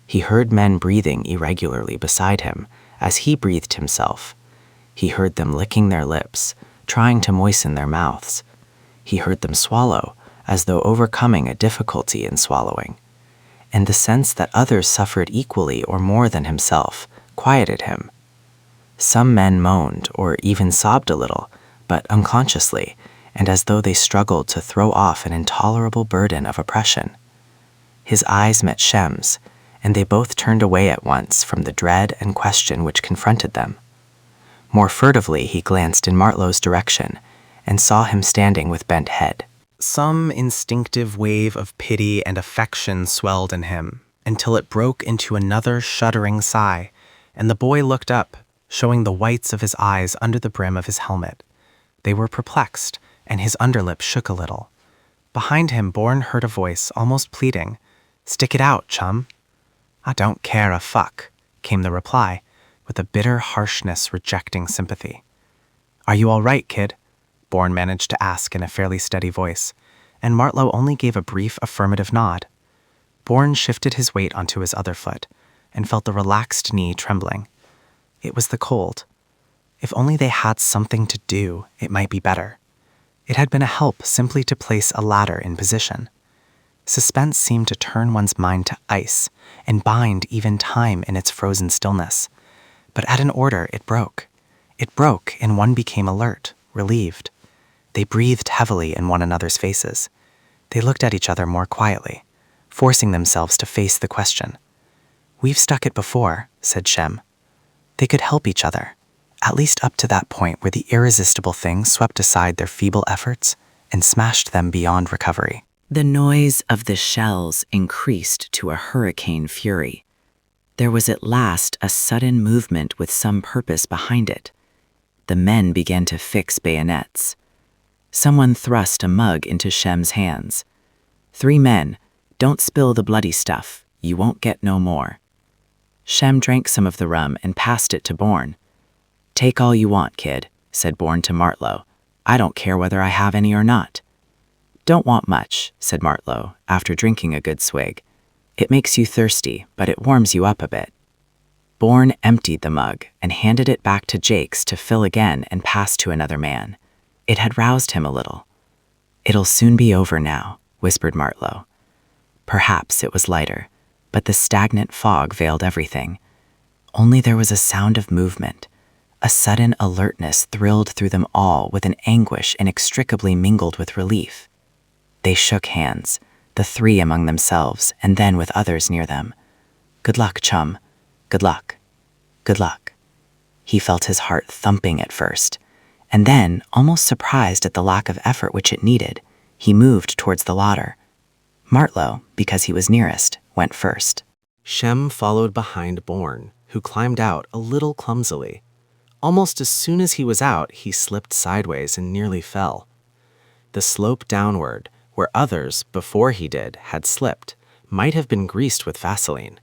He heard men breathing irregularly beside him as he breathed himself. He heard them licking their lips, trying to moisten their mouths. He heard them swallow, as though overcoming a difficulty in swallowing. And the sense that others suffered equally or more than himself quieted him. Some men moaned or even sobbed a little, but unconsciously, and as though they struggled to throw off an intolerable burden of oppression. His eyes met Shem's, and they both turned away at once from the dread and question which confronted them. More furtively he glanced in Martlow's direction, and saw him standing with bent head. Some instinctive wave of pity and affection swelled in him, until it broke into another shuddering sigh, and the boy looked up, showing the whites of his eyes under the brim of his helmet. They were perplexed, and his underlip shook a little. Behind him, Bourne heard a voice, almost pleading, "Stick it out, chum." "I don't care a fuck," came the reply, with a bitter harshness rejecting sympathy. "Are you all right, kid?" Bourne managed to ask in a fairly steady voice, and Martlow only gave a brief affirmative nod. Bourne shifted his weight onto his other foot, and felt the relaxed knee trembling. It was the cold. If only they had something to do, it might be better. It had been a help simply to place a ladder in position. Suspense seemed to turn one's mind to ice and bind even time in its frozen stillness. But at an order, it broke. It broke, and one became alert, relieved. They breathed heavily in one another's faces. They looked at each other more quietly, forcing themselves to face the question. "We've stuck it before," said Shem. They could help each other, at least up to that point where the irresistible thing swept aside their feeble efforts and smashed them beyond recovery. The noise of the shells increased to a hurricane fury. There was at last a sudden movement with some purpose behind it. The men began to fix bayonets. Someone thrust a mug into Shem's hands. "3 men, don't spill the bloody stuff. You won't get no more." Shem drank some of the rum and passed it to Bourne. "Take all you want, kid," said Bourne to Martlow. "I don't care whether I have any or not." "Don't want much," said Martlow, after drinking a good swig. "It makes you thirsty, but it warms you up a bit." Bourne emptied the mug and handed it back to Jakes to fill again and pass to another man. It had roused him a little. "It'll soon be over now," whispered Martlow. Perhaps it was lighter, but the stagnant fog veiled everything. Only there was a sound of movement. A sudden alertness thrilled through them all with an anguish inextricably mingled with relief. They shook hands, the 3 among themselves and then with others near them. "Good luck, chum. Good luck. Good luck." He felt his heart thumping at first, and then, almost surprised at the lack of effort which it needed, he moved towards the ladder. Martlow, because he was nearest, went first. Shem followed behind Bourne, who climbed out a little clumsily. Almost as soon as he was out, he slipped sideways and nearly fell. The slope downward, where others, before he did, had slipped, might have been greased with Vaseline,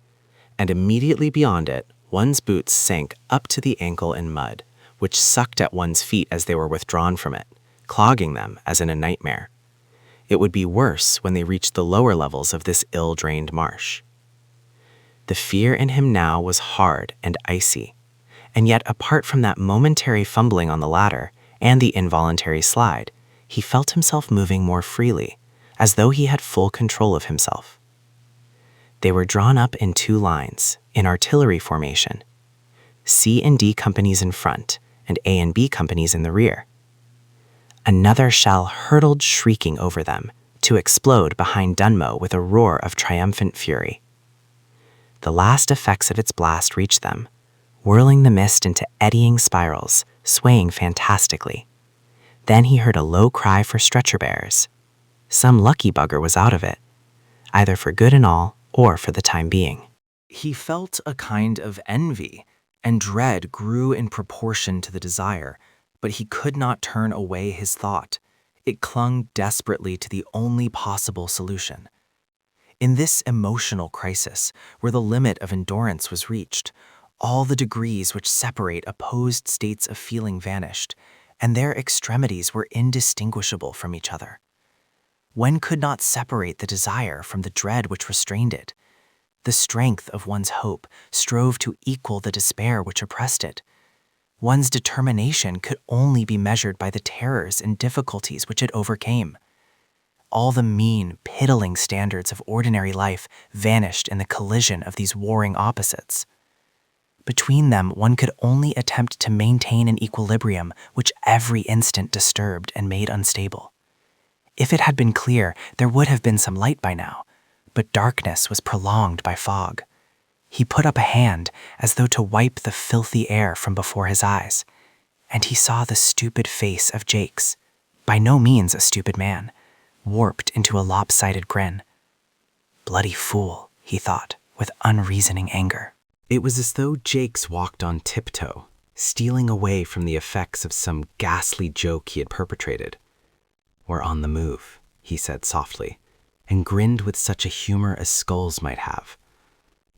and immediately beyond it, one's boots sank up to the ankle in mud, which sucked at one's feet as they were withdrawn from it, clogging them as in a nightmare. It would be worse when they reached the lower levels of this ill-drained marsh. The fear in him now was hard and icy, and yet apart from that momentary fumbling on the ladder and the involuntary slide, he felt himself moving more freely, as though he had full control of himself. They were drawn up in 2 lines, in artillery formation, C and D companies in front, and A and B companies in the rear. Another shell hurtled shrieking over them, to explode behind Dunmow with a roar of triumphant fury. The last effects of its blast reached them, whirling the mist into eddying spirals, swaying fantastically. Then he heard a low cry for stretcher bearers. Some lucky bugger was out of it, either for good and all or for the time being. He felt a kind of envy, and dread grew in proportion to the desire, but he could not turn away his thought. It clung desperately to the only possible solution. In this emotional crisis, where the limit of endurance was reached, all the degrees which separate opposed states of feeling vanished, and their extremities were indistinguishable from each other. One could not separate the desire from the dread which restrained it. The strength of one's hope strove to equal the despair which oppressed it. One's determination could only be measured by the terrors and difficulties which it overcame. All the mean, piddling standards of ordinary life vanished in the collision of these warring opposites. Between them, one could only attempt to maintain an equilibrium which every instant disturbed and made unstable. If it had been clear, there would have been some light by now, but darkness was prolonged by fog. He put up a hand as though to wipe the filthy air from before his eyes, and he saw the stupid face of Jakes, by no means a stupid man, warped into a lopsided grin. Bloody fool, he thought, with unreasoning anger. It was as though Jakes walked on tiptoe, stealing away from the effects of some ghastly joke he had perpetrated. "We're on the move," he said softly, and grinned with such a humor as skulls might have.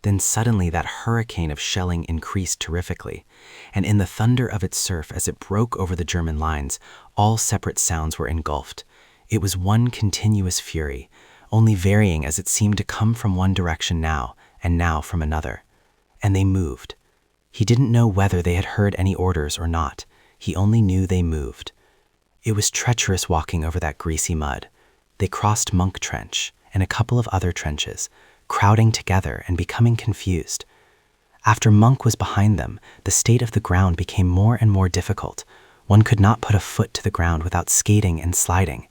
Then suddenly that hurricane of shelling increased terrifically, and in the thunder of its surf as it broke over the German lines, all separate sounds were engulfed. It was one continuous fury, only varying as it seemed to come from one direction now, and now from another. And they moved. He didn't know whether they had heard any orders or not. He only knew they moved. It was treacherous walking over that greasy mud. They crossed Monk Trench and a couple of other trenches, crowding together and becoming confused. After Monk was behind them, the state of the ground became more and more difficult. One could not put a foot to the ground without skating and sliding.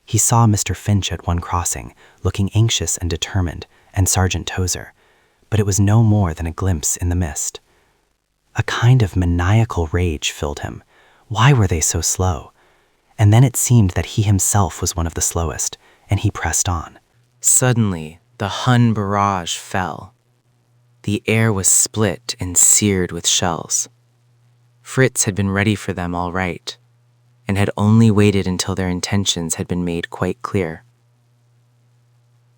He saw Mr. Finch at one crossing, looking anxious and determined, and Sergeant Tozer, but it was no more than a glimpse in the mist. A kind of maniacal rage filled him. Why were they so slow? And then it seemed that he himself was one of the slowest, and he pressed on. Suddenly, the Hun barrage fell. The air was split and seared with shells. Fritz had been ready for them all right, and had only waited until their intentions had been made quite clear.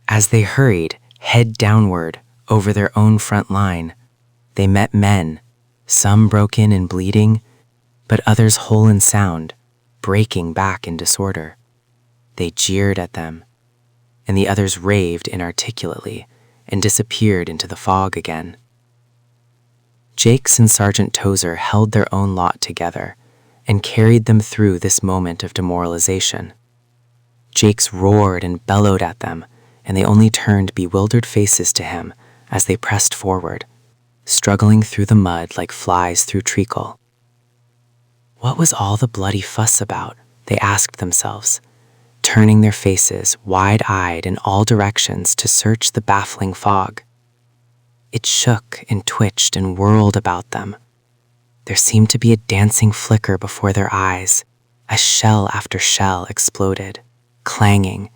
As they hurried, head downward, over their own front line, they met men, some broken and bleeding, but others whole and sound, breaking back in disorder. They jeered at them, and the others raved inarticulately and disappeared into the fog again. Jakes and Sergeant Tozer held their own lot together and carried them through this moment of demoralization. Jakes roared and bellowed at them, and they only turned bewildered faces to him as they pressed forward, struggling through the mud like flies through treacle. What was all the bloody fuss about? They asked themselves, turning their faces wide-eyed in all directions to search the baffling fog. It shook and twitched and whirled about them. There seemed to be a dancing flicker before their eyes, as shell after shell exploded, clanging,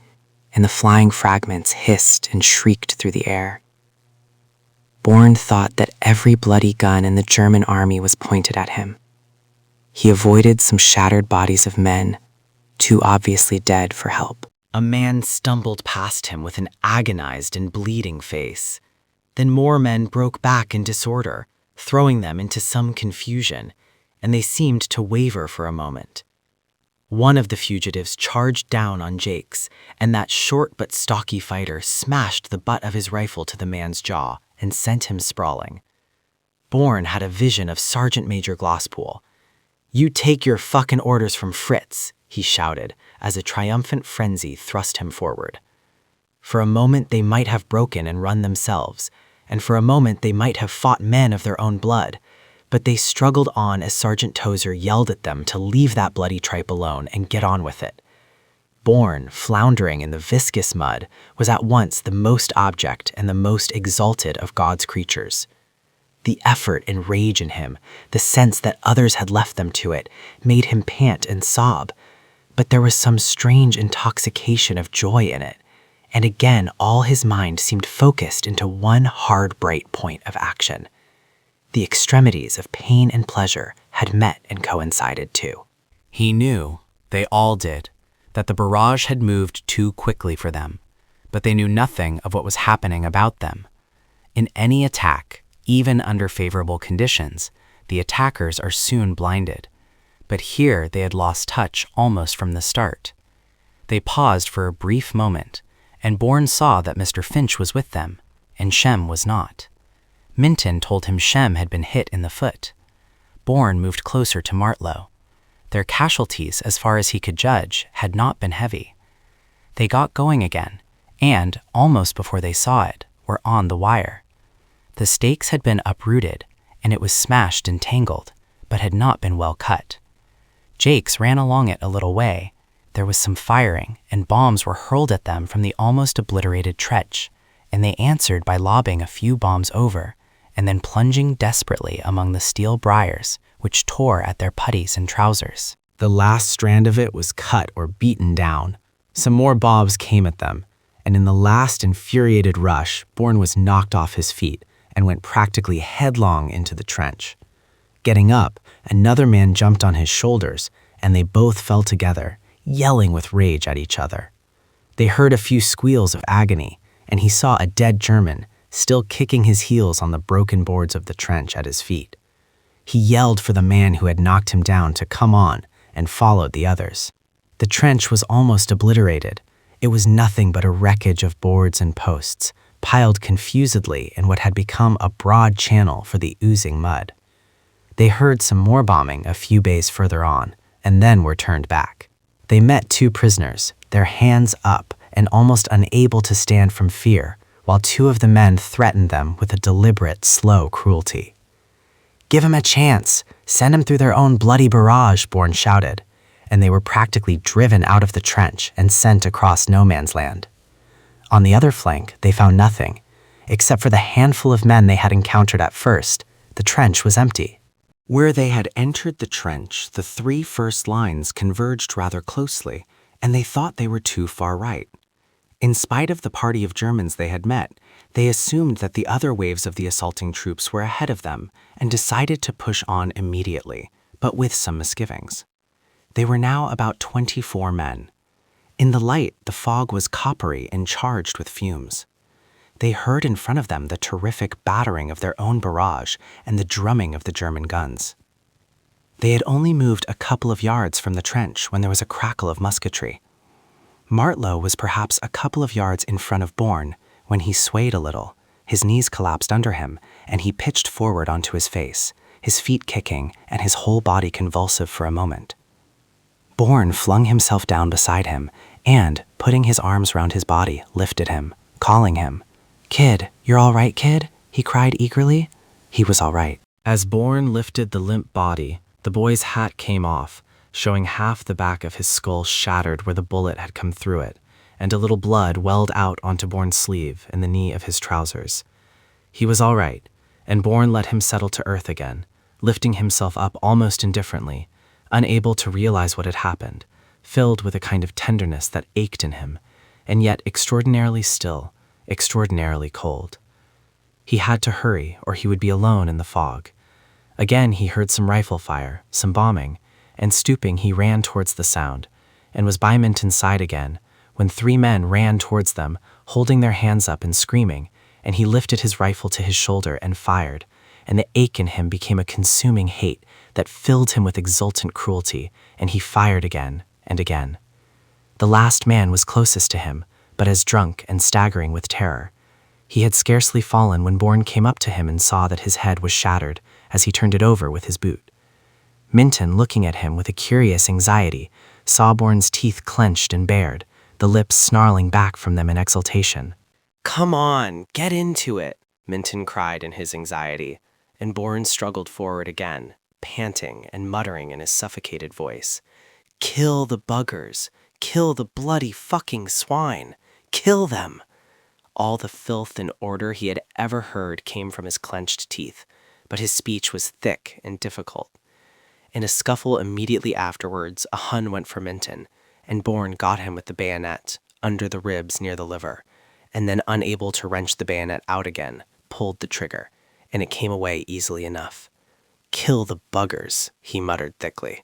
and the flying fragments hissed and shrieked through the air. Bourne thought that every bloody gun in the German army was pointed at him. He avoided some shattered bodies of men, too obviously dead for help. A man stumbled past him with an agonized and bleeding face. Then more men broke back in disorder, throwing them into some confusion, and they seemed to waver for a moment. One of the fugitives charged down on Jakes, and that short but stocky fighter smashed the butt of his rifle to the man's jaw and sent him sprawling. Bourne had a vision of Sergeant Major Glasspool. "You take your fucking orders from Fritz," he shouted, as a triumphant frenzy thrust him forward. For a moment they might have broken and run themselves, and for a moment they might have fought men of their own blood, but they struggled on as Sergeant Tozer yelled at them to leave that bloody tripe alone and get on with it. Bourne, floundering in the viscous mud, was at once the most abject and the most exalted of God's creatures. The effort and rage in him, the sense that others had left them to it, made him pant and sob, but there was some strange intoxication of joy in it, and again all his mind seemed focused into one hard, bright point of action. The extremities of pain and pleasure had met and coincided too. He knew, they all did, that the barrage had moved too quickly for them, but they knew nothing of what was happening about them. In any attack, even under favorable conditions, the attackers are soon blinded. But here they had lost touch almost from the start. They paused for a brief moment, and Bourne saw that Mr. Finch was with them, and Shem was not. Minton told him Shem had been hit in the foot. Bourne moved closer to Martlow. Their casualties, as far as he could judge, had not been heavy. They got going again, and, almost before they saw it, were on the wire. The stakes had been uprooted, and it was smashed and tangled, but had not been well cut. Jakes ran along it a little way. There was some firing, and bombs were hurled at them from the almost obliterated trench, and they answered by lobbing a few bombs over, and then plunging desperately among the steel briars, which tore at their puttees and trousers. The last strand of it was cut or beaten down. Some more bombs came at them, and in the last infuriated rush, Bourne was knocked off his feet and went practically headlong into the trench. Getting up, another man jumped on his shoulders, and they both fell together, yelling with rage at each other. They heard a few squeals of agony, and he saw a dead German, still kicking his heels on the broken boards of the trench at his feet. He yelled for the man who had knocked him down to come on, and followed the others. The trench was almost obliterated. It was nothing but a wreckage of boards and posts, piled confusedly in what had become a broad channel for the oozing mud. They heard some more bombing a few bays further on, and then were turned back. They met two prisoners, their hands up and almost unable to stand from fear, while two of the men threatened them with a deliberate, slow cruelty. "Give 'em a chance! Send 'em through their own bloody barrage," Bourne shouted, and they were practically driven out of the trench and sent across no man's land. On the other flank, they found nothing. Except for the handful of men they had encountered at first, the trench was empty. Where they had entered the trench, the three first lines converged rather closely, and they thought they were too far right. In spite of the party of Germans they had met, they assumed that the other waves of the assaulting troops were ahead of them and decided to push on immediately, but with some misgivings. They were now about 24 men. In the light, the fog was coppery and charged with fumes. They heard in front of them the terrific battering of their own barrage and the drumming of the German guns. They had only moved a couple of yards from the trench when there was a crackle of musketry. Martlow was perhaps a couple of yards in front of Bourne when he swayed a little. His knees collapsed under him, and he pitched forward onto his face, his feet kicking and his whole body convulsive for a moment. Bourne flung himself down beside him and, putting his arms round his body, lifted him, calling him. "Kid, you're all right, kid?" he cried eagerly. He was all right. As Bourne lifted the limp body, the boy's hat came off, showing half the back of his skull shattered where the bullet had come through it, and a little blood welled out onto Bourne's sleeve and the knee of his trousers. He was all right, and Bourne let him settle to earth again, lifting himself up almost indifferently, unable to realize what had happened, filled with a kind of tenderness that ached in him, and yet extraordinarily still, extraordinarily cold. He had to hurry, or he would be alone in the fog. Again he heard some rifle fire, some bombing, and stooping he ran towards the sound, and was by Minton's side again, when three men ran towards them, holding their hands up and screaming, and he lifted his rifle to his shoulder and fired, and the ache in him became a consuming hate that filled him with exultant cruelty, and he fired again and again. The last man was closest to him, but as drunk and staggering with terror. He had scarcely fallen when Bourne came up to him and saw that his head was shattered as he turned it over with his boot. Minton, looking at him with a curious anxiety, saw Bourne's teeth clenched and bared, the lips snarling back from them in exultation. "Come on, get into it," Minton cried in his anxiety, and Bourne struggled forward again, panting and muttering in his suffocated voice. "Kill the buggers! Kill the bloody fucking swine! Kill them!" All the filth and order he had ever heard came from his clenched teeth, but his speech was thick and difficult. In a scuffle immediately afterwards, a Hun went for Minton, and Bourne got him with the bayonet, under the ribs near the liver, and then, unable to wrench the bayonet out again, pulled the trigger, and it came away easily enough. "Kill the buggers," he muttered thickly.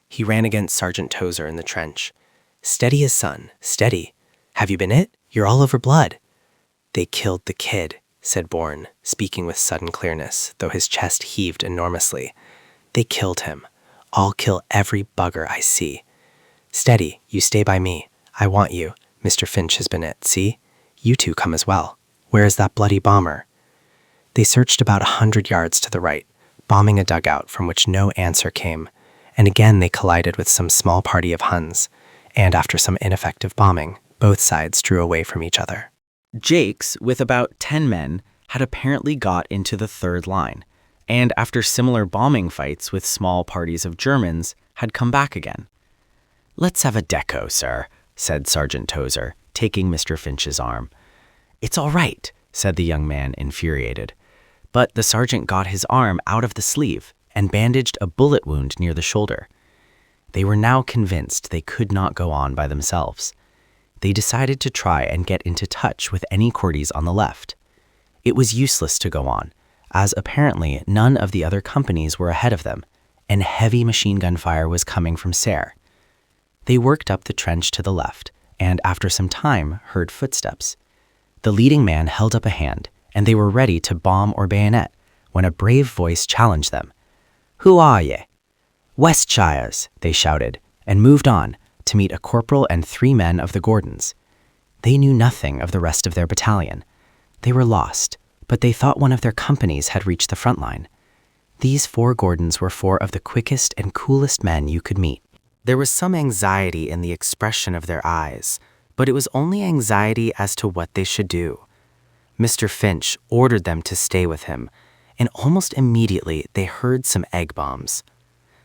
He ran against Sergeant Tozer in the trench. "Steady as sun, steady. Have you been hit? You're all over blood." "They killed the kid," said Bourne, speaking with sudden clearness, though his chest heaved enormously. "They killed him. I'll kill every bugger I see. Steady, you stay by me. I want you. Mr. Finch has been it, see? You two come as well. Where is that bloody bomber?" They searched about 100 yards to the right, bombing a dugout from which no answer came, and again they collided with some small party of Huns, and after some ineffective bombing, both sides drew away from each other. Jakes, with about 10 men, had apparently got into the third line, and after similar bombing fights with small parties of Germans, had come back again. "Let's have a deco, sir," said Sergeant Tozer, taking Mr. Finch's arm. "It's all right," said the young man, infuriated. But the sergeant got his arm out of the sleeve and bandaged a bullet wound near the shoulder. They were now convinced they could not go on by themselves. They decided to try and get into touch with any Kurds on the left. It was useless to go on, as apparently none of the other companies were ahead of them, and heavy machine gun fire was coming from Serre. They worked up the trench to the left, and after some time heard footsteps. The leading man held up a hand, and they were ready to bomb or bayonet, when a brave voice challenged them. "Who are ye?" "Westshires," they shouted, and moved on to meet a corporal and 3 men of the Gordons. They knew nothing of the rest of their battalion. They were lost, but they thought one of their companies had reached the front line. These 4 Gordons were 4 of the quickest and coolest men you could meet. There was some anxiety in the expression of their eyes, but it was only anxiety as to what they should do. Mr. Finch ordered them to stay with him, and almost immediately they heard some egg bombs.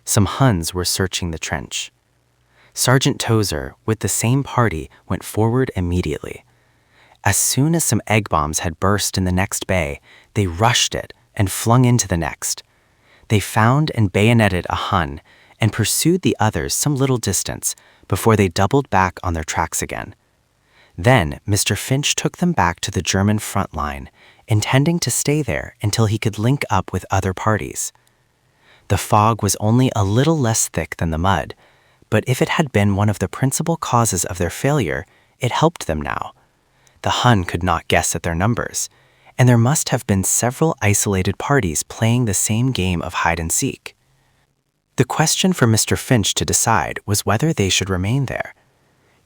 Some Huns were searching the trench. Sergeant Tozer, with the same party, went forward immediately. As soon as some egg bombs had burst in the next bay, they rushed it and flung into the next. They found and bayoneted a Hun and pursued the others some little distance before they doubled back on their tracks again. Then Mr. Finch took them back to the German front line, intending to stay there until he could link up with other parties. The fog was only a little less thick than the mud, but if it had been one of the principal causes of their failure, it helped them now. The Hun could not guess at their numbers, and there must have been several isolated parties playing the same game of hide-and-seek. The question for Mr. Finch to decide was whether they should remain there.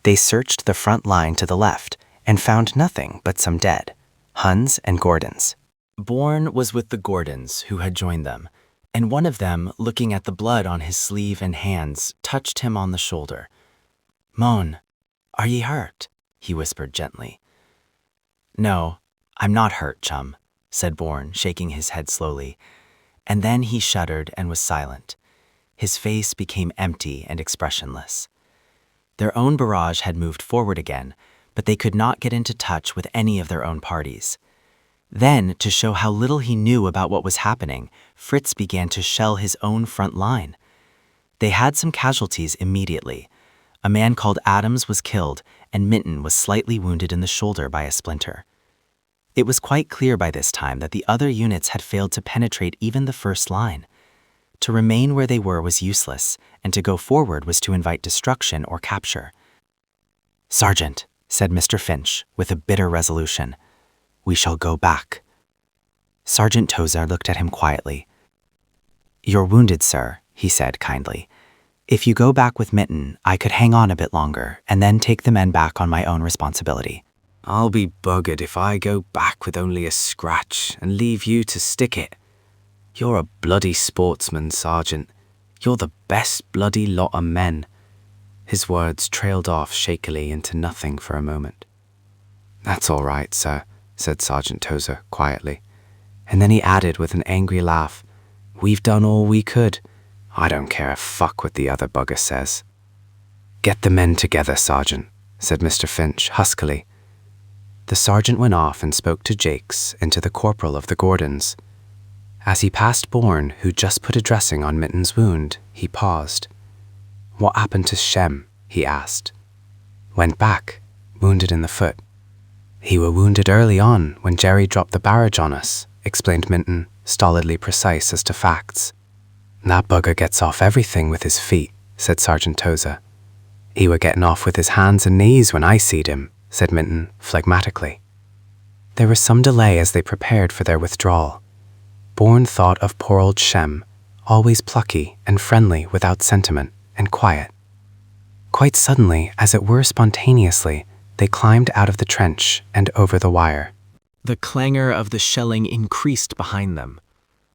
They searched the front line to the left and found nothing but some dead, Huns and Gordons. Bourne was with the Gordons who had joined them, and one of them, looking at the blood on his sleeve and hands, touched him on the shoulder. "Mon, are ye hurt?" he whispered gently. "No, I'm not hurt, chum," said Bourne, shaking his head slowly, and then he shuddered and was silent. His face became empty and expressionless. Their own barrage had moved forward again, but they could not get into touch with any of their own parties. Then, to show how little he knew about what was happening, Fritz began to shell his own front line. They had some casualties immediately. A man called Adams was killed, and Minton was slightly wounded in the shoulder by a splinter. It was quite clear by this time that the other units had failed to penetrate even the first line. To remain where they were was useless, and to go forward was to invite destruction or capture. "Sergeant," said Mr. Finch, with a bitter resolution, "we shall go back." Sergeant Tozer looked at him quietly. "You're wounded, sir," he said kindly. "If you go back with Minton, I could hang on a bit longer and then take the men back on my own responsibility." "I'll be buggered if I go back with only a scratch and leave you to stick it. You're a bloody sportsman, Sergeant. You're the best bloody lot of men." His words trailed off shakily into nothing for a moment. "That's all right, sir," said Sergeant Tozer quietly. And then he added with an angry laugh, "We've done all we could. I don't care a fuck what the other bugger says." "Get the men together, Sergeant," said Mr. Finch huskily. The sergeant went off and spoke to Jakes and to the corporal of the Gordons. As he passed Bourne, who just put a dressing on Minton's wound, he paused. "What happened to Shem?" he asked. "Went back, wounded in the foot." "He were wounded early on when Jerry dropped the barrage on us," explained Minton, stolidly precise as to facts. "That bugger gets off everything with his feet," said Sergeant Tozer. "He were getting off with his hands and knees when I seed him," said Minton phlegmatically. There was some delay as they prepared for their withdrawal. Bourne thought of poor old Shem, always plucky and friendly without sentiment, and quiet. Quite suddenly, as it were spontaneously, they climbed out of the trench and over the wire. The clangor of the shelling increased behind them.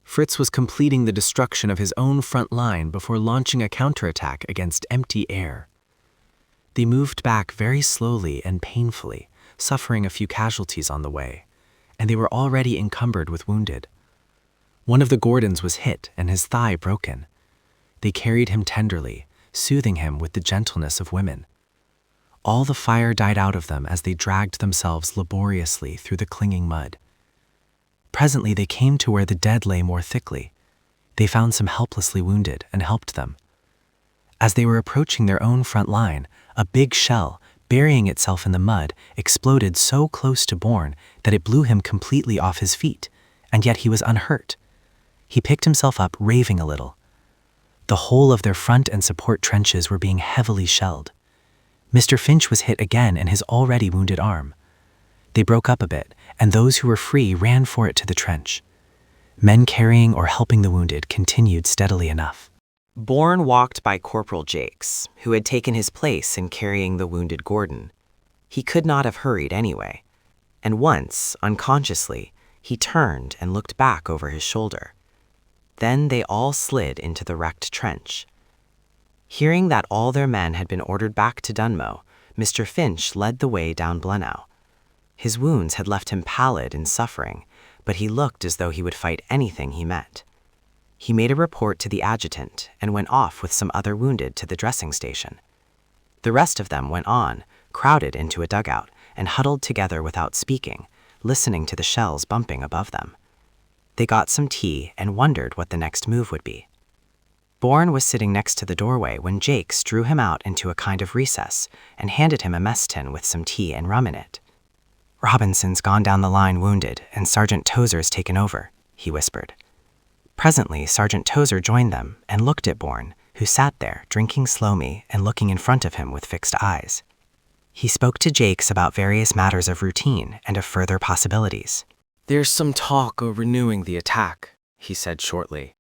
Fritz was completing the destruction of his own front line before launching a counterattack against empty air. They moved back very slowly and painfully, suffering a few casualties on the way, and they were already encumbered with wounded. One of the Gordons was hit and his thigh broken. They carried him tenderly, soothing him with the gentleness of women. All the fire died out of them as they dragged themselves laboriously through the clinging mud. Presently they came to where the dead lay more thickly. They found some helplessly wounded and helped them. As they were approaching their own front line, a big shell, burying itself in the mud, exploded so close to Bourne that it blew him completely off his feet, and yet he was unhurt. He picked himself up, raving a little. The whole of their front and support trenches were being heavily shelled. Mr. Finch was hit again in his already wounded arm. They broke up a bit, and those who were free ran for it to the trench. Men carrying or helping the wounded continued steadily enough. Bourne walked by Corporal Jakes, who had taken his place in carrying the wounded Gordon. He could not have hurried anyway, and once, unconsciously, he turned and looked back over his shoulder. Then they all slid into the wrecked trench. Hearing that all their men had been ordered back to Dunmow, Mr. Finch led the way down Blenheim. His wounds had left him pallid and suffering, but he looked as though he would fight anything he met. He made a report to the adjutant and went off with some other wounded to the dressing station. The rest of them went on, crowded into a dugout, and huddled together without speaking, listening to the shells bumping above them. They got some tea and wondered what the next move would be. Bourne was sitting next to the doorway when Jakes drew him out into a kind of recess and handed him a mess tin with some tea and rum in it. "Robinson's gone down the line wounded, and Sergeant Tozer's taken over," he whispered. Presently, Sergeant Tozer joined them and looked at Bourne, who sat there, drinking slowly and looking in front of him with fixed eyes. He spoke to Jakes about various matters of routine and of further possibilities. "There's some talk of renewing the attack," he said shortly.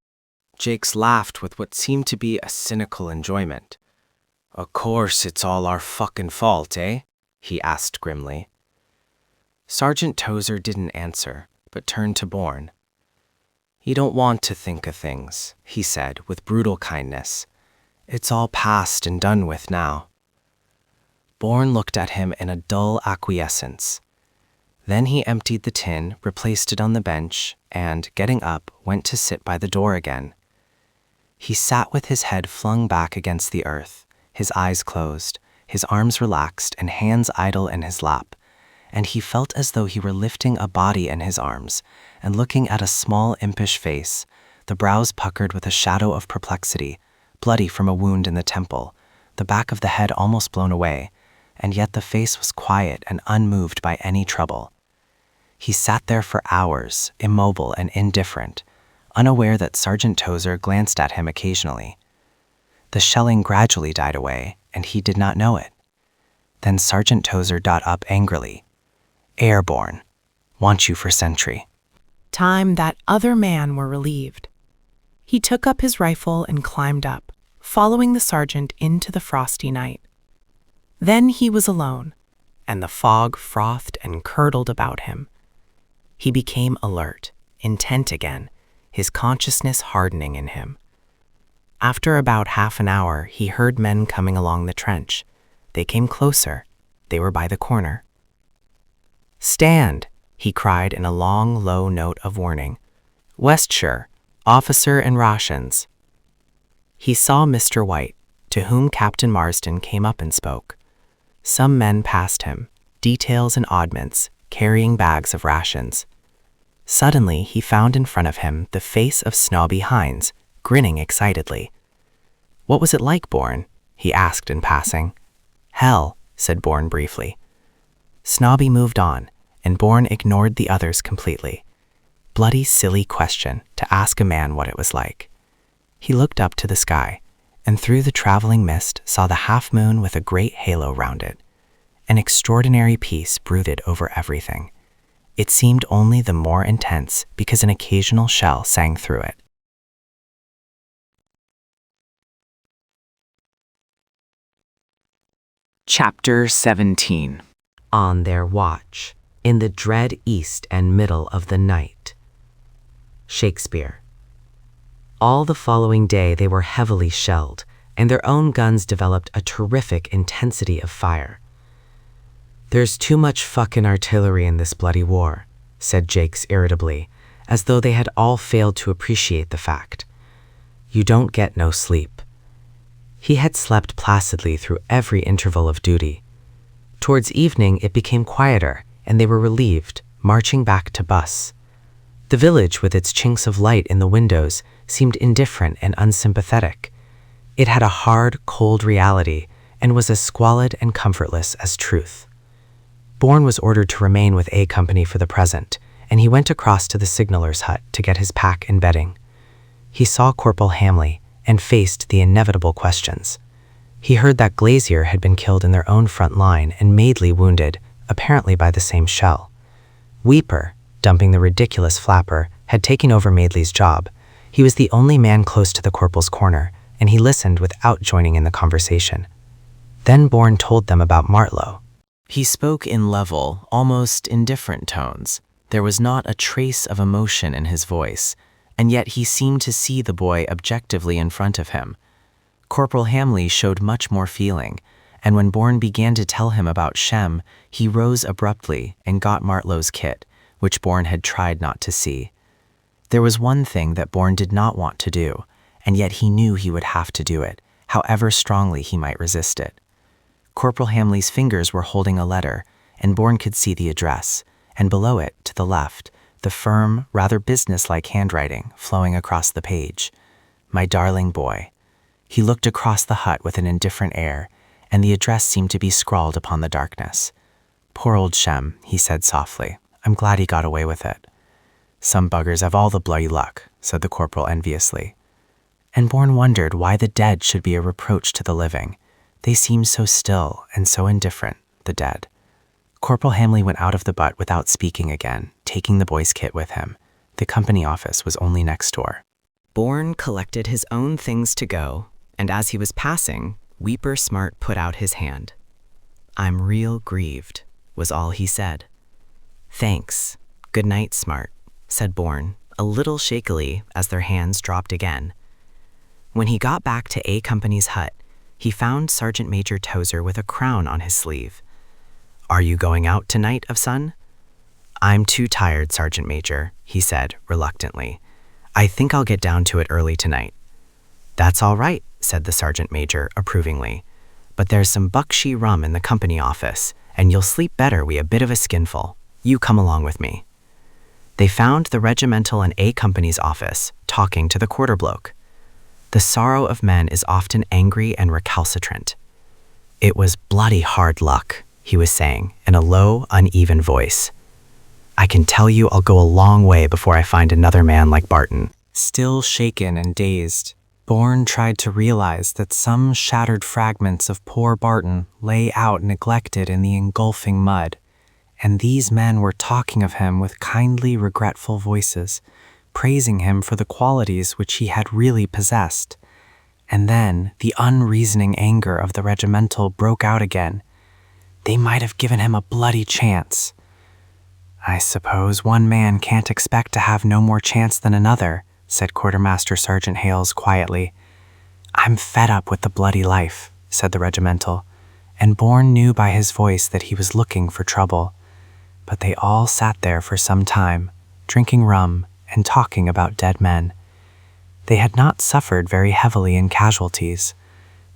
Jakes laughed with what seemed to be a cynical enjoyment. "Of course it's all our fucking fault, eh?" he asked grimly. Sergeant Tozer didn't answer, but turned to Bourne. "You don't want to think of things," he said with brutal kindness. "It's all past and done with now." Bourne looked at him in a dull acquiescence. Then he emptied the tin, replaced it on the bench, and, getting up, went to sit by the door again. He sat with his head flung back against the earth, his eyes closed, his arms relaxed and hands idle in his lap, and he felt as though he were lifting a body in his arms and looking at a small impish face, the brows puckered with a shadow of perplexity, bloody from a wound in the temple, the back of the head almost blown away, and yet the face was quiet and unmoved by any trouble. He sat there for hours, immobile and indifferent, unaware that Sergeant Tozer glanced at him occasionally. The shelling gradually died away, and he did not know it. Then Sergeant Tozer got up angrily. "Airborne. Want you for sentry." Time that other man were relieved. He took up his rifle and climbed up, following the sergeant into the frosty night. Then he was alone, and the fog frothed and curdled about him. He became alert, intent again, his consciousness hardening in him. After about half an hour, he heard men coming along the trench. They came closer. They were by the corner. "Stand!" he cried in a long, low note of warning. "Westshire, officer and rations." He saw Mr. White, to whom Captain Marsden came up and spoke. Some men passed him, details and oddments, carrying bags of rations. Suddenly, he found in front of him the face of Snobby Hines, grinning excitedly. "What was it like, Bourne?" he asked in passing. "Hell," said Bourne briefly. Snobby moved on, and Bourne ignored the others completely. Bloody, silly question to ask a man what it was like. He looked up to the sky, and through the traveling mist saw the half-moon with a great halo round it. An extraordinary peace brooded over everything. It seemed only the more intense because an occasional shell sang through it. Chapter 17. On their watch, in the dread east and middle of the night. Shakespeare. All the following day they were heavily shelled, and their own guns developed a terrific intensity of fire. "There's too much fucking artillery in this bloody war," said Jakes irritably, as though they had all failed to appreciate the fact. "You don't get no sleep." He had slept placidly through every interval of duty. Towards evening it became quieter, and they were relieved, marching back to bus. The village, with its chinks of light in the windows, seemed indifferent and unsympathetic. It had a hard, cold reality, and was as squalid and comfortless as truth. Bourne was ordered to remain with A Company for the present, and he went across to the signaler's hut to get his pack and bedding. He saw Corporal Hamley and faced the inevitable questions. He heard that Glazier had been killed in their own front line and Madeley wounded, apparently by the same shell. Weeper, dumping the ridiculous flapper, had taken over Madeley's job. He was the only man close to the corporal's corner, and he listened without joining in the conversation. Then Bourne told them about Martlow. He spoke in level, almost indifferent tones. There was not a trace of emotion in his voice, and yet he seemed to see the boy objectively in front of him. Corporal Hamley showed much more feeling, and when Bourne began to tell him about Shem, he rose abruptly and got Martlow's kit, which Bourne had tried not to see. There was one thing that Bourne did not want to do, and yet he knew he would have to do it, however strongly he might resist it. Corporal Hamley's fingers were holding a letter, and Bourne could see the address, and below it, to the left, the firm, rather businesslike handwriting flowing across the page. "My darling boy." He looked across the hut with an indifferent air, and the address seemed to be scrawled upon the darkness. "Poor old Shem," he said softly. "I'm glad he got away with it." "Some buggers have all the bloody luck," said the corporal enviously. And Bourne wondered why the dead should be a reproach to the living. They seemed so still and so indifferent, the dead. Corporal Hamley went out of the butt without speaking again, taking the boy's kit with him. The company office was only next door. Bourne collected his own things to go, and as he was passing, Weeper Smart put out his hand. "I'm real grieved," was all he said. "Thanks. Good night, Smart," said Bourne, a little shakily as their hands dropped again. When he got back to A Company's hut, he found Sergeant Major Tozer with a crown on his sleeve. "Are you going out tonight, of son?" "I'm too tired, Sergeant Major," he said reluctantly. "I think I'll get down to it early tonight." "That's all right," said the Sergeant Major approvingly. "But there's some Buckshee rum in the company office, and you'll sleep better wi' a bit of a skinful. You come along with me." They found the regimental and A Company's office, talking to the quarter bloke. The sorrow of men is often angry and recalcitrant. "It was bloody hard luck," he was saying in a low, uneven voice. "I can tell you I'll go a long way before I find another man like Barton." Still shaken and dazed, Bourne tried to realize that some shattered fragments of poor Barton lay out neglected in the engulfing mud, and these men were talking of him with kindly, regretful voices, praising him for the qualities which he had really possessed. And then the unreasoning anger of the regimental broke out again. They might have given him a bloody chance. "I suppose one man can't expect to have no more chance than another," said Quartermaster Sergeant Hales quietly. "I'm fed up with the bloody life," said the regimental, and Bourne knew by his voice that he was looking for trouble. But they all sat there for some time, drinking rum and talking about dead men. They had not suffered very heavily in casualties.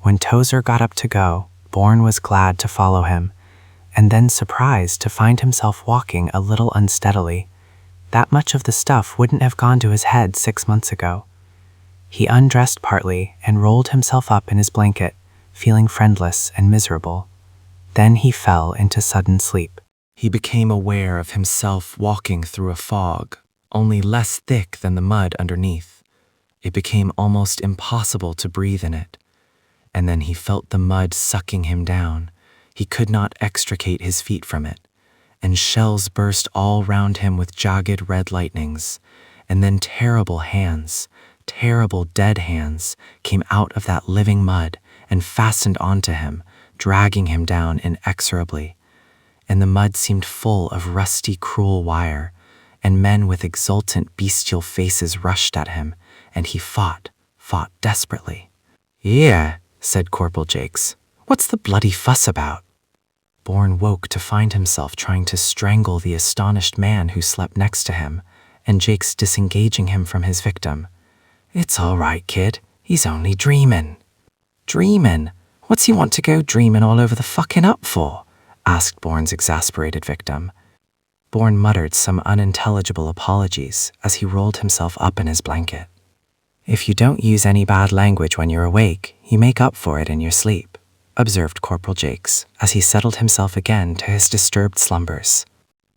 When Tozer got up to go, Bourne was glad to follow him, and then surprised to find himself walking a little unsteadily. That much of the stuff wouldn't have gone to his head 6 months ago. He undressed partly and rolled himself up in his blanket, feeling friendless and miserable. Then he fell into sudden sleep. He became aware of himself walking through a fog, only less thick than the mud underneath. It became almost impossible to breathe in it. And then he felt the mud sucking him down. He could not extricate his feet from it, and shells burst all round him with jagged red lightnings, and then terrible hands, terrible dead hands, came out of that living mud and fastened onto him, dragging him down inexorably. And the mud seemed full of rusty, cruel wire, and men with exultant, bestial faces rushed at him, and he fought desperately. "Yeah," said Corporal Jakes. "What's the bloody fuss about?" Bourne woke to find himself trying to strangle the astonished man who slept next to him, and Jakes disengaging him from his victim. "It's all right, kid. He's only dreamin'." "Dreamin'? What's he want to go dreamin' all over the fucking up for?" asked Bourne's exasperated victim. Bourne muttered some unintelligible apologies as he rolled himself up in his blanket. "If you don't use any bad language when you're awake, you make up for it in your sleep," observed Corporal Jakes as he settled himself again to his disturbed slumbers.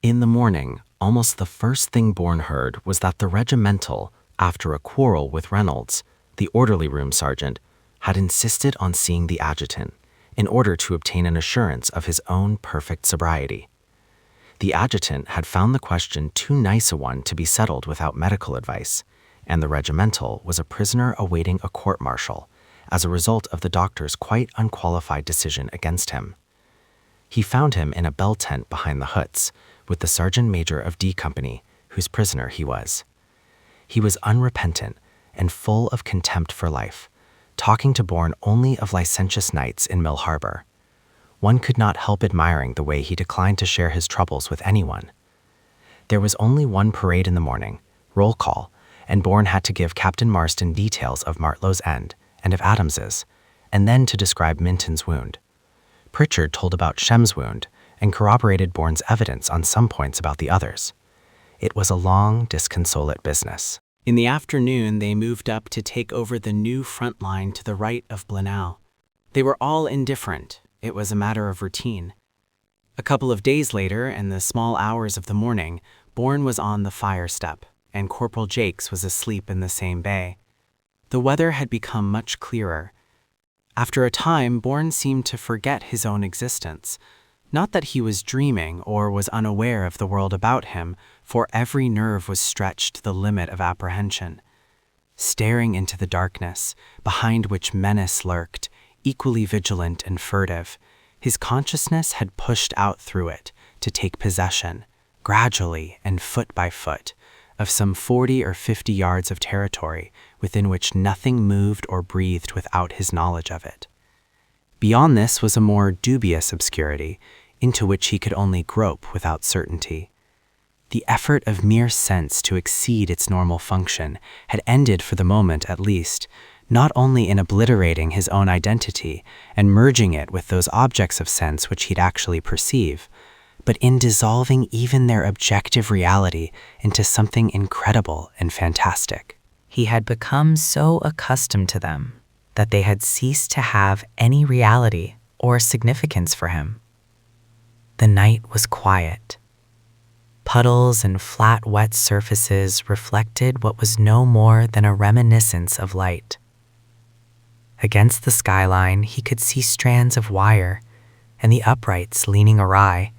In the morning, almost the first thing Bourne heard was that the regimental, after a quarrel with Reynolds, the orderly room sergeant, had insisted on seeing the adjutant in order to obtain an assurance of his own perfect sobriety. The adjutant had found the question too nice a one to be settled without medical advice, and the regimental was a prisoner awaiting a court-martial as a result of the doctor's quite unqualified decision against him. He found him in a bell tent behind the huts with the sergeant major of D Company, whose prisoner he was. He was unrepentant and full of contempt for life, talking to Bourne only of licentious nights in Mill Harbor. One could not help admiring the way he declined to share his troubles with anyone. There was only one parade in the morning, roll call, and Bourne had to give Captain Marston details of Martlow's end and of Adams's, and then to describe Minton's wound. Pritchard told about Shem's wound and corroborated Bourne's evidence on some points about the others. It was a long, disconsolate business. In the afternoon, they moved up to take over the new front line to the right of Blenheim. They were all indifferent. It was a matter of routine. A couple of days later, in the small hours of the morning, Bourne was on the fire step, and Corporal Jakes was asleep in the same bay. The weather had become much clearer. After a time, Bourne seemed to forget his own existence. Not that he was dreaming or was unaware of the world about him, for every nerve was stretched to the limit of apprehension. Staring into the darkness, behind which menace lurked, equally vigilant and furtive, his consciousness had pushed out through it to take possession, gradually and foot by foot, of some 40 or 50 yards of territory within which nothing moved or breathed without his knowledge of it. Beyond this was a more dubious obscurity, into which he could only grope without certainty. The effort of mere sense to exceed its normal function had ended, for the moment at least, not only in obliterating his own identity and merging it with those objects of sense which he'd actually perceive, but in dissolving even their objective reality into something incredible and fantastic. He had become so accustomed to them that they had ceased to have any reality or significance for him. The night was quiet. Puddles and flat, wet surfaces reflected what was no more than a reminiscence of light. Against the skyline, he could see strands of wire and the uprights leaning awry,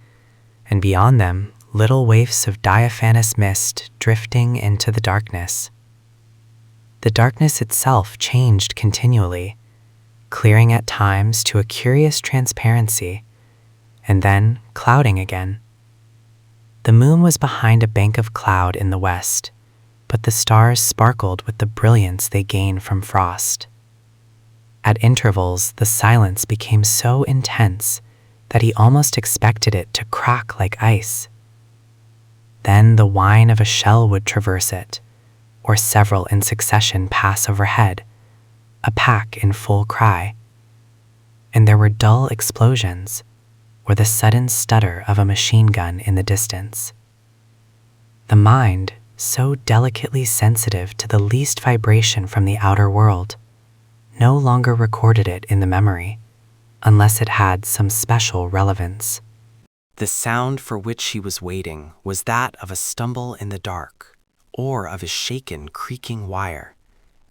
and beyond them, little waifs of diaphanous mist drifting into the darkness. The darkness itself changed continually, clearing at times to a curious transparency, and then clouding again. The moon was behind a bank of cloud in the west, but the stars sparkled with the brilliance they gain from frost. At intervals, the silence became so intense that he almost expected it to crack like ice. Then the whine of a shell would traverse it, or several in succession pass overhead, a pack in full cry. And there were dull explosions, or the sudden stutter of a machine gun in the distance. The mind, so delicately sensitive to the least vibration from the outer world, no longer recorded it in the memory, unless it had some special relevance. The sound for which he was waiting was that of a stumble in the dark, or of a shaken, creaking wire,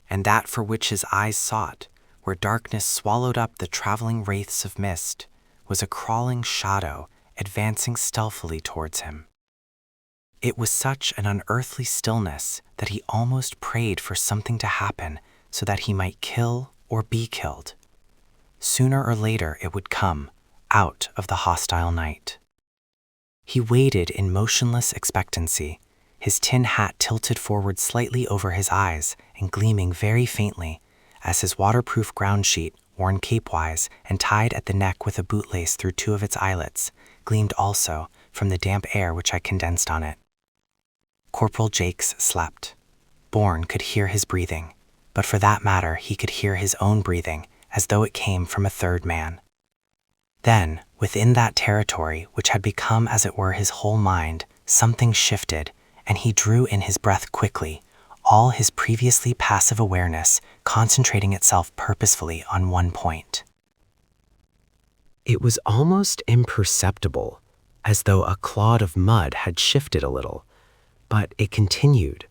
and that for which his eyes sought, where darkness swallowed up the traveling wraiths of mist, was a crawling shadow advancing stealthily towards him. It was such an unearthly stillness that he almost prayed for something to happen so that he might kill or be killed. Sooner or later it would come, out of the hostile night. He waited in motionless expectancy, his tin hat tilted forward slightly over his eyes and gleaming very faintly, as his waterproof ground sheet, worn cape-wise and tied at the neck with a bootlace through two of its eyelets, gleamed also from the damp air which I condensed on it. Corporal Jakes slept. Bourne could hear his breathing, but for that matter he could hear his own breathing as though it came from a third man. Then, within that territory which had become as it were his whole mind, something shifted, and he drew in his breath quickly, all his previously passive awareness concentrating itself purposefully on one point. It was almost imperceptible, as though a clod of mud had shifted a little, but it continued.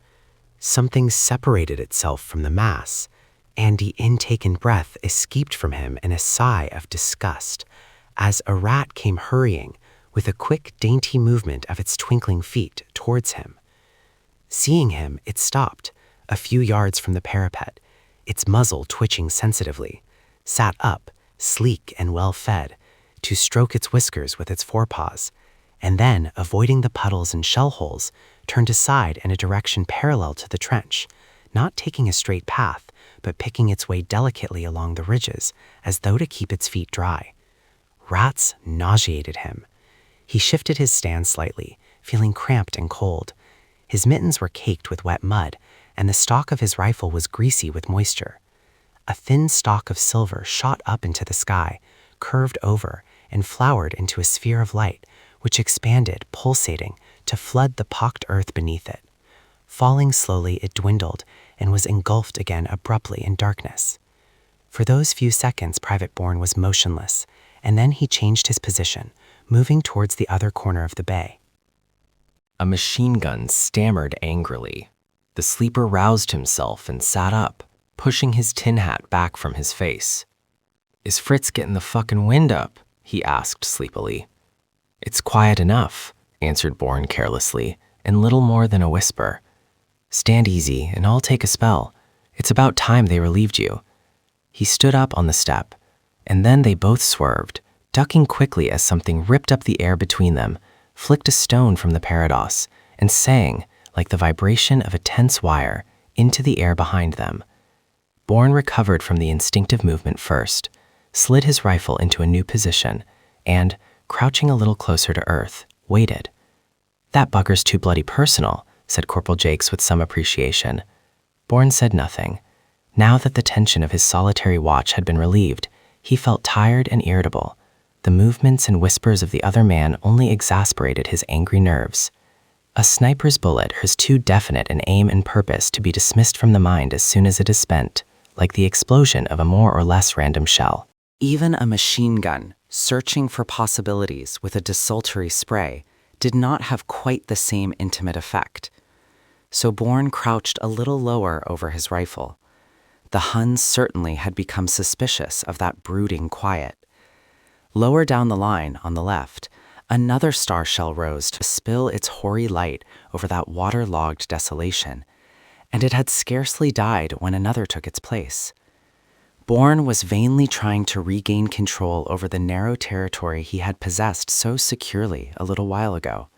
Something separated itself from the mass, and the intaken breath escaped from him in a sigh of disgust, as a rat came hurrying, with a quick, dainty movement of its twinkling feet, towards him. Seeing him, it stopped, a few yards from the parapet, its muzzle twitching sensitively, sat up, sleek and well-fed, to stroke its whiskers with its forepaws, and then, avoiding the puddles and shell holes, turned aside in a direction parallel to the trench, not taking a straight path, but picking its way delicately along the ridges, as though to keep its feet dry. Rats nauseated him. He shifted his stand slightly, feeling cramped and cold. His mittens were caked with wet mud, and the stock of his rifle was greasy with moisture. A thin stalk of silver shot up into the sky, curved over, and flowered into a sphere of light, which expanded, pulsating, to flood the pocked earth beneath it. Falling slowly, it dwindled, and was engulfed again abruptly in darkness. For those few seconds, Private Bourne was motionless, and then he changed his position, moving towards the other corner of the bay. A machine gun stammered angrily. The sleeper roused himself and sat up, pushing his tin hat back from his face. "Is Fritz getting the fucking wind up?" he asked sleepily. "It's quiet enough," answered Bourne carelessly, in little more than a whisper. "Stand easy, and I'll take a spell. It's about time they relieved you." He stood up on the step, and then they both swerved, ducking quickly as something ripped up the air between them, flicked a stone from the parados, and sang, like the vibration of a tense wire, into the air behind them. Bourne recovered from the instinctive movement first, slid his rifle into a new position, and, crouching a little closer to earth, waited. "That bugger's too bloody personal," said Corporal Jakes with some appreciation. Bourne said nothing. Now that the tension of his solitary watch had been relieved, he felt tired and irritable. The movements and whispers of the other man only exasperated his angry nerves. A sniper's bullet is too definite an aim and purpose to be dismissed from the mind as soon as it is spent, like the explosion of a more or less random shell. Even a machine gun, searching for possibilities with a desultory spray, did not have quite the same intimate effect. So Bourne crouched a little lower over his rifle. The Huns certainly had become suspicious of that brooding quiet. Lower down the line, on the left, another star shell rose to spill its hoary light over that water-logged desolation, and it had scarcely died when another took its place. Bourne was vainly trying to regain control over the narrow territory he had possessed so securely a little while ago.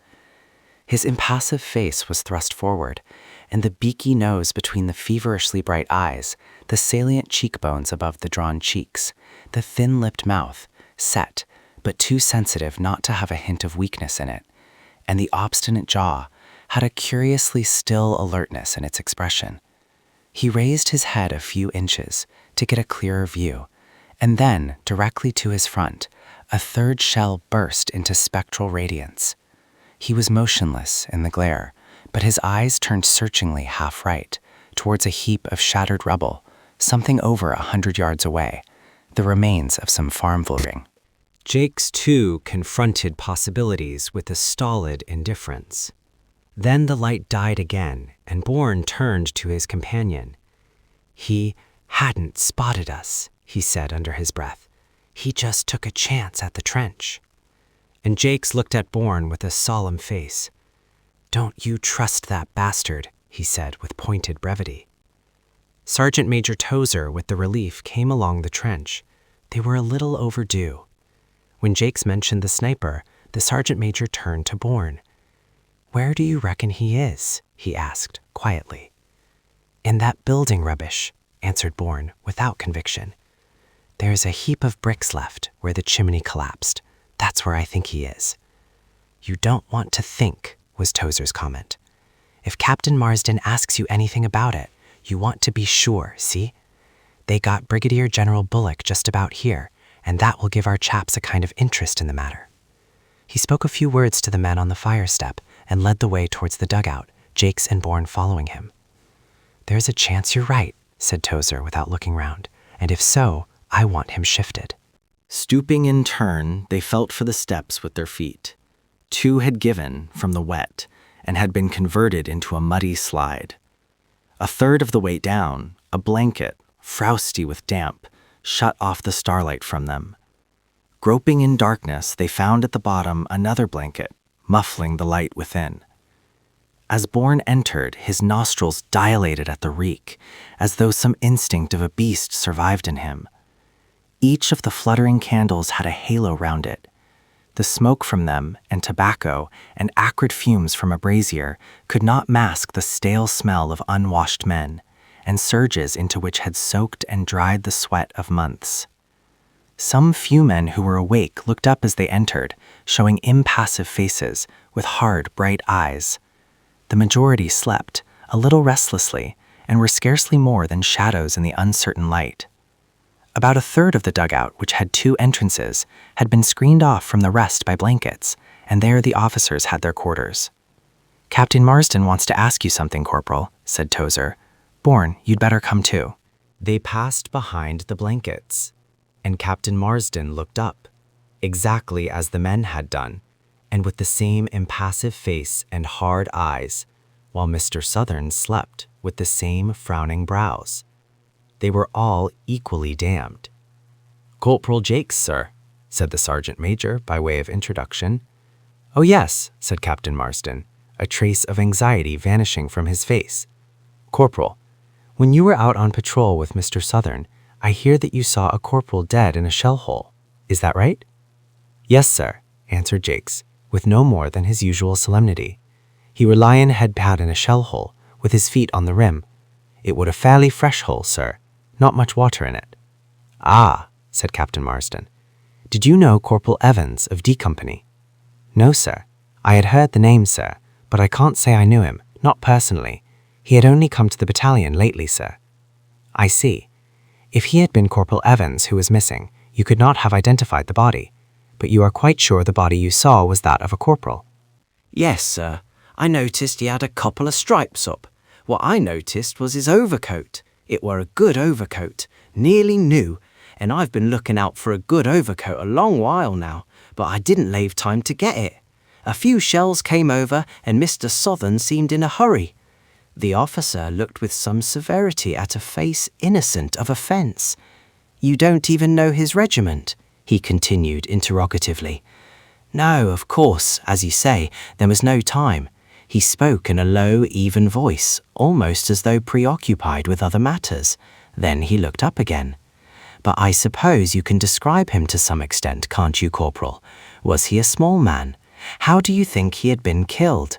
His impassive face was thrust forward, and the beaky nose between the feverishly bright eyes, the salient cheekbones above the drawn cheeks, the thin-lipped mouth, set, but too sensitive not to have a hint of weakness in it, and the obstinate jaw had a curiously still alertness in its expression. He raised his head a few inches to get a clearer view, and then, directly to his front, a third shell burst into spectral radiance. He was motionless in the glare, but his eyes turned searchingly half right, towards a heap of shattered rubble, something over 100 yards away, the remains of some farm building. Jakes, too, confronted possibilities with a stolid indifference. Then the light died again, and Bourne turned to his companion. "He hadn't spotted us," he said under his breath. He just took a chance at the trench. And Jakes looked at Bourne with a solemn face. "Don't you trust that bastard," he said with pointed brevity. Sergeant Major Tozer with the relief came along the trench. They were a little overdue. When Jakes mentioned the sniper, the sergeant major turned to Bourne. "Where do you reckon he is?" he asked, quietly. "In that building rubbish," answered Bourne, without conviction. "There's a heap of bricks left where the chimney collapsed. That's where I think he is." "You don't want to think," was Tozer's comment. "If Captain Marsden asks you anything about it, you want to be sure, see? They got Brigadier General Bullock just about here, and that will give our chaps a kind of interest in the matter." He spoke a few words to the men on the fire step and led the way towards the dugout, Jakes and Bourne following him. "There's a chance you're right," said Tozer without looking round, "and if so, I want him shifted." Stooping in turn, they felt for the steps with their feet. 2 had given from the wet and had been converted into a muddy slide. A third of the way down, a blanket, frosty with damp, shut off the starlight from them. Groping in darkness, they found at the bottom another blanket, muffling the light within. As Bourne entered, his nostrils dilated at the reek, as though some instinct of a beast survived in him. Each of the fluttering candles had a halo round it. The smoke from them, and tobacco, and acrid fumes from a brazier could not mask the stale smell of unwashed men, and surges into which had soaked and dried the sweat of months. Some few men who were awake looked up as they entered, showing impassive faces with hard, bright eyes. The majority slept, a little restlessly, and were scarcely more than shadows in the uncertain light. About a third of the dugout, which had 2 entrances, had been screened off from the rest by blankets, and there the officers had their quarters. "Captain Marsden wants to ask you something, Corporal," said Tozer. "Bourne, you'd better come too." They passed behind the blankets, and Captain Marsden looked up, exactly as the men had done, and with the same impassive face and hard eyes, while Mr. Southern slept with the same frowning brows. They were all equally damned. "Corporal Jakes, sir," said the sergeant major by way of introduction. "Oh yes," said Captain Marsden, a trace of anxiety vanishing from his face. "Corporal, when you were out on patrol with Mr. Southern, I hear that you saw a corporal dead in a shell hole. Is that right?" "Yes, sir," answered Jakes, with no more than his usual solemnity. "He were lying head-pad in a shell hole, with his feet on the rim. It were a fairly fresh hole, sir, not much water in it." "Ah," said Captain Marsden. "Did you know Corporal Evans of D Company?" "No, sir. I had heard the name, sir, but I can't say I knew him, not personally. He had only come to the battalion lately, sir." "I see. If he had been Corporal Evans who was missing, you could not have identified the body, but you are quite sure the body you saw was that of a corporal." "Yes, sir. I noticed he had a couple of stripes up. What I noticed was his overcoat. It were a good overcoat, nearly new, and I've been looking out for a good overcoat a long while now, but I didn't leave time to get it. A few shells came over, and Mr. Southern seemed in a hurry. The officer looked with some severity at a face innocent of offence. You don't even know his regiment?" he continued interrogatively. "No, of course, as you say, there was no time. He spoke in a low, even voice, almost as though preoccupied with other matters. Then he looked up again. But I suppose you can describe him to some extent, can't you, Corporal? Was he a small man? How do you think he had been killed?"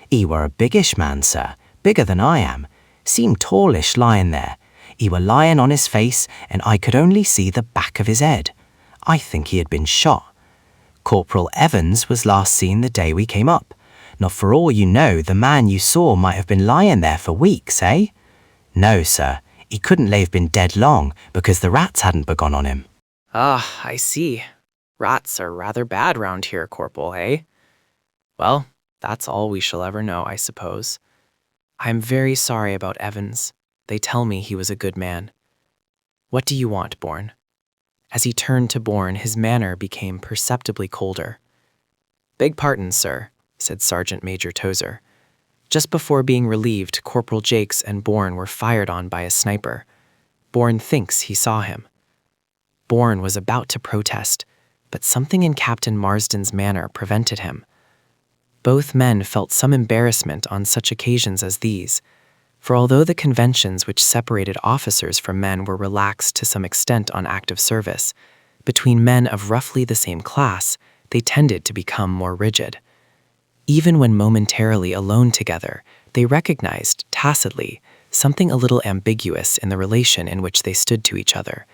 "He were a biggish man, sir, bigger than I am. Seemed tallish lying there. He were lying on his face, and I could only see the back of his head. I think he had been shot. Corporal Evans was last seen the day we came up. Now, for all you know, the man you saw might have been lying there for weeks, eh? No, sir, he couldn't have been dead long, because the rats hadn't begun on him." Ah, I see. Rats are rather bad round here, Corporal, eh? Well, that's all we shall ever know, I suppose. I'm very sorry about Evans. They tell me he was a good man. What do you want, Bourne?" As he turned to Bourne, his manner became perceptibly colder. "Beg pardon, sir," said Sergeant Major Tozer. Just before being relieved, Corporal Jakes and Bourne were fired on by a sniper. Bourne thinks he saw him. Bourne was about to protest, but something in Captain Marsden's manner prevented him. Both men felt some embarrassment on such occasions as these, for although the conventions which separated officers from men were relaxed to some extent on active service, between men of roughly the same class, they tended to become more rigid. Even when momentarily alone together, they recognized, tacitly, something a little ambiguous in the relation in which they stood to each other,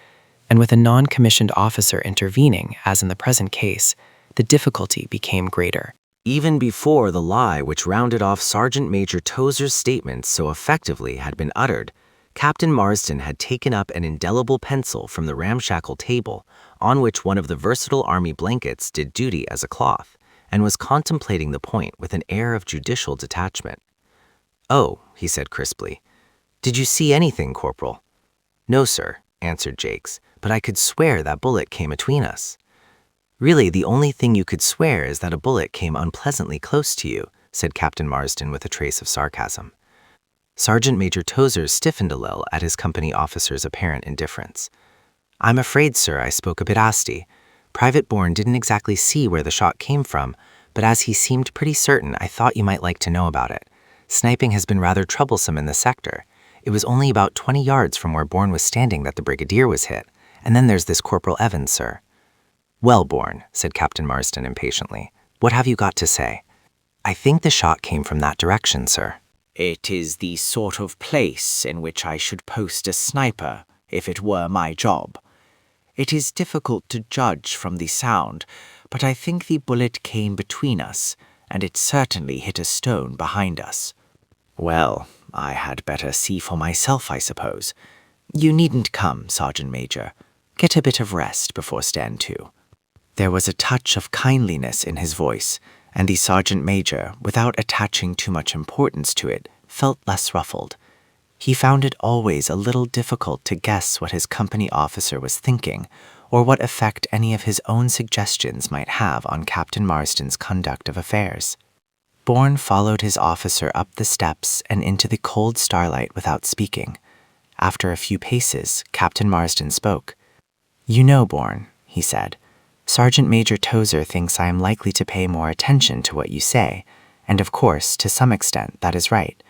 and with a non-commissioned officer intervening, as in the present case, the difficulty became greater. Even before the lie which rounded off Sergeant Major Tozer's statements so effectively had been uttered, Captain Marsden had taken up an indelible pencil from the ramshackle table, on which one of the versatile army blankets did duty as a cloth, and was contemplating the point with an air of judicial detachment. "Oh," he said crisply. "Did you see anything, Corporal?" "No, sir," answered Jakes, "but I could swear that bullet came between us." "Really, the only thing you could swear is that a bullet came unpleasantly close to you," said Captain Marsden with a trace of sarcasm. Sergeant Major Tozer stiffened a little at his company officer's apparent indifference. "I'm afraid, sir, I spoke a bit hasty. Private Bourne didn't exactly see where the shot came from, but as he seemed pretty certain, I thought you might like to know about it. Sniping has been rather troublesome in the sector. It was only about 20 yards from where Bourne was standing that the brigadier was hit, and then there's this Corporal Evans, sir." "Well, Bourne," said Captain Marsden impatiently, "what have you got to say?" "I think the shot came from that direction, sir." It is the sort of place in which I should post a sniper if it were my job. It is difficult to judge from the sound, but I think the bullet came between us, and it certainly hit a stone behind us. Well, I had better see for myself, I suppose. You needn't come, Sergeant Major. Get a bit of rest before stand to. There was a touch of kindliness in his voice, and the Sergeant Major, without attaching too much importance to it, felt less ruffled. He found it always a little difficult to guess what his company officer was thinking, or what effect any of his own suggestions might have on Captain Marsden's conduct of affairs. Bourne followed his officer up the steps and into the cold starlight without speaking. After a few paces, Captain Marsden spoke. "You know, Bourne," he said, "Sergeant Major Tozer thinks I am likely to pay more attention to what you say, and of course, to some extent, that is right.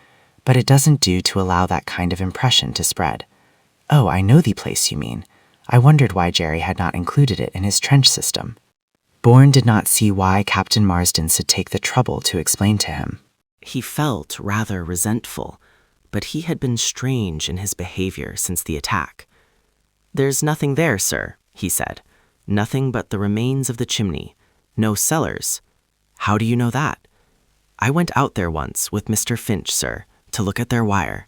But it doesn't do to allow that kind of impression to spread. Oh, I know the place you mean. I wondered why Jerry had not included it in his trench system." Bourne did not see why Captain Marsden should take the trouble to explain to him. He felt rather resentful, but he had been strange in his behavior since the attack. "There's nothing there, sir," he said. "Nothing but the remains of the chimney. No cellars." "How do you know that?" "I went out there once with Mr. Finch, sir, to look at their wire.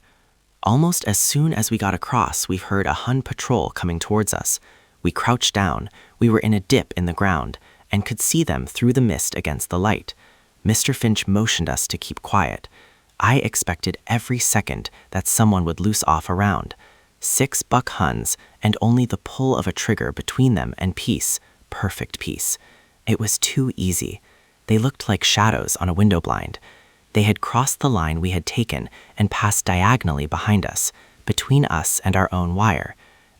Almost as soon as we got across, we heard a Hun patrol coming towards us. We crouched down. We were in a dip in the ground, and could see them through the mist against the light. Mr. Finch motioned us to keep quiet. I expected every second that someone would loose off a round. 6 buck Huns, and only the pull of a trigger between them and peace, perfect peace. It was too easy. They looked like shadows on a window blind. They had crossed the line we had taken and passed diagonally behind us, between us and our own wire.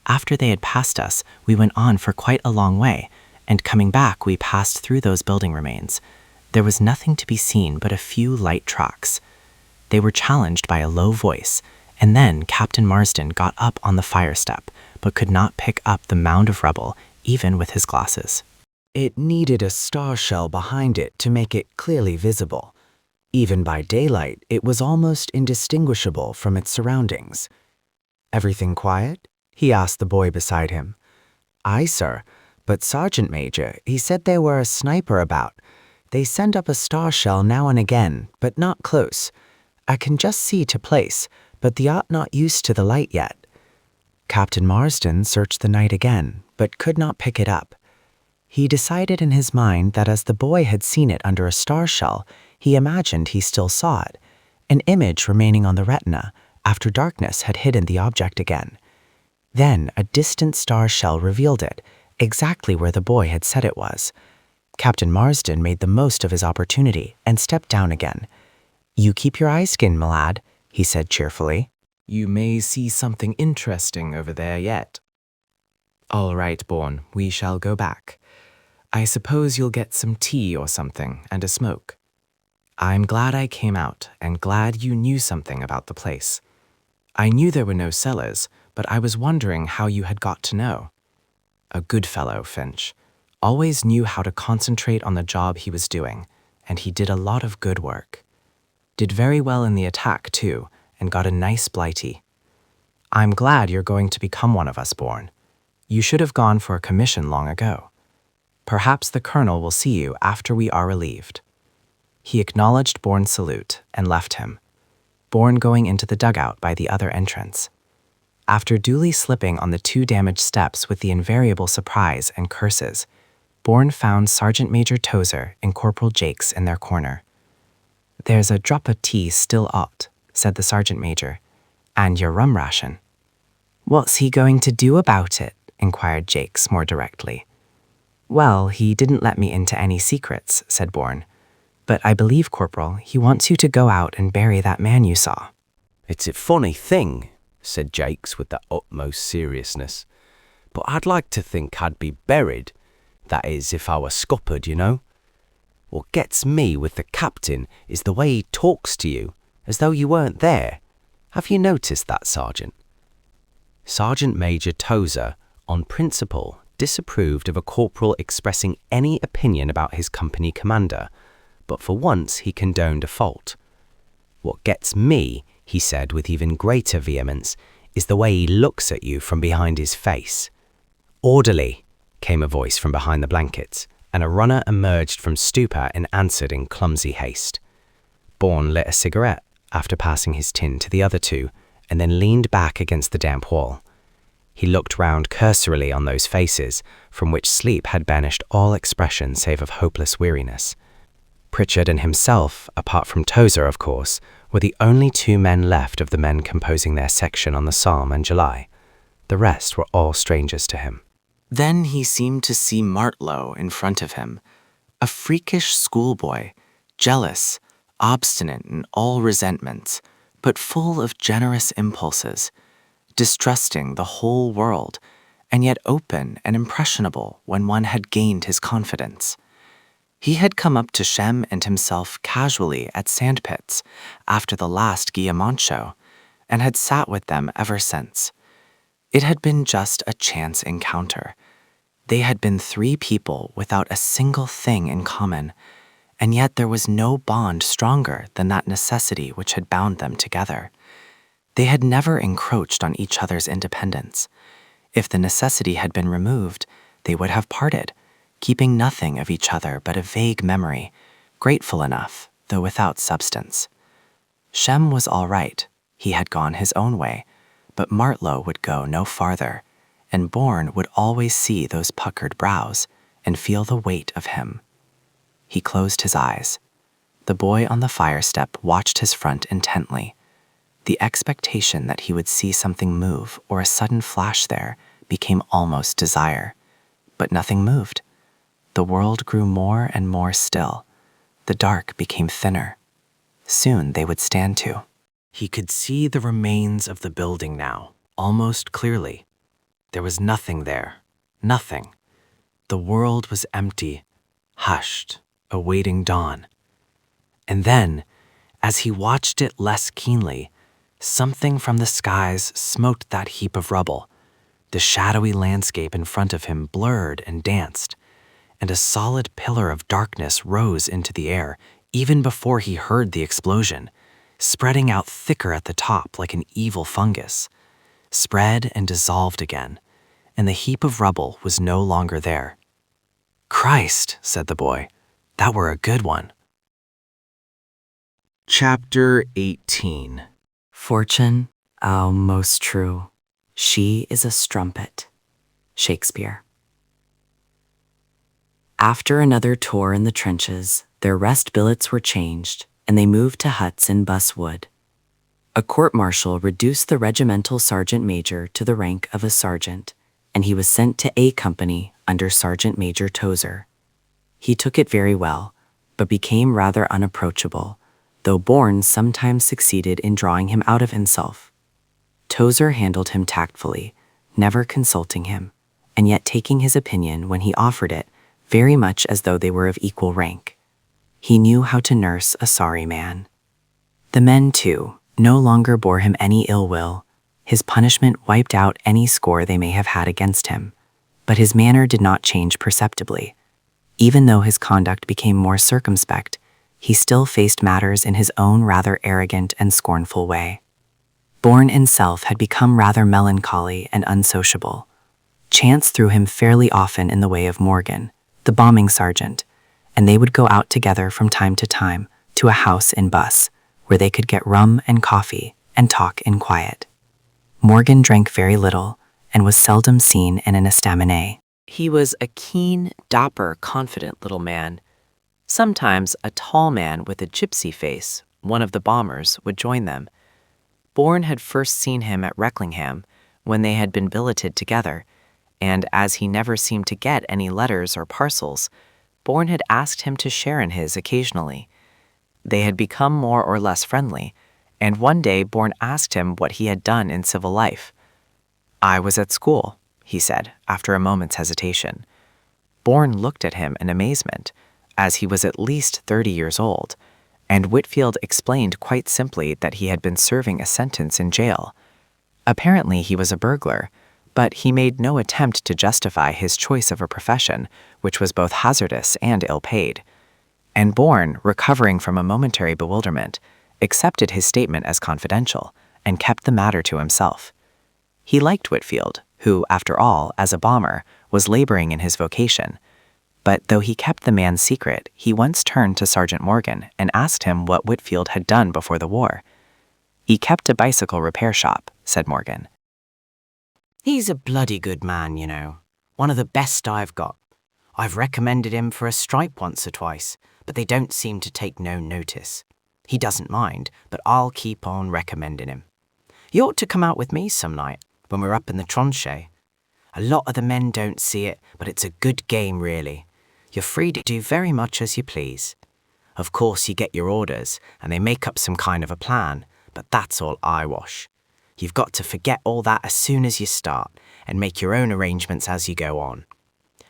After they had passed us, we went on for quite a long way, and coming back we passed through those building remains. There was nothing to be seen but a few light tracks. They were challenged by a low voice, and then Captain Marsden got up on the fire step, but could not pick up the mound of rubble, even with his glasses. It needed a star shell behind it to make it clearly visible. Even by daylight, it was almost indistinguishable from its surroundings. "Everything quiet?" he asked the boy beside him. "Aye, sir. But Sergeant Major, he said there were a sniper about. They send up a star shell now and again, but not close. I can just see to place, but they are not used to the light yet." Captain Marsden searched the night again, but could not pick it up. He decided in his mind that as the boy had seen it under a star shell, he imagined he still saw it, an image remaining on the retina after darkness had hidden the object again. Then a distant star shell revealed it, exactly where the boy had said it was. Captain Marsden made the most of his opportunity and stepped down again. "You keep your eyes skinned, my lad," he said cheerfully. "You may see something interesting over there yet." All right, Bourne, we shall go back. I suppose you'll get some tea or something and a smoke. I'm glad I came out and glad you knew something about the place. I knew there were no cellars, but I was wondering how you had got to know. A good fellow, Finch. Always knew how to concentrate on the job he was doing, and he did a lot of good work. Did very well in the attack, too, and got a nice blighty. I'm glad you're going to become one of us, Bourne. You should have gone for a commission long ago. Perhaps the colonel will see you after we are relieved. He acknowledged Bourne's salute and left him, Bourne going into the dugout by the other entrance. After duly slipping on the 2 damaged steps with the invariable surprise and curses, Bourne found Sergeant Major Tozer and Corporal Jakes in their corner. "There's a drop of tea still out," said the Sergeant Major, "and your rum ration." "What's he going to do about it?" inquired Jakes more directly. "Well, he didn't let me into any secrets," said Bourne. "But I believe, Corporal, he wants you to go out and bury that man you saw." "It's a funny thing," said Jakes with the utmost seriousness, "but I'd like to think I'd be buried. That is, if I were scuppered, you know. What gets me with the captain is the way he talks to you, as though you weren't there. Have you noticed that, Sergeant?" Sergeant Major Tozer, on principle, disapproved of a corporal expressing any opinion about his company commander, but for once he condoned a fault. "What gets me," he said with even greater vehemence, "is the way he looks at you from behind his face." "Orderly," came a voice from behind the blankets, and a runner emerged from stupor and answered in clumsy haste. Bourne lit a cigarette after passing his tin to the other 2, and then leaned back against the damp wall. He looked round cursorily on those faces, from which sleep had banished all expression save of hopeless weariness. Pritchard and himself, apart from Tozer, of course, were the only 2 men left of the men composing their section on the Somme and July. The rest were all strangers to him. Then he seemed to see Martlow in front of him, a freakish schoolboy, jealous, obstinate in all resentments, but full of generous impulses, distrusting the whole world, and yet open and impressionable when one had gained his confidence. He had come up to Shem and himself casually at Sandpits after the last Guillemont show, and had sat with them ever since. It had been just a chance encounter. They had been 3 people without a single thing in common, and yet there was no bond stronger than that necessity which had bound them together. They had never encroached on each other's independence. If the necessity had been removed, they would have parted, keeping nothing of each other but a vague memory, grateful enough, though without substance. Shem was all right. He had gone his own way, but Martlow would go no farther, and Bourne would always see those puckered brows and feel the weight of him. He closed his eyes. The boy on the fire step watched his front intently. The expectation that he would see something move or a sudden flash there became almost desire. But nothing moved. The world grew more and more still. The dark became thinner. Soon they would stand to. He could see the remains of the building now, almost clearly. There was nothing there. Nothing. The world was empty, hushed, awaiting dawn. And then, as he watched it less keenly, something from the skies smote that heap of rubble. The shadowy landscape in front of him blurred and danced, and a solid pillar of darkness rose into the air even before he heard the explosion, spreading out thicker at the top like an evil fungus, spread and dissolved again, and the heap of rubble was no longer there. "Christ," said the boy, "that were a good one." Chapter 18. Fortune, oh, most true. She is a strumpet. Shakespeare. After another tour in the trenches, their rest billets were changed, and they moved to huts in Buss Wood. A court-martial reduced the regimental sergeant major to the rank of a sergeant, and he was sent to A Company under Sergeant Major Tozer. He took it very well, but became rather unapproachable, though Bourne sometimes succeeded in drawing him out of himself. Tozer handled him tactfully, never consulting him, and yet taking his opinion when he offered it very much as though they were of equal rank. He knew how to nurse a sorry man. The men, too, no longer bore him any ill will. His punishment wiped out any score they may have had against him, but his manner did not change perceptibly. Even though his conduct became more circumspect, he still faced matters in his own rather arrogant and scornful way. Bourne himself had become rather melancholy and unsociable. Chance threw him fairly often in the way of Morgan, the bombing sergeant, and they would go out together from time to time to a house in Bus, where they could get rum and coffee and talk in quiet. Morgan drank very little and was seldom seen in an estaminet. He was a keen, dapper, confident little man. Sometimes a tall man with a gypsy face, one of the bombers, would join them. Bourne had first seen him at Recklingham, when they had been billeted together, and as he never seemed to get any letters or parcels, Bourne had asked him to share in his occasionally. They had become more or less friendly, and one day Bourne asked him what he had done in civil life. "I was at school," he said, after a moment's hesitation. Bourne looked at him in amazement, as he was at least 30 years old, and Whitfield explained quite simply that he had been serving a sentence in jail. Apparently he was a burglar, but he made no attempt to justify his choice of a profession which was both hazardous and ill-paid. And Bourne, recovering from a momentary bewilderment, accepted his statement as confidential and kept the matter to himself. He liked Whitfield, who, after all, as a bomber, was laboring in his vocation. But though he kept the man's secret, he once turned to Sergeant Morgan and asked him what Whitfield had done before the war. "He kept a bicycle repair shop," said Morgan. "He's a bloody good man, you know. One of the best I've got. I've recommended him for a stripe once or twice, but they don't seem to take no notice. He doesn't mind, but I'll keep on recommending him. You ought to come out with me some night, when we're up in the tranchee. A lot of the men don't see it, but it's a good game, really. You're free to do very much as you please. Of course, you get your orders, and they make up some kind of a plan, but that's all eyewash. You've got to forget all that as soon as you start, and make your own arrangements as you go on.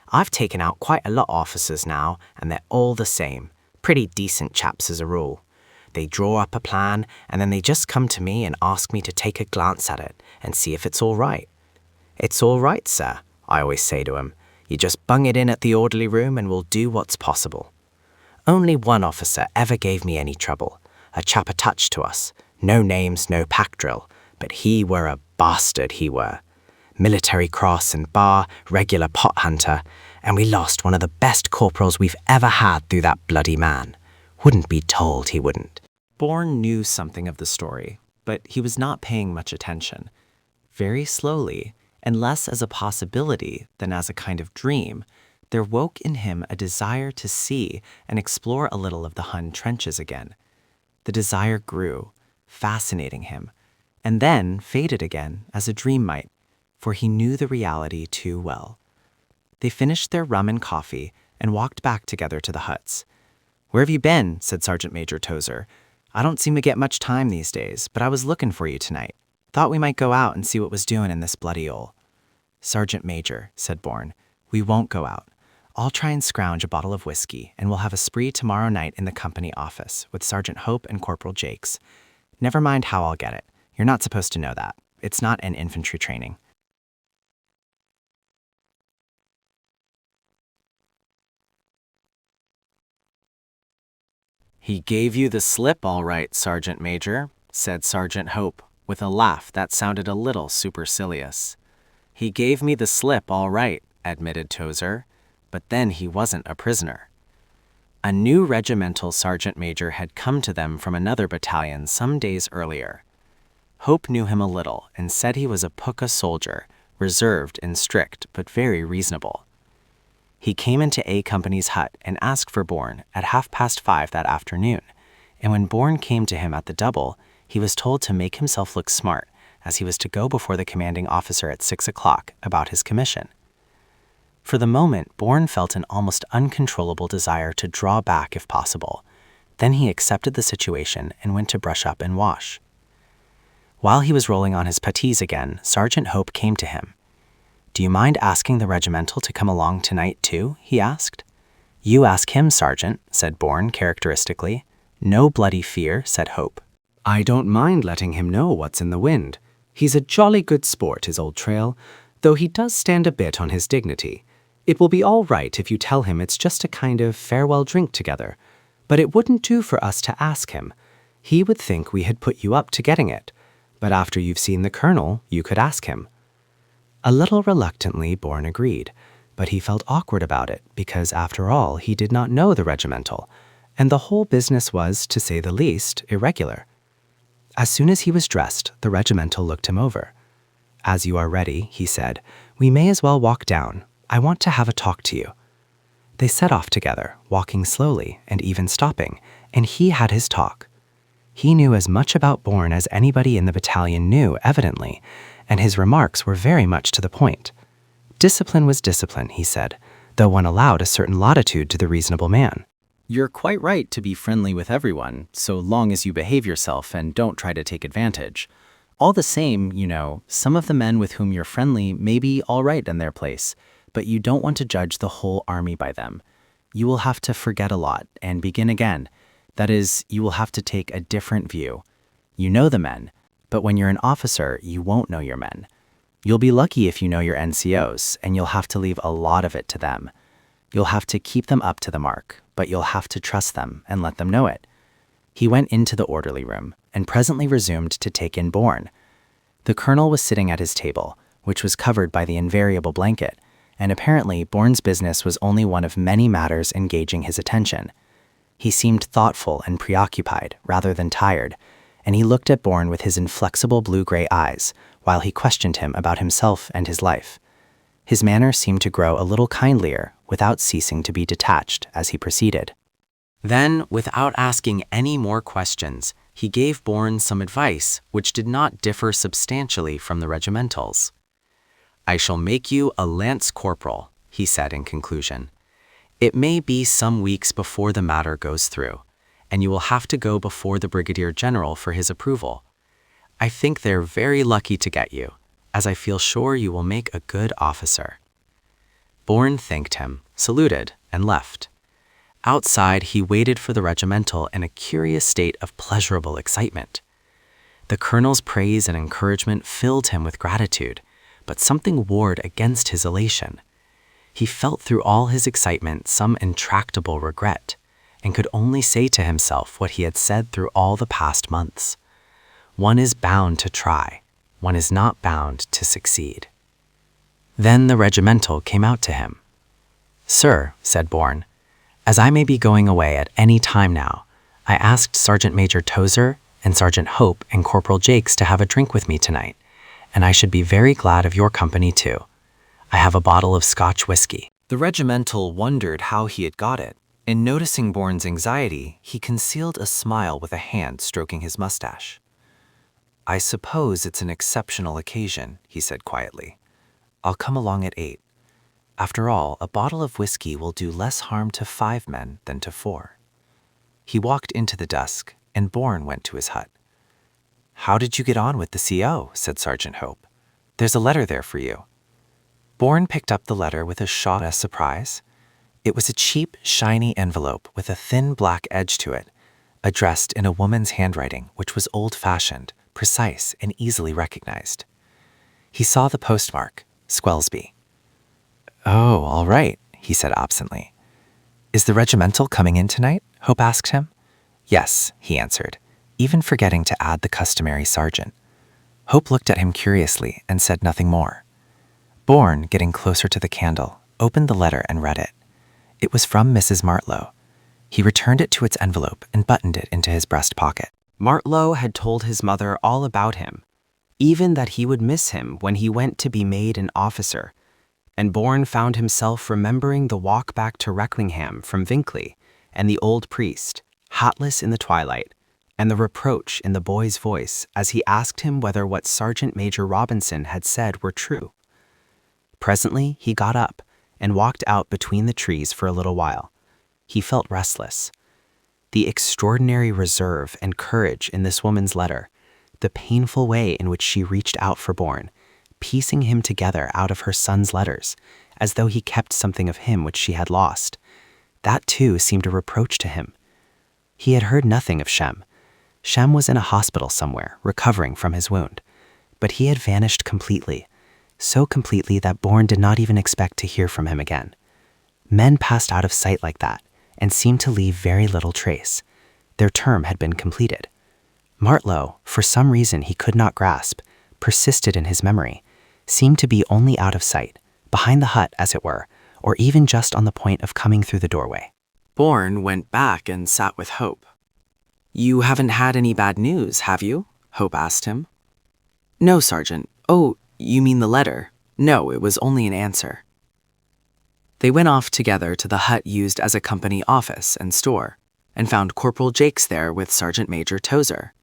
I've taken out quite a lot of officers now, and they're all the same. Pretty decent chaps as a rule. They draw up a plan, and then they just come to me and ask me to take a glance at it and see if it's all right. 'It's all right, sir,' I always say to 'em. 'You just bung it in at the orderly room and we'll do what's possible.' Only one officer ever gave me any trouble, a chap attached to us. No names, no pack drill, but he were a bastard, he were. Military cross and bar, regular pot hunter, and we lost one of the best corporals we've ever had through that bloody man. Wouldn't be told he wouldn't." Bourne knew something of the story, but he was not paying much attention. Very slowly, and less as a possibility than as a kind of dream, there woke in him a desire to see and explore a little of the Hun trenches again. The desire grew, fascinating him, and then faded again as a dream might, for he knew the reality too well. They finished their rum and coffee and walked back together to the huts. "Where have you been?" said Sergeant Major Tozer. "I don't seem to get much time these days, but I was looking for you tonight. Thought we might go out and see what was doing in this bloody 'ole." "Sergeant Major," said Bourne, "we won't go out. I'll try and scrounge a bottle of whiskey, and we'll have a spree tomorrow night in the company office with Sergeant Hope and Corporal Jakes. Never mind how I'll get it. You're not supposed to know that. It's not an infantry training." "He gave you the slip all right, Sergeant Major," said Sergeant Hope, with a laugh that sounded a little supercilious. "He gave me the slip all right," admitted Tozer, "but then he wasn't a prisoner." A new regimental sergeant major had come to them from another battalion some days earlier. Hope knew him a little and said he was a pukka soldier, reserved and strict, but very reasonable. He came into A Company's hut and asked for Bourne at 5:30 that afternoon, and when Bourne came to him at the double, he was told to make himself look smart, as he was to go before the commanding officer at 6 o'clock about his commission. For the moment, Bourne felt an almost uncontrollable desire to draw back if possible. Then he accepted the situation and went to brush up and wash. While he was rolling on his puttees again, Sergeant Hope came to him. Do you mind asking the regimental to come along tonight too? He asked. You ask him, Sergeant, said Bourne characteristically. No bloody fear, said Hope. I don't mind letting him know what's in the wind. He's a jolly good sport, his old trail, though he does stand a bit on his dignity. It will be all right if you tell him it's just a kind of farewell drink together, but it wouldn't do for us to ask him. He would think we had put you up to getting it, but after you've seen the colonel, you could ask him. A little reluctantly, Bourne agreed, but he felt awkward about it because, after all, he did not know the regimental, and the whole business was, to say the least, irregular. As soon as he was dressed, the regimental looked him over. As you are ready, he said, we may as well walk down. I want to have a talk to you. They set off together, walking slowly and even stopping, and he had his talk. He knew as much about Bourne as anybody in the battalion knew, evidently, and his remarks were very much to the point. Discipline was discipline, he said, though one allowed a certain latitude to the reasonable man. You're quite right to be friendly with everyone, so long as you behave yourself and don't try to take advantage. All the same, some of the men with whom you're friendly may be all right in their place, but you don't want to judge the whole army by them. You will have to forget a lot and begin again. That is, you will have to take a different view. You know the men, but when you're an officer, you won't know your men. You'll be lucky if you know your NCOs, and you'll have to leave a lot of it to them. You'll have to keep them up to the mark, but you'll have to trust them and let them know it. He went into the orderly room and presently resumed to take in Bourne. The colonel was sitting at his table, which was covered by the invariable blanket, and apparently Bourne's business was only one of many matters engaging his attention. He seemed thoughtful and preoccupied rather than tired, and he looked at Bourne with his inflexible blue-gray eyes while he questioned him about himself and his life. His manner seemed to grow a little kindlier without ceasing to be detached as he proceeded. Then, without asking any more questions, he gave Bourne some advice which did not differ substantially from the regimental's. I shall make you a lance corporal, he said in conclusion. It may be some weeks before the matter goes through, and you will have to go before the brigadier general for his approval. I think they're very lucky to get you, as I feel sure you will make a good officer. Bourne thanked him, saluted, and left. Outside, he waited for the regimental in a curious state of pleasurable excitement. The colonel's praise and encouragement filled him with gratitude, but something warred against his elation. He felt through all his excitement some intractable regret, and could only say to himself what he had said through all the past months. One is bound to try. One is not bound to succeed. Then the regimental came out to him. Sir, said Bourne, as I may be going away at any time now, I asked Sergeant Major Tozer and Sergeant Hope and Corporal Jakes to have a drink with me tonight, and I should be very glad of your company too. I have a bottle of Scotch whiskey. The regimental wondered how he had got it, and noticing Bourne's anxiety, he concealed a smile with a hand stroking his mustache. I suppose it's an exceptional occasion, he said quietly. I'll come along at 8. After all, a bottle of whiskey will do less harm to 5 men than to 4. He walked into the dusk, and Bourne went to his hut. How did you get on with the CO? Said Sergeant Hope. There's a letter there for you. Bourne picked up the letter with a shock of surprise. It was a cheap, shiny envelope with a thin black edge to it, addressed in a woman's handwriting which was old-fashioned, precise, and easily recognized. He saw the postmark, Squelsby. Oh, all right, he said absently. Is the regimental coming in tonight? Hope asked him. Yes, he answered, even forgetting to add the customary sergeant. Hope looked at him curiously and said nothing more. Bourne, getting closer to the candle, opened the letter and read it. It was from Mrs. Martlow. He returned it to its envelope and buttoned it into his breast pocket. Martlow had told his mother all about him, even that he would miss him when he went to be made an officer, and Bourne found himself remembering the walk back to Recklingham from Vinkley and the old priest, hatless in the twilight, and the reproach in the boy's voice as he asked him whether what Sergeant Major Robinson had said were true. Presently, he got up and walked out between the trees for a little while. He felt restless. The extraordinary reserve and courage in this woman's letter, the painful way in which she reached out for Bourne, piecing him together out of her son's letters, as though he kept something of him which she had lost. That too seemed a reproach to him. He had heard nothing of Shem. Shem was in a hospital somewhere, recovering from his wound. But he had vanished completely, so completely that Bourne did not even expect to hear from him again. Men passed out of sight like that, and seemed to leave very little trace. Their term had been completed. Martlow, for some reason he could not grasp, persisted in his memory, seemed to be only out of sight, behind the hut as it were, or even just on the point of coming through the doorway. Bourne went back and sat with Hope. "You haven't had any bad news, have you?" Hope asked him. "No, Sergeant. Oh, you mean the letter? No, it was only an answer." They went off together to the hut used as a company office and store, and found Corporal Jakes there with Sergeant Major Tozer.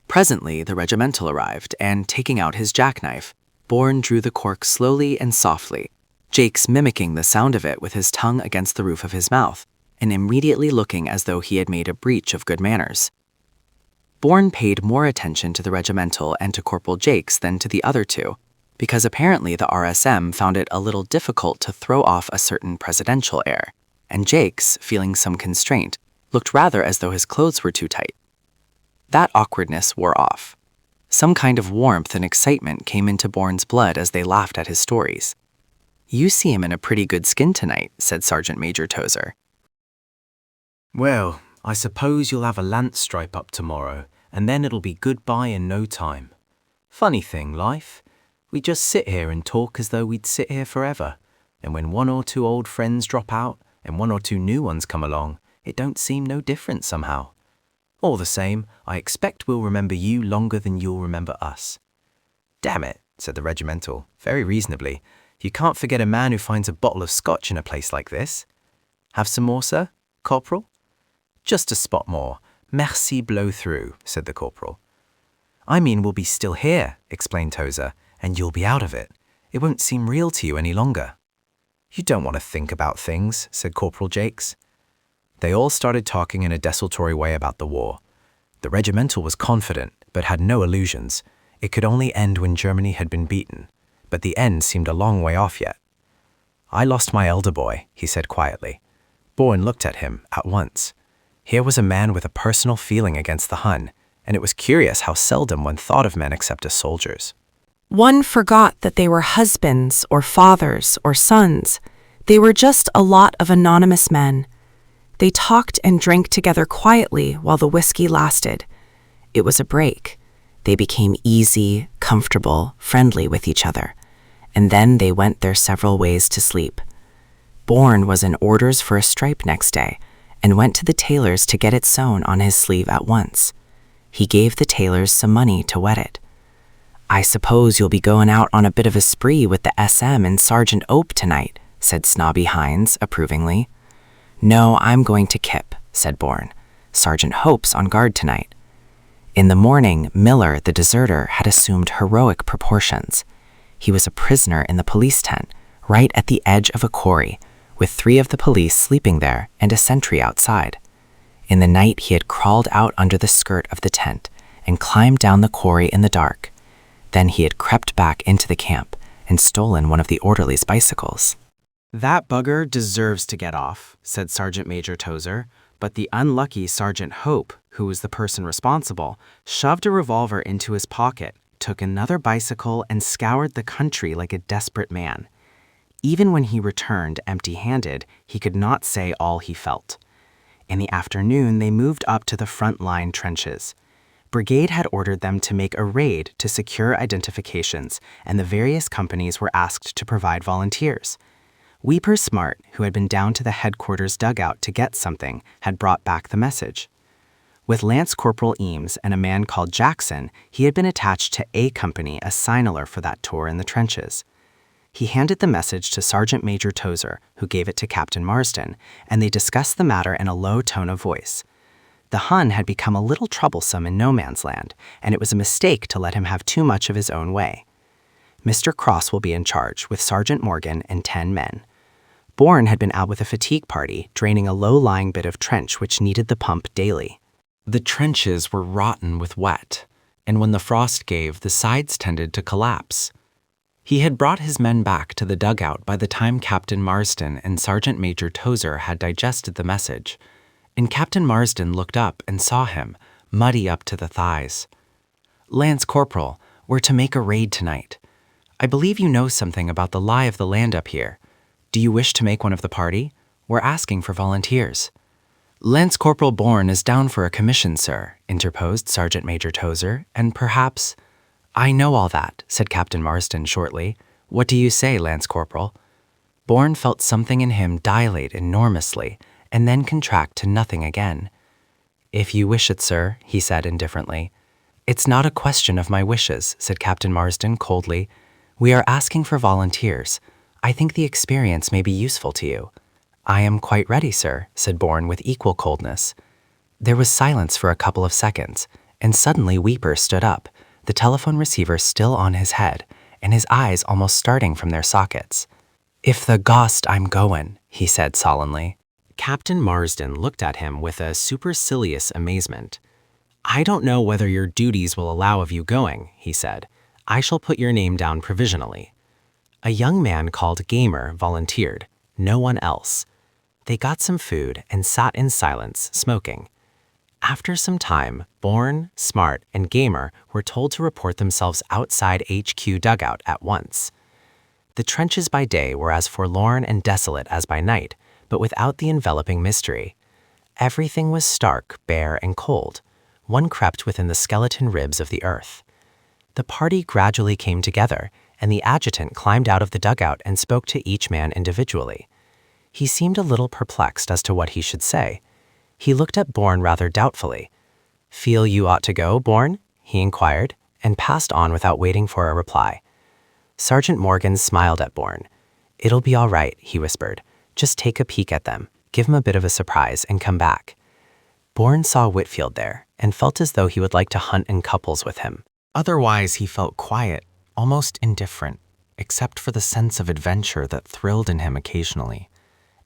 Presently, the regimental arrived, and taking out his jackknife, Bourne drew the cork slowly and softly, Jakes mimicking the sound of it with his tongue against the roof of his mouth, and immediately looking as though he had made a breach of good manners. Bourne paid more attention to the regimental and to Corporal Jakes than to the other two, because apparently the RSM found it a little difficult to throw off a certain presidential air, and Jakes, feeling some constraint, looked rather as though his clothes were too tight. That awkwardness wore off. Some kind of warmth and excitement came into Bourne's blood as they laughed at his stories. "You seem in a pretty good skin tonight," said Sergeant Major Tozer. "Well, I suppose you'll have a lance stripe up tomorrow, and then it'll be goodbye in no time. Funny thing, life. We just sit here and talk as though we'd sit here forever, and when one or two old friends drop out and one or two new ones come along, it don't seem no different somehow. All the same, I expect we'll remember you longer than you'll remember us." "Damn it," said the regimental, very reasonably. "You can't forget a man who finds a bottle of scotch in a place like this. Have some more, sir, Corporal?" "Just a spot more. Merci blow through," said the corporal. "I mean we'll be still here," explained Tozer, "and you'll be out of it. It won't seem real to you any longer." "You don't want to think about things," said Corporal Jakes. They all started talking in a desultory way about the war. The regimental was confident, but had no illusions. It could only end when Germany had been beaten, but the end seemed a long way off yet. "I lost my elder boy," he said quietly. Bourne looked at him at once. Here was a man with a personal feeling against the Hun, and it was curious how seldom one thought of men except as soldiers. One forgot that they were husbands or fathers or sons. They were just a lot of anonymous men. They talked and drank together quietly while the whiskey lasted. It was a break. They became easy, comfortable, friendly with each other, and then they went their several ways to sleep. Bourne was in orders for a stripe next day, and went to the tailor's to get it sewn on his sleeve at once. He gave the tailors some money to wet it. "I suppose you'll be going out on a bit of a spree with the SM and Sergeant Ope tonight," said Snobby Hines approvingly. "No, I'm going to Kip," said Bourne. "Sergeant Hope's on guard tonight." In the morning, Miller, the deserter, had assumed heroic proportions. He was a prisoner in the police tent, right at the edge of a quarry, with 3 of the police sleeping there and a sentry outside. In the night, he had crawled out under the skirt of the tent and climbed down the quarry in the dark. Then he had crept back into the camp and stolen one of the orderly's bicycles. "That bugger deserves to get off," said Sergeant Major Tozer, but the unlucky Sergeant Hope, who was the person responsible, shoved a revolver into his pocket, took another bicycle, and scoured the country like a desperate man. Even when he returned empty-handed, he could not say all he felt. In the afternoon, they moved up to the front line trenches. Brigade had ordered them to make a raid to secure identifications, and the various companies were asked to provide volunteers. Weeper Smart, who had been down to the headquarters dugout to get something, had brought back the message. With Lance Corporal Eames and a man called Jackson, he had been attached to A Company as signaler for that tour in the trenches. He handed the message to Sergeant Major Tozer, who gave it to Captain Marsden, and they discussed the matter in a low tone of voice. The Hun had become a little troublesome in no man's land, and it was a mistake to let him have too much of his own way. Mr. Cross will be in charge, with Sergeant Morgan and 10 men. Bourne had been out with a fatigue party, draining a low-lying bit of trench which needed the pump daily. The trenches were rotten with wet, and when the frost gave, the sides tended to collapse. He had brought his men back to the dugout by the time Captain Marsden and Sergeant Major Tozer had digested the message, and Captain Marsden looked up and saw him, muddy up to the thighs. "Lance Corporal, we're to make a raid tonight. I believe you know something about the lie of the land up here. Do you wish to make one of the party? We're asking for volunteers." "Lance Corporal Bourne is down for a commission, sir," interposed Sergeant Major Tozer, "and perhaps—" "I know all that," said Captain Marsden shortly. "What do you say, Lance Corporal?" Bourne felt something in him dilate enormously and then contract to nothing again. "If you wish it, sir," he said indifferently. "It's not a question of my wishes," said Captain Marsden coldly. "We are asking for volunteers. I think the experience may be useful to you." "I am quite ready, sir," said Bourne with equal coldness. There was silence for a couple of seconds, and suddenly Weeper stood up, the telephone receiver still on his head, and his eyes almost starting from their sockets. "If the ghost I'm goin'," he said sullenly. Captain Marsden looked at him with a supercilious amazement. "I don't know whether your duties will allow of you going," he said. "I shall put your name down provisionally." A young man called Gamer volunteered, no one else. They got some food and sat in silence, smoking. After some time, Bourne, Smart, and Gamer were told to report themselves outside HQ dugout at once. The trenches by day were as forlorn and desolate as by night, but without the enveloping mystery. Everything was stark, bare, and cold. One crept within the skeleton ribs of the earth. The party gradually came together, and the adjutant climbed out of the dugout and spoke to each man individually. He seemed a little perplexed as to what he should say. He looked at Bourne rather doubtfully. "Feel you ought to go, Bourne?" he inquired, and passed on without waiting for a reply. Sergeant Morgan smiled at Bourne. "It'll be all right," he whispered. "Just take a peek at them, give him a bit of a surprise, and come back." Bourne saw Whitfield there, and felt as though he would like to hunt in couples with him. Otherwise, he felt quiet, almost indifferent, except for the sense of adventure that thrilled in him occasionally.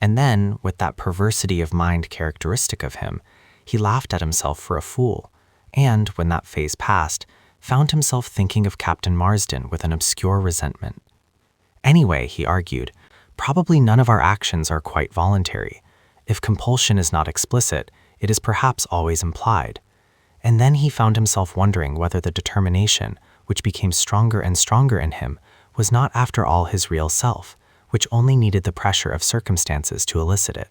And then, with that perversity of mind characteristic of him, he laughed at himself for a fool, and, when that phase passed, found himself thinking of Captain Marsden with an obscure resentment. Anyway, he argued, probably none of our actions are quite voluntary. If compulsion is not explicit, it is perhaps always implied. And then he found himself wondering whether the determination, which became stronger and stronger in him, was not after all his real self, which only needed the pressure of circumstances to elicit it.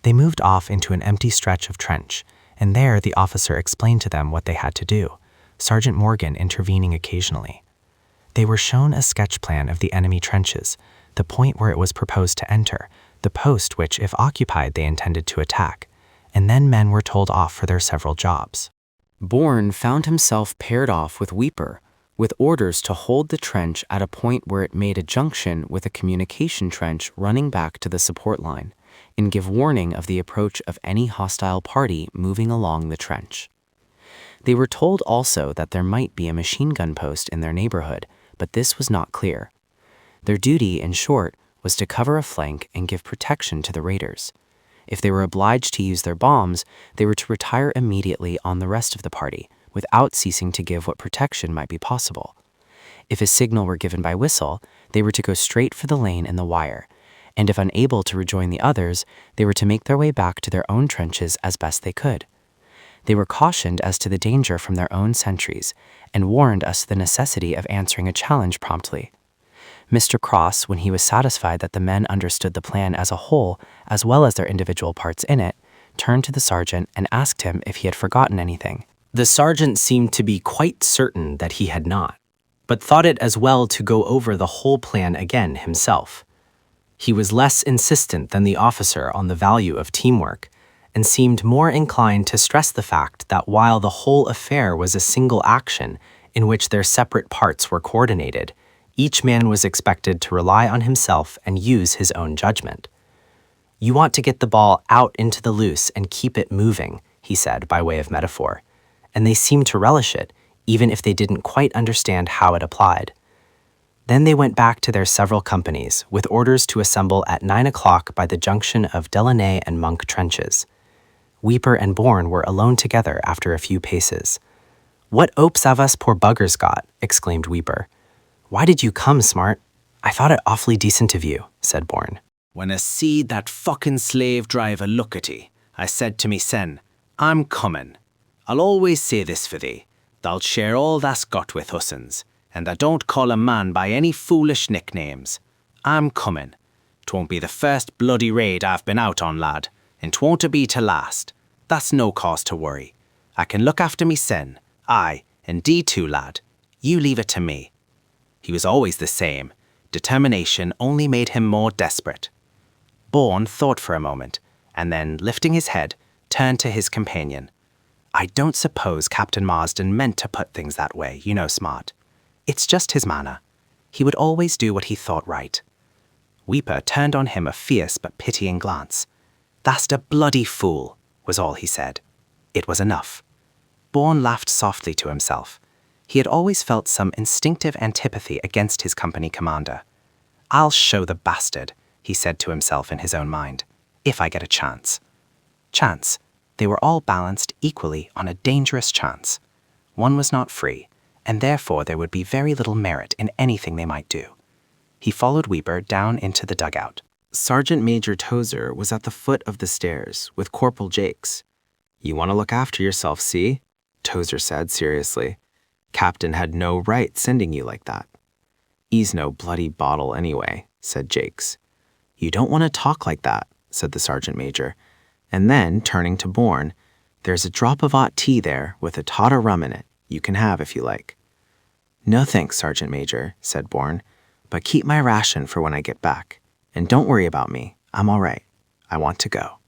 They moved off into an empty stretch of trench, and there the officer explained to them what they had to do, Sergeant Morgan intervening occasionally. They were shown a sketch plan of the enemy trenches, the point where it was proposed to enter, the post which, if occupied, they intended to attack, and then men were told off for their several jobs. Bourne found himself paired off with Weeper, with orders to hold the trench at a point where it made a junction with a communication trench running back to the support line, and give warning of the approach of any hostile party moving along the trench. They were told also that there might be a machine gun post in their neighborhood, but this was not clear. Their duty, in short, was to cover a flank and give protection to the raiders. If they were obliged to use their bombs, they were to retire immediately on the rest of the party, without ceasing to give what protection might be possible. If a signal were given by whistle, they were to go straight for the lane and the wire, and if unable to rejoin the others, they were to make their way back to their own trenches as best they could. They were cautioned as to the danger from their own sentries, and warned as to the necessity of answering a challenge promptly. Mr. Cross, when he was satisfied that the men understood the plan as a whole, as well as their individual parts in it, turned to the sergeant and asked him if he had forgotten anything. The sergeant seemed to be quite certain that he had not, but thought it as well to go over the whole plan again himself. He was less insistent than the officer on the value of teamwork, and seemed more inclined to stress the fact that while the whole affair was a single action in which their separate parts were coordinated, each man was expected to rely on himself and use his own judgment. "You want to get the ball out into the loose and keep it moving," he said by way of metaphor, and they seemed to relish it, even if they didn't quite understand how it applied. Then they went back to their several companies, with orders to assemble at 9 o'clock by the junction of Delaunay and Monk trenches. Weeper and Bourne were alone together after a few paces. "What 'opes have us poor buggers got?" exclaimed Weeper. Why did you come, Smart? I thought it awfully decent of you, said Bourne. When I seed that fucking slave driver look at 'ee, I said to me sen, I'm coming. I'll always say this for thee, thou'lt share all thou's got with hussins, and thou don't call a man by any foolish nicknames. I'm coming. 'Twon't be the first bloody raid I've been out on, lad, and 'twon't a be to last. That's no cause to worry. I can look after me sen, aye, and thee too, lad. You leave it to me. He was always the same. Determination only made him more desperate. Bourne thought for a moment, and then, lifting his head, turned to his companion. I don't suppose Captain Marsden meant to put things that way, you know, Smart. It's just his manner. He would always do what he thought right. Weeper turned on him a fierce but pitying glance. Thou'st a bloody fool, was all he said. It was enough. Bourne laughed softly to himself. He had always felt some instinctive antipathy against his company commander. I'll show the bastard, he said to himself in his own mind, if I get a chance. Chance. They were all balanced equally on a dangerous chance. One was not free, and therefore there would be very little merit in anything they might do. He followed Weeper down into the dugout. Sergeant Major Tozer was at the foot of the stairs with Corporal Jakes. You want to look after yourself, see? Tozer said seriously. Captain had no right sending you like that. He's no bloody bottle anyway, said Jakes. You don't want to talk like that, said the Sergeant Major. And then, turning to Bourne, there's a drop of hot tea there with a tot of rum in it. You can have if you like. No thanks, Sergeant Major, said Bourne, but keep my ration for when I get back. And don't worry about me. I'm all right. I want to go.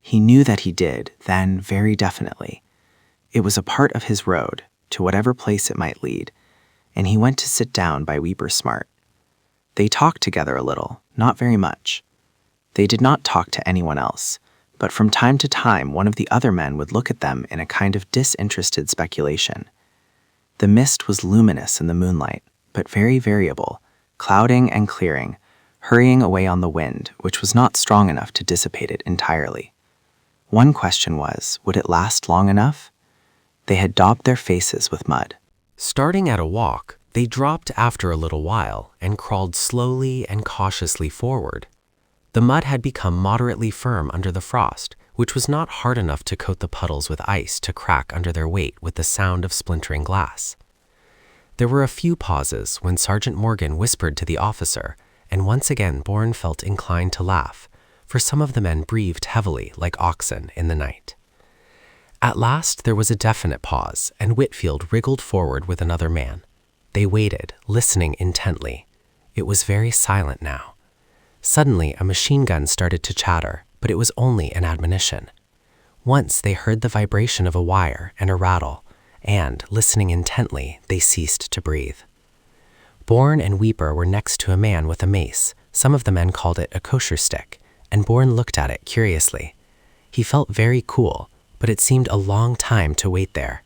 He knew that he did, then very definitely. It was a part of his road, to whatever place it might lead, and he went to sit down by Weeper Smart. They talked together a little, not very much. They did not talk to anyone else, but from time to time one of the other men would look at them in a kind of disinterested speculation. The mist was luminous in the moonlight, but very variable, clouding and clearing, hurrying away on the wind, which was not strong enough to dissipate it entirely. One question was, would it last long enough? They had daubed their faces with mud. Starting at a walk, they dropped after a little while and crawled slowly and cautiously forward. The mud had become moderately firm under the frost, which was not hard enough to coat the puddles with ice to crack under their weight with the sound of splintering glass. There were a few pauses when Sergeant Morgan whispered to the officer, and once again Bourne felt inclined to laugh, for some of the men breathed heavily like oxen in the night. At last there was a definite pause, and Whitfield wriggled forward with another man. They waited, listening intently. It was very silent now. Suddenly a machine gun started to chatter, but it was only an admonition. Once they heard the vibration of a wire and a rattle, and, listening intently, they ceased to breathe. Bourne and Weeper were next to a man with a mace. Some of the men called it a kosher stick, and Bourne looked at it curiously. He felt very cool, but it seemed a long time to wait there.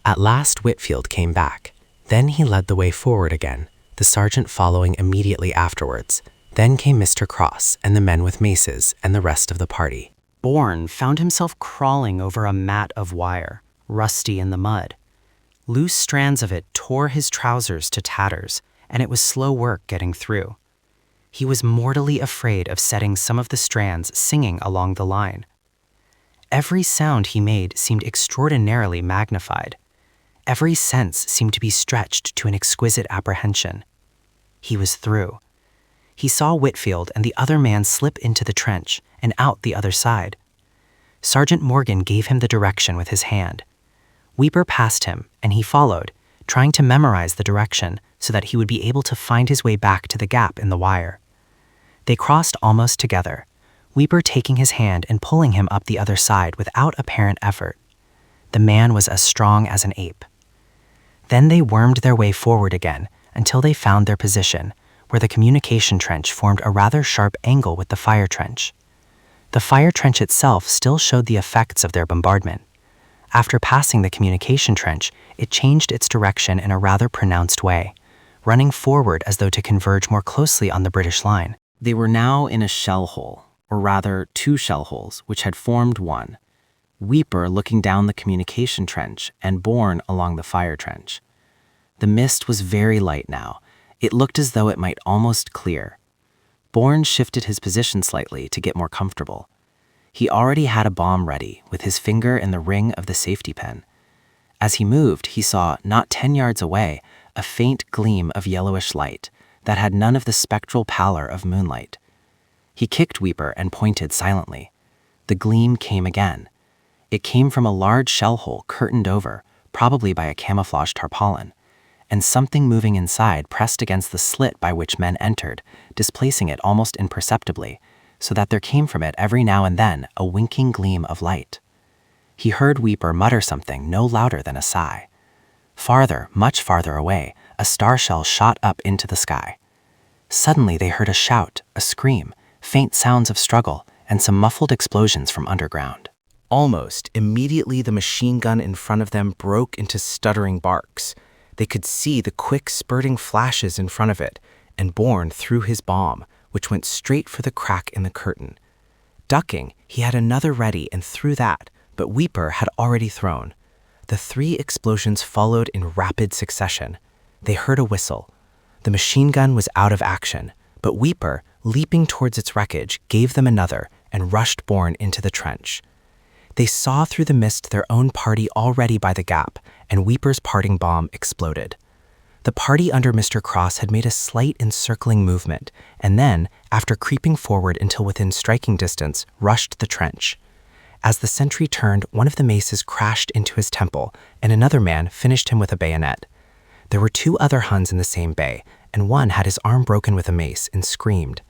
At last Whitfield came back. Then he led the way forward again, the sergeant following immediately afterwards. Then came Mr. Cross and the men with maces and the rest of the party. Bourne found himself crawling over a mat of wire, rusty in the mud. Loose strands of it tore his trousers to tatters, and it was slow work getting through. He was mortally afraid of setting some of the strands singing along the line. Every sound he made seemed extraordinarily magnified. Every sense seemed to be stretched to an exquisite apprehension. He was through. He saw Whitfield and the other man slip into the trench and out the other side. Sergeant Morgan gave him the direction with his hand. Weeper passed him, and he followed, trying to memorize the direction so that he would be able to find his way back to the gap in the wire. They crossed almost together, Weeper taking his hand and pulling him up the other side without apparent effort. The man was as strong as an ape. Then they wormed their way forward again until they found their position, where the communication trench formed a rather sharp angle with the fire trench. The fire trench itself still showed the effects of their bombardment. After passing the communication trench, it changed its direction in a rather pronounced way, running forward as though to converge more closely on the British line. They were now in a shell hole, or rather 2 shell holes, which had formed one. Weeper looking down the communication trench and Bourne along the fire trench. The mist was very light now. It looked as though it might almost clear. Bourne shifted his position slightly to get more comfortable. He already had a bomb ready, with his finger in the ring of the safety pin. As he moved, he saw, not 10 yards away, a faint gleam of yellowish light that had none of the spectral pallor of moonlight. He kicked Weeper and pointed silently. The gleam came again. It came from a large shell hole curtained over, probably by a camouflage tarpaulin, and something moving inside pressed against the slit by which men entered, displacing it almost imperceptibly, so that there came from it every now and then a winking gleam of light. He heard Weeper mutter something no louder than a sigh. Farther, much farther away, a star shell shot up into the sky. Suddenly they heard a shout, a scream, faint sounds of struggle, and some muffled explosions from underground. Almost immediately the machine gun in front of them broke into stuttering barks. They could see the quick spurting flashes in front of it, and Bourne threw his bomb, which went straight for the crack in the curtain. Ducking, he had another ready and threw that, but Weeper had already thrown. The 3 explosions followed in rapid succession. They heard a whistle. The machine gun was out of action, but Weeper, leaping towards its wreckage, gave them another and rushed Bourne into the trench. They saw through the mist their own party already by the gap, and Weeper's parting bomb exploded. The party under Mr. Cross had made a slight encircling movement, and then, after creeping forward until within striking distance, rushed the trench. As the sentry turned, one of the maces crashed into his temple, and another man finished him with a bayonet. There were 2 other Huns in the same bay, and one had his arm broken with a mace and screamed.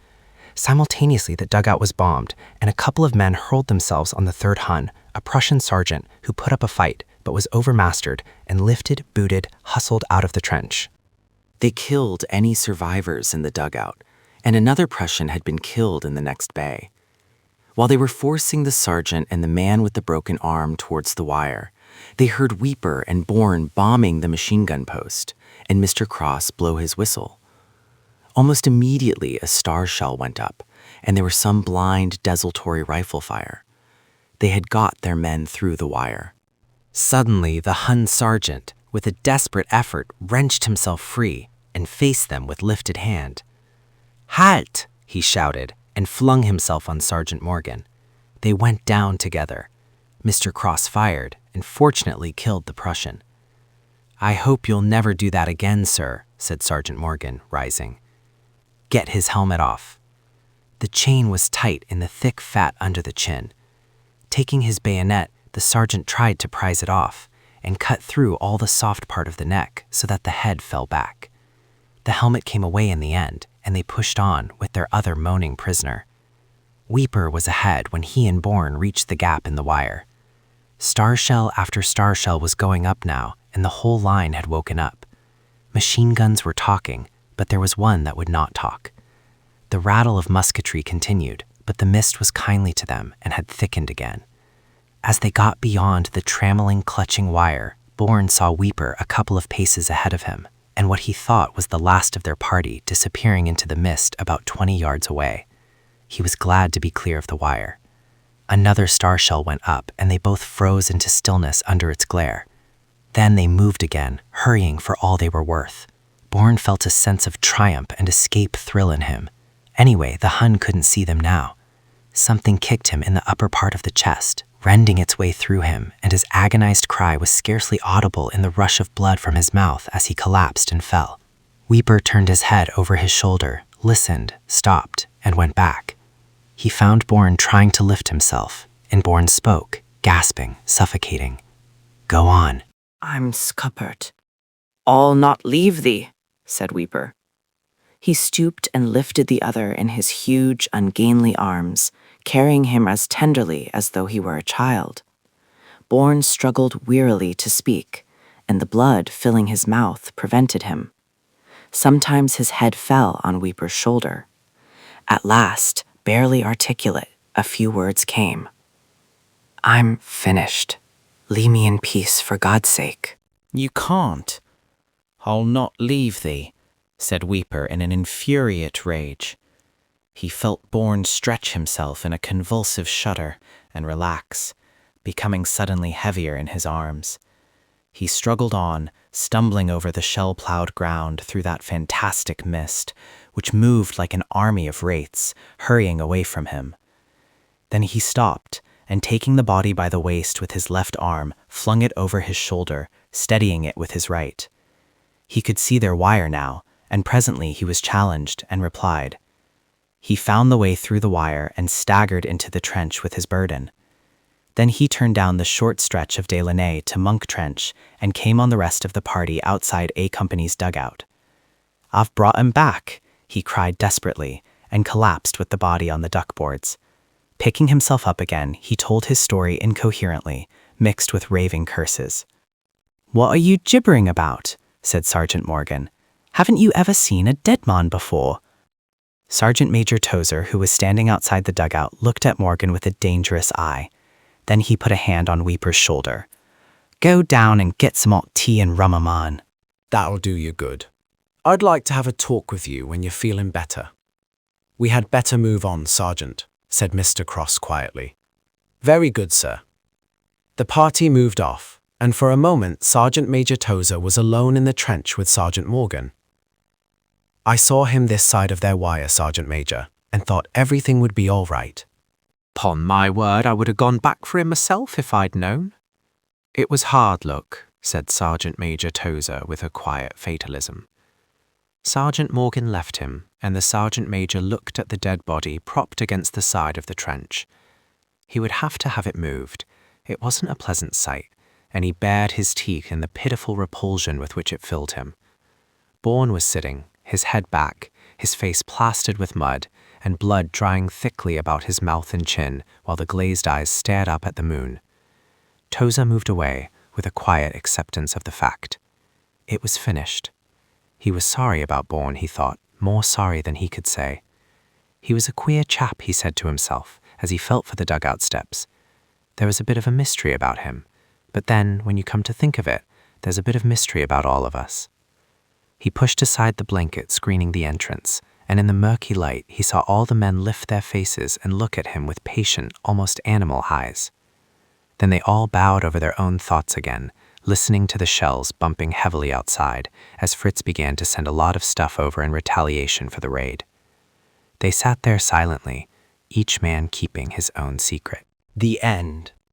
Simultaneously, the dugout was bombed, and a couple of men hurled themselves on the 3rd Hun, a Prussian sergeant who put up a fight but was overmastered and lifted, booted, hustled out of the trench. They killed any survivors in the dugout, and another Prussian had been killed in the next bay. While they were forcing the sergeant and the man with the broken arm towards the wire, they heard Weeper and Bourne bombing the machine gun post, and Mr. Cross blow his whistle. Almost immediately, a star shell went up, and there was some blind, desultory rifle fire. They had got their men through the wire. Suddenly, the Hun sergeant, with a desperate effort, wrenched himself free and faced them with lifted hand. "Halt!" he shouted, and flung himself on Sergeant Morgan. They went down together. Mr. Cross fired, and fortunately killed the Prussian. "I hope you'll never do that again, sir," said Sergeant Morgan, rising. "Get his helmet off." The chain was tight in the thick fat under the chin. Taking his bayonet, the sergeant tried to prise it off, and cut through all the soft part of the neck so that the head fell back. The helmet came away in the end, and they pushed on with their other moaning prisoner. Weeper was ahead when he and Bourne reached the gap in the wire. Star shell after star shell was going up now, and the whole line had woken up. Machine guns were talking, but there was one that would not talk. The rattle of musketry continued, but the mist was kindly to them and had thickened again. As they got beyond the trammeling, clutching wire, Bourne saw Weeper a couple of paces ahead of him, and what he thought was the last of their party disappearing into the mist about 20 yards away. He was glad to be clear of the wire. Another star shell went up, and they both froze into stillness under its glare. Then they moved again, hurrying for all they were worth. Bourne felt a sense of triumph and escape thrill in him. Anyway, the Hun couldn't see them now. Something kicked him in the upper part of the chest, rending its way through him, and his agonized cry was scarcely audible in the rush of blood from his mouth as he collapsed and fell. Weeper turned his head over his shoulder, listened, stopped, and went back. He found Bourne trying to lift himself, and Bourne spoke, gasping, suffocating. "Go on." "I'm scuppered. I'll not leave thee," said Weeper. He stooped and lifted the other in his huge, ungainly arms, carrying him as tenderly as though he were a child. Bourne struggled wearily to speak, and the blood filling his mouth prevented him. Sometimes his head fell on Weeper's shoulder. At last, barely articulate, a few words came. "I'm finished. Leave me in peace, for God's sake." "You can't. I'll not leave thee," said Weeper in an infuriate rage. He felt Bourne stretch himself in a convulsive shudder and relax, becoming suddenly heavier in his arms. He struggled on, stumbling over the shell-plowed ground through that fantastic mist, which moved like an army of wraiths, hurrying away from him. Then he stopped, and taking the body by the waist with his left arm, flung it over his shoulder, steadying it with his right. He could see their wire now, and presently he was challenged and replied. He found the way through the wire and staggered into the trench with his burden. Then he turned down the short stretch of Delaunay to Monk Trench and came on the rest of the party outside A Company's dugout. "I've brought him back," he cried desperately, and collapsed with the body on the duckboards. Picking himself up again, he told his story incoherently, mixed with raving curses. "What are you gibbering about?" said Sergeant Morgan. "Haven't you ever seen a dead man before?" Sergeant Major Tozer, who was standing outside the dugout, looked at Morgan with a dangerous eye. Then he put a hand on Weeper's shoulder. "Go down and get some hot tea and rum, man." "That'll do you good. I'd like to have a talk with you when you're feeling better." "We had better move on, Sergeant," said Mr. Cross quietly. "Very good, sir." The party moved off, and for a moment Sergeant Major Tozer was alone in the trench with Sergeant Morgan. "I saw him this side of their wire, Sergeant Major, and thought everything would be all right." "'Pon my word, I would have gone back for him myself if I'd known." "It was hard luck," said Sergeant Major Tozer with a quiet fatalism. Sergeant Morgan left him, and the Sergeant Major looked at the dead body propped against the side of the trench. He would have to have it moved. It wasn't a pleasant sight, and he bared his teeth in the pitiful repulsion with which it filled him. Bourne was sitting, his head back, his face plastered with mud, and blood drying thickly about his mouth and chin, while the glazed eyes stared up at the moon. Tozer moved away, with a quiet acceptance of the fact. It was finished. He was sorry about Bourne, he thought, more sorry than he could say. He was a queer chap, he said to himself, as he felt for the dugout steps. There was a bit of a mystery about him, but then, when you come to think of it, there's a bit of mystery about all of us. He pushed aside the blanket screening the entrance, and in the murky light he saw all the men lift their faces and look at him with patient, almost animal eyes. Then they all bowed over their own thoughts again, listening to the shells bumping heavily outside as Fritz began to send a lot of stuff over in retaliation for the raid. They sat there silently, each man keeping his own secret. The end.